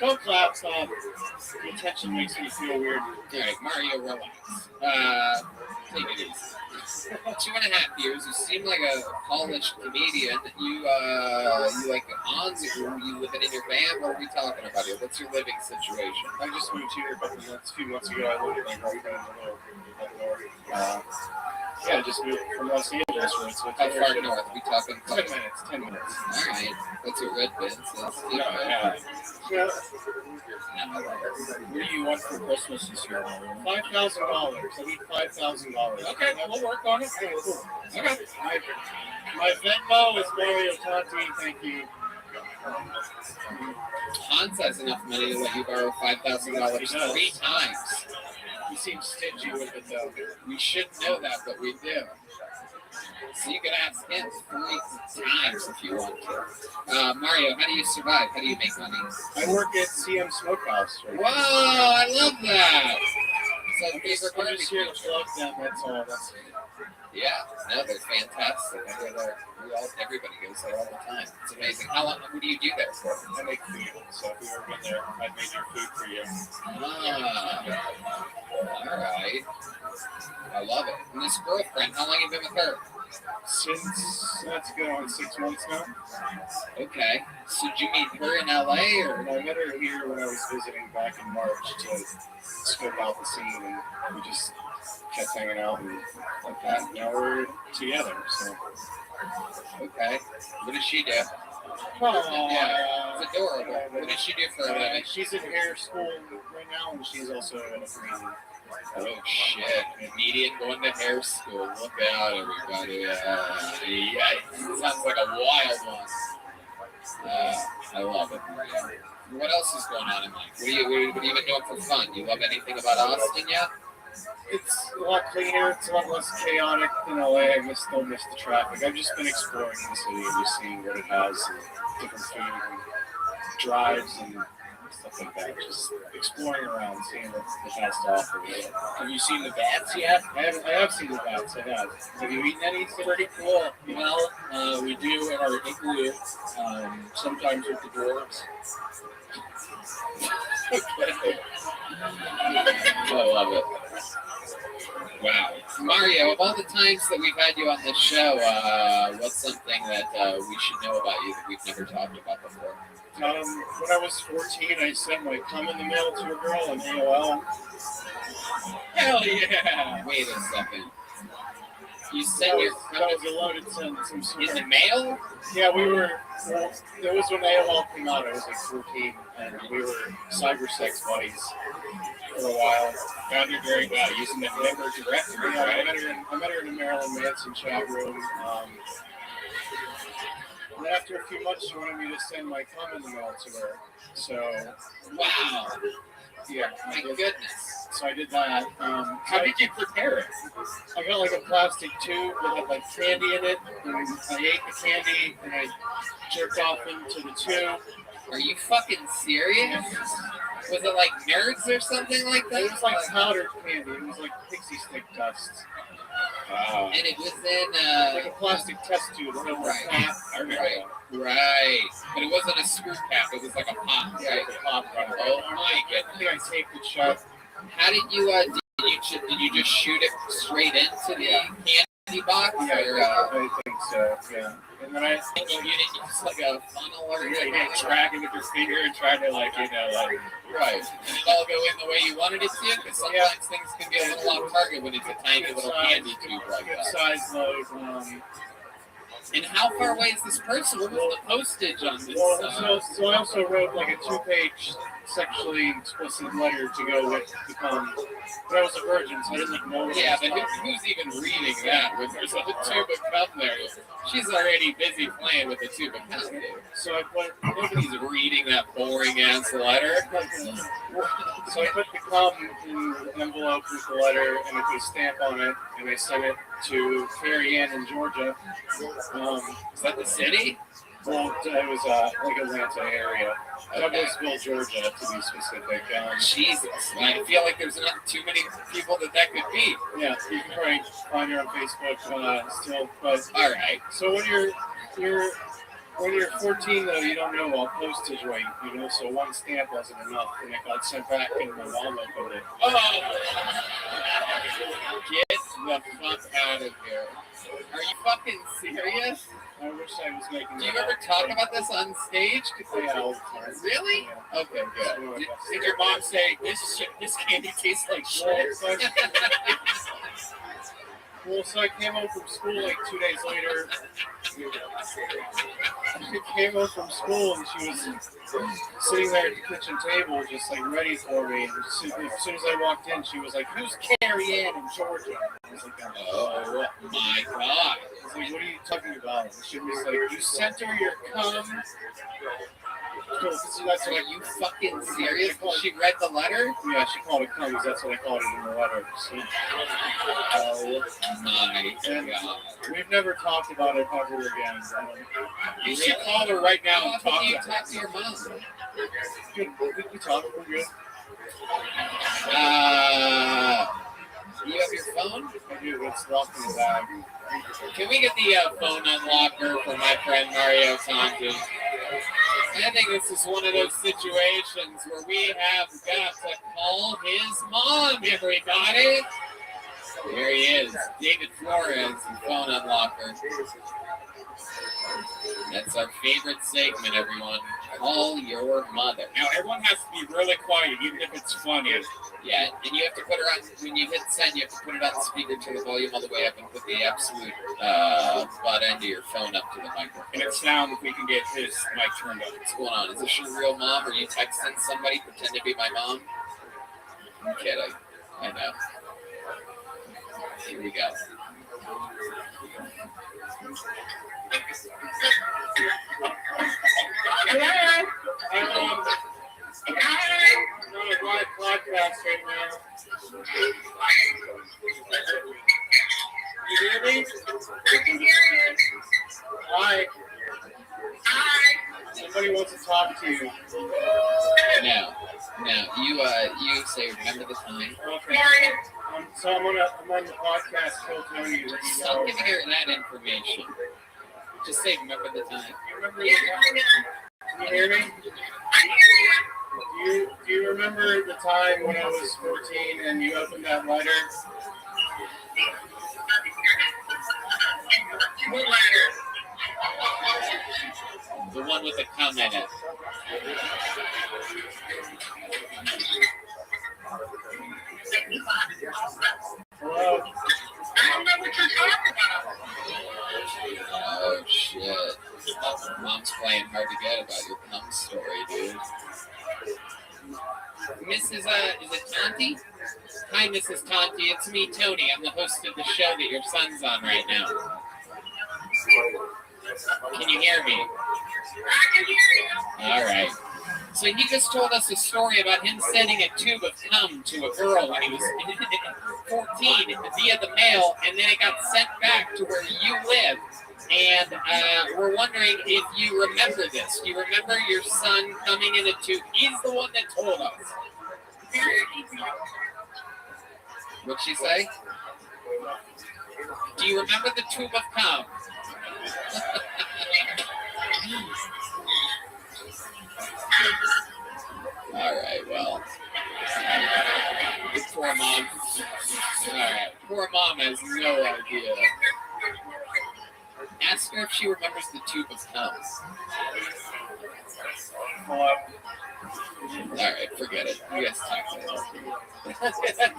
Don't clap, stop. The attention makes me feel weird. All right, Mario, relax. Take it easy. 2.5 years. You seem like a polished comedian. You like Hans? You living in your van? What are we talking about here? What's your living situation? I just moved here a few months ago. I lived with my girlfriend up north. Yeah, just moved from Los Angeles. So it's How far north? We talking 10 minutes. 10 minutes. All right. That's what Red Band says. Yeah. What do you want for Christmas this year? $5,000. I need $5,000. Okay, we'll work on it. Okay, cool. Okay. My Venmo is Mario Conti. Thank you. Hans has enough money to let you borrow $5,000 3 times. He seems stingy with it, though. We should know that, but we do. So you can ask him 3 times if you want to. Mario, how do you survive? How do you make money? I work at CM Smokehouse. Right? Whoa, I love that. So I'm just here to plug them, that's all. Yeah, no, they're fantastic. I go there. Everybody goes there all the time. It's amazing. How long? What do you do there for? I make food. So if you've ever been there, I've made your food for you. All right. I love it. And this girlfriend, how long have you been with her? Since that's going on 6 months now. Okay. So did you meet her in LA or? I met her here when I was visiting back in March to scope out the scene, and we just kept hanging out and like that. Now we're together. So. Okay. What does she do? Oh, yeah, it's adorable. What does she do for a living? She's in hair school right now, and she's also in a comedian. Oh shit! Comedian going to hair school. Look out, everybody! Sounds like a wild one. I love it. What else is going on in life? What have you been doing for fun? Do you love anything about Austin yet? It's a lot cleaner. It's a lot less chaotic than LA. I still miss the traffic. I've just been exploring the city and just seeing what it has, and different food and drives and stuff like that. Just exploring around, seeing what it has to offer. Have you seen the bats yet? I have seen the bats. I have. Have you eaten any? It's pretty cool. Well, we do in our igloo, sometimes with the dwarves. I love it. Wow. Mario, of all the times that we've had you on this show, what's something that we should know about you that we've never talked about before? When I was 14, I sent my cum in the mail to a girl on AOL. Hell yeah! Wait a second. You sent that was a loaded sentence. In the mail? Yeah, we were. Well, it was when AOL came out. I was like 14, and we were cyber sex buddies for a while. Found her very well using the member directory. Yeah, right? I met her in a Marilyn Manson chat room. And after a few months, she wanted me to send my cum in the mail to her. So, wow. Yeah, my goodness. So I did that. How did you prepare it? I got like a plastic tube that had like candy in it, and I ate the candy and I jerked off into the tube. Are you fucking serious? Was it like nerds or something like that? It was like powdered candy. It was like pixie stick dust. Wow. And it was in like a plastic test tube. Right. Right. But it wasn't a screw cap. It was like a pop. Yeah, like a pop. Oh my goodness. I think I taped it shut. How did you did you just shoot it straight into the candy box? Yeah, or, I think so. Yeah. And then I you didn't use like a funnel or anything. Yeah, drag it with your finger and try to like right. Did it all go in the way you wanted it to? Because sometimes things can get a little off target when it's a tiny little candy tube like that. Size load. And how far away is this person? What was the postage on this? So I also wrote like a 2-page sexually explicit letter to go with the cum. But I was a virgin, so I didn't know what Yeah, but who's even reading that? When there's a tube of cum there, she's already busy playing with the tube of cum. So I put nobody's reading that boring ass letter. So I put the cum in the envelope with the letter, and I put a stamp on it, and I sent it to Carrie Ann in Georgia. Is that the city? Well, it was like Atlanta area. Douglasville, Georgia, to be specific. Jesus, I feel like there's not too many people that could be. Yeah, you can probably find her on Facebook still. But all right. So when you're 14, though, you don't know all postage rate, so one stamp wasn't enough, and it got sent back, and my mom opened it. Oh! Get the fuck out of here. Are you fucking serious? I wish I was making. Do you ever talk about this on stage? Yeah, all the time. Really? Yeah. Okay, good. Did your mom say this candy tastes like shit? Well, so I came home from school like 2 days later. She came home from school and she was sitting there at the kitchen table, just like ready for me. And as soon as I walked in, she was like, "Who's Carrie Ann in Georgia?" I was like, Oh my God. I was like, "What are you talking about?" And she was like, "You sent her your cum." So that's what you fucking serious? She read the letter? Yeah, she called it cum because that's what I called it in the letter. So, oh my God. We've never talked about it ever again. You should call her right now and talk to her. Talk to your mom. We talk. We're good. You have your phone? I do. It's locked in the bag. Can we get the phone unlocker for my friend Mario Conti? I think this is one of those situations where we have got to call his mom, everybody. There he is, David Flores, the phone unlocker. That's our favorite segment, everyone. Call your mother. Now, everyone has to be really quiet, even if it's funny. Yeah, and you have to put her on, when you hit send, you have to put it on speaker, turn the volume all the way up, and put the absolute butt end of your phone up to the microphone. And it's sound if we can get his mic turned up. What's going on? Is this your real mom? Are you texting somebody? Pretend to be my mom? I'm kidding. I know. Here we go. Hello. I'm on a live podcast right now. You hear me? I can hear you. Hi. Hi. Somebody wants to talk to you. No, you say remember the time. Okay. So I'm on the podcast. Phil Tony. Stop giving her that information. Just say remember the time. You remember the time? Can you hear me? I hear you. Do you remember the time when I was 14 and you opened that letter? What letter? The one with the cum in it. Hello? I don't know what you're talking about. Oh shit. Mom's playing hard to get about your cum story, dude. Mrs. Is it Tonti? Hi, Mrs. Tonti. It's me, Tony. I'm the host of the show that your son's on right now. Can you hear me? I can hear you. All right. So you just told us a story about him sending a tube of cum to a girl when he was 14 via the mail, and then it got sent back to where you live. And we're wondering if you remember this. Do you remember your son coming in a tube? He's the one that told us. What'd she say? Do you remember the tube of cum? All right, well. Poor mom. All right, poor mom has no idea. Ask her if she remembers the tube of cum. All right, forget it. You guys talk to her.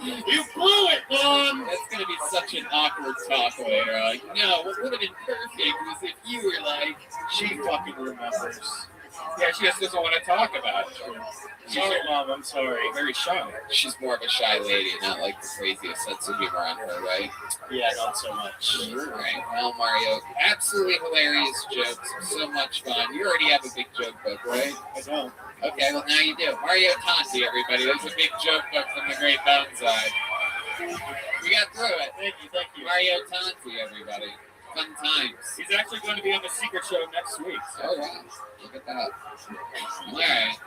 You blew it, Mom! That's going to be such an awkward talk later. Like, no, what would have been perfect was if you were like, she fucking remembers. Yeah, she just doesn't want to talk about it. Sorry, Mom, I'm sorry. Very shy. She's more of a shy lady, not like the craziest sense of humor on her, right? Yeah, not so much. All right. Well, Mario, absolutely hilarious jokes. So much fun. You already have a big joke book, right? I don't. Okay, well, now you do. Mario Tonti, everybody. There's a big joke book from the Great Downside. We got through it. Thank you. Mario Tonti, everybody. Fun times. He's actually going to be on the Secret Show next week. So. Oh, wow. Look at that. All right.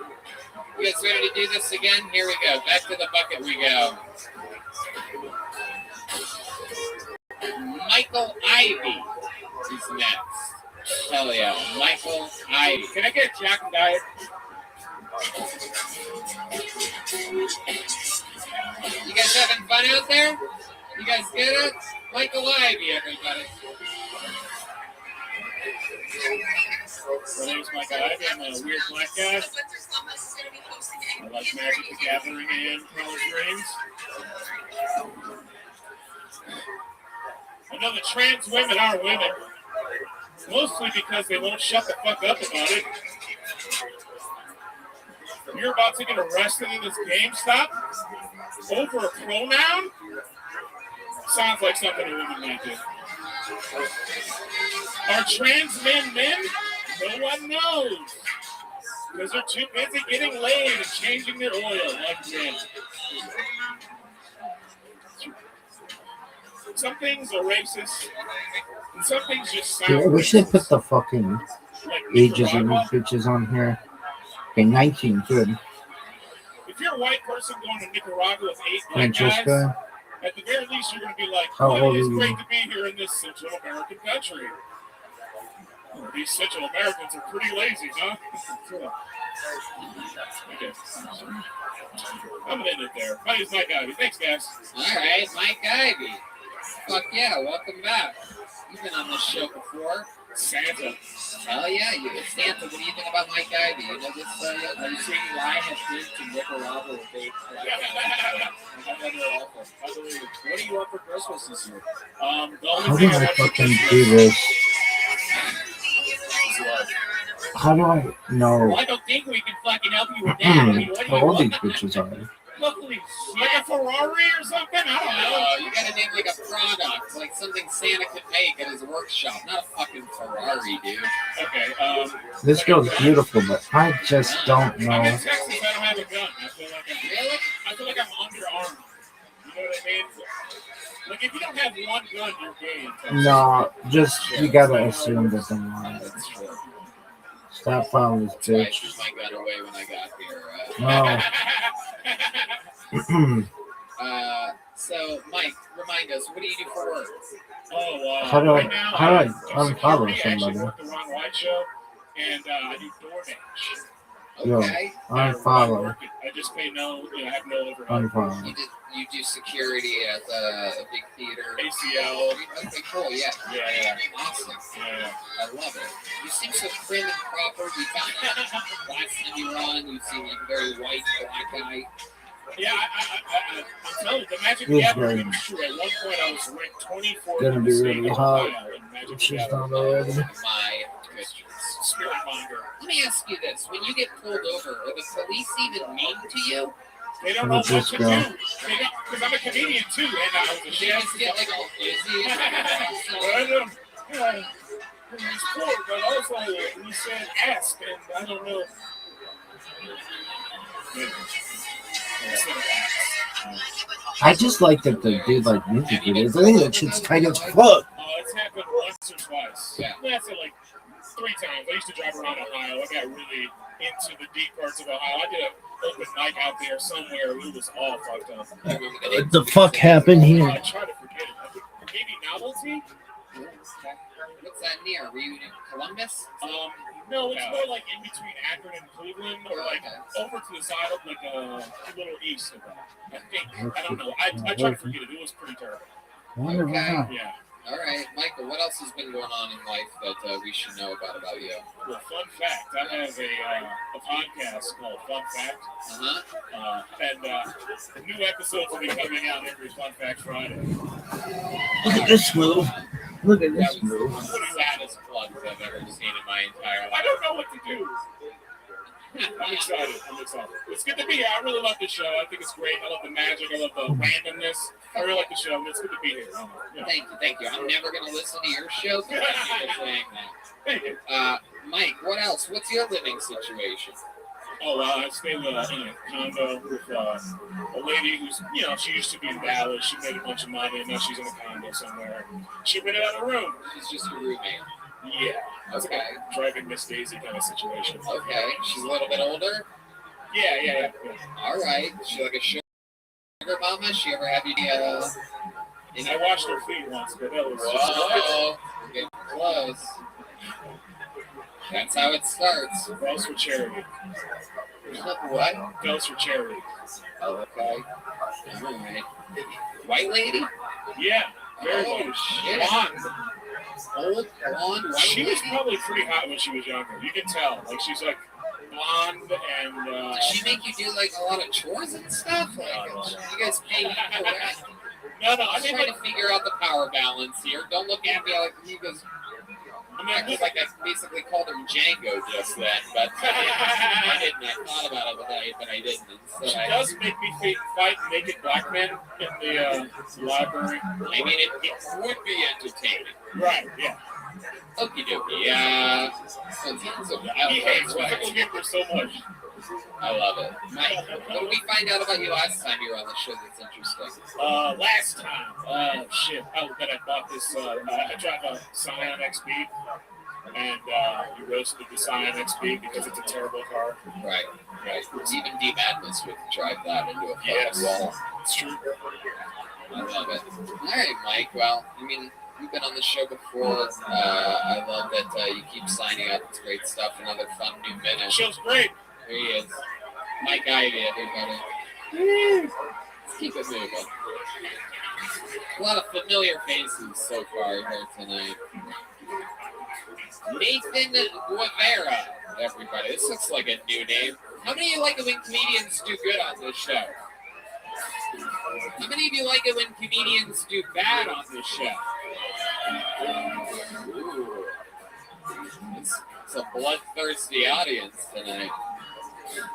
You guys ready to do this again? Here we go. Back to the bucket we go. Michael Ivy is next. Hell yeah. Michael Ivy. Can I get a Jack and Diet? You guys having fun out there? You guys get it? Michael Ivy, everybody. My name's Mike Ivy. I'm a weird black guy. I like Magic the Gathering and College Dreams. I know that trans women are women. Mostly because they won't shut the fuck up about it. You're about to get arrested in this GameStop over a pronoun? Sounds like something a woman might do. Are trans men men? No one knows. Because they're too busy getting laid and changing their oil like men. Some things are racist, and some things just sound Yeah, we should put racist. the fucking Like ages of these Nicaragua. bitches on here. Okay, 19, good. If you're a white person going to Nicaragua with 8 black guys, Francesca, at the very least you're going to be like, how "Well, old it's are great you? to be here in this Central American country." These Central Americans are pretty lazy, huh? Okay. I'm going to end it there. My name's Mike Ivy. Thanks, guys. All right, Mike Ivy. Fuck yeah, welcome back. You've been on this show before. Santa. Hell yeah, you get Santa. What do you think about Mike Ivy? You know this? Are you saying I have been to Nicaragua with eight? What do you want for Christmas this year? The only How do thing I want for fucking Christmas- do this? How do I know Well, I don't think we can fucking help you with that. I mean, what do how you old these want? bitches are? Holy shit. Like a Ferrari or something? I don't know. You gotta name like a product, like something Santa could make at his workshop, not a fucking Ferrari, dude. Okay, This girl's beautiful, but I just don't I'm in know. Texas. I don't have a gun. I feel like I'm underarmed. You know what I mean? Like if you don't have one gun, you're gay in Texas. No, just you gotta assume that they're lying. Stop following this That's why I bitch. threw my gun away when I got here. No. So, Mike, remind us, what do you do for work? Oh, How do I- right now, how do I do unfollow security. I actually somebody? work the Ron White show, and I do DoorDash. Yo, Okay. unfollow. I just pay no, I have no overhead. Unfollow. You do security at a big theater. ACL. Okay, cool, yeah. Yeah. Awesome. Yeah. I love it. You seem so prim and proper. You found last time you were on, you seem like a very white, black guy. Yeah, I'm telling you, the Magic This Gathering guy is true. At one point, I was ranked 24th gonna in be the state really of hot. Ohio in Magic She's Gathering. not already. My goodness. Spirit monger. Let me ask you this. When you get pulled over, are the police even mean to you? They don't Look know at what this to girl. do. Because I'm a comedian too, and I was a They chef. just get like all busy. He's poor, but also he said ask, and I don't know. I just like that the dude like music videos. I think that shit's tight as fuck. It's happened once or twice. Yeah. That's it, like 3 times. I used to drive around Ohio. I got really into the deep parts of Ohio. I did an open mic out there somewhere. It was all fucked up. What the fuck happened here? I try to forget it. I think maybe Novelty? What's that near? Were you in Columbus? No, it's more like in between Akron and Cleveland, or like over to the side of like a little east of that. I think. I don't know. I try to forget it. It was pretty terrible. Okay. Yeah. All right, Michael, what else has been going on in life that we should know about you? Well, fun fact, I have a podcast called Fun Fact. And new episodes will be coming out every Fun Fact Friday. Look at this move. Look at this move. One of the saddest plugs I've ever seen in my entire life. I don't know what to do. I'm excited. It's good to be here. I really love the show. I think it's great. I love the magic. I love the randomness. I really like the show. It's good to be here. Yeah. Thank you. I'm never going to listen to your show because I'm saying that. Thank you. Mike, what else? What's your living situation? Oh, I stay in a condo with a lady who's, she used to be in Dallas. She made a bunch of money, and now she's in a condo somewhere. She rented out a room. She's just your roommate. Yeah. It's Okay. like a driving Miss Daisy kind of situation. Okay. She's a little bit older? Yeah. All right. Is she like a sugar mama? She ever have you? I washed her feet once, but that was Whoa. We're getting close. That's how it starts. Girls for charity. What? Girls for charity. Oh, okay. All right. White lady? Yeah. Very Oh, shit. blonde. Old, blonde, white She was lady? probably pretty hot when she was younger. You can tell. Like, she's like blonde and. Does she make you do like a lot of chores and stuff? Like, you guys pay her for that? No, I'm trying to figure out the power balance here. Don't look at me like he goes. I was like I basically called him Django just then, but I didn't. I thought about it, but I didn't. So She does make me fight naked black men in the library. I mean, it would be entertaining. Right, yeah. Okie dokie. Yeah. He hates physical humor so much. I love it. Mike, what did we find out about you last time you were on the show that's interesting? Last time, that I bought this, I drive a Scion XB, and you roasted the Scion XB because it's a terrible car. Right. Even D. Madness would drive that into a fucking wall. It's true. I love it. All right, Mike. Well, I mean, you've been on the show before. I love that you keep signing up. It's great stuff. Another fun new minute. Show's great. There he is. Mike Ivey, everybody. Let's keep it moving. A lot of familiar faces so far here tonight. Nathan Guevara, everybody. This looks like a new name. How many of you like it when comedians do good on this show? How many of you like it when comedians do bad on this show? Ooh. It's a bloodthirsty audience tonight.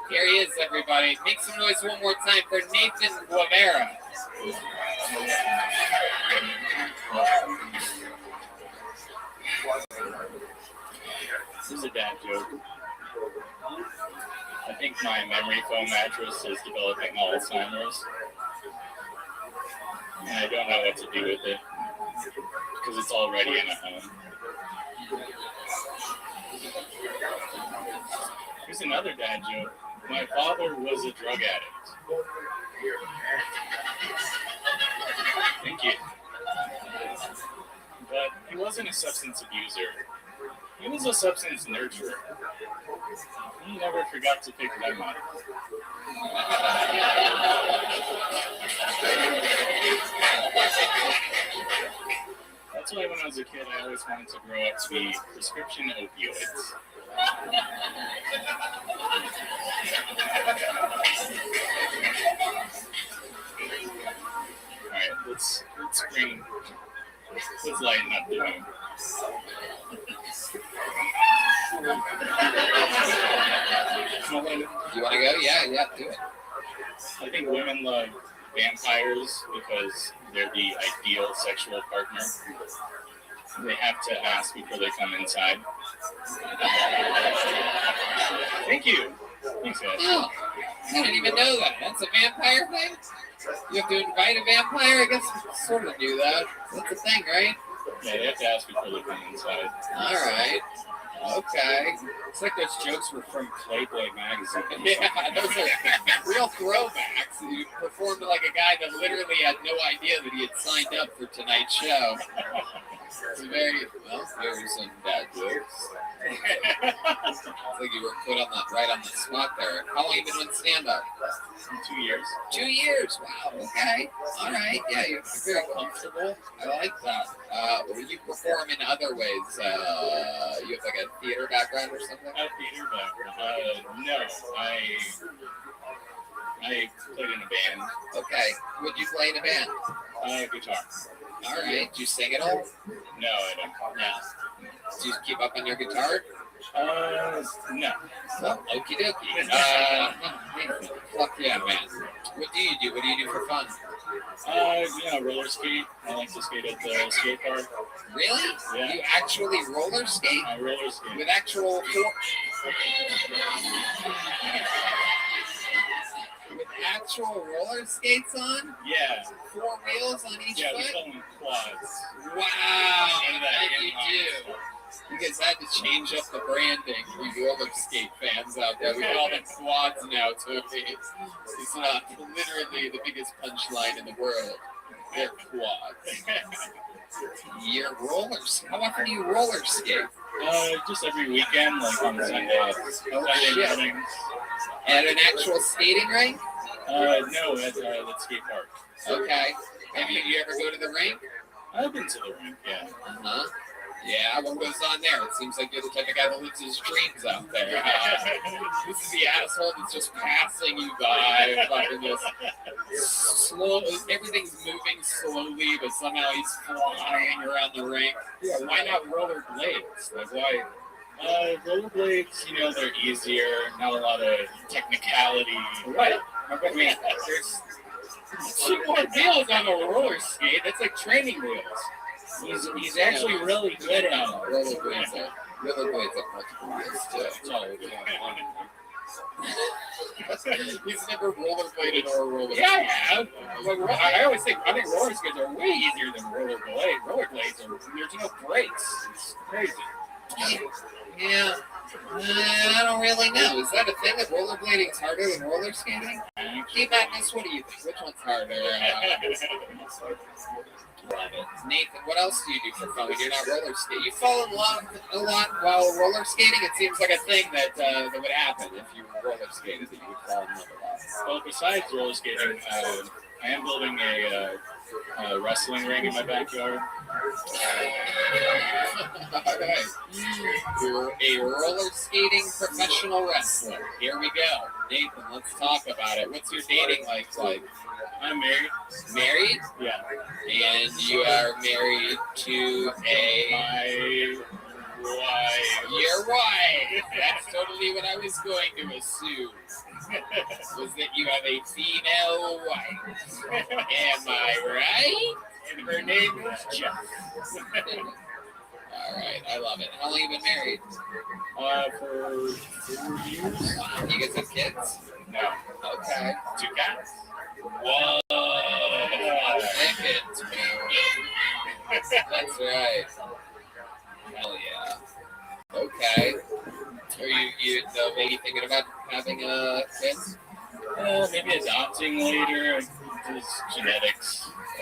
Here he is, everybody. Make some noise one more time for Nathan Guevara. This is a dad joke. I think my memory foam mattress is developing Alzheimer's. And I don't know what to do with it because it's already in a home. Here's another dad joke. My father was a drug addict. Thank you. But he wasn't a substance abuser. He was a substance nurturer. He never forgot to pick them up. That's why when I was a kid, I always wanted to grow up to be prescription opioids. Alright, let's lighten up the mood. You want to go? Yeah, do it. I think women love vampires because they're the ideal sexual partner. They have to ask before they come inside. Thank you. Thanks, guys. Oh, I didn't even know that. That's a vampire thing? You have to invite a vampire? I guess I sort of knew that. That's a thing, right? Yeah, they have to ask before they come inside. All right. Okay. It's like those jokes were from Playboy magazine. Yeah, those are real throwbacks. You performed like a guy that literally had no idea that he had signed up for tonight's show. It's very some bad jokes. I think you were put on right on the spot there. How long have you been doing stand-up? 2 years. 2 years? Wow, okay. All right. Yeah, you're very comfortable. I like that. You perform in other ways. You have like a theater background or something? A theater background? No. I played in a band. Okay. What'd you play in a band? Guitar. All right. Do you sing at all? No, I don't. No. Do you keep up on your guitar? No. Well, okie dokie. Fuck yeah, man. What do you do? What do you do for fun? Roller skate. I like to skate at the skate park. Really? Yeah. You actually roller skate? I roller skate. With actual with actual roller skates on? Yeah. 4 wheels on each Yeah, foot? we call them quads. Wow, that you do. You guys had to change up the branding for you roller skate fans out there. We call them quads now, Toby. It's not literally the biggest punchline in the world. They're quads. You're rollers. How often do you roller skate? Just every weekend, like on Sunday. Shit. Morning. At an actual skating rink? No, at the skate park. Okay. Have you ever go to the rink? I've been to the rink, yeah. Uh-huh. Yeah, what goes on there? It seems like you're the type of guy that lives his dreams out there. This is the asshole that's just passing you by, fucking just slow. Everything's moving slowly, but somehow he's flying around the ring. Yeah, why not rollerblades? Like, why? Rollerblades, you know, they're easier, not a lot of technicality. What? I mean, there's 2 more wheels on a roller skate. That's like training wheels. He's actually really good at it. Rollerblades have multiple wheels too. It's all He's never rollerbladed or rollerblades. Yeah, I have. I always think roller skates are way easier than rollerblades. Rollerblades there's no brakes. It's crazy. Yeah. I don't really know. Is that a thing that rollerblading is harder than roller skating? Hey, Magnus, what do you think? Which one's harder? Nathan, what else do you do for fun when you're not roller skating? You fall in love a lot while roller skating? It seems like a thing that would happen if you roller skated, that you would fall in love a lot. Well, besides roller skating, I am building a wrestling ring in my backyard. Alright. You're a roller skating professional wrestler. Here we go. Nathan, let's talk about it. What's your dating life like? I'm married. Married? Yeah. And you are married to my wife. Your wife. That's totally what I was going to assume. Was that you have a female wife. Am I right? And her name is Jeff. All right, I love it. How long have you been married? For 4 years. Wow, you guys have kids? No. Okay. 2 cats. Whoa. Chickens, baby. That's right. Hell yeah. Okay. Are you maybe thinking about having kids? Maybe adopting later. Just genetics.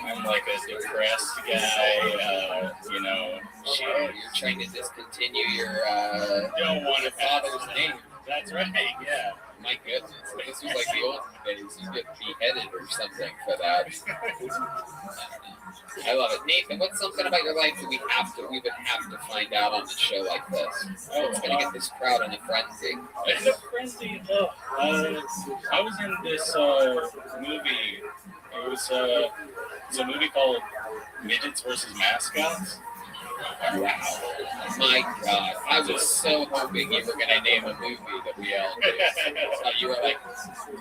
I'm like a depressed guy, you know. You're trying to discontinue your don't want father's name. That's right, yeah. My goodness, this was like the old days. You get beheaded or something for that. I love it. Nathan, what's something about your life that we would have to find out on a show like this? Oh, it's gonna get this crowd in a frenzy. In a frenzy? I was in this movie. It's a movie called Midgets versus Mascots. Wow. My God. I was so hoping you were going to name a movie that we all did. You were like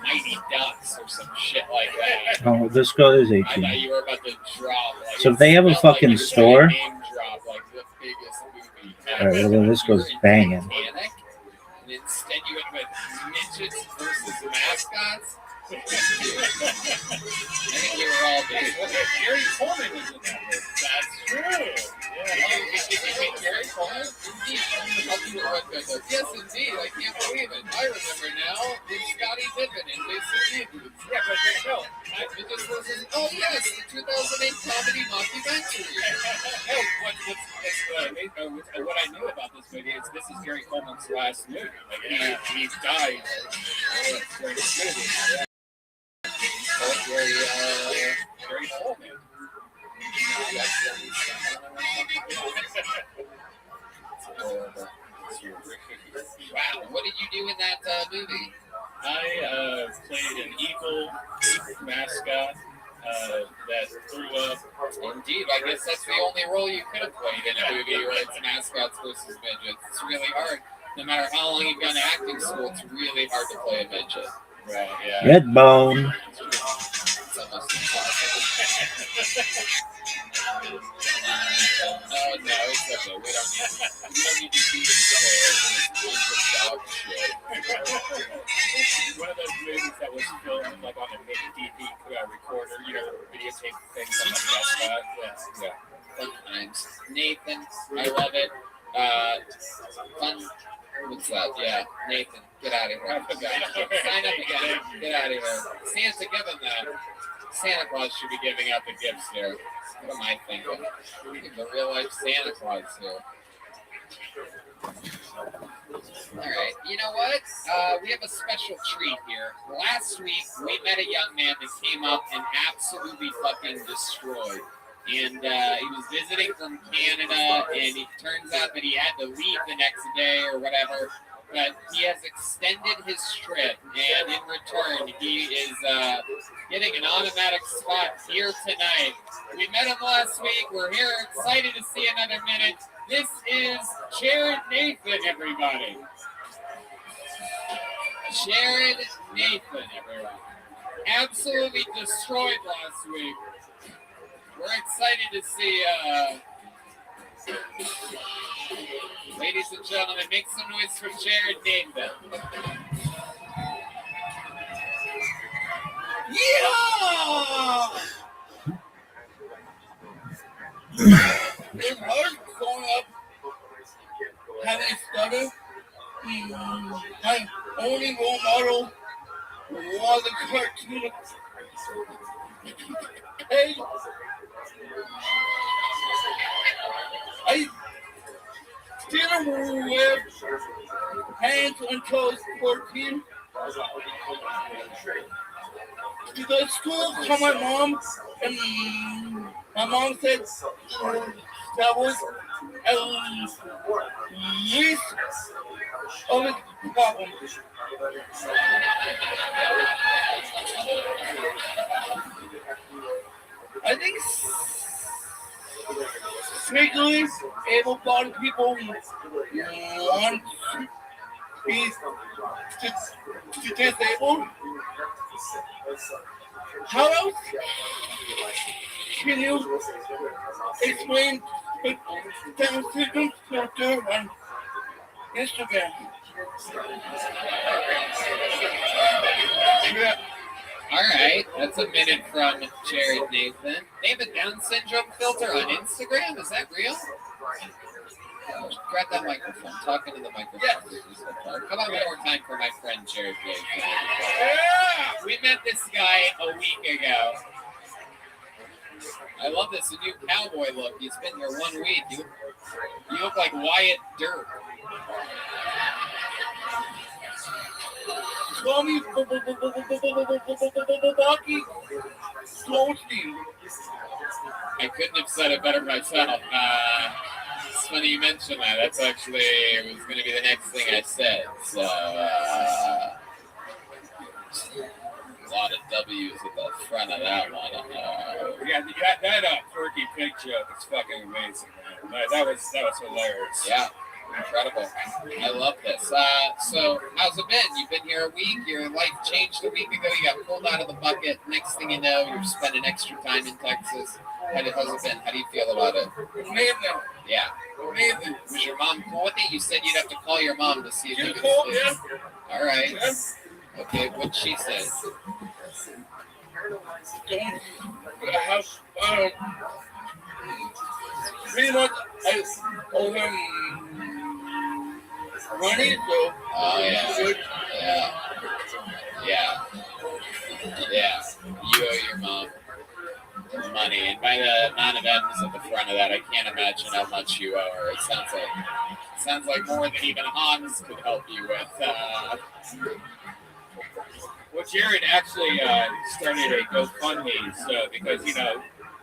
Mighty Ducks or some shit like that. Oh, this girl is I 18. thought you were about to drop. Like, So if they have a fucking store. Name drop, like the biggest movie. Alright, well, this goes banging. Titanic, and instead you went with Midgets versus Mascots. I think we were all big. Gary Coleman was in that movie. That's true. Did you meet Gary Coleman? Yes, indeed. I can't believe it. I remember now. It's Scotty Pippen and Jason Stevens. Yeah, but no. Oh, yes, the 2008 comedy mockumentary. What I knew about this movie is this is Gary Coleman's last movie. Like, he died during this movie. Yeah. Gary Coleman. Wow, what did you do in that movie? I played an eagle mascot that grew up. Indeed, I guess that's the only role you could have played in a movie where it's mascots versus midgets. It's really hard. No matter how long you've gone to acting school, it's really hard to play a midget. Right, yeah. Red bone. It's almost impossible. Oh, no, it's okay. We don't need to see this dog shit. One of those movies that was filmed like on a mini DV recorder, you know, videotape things on the mascot. Yeah. Fun times. Nathan, I love it. Fun. What's that? Yeah, Nathan, get out of here. Sign up again. Get out of here. Santa, give him that. Santa Claus should be giving out the gifts here. What am I thinking? The real life Santa Claus here. All right, you know what? We have a special treat here. Last week, we met a young man that came up and absolutely fucking destroyed and he was visiting from Canada, and it turns out that he had to leave the next day or whatever. But he has extended his trip, and in return, he is getting an automatic spot here tonight. We met him last week. We're here excited to see another minute. This is Jared Nathan, everybody. Jared Nathan, everyone. Absolutely destroyed last week. We're excited to see, ladies and gentlemen, make some noise for Jared Nathan. Yeah! It's hard growing up having a stutter. My only role model was a cartoon. Hey, I didn't wear pants until I was 14. To go to school, call my mom, and my mom said that was at least of a problem. I think sneakily able-bodied people want to be disabled. How else can you explain the Down syndrome filter on Instagram? Yeah. All right, that's a minute from Jared Nathan. They have a Down syndrome filter on Instagram? Is that real? Grab that microphone. Talking to the microphone. Yes. Come on one more time for my friend Jared Nathan. Yeah. We met this guy a week ago. I love this new cowboy look. He's been here 1 week. You look like Wyatt Dirk. Call me Bucky Goldstein. I couldn't have said it better myself. It's funny you mentioned that. That's actually was going to be the next thing I said. So, a lot of W's at the front of that one. Yeah, that quirky pig joke is fucking amazing, man. That was hilarious. Yeah, incredible. I love this. So, how's it been? You've been here a week. Your life changed a week ago. You got pulled out of the bucket. Next thing you know, you're spending extra time in Texas. How's it been? How do you feel about it? Amazing. Yeah. Amazing. Was your mom cool with it? You said you'd have to call your mom to see if you could. Yeah. All right. Yeah. Okay, what'd she say? Pretty much, I owe him money, so. Oh, yeah. Yeah. You owe your mom money, and by the amount of M's at the front of that, I can't imagine how much you owe her. It sounds like more than even Hans could help you with. Well, Jared actually started a GoFundMe, so because he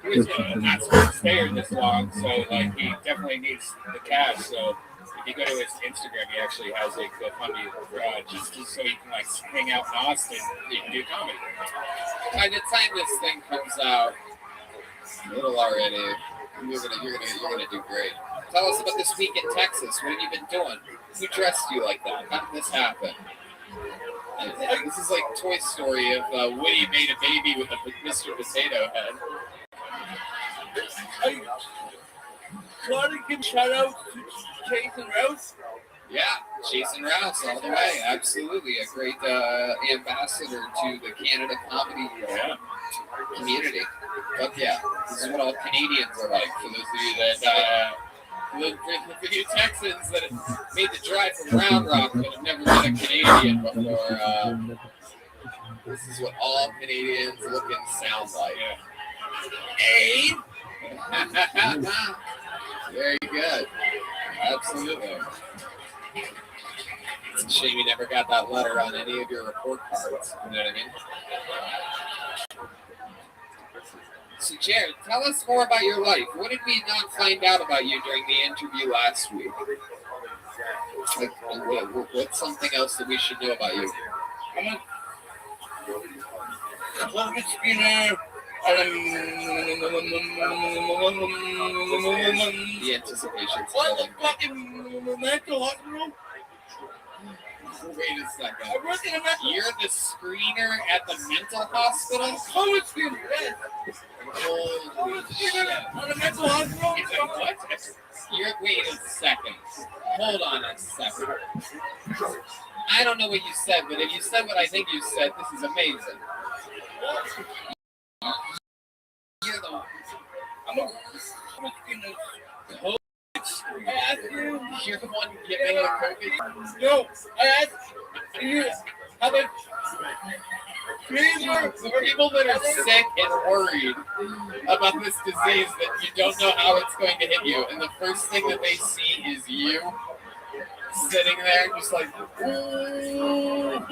was not supposed to stay here this long, so like he definitely needs the cash. So if you go to his Instagram, he actually has a GoFundMe just so he can like hang out in Austin and do comedy. By the time this thing comes out, a little already, you're gonna do great. Tell us about this week in Texas. What have you been doing? Who dressed you like that? How did this happen? This is like Toy Story if Woody made a baby with a Mr. Potato Head. I gotta give shout out to Jason Rouse. Yeah, Jason Rouse all the way. Absolutely. A great ambassador to the Canada comedy community. Fuck yeah. This is what all Canadians are like. For those of you that for you Texans that made the drive from Round Rock but have never been a Canadian before, this is what all Canadians look and sound like. Hey! Very good. Absolutely. It's a shame you never got that letter on any of your report cards. You know what I mean? So, Jared, tell us more about your life. What did we not find out about you during the interview last week? Like, what's something else that we should know about you? I'm a closet spinner. The anticipation. What the fucking mental hospital? Wait a second. I work in a mental. You're the screener at the mental hospital? Closet spinner, yes. Holy shit. On a mental hospital? Wait a second. Hold on a second. I don't know what you said, but if you said what I think you said, this is amazing. You're the You're the one giving the COVID? No, I asked you how much for people that are sick and worried about this disease that you don't know how it's going to hit you, and the first thing that they see is you sitting there just like, ooh.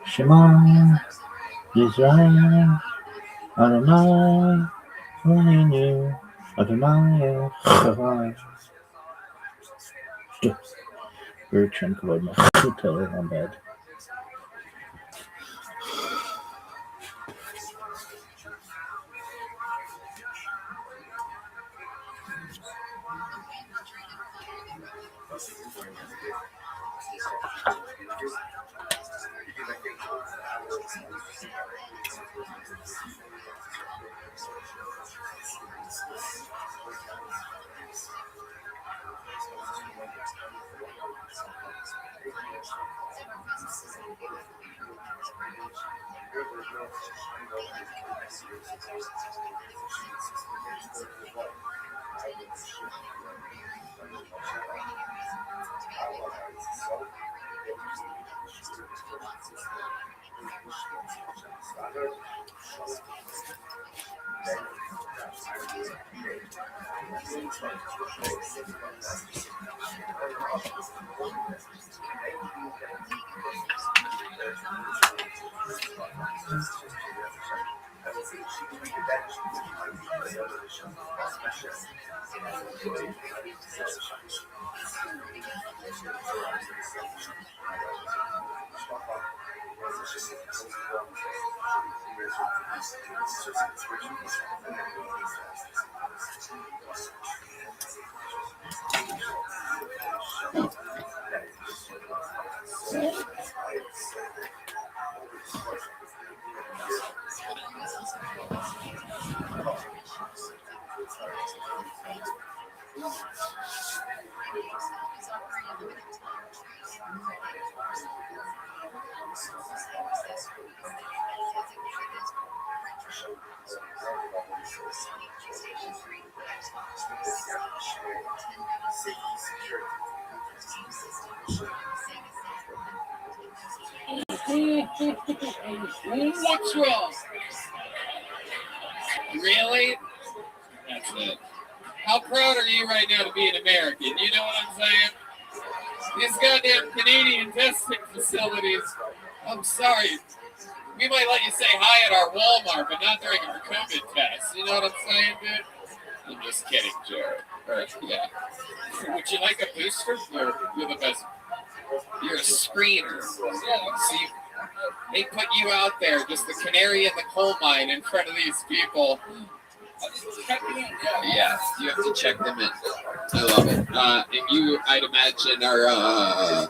Shema Yisrael Adonai Eloheinu Adonai Echad. Baruch Shem Kavod Malchuto Olam. What's wrong? Really? That's it. How proud are you right now to be an American? You know what I'm saying? These goddamn Canadian testing facilities. I'm sorry. We might let you say hi at our Walmart, but not during our COVID test. You know what I'm saying, dude? I'm just kidding, Jared. Yeah. Would you like a booster? You're the best. You're a screener. See, they put you out there, just the canary in the coal mine in front of these people. Yeah, you have to check them in. I love it. And you, I'd imagine, are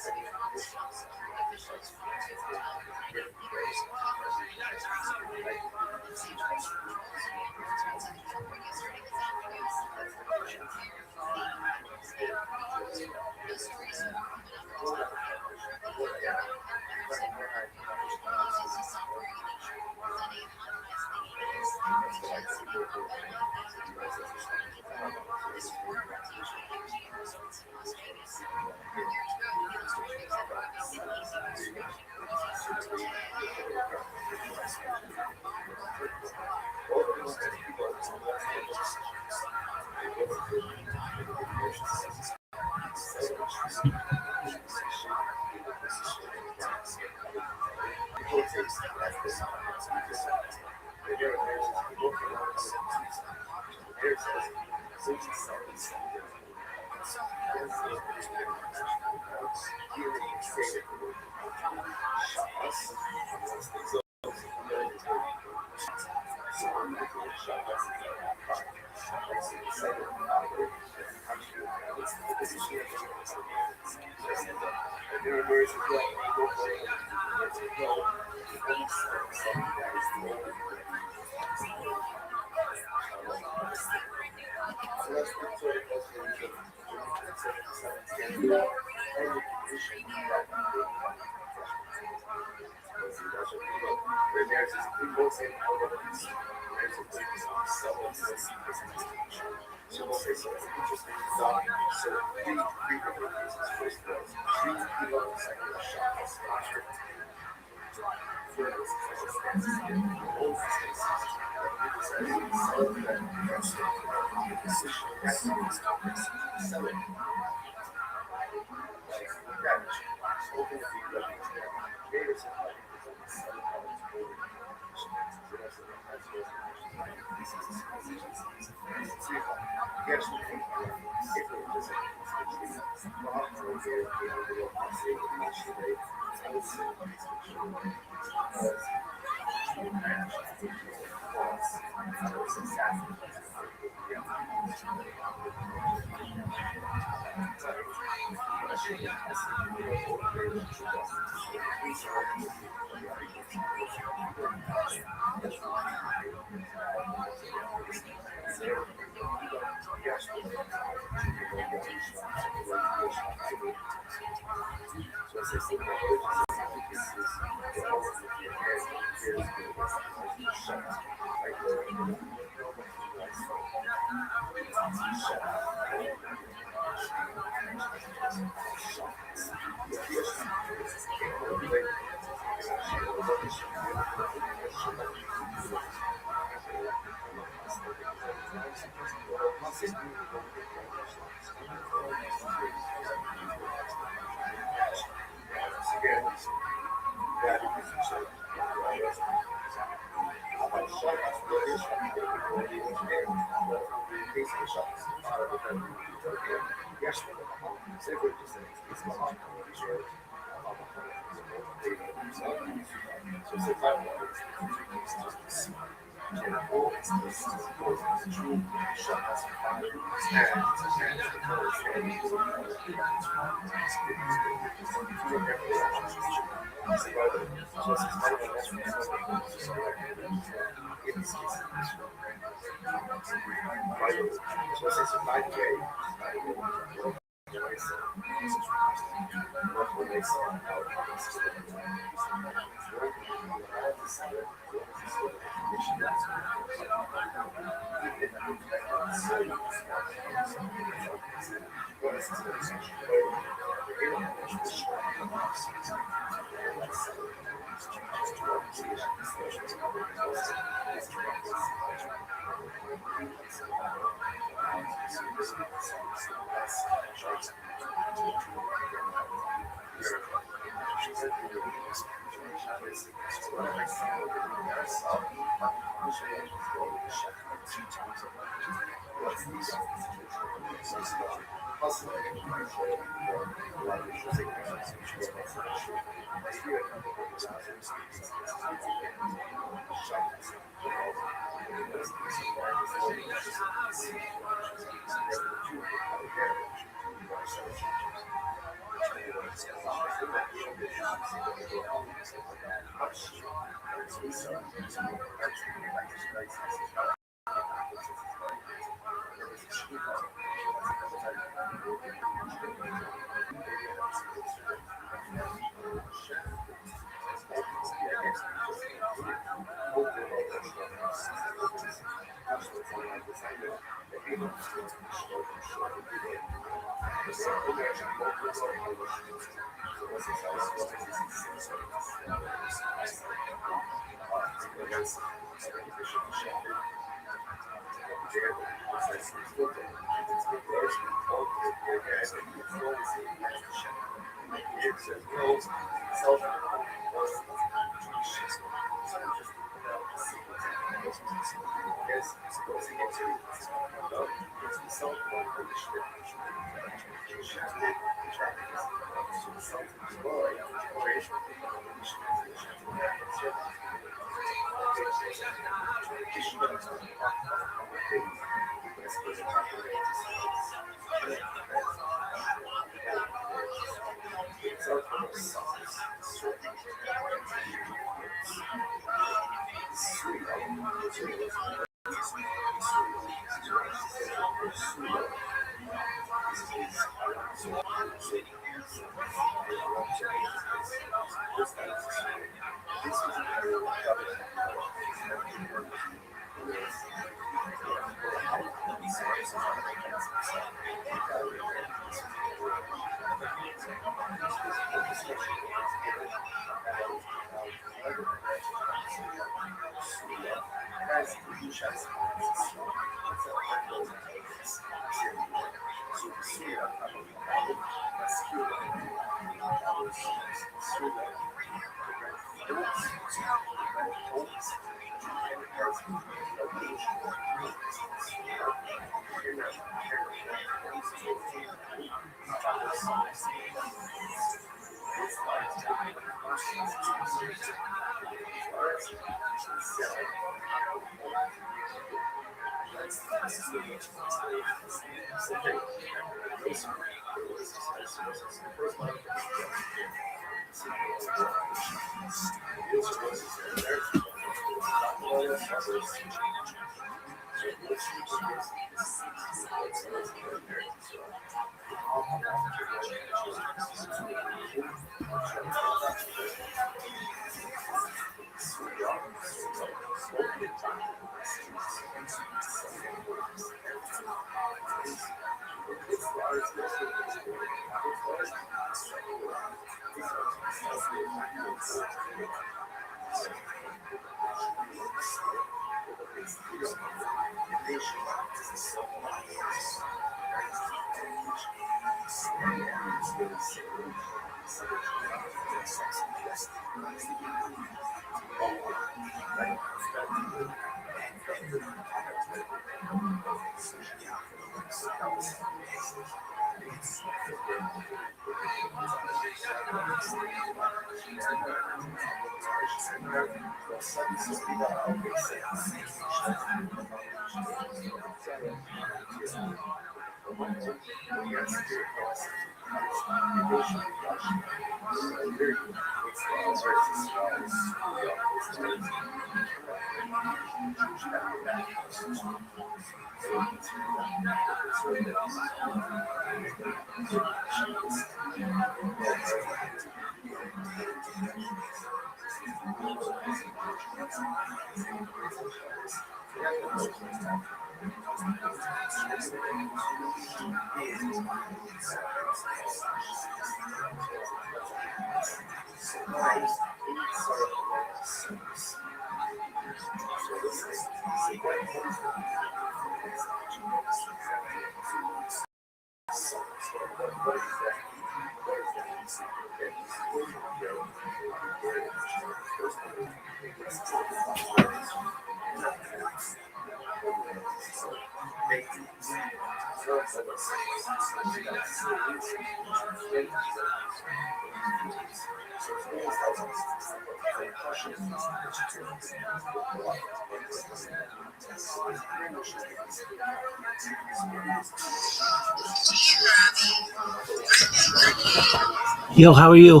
Yo, how are you?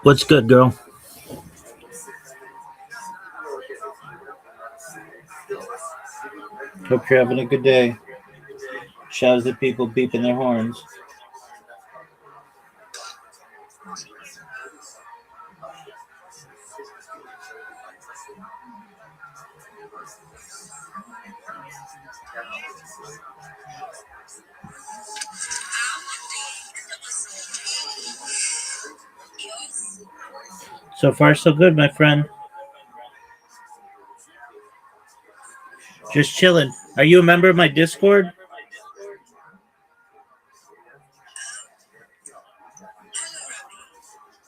What's good, girl? Hope you're having a good day. Shout out to people beeping their horns. So far, so good, my friend. Just chilling. Are you a member of my Discord?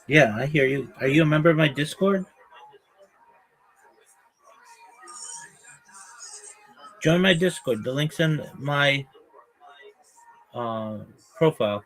Yeah, I hear you. Are you a member of my Discord? Join my Discord. The link's in my profile.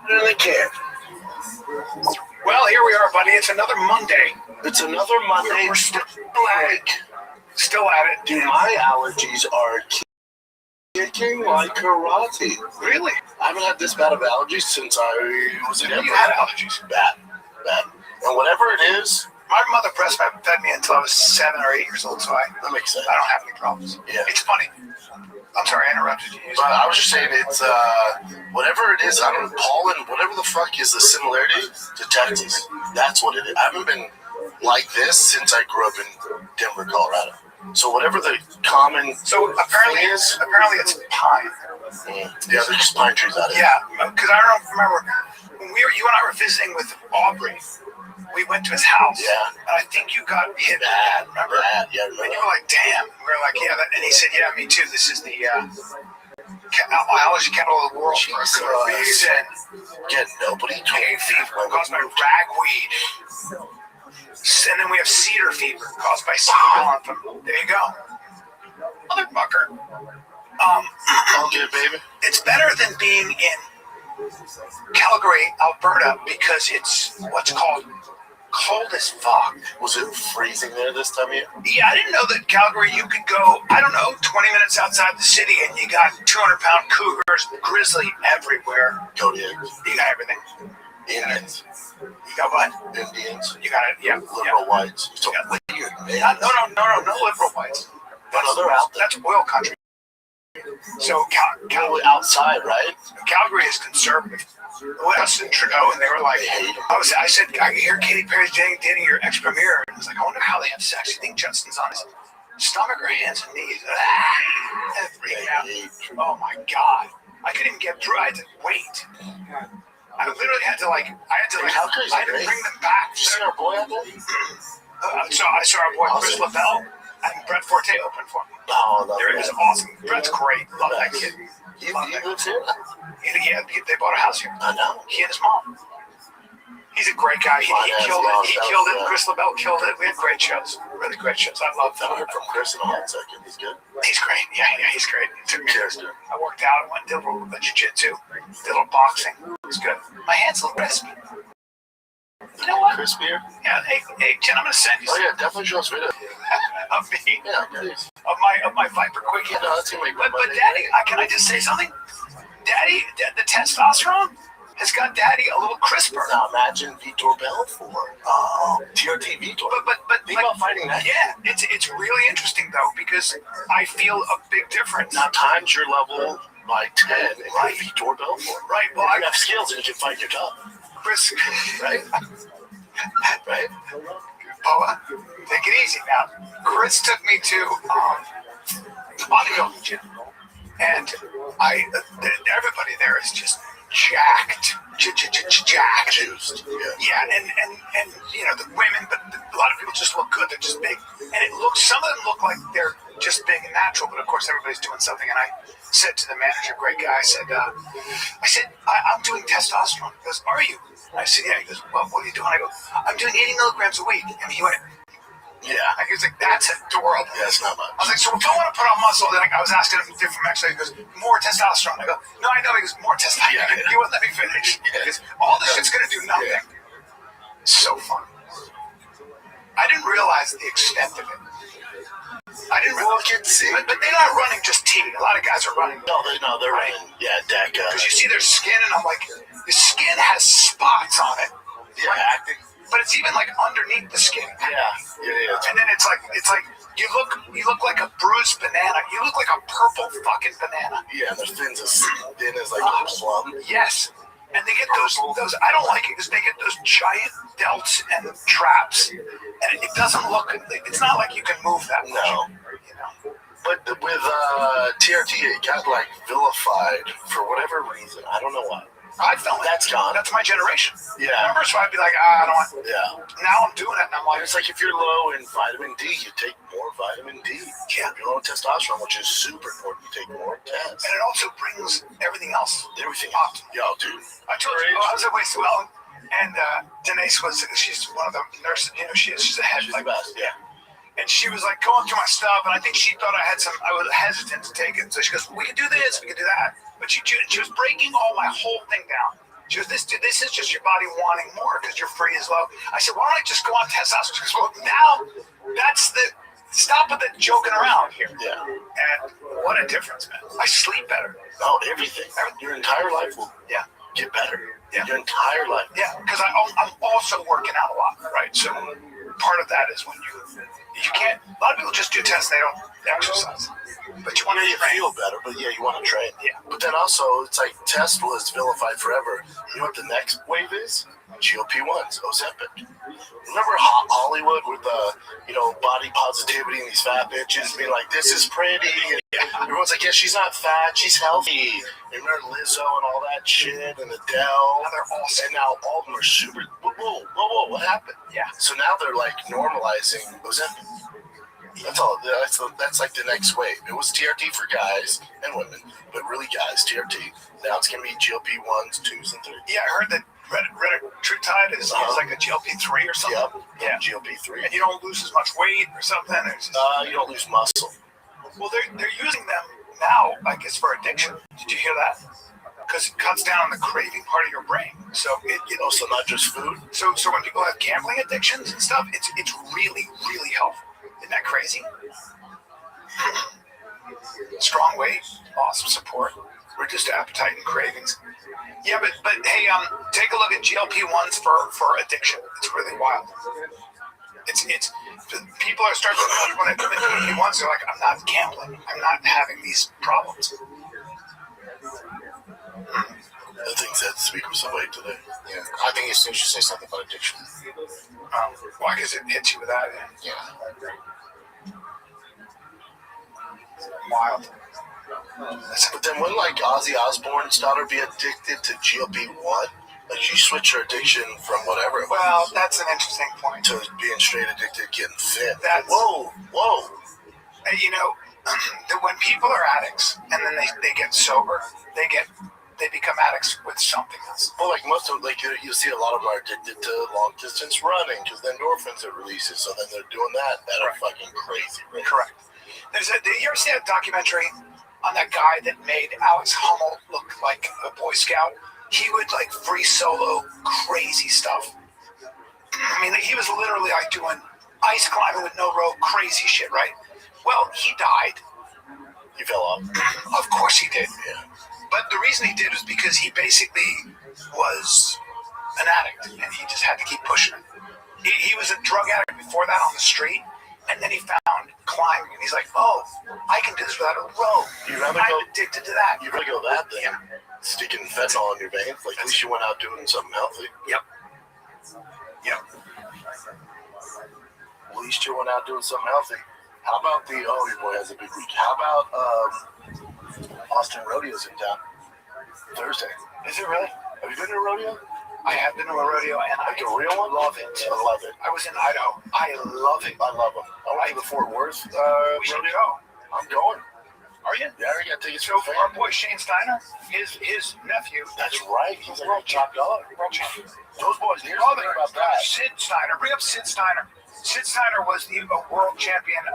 No, they can't. Well, here we are, buddy. It's another Monday. It's another Monday. We're still at it. Still at it. Dude, my allergies are kicking like karate. Really? I haven't had this bad of allergies since I was in You had allergies. Bad. And whatever it is, my mother breastfed me until I was 7 or 8 years old, so that makes sense. I don't have any problems. Yeah. It's funny. I'm sorry, I interrupted you. But I was just saying it's whatever it is, I don't know, pollen, whatever the fuck is the similarity to Texas. That's what it is. I haven't been like this since I grew up in Denver, Colorado. So whatever the common apparently it's pine. Yeah, there's just pine trees out here. Yeah, because I don't remember when you and I were visiting with Aubrey we went to his house. Yeah. And I think you got hit Bad. remember? Bad. Yeah. And you were like, damn. We were like, yeah. And he said, yeah, me too. This is the biology capital of the world for a good reason. Get nobody. Hay fever caused by ragweed. And then we have cedar fever caused by seed. There you go. Motherfucker. Okay, baby. It's better than being in Calgary, Alberta, because it's what's called cold as fuck. Was it freezing there this time of year? Yeah, I didn't know that Calgary, you could go, I don't know, 20 minutes outside the city and you got 200-pound cougars, grizzly everywhere. Kodiaks. You got everything. Indians. You got what? Indians. You got it, yeah. Liberal whites. You got weird, man. No liberal whites. They're out there. That's oil country. So Calgary outside, right? Calgary is conservative. West and Trudeau, and they were like, I said, I hear Katy Perry's dating your ex-premier. And I was like, I wonder how they have sex. You think Justin's on his stomach or hands and knees? And freaking out. Oh my God. I couldn't even get through. I had to wait. I literally had to I had to bring them back. Did you see our boy out there? I saw our boy Chris LaBelle and Brett Forte open for me. Oh, it was awesome. Brett's great. Love that kid. He lives here? Yeah, they bought a house here. I know. He and his mom. He's a great guy. He killed it. He killed it. Chris LaBelle killed it. We had great shows. Really great shows. I love them. I heard from Chris in a hot second. He's good. He's great. Yeah, he's great. Cheers, dude. I worked out. I went did a little jiu-jitsu. Did a little boxing. It was good. My hands look crispy. You know what? Crispier? Yeah. Hey, Jen, I'm gonna send you. Oh yeah, definitely show us video. Of me. Yeah, please. Of my Viper Quick. Yeah, no, that's gonna make But Daddy, can I just say something? Daddy, the testosterone has got Daddy a little crisper. Now imagine Vitor Belfort. TRT Vitor. But think about fighting that. Yeah, it's really interesting though because I feel a big difference. Now times your level by 10 and right. Vitor Belfort. Right. Well, I have skills and you can fight your top. Chris, right? Right? Boa, take it easy now. Chris took me to bodybuilding gym, and everybody there is just jacked, juiced. Yeah, and you know the women, but a lot of people just look good. They're just big, and some of them look like they're just big and natural, but of course everybody's doing something. And I said to the manager, great guy, I said, I'm doing testosterone. He goes, are you? I said, yeah. He goes, well, what are you doing? I go, I'm doing 80 milligrams a week. And he went, yeah. He was like, that's adorable. Yeah, it's not much. I was like, so if I want to put on muscle, then I was asking him different exercise. He goes, more testosterone. I go, no, I know. He goes, more testosterone. Yeah. He wouldn't let me finish. Because all this shit's going to do nothing. Yeah. So fun. I didn't realize the extent of it. I didn't really see, but they're not running just T. A lot of guys are running. They're running. Yeah, DECA. Because you see their skin, and I'm like, the skin has spots on it. Yeah, right? But it's even like underneath the skin. Yeah, it is. And then it's like you look like a bruised banana. You look like a purple fucking banana. Yeah, their fins as thin as like a plum. Yes. And they get those. I don't like it because they get those giant delts and traps, and it doesn't look. It's not like you can move that much. No. You know. But with TRT, it got like vilified for whatever reason. I don't know why. I felt that's gone. That's my generation. Yeah. Remember, so I'd be like, I don't want. Yeah. Now I'm doing it, and I'm like, it's like if you're low in vitamin D, you take more vitamin D. Yeah. If you're low in testosterone, which is super important, you take more test. And it also brings everything else. Everything up. Yo, dude. I told you, I was at Waste Well, and Denise she's one of the nurses. You know, she's a head. She's the best. Yeah. And she was like going through my stuff, and I think she thought I was hesitant to take it. So she goes, we can do this, we can do that. But she was breaking my whole thing down. She goes, this is just your body wanting more because you're free as low. I said, why don't I just go on testosterone? She goes, well, now that's stop with the joking around here. Yeah. And what a difference, man. I sleep better. Oh, everything. Your entire life will get better. Yeah. Your entire life. Yeah, because I'm also working out a lot, right? So part of that is when you can't, a lot of people just do tests, they don't exercise. But you want to feel better, but you want to train. Yeah. But then also, it's like test was vilified forever. You know what the next wave is? GLP-1s, Ozempic. Remember Hollywood with body positivity and these fat bitches being like, this is pretty. And everyone's like, yeah, she's not fat, she's healthy. Remember Lizzo and all that shit and Adele. Now they're awesome. And now all of them are super. Whoa, what happened? Yeah. So now they're like normalizing Ozempic. That's all. That's like the next wave. It was TRT for guys and women, but really guys, TRT. Now it's gonna be GLP-1s, 2s, and 3s. Yeah, I heard that Retatrutide is like a GLP-3 or something. Yep. Yeah, GLP-3. And you don't lose as much weight or something. You don't lose muscle. Well, they're using them now, I guess, for addiction. Did you hear that? Because it cuts down on the craving part of your brain. So so not just food. So when people have gambling addictions and stuff, it's really, really helpful. Isn't that crazy? Strong weight, awesome support, reduced appetite and cravings. Yeah, but hey, take a look at GLP-1s for addiction. It's really wild. It's people are starting to when they come in GLP-1s, they're like, I'm not gambling, I'm not having these problems. I think Zed speak with somebody today. Yeah, I think as soon as you say something about addiction. Why? Because it hits you with that. Yeah. Wild. But then wouldn't like Ozzy Osbourne's daughter be addicted to GLP-1? Like she switched her addiction from whatever it was. Well, that's an interesting point. To being straight addicted to getting fit. Whoa. When people are addicts and then they get sober, they become addicts with something else. Well, like most of you see a lot of them are addicted to long distance running because the endorphins it releases. So then they're doing that at a fucking crazy rate. Correct. Did you ever see that documentary on that guy that made Alex Hummel look like a Boy Scout? He would like free solo crazy stuff. I mean, he was literally like doing ice climbing with no rope, crazy shit, right? Well, he died. He fell off. Of course he did. Yeah. But the reason he did was because he basically was an addict, and he just had to keep pushing it. He was a drug addict before that on the street, and then he found climbing, and he's like, oh, I can do this without a rope. I'm addicted to that. You'd rather go that than sticking fentanyl in your veins? Like, at least you went out doing something healthy. Yep. At least you went out doing something healthy. How about your boy has a big week. How about Austin Rodeo's in town Thursday? Is it really? Have you been to a rodeo? I have been to a rodeo, and like a real one? Love it. I love it. I was in Idaho. I love it. I love them. I went to the Fort Worth we should rodeo. go. I'm going. Are you? Yeah, I got tickets So for our boy Shane Steiner, his nephew. That's right. He's a world top dog. World champion. Those boys, here's the thing about that. Sid Steiner. Bring up Sid Steiner. Sid Steiner was the world champion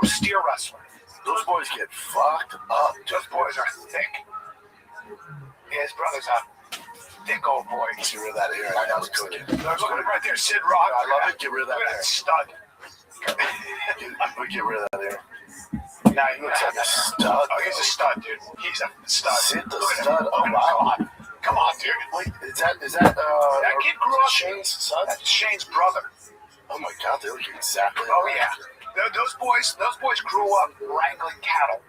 steer wrestler. Those boys get fucked up. Those boys are thick. Yeah, his brother's a thick old boy. Get rid of that hair. I know it's cooking. Look at him right there, Sid Rock. I love it. Get rid of that hair. Stud. Get rid of that hair. Nah, he looks like a stud. Oh, he's a stud, dude. He's a stud. Sid the stud. Oh, wow. Come on, dude. Wait, is that that kid grew up. Shane's son? That's Shane's brother. Oh my God, they look exactly. Oh yeah. Those boys grew up wrangling cattle.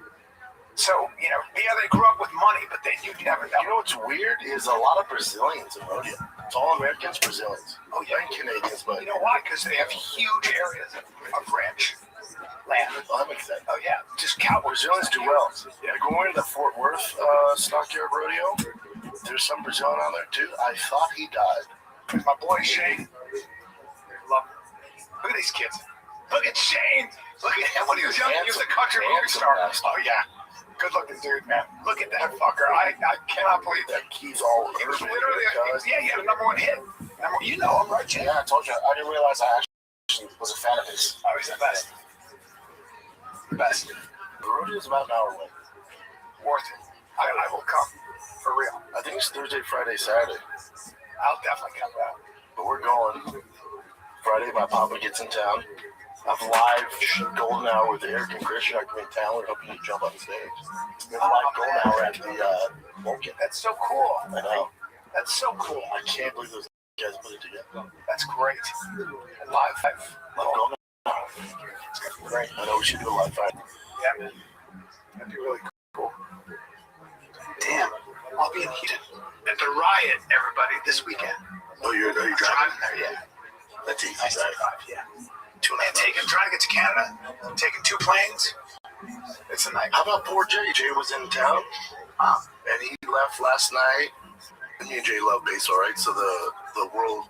So, they grew up with money, but you'd never know. You know what's weird is a lot of Brazilians in rodeo. It's all Americans, Brazilians. Oh, yeah. And Canadians, but... You know why? Because they have huge areas of ranch land. Oh, that makes sense. Oh, yeah. Just cowboys. Brazilians do well. Yeah, going to the Fort Worth Stockyard Rodeo, there's some Brazilian on there, too. I thought he died. There's my boy, Shane. Love him. Look at these kids. Look at Shane. Look at him when he was young. He was a country movie star. Oh, yeah. Good looking dude, man. Look at that fucker. I cannot believe that. He's all He was literally, he had a #1 hit. You know him, right, Jim? Yeah, I told you. I didn't realize I actually was a fan of his. Oh, he's the best. The best. The rodeo's about an hour away. Worth it. I will come. For real. I think it's Thursday, Friday, Saturday. I'll definitely come down. But we're going. Friday, my papa gets in town. I've live golden hour with Eric and Christian. I come in town. We're hoping to jump on stage. We have a live golden hour at the Vulcan. That's so cool. I know. That's so cool. I can't believe those guys put it together. That's great. Live golden hour. It's gonna be great. I know we should do a live fight. Yeah, man. That'd be really cool. Damn. I'll be in Houston at the Riot, everybody, this weekend. Oh, you're driving there? Yeah. That's easy. I 65, yeah. 2-man taking, trying to get to Canada, taking 2 planes. It's a night. How about poor Jay? Jay was in town, and he left last night. And me and Jay love baseball, right? So the World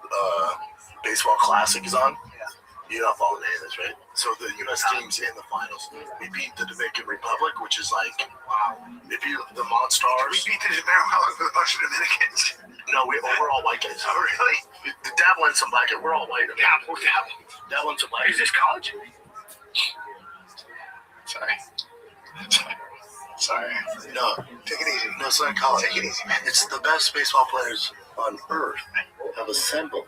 Baseball Classic is on. Yeah. You're not following any of this, right? So the U.S. team's in the finals. We beat the Dominican Republic, which is like, wow. They beat the Monstars. We beat the Dominican Republic with a bunch of Dominicans. No, we're all white guys. Oh, really? The Dabble and some black guys. We're all white. Dabble. Dabble and some black guys. Is this college? Sorry. No. Take it easy. No, it's not college. Take it easy, man. It's the best baseball players on earth have assembled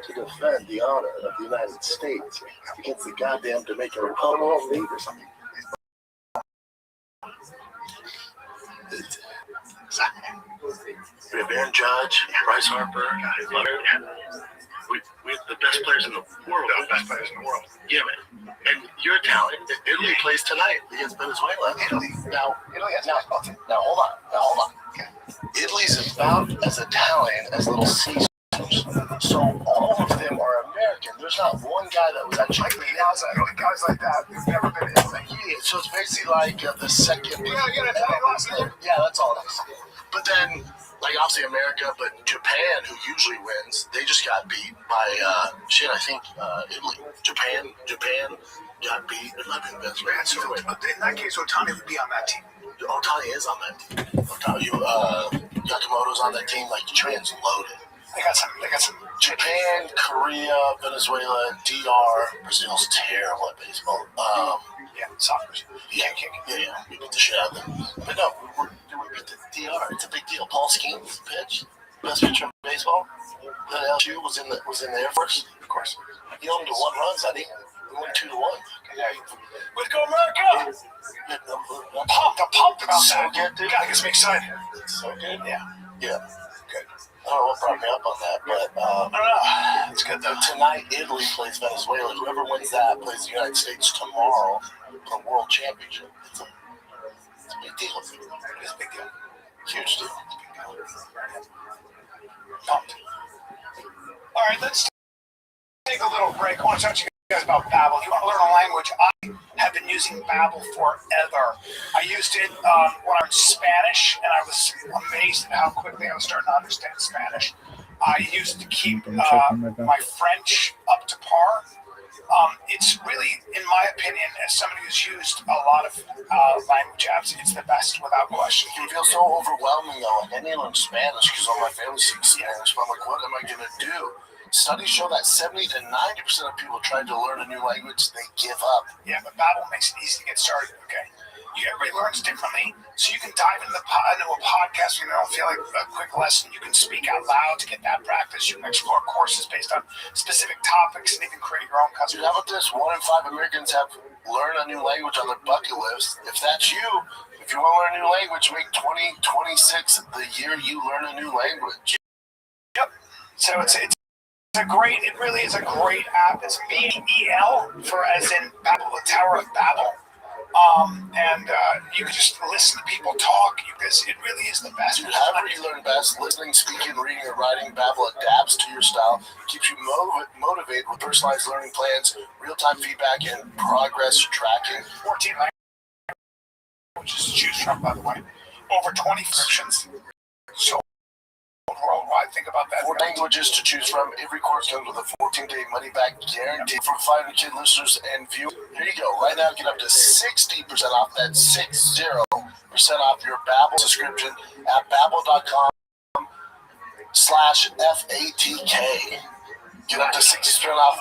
to defend the honor of the United States against the goddamn Dominican Republic League or something. We have Aaron Judge, Bryce Harper, we have the best players in the world. The best players in the world. Yeah, man. And you're Italian. Italy plays tonight against Venezuela. Italy. Now, hold on. Okay. Italy's about as Italian as Little Caesars. So all of them are American. There's not one guy that was actually guys like that who've never been in Italy. Yeah, so it's basically like the second. Yeah, Italian last name. Yeah, that's all it is. But then, like obviously America, but Japan, who usually wins, they just got beat by I think Italy. Japan got beat. It might be the best way. So in that case, Otani would be on that team. Otani is on that team. Yakamoto's on that team. Like Japan's loaded. They got some. Japan, Korea, Venezuela, DR, Brazil's terrible at baseball. Soccer. Yeah, we beat the shit out of them. But no, we beat the DR. It's a big deal. Paul Skeens pitch, best pitcher in baseball. The LSU was in the Air Force, of course. He only did 1 run, Sonny. We won 2-1. Let's go, America! I'm pumped about that. Good, dude. God, gets me excited. It's so good. Yeah. Good. I don't know what brought me up on that, but I don't know. It's good though. Tonight, Italy plays Venezuela. Whoever wins that plays the United States tomorrow for the World Championship. It's a big deal. It is a big deal. Huge deal. Pumped. All right, let's take a little break. I want to talk to you guys about Babbel. If you want to learn a language, I have been using Babbel forever. I used it when I was Spanish, and I was amazed at how quickly I was starting to understand Spanish. I used to keep my French up to par. It's really, in my opinion, as somebody who's used a lot of language apps, it's the best without question. It feels so overwhelming though. Like I need to learn Spanish because all my family speaks Spanish. But I'm like, what am I gonna do? Studies show that 70 to 90% of people trying to learn a new language, they give up. Yeah, but Babbel makes it easy to get started, okay? Everybody learns differently, so you can dive into a podcast when you don't feel like a quick lesson. You can speak out loud to get that practice. You can explore courses based on specific topics and even create your own custom. Dude, how about this? 1 in 5 Americans have learned a new language on their bucket list. If that's you, if you want to learn a new language, make 2026 the year you learn a new language. Yep. So it really is a great app. It's BEL for as in Babel, the Tower of Babel. And you can just listen to people talk because it really is the best. Dude, however you learn best, listening, speaking, reading, or writing, Babbel adapts to your style, keeps you motivated with personalized learning plans, real-time feedback, and progress tracking. 14 languages to choose from, by the way. Over 20 functions. So worldwide, think about that. 4 languages to choose from. Every course comes with a 14-day money-back guarantee for 500 listeners and viewers. Here you go. Right now, get up to 60% off. That's 60% off your Babbel subscription at babbel.com/FATK. Get up to 60% off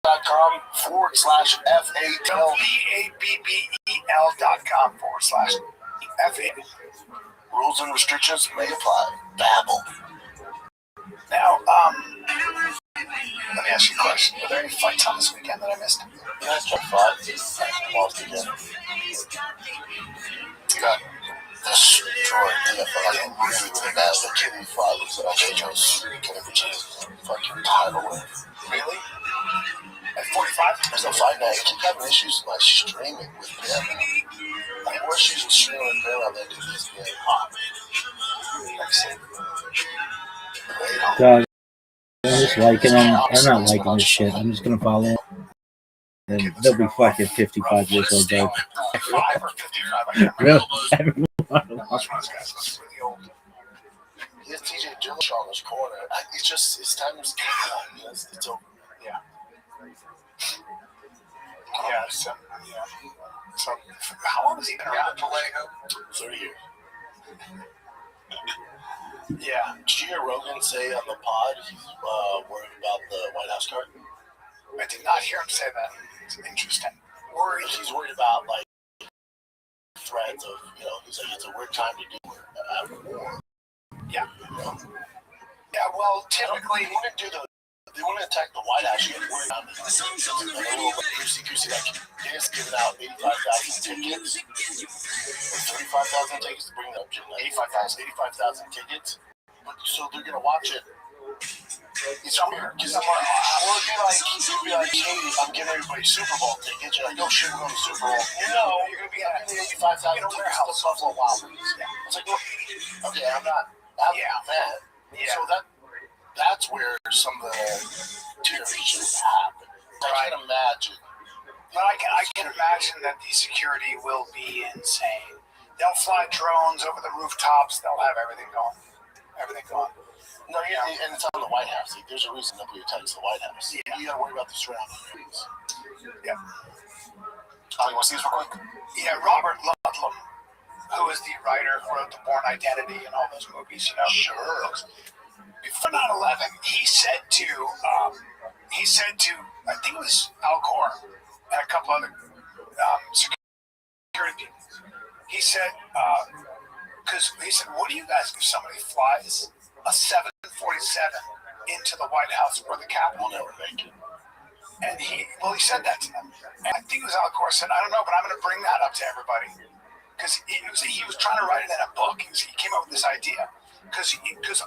babbel.com/FATK. BABBEL.com/FATK. Rules and restrictions may apply. Babbel. Now, let me ask you a question. Were there any fights on this weekend that I missed? Yeah, I tried 5. Lost again. Got destroyed. I felt like really bad. The kid he fought was fucking title win. Really? At 45? There's no fight night. I keep having issues with my streaming with him. I have more issues with streaming with him than I do this game. God. I'm just liking them. I'm not liking this shit. I'm just gonna follow them. And they'll be fucking 55 years old, though. 5 or 55. Really? He has TJ Dillashaw on his corner. It's just his time is it's over. Yeah. Yeah. So, how long has he been around? 30 years. Yeah. Did you hear Rogan say on the pod he's worried about the White House card? I did not hear him say that. It's interesting. Worried. He's worried about like threats of he's like it's a weird time to do it after war. Yeah. Yeah. Well, typically they want to attack the White House. You get worried about it. And a little goosey like they just giving out 85,000 tickets. 35,000 tickets to bring up 85,000 tickets. But so they're gonna watch it. It's weird because it'd be like, hey, I'm giving everybody Super Bowl tickets. You're like, oh shit, we're going to the Super Bowl. You're gonna be at 85,000 tickets to the Buffalo Wild Wings. It's like, well, okay, I'm not that. Yeah. So that's where some of the deterioration happen. I can't imagine. But I can imagine that the security will be insane. They'll fly drones over the rooftops. They'll have everything going. No, yeah, and it's on the White House. Like, there's a reason nobody attacks the White House. Yeah. You gotta worry about the surrounding areas. Yeah. You want to see this real quick? Yeah, Robert Ludlum, who is the writer who wrote The Bourne Identity and all those movies, Sure. Before 9/11, he said to, I think it was Al Gore and a couple other security people. He said, what do you guys if somebody flies a 747 into the White House or the Capitol? We'll never make it. And he said that to them. And I think it was Al Gore said, I don't know, but I'm going to bring that up to everybody. Because he was trying to write it in a book. He came up with this idea. Because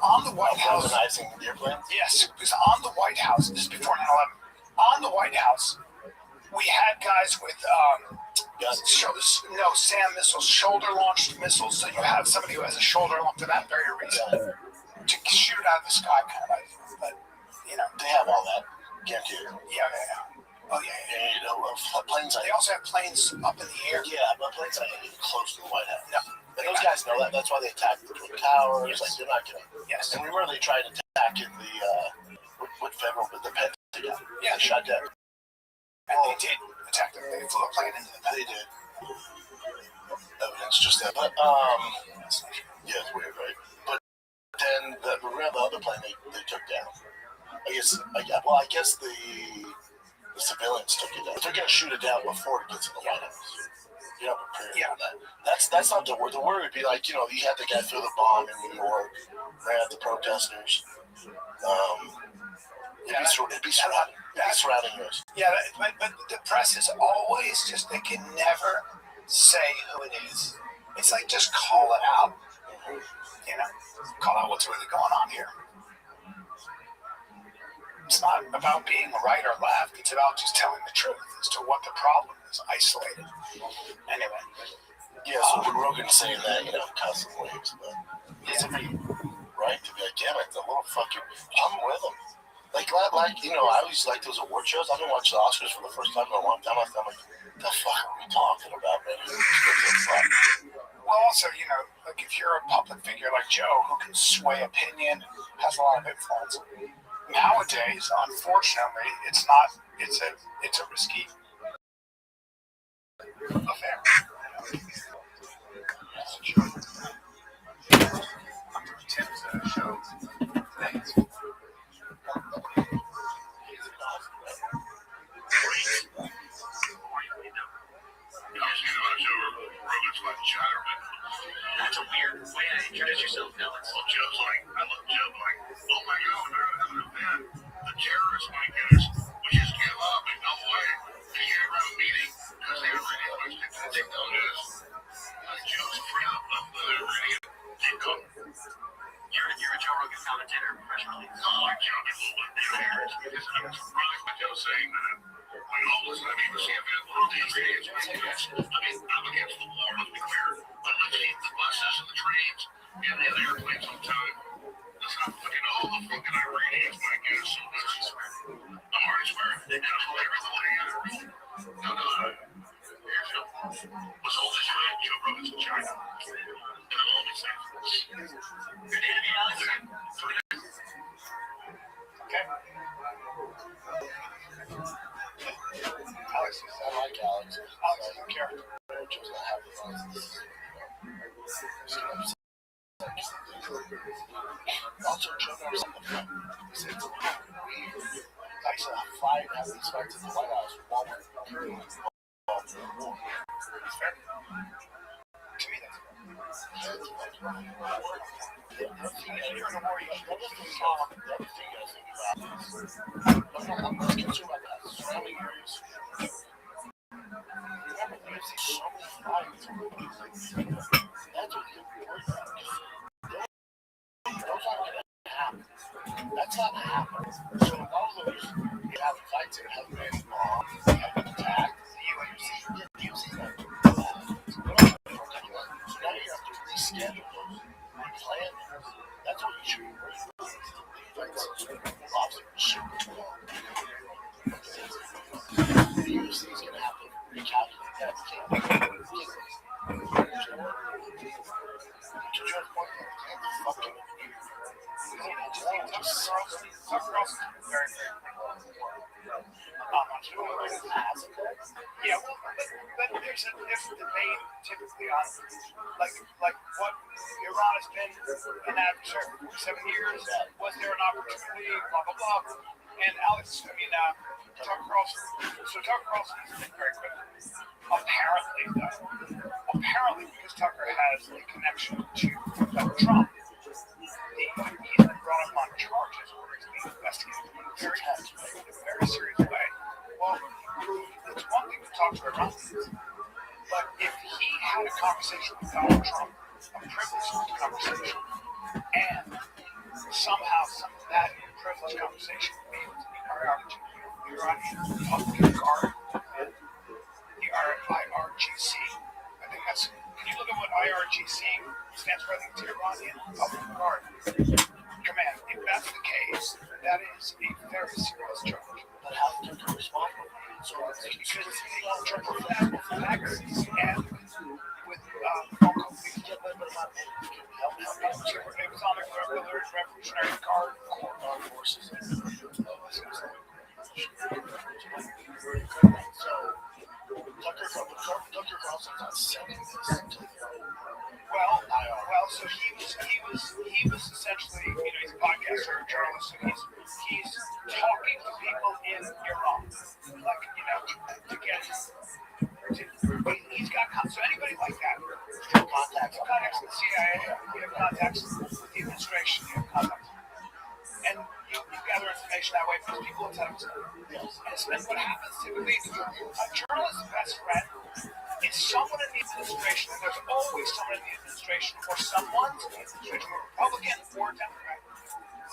on the White House... Organizing the airplane? Yes, because on the White House, this is before 9/11, on the White House, we had guys with SAM missiles, shoulder-launched missiles. So you have somebody who has a shoulder launch for that very reason. To shoot it out of the sky, kind of idea. But, they have all that. Guaranteed. Yeah. Oh, yeah. Planes. They also have planes up in the air. Yeah, but planes aren't even close to the White House. No. And those guys know that. That's why they attacked the Twin Towers. Yes. Like, they're not going to. Yes. And remember, they tried to attack in the the Pentagon. Yeah. They shot down. And they did attack them. They flew a plane into the Pentagon. They did. Evidence just that. But, yeah, it's weird, right? But then the other plane they took down. I guess the civilians took it down. They're going to shoot it down before it gets in the White House. You're not prepared for that. That's not the word. The word would be like, you had the guy throw the bomb in New York, ran at the protesters. It'd be surrounding us. Yeah, but the press is always just, they can never say who it is. It's like, just call it out. Call out what's really going on here. It's not about being right or left. It's about just telling the truth as to what the problem is, isolated. Anyway. Yeah, so Rogan's saying that, causing waves, but it's a right to be like, damn it, the little fucking, I'm with him. Like, I always like those award shows. I've been watching the Oscars for the first time in a long time. I'm like, the fuck are we talking about, man? Well, also, like if you're a public figure like Joe who can sway opinion, has a lot of influence. Nowadays, unfortunately, it's a risky affair. Tim's show. Thanks. That's a weird way to introduce yourself, Alex. Well, Joe's like, I love Joe, like, oh my God, we're having an event. The terrorists might get us. We just give up and go away. And you're around a meeting because they already understood that they notice. Joe's proud of the radio. They come. You're a Joe Rogan commentator professionally. Oh, I joke a little bit there because I'm surprised by Joe saying that. I mean, listen, I mean, the CFN will do radios. I mean, I'm against the law, let's be clear. But let's keep the buses and the trains and the airplanes on time. Let's not fucking all the fucking Iranians, my guess. Was all the time Joe Rogan's in China. And I'm only saying this. Okay. Alex, I like Alex. Alex is a character. Joe's not having fun. Also, Joe never said the front. He said it's weird. I used to have these fights in the White House while we're carrying the ball to the war. It's fair. To me, that's fair. The other thing you gotta think about let's get you about that. Surrounding areas. Remember, the UFC so many fights. That's what you're worried about. Those aren't going to happen. That's not happening. So all of those you have fights that have been long, have been attacked. The UFC that. So now you have to reschedule those, replan those. That's what you should be worried about. Fights, obviously, super long. The UFC is going to have to recalculate that. To Joe's point, fucking yeah, well, but there's a debate typically on like what Iran has been in that for 7 years. Was there an opportunity? Blah blah blah. And Alex, Tucker Carlson is very quick. Apparently, because Tucker has a connection to Trump, he's been brought up on charges where he's being investigated in a very serious way. Well, it's one thing to talk to Iranians, but if he had a conversation with Donald Trump, a privileged conversation, and somehow that privileged conversation made it to the Iranian Republican Guard, the IRGC. I think that's. Can you look at what IRGC stands for? I think it's Iranian Republican Guard Command. If that's the case, that is a very serious charge. But how can you respond? So because Trump with facts and with Islamic Revolutionary Guard forces. Tucker Carlson's on setting this. Well, so he was essentially, he's a podcaster, a journalist, and he's talking to people in Iran, to get. He's got so anybody like that. Contacts with the CIA, you have contacts with the administration, you have contacts, and you gather information that way because people will tell you stuff. And what happens typically, a journalist's best friend is someone in the administration, and there's always someone in the administration or someone's administration, Republican or Democrat,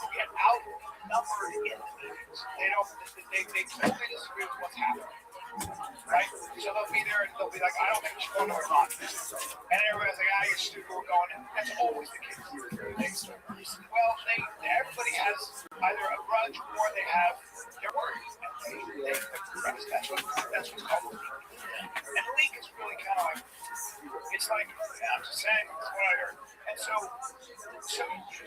who get outnumbered in the meetings. They totally disagree with what's happening. Right? So they'll be there and they'll be like, I don't think we should go to Iran. And everybody's like, you're stupid, we're going in. That's always the case. Well, everybody has either a grudge or they have their worries. And that's what's called a leak. And a leak is really kind of like, it's like, I'm just saying, that's what I heard. And so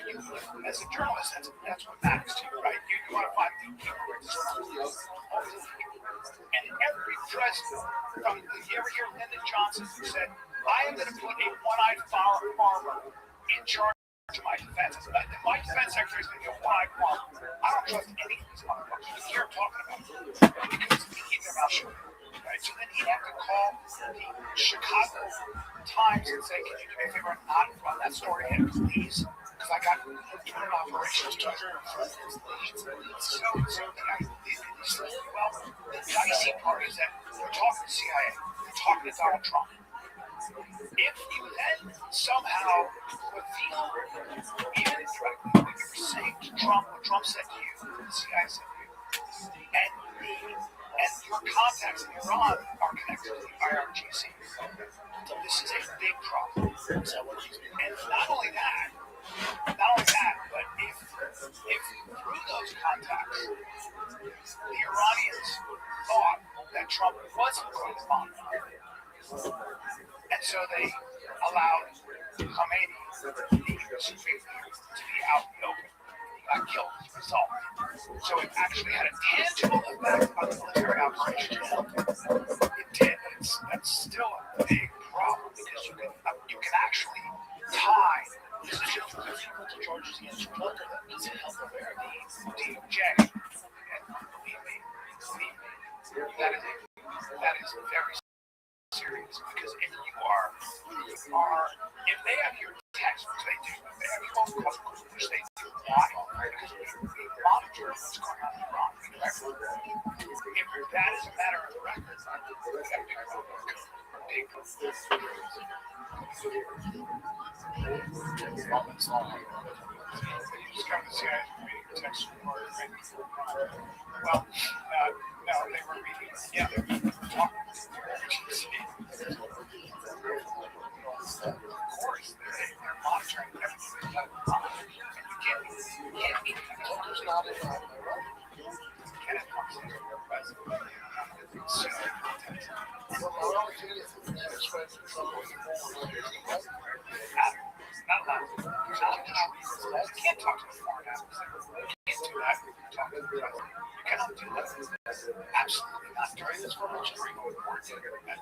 you, as a journalist, that's what matters to you, right? You want to find the people. And every president, from you ever hear Lyndon Johnson who said, I am going to put a one-eyed farmer in charge of my defense. My defense secretary is going to be a one-eyed farmer. I don't trust any of these motherfuckers. You hear him talking about it because he keeps their mouth shut. Right? So then he'd have to call the Chicago Times and say, can you do me a favor and not run that story in, please? Because I got doing operations to the dicey part is that we're talking to CIA, we're talking to Donald Trump. If you then somehow reveal, even indirectly, what you were saying to Trump, what Trump said to you, what the CIA said to you, and your contacts in Iran are connected to the IRGC. So this is a big problem. And not only that, but if through those contacts, the Iranians thought that Trump wasn't going to bomb them, And so they allowed Khomeini, the Sufi leader, to be out in the open. He got killed as a result. So it actually had a tangible effect on the military operation. It did, but that's still a big problem because you can actually tie. This is just difficult to George's English plunder that needs to help prepare the DOJ. And believe me, that is very serious because if they have your text, which they do, if they have your phone calls, which they do, why? Because we monitor what's going on in Iran. If that is a matter of the record, we got to figure out big moments long. You just come to see I was reading your text report. Well, no, they were reading. Yeah, they were talking. Of course, they're monitoring everything. You can't be there's not a can't have conversation with your president. So, not allowed. You can't talk to the foreign adversary. You can't do that. Talk to the president. You cannot do that. Absolutely not during this formation.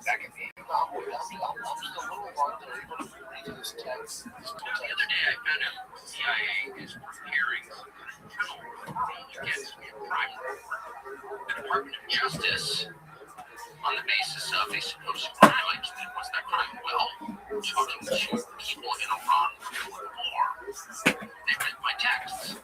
That can be. The other day, I found out the CIA is preparing against crime. The Department of Justice, on the basis of a supposed crime I committed, what's that crime? Well, talking to people in Iran before the war, they read my texts.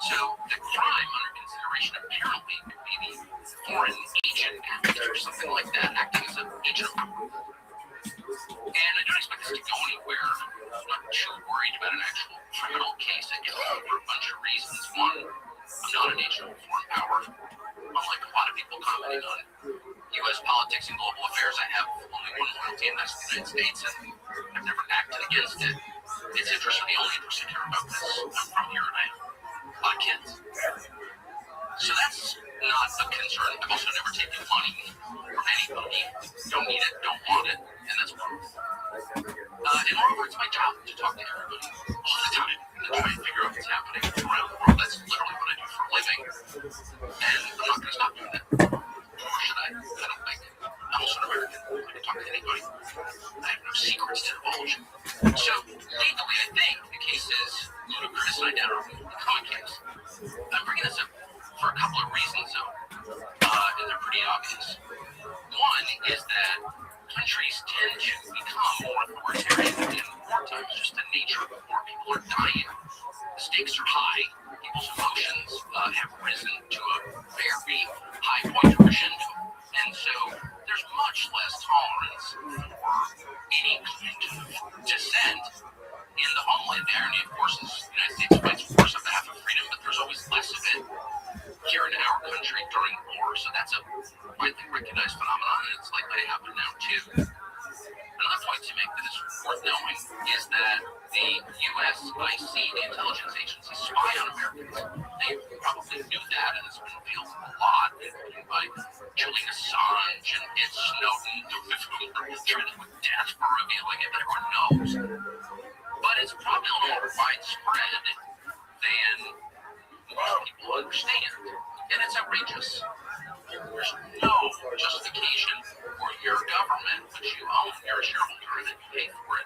So the crime under consideration apparently could be the Foreign Agent Act or something like that, acting as an agent. And I don't expect this to go anywhere. I'm not too worried about an actual criminal case against me for a bunch of reasons. One, I'm not an agent of a foreign power. Unlike a lot of people commenting on U.S. politics and global affairs, I have only one loyalty, and that's the United States, and I've never acted against it. Its interests are the only interest I care about because I'm from here and I have a lot of kids. So that's not a concern. I've also never taken money from anybody. Don't need it, don't want it, and that's wrong. And moreover, it's my job to talk to everybody all the time and try and figure out what's happening around the world. That's literally what I do for a living. And I'm not going to stop doing that. Or should I? I don't think. I'm also an American. I can talk to anybody. I have no secrets to divulge. So, legally, I think the case is ludicrous and identical to the common case. I'm bringing this up for a couple of reasons, though, and they're pretty obvious. One is that countries tend to become more authoritarian in wartime. It's just the nature of war. People are dying. The stakes are high. People's emotions have risen to a very high point of crescendo. And so there's much less tolerance for any kind of dissent in the homeland. The irony, of course, is the United States fights wars on behalf of freedom, but there's always less of it here in our country during the war. So that's a widely recognized phenomenon, and it's likely to happen now, too. Another point to make that is worth knowing is that the USIC, the intelligence agency, spy on Americans. They probably knew that, and it's been revealed a lot, including by Julian Assange and Ed Snowden, treated with death for revealing it, but everyone knows. But it's probably a little more widespread than most people understand, and it's outrageous. There's no justification for your government, which you own, you're a shareholder, and then you pay for it,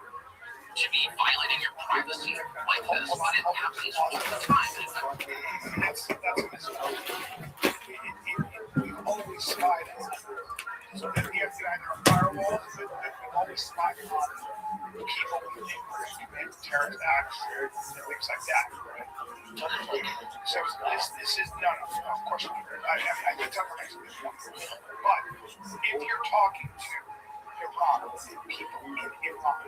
to be violating your privacy like this, but it happens all the time. That's we've always spied on. So that we have either a firewall, but we've always spied on people who think we're going to commit terrorist acts and things like that, right? So this is no, of course not. I can tell the next one. But if you're talking to Iran, people in Iran,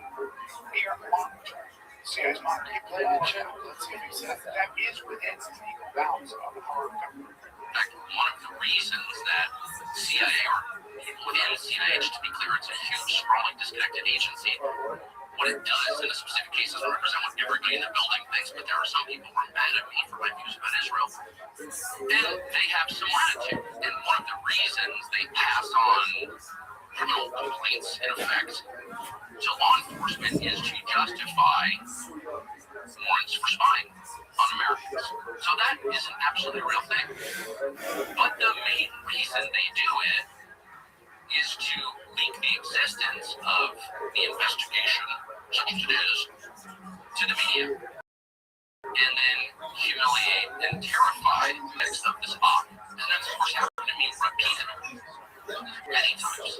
they are monitoring. CIA's monitoring people all the time. That is within the legal bounds of our government. In fact, one of the reasons that CIA or people within CIH, to be clear, it's a huge, sprawling, disconnected agency. What it does in the specific cases represent what everybody in the building thinks, but there are some people who are mad at me for my views about Israel. And they have some latitude. And one of the reasons they pass on criminal complaints in effect to law enforcement is to justify warrants for spying on Americans. So that is an absolutely real thing. But the main reason they do it is to leak the existence of the investigation, such as it is, to the media, and then humiliate and terrify the next of this op. And that's, of course, happened to me repeatedly, many times,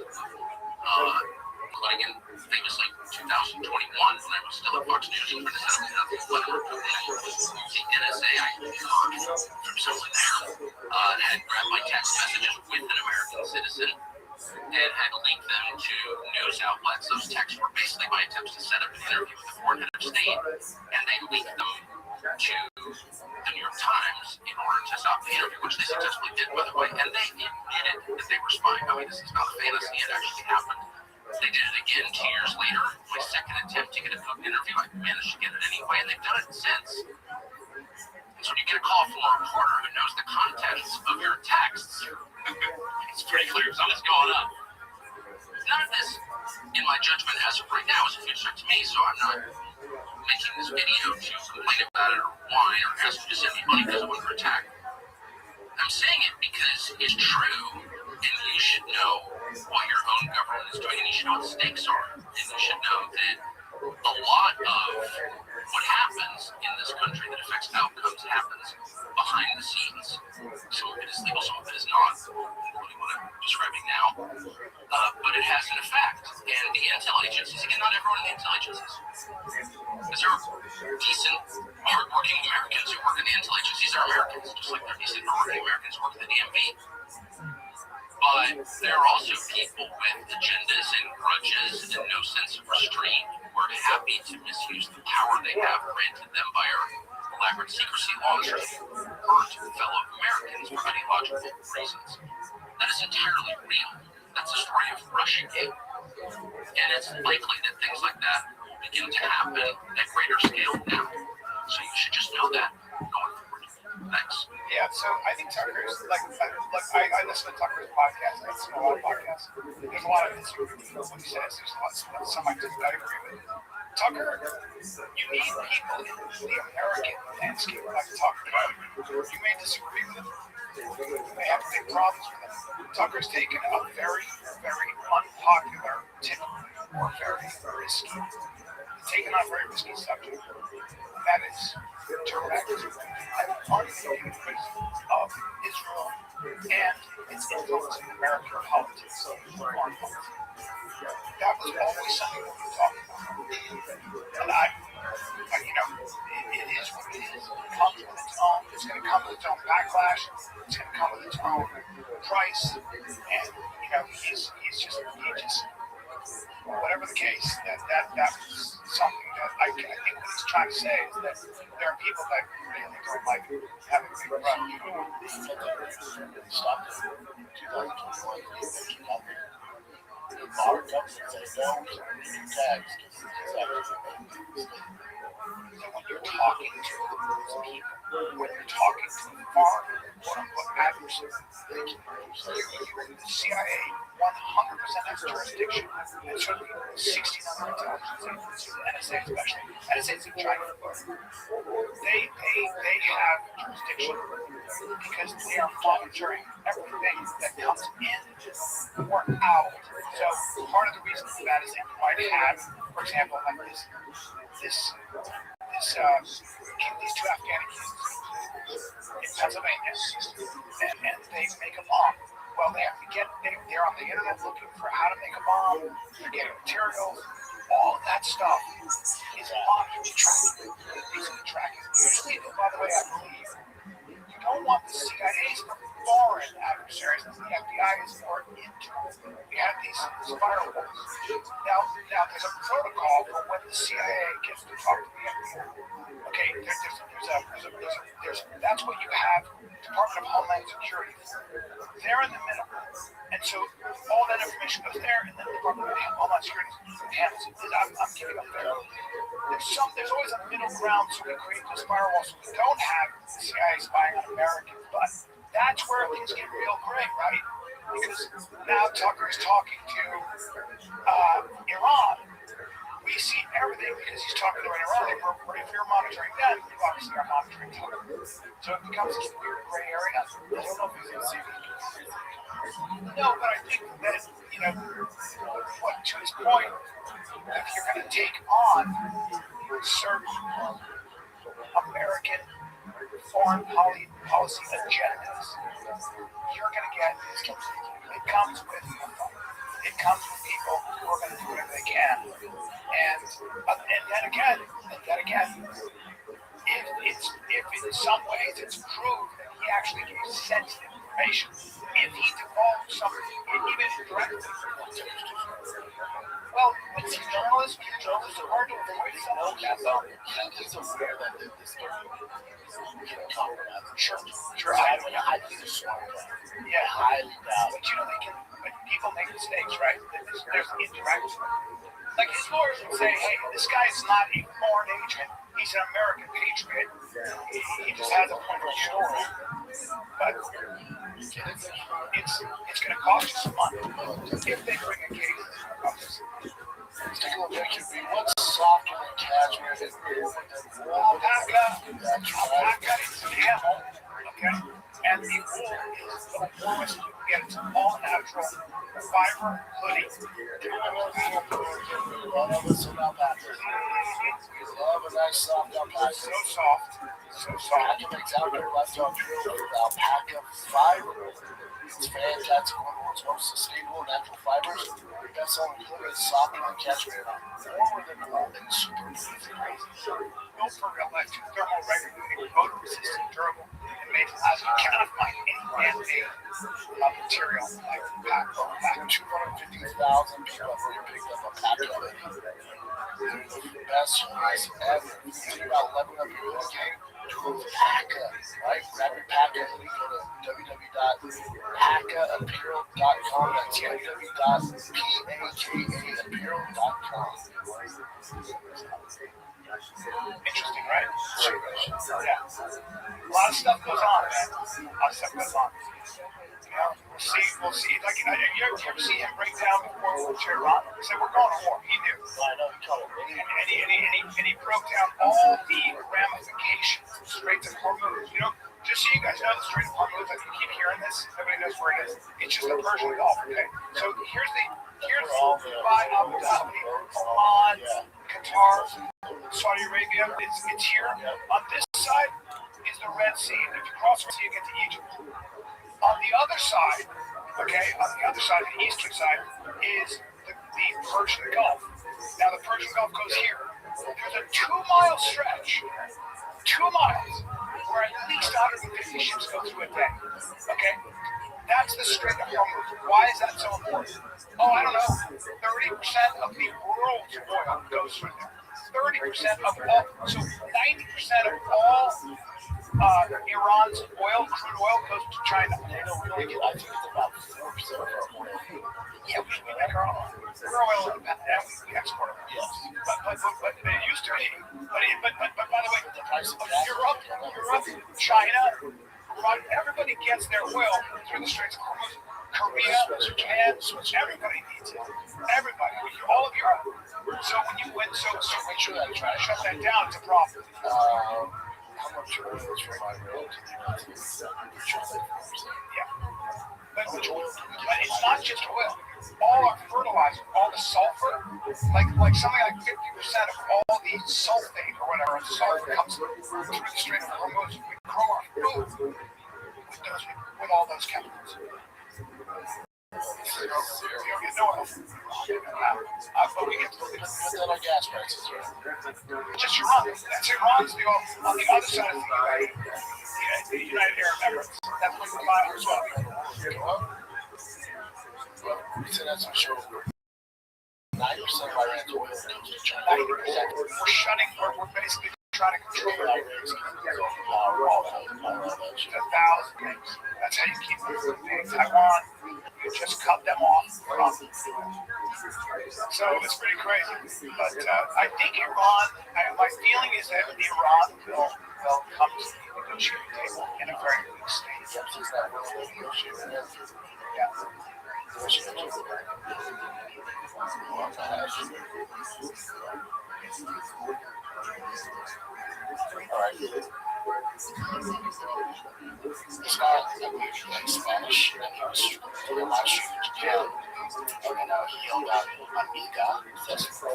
including in famously 2021 when I was still at Fox News for the 2011 the NSA I heard from someone there had grabbed my text messages with an American citizen and had linked them to news outlets. Those texts were basically my attempts to set up an interview with the foreign head of state, and they linked them to the New York Times in order to stop the interview, which they successfully did, by the way, and they admitted that they were spying. I mean, this is not a fantasy, it actually happened. They did it again 2 years later, my second attempt to get a good interview. I managed to get it anyway, and they've done it since. And so when you get a call from a reporter who knows the contents of your texts, it's pretty clear something's going on. None of this, in my judgment, as of right now, is a huge threat to me, so I'm not making this video to complain about it or whine or ask you to send me money because I was under attack. I'm saying it because it's true, and you should know what your own government is doing, and you should know what the stakes are, and you should know that a lot of what happens in this country that affects outcomes happens behind the scenes. Some of it is legal, some of it is not, including what I'm describing now. But it has an effect. And the intel agencies, again, not everyone in the intel agencies, because there are decent, hardworking Americans who work in the intel agencies are Americans, just like there are decent, hardworking Americans who work in the DMV. But there are also people with agendas and grudges and no sense of restraint who are happy to misuse the power they have granted them by our elaborate secrecy laws to hurt fellow Americans for ideological reasons. That is entirely real. That's a story of Russiagate. And it's likely that things like that begin to happen at greater scale now. So you should just know that going forward. Thanks. Yeah, so I think Tucker's, I listen to Tucker's podcast, I listen to a lot of podcasts. There's a lot of what he says, there's a lot of some I agree with. Tucker, you need people in the American landscape like Tucker. You may disagree with him, you may have big problems with him. Tucker's taken a very, very unpopular tip, or very risky, taken on a very risky subject. That is direct and unfiltered criticism of Israel and its influence in American politics, foreign policy. That was always something we were talking about. And it is what it is. It comes with its own, it's going to come with its own backlash, it's going to come with its own price, and, he's just, whatever the case, that was something that I think what he's trying to say is that there are people that really don't like having big problems. Stop it. 2021. Our government says no to reading tags. When you're talking to those people, when you're talking to foreign, quote-unquote, adversaries, the CIA 100% has jurisdiction, and certainly 16 other intelligence agencies, the NSA especially, NSA's in China, they have jurisdiction because they are monitoring everything that comes in or out. So part of the reason for that is that you might have, for example, like these two Afghani kids in Pennsylvania, and they make a bomb. Well, they have to they're on the internet looking for how to make a bomb, they're getting materials, all of that stuff is monitored, tracking, basically tracking. Usually, by the way, I believe, you don't want the CIA's foreign adversaries, the FBI is more internal. We have these firewalls. Now there's a protocol for when the CIA gets to talk to the FBI. Okay, that's what you have. Department of Homeland Security. They're in the middle, and so all that information goes there, and then the Department of Homeland Security handles it. I'm giving up there. There's always a middle ground, so we create this firewall so we don't have the CIA spying on Americans, but that's where things get real great, right? because now Tucker is talking to Iran. We see everything because he's talking to Iran. If you're monitoring them, you obviously are monitoring Tucker. So it becomes this weird gray area. I don't know if he's going to see it. No, but I think that, what, to his point, if you're going to take on certain American foreign policy agendas, you're going to get this. It comes with people who are going to do whatever they can, and then again, if in some ways it's proved that he actually gave sensitive information, if he divulged something, even indirectly. Well, it's journalists. Journalists are hard to avoid. That's all. He's aware that this compromise. Sure. I think it's smart. Yeah, highly doubt. But people make mistakes, right? There's indirect. Like his lawyers would say, hey, this guy's not a foreign agent. He's an American patriot. He just has a wonderful story. But it's going to cost you some money if they bring a case of this. Let's take a look at QB. What's softer than cashmere is alpaca is an animal, okay? And the wool is the warmest you can get. It's all natural fiber hoodie. Love a nice soft alpaca. So soft. I can make outdoor lifestyle drills with alpaca fiber. It's fantastic. One of the world's most sustainable natural fibers. The best selling hoodie is softer than cashmere, warmer than wool, and super easy. Built for electric thermal regulating, odor resistant, durable, and made to last. You cannot find any man-made material like alpaca. 250,000 people have already picked up alpaca. The best price ever. About 11 of your game to alpaca, right? Grab your paca and go to www.pacaapparel.com. That's www.pakaapparel.com. Interesting, right? Yeah. A lot of stuff goes on, man. We'll see. Like, you ever see him break down before Iran? He said, we're going to war. He knew. And he broke down all the ramifications of Strait of Hormuz. Just so you guys know, the Strait of Hormuz, like you keep hearing this, everybody knows where it is. It's just the Persian Gulf, okay? So here's Dubai, Abu Dhabi, Oman, Qatar, Saudi Arabia. It's here. On this side is the Red Sea. And if you cross the Red Sea, you get to Egypt. On the other side, the eastern side, is the Persian Gulf. Now the Persian Gulf goes here. There's a 2-mile stretch, 2 miles, where at least 150 ships go through a day. Okay? That's the Strait of Hormuz. Why is that so important? Oh, I don't know. 30% of the world's oil goes through there. 30% of all, so 90% of all Iran's crude oil goes to China. They don't really get, I think it's about 4% of our oil. Yeah, we make our own. We're oil independent. We export it. Yes. But it used to be. But by the way, Europe, China, everybody gets their oil through the Straits of Hormuz. Korea, Japan, everybody needs it. Everybody, all of Europe. So so make sure that you try to shut that down. It's a problem. How much oil is from my rail to the United States? Yeah. But it's not just oil. All our fertilizer, all the sulfur, like something like 50% of all the sulfate or whatever, sulfur comes through the Strait of Hormuz. We grow our food with all those chemicals. You don't get no oil. But we get that on gas prices. Just Iran. That's Iran's the on the other side of the United Arab Emirates. That's what the Bible is about. We said that's for sure. 90% of Iran's oil comes from China. 90%. We're basically trying to control our rigs. That's how you keep moving. Taiwan, you just cut them off. So it's pretty crazy. But I think Iran, my feeling is that Iran will come to the negotiating table in a very weak state. Yep, she's not willing to negotiate with him. Yeah. She knows what we're all right. This guy, I believe he likes Spanish, and he was doing a live stream in Japan, and then he yelled out "Amiga," that's for a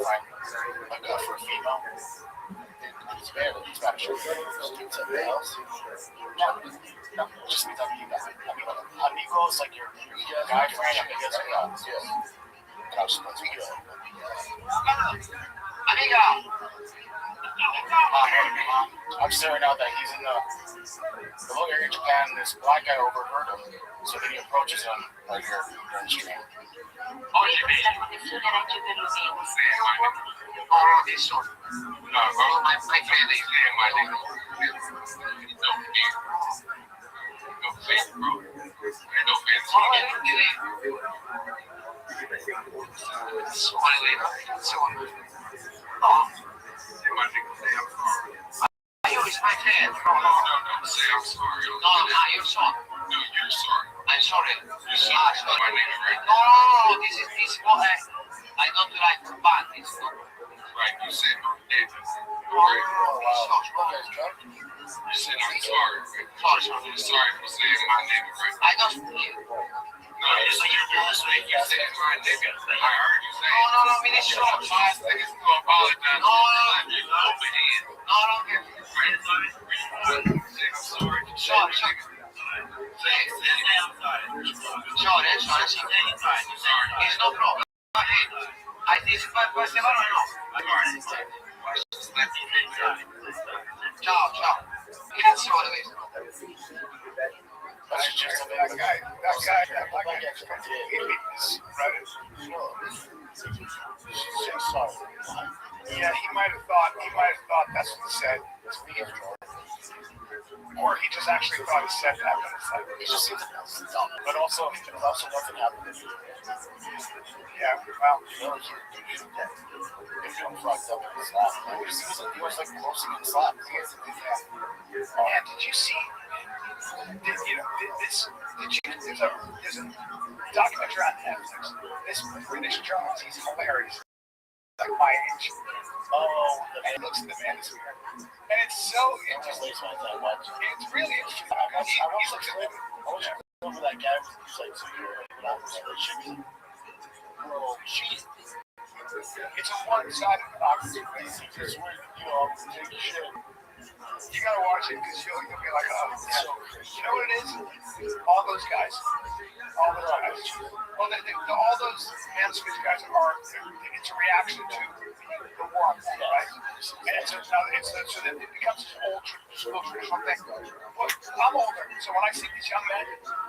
female. He's barely Spanish. Something else? No, just Amiga. Amigo is like your guy friend. Amiga is yeah. And I'll just put Amiga. Amiga. I'm staring out that he's in the little area in Japan, and this black guy overheard him, so then he approaches him right here during the stream. It's my fan. No, say I'm sorry. No, you're sorry. No, you're sorry. I'm sorry. You're sorry. My name, right? No, this is what I don't like to ban this. Right, you said you said I'm sorry. Sorry for saying my name, right? I don't hear. No, you said you said my name. I heard you say. No, I mean it's short. 5 seconds to apologize. No, it's no problem. I think ciao. That's what it is. That's just a bad guy. That black guy yeah, he might have thought that's what he said. Or he just actually thought he said that, but it's like he just seems dumb. But also nothing happened. Yeah, well, if you're fucked up in the slap, he was like close to getting slapped. And did you see? There's a documentary on Netflix. This British Jones, he's hilarious. Like my age. And he looks at the man this weird. And it's so interesting. It's really interesting. He looks at him. I was over that guy who's like, so you're not the shit. It's a one-sided democracy. It's where, take shit. You gotta watch it because you'll be like, oh, it's so crazy. You know what it is? All those guys. Well, all those Mansfield guys it's a reaction to the war, right? And so that it becomes this old traditional thing. Look, I'm older, so when I see these young men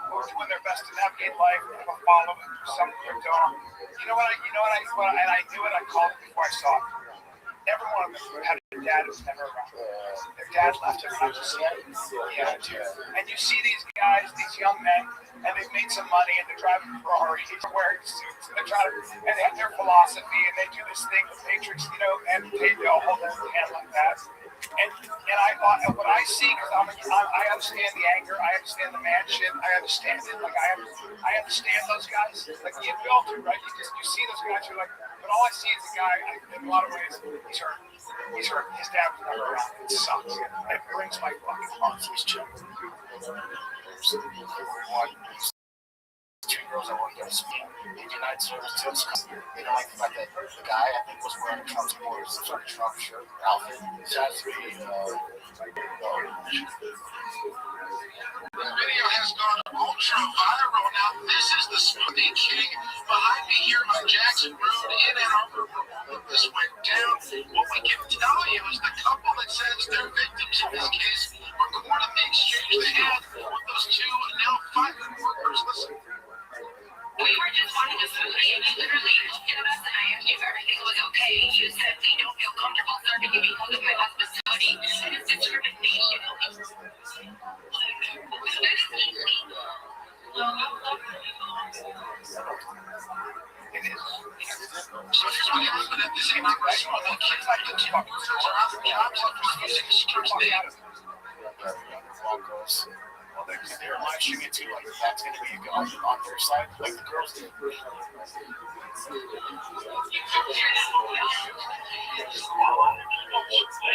who are doing their best to navigate life, have a follow it, something they're doing, and I knew it, I called it before I saw it. Every one of them had a dad who's never around. Their dad left him. And you see these guys, these young men, and they've made some money, and they're driving Ferraris, wearing suits, and they're trying to, and they have their philosophy, and they do this thing with Matrix, and they all hold their hand like that. And I thought, and what I see, because I understand the anger, I understand the man shit, I understand it. Like I understand those guys. Like you built it, right? You see those guys, you're like, but all I see is a guy. In a lot of ways, he's hurt. He's hurt. His dad was never around. It sucks. It brings my fucking heart to his chest. Two girls that worked at a school. He denied service to his company. They don't like the fact that the guy, I think, was wearing a Trump supporter, some sort of Trump shirt or outfit. This has to be The video has gone ultra viral. Now, this is the Smoothie King behind me here on Jackson Road in Ann Arbor. This went down. What we can tell you is the couple that says they're victims in this case recorded the exchange they had with those two now fighting workers. Listen. We were just watching a movie, and you literally looked at us, and I asked you if everything was okay. You said we don't feel comfortable serving you because of my hospitality. That is discrimination. It is. So here's what happened at this restaurant. The kids like the fucking jobs of using strips they had. Well, they're live streaming it too. Like that's going to be on their side, like the girls do. I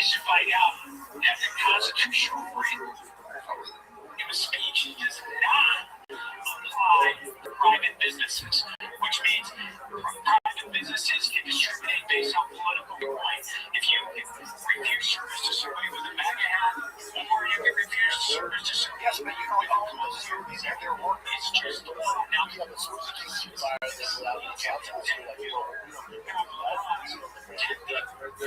should find out that the Constitution in a speech does not apply to private businesses, which means private businesses can discriminate based on political viewpoint. If you refuse service to somebody with a MAGA hat, or you can refuse service to somebody, yes, but you know, all of these are their work. It's just the law. Now, the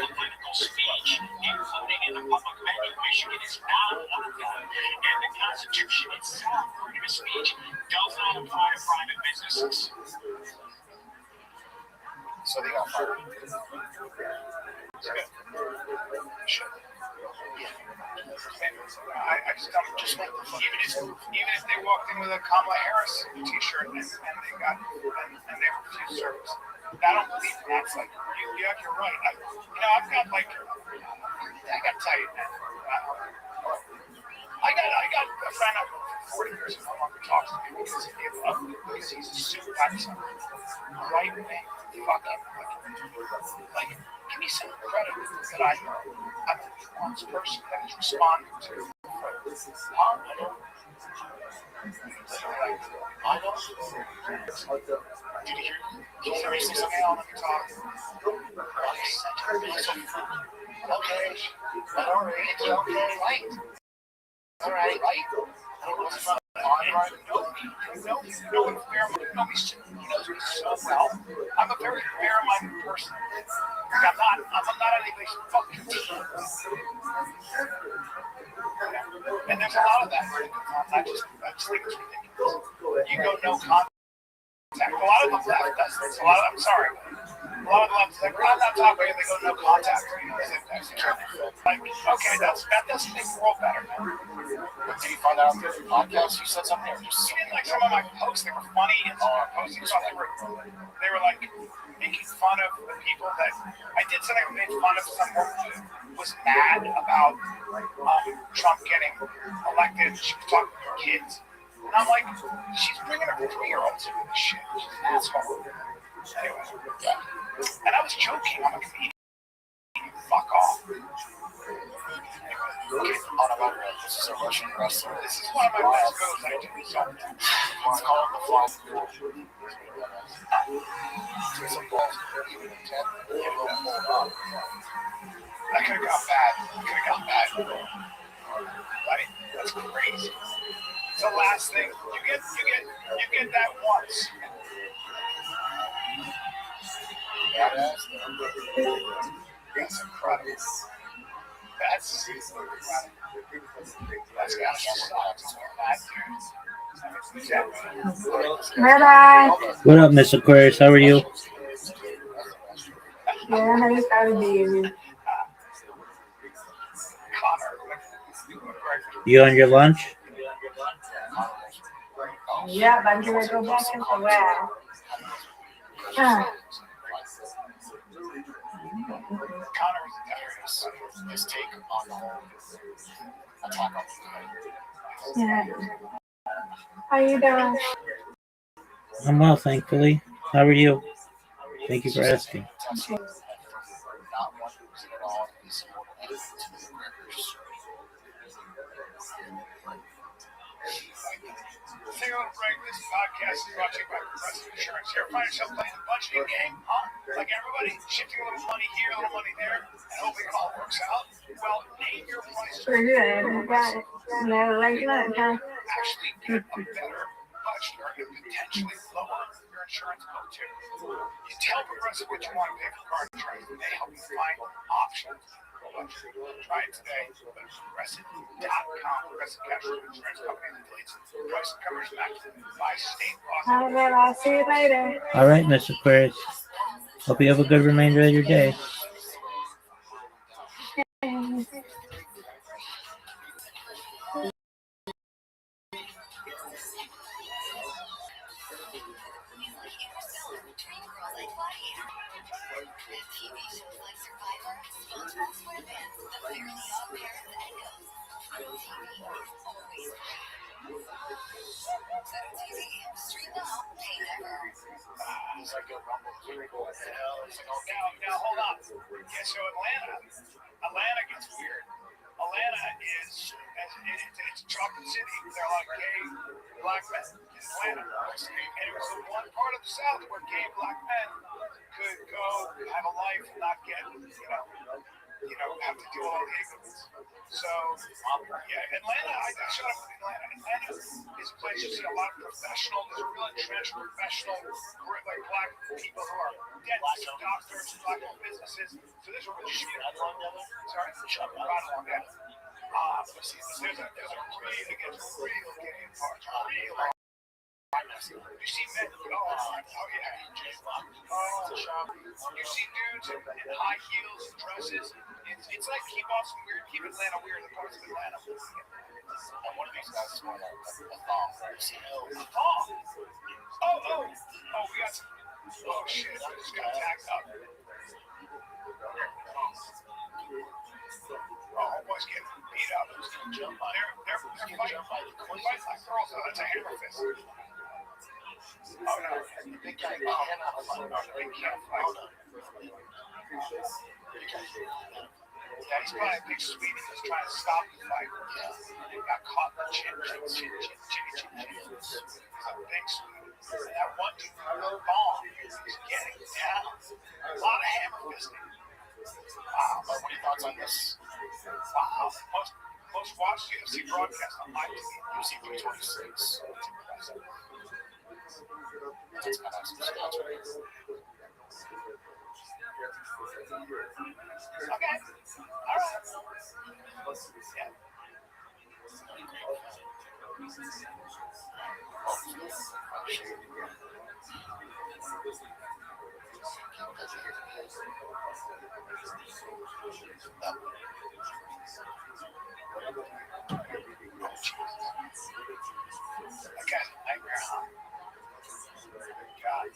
political speech, including in the public venue, Michigan is not one of them. And the Constitution itself, freedom of speech, does not apply to private businesses. So they got fired. I just like even if they walked in with a Kamala Harris T-shirt and they got and they refused service, I don't believe that's like you're right. I've got like I got to tell you, I got a friend of 40 years who no longer talks to me because he gave up because he's a super excellent right wing fucking like give me some credit that I'm the honest person that is responding to. I know. Did you hear? Seriously, something else? Let me talk. Okay. All right. All right. Right. I don't know what's from the right. No, fair-minded. He knows me so well. I'm a very fair-minded person. I'm not anybody's fucking team. And there's a lot of that. I just think it's ridiculous. You go no contact. A lot of them left. I'm sorry. A lot of them left. Like, I'm not talking about they go no contact. Like, okay, that doesn't make the world better. But did you find out through the podcast? You said something. Like some of my posts, they were funny and some of my posts, they were like making fun of the people that I did something that made fun of someone who was mad about Trump getting elected. She was talking to her kids. And I'm like, she's bringing her 3-year-olds into this shit. She's an asshole. Anyway, yeah. And I was joking. I'm a comedian. Fuck off. Anyway, okay, on about this is a Russian wrestler. This is one of my best moves I do. So it's called the fly. Some balls. That could have gone bad. Right? That's crazy. It's the last thing. You get that once. That's incredible. That's Rabbi. What up, Miss Aquarius? How are you? Yeah, how you? You on your lunch? Yep, I'm gonna go back into wow. His take on the whole attack on the Yeah. How you doing? I'm well, thankfully. How are you? Thank you for asking. This podcast is brought to you by Progressive Insurance. You ever find yourself playing the budgeting game, huh? Like everybody, shifting a little money here, a little money there, and hoping it all works out? Well, name your price. Pretty good. I got it. Never like that, huh? Actually get a better budget and potentially lower your insurance bill too. You tell Progressive what you want to pay for car insurance, and they help you find options. Try it today. Progressive.com. Progressive Casualty Insurance Company affiliates. Price and coverage matched by state law. All right, I'll see you later. All right, Miss Aquarius. Hope you have a good remainder of your day. He's like a rumble. He's like, what the hell? He's like, oh, now, hold on. Yeah, so Atlanta gets weird. Atlanta is, it's a chocolate city. There are a lot of gay black men in Atlanta. And it was the one part of the South where gay black men could go have a life and not get, have to do all the ignorance. So, yeah, Atlanta, I shut up with Atlanta. Atlanta is a place you see a lot of there's a real entrenched professional, like black people who are dentists, doctors, black owned businesses. So there's a real shit. Sorry, shut up. There's a real gay part. You see men, you see dudes in high heels and dresses. It's like keep Atlanta weird in parts of Atlanta. And one of these guys is wearing a thong. A thong? Oh, we got some. Oh shit, I just got tagged up. Oh, boys getting beat up. They're fighting like girls. That's a hammer fist. Oh no, the big guy cannot fight. They can't fight. Yeah, he's probably a big Swede. He's trying to stop the fight. Yeah. He got caught in the chin. He's a big Swede. And that one dude with a little bomb is getting down. A lot of hammer fisting. Wow. What are your thoughts on this? Wow. Most watched UFC broadcast on my TV. UFC 326. That's kind of some stuff. Okay. All right. Yeah. That guy's a nightmare, huh? God.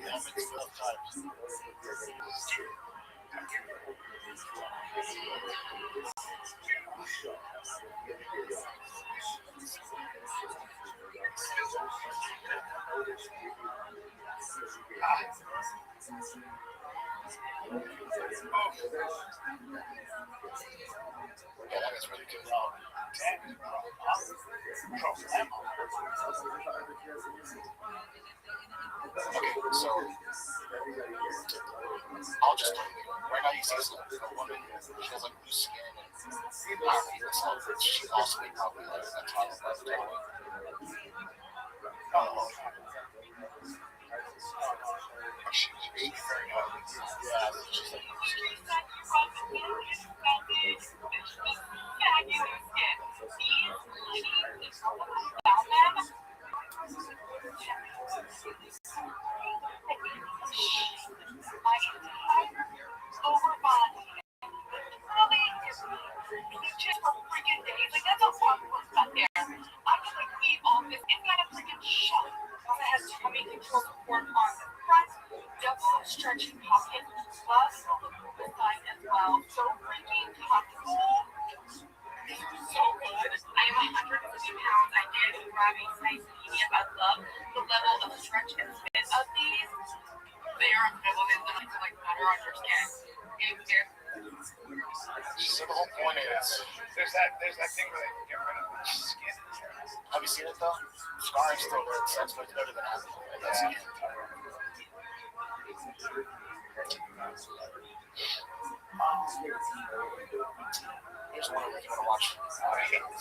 Yeah, it's tough times. Yeah, that is really good. Okay, so I'll just tell you, right now you see a woman, she has like loose skin and she's also probably like a toddler. Oh, she's very young. Yeah, she's like stretching pocket, loves the look of the side as well. So freaking comfortable. So good. I am 150 pounds. I did grab a nice medium. I love the level of stretch and fit of these. They are incredible. They literally feel like butter on your skin. So the whole point is there's that thing where they can get rid of the skin. Have you seen it though? Scarring's still there. It's much better than that. Yeah. Here's one you want to watch.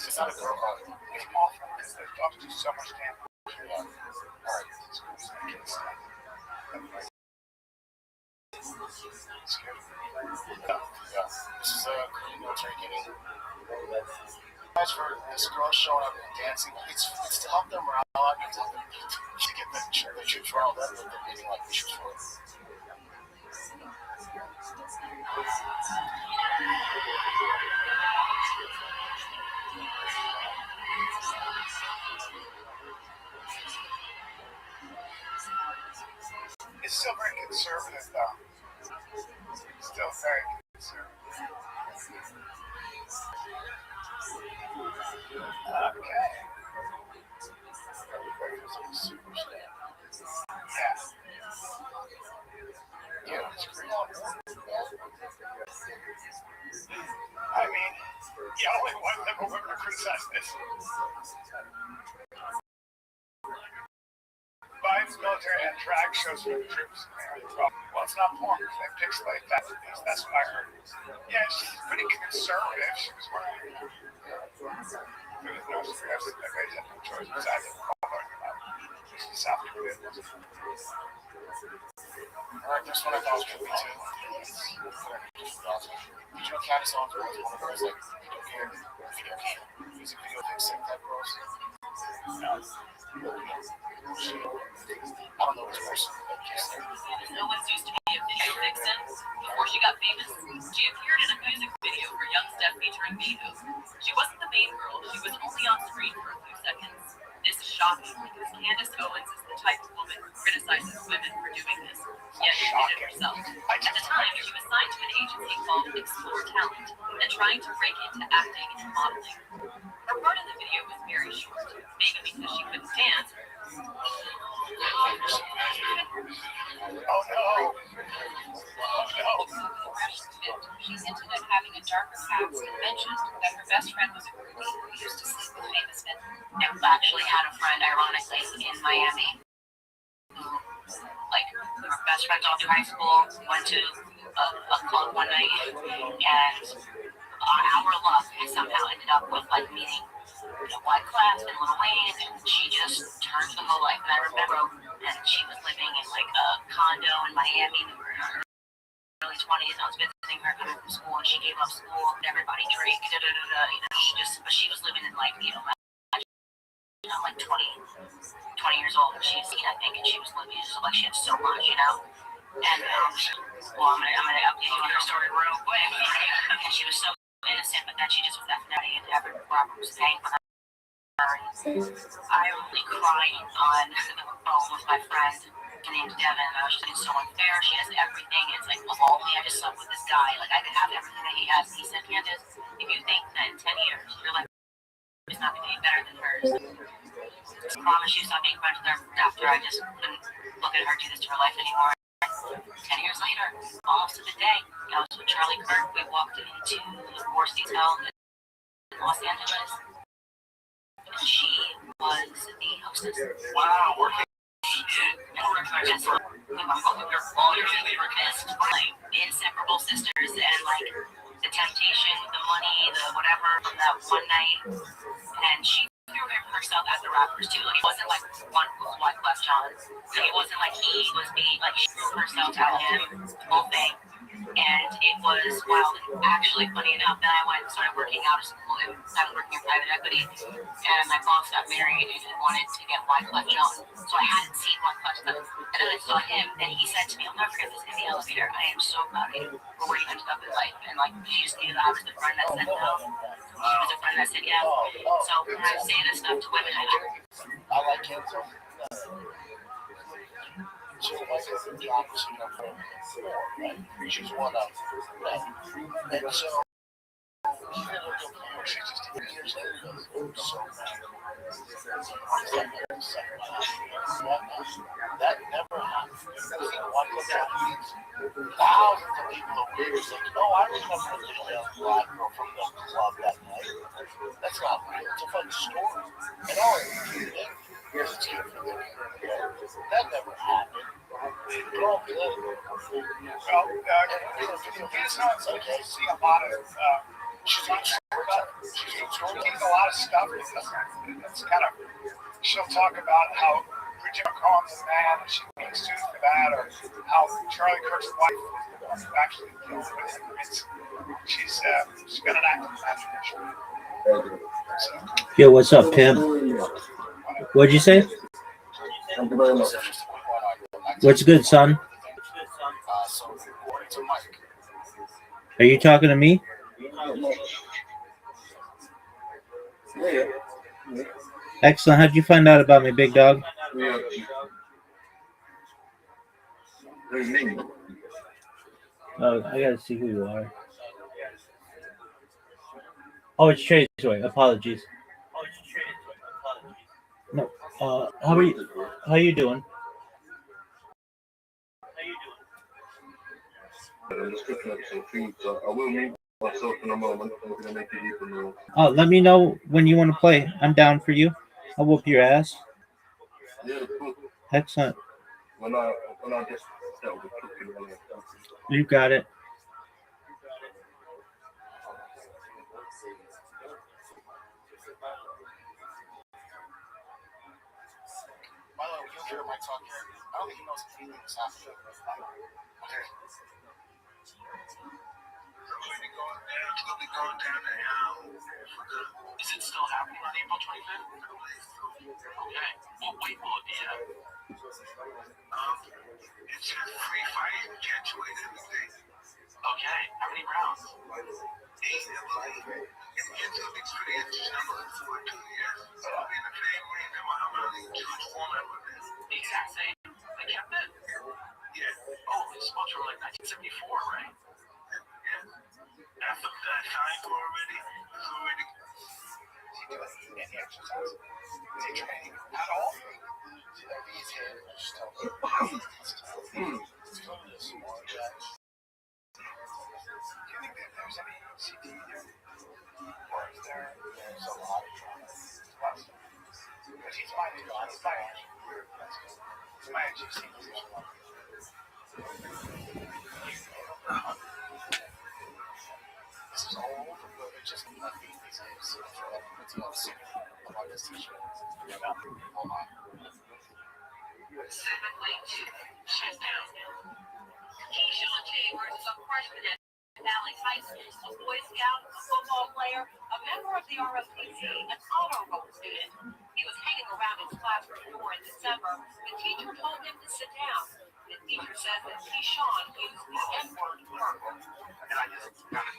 It's not a girl problem. It's awful. The dogs do so much damage. Yeah. All right. Yeah. This is a Korean military getting. As for this girl showing up and dancing, it's to help them morale out and to get the troops riled up that they're getting like issues for. It's still very conservative, though. still very conservative. Okay. Yeah, it's crazy. I mean, the only one liberal women to criticize this. Biden's military had drag shows for the troops. Well, it's not porn. They pixelate that. That's what I heard. Yeah, she's pretty conservative. She was wearing. There was no stress. They had no choice besides South Korea. Alright, this one I thought was going to be too. Did you know Caddis Owens was one of those like video game, music video vixen type girls? No. I don't know which person. Owens used to be a video vixen before she got famous. She appeared in a music video for Young Steph featuring Mihu. She wasn't the main girl, she was only on screen for a few seconds. This is shocking because Candace Owens is the type of woman who criticizes women for doing this, yet she did it herself. At the time, she was signed to an agency called Explore Talent and trying to break into acting and modeling. Her part in the video was very short, maybe because she couldn't dance. Oh no! She's hinted at having a darker past and mentioned that her best friend was a groupie who used to sleep with famous men. I actually had a friend, ironically, in Miami who, like, we were best friends all through high school, went to a club one night, and our luck somehow ended up with, like, meeting White Class and Lil Wayne, and she just turned the whole life. And I remember, and she was living in, like, a condo in Miami. We were in her early 20s. I was visiting her coming from school, and she gave up school, and everybody drank, but she was living in, like, like 20 years old, and she's 18, I think, and she was living just like she had so much, And well, I'm gonna update you on her story real quick. And she was so innocent, but then she just was definitely and every Robert was paying for her. I was really crying on the phone with my friend named Devin. I was just like, it's so unfair. She has everything. It's like, of all me, I just slept with this guy. Like, I could have everything that he has. He said, Candace, if you think that in 10 years your life is not going to be better than hers, I promise you stop being friends with her after I just couldn't look at her do this to her life anymore. 10 years later, almost to the day, I was with Charlie Kirk. We walked into the Forest Hotel in Los Angeles, and she was the hostess. Wow, working. Inseparable sisters, and like the temptation, the money, the whatever from that one night, and she threw herself at the rappers too. Like, it wasn't like one White Class John. Like, it wasn't like he was being like, she threw herself at him, the whole thing. And it was wild. Actually, funny enough, then I went and started working out of school. I was working in private equity, and my boss got married and wanted to get White Class John. So I hadn't seen White Class John. And then I saw him, and he said to me, I'll never forget this in the elevator. I am so proud of you for where you ended up in life. And like, she just knew that I was the friend that said no. She was a friend that said yes. So when I say this stuff to women, I like cancer. She was a job, right? She's one of them. And so, she just 10 years later goes, oh, so bad. That never happened. Thousands of people are weird. Like, oh, I remember the black girl from the club that night. That's not real. It's a fun story. And all here's a tip for them. That never happened. They're all good. Well, it's not so you see a lot of, she's not sure about it. She's tweeting a lot of stuff. It's kind of, she'll talk about how Virginia calls a man and she being sued for that, or how Charlie Kirk's wife actually killed him. She's got an active imagination. Yo, what's up, Pimp? What'd you say? What's good, son? Are you talking to me? Excellent. How'd you find out about me, big dog? Oh, I gotta see who you are. Oh, it's Traceway. Apologies. No. How are you? How you doing? I'm just cooking up some food, so I will mute myself in a moment. I'm gonna make it even more. Let me know when you want to play. I'm down for you. I'll whoop your ass. Yeah, cool. Excellent. When I get settled with cooking, You got it. By the way, you'll hear my talk here. I don't think he knows anything that's happening. Okay. It'll be going down now. Is it still happening on April 25th? Okay. Well, wait, will it be it's a free fighting catchweight everything. Okay. How many rounds? 8, I believe. It's a big experience. Number 4, 2 years. So I'll be in the same ring that Muhammad Ali George Foreman with this. The exact same? They kept it? Yeah. Oh, it's supposed to be like 1974, right? Yeah. That's the time for already. It's already. Is he doing any exercise? Is he training at all? He's here. Still. Still this one, Judge. Do you think that there's any CT there? Or is there's a lot of trauma? Because he's my God. He's my edge. He's my edge. You've seen this one. This is all over, but they're just not being these days. It's all super about this t-shirt. Hold on. 7 late shut down. Keyshawn Chambers is a freshman at Valley High School, a Boy Scout, a football player, a member of the ROTC, an honor roll student. He was hanging around his classroom door in December. The teacher told him to sit down. The teacher says that Keyshawn used the N-word verbal. And I just got it.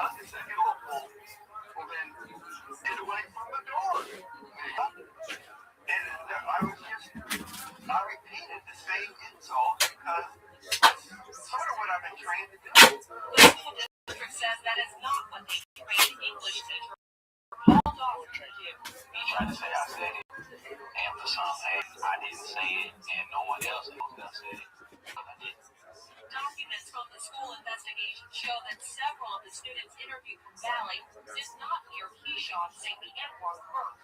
Well, then get away from the door. And I repeated the same insult because that's sort of what I've been trained to do. The school district says that is not what they trained English teacher Paul Dawson to do. He tried to say I said it, and for some, I didn't say it, and no one else knows I said it. I didn't. Documents from the school investigation show that several of the students interviewed from Valley did not hear Keyshawn say the N-word first.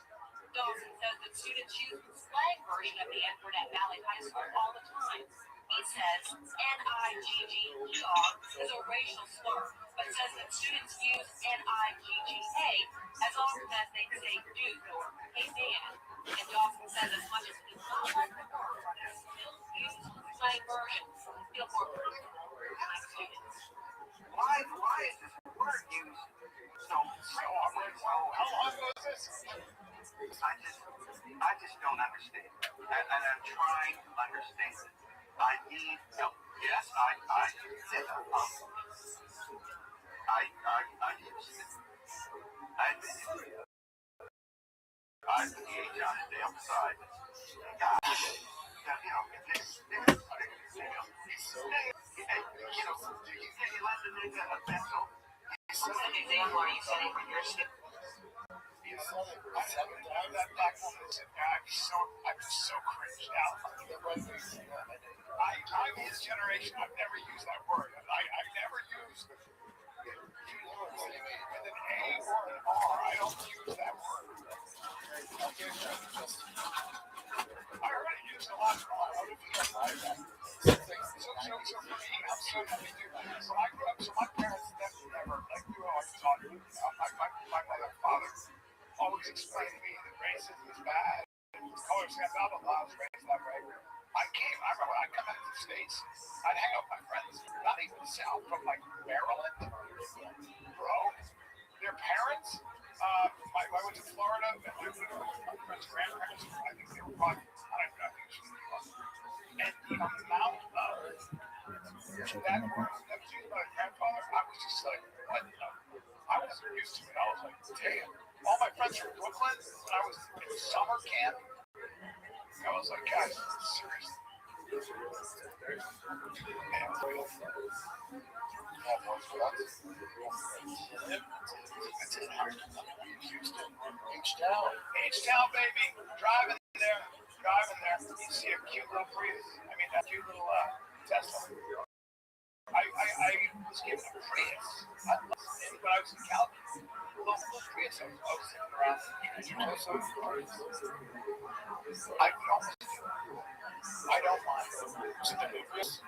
Dawson says that students use the slang version of the N-word at Valley High School all the time. He says N-I-G-G-E-R is a racial slur, but says that students use N-I-G-G-A as often as they say dude or hey man. And Dawson says as much as he does not like the word, he still uses the slang version. Feel more personal. Why is this word used so often? How long ago is this? I just don't understand. And I'm trying to understand. I need help. Yes, I did. I used it. I did it. I put the H on it, the upside. God, if this you let the nigga a pencil. I'm so cringed out. I'm his generation. I've never used that word. I never used with an A or an R. I don't use that word. I already used a lot of so for me, I'm so happy to do that. So I grew up, so my parents never knew how I taught. My mother and father always explained to me that racism is bad. Colors have blah, blah, blah. I was raised that way. I remember when I'd come out to the States, I'd hang out with my friends, not even the South, from like Maryland, bro. Their parents, I went to Florida, and my friend's grandparents, I think they were probably, I think she was. And the amount of that word that was used by my grandfather, I was just like, what? I wasn't used to it. I was like, damn. All my friends from Brooklyn, when I was in summer camp, I was like, guys, seriously. H-Town, baby. Driving there. You see a cute little Prius. I mean, that cute little Tesla. I was given a Prius. I loved it when I was in California. Little Prius. I was sitting around. You know, so I don't mind. It's a nice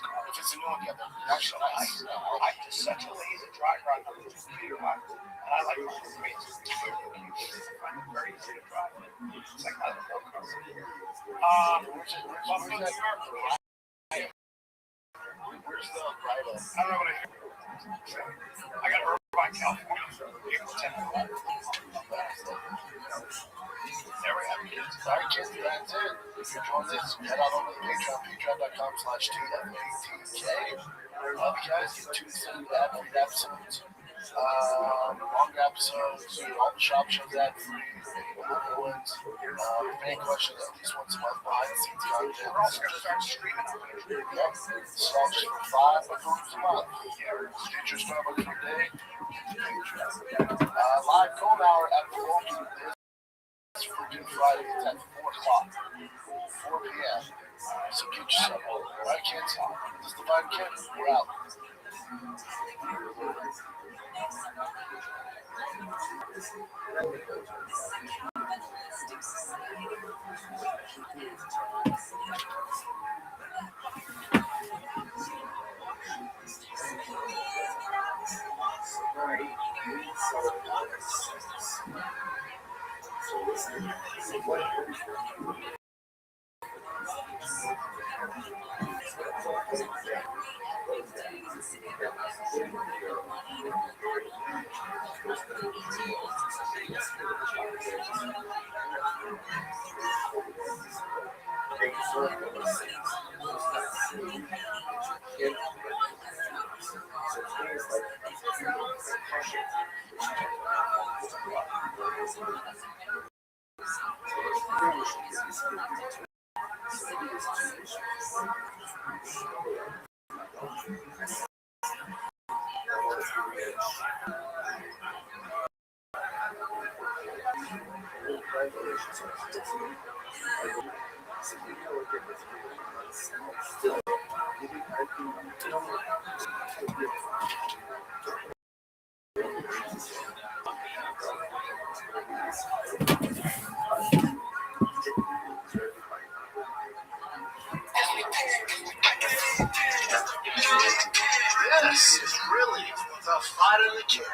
car. If it's a new one, yeah, that's so nice. I'm just such a lazy driver. I'm not just Peter Pan. And I like my Prius. It's very cute. I find it very easy to drive. It's like my little car. Where's that? Where's the bridal? I don't know what I hear. I got Irvine, California. April 10th. There we have kids. All right, kids, that's it. If you enjoyed this, head on over to Patreon, patreon.com/2FATK. Love you guys. Get 2 ad-free episodes. Longer episodes. All the shop shows ad-free. Other ones. Any questions, at least once a month behind the scenes content. We're also going to start streaming. Yep. Starts for $5 a month. Get your Starbucks for a day. Live cold hour at 4 p.m. This freaking Friday. It's at 4 o'clock. 4 p.m. So get yourself over. Right, kids? This is the Divine Kid. We're out. This is really the fight of the kid.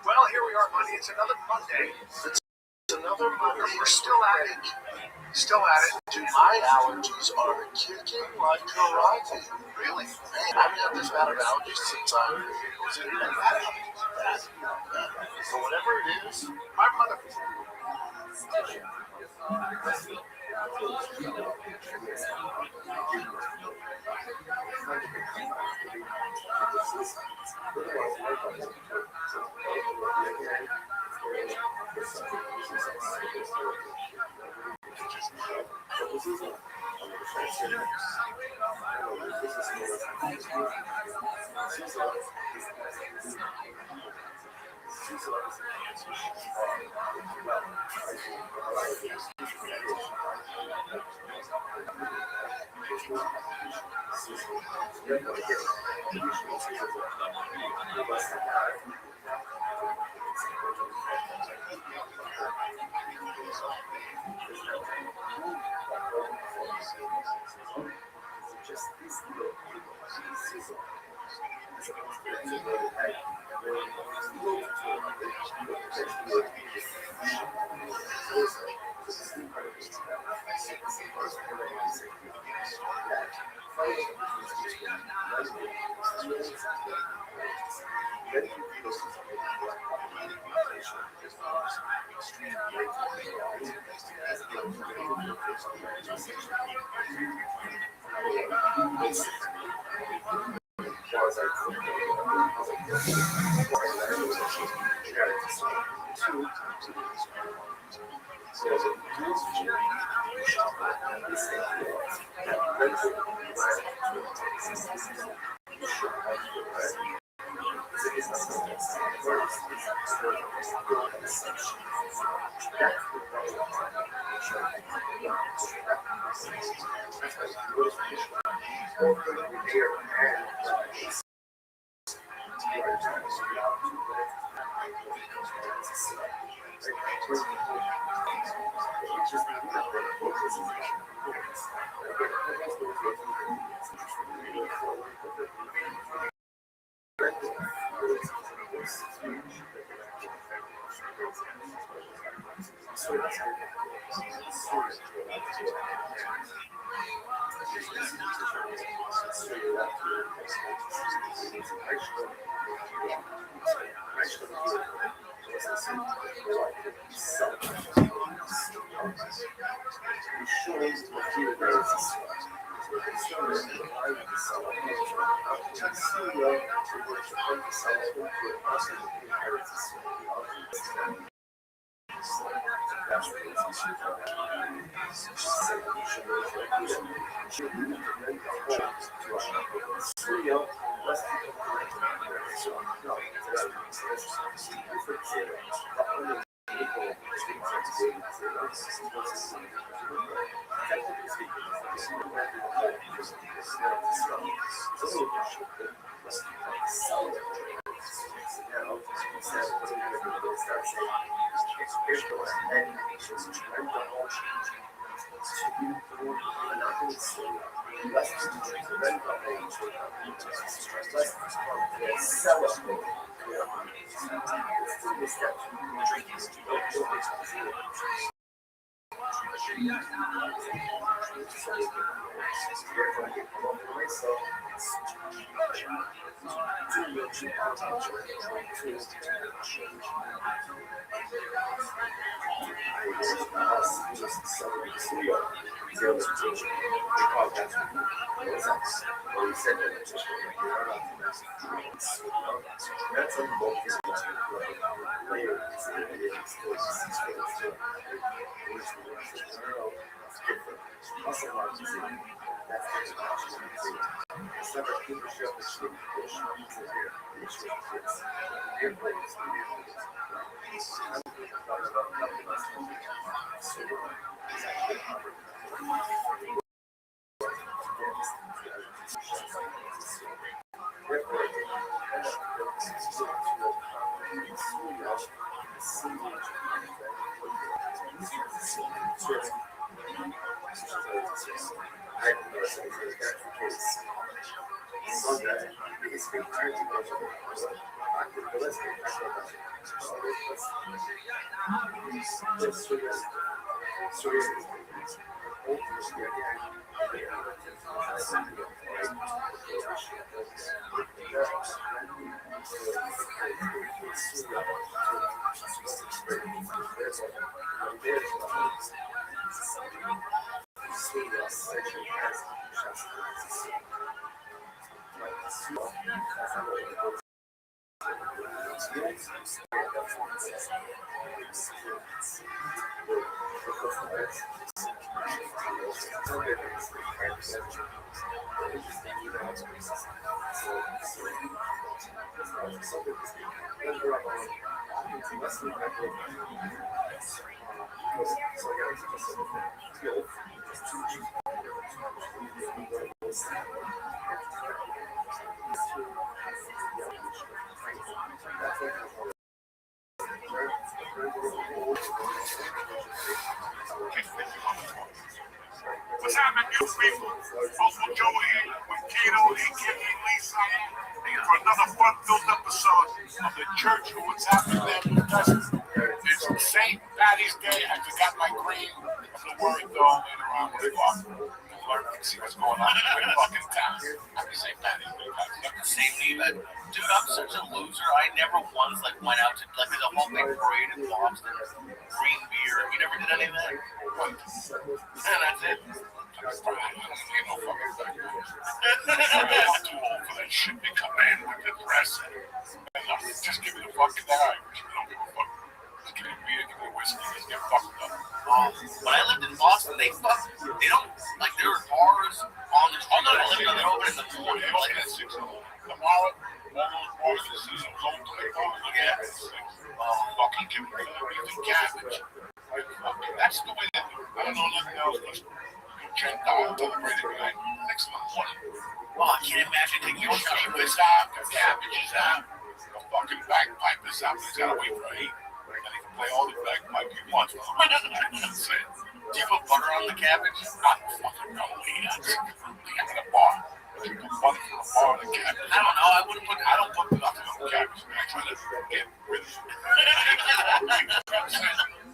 Well, here we are, Monday. It's another Monday. We're still at it. Dude, my allergies are kicking like karate. Really? Man, I haven't had this bad of allergies since I was in that. So whatever it is, my mother. What's happening, you people? Uncle Joe here with Kato, a.k.a. Lisa, for another fun-filled episode of the Church of What's Happening There Podcast. It's St. Patty's Day. I forgot my green. I'm worried, though, later on when I walk. Learn and see what's going on in the fucking town. Happy St. Patty's Day, guys. Same thing, but dude, I'm such a loser. I never once went out to there's a whole big parade in Boston, green beer. You never did any of that? And that's it. I'm too old for that shit. They come in with the dress. Just give me the fucking Irish. I don't give a fuck. Just give me beer, give me whiskey, just get fucked up. When I lived in Boston, they don't, like, there were bars on the street. I lived on the open in the morning. Like, at 6 o'clock. Tomorrow, all the seasons old to the bar. Yeah. Fucking give me the cabbage. That's the way that I don't know nothing else. Gentile celebrated guy. Next month. Well, I can't imagine taking your shot with out, the cabbage is out, the fucking bagpipe is out. He's got to wait for 8. And he can play all the bagpipe he wants. Do you put butter on the cabbage? Not fucking no way. I'm in a bar. You put butter on the bar on the cabbage. I don't know. I don't put nothing on the cabbage. I try to get rid of it.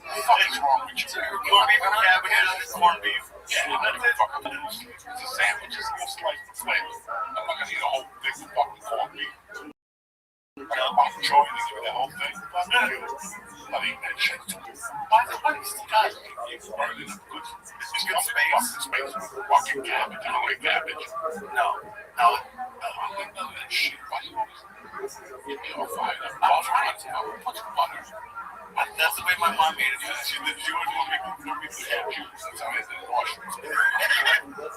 What is wrong with you? Corned beef and cabbage, corned beef. Yeah, that's it. It's a sandwich, it's a little slice of flavor. I'm not gonna eat a whole thing of fucking corned beef. I'm enjoying to give it that whole thing. I'm not eating that shit. Why is the guy? He's burning up good. It's good space. Fucking cabbage. I don't like cabbage. No. I'm like none of that shit. Why do you always get me all fired up? I'm trying to. I'll put some butter. That's the way my mom made it. She always wanted to make me have juice. That's how I did it.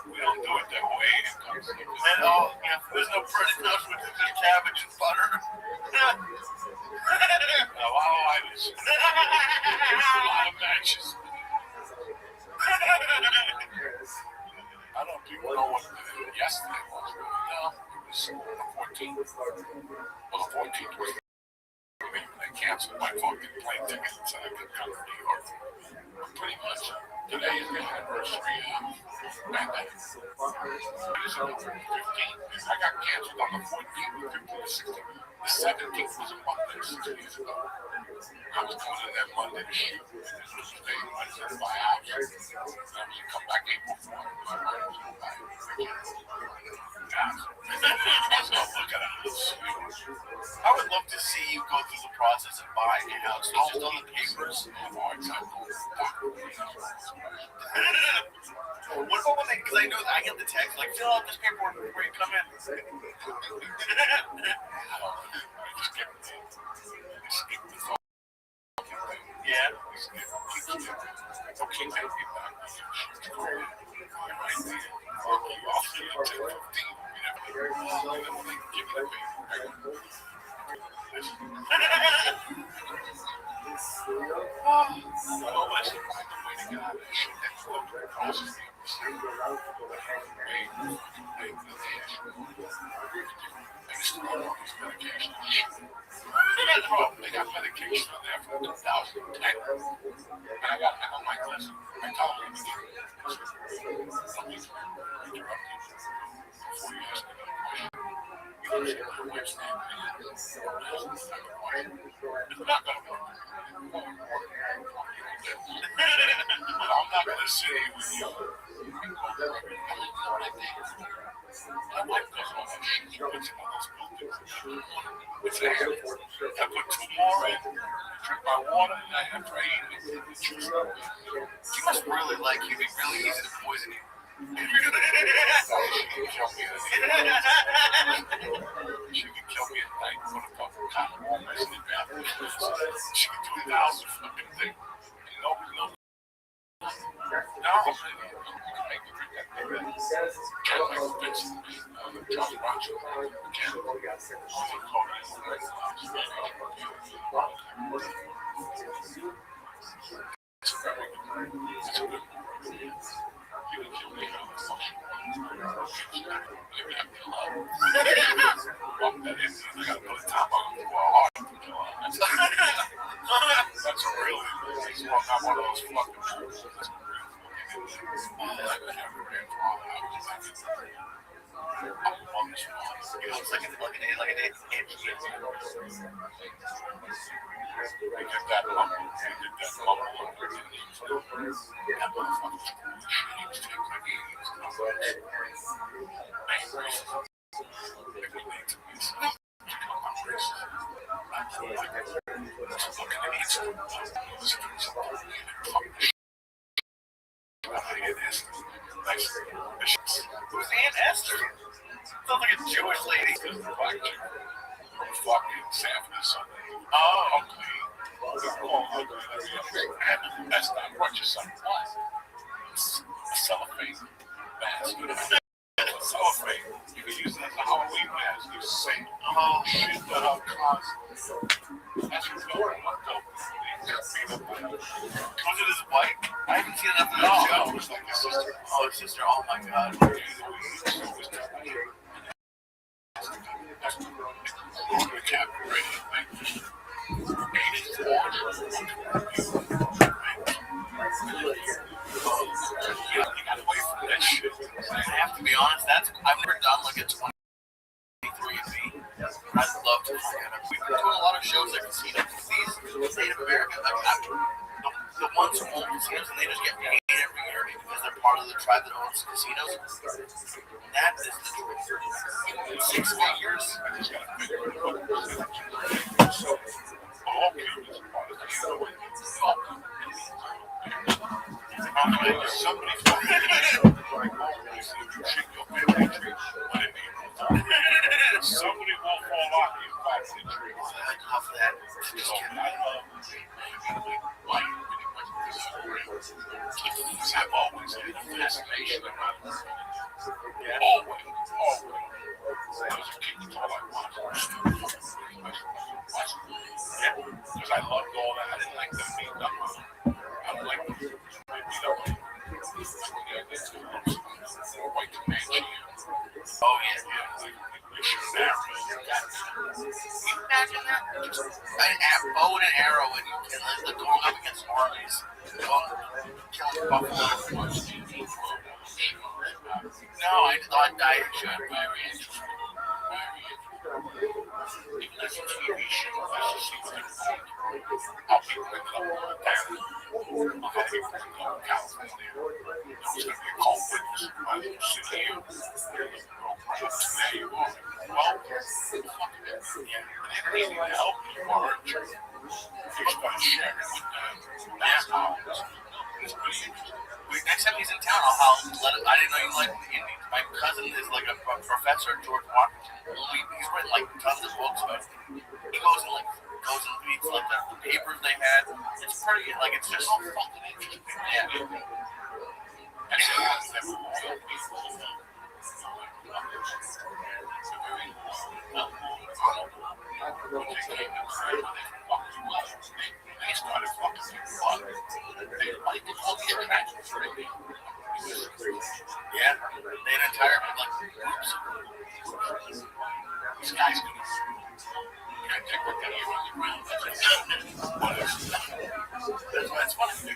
We don't do it that way. And there's no French toast with just cabbage and butter. A lot of items. A lot of matches. I don't even know what yesterday was. No, it was the 14th. Well, the 14th was. They canceled my fucking plane ticket so I could come to New York. Pretty much. Today is the anniversary of Mandate. It was on the 15th. I got canceled on the 14th, the 15th, the 16th. The 17th was a Monday 6 years ago. I was going in there Monday to shoot. Tuesday, Wednesday to buy house. Then I was going to come back April 4th. My wife was going to buy so look at us. I would love to see you go through the process of buying a house. It's just on the papers. What about when because I know that I get the text, like, fill out this paperwork before you come in. Yeah. Okay, thank you. They got medication on there for 2010. And I got my class. I told them before you ask me that question. You understand my wife's name. It's not going to work. But I'm not going to say with you. My wife does all that shit. She puts in all those buildings. It's a handful. I put 2 more in. Drink my water, and I have to eat it. She must really like you. It'd be really easy to poison you. She can kill me at night. Put a couple of cotton warmers in the bathroom. She can do 1,000 fucking things. And nobody knows. No, you can make me drink that thing. John Rothschild. That's a real he's not one of those fucking truths. That's a real it's like an inch. They get that lump. That motherfucker's Who's Aunt Esther? Sounds like a Jewish lady. From fucking San Francisco. Oh, okay. That's not what your son was. A cellophane mask. Cellophane. You can use it as a Halloween mask. You say, oh shit, cause. That's your going. Was it his wife? I haven't seen enough of that show. It was like his sister. Oh, his sister. Oh my god. I have to be honest, I've never done like a 23andMe. I'd love to look at it. We've been doing a lot of shows at casinos. These Native Americans, the ones who own casinos, and they just get paid every year because they're part of the tribe that owns casinos. That is the truth. 6 figures. Somebody will fall off you fights the tree. I love that. So I love why I've always had a fascination about this. Always. When I was a kid, that's all I watched. Yeah, because I loved all that. I didn't like them being up on them. I don't like them being up on them. White Comanche. Oh, yeah. Imagine that. An bow and an arrow, and you can going up against armies. Killing buffalo. No, I thought I should. Very interesting. Even as a TV show, that's just something I'll be bringing up all the time. I'll be bringing up California. It's going to be a cold witness. I will sit here. There you are. Well, yeah, anything to help you are you start sharing with mass hours. It's pretty interesting. Next time he's in town, I'll let him. I didn't know you liked the Indians. My cousin is like a professor at George Washington. He's written like tons of books about it. He goes and reads like the papers they had. It's pretty, like it's just fucking interesting. Yeah. Yeah, they had entire like groups. These guys can take what they hear on the ground. That's funny.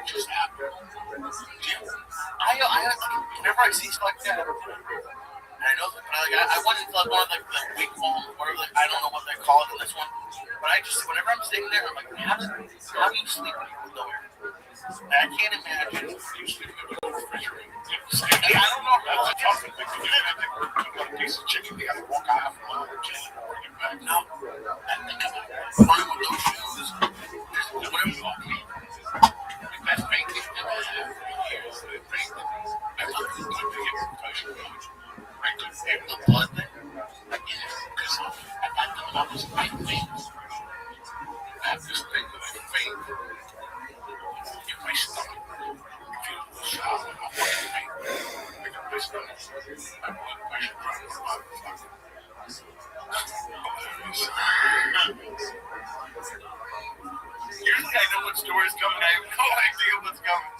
Just happened. Whenever I see stuff like that, and I know that, I went into like one of the week long, whatever, I don't know what they call it in this one, but I just, whenever I'm sitting there, I'm like, how do you sleep when you go nowhere? I can't imagine you sleeping in the refrigerator. I don't know how that's tough. You got a piece of chicken, you got to walk out from the kitchen and bring it back. No, I think I'm fine with those shoes. Whatever you want. That's painting. Years that it painted. I thought it was going to be a professional coach. I could feel the blood there. Because at that time I was famous. I have this thing that I faint in my stomach. If you do a shower, I want to paint. I got my stomach. I want to push it around the motherfucker. Usually I know what story's coming. I have no idea what's coming.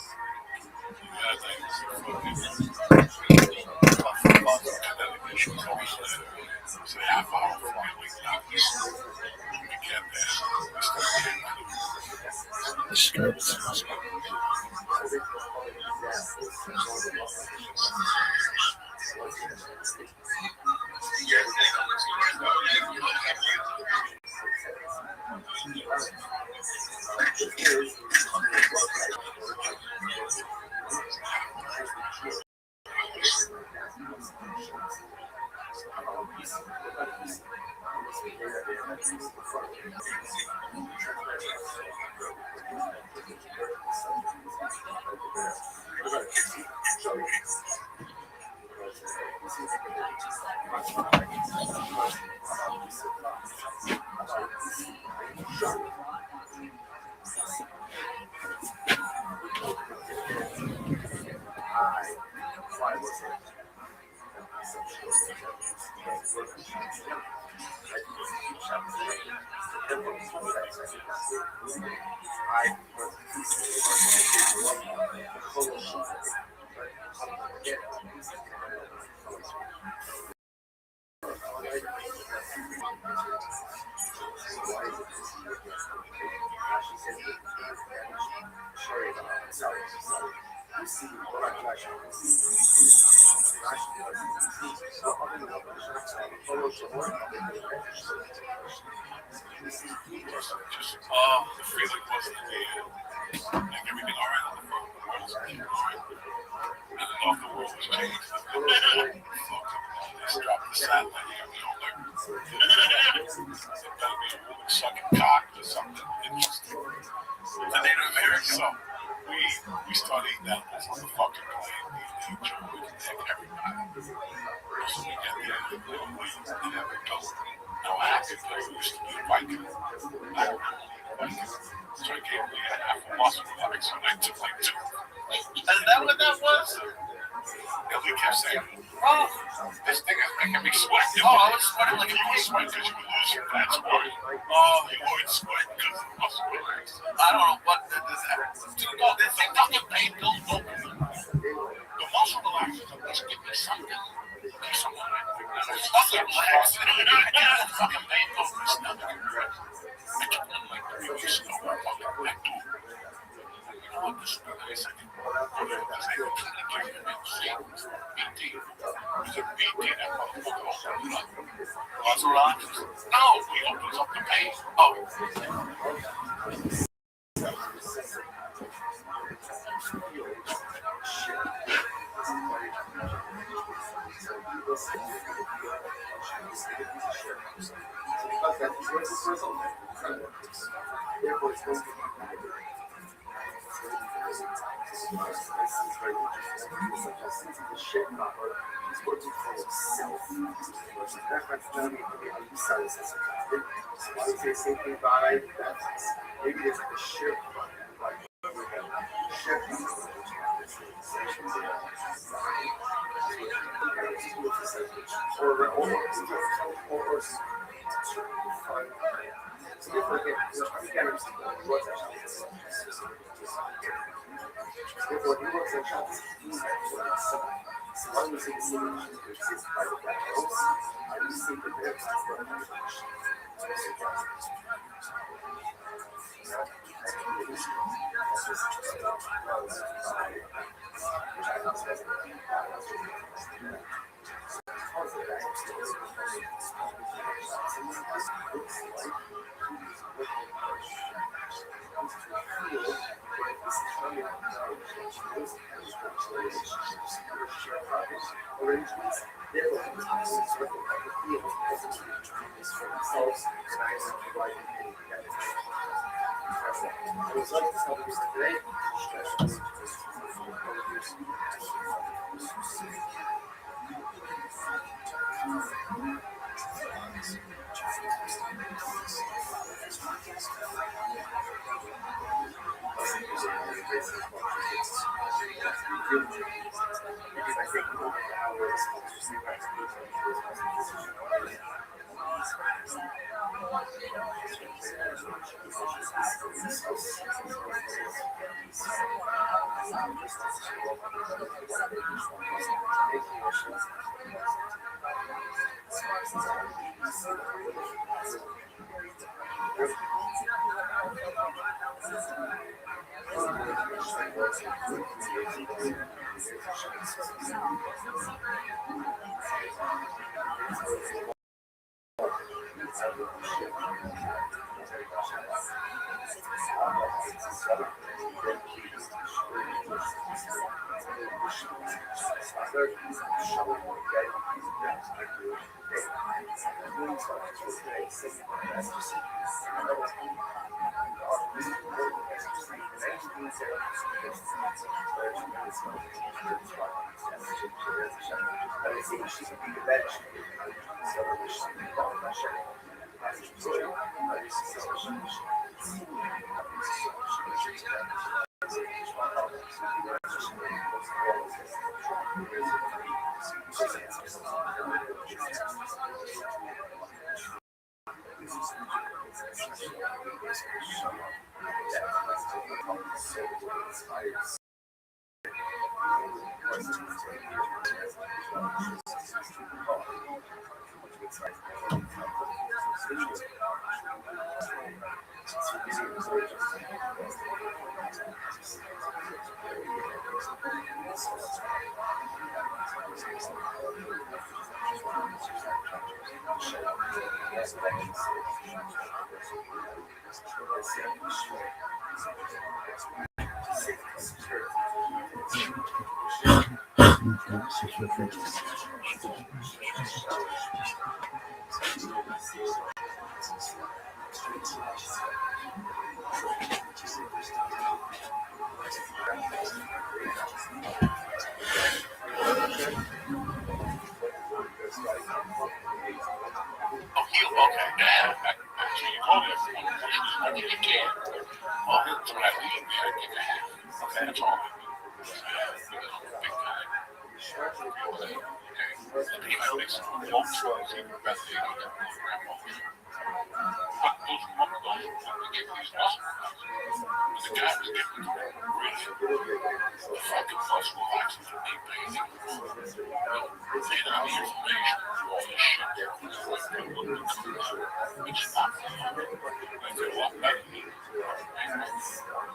It's a half hour before I wake up. We get there. The skirts. The feeling wasn't there. Like everything all right on the phone. The world was all right. And then off the world was changed. Let's drop the satellite. You got me all like, it better be a woman sucking cock or something interesting. The Native Americans. So we started eating animals on the fucking plane. We connect everybody. So we got the animals and have a dope. Now I have to play. We used to be a Viking. So I gave me half a muscle relax, so I took like 2. Is that what that was? And we kept saying, oh, this thing is making me sweat. I was sweating like you were sweating because you were losing that sweat. Oh, you weren't sweating because of muscle relax. I don't know what that is. This thing doesn't pay bills open. The muscle relaxers at least give me something. Muscle relax. Fucking pain bills. I took them like 3 weeks ago. I fucking went to it. You know what this is? I said, because they were trying to give me a shit. BT. It's a BT that motherfucker opened up. Muscle relaxers? No, he opens up the pain. Oh.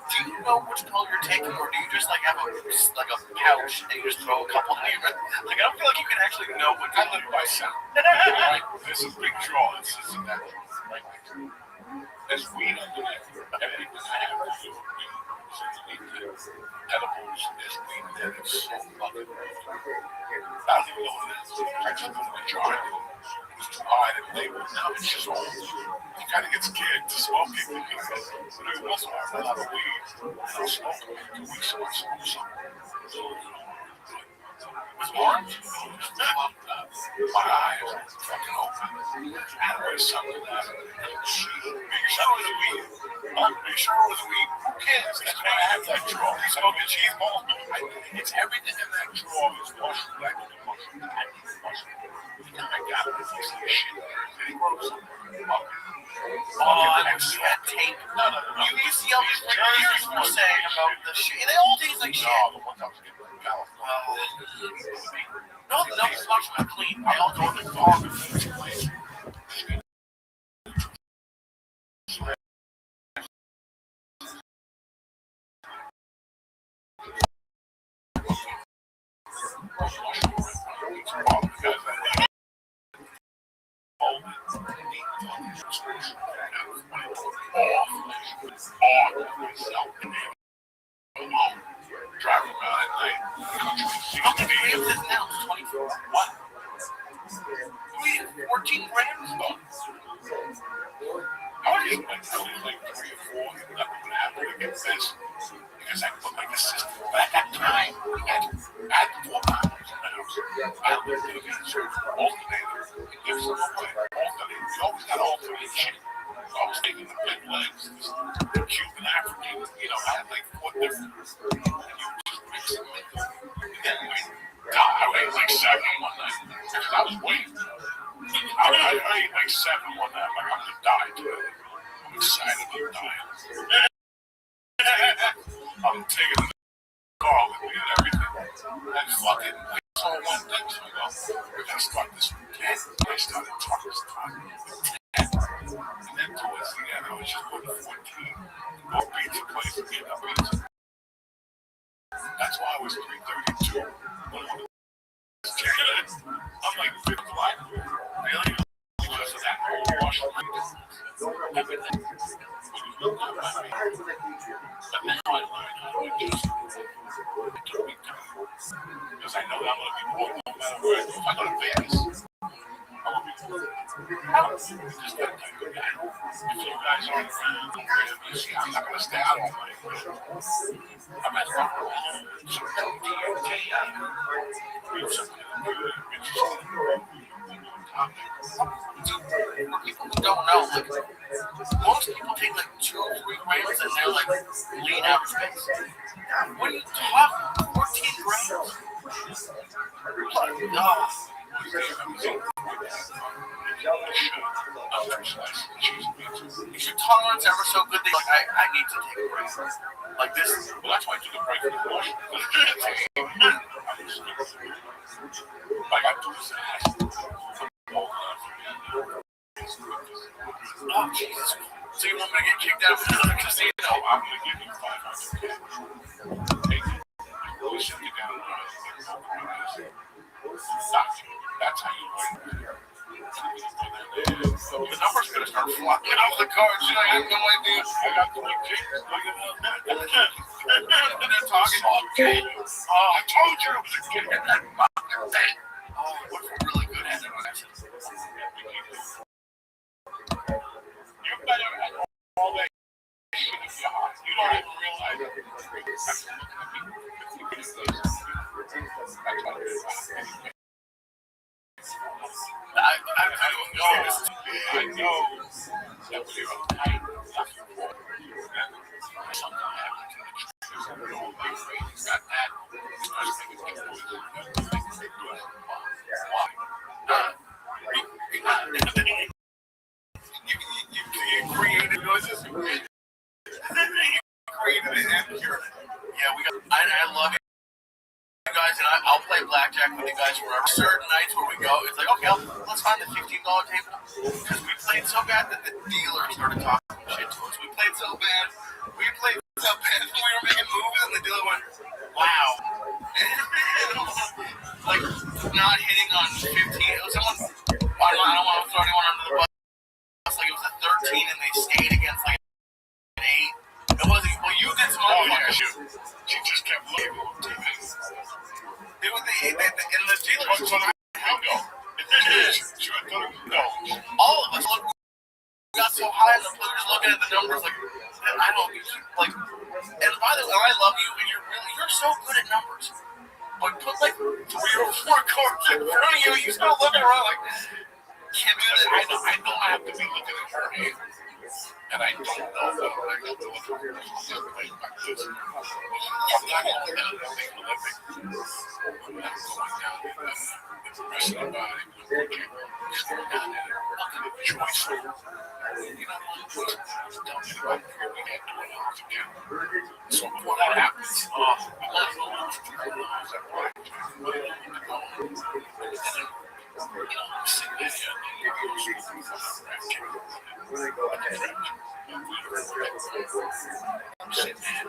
Do you know which pill you're taking, or do you just like have a pouch and you just throw a couple in your? Like I don't feel like you can actually know what. I live by sound. Right? This is big draw. This is that. Right? There's weed underneath everything I have to do. Edibles, there's weed there. It's so fucking. I don't even know what it is. I just put in a jar. It's too high to label. Now it's just old. You kind of get scared to smoke it because every once in a while I run out of weed. I'll smoke it in 2 weeks, so I smoke something. It was orange. My eyes were fucking open. And there was something that make sure it was weed. Make sure it was weed. Who cares? That's why I have that drawer. You smoke a cheese ball. It's everything in that drawer is mushroom. Like the mushroom. I got it. It's like shit. Any gross. Oh, and that tape. You see all these years were saying about the shit. And they all taste like shit. No, the one time I was getting in California. No, the slugs were clean. They all go in the car with food place. Driving around at night. How many grams is it now? 24. What? 14 grams? I was just like 3 or 4. Nothing would happen against this. Because I put like a system. But at that time, I had 4 pounds in the house. I lived in a church alternator. It gives them away. Alternator. You always got alternate shit. So I was taking the big legs, the Cuban African, I had like 4 different. And you just mix them in. I ate like 7 one night. Because I was waiting. I ate like 7 one night. Like I'm gonna die today. I'm excited I'm dying. I'm taking the car with me and everything. And fucking, I saw one thing, so I go, we're gonna start this with 10. I started talking this time with 10. And then towards the end, I was just putting 14. Go pizza place and get a pizza. That's why I was 332. I'm like 55. Really? Because of that whole wash everything. But now I learned how to just do it. Because I know that I'm going to be bored no matter where I go. If I go to Vegas, I will be bored. Just that type of guy. If you guys aren't around, you see, I'm not going to stay out all night. I'm at home. So don't be okay. Read something for people who don't know, like, most people take like 2 or 3 grams and they're like lean out of space. What are you talking? 14 grams? No. Is your tolerance ever so good that like I need to take a break? Like this? Well, that's why I took a break from the bush. I got to oh, Jesus. So you want me to get kicked out of another casino? I'm going to give you $500. Hey, really shut you down. That's how you win. So the number's going to start flocking out of the cards. You know, I have no idea. I got 3 kids. And they're talking, okay. Oh, I told you it was a kid. Oh, we're really good at it. You better have all that shit in your heart. You don't even realize it. I know that we are tight. Something happened to the church. Got that. You created noises. You created an empire. Yeah, we got. I love it. Guys, and I'll play blackjack with you guys forever. Certain nights where we go, it's like, okay, let's find the $15 table. Because we played so bad that the dealer started talking shit to us. We played so bad. We were making moves, and the dealer went, wow. Like, not hitting on 15. It was someone, I don't want to throw anyone under the bus. Like, it was a 13, and they stayed against, like, an 8. It wasn't, well, you did some other She just kept leaving on TV. It was in the dealer. How go? No. All of us got so high, and the players looking at the numbers like, I don't like. And by the way, I love you, and you're so good at numbers. But put like 3 or 4 cards in front of you, you start looking around like, can't do that. I don't have to be looking at her hand. And I don't know that I got to look at her hand like this. I'm not going to let it make a living. I'm not going down with the rest of the body. I'm going down there and rejoicing. You know, tell me about here we had $20 again. So before that happens, I let it go on $3 at blackjack. I'm sitting there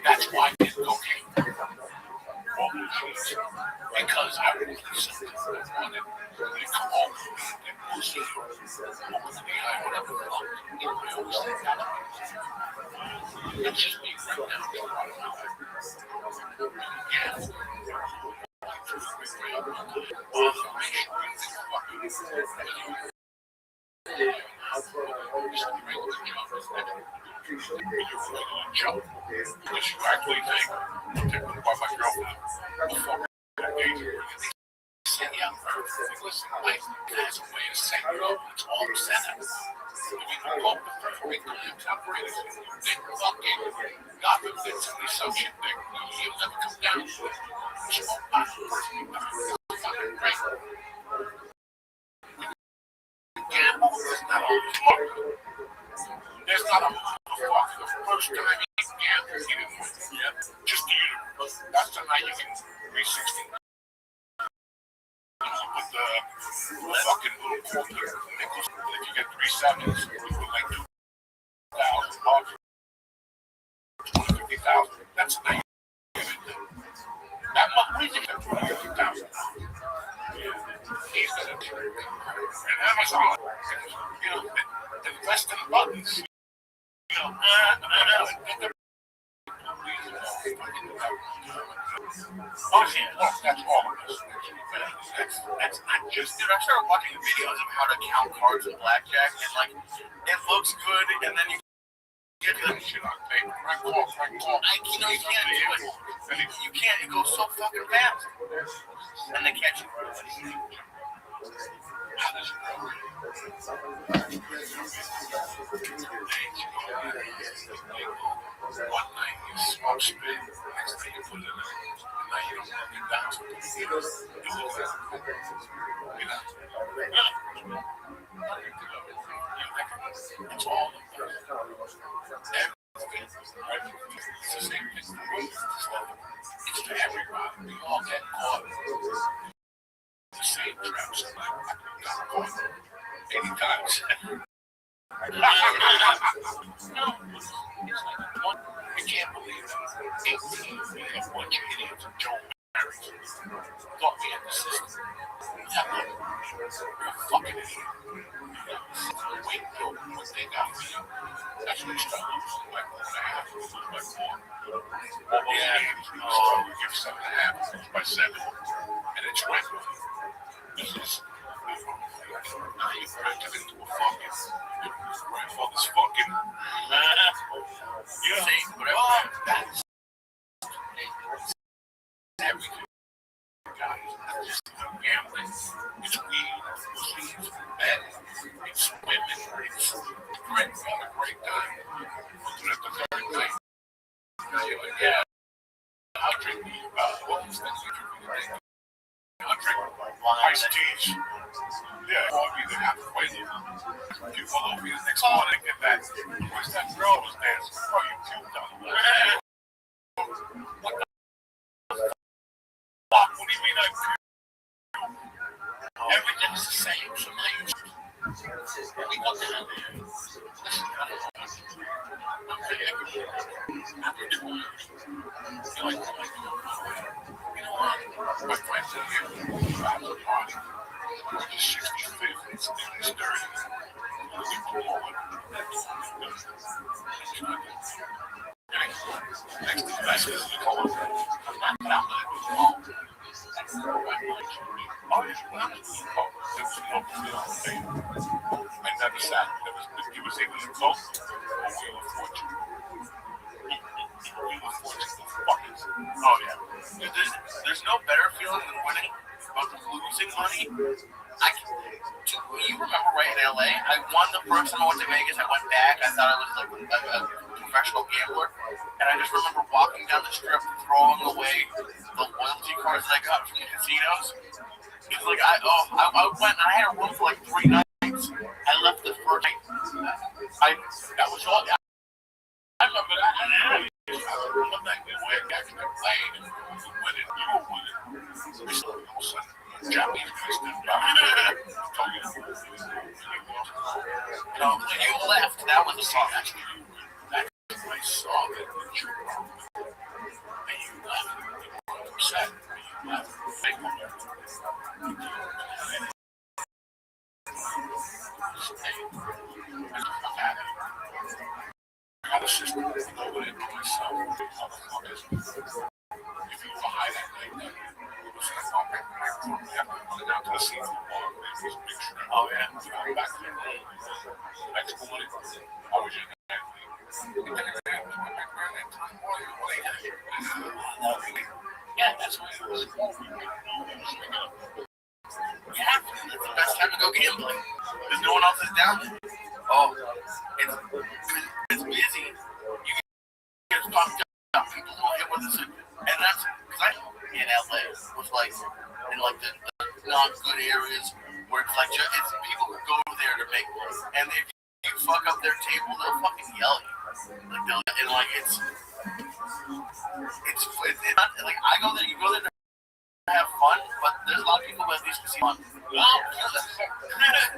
that's why I did cocaine. Because I really something I wanted to come home and push it over the eye, whatever the fuck. I always think that. It's just me right now. Yeah. Jump. Because you actually think that my girlfriend before that day, say, yeah, listen, life has a way of setting you up. It's all set up. When you go up the first week, you operate they fucking God forbid somebody so shit there. You'll never come down to it. Right? There's not a motherfucker. The first time you gamble, he didn't win. Yeah. Just the universe. That's the night you can 360. With the fucking little quarter nickels. If you get 3 sevens, you put like $2,000, $50,000. That's the night. That much, what do you think that's $50,000? He's gonna do it. And Amazon, you know, invest in buttons. You know, oh yeah, look, that's all of us. That's not just. Dude, I started watching videos of how to count cards in blackjack, and like, it looks good, and then you get to shit on paper. Frank Paul. you can't do it. You can't. It goes so fucking fast, and they catch you. How does it go? One night you smoke spit, next day you put it in, and now you don't want to get down to it. You know? It's all of them. It's the same thing. It's to everybody. We all get caught. The same traps. I got caught 80 times. No. I can't believe that 18 we have one idiot, Joe Barry, thought we had the system. You're a fucking idiot. Wait till what they got me. That's what he's trying to do. Like 1.5, like 4. Yeah, we give 7.5, by 7. And it's right. This is now you turned it into a fucking grandfather's fucking you know, that's everything, guys. That's just gambling. It's weed, it's bed, it's women, it's great, have a great time. But at the third night, you're like, yeah, I'll drink the what was that you drink? I'll drink iced teas. Yeah, I'll be there halfway. People will be the next morning and that. Where's that girl was dancing? Oh, you puked on the left. What the fuck? What do you mean I puked? Everything's the same. So now you we go down there. Listen, I don't know. Okay, after 2 years, you're like, you know what? My friends are here. I have a party. We're just 65th. It's 30th. Looking forward. Next to the best is the cold. I'm not going to go home. I never sat. He was either the Coke or Wheel of Fortune. Wheel of Fortune. Oh yeah. There's no better feeling than winning, but losing money. You remember right in LA? I won the first time I went to Vegas. I went back. I thought I was like a professional gambler, and I just remember walking down the strip, throwing away the loyalty cards that I got from the casinos. It's like I went and I had a room for like 3 nights. I left the first night. That was all. I remember that. One night we went back to the plane and we went in. You were winning. We saw all of a sudden Japanese guys didn't buy it. No, when you left, that was a song. That's when I saw that you were. And you left. You were upset. You left. I got a system that I know what it is myself. If you were high that night, then it was like, oh, I went down to the seafood bar. It was a big shrimp. Oh, yeah. Back to the room. Next morning, I was in that. Yeah, that's what it was. Yeah, it's the best time to go gambling. Because no one else is down there. Oh, it's busy. You get fucked up. People don't hit with us. And that's because I in LA was like in like the not good areas where it's like it's people who go there to make, and if you fuck up their table, they'll fucking yell at you. Like and like it's not like I go there, you go there to have fun, but there's a lot of people who at least can see fun.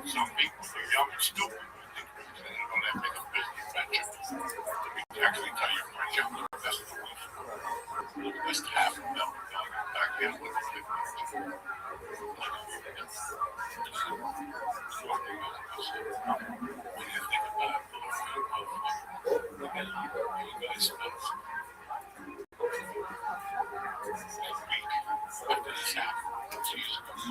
Some people are young and stupid. They don't have to make a business venture. To actually tell your friends, yeah, look, that's the way. Look, that's half of them. Back then, what they did. When you think about it, you guys spend after this happened, Jesus Christ.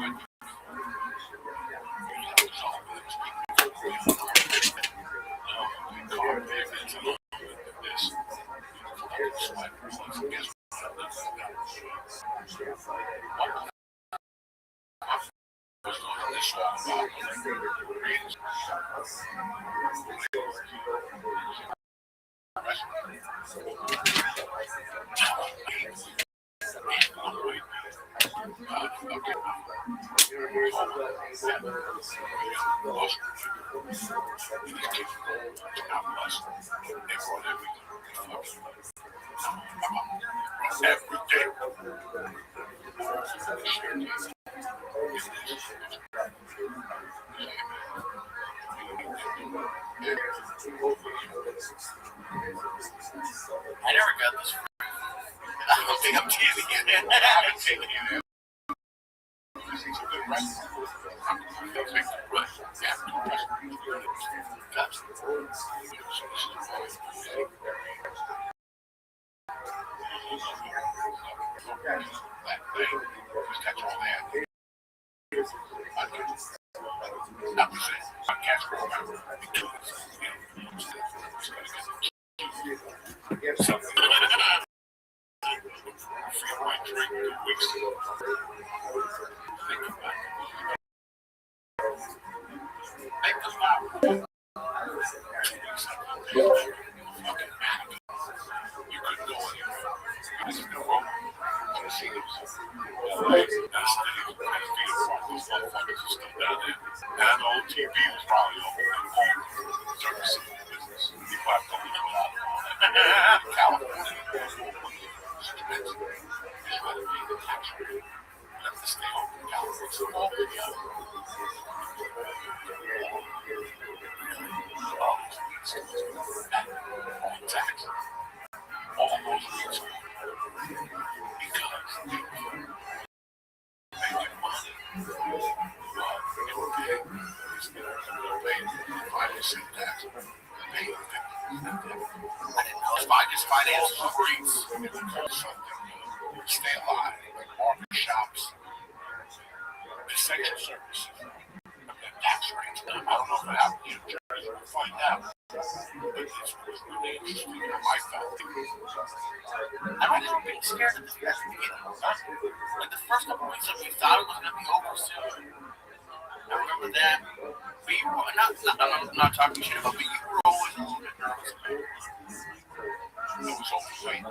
I never got this. I don't think I'm teasing you. I'm taking you. Finance rates stay alive, like barbershops, essential services, tax rates. I don't know if it happened in Jersey, we'll find out. But it's really interesting. I felt I've never been scared of this at the beginning. Like the first couple weeks of we thought it was going to be over soon. I remember that. I'm not talking shit about, but you were always a little bit nervous about it. It was always like,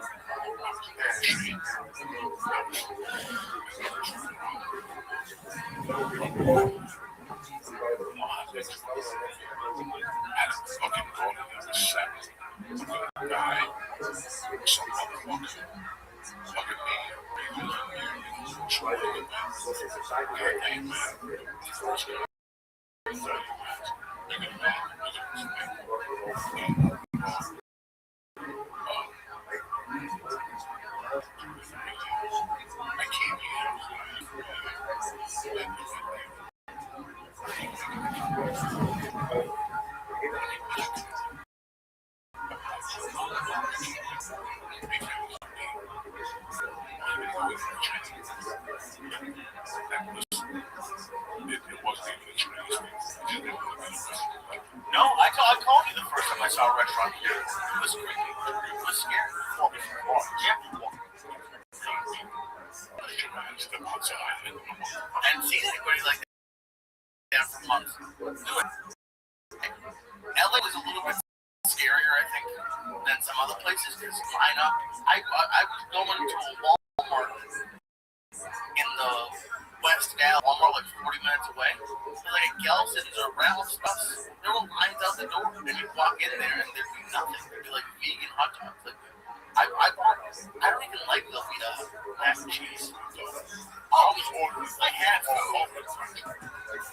no, I called you the first time I saw a restaurant here. It was creepy. It was scary. I hadn't seen anybody like that for months. LA was a little bit scarier, I think, than some other places because line up. I was going to a Walmart in the West Dallas, Walmart, like 40 minutes away. Like at Gelson's or Ralph's, there were lines out the door, and you'd walk in there and there'd be nothing. There'd be like vegan hot dogs. Like, I don't even like the mac and cheese. I was ordering. I had for all the time. I was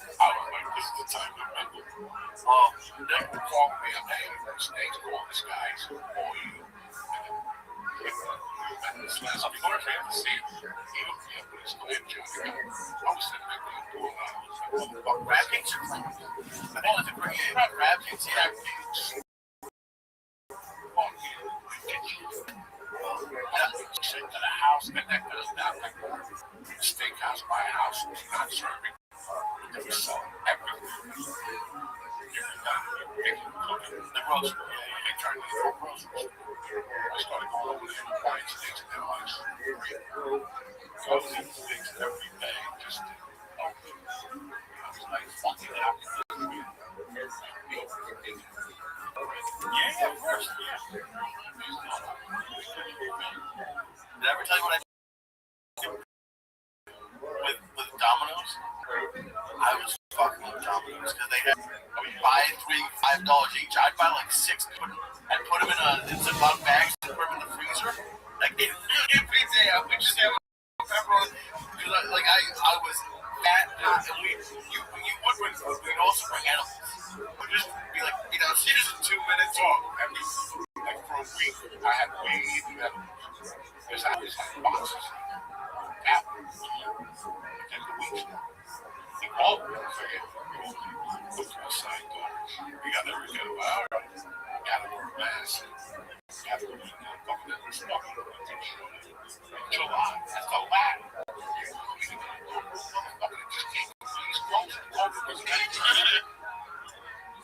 like, this is the time to remember. They called me up, hey, thanks for all these guys for you. And this last week, I had to see him. He hooked me up with his clam chowder. I was sitting back there doing that. I was like, well, crab cakes are clam. I think it's a great crab cakes. Yeah. To the house, and that goes down like the steakhouse by a house was not serving. They were selling everything. The grocery, they turned into a grocery store. I started going over there and buying steaks and then I was I was eating steaks every day just to open. I was like, fucking happy. Yeah, of course, yeah. Did I ever tell you what I did with Domino's? I was fucking with Domino's because they had buy $3, $5 each. I'd buy like 6 and put them in Ziploc bags and put them in the freezer. Like every day I would just have a pepperoni because I was fat and you would bring food, but you'd also bring animals. We'd just be like, here's a 2 minute talk. And like for a week I had way too animals. Because I was like boxes of apples and the weeks. They all were saying, go to the side door. We got there, we go, all right. Gotta wear a mask. Gotta wear a fucking July. That's a lot.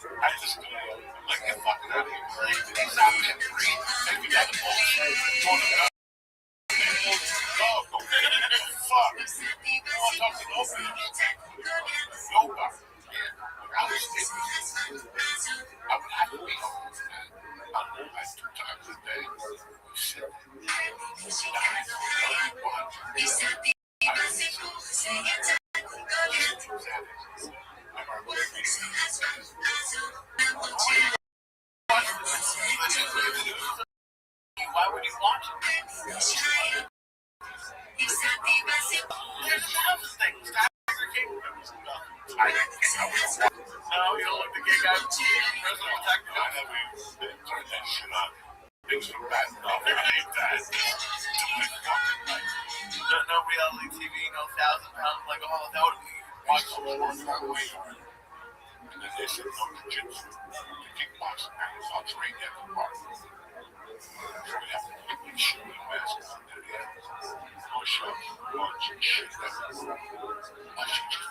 I just like get fucking out of here. He's out there free. And we got the bullshit. Oh, okay. Fuck. You want to talk to nobody? Nobody. I was thinking. I would have to be home. I go back 2 times a day. Shit. Why would you watch it? There's thousands of things. Tiger King. No, you don't look the gay guy. President attack the guy that we turned that shit on. Things were bad enough. I hate that. No reality TV, no 1,000 pounds. Like, oh, that would be watch the sports that way. And then they said no jiu-jitsu. The kickboxing man was all trained at the park. So we have to keep these shit with masks on their head. Push-ups, lunge, and shit. I should just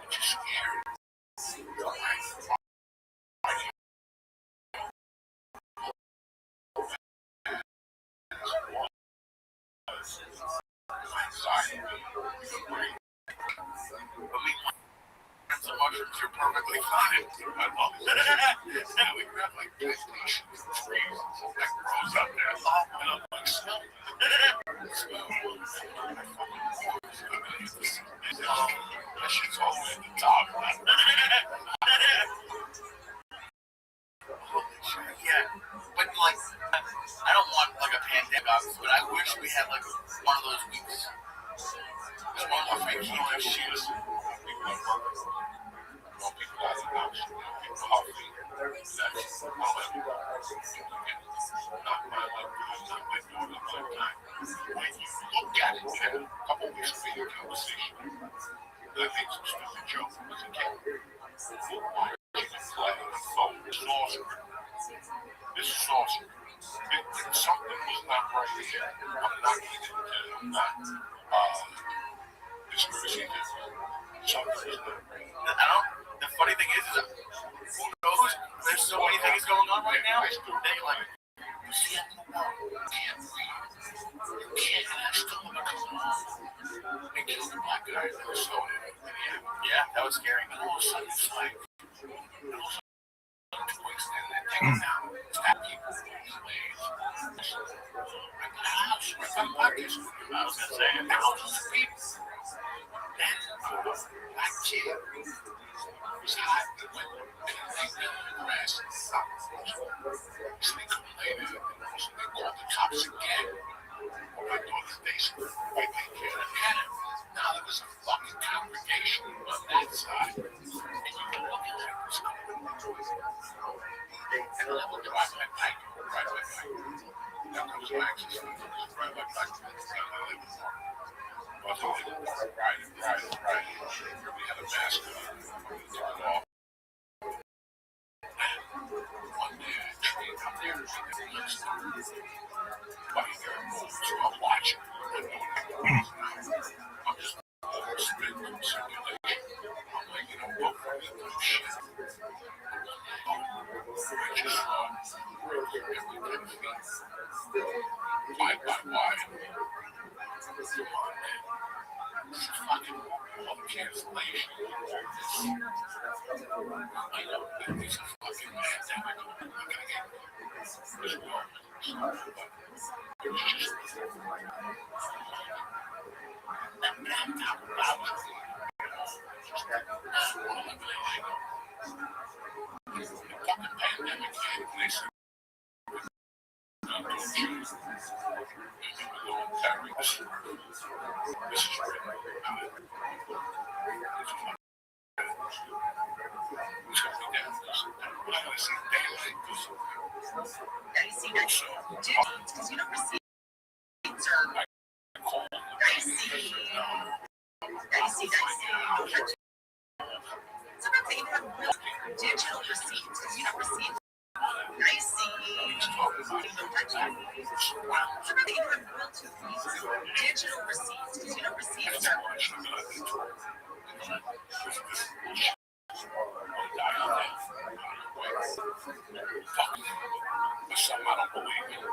be scared. So mushrooms, you're perfectly fine. I love it. Now we grab like PlayStation trees that grows up there. And I'm like, smell it. That shit's all the way at the top. Holy shit, yeah. But like, I don't want like a pandemic, but I wish we had like one of those weeks. Just one of those vacation shits. People at work. More people out of the house. People coffee. That's all that we want. Not my lifetime, not my daughter's lifetime. When you look at it, we had a couple weeks of video conversation. I made some stupid joke as a kid. Watching a play on the phone. Sorcery. This is sorcery. Something was not right here. I'm not getting into it. I'm not discouraging it. Something was not right. The funny thing is who knows? There's so many things going on right now. They like, you see it in the world. You can't breathe. You can't have stomach. They killed the black guy in Minnesota. Yeah, that was scary. And all of a sudden, it's like, twigs and then taking down. Tap people. Slaves. Like, house. I was going to say, thousands of people. Black kid was hot in the window and laid down in the grass and stopped. So they couldn't lay there. So they called the cops again. On my daughter's basement. Right there, kid. And now there was a fucking congregation on that side. And you were looking at what's going on. And I would drive my bike. Now comes my access. I would drive my bike. Right. We had a mask on. Off. One day I trained up there and it looks like so I'm watching. I'm just overspending simulation. I'm like, what for this shit? I just saw every 10 feet. Wide. Come on, man. This is fucking all cancellation. I know that this is fucking pandemic. I'm not gonna get this world. But it's just because you don't receive sometimes they even have real digital receipts because you don't receive sometimes they even have real digital receipts because you don't receive some I don't believe in.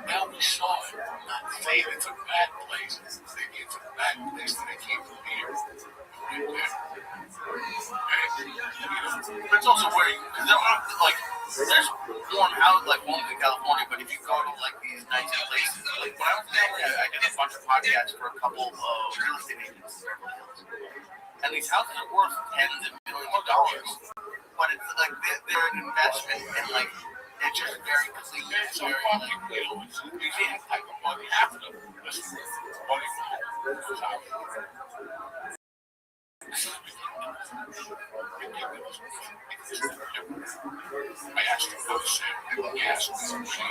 Now we saw it. Saying it's a bad place. Maybe it's a bad place that I came from here. But it's also where because there are like there's warm houses like homes in California, but if you go to like these nice places, like when I was there, I did a bunch of podcasts for a couple of real estate agents in Beverly Hills, and these houses are worth tens of millions of dollars, but it's like they're an investment and like it's just very clean. It's very like museum type of money after them. I asked him how to say it. He asked me some shit.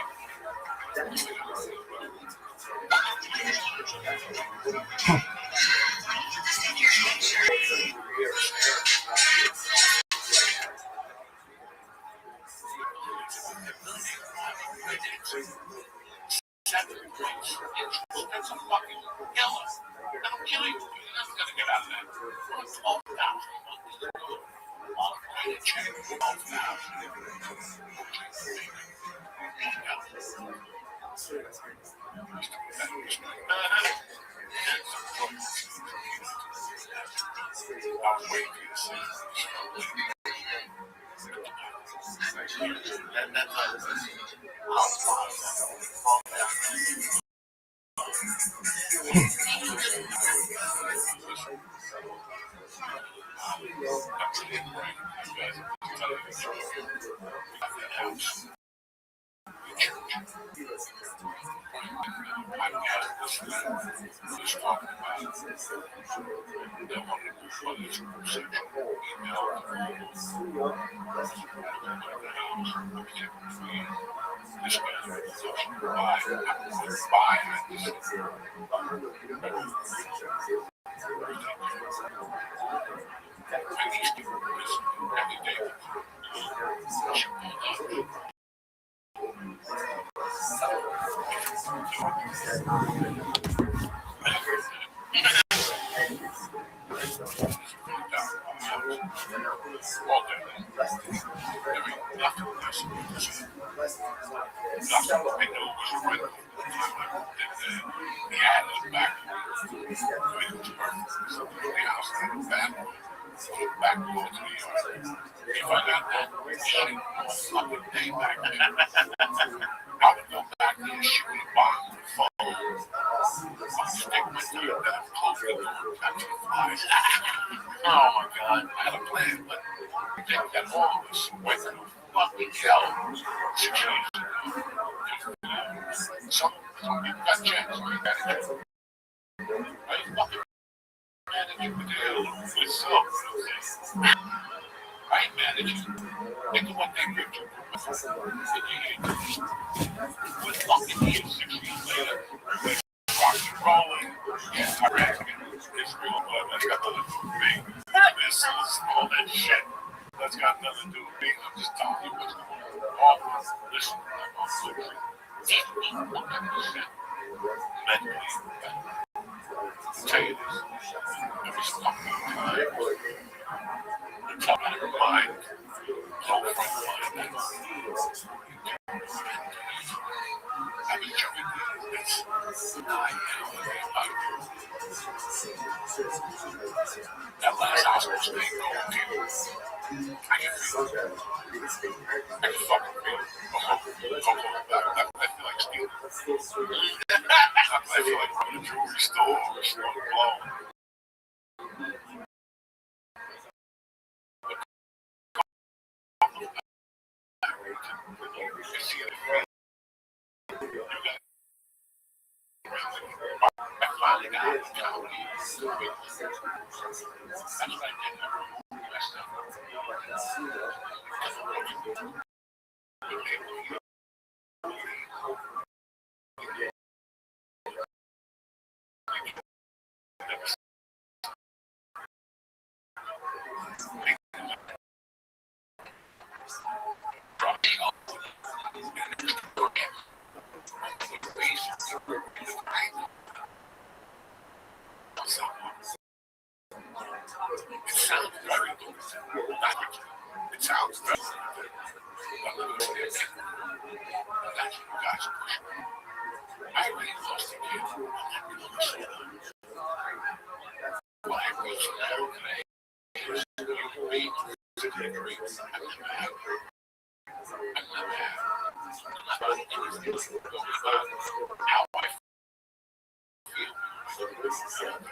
That's a fucking killer. That'll kill you. You're never gonna get out of that. 12,000. these people listen every day. Oh my God, I had a plan, but I think that all of us went through fucking hell. Some people got checks, so you gotta do it. I fucking managing the deal with some. I ain't managing. Think of what they did to me. What fucking years 6 years later? Rock and rolling, yeah, Iraq, Israel, that's got nothing to do with me. Missiles, all that shit. That's got nothing to do with me. I'm just telling you what's going on. Listen, I'm on liberty. 100%. Mentally, I'll tell you this. Every fucking time. The top of your mind, low front mind. I was joking with this. That last hospital stay going to. I can feel it. I can fucking feel it. I feel like stealing. I feel like I'm in a jewelry store or store alone. I finally got it. That's what I did. It sounds very good. It sounds very good. That's what you guys push. I really lost the kid. I'm not really listening. When I reached out today, you read to the degree. I'm not mad. How I feel. I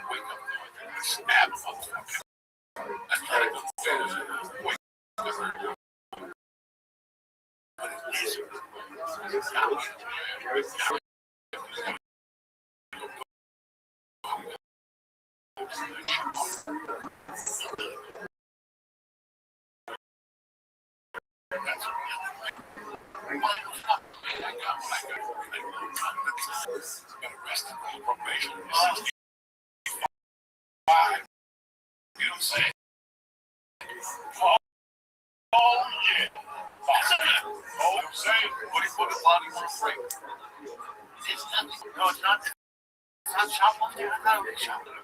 wake up and stab motherfucker. I'm trying to go to wake up. But it's easier. It's not easy. Arrested on probation. You know what I'm saying? Oh yeah. Oh, I'm saying, what do you put the body for free? It's nothing. No, it's not. It's not shoplifting. I thought it was shoplifting.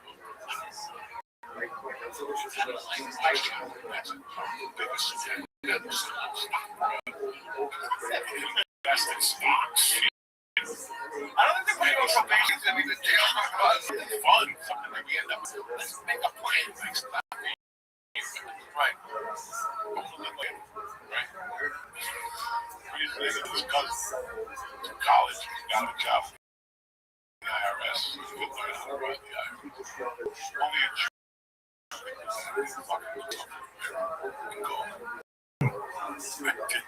Investing stocks. I don't think we go probation is going to be the jail. It's fun. Something that we end up with. Let's make a plan next time. Right. Right. His cousin to college, got a job in the IRS. He could learn how to run the IRS. Only a Jew.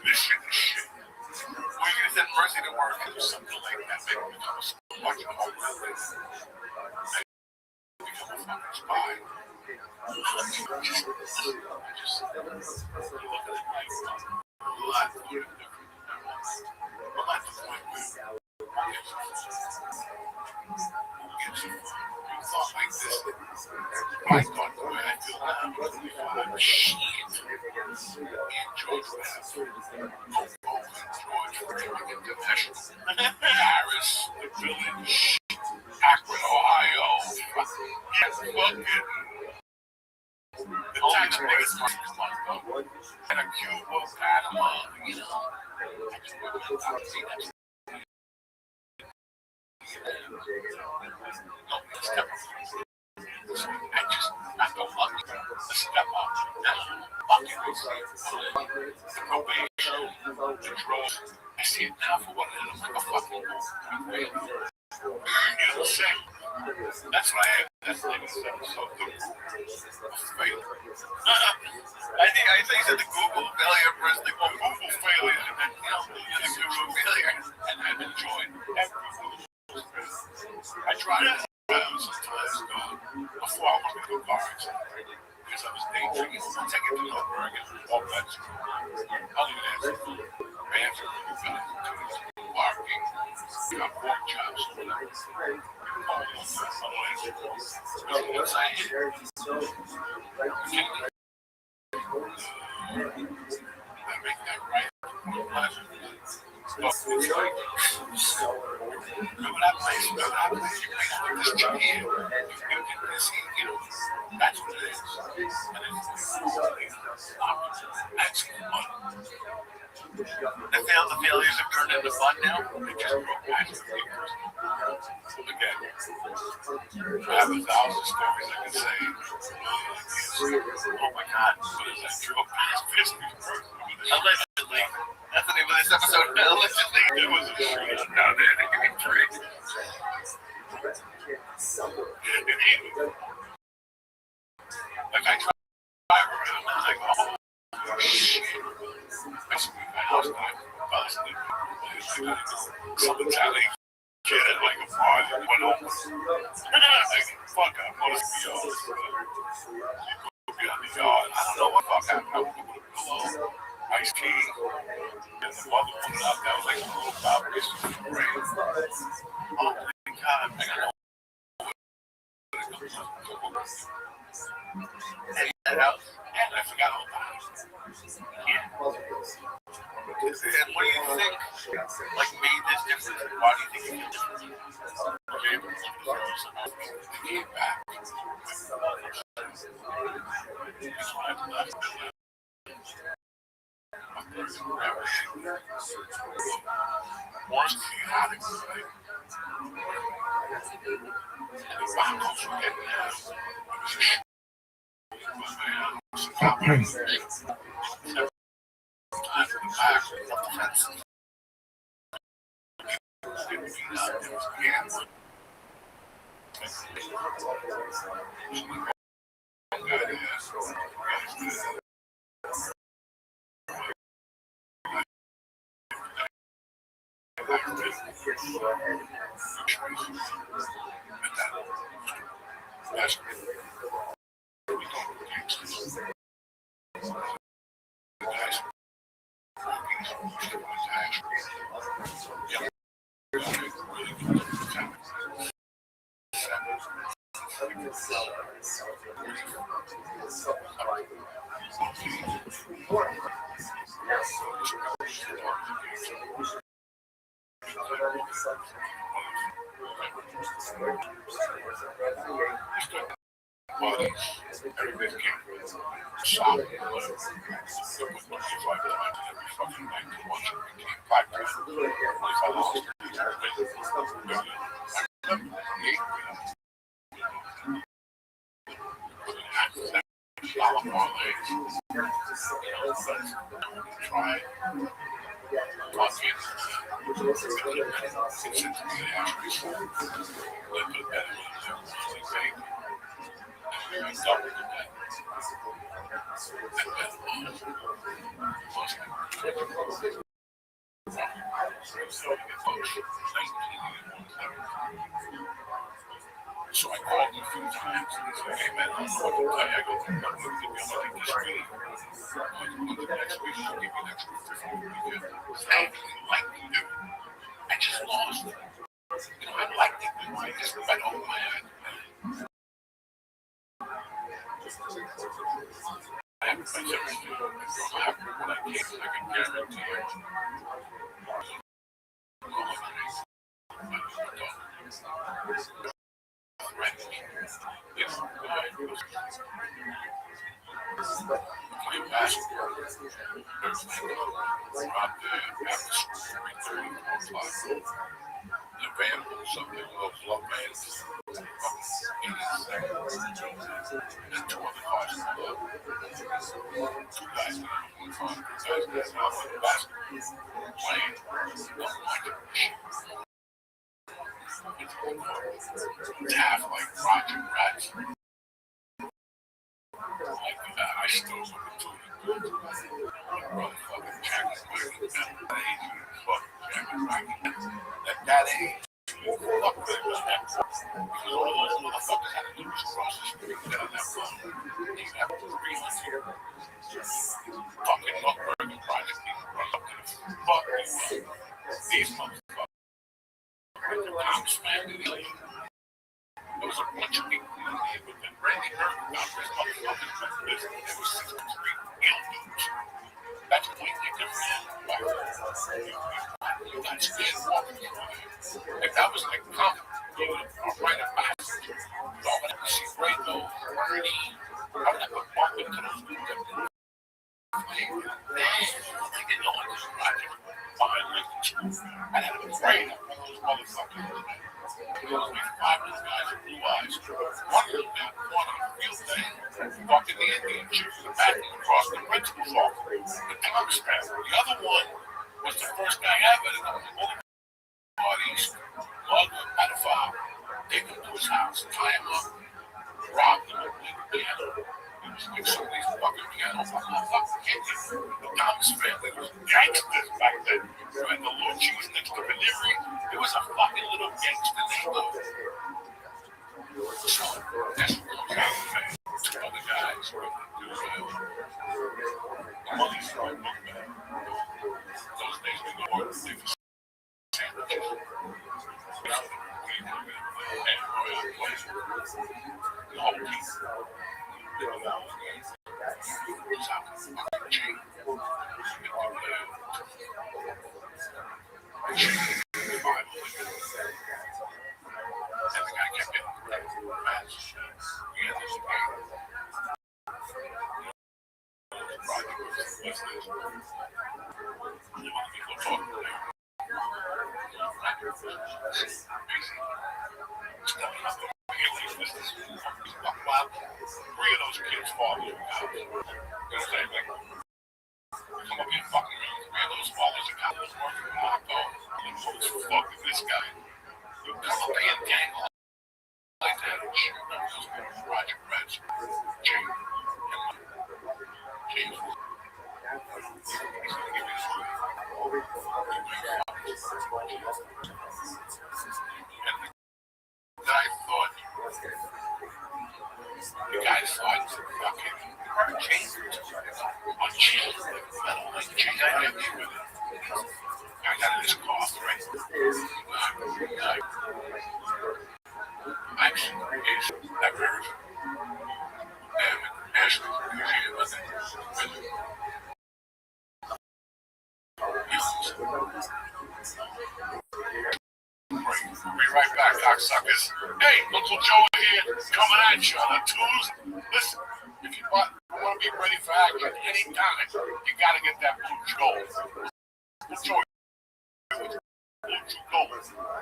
Mission shit. Well, you said mercy to work or something like that. Maybe become a bunch of homeless. Become a fucking spy. Just look at it like a lot of different. A lot of point thought like this. I thought Shit. And George Paris, the village, Akron, Ohio. Yes, fucking. The taxpayers must come on, and a Cuba, Panama, you know. I don't love you. The step up. Fucking the probation, the drugs. I see it now for what it is. Like a fucking failure. You know, sick. That's what I am. That's like a episode. Failure. I think said the Google failure versus the Google failure. And then, you know, the Google failure. And I've enjoyed every Google. I tried it sometimes before I went to go bar because I was daydreaming. I'll take it to the burger, all that. I'll do that. Bands are really good. Barking. Got pork chops. I make that right. Remember that place? You make this job here. You get this here. You know, that's what it is. And it's fun. The failures have turned into fun now. They just broke past the papers. Again, I have 1,000 stories I can say. Oh my God, what is that? Drove past 50 Allegedly. That's the name of this episode. Allegedly. There was a shootout down there. They give me three. Like I drive around, I'm like, oh shit. I swear my house died. Some Italian kid at like a bar that went home. Like, fuck, I'm gonna be on the yard. I don't know what fuck happened. I was going to pillow. Ice tea. And the mother put out there like a little vibration from the rain. Oh my God, I know. And I forgot all about it. Yeah. And what do you think, like, made this difference? Why do you think it was different? He came back. Once he had it, So I called him a few times and he said, hey man, I don't know what to tell you. I go, I'm not going to give you another discreet. I'm going to go to the next week and give you an extra 50 weekend. I didn't like to do it. I just lost it. You know, I liked it. I just went over my head. I have Half like Roger Rats. I still want to do it. Motherfucking Jack at that age, fuck them with that. Because all those motherfuckers had to do was cross the street down that phone. They got 300 here. Fucking Nutburger Project people run up to the fuck these motherfuckers. Tom's family. There was a bunch of people in the neighborhood that Randy heard about this motherfucking business. There was 63 illness. That's completely different. You got scared walking through. If that was like common, you would ride a bicycle. You all would have to see great though. I would have to walk into those people. I didn't know what this project behind Lincoln School. I had to be afraid of those motherfuckers. There was like 5 little guys with blue eyes. One little guy, one on a field day, walking the Indian chick in the back and across the principal's office. The Thomas family. The other one was the first guy ever to go to all the parties, lug a pedophile, take him to his house, tie him up, rob him, and play the piano. He was like some of these fucking pianos. Motherfucking kids. The Thomas family was gangsters back then. And the Lord Jesus next to Veneering, it was a fucking little gangster neighborhood. So that's what goes on, man. Two other guys who are going to do the money's right look back. Those days we go work for sandwiches. The whole piece. Three of those kids fall in. Come up here fucking around. Three of those fathers are out there working with Marco. And who's fucking this guy? You come up here and gang like that and shoot up those Roger Rats. James. James. He's gonna give you this one. The guy thought fucking James on chill. Like James, I didn't with it. I got in this cough, right? I'm that very Ashley, we'll be right back, cocksuckers. Hey, Uncle Joe here, coming at you on a Tuesday. Listen, if you want to be ready for action anytime, you got to get that Blue Joe. Blue Joe.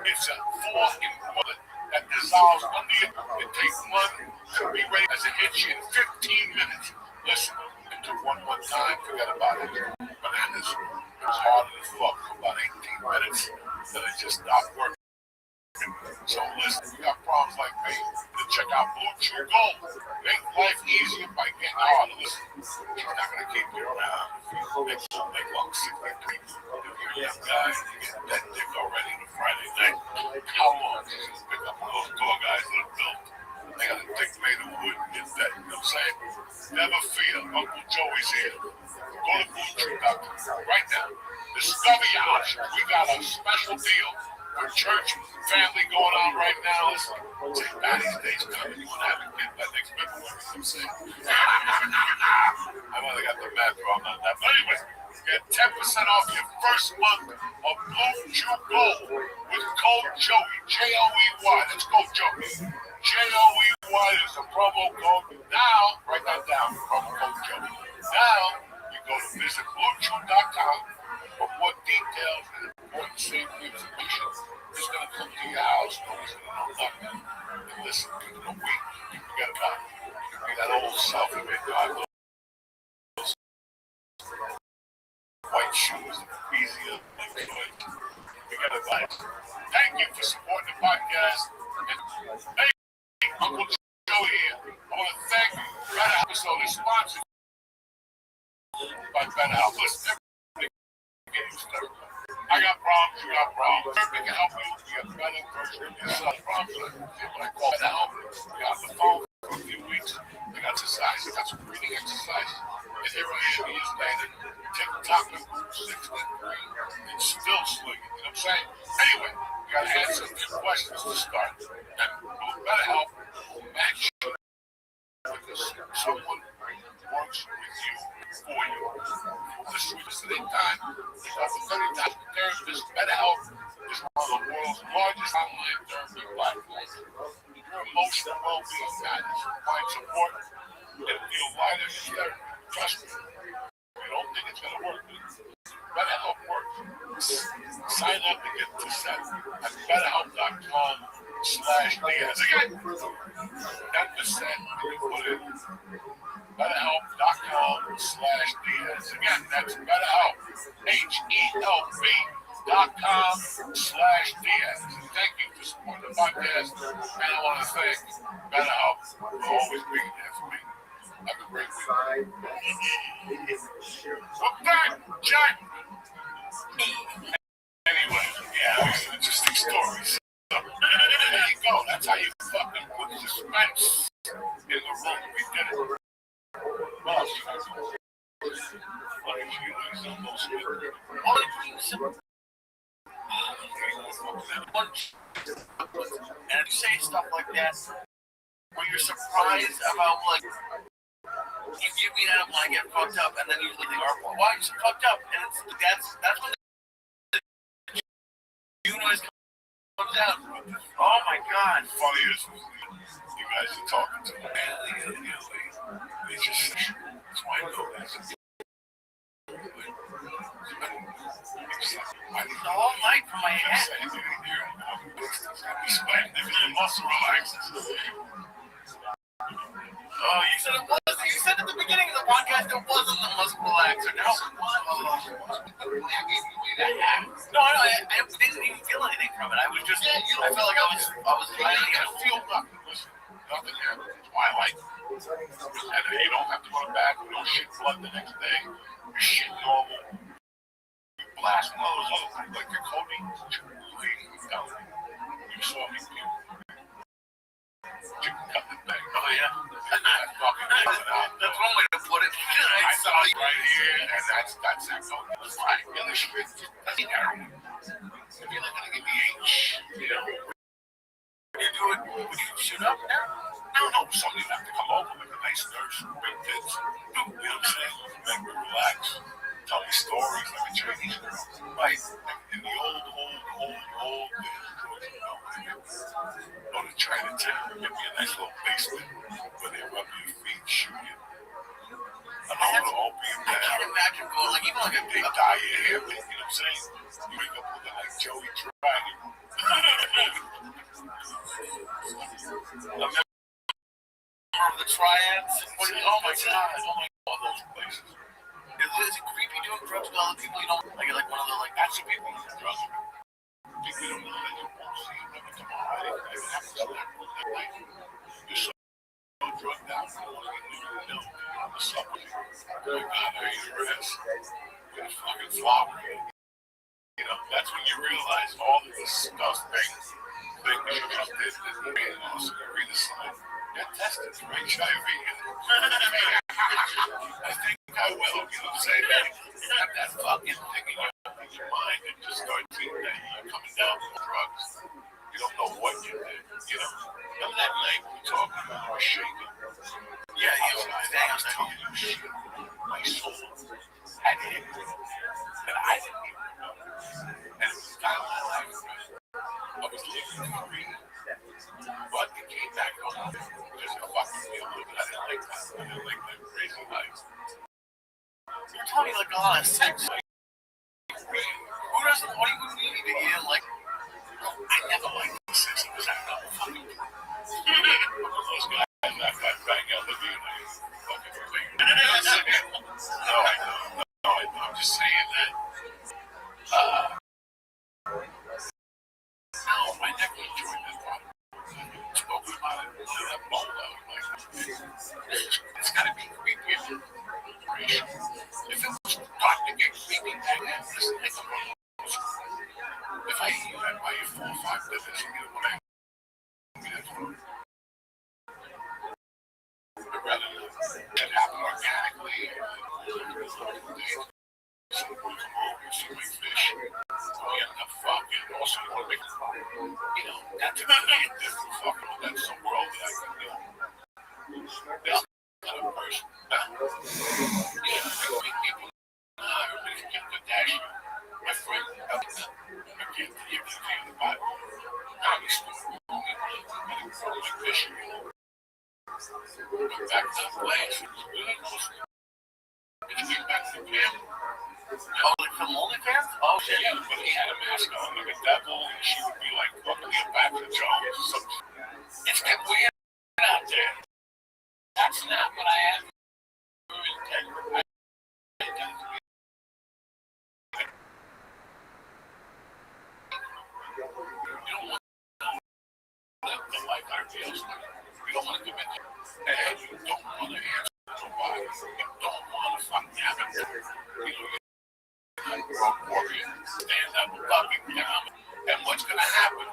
It's a 4-in-1 that dissolves under you. It takes money to be ready as it hits you in 15 minutes. Listen, it took one time, forget about it. Bananas. It was harder than fuck for about 18 minutes. Then it just stopped working. So listen, if you got problems like me, then check out Blue Chew Gold. Make life easier by getting harder. Listen, she's not going to keep you around. Make long 63. If you're a young guy, you get that dick already on a Friday night. How long do you pick up one of those door guys that are built? They got a dick made of wood and get that, you know what I'm saying? Never fear, Uncle Joey's here. Go to BlueChew.com right now. Discover your options. We got a special deal. With church family going on right now. Listen, St. Patty's Day's coming. You want to have a kid that next February. You know what I'm saying? I've only got the math wrong on that. But anyway, Get 10% off your first month of Blue Chew Gold with code Joey, Joey. That's code Joey. Joey is the promo code. Now, write that down, promo code Joey. Now, you go to visit BlueChew.com for more details and important safety information. It's going to come to your house. Nobody's going to know nothing. And listen, in a week, you can forget about it. You can be that old selfie man. White shoes, easier than good. Forget about it. Thank you for supporting the podcast. And hey, Uncle Joe here. I want to thank you. That episode is sponsored by BetterHelp. Listen, everybody get used to it. I got problems, you got problems. Everybody can help you be a better version of yourself. Problems, what I call BetterHelp. We got the phone for a few weeks. They got exercise. They got some breathing exercises. And here I am years later, TikTok and 6 and still swinging. You know what I'm saying? Anyway, you got to answer a few questions to start. And BetterHelp will match you because someone works with you for you. This is the time. Over 30,000 therapists. BetterHelp is one of the world's largest online therapy platforms. Your emotional well-being matters. Find support and feel lighter in therapy. Trust me. You don't think it's going to work. BetterHelp works. Sign up and get this set at BetterHelp.com/Diaz. Again, 10% you put in BetterHelp.com/Diaz. Again, that's BetterHelp. HELP.com/Diaz. Thank you for supporting the podcast. And I want to thank BetterHelp for always being there for me. Have a great week. Okay, Jack. Anyway, yeah, some interesting stories. So, there you go. That's how you fucking put suspense in the room. We did it. Well, and you say stuff like that, when you're surprised about like you give me that when I get fucked up, and then you leave the airport. Why are you so fucked up? And that's when the noise comes out. Oh my god! Funny is, you guys are talking to me. They just, that's why I know this. All night from my head. The muscle relaxes. Oh, you said it was. You said at the beginning of the podcast it wasn't the muscle relaxer. No, I didn't even feel anything from it. I was just, I felt like I was finally gonna feel nothing. Nothing happened. That's why I like it. And you don't have to go to the back. You don't shit blood the next day. You shit normal. You blast one of those other things like your codeine. You saw me people. Chicken cutlet thing. Oh yeah. That's one way to put it. I saw you right here, and that's that codeine. That's right. Yeah, this shit doesn't heroin. If you're not gonna give me H, you know. You do it. Would you shoot up now? No, somebody have to come over with a nice nurse, big tits. You know what I'm saying? Make me relax. Tell me stories like a Chinese girl. Right. In the old days, go to Chinatown, get me a nice little basement where they rub your feet, shoot you. I can't imagine going like even like a big dye your hair, you know what I'm saying? You wake up looking like Joey Dragon. Remember the triads? Oh my god, all those places. Is it creepy doing drugs with all the people you don't like one of the like that's the people who do drugs. People you don't know that you won't see them never come on. I didn't have to tell that. You're so drugged out, you don't even know on the subway. Going down there, your ass with a fucking flower. You know, that's when you realize all the disgusting things you just did that made it also you read the sign. Get tested for HIV. I think I will, you know what I'm saying? Have that fucking thing in your mind and just start thinking that you're coming down with drugs. You don't know what you did, you know? Remember that night we talked about you were shaking? Yeah, I was telling you shit. My soul had hit. And I didn't even know. And it was kind of my life. I was living free. But it came back home. Just a fucking feel of it. I didn't like that. I didn't like that crazy life. You're talking like a lot of sex. Like, who doesn't? What do you mean that you didn't like? I never liked sex. It was not fucking. Those guys that bang out the DNA. Fucking thing. No, I'm just saying that. No, my neck was joined that one. Spoke about it. That ball out. It's gotta be creepy. If it was thought to get creepy, then it's like if I eat you, I'd buy you 4 or 5 dinners and get what I mean, I'd rather that happen organically. Fish. We end up fucking. Also, you want to make, that's a different fucking. That's a world that I can do. That's not a person. Yeah, people. Everybody's getting the dash. My friend, I can't give the Bible. I'm just like fishing. Back to the place. Did you get back to the camp? Oh, like from OnlyFans? Oh, shit. Yeah, but he had a mask on like a devil, and she would be like, welcome you back to Jones. It's getting weird out there. That's not what I am. You don't want the life I feel. You don't want to commit to it. And you don't want to answer why. You don't want to fucking have it. Warrior, stand up, fucking down. And what's going to happen?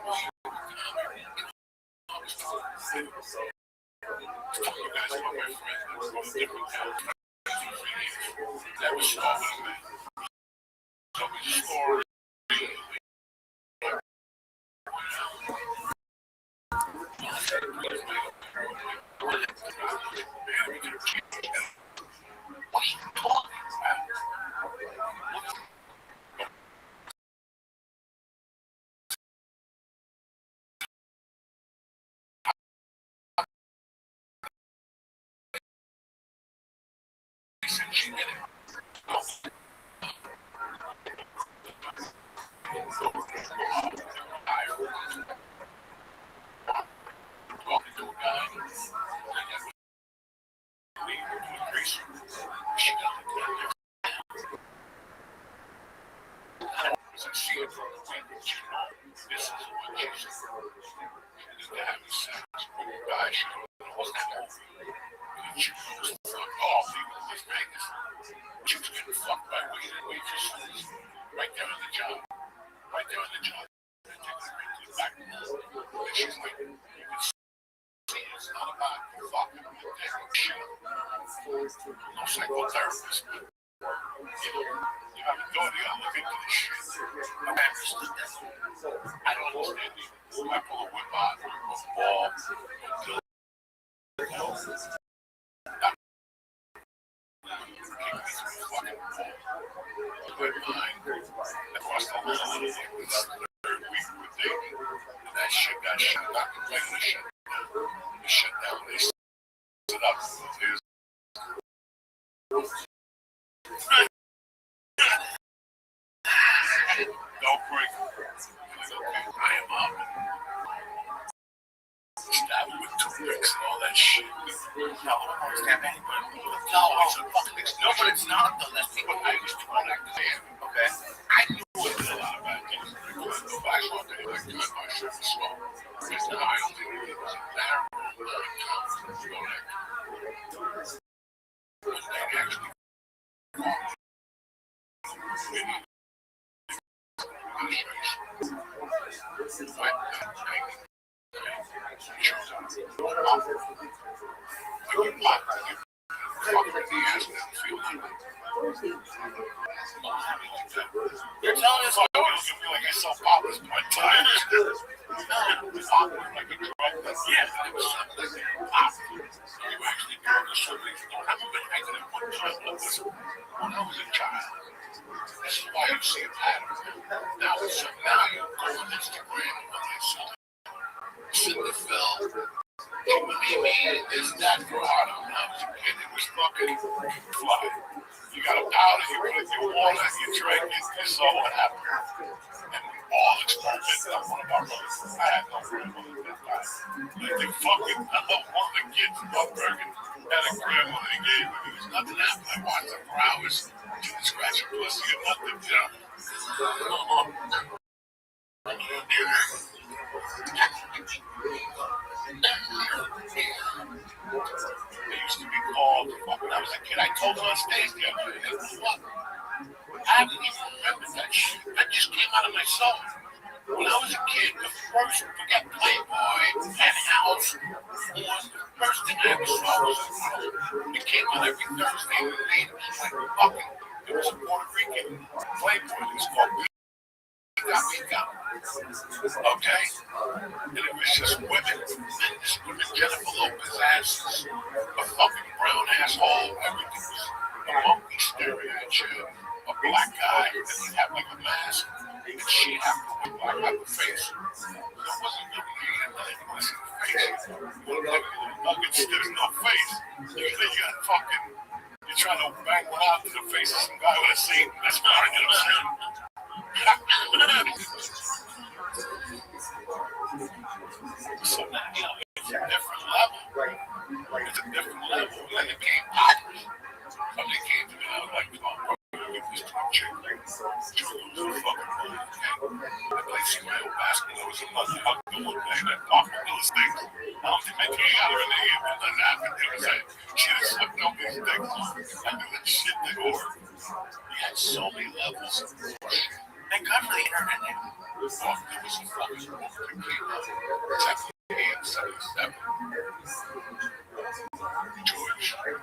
You guys are my friend. From different towns. That was stolen, man. So we scored. Psychotherapist. You haven't gone to look into this shit. I don't understand it. I pull a whip out, a ball, across the line, third week with David, and that shit got shut down. The shut down. They stood up. Don't break. I am up. Stab with toothpicks and all that shit. No, I don't understand anybody. No, but it's not though. That's people I used to want to okay? I knew a lot about things. I couldn't go back one day like cut my shirt and smoke. Because now I don't think it was that. When they actually You're telling us like I saw Papa's one time. Papa was like a drug. Yeah, it was something like Papa. You actually doing something. I haven't been making it one time like this when I was a child. This is why you see a pattern. Now you go on Instagram and I saw Cindy Phil. Is that for hard on now as a kid? It was fucking fly. You got a powder, you put it in your water, you drink it, you saw what happened. And all experiments on one of our brothers. I had no grandmother at that time. Like they fucking, one of the kids in Buckbergen had a grandmother they gave him. There was nothing happened. I watched her for hours. She would scratch her pussy or nothing, you know. They used to be called, when I was a kid, I told them on stage the other day, what? I didn't even remember that shit. That just came out of my soul. When I was a kid, the first, forget Playboy and House, the first thing I ever saw was a film. It came out every Thursday in the late. It was like fucking, it was a Puerto Rican Playboy. It was called Pica. Okay? And it was just women. And this women, Jennifer Lopez asses, a fucking brown asshole, everything was a monkey staring at you, a black guy, and he'd have like a mask, and she'd have to look like a face. So it wasn't really me, and I didn't want to see the face. You look like a little nugget, there's no face. You got fucking, you're trying to bang one out to the face of some guy with a seat, that's what I get upset. So now, you know, it's a different level. It's a different level. And it became popular. Somebody came to me and I was like, oh, bro, get this to a chick. She was a fucking woman, okay? I played CYO basketball. There was a mother out there one day that talked about those things. I don't think I came out of her name. It doesn't happen. It was like, she had sucked up these things. I knew that shit did work. We had so many levels of bullshit. Thank God for the internet now. There was a fucking woman that came out. In 77. George, and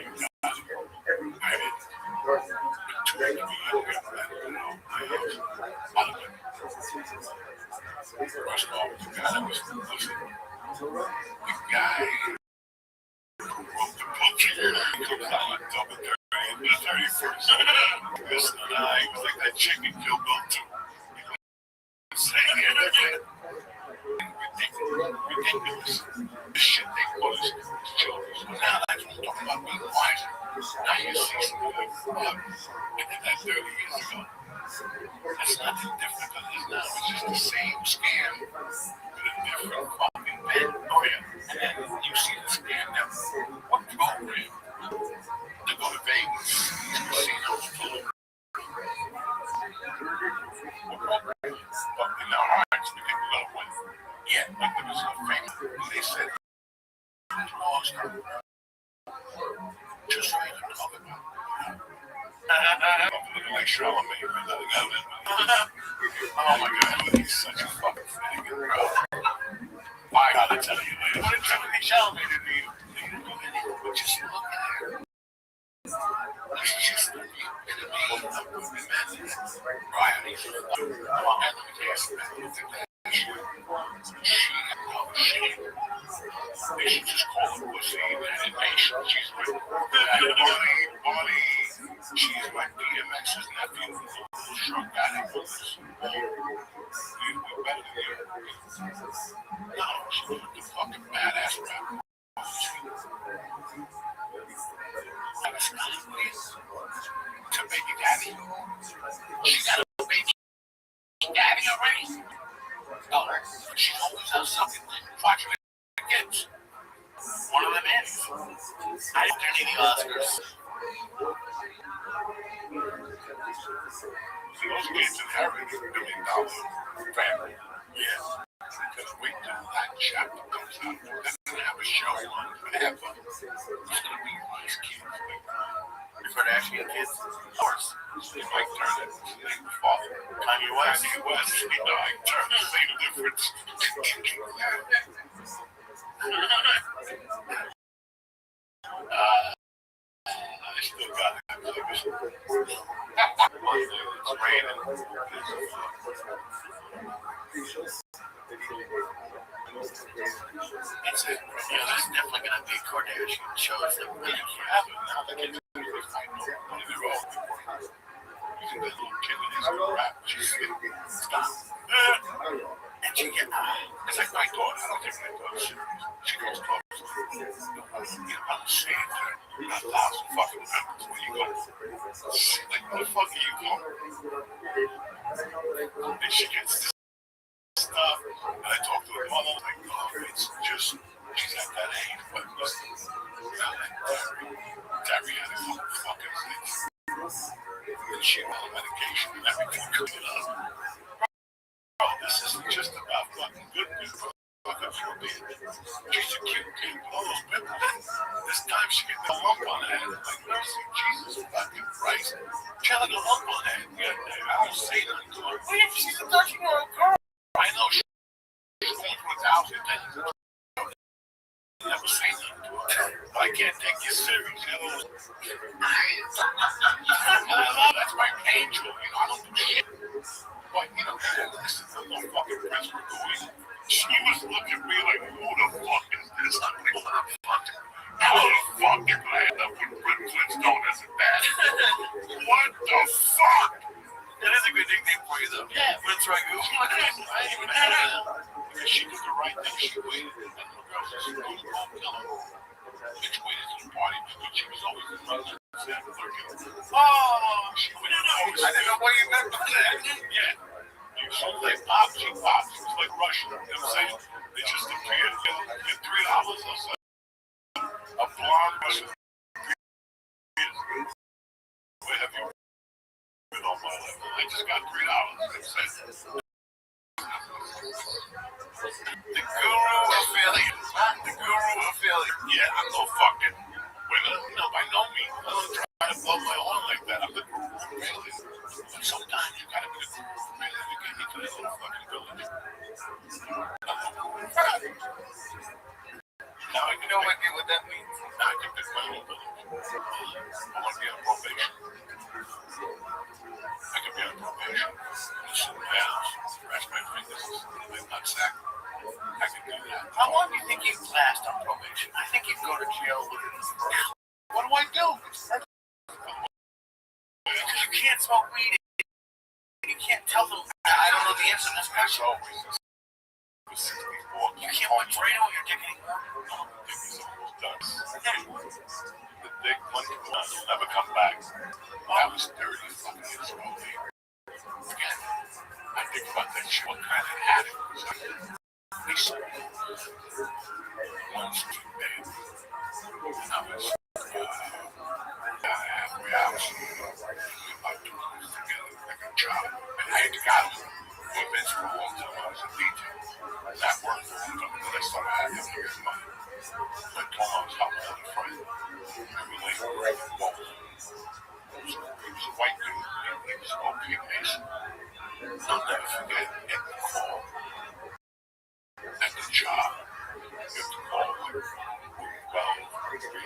you got it. I did. But 2 years ago, my house. First of all, the guy that was listen, the guy who wrote the book here, he comes out like double 30 and the 31st. Listen, he was like that chicken Kill Bill 2. Saying everything. Ridiculous. The shit they put us as children. So now that's what I'm talking about being wiser. Now you see something like and then that 30 years ago. That's nothing different than this now. It's just the same scam with a different fucking pen. Oh yeah. And then you see the scam now. What program to go to Vegas, casinos full of but in our hearts, we think we're going to win. Yeah, but there was a famous, they said, lost just so you can talk about it. Looking like Charlamagne, but nothing out of it. Oh my God, he's such a fucking faggot, bro. I gotta tell you, man. What did Charlamagne do to you? They didn't do anything, but just look at her. It's just the epitome of moving madness. Right? And let me tell you something. Look at that. She had no shame. They should just call her pussy animation. She's like, Bonnie. She's like DMX's nephew, who's a little short guy that put this. You'd be better than you. No, she was the fucking badass rapper. That's not it. To baby daddy. She got a baby daddy already. Oh, she always has something watching the kids. One of them is. I don't get any Oscars. So those kids inherit $1 billion family. Yes. Because wait till that chapter comes out. They're going to have a show on forever. It's going to be nice kids. You Kardashian kids? Of course. It's like Turner. His name was father. Kanye West. You know, like Turner. Say the difference. I still got it. It's raining. That's it. Yeah, that's definitely going to be Kardashian shows that we have. Now the kids are fighting over one of their own. You that little kid that is gonna rap. She's stop. And she get, it's like my daughter. I don't think my daughter she goes close. I'm saying to her, 1,000 fucking members when you go. Like, where the fuck are you going? And she gets this stuff. And I talk to her mother, like, oh, it's just, she's at that age. But listen, Terry had a fucking thing. And she on medication and everything cooked it up. Bro, this isn't just about fucking good. Fucking pure being. She's a cute kid with all those pimples. This time she get the lump on her head. Like, mercy, Jesus fucking Christ. She had like a lump on her head. Yeah, I don't say nothing to her. What if she's a 13-year-old girl? I know she's going through 1,000 things. I never say nothing to her. But I can't take you serious, you know? That's my angel, you know? I don't do shit. But, you know, listen, I'm no fucking Prince Louis. She was looking at me like, who the fuck is this? I'm like, what the fuck? How the fuck you gonna end up with Red Flintstone as a bad? What the fuck? That is a good nickname for you, though. Yeah, Prince Ragu. Because she did the right thing. She waited, and the girl said, she's going to go tell her. She waited to the party because she was always in front of the oh, she waited. I didn't know what you meant by that. Yeah. She was like, pop, she popped. She was like Russian. You know what I'm saying? They just appeared. Get $3 or something. A blonde Russian. Where have you been all my life? I just got $3. They said, the guru affiliate. The guru affiliate. Yeah, I'm no fucking winner. No, by no means. I don't try to blow my horn like that. I'm the guru affiliate. But sometimes you gotta be the guru affiliate to get into this little fucking village. Now I can no idea what that means. Now I can pick my little village. I want to be on probation. I can be on probation. Sit in my house, scratch my fingers, my nutsack. I can do that. How long do you think you'd last on probation? I think you'd go to jail within the first. What do I do? Because you can't smoke weed. You can't tell them. I don't know the answer to this question. You can't put Drano on your dick anymore. No, dick is almost done. The dick, once it's done, will never come back. I was 30 fucking years old. Again, I think about that shit. What kind of addict was I? Once too bad. I was halfway out. About 2 years together, like a job. And I had to go to events for a long time. I was a DJ. That worked for a long time until I started having to get money. I told him I was helping out a friend. And we later were both. He was a white dude. He was an OP Mason. I'll never forget getting the call at the job. You have to call like 12, 3,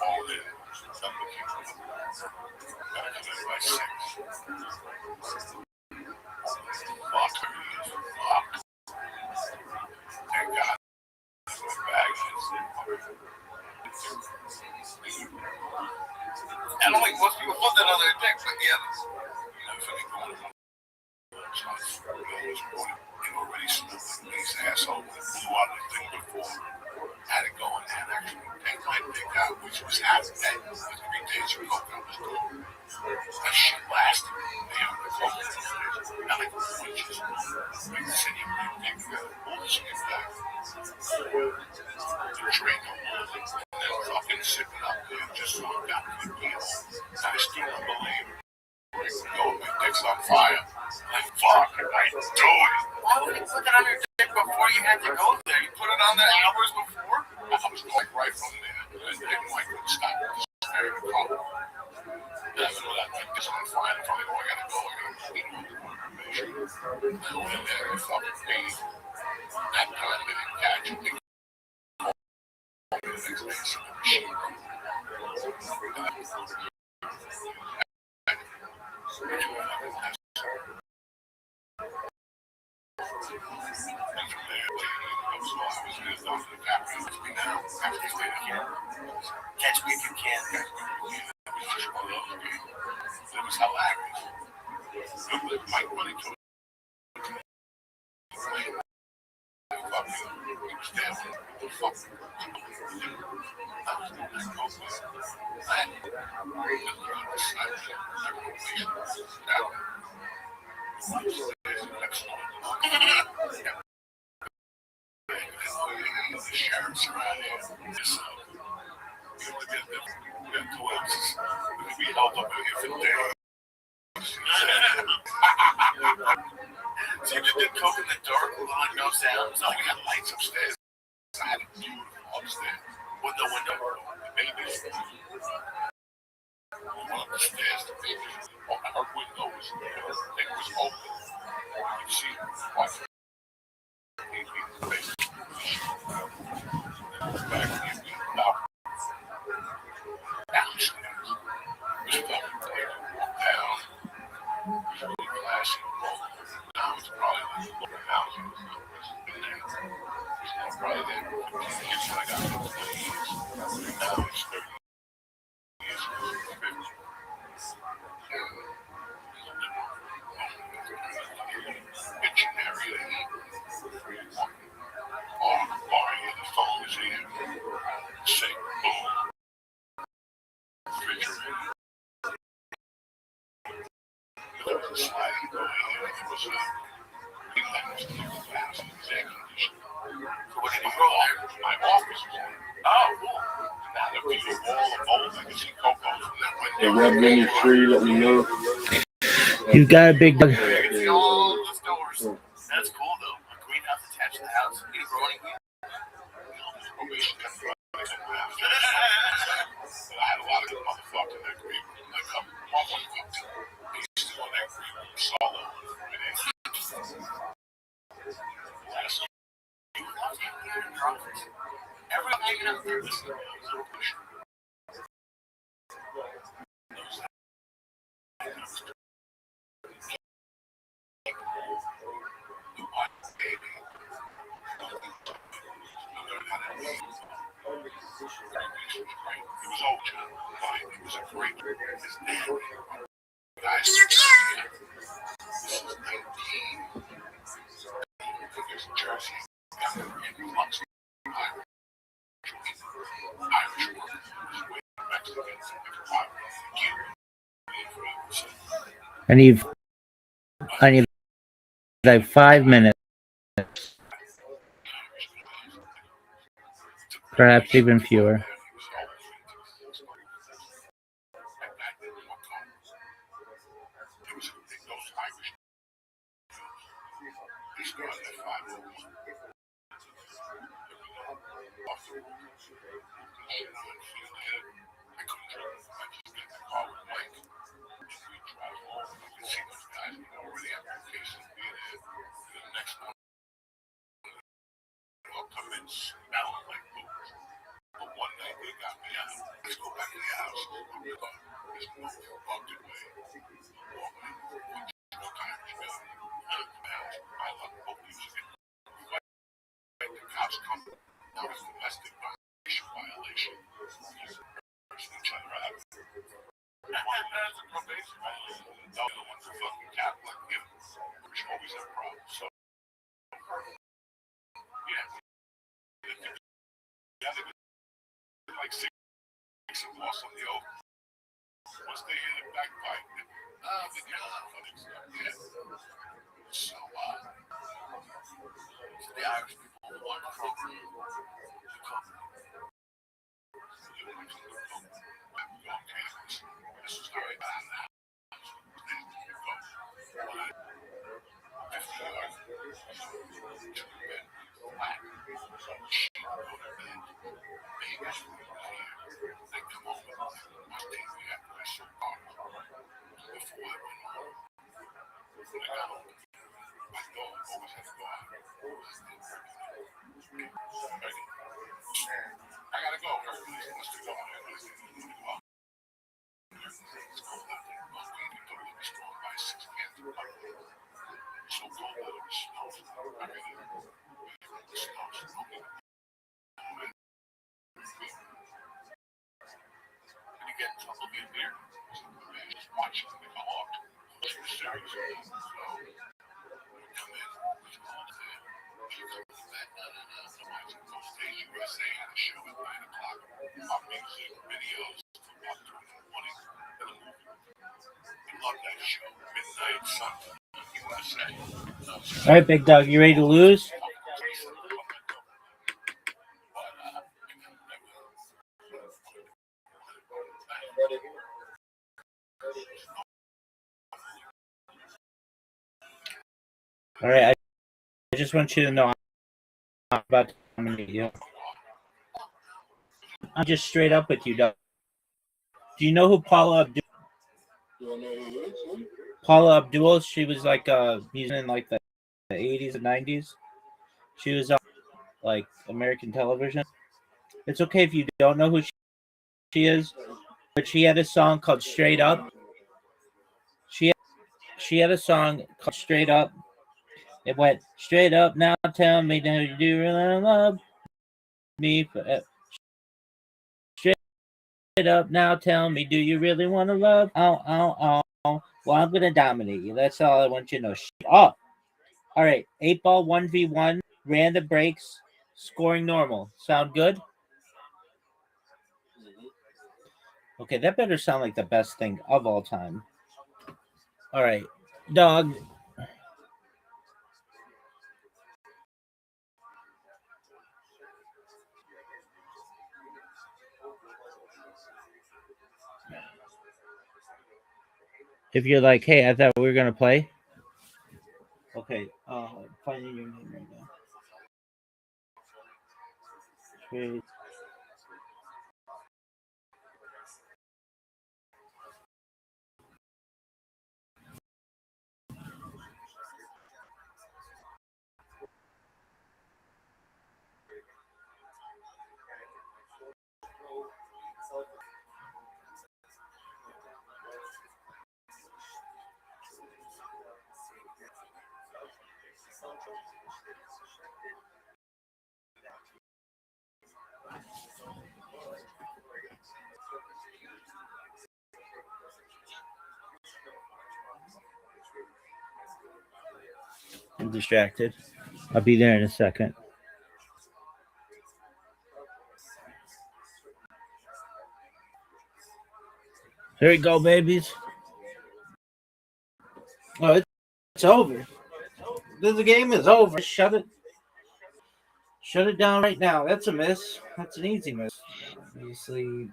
all in. Something came up. Gotta come in by 6. Locker is locked. Thank God. My bag is. I don't think most people put that on their dick, but yeah. You know, if they go on and already smoked these assholes that blew out the thing before. Had it going and actually take my dick out, which was half a day. 3 days of coke I was doing. That shit lasted. They have the coke in the fridge. Not like witches. Like sitting my dick out. Bullshit back. The drink on one of them. And then fucking sipping up there just so I got a good deal. I still don't believe it. Yo, my dick's on fire. Like, fuck, I do it. Why would you put that on your dick before you had to go there? You put it on there hours before? I was going right from there. And then I couldn't stop. I was staring at the car. And I know that my dick's on fire. I'm probably going, I gotta go. I gotta clean all the information. I go in there and fucking paid. That time they didn't catch it. They the next day, so the machine broke. Catch me if you can. just one of those games. It was hilarious. Mike Money told me. The sheriff's around here. We got 2 ounces. We could be held up here for days. So you did coke in the dark, like no sound. So we had lights upstairs. I had a beautiful upstairs. With the window, the babies. We went up the stairs, the babies. Our window was there. It was open. You could see watch the babies. Back here, downstairs. It was fucking clear. Down. It was really classy. Now it's probably like a lower house. It's probably there. It's like I got 20 years. Now it's 30 years. 50. Kitchen area. Oh, here, the phone is here. Sink, boom. Refrigerator. There was a sliding door here. There was a air conditioning. So what did you go there? My office was there. Oh, cool. Now there'll be a wall of holes. I can see Coco from that window. Hey, Reb, when you're free, let me know. You've got a big dog. You can see all the stores. That's cool, though. A greenhouse attached to the house. You can grow anything. Probation got thrown out of the house. I had a lot of good motherfuckers in that green room. Like, one fucked. They used to go in that green room solo. Last year, everyone hanging out there listening. He was old, John. Fine. He was a great his name. Guys, this is 19. There's Jersey. And Lux. Irish workers. Mexicans. I need like 5 minutes. Perhaps even fewer. Like 6 weeks of loss on the oak. Once they hit it back pipe, they get a lot of funny stuff. Yeah. So, the Irish people who want to program the company. This is how I got out of the house. I gotta go. Did you get in trouble being here? watch them if I walked. She was serious. So, we come in, we called it. She comes back, Stage USA had a show at 9 o'clock. Our music, videos, up to in the morning, and a movie. We love that show. Midnight Sun, USA. All right, big dog, you ready to lose? All right, I just want you to know I'm about to dominate you. I'm just straight up with you, dog. Do you know who Paula Abdul? Paula Abdul? She was like a musician in like the 80s and 90s. She was on like American television. It's okay if you don't know who she is, but she had a song called Straight Up. She had a song called Straight Up. It went straight up now. Tell me, do you really love me? Straight up now. Tell me, do you really want to love? Oh. Well, I'm gonna dominate you. That's all I want you to know. Oh, all right. 8-ball 1v1. Random breaks. Scoring normal. Sound good? Okay, that better sound like the best thing of all time. All right, dog. If you're like, hey, I thought we were gonna play. Okay, finding your name right now. Trade. I'm distracted. I'll be there in a second. Here we go, babies. Oh, it's over. The game is over. Shut it. Shut it down right now. That's a miss. That's an easy miss. Obviously.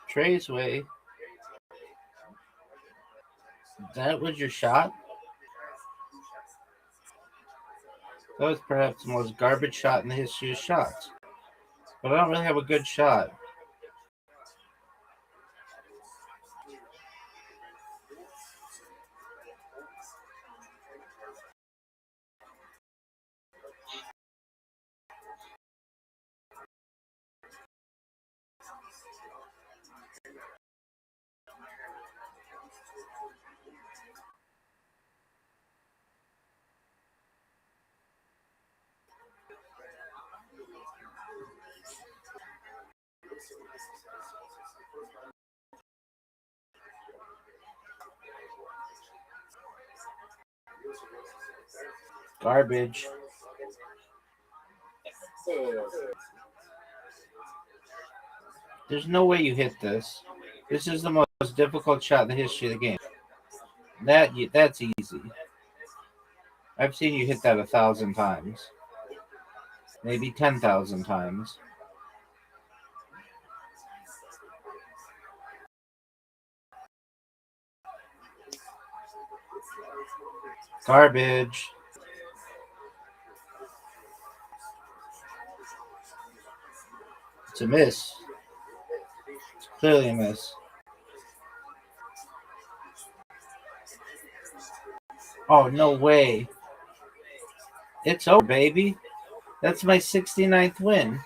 Trey's way. That was your shot? That was perhaps the most garbage shot in the history of shots. But I don't really have a good shot. Garbage. There's no way you hit this. This is the most difficult shot in the history of the game. That's easy. I've seen you hit that 1,000 times. Maybe 10,000 times. Garbage. It's a miss. It's clearly a miss. Oh, no way. It's over, baby. That's my 69th win.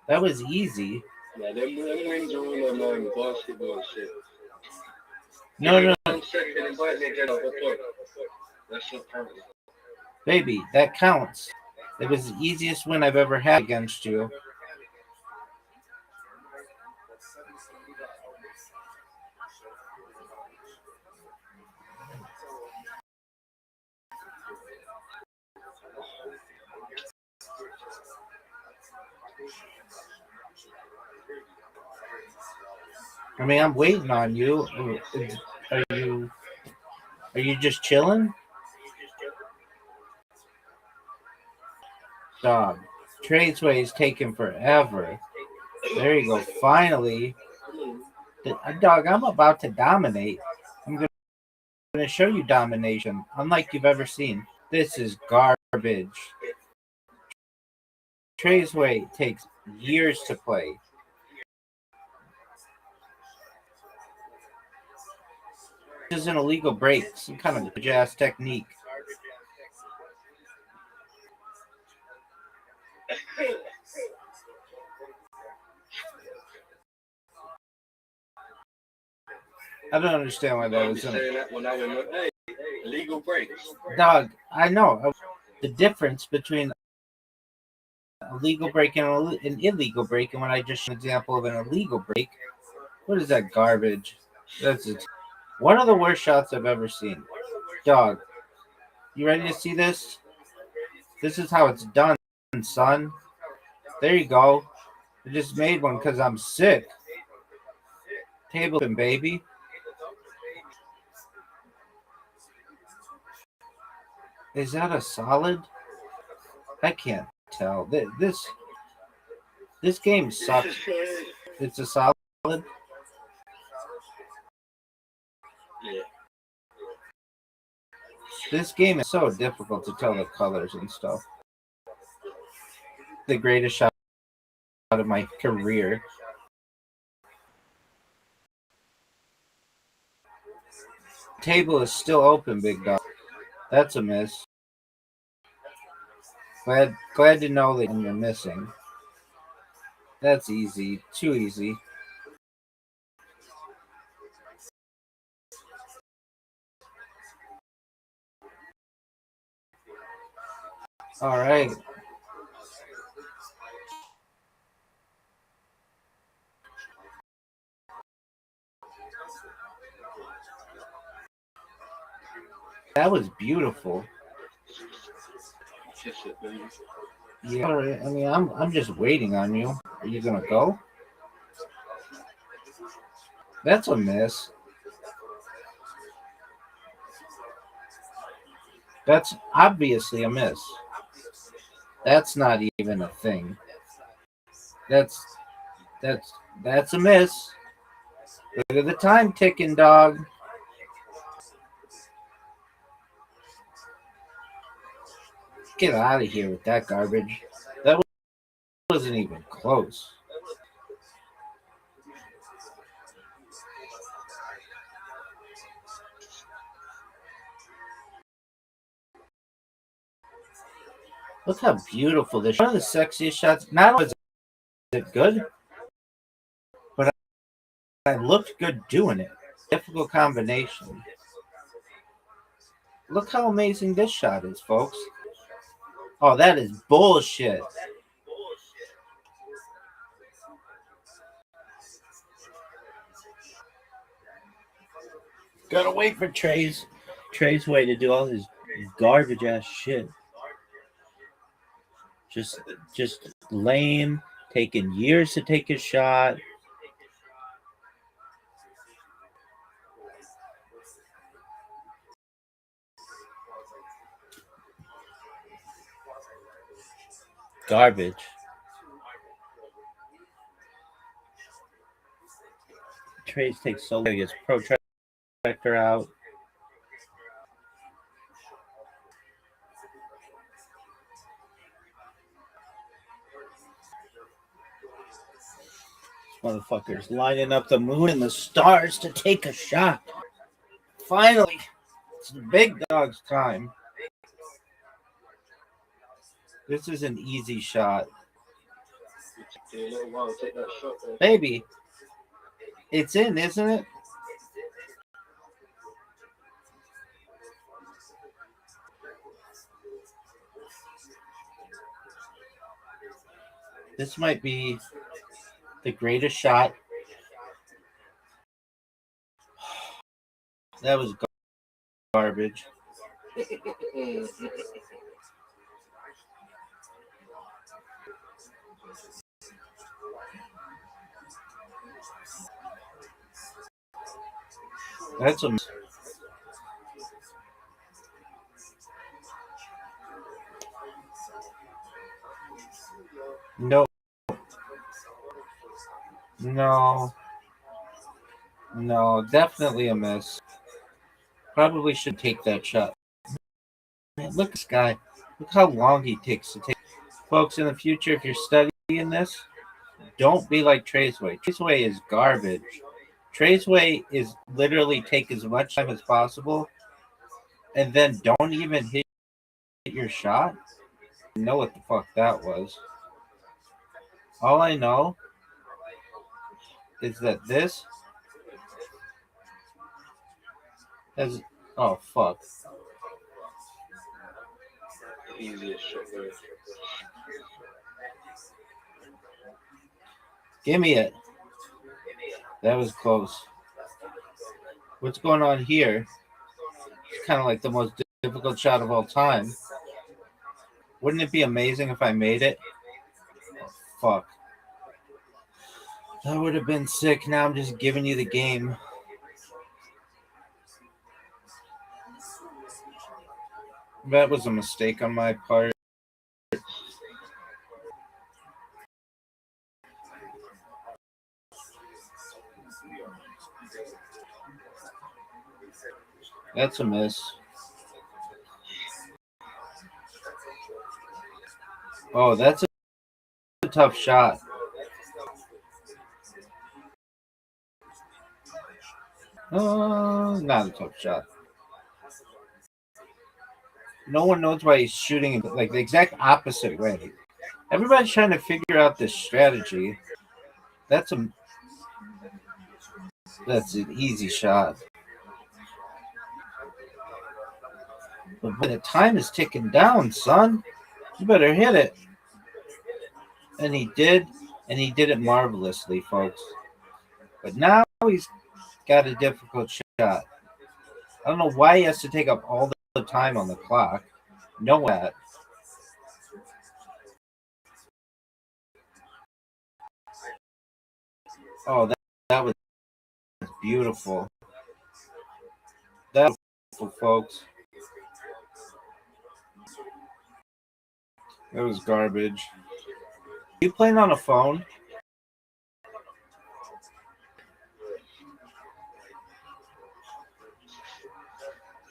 That was easy. Yeah, them wings are all on basketball shit. No. Baby, that counts. It was the easiest win I've ever had against you. I mean, I'm waiting on you. Are you just chilling? Dog. Tradesway is taking forever. There you go. Finally. Dog, I'm about to dominate. I'm going to show you domination, unlike you've ever seen. This is garbage. Tradesway takes years to play. This is an illegal break, some kind of jazz technique. I don't understand why that was in it. Illegal break. Dog, I know the difference between a legal break and an illegal break, and when I just showed an example of an illegal break, what is that garbage? That's it. One of the worst shots I've ever seen. Dog, you ready to see this? This is how it's done, son. There you go. I just made one because I'm sick. Table and baby. Is that a solid? I can't tell. This game sucks. It's a solid. Yeah. This game is so difficult to tell the colors and stuff. The greatest shot of my career. Table is still open, big dog. That's a miss. Glad to know that you're missing. That's easy. Too easy. All right. That was beautiful. Yeah, all right. I mean, I'm just waiting on you. Are you gonna go? That's a miss. That's obviously a miss. That's not even a thing. That's a miss. Look at the time ticking, dog. Get out of here with that garbage. That wasn't even close. Look how beautiful this. One of the sexiest shots. Not only is it good, but I looked good doing it. Difficult combination. Look how amazing this shot is, folks. Oh, that is bullshit. Gotta wait for Trey's way to do all his garbage ass shit. Just lame, taking years to take his shot. Garbage. Trey's takes so long. He gets protractor out. Motherfuckers lining up the moon and the stars to take a shot. Finally, it's the big dog's time. This is an easy shot. Baby, it's in, isn't it? This might be the greatest shot. That was garbage. That's a no, no, definitely a miss. Probably should take that shot. Man, look at this guy. Look how long he takes to take. Folks, in the future, if you're studying this, don't be like Traceway. Traceway is garbage. Traceway is literally take as much time as possible and then don't even hit your shot. I know what the fuck that was. All I know is that this has. Oh, fuck. Easiest shot there. Give me it. That was close. What's going on here? It's kind of like the most difficult shot of all time. Wouldn't it be amazing if I made it? Oh, fuck. That would have been sick. Now I'm just giving you the game. That was a mistake on my part. That's a miss. Oh, that's a tough shot. Not a tough shot. No one knows why he's shooting like the exact opposite way. Everybody's trying to figure out this strategy. That's an easy shot. But the time is ticking down, son. You better hit it. And he did it marvelously, folks. But now he's got a difficult shot. I don't know why he has to take up all the time on the clock. Know that. Oh, that was beautiful. That was beautiful, folks. That was garbage. You playing on a phone?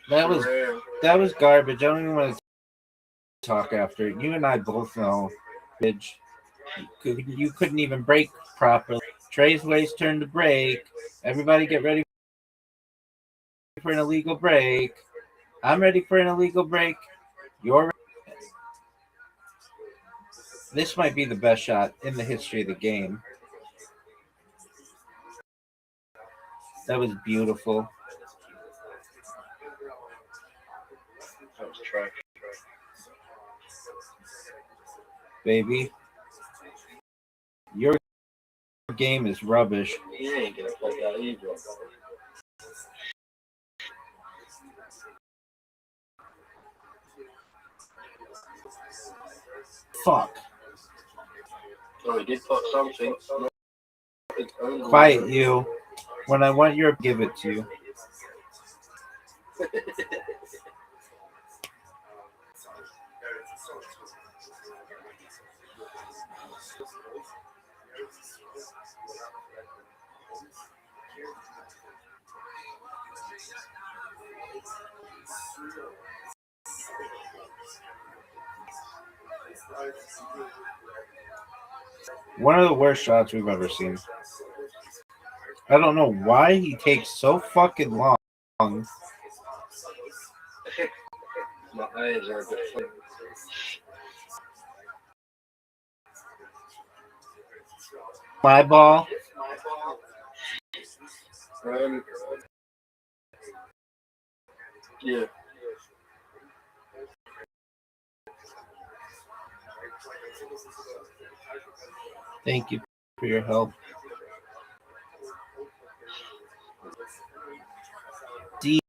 That was garbage. I don't even want to talk after. You and I both know, bitch. You couldn't even break properly. Traceway's turn to break. Everybody get ready for an illegal break. I'm ready for an illegal break. You're ready. This might be the best shot in the history of the game. That was beautiful. That was trash. Baby, your game is rubbish. He ain't gonna play that either. Fuck. Oh, he did put something. Quiet you. When I want your, give it to you. One of the worst shots we've ever seen. I don't know why he takes so fucking long. My eyes are a bit funny. My ball. Yeah. Thank you for your help. D.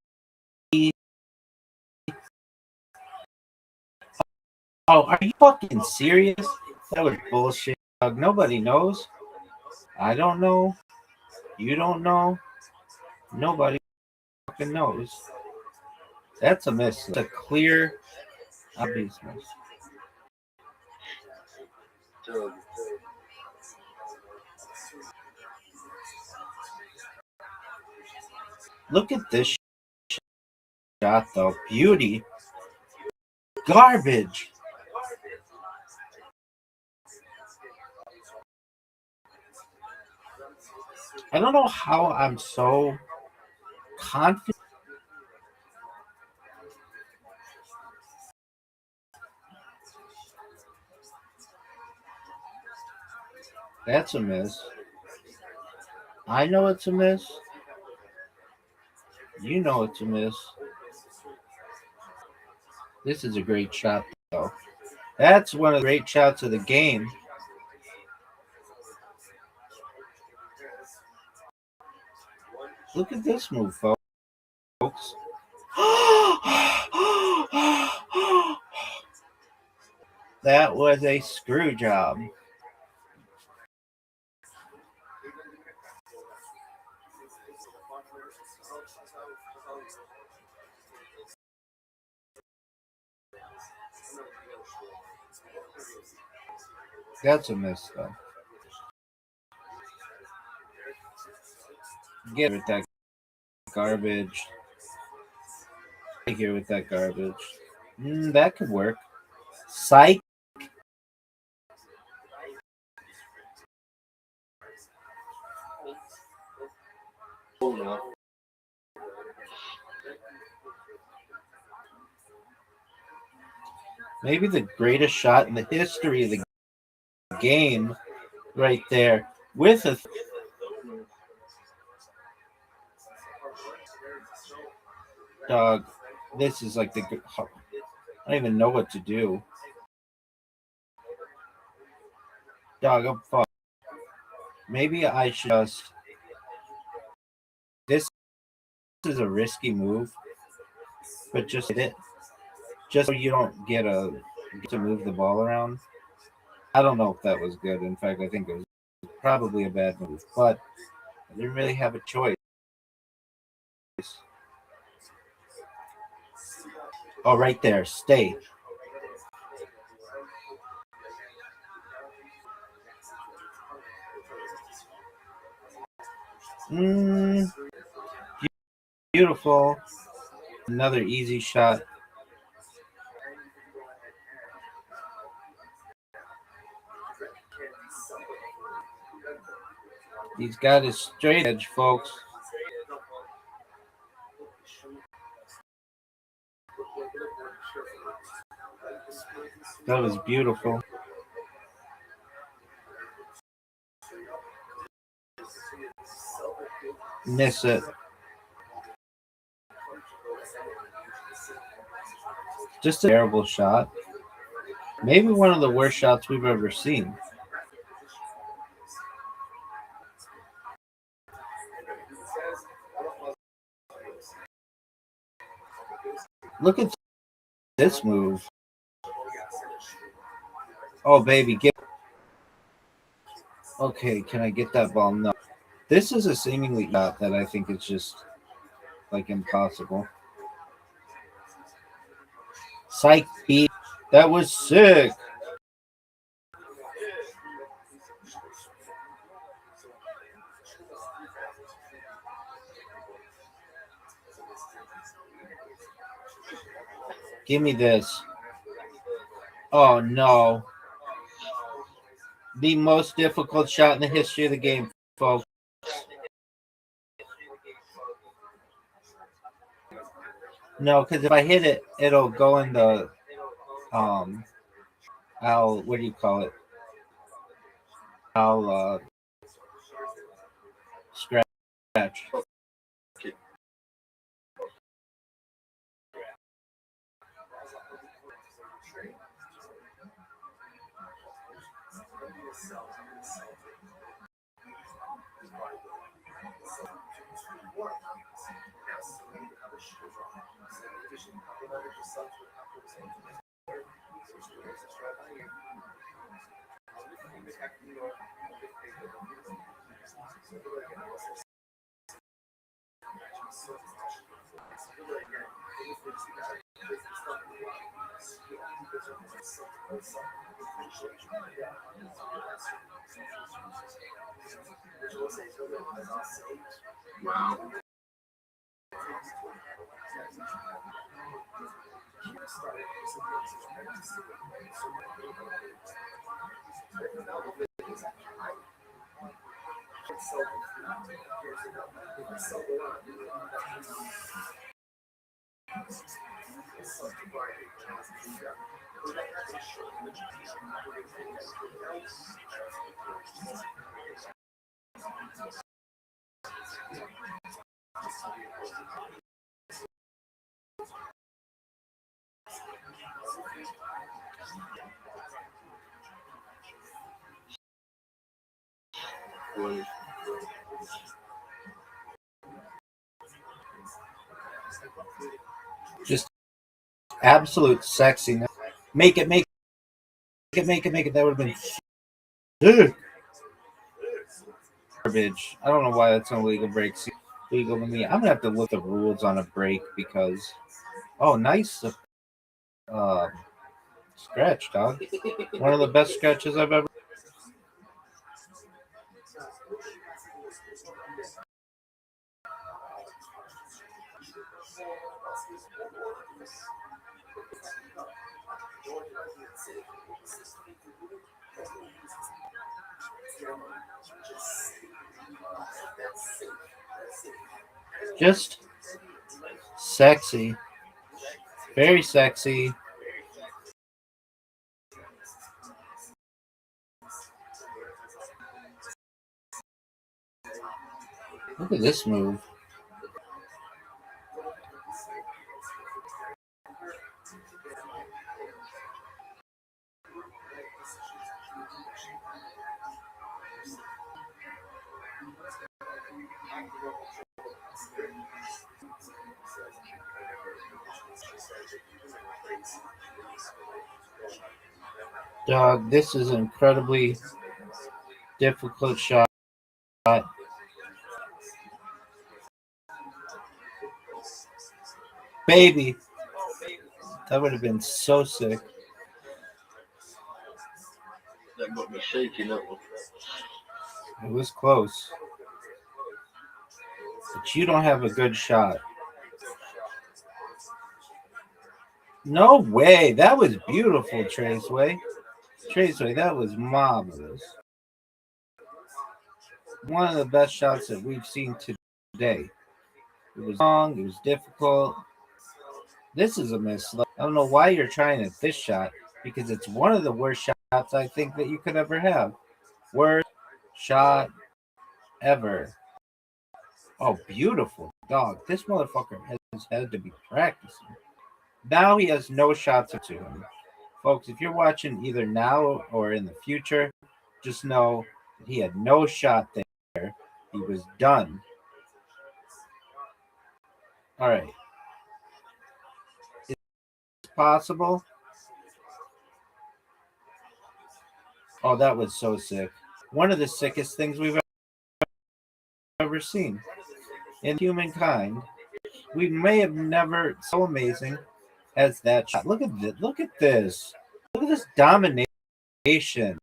Oh, are you fucking serious? That was bullshit. Nobody knows. I don't know. You don't know. Nobody fucking knows. That's a miss. It's a clear, obvious miss. Look at this shot, though. Beauty. Garbage. I don't know how I'm so confident. That's a miss. I know it's a miss. You know it's a miss. This is a great shot, though. That's one of the great shots of the game. Look at this move, folks. That was a screw job. That's a miss, though. Get with that garbage. Get here with that garbage. That could work. Psych. Maybe the greatest shot in the history of the game right there with a dog. This is like I don't even know what to do. Dog, I'm fucked. Maybe I should just. This is a risky move, but just hit it. Just so you don't get to move the ball around. I don't know if that was good. In fact, I think it was probably a bad move, but I didn't really have a choice. Oh, right there. Stay. Beautiful. Another easy shot. He's got his straight edge, folks. That was beautiful. Miss it. Just a terrible shot. Maybe one of the worst shots we've ever seen. Look at this move. Oh, baby, get. Okay, can I get that ball? No. This is a seemingly shot that I think is just like impossible. Psych beat. That was sick. Give me this. Oh, no. The most difficult shot in the history of the game, folks. No, because if I hit it, it'll go in the, what do you call it? I'll, scratch. Just absolute sexiness. Make it. That would have been garbage. I don't know why that's on legal breaks. Legal to me. I'm gonna have to look the rules on a break because nice scratch, dog. One of the best scratches I've ever. Just sexy. Very sexy. Look at this move. Dog, this is an incredibly difficult shot. Baby. That would have been so sick. That got me shaking up. It was close. But you don't have a good shot. No way. That was beautiful, Traceway. That was marvelous. One of the best shots that we've seen today. It was long. It was difficult. This is a miss. I don't know why you're trying at this shot because it's one of the worst shots I think that you could ever have. Worst shot ever. Oh, beautiful. Dog, this motherfucker has had to be practicing. Now he has no shots to him. Folks, if you're watching either now or in the future, just know that he had no shot there. He was done. All right. It's possible. Oh, that was so sick. One of the sickest things we've ever seen in humankind. We may have never so amazing as that shot. Look at this. Look at this. Look at this domination.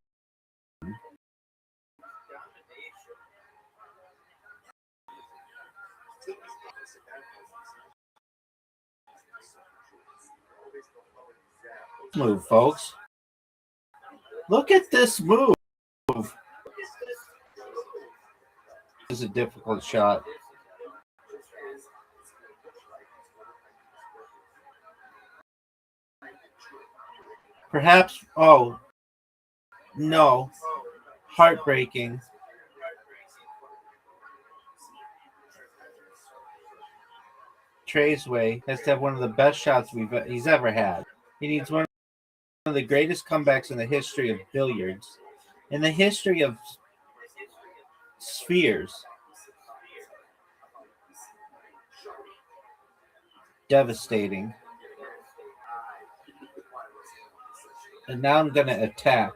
Move, folks. Look at this move. This is a difficult shot. Perhaps, no. Heartbreaking. Traceway has to have one of the best shots he's ever had. He needs one of the greatest comebacks in the history of billiards In the history of spheres, devastating. And now I'm going to attack.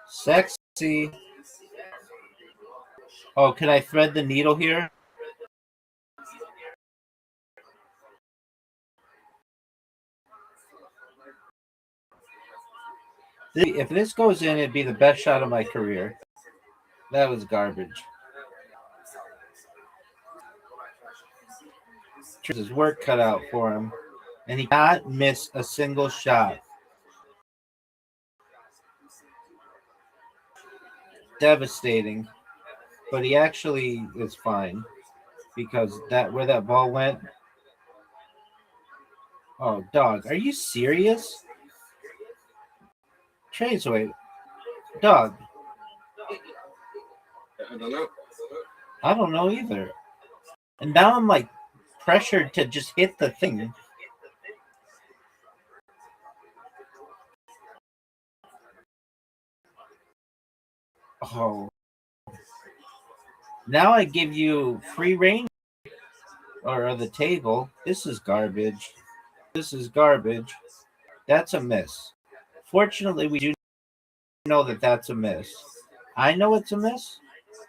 Sexy. Oh, can I thread the needle here? If this goes in, it'd be the best shot of my career. That was garbage. His work cut out for him, and he cannot miss a single shot. Devastating, but he actually is fine because that where that ball went. Oh, dog, are you serious? Traceway, dog. I don't know. I don't know either. And now I'm like pressured to just hit the thing. Oh. Now I give you free reign or the table. This is garbage. This is garbage. That's a miss. Fortunately, we do know that that's a miss. I know it's a miss.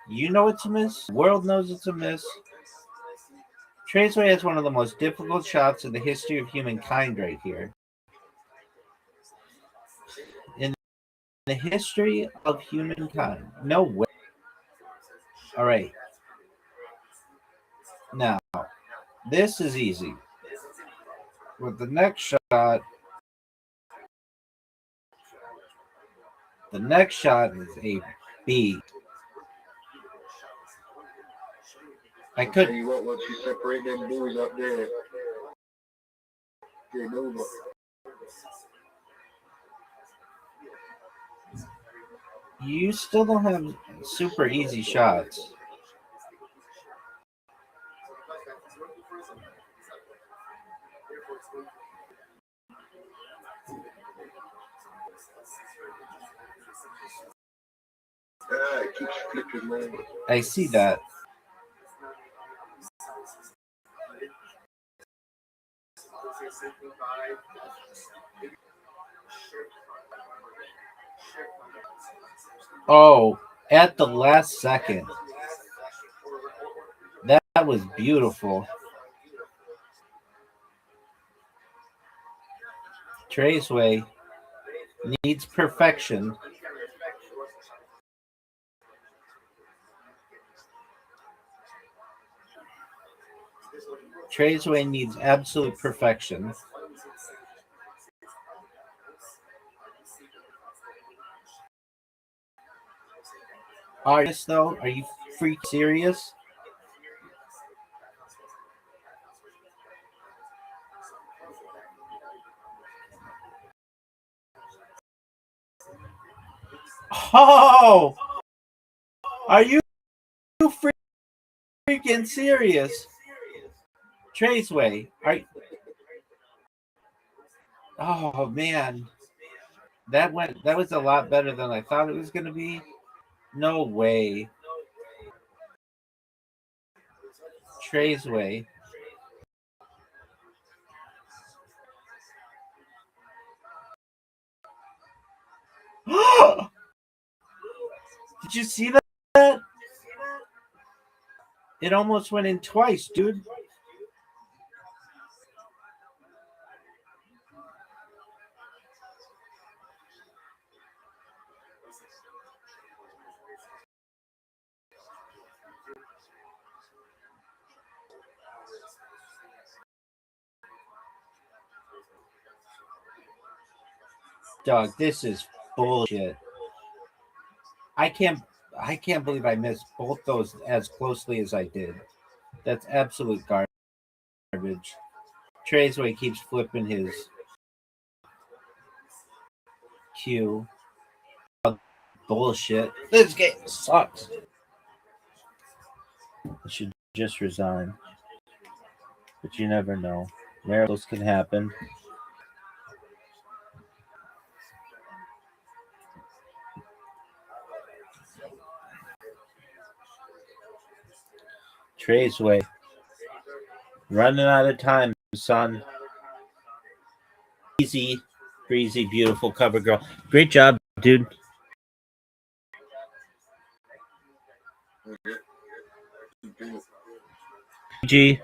You know it's a miss. The world knows it's a miss. Traceway has one of the most difficult shots in the history of humankind right here. In the history of humankind. No way. All right. Now, this is easy. With the next shot, is a B. I could. Tell you what, once you separate them doors up there, game over. You still don't have super easy shots. It keeps flipping, man. I see that. Oh, at the last second. That was beautiful. Traceway needs perfection. Traceway needs absolute perfection. Artist, though, are you freak serious? Oh, are you freaking serious? Traceway, oh man, that was a lot better than I thought it was gonna be. No way. Traceway. Did you see that? It almost went in twice, dude. Dog, this is bullshit. I can't believe I missed both those as closely as I did. That's absolute garbage. Traceway keeps flipping his cue. Bullshit. This game sucks. I should just resign. But you never know. Miracles can happen. Trey's way. Running out of time, son. Easy, breezy, beautiful cover girl. Great job, dude. PG.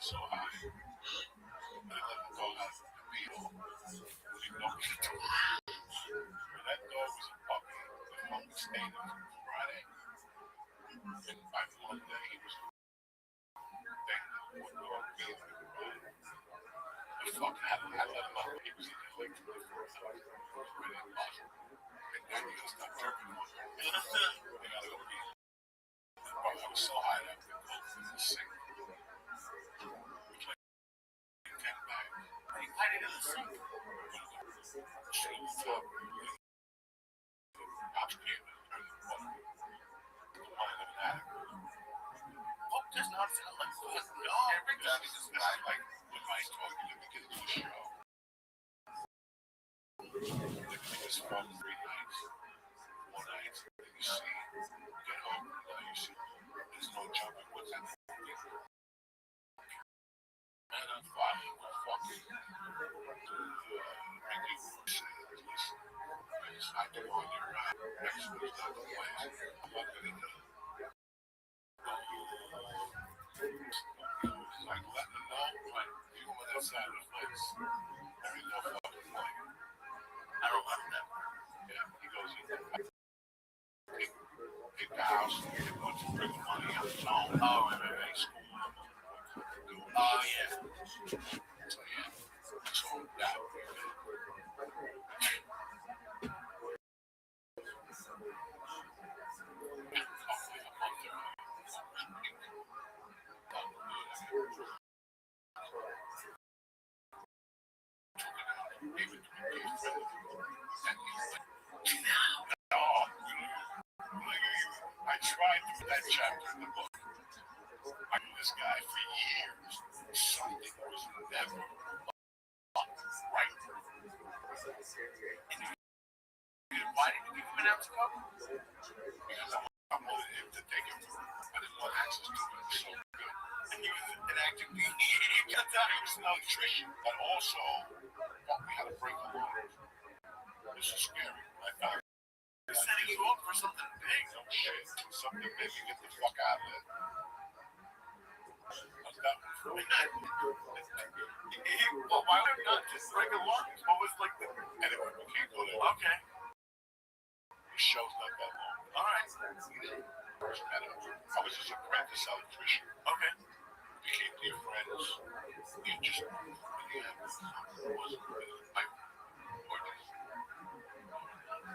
So high. I let the dog out of the wheel. When he knocked the door. When that dog was a puppy, the puppy stayed on Friday. And by Monday, he was thankful for dog being there. The fuck I let him out. He was in the lake for the first time. He was ready to bust. And then he gotta stop jerking on him. They gotta go pee. But I was so high that the dog was sick. Does not sound like fun. No, everything is like when I told you to begin the show. It was from 3 nights. 4 nights, then you see, get home, now you see, there's no jumping. What's that? Man, I'm fine. We're fucking. Ricky said, listen, I do on your next week's not the place. I'm not gonna do it. Like, let them know, like, you go on that side of the fence. There ain't no fucking way. I don't want that. Yeah, he goes, pick the house, and you're going to bring the money on the phone. Oh, right. School. Oh, yeah. So, yeah. So, that would be good. I tried to that chapter in the book. I knew this guy for years. Something was never right. Why did you give him an ounce of coke? Because I wanted him to take him through. I didn't want access to it. It was so good. And he was an acting he was an electrician, but also thought we had to break the law. This is scary. I found they're setting you up for something big. No shit. Something big. You get the fuck out of it. How's that one for me? Well, why would not just break a law? What was like the... Anyway, we can't go there. Okay. The show's not that long. All right. First met him. I was his apprentice electrician. Okay. Became dear friends. He just...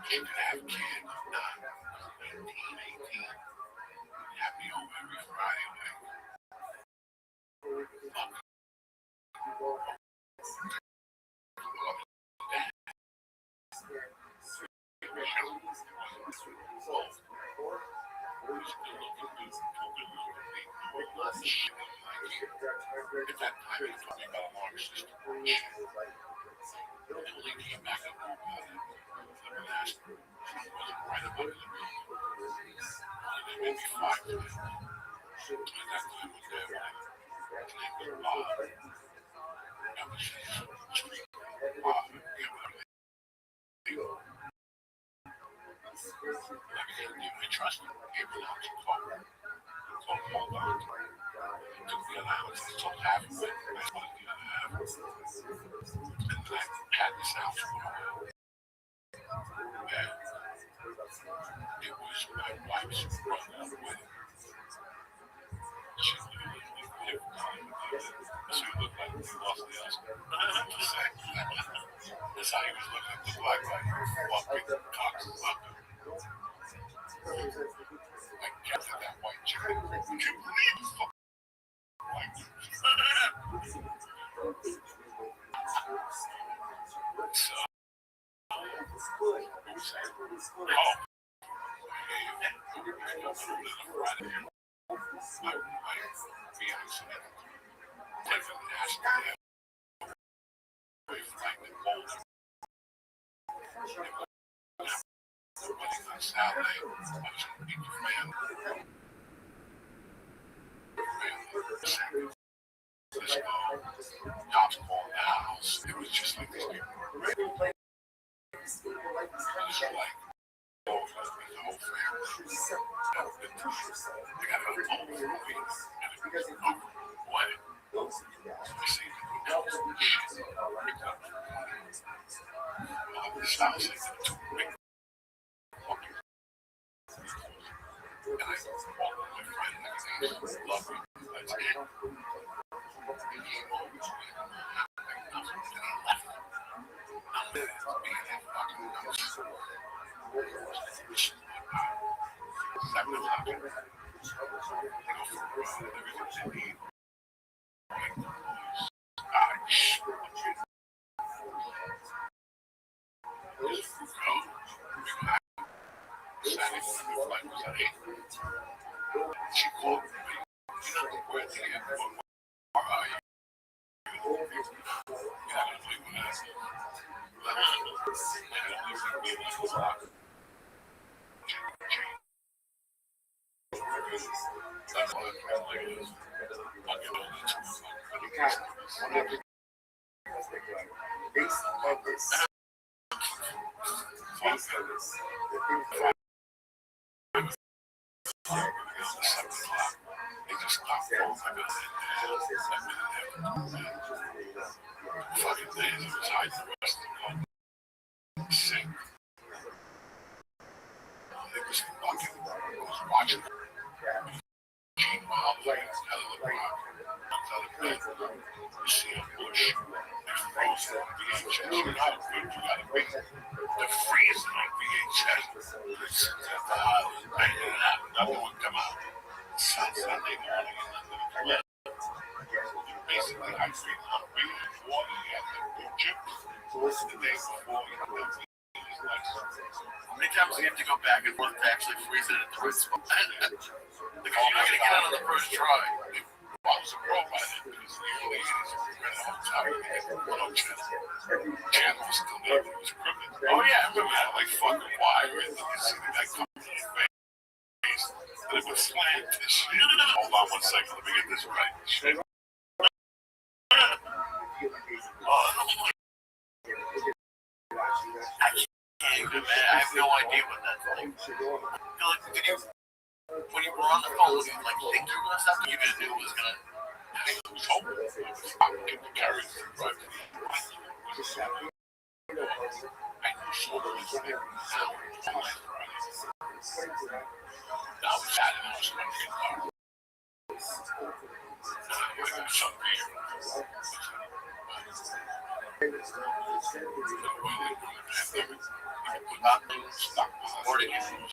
He could have kids. 19, 18. Have me home every Friday night. At that time, he told me about a long system. And Lee came back and told me about it. The last wasn't right about it. Only they made me 5 to it. And that time was there when his name was Bob. That was his street. Bob. I trust him. Gave me an ounce of coke. Coke, hold on. Took the other ounce. I told half of it. I wanted the other half. And I had this ounce for a while. And it was my wife's brother with it. She literally lived so he looked like he lost the Oscar. That's how he was looking at the black guy. Fucking cocksucker. I kept that white chicken. Would you believe this fucking white chicken? So, cops called the house. It was just like these people. It was like, the whole family. They got a whole movie, and it was over. What? We see shit. This house is too big. And I called my friend and I said, love me. That's it. And he called me and I left. I'm being that fucking house. 7 o'clock. They go for everything they need. She called me. Where are you? Watching you see a bush and frozen on VHS. You know how good you gotta be to freeze it on VHS. It's at the house, banging it out, nothing would come out. Sunday morning, and then the come in. Basically, I feel hungry and water, you have to go chip. The day before, you know, that is nice. How many times do you have to go back and forth to actually freeze it at the right spot? Because you're not going to get out on the first try. I was a pro by then, because in the early 80s, we were in a hotel, we had the Royal Channel was still there, but it was crooked. Oh yeah, I remember that, like fucking wire, and then you see the guy come to your face, and it would slant and shit. Hold on 1 second, let me get this right. Shit. I can't even, man, I have no idea what that's like. When you were on the phone, you like think you were gonna stop, you didn't know it was gonna. I was hoping it was get the carriage and drive to the I knew shoulder was big. Now we sat and I was going to get out. I got some beer. Morning is and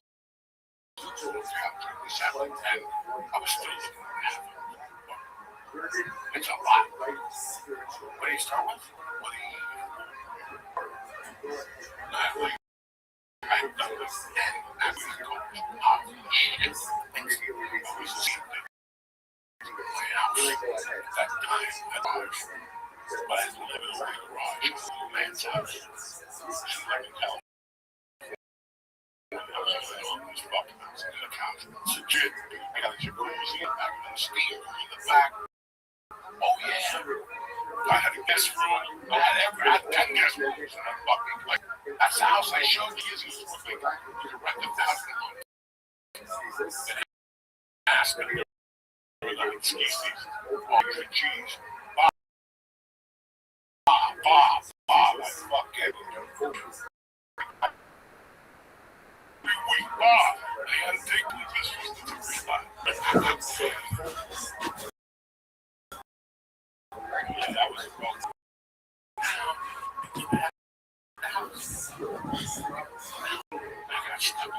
I was still looking at it. It's a lot. What do you start with? What do you I've done this and I was going shit. Things you always see my house that time at large. But I live in a garage in a man's house. She's like a hell. It's legit. I got a jacuzzi in the back and a steam room in the back. Oh yeah. I had a guest room. I had 10 guest rooms and a fucking like That's the house I showed you. You can rent the house and ask them. Excuses. Oh, you're a cheese. Bob, I fucking. Wait, Bob. They had to take me this yeah, that was wrong. I got stuck.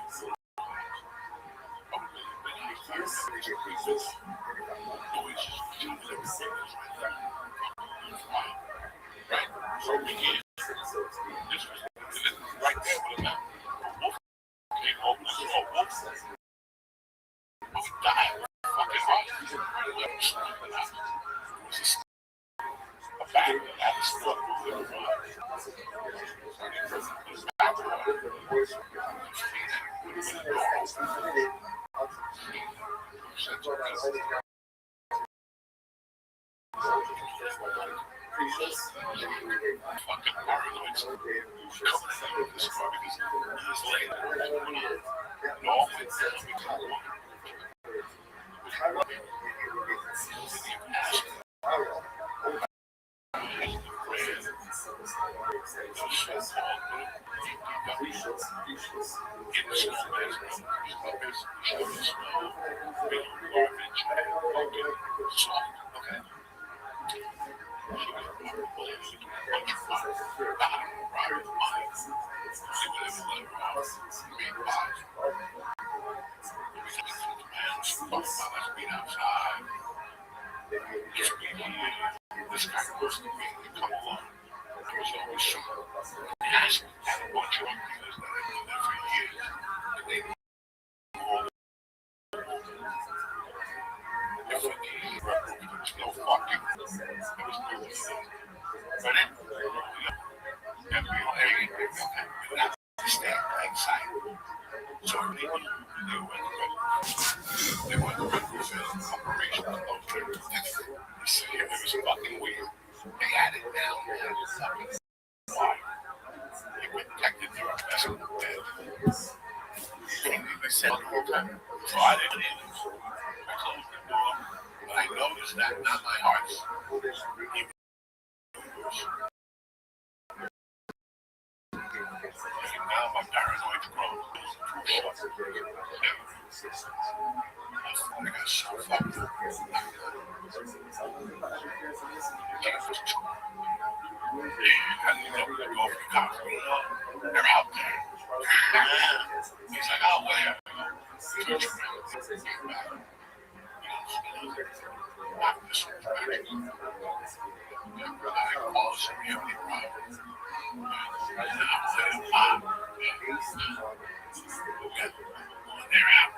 Right? So we get this right there with a map. Came home and said, oh, whoops. Wolf died. Fucking right. A bag that had his foot with fucking paranoids coming out of this car because years later, no, this guy was the way to come along. There was always some ask a bunch of ideas that I've been there for years. And they all if I need there was no fucking there was no but it stand outside. So they went to operation it was fucking weird. They had it down. Why? They protected their investment. They said the whole time. So I didn't even. I closed the door. But I noticed that not my heart. Now my paranoid grows. I got so fucked up. They're out there. He's like, oh, where? They're out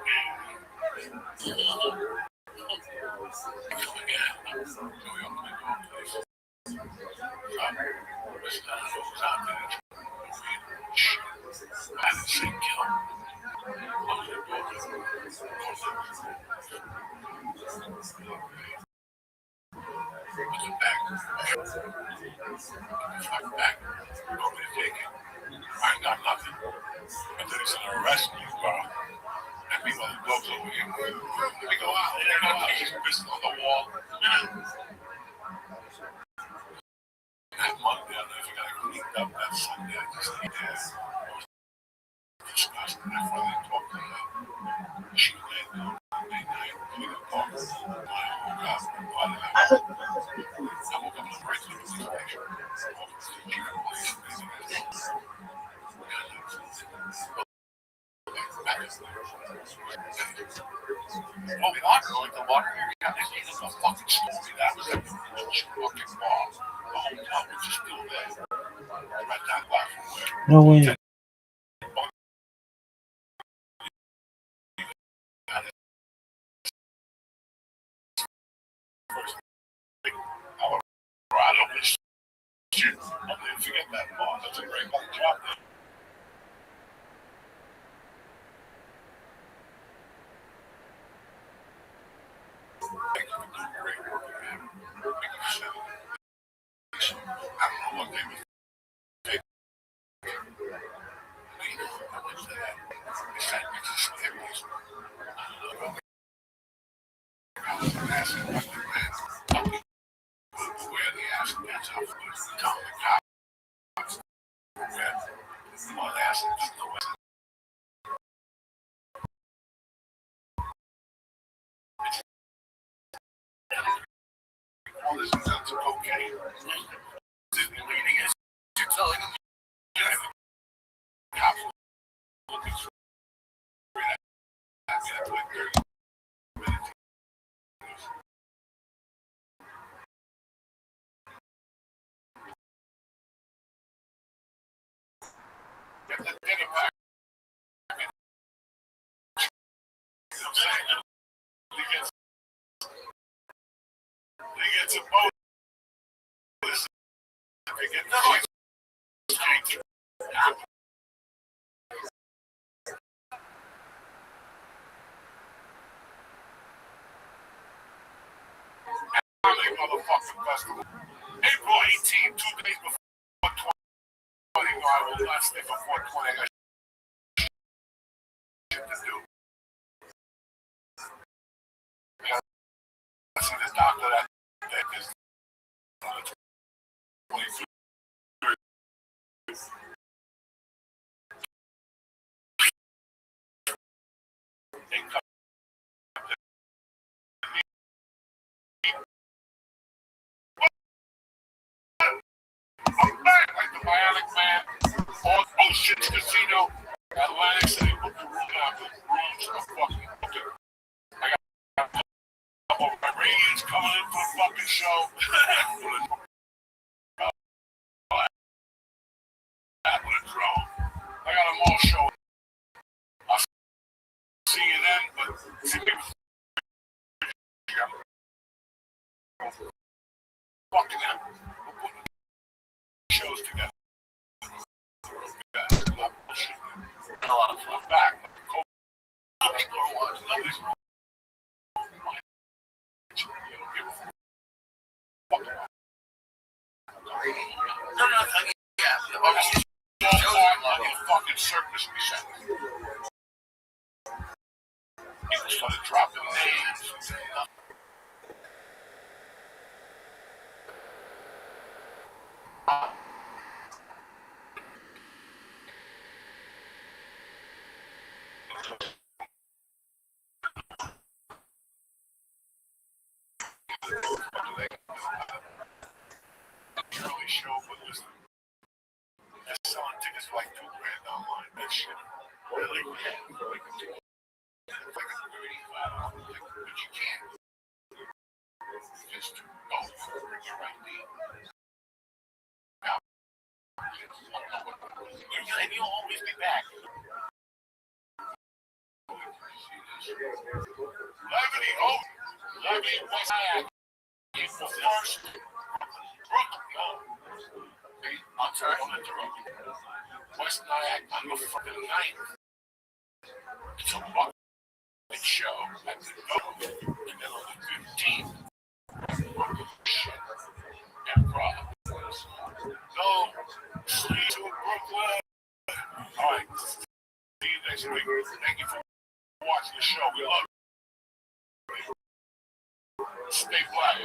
I got nothing. And then he's gonna arrest me, bro. And meanwhile, the gloves over here. We go out there, he's pissing on the wall. That Monday, I never got cleaned up. That Sunday, I just need this. Disgusting. I finally talked to her. She went on midnight, clean up cars. I woke up. I woke up in the break room of the station. Oh, the water, like the water here, yeah, this is a fucking story. That was a fucking bomb. The whole town was just still there. Right down by from where. No way. I don't miss shit. I'll never forget that bomb. That's a great fucking job there. Thank you for doing great work, man. Thank you so much. I don't know what they were. My ass is no way. All this is okay. Leading is you're telling them you have cops looking for that. That's like 30 minutes. Get the dinner back. I'm saying they get some bonus. They get noise. Motherfucking festival. April 18, 2 days before 20. I will not stay for 420. I got shit to do. I see this doctor that is 23. They come. I'm back like the Bionic Man. Oh shit, Casino. Atlantic City. Book the room now. The rooms are fucking booked. I got a couple of Iranians coming in for the fucking show. With a drone. I got them all showing. I'll see you then, but see me. Fucking hell. We're putting shows together. A lot of fun. Back. Fucking circus we sent. People started dropping names. Early show for this. They're selling tickets for like $2,000 online. That shit. Really? It's like a 35. But you can't. Just go for your ID. And you'll always be back. Levy was the first. I'm sorry, I'm interrupting. West Nyack on the fucking 9th. It's a fucking show at the Dome, and then on the 15th. Shit. And Prague. Go sleep to Brooklyn. Alright. See you next week. Thank you for watching the show. We love you. Stay black.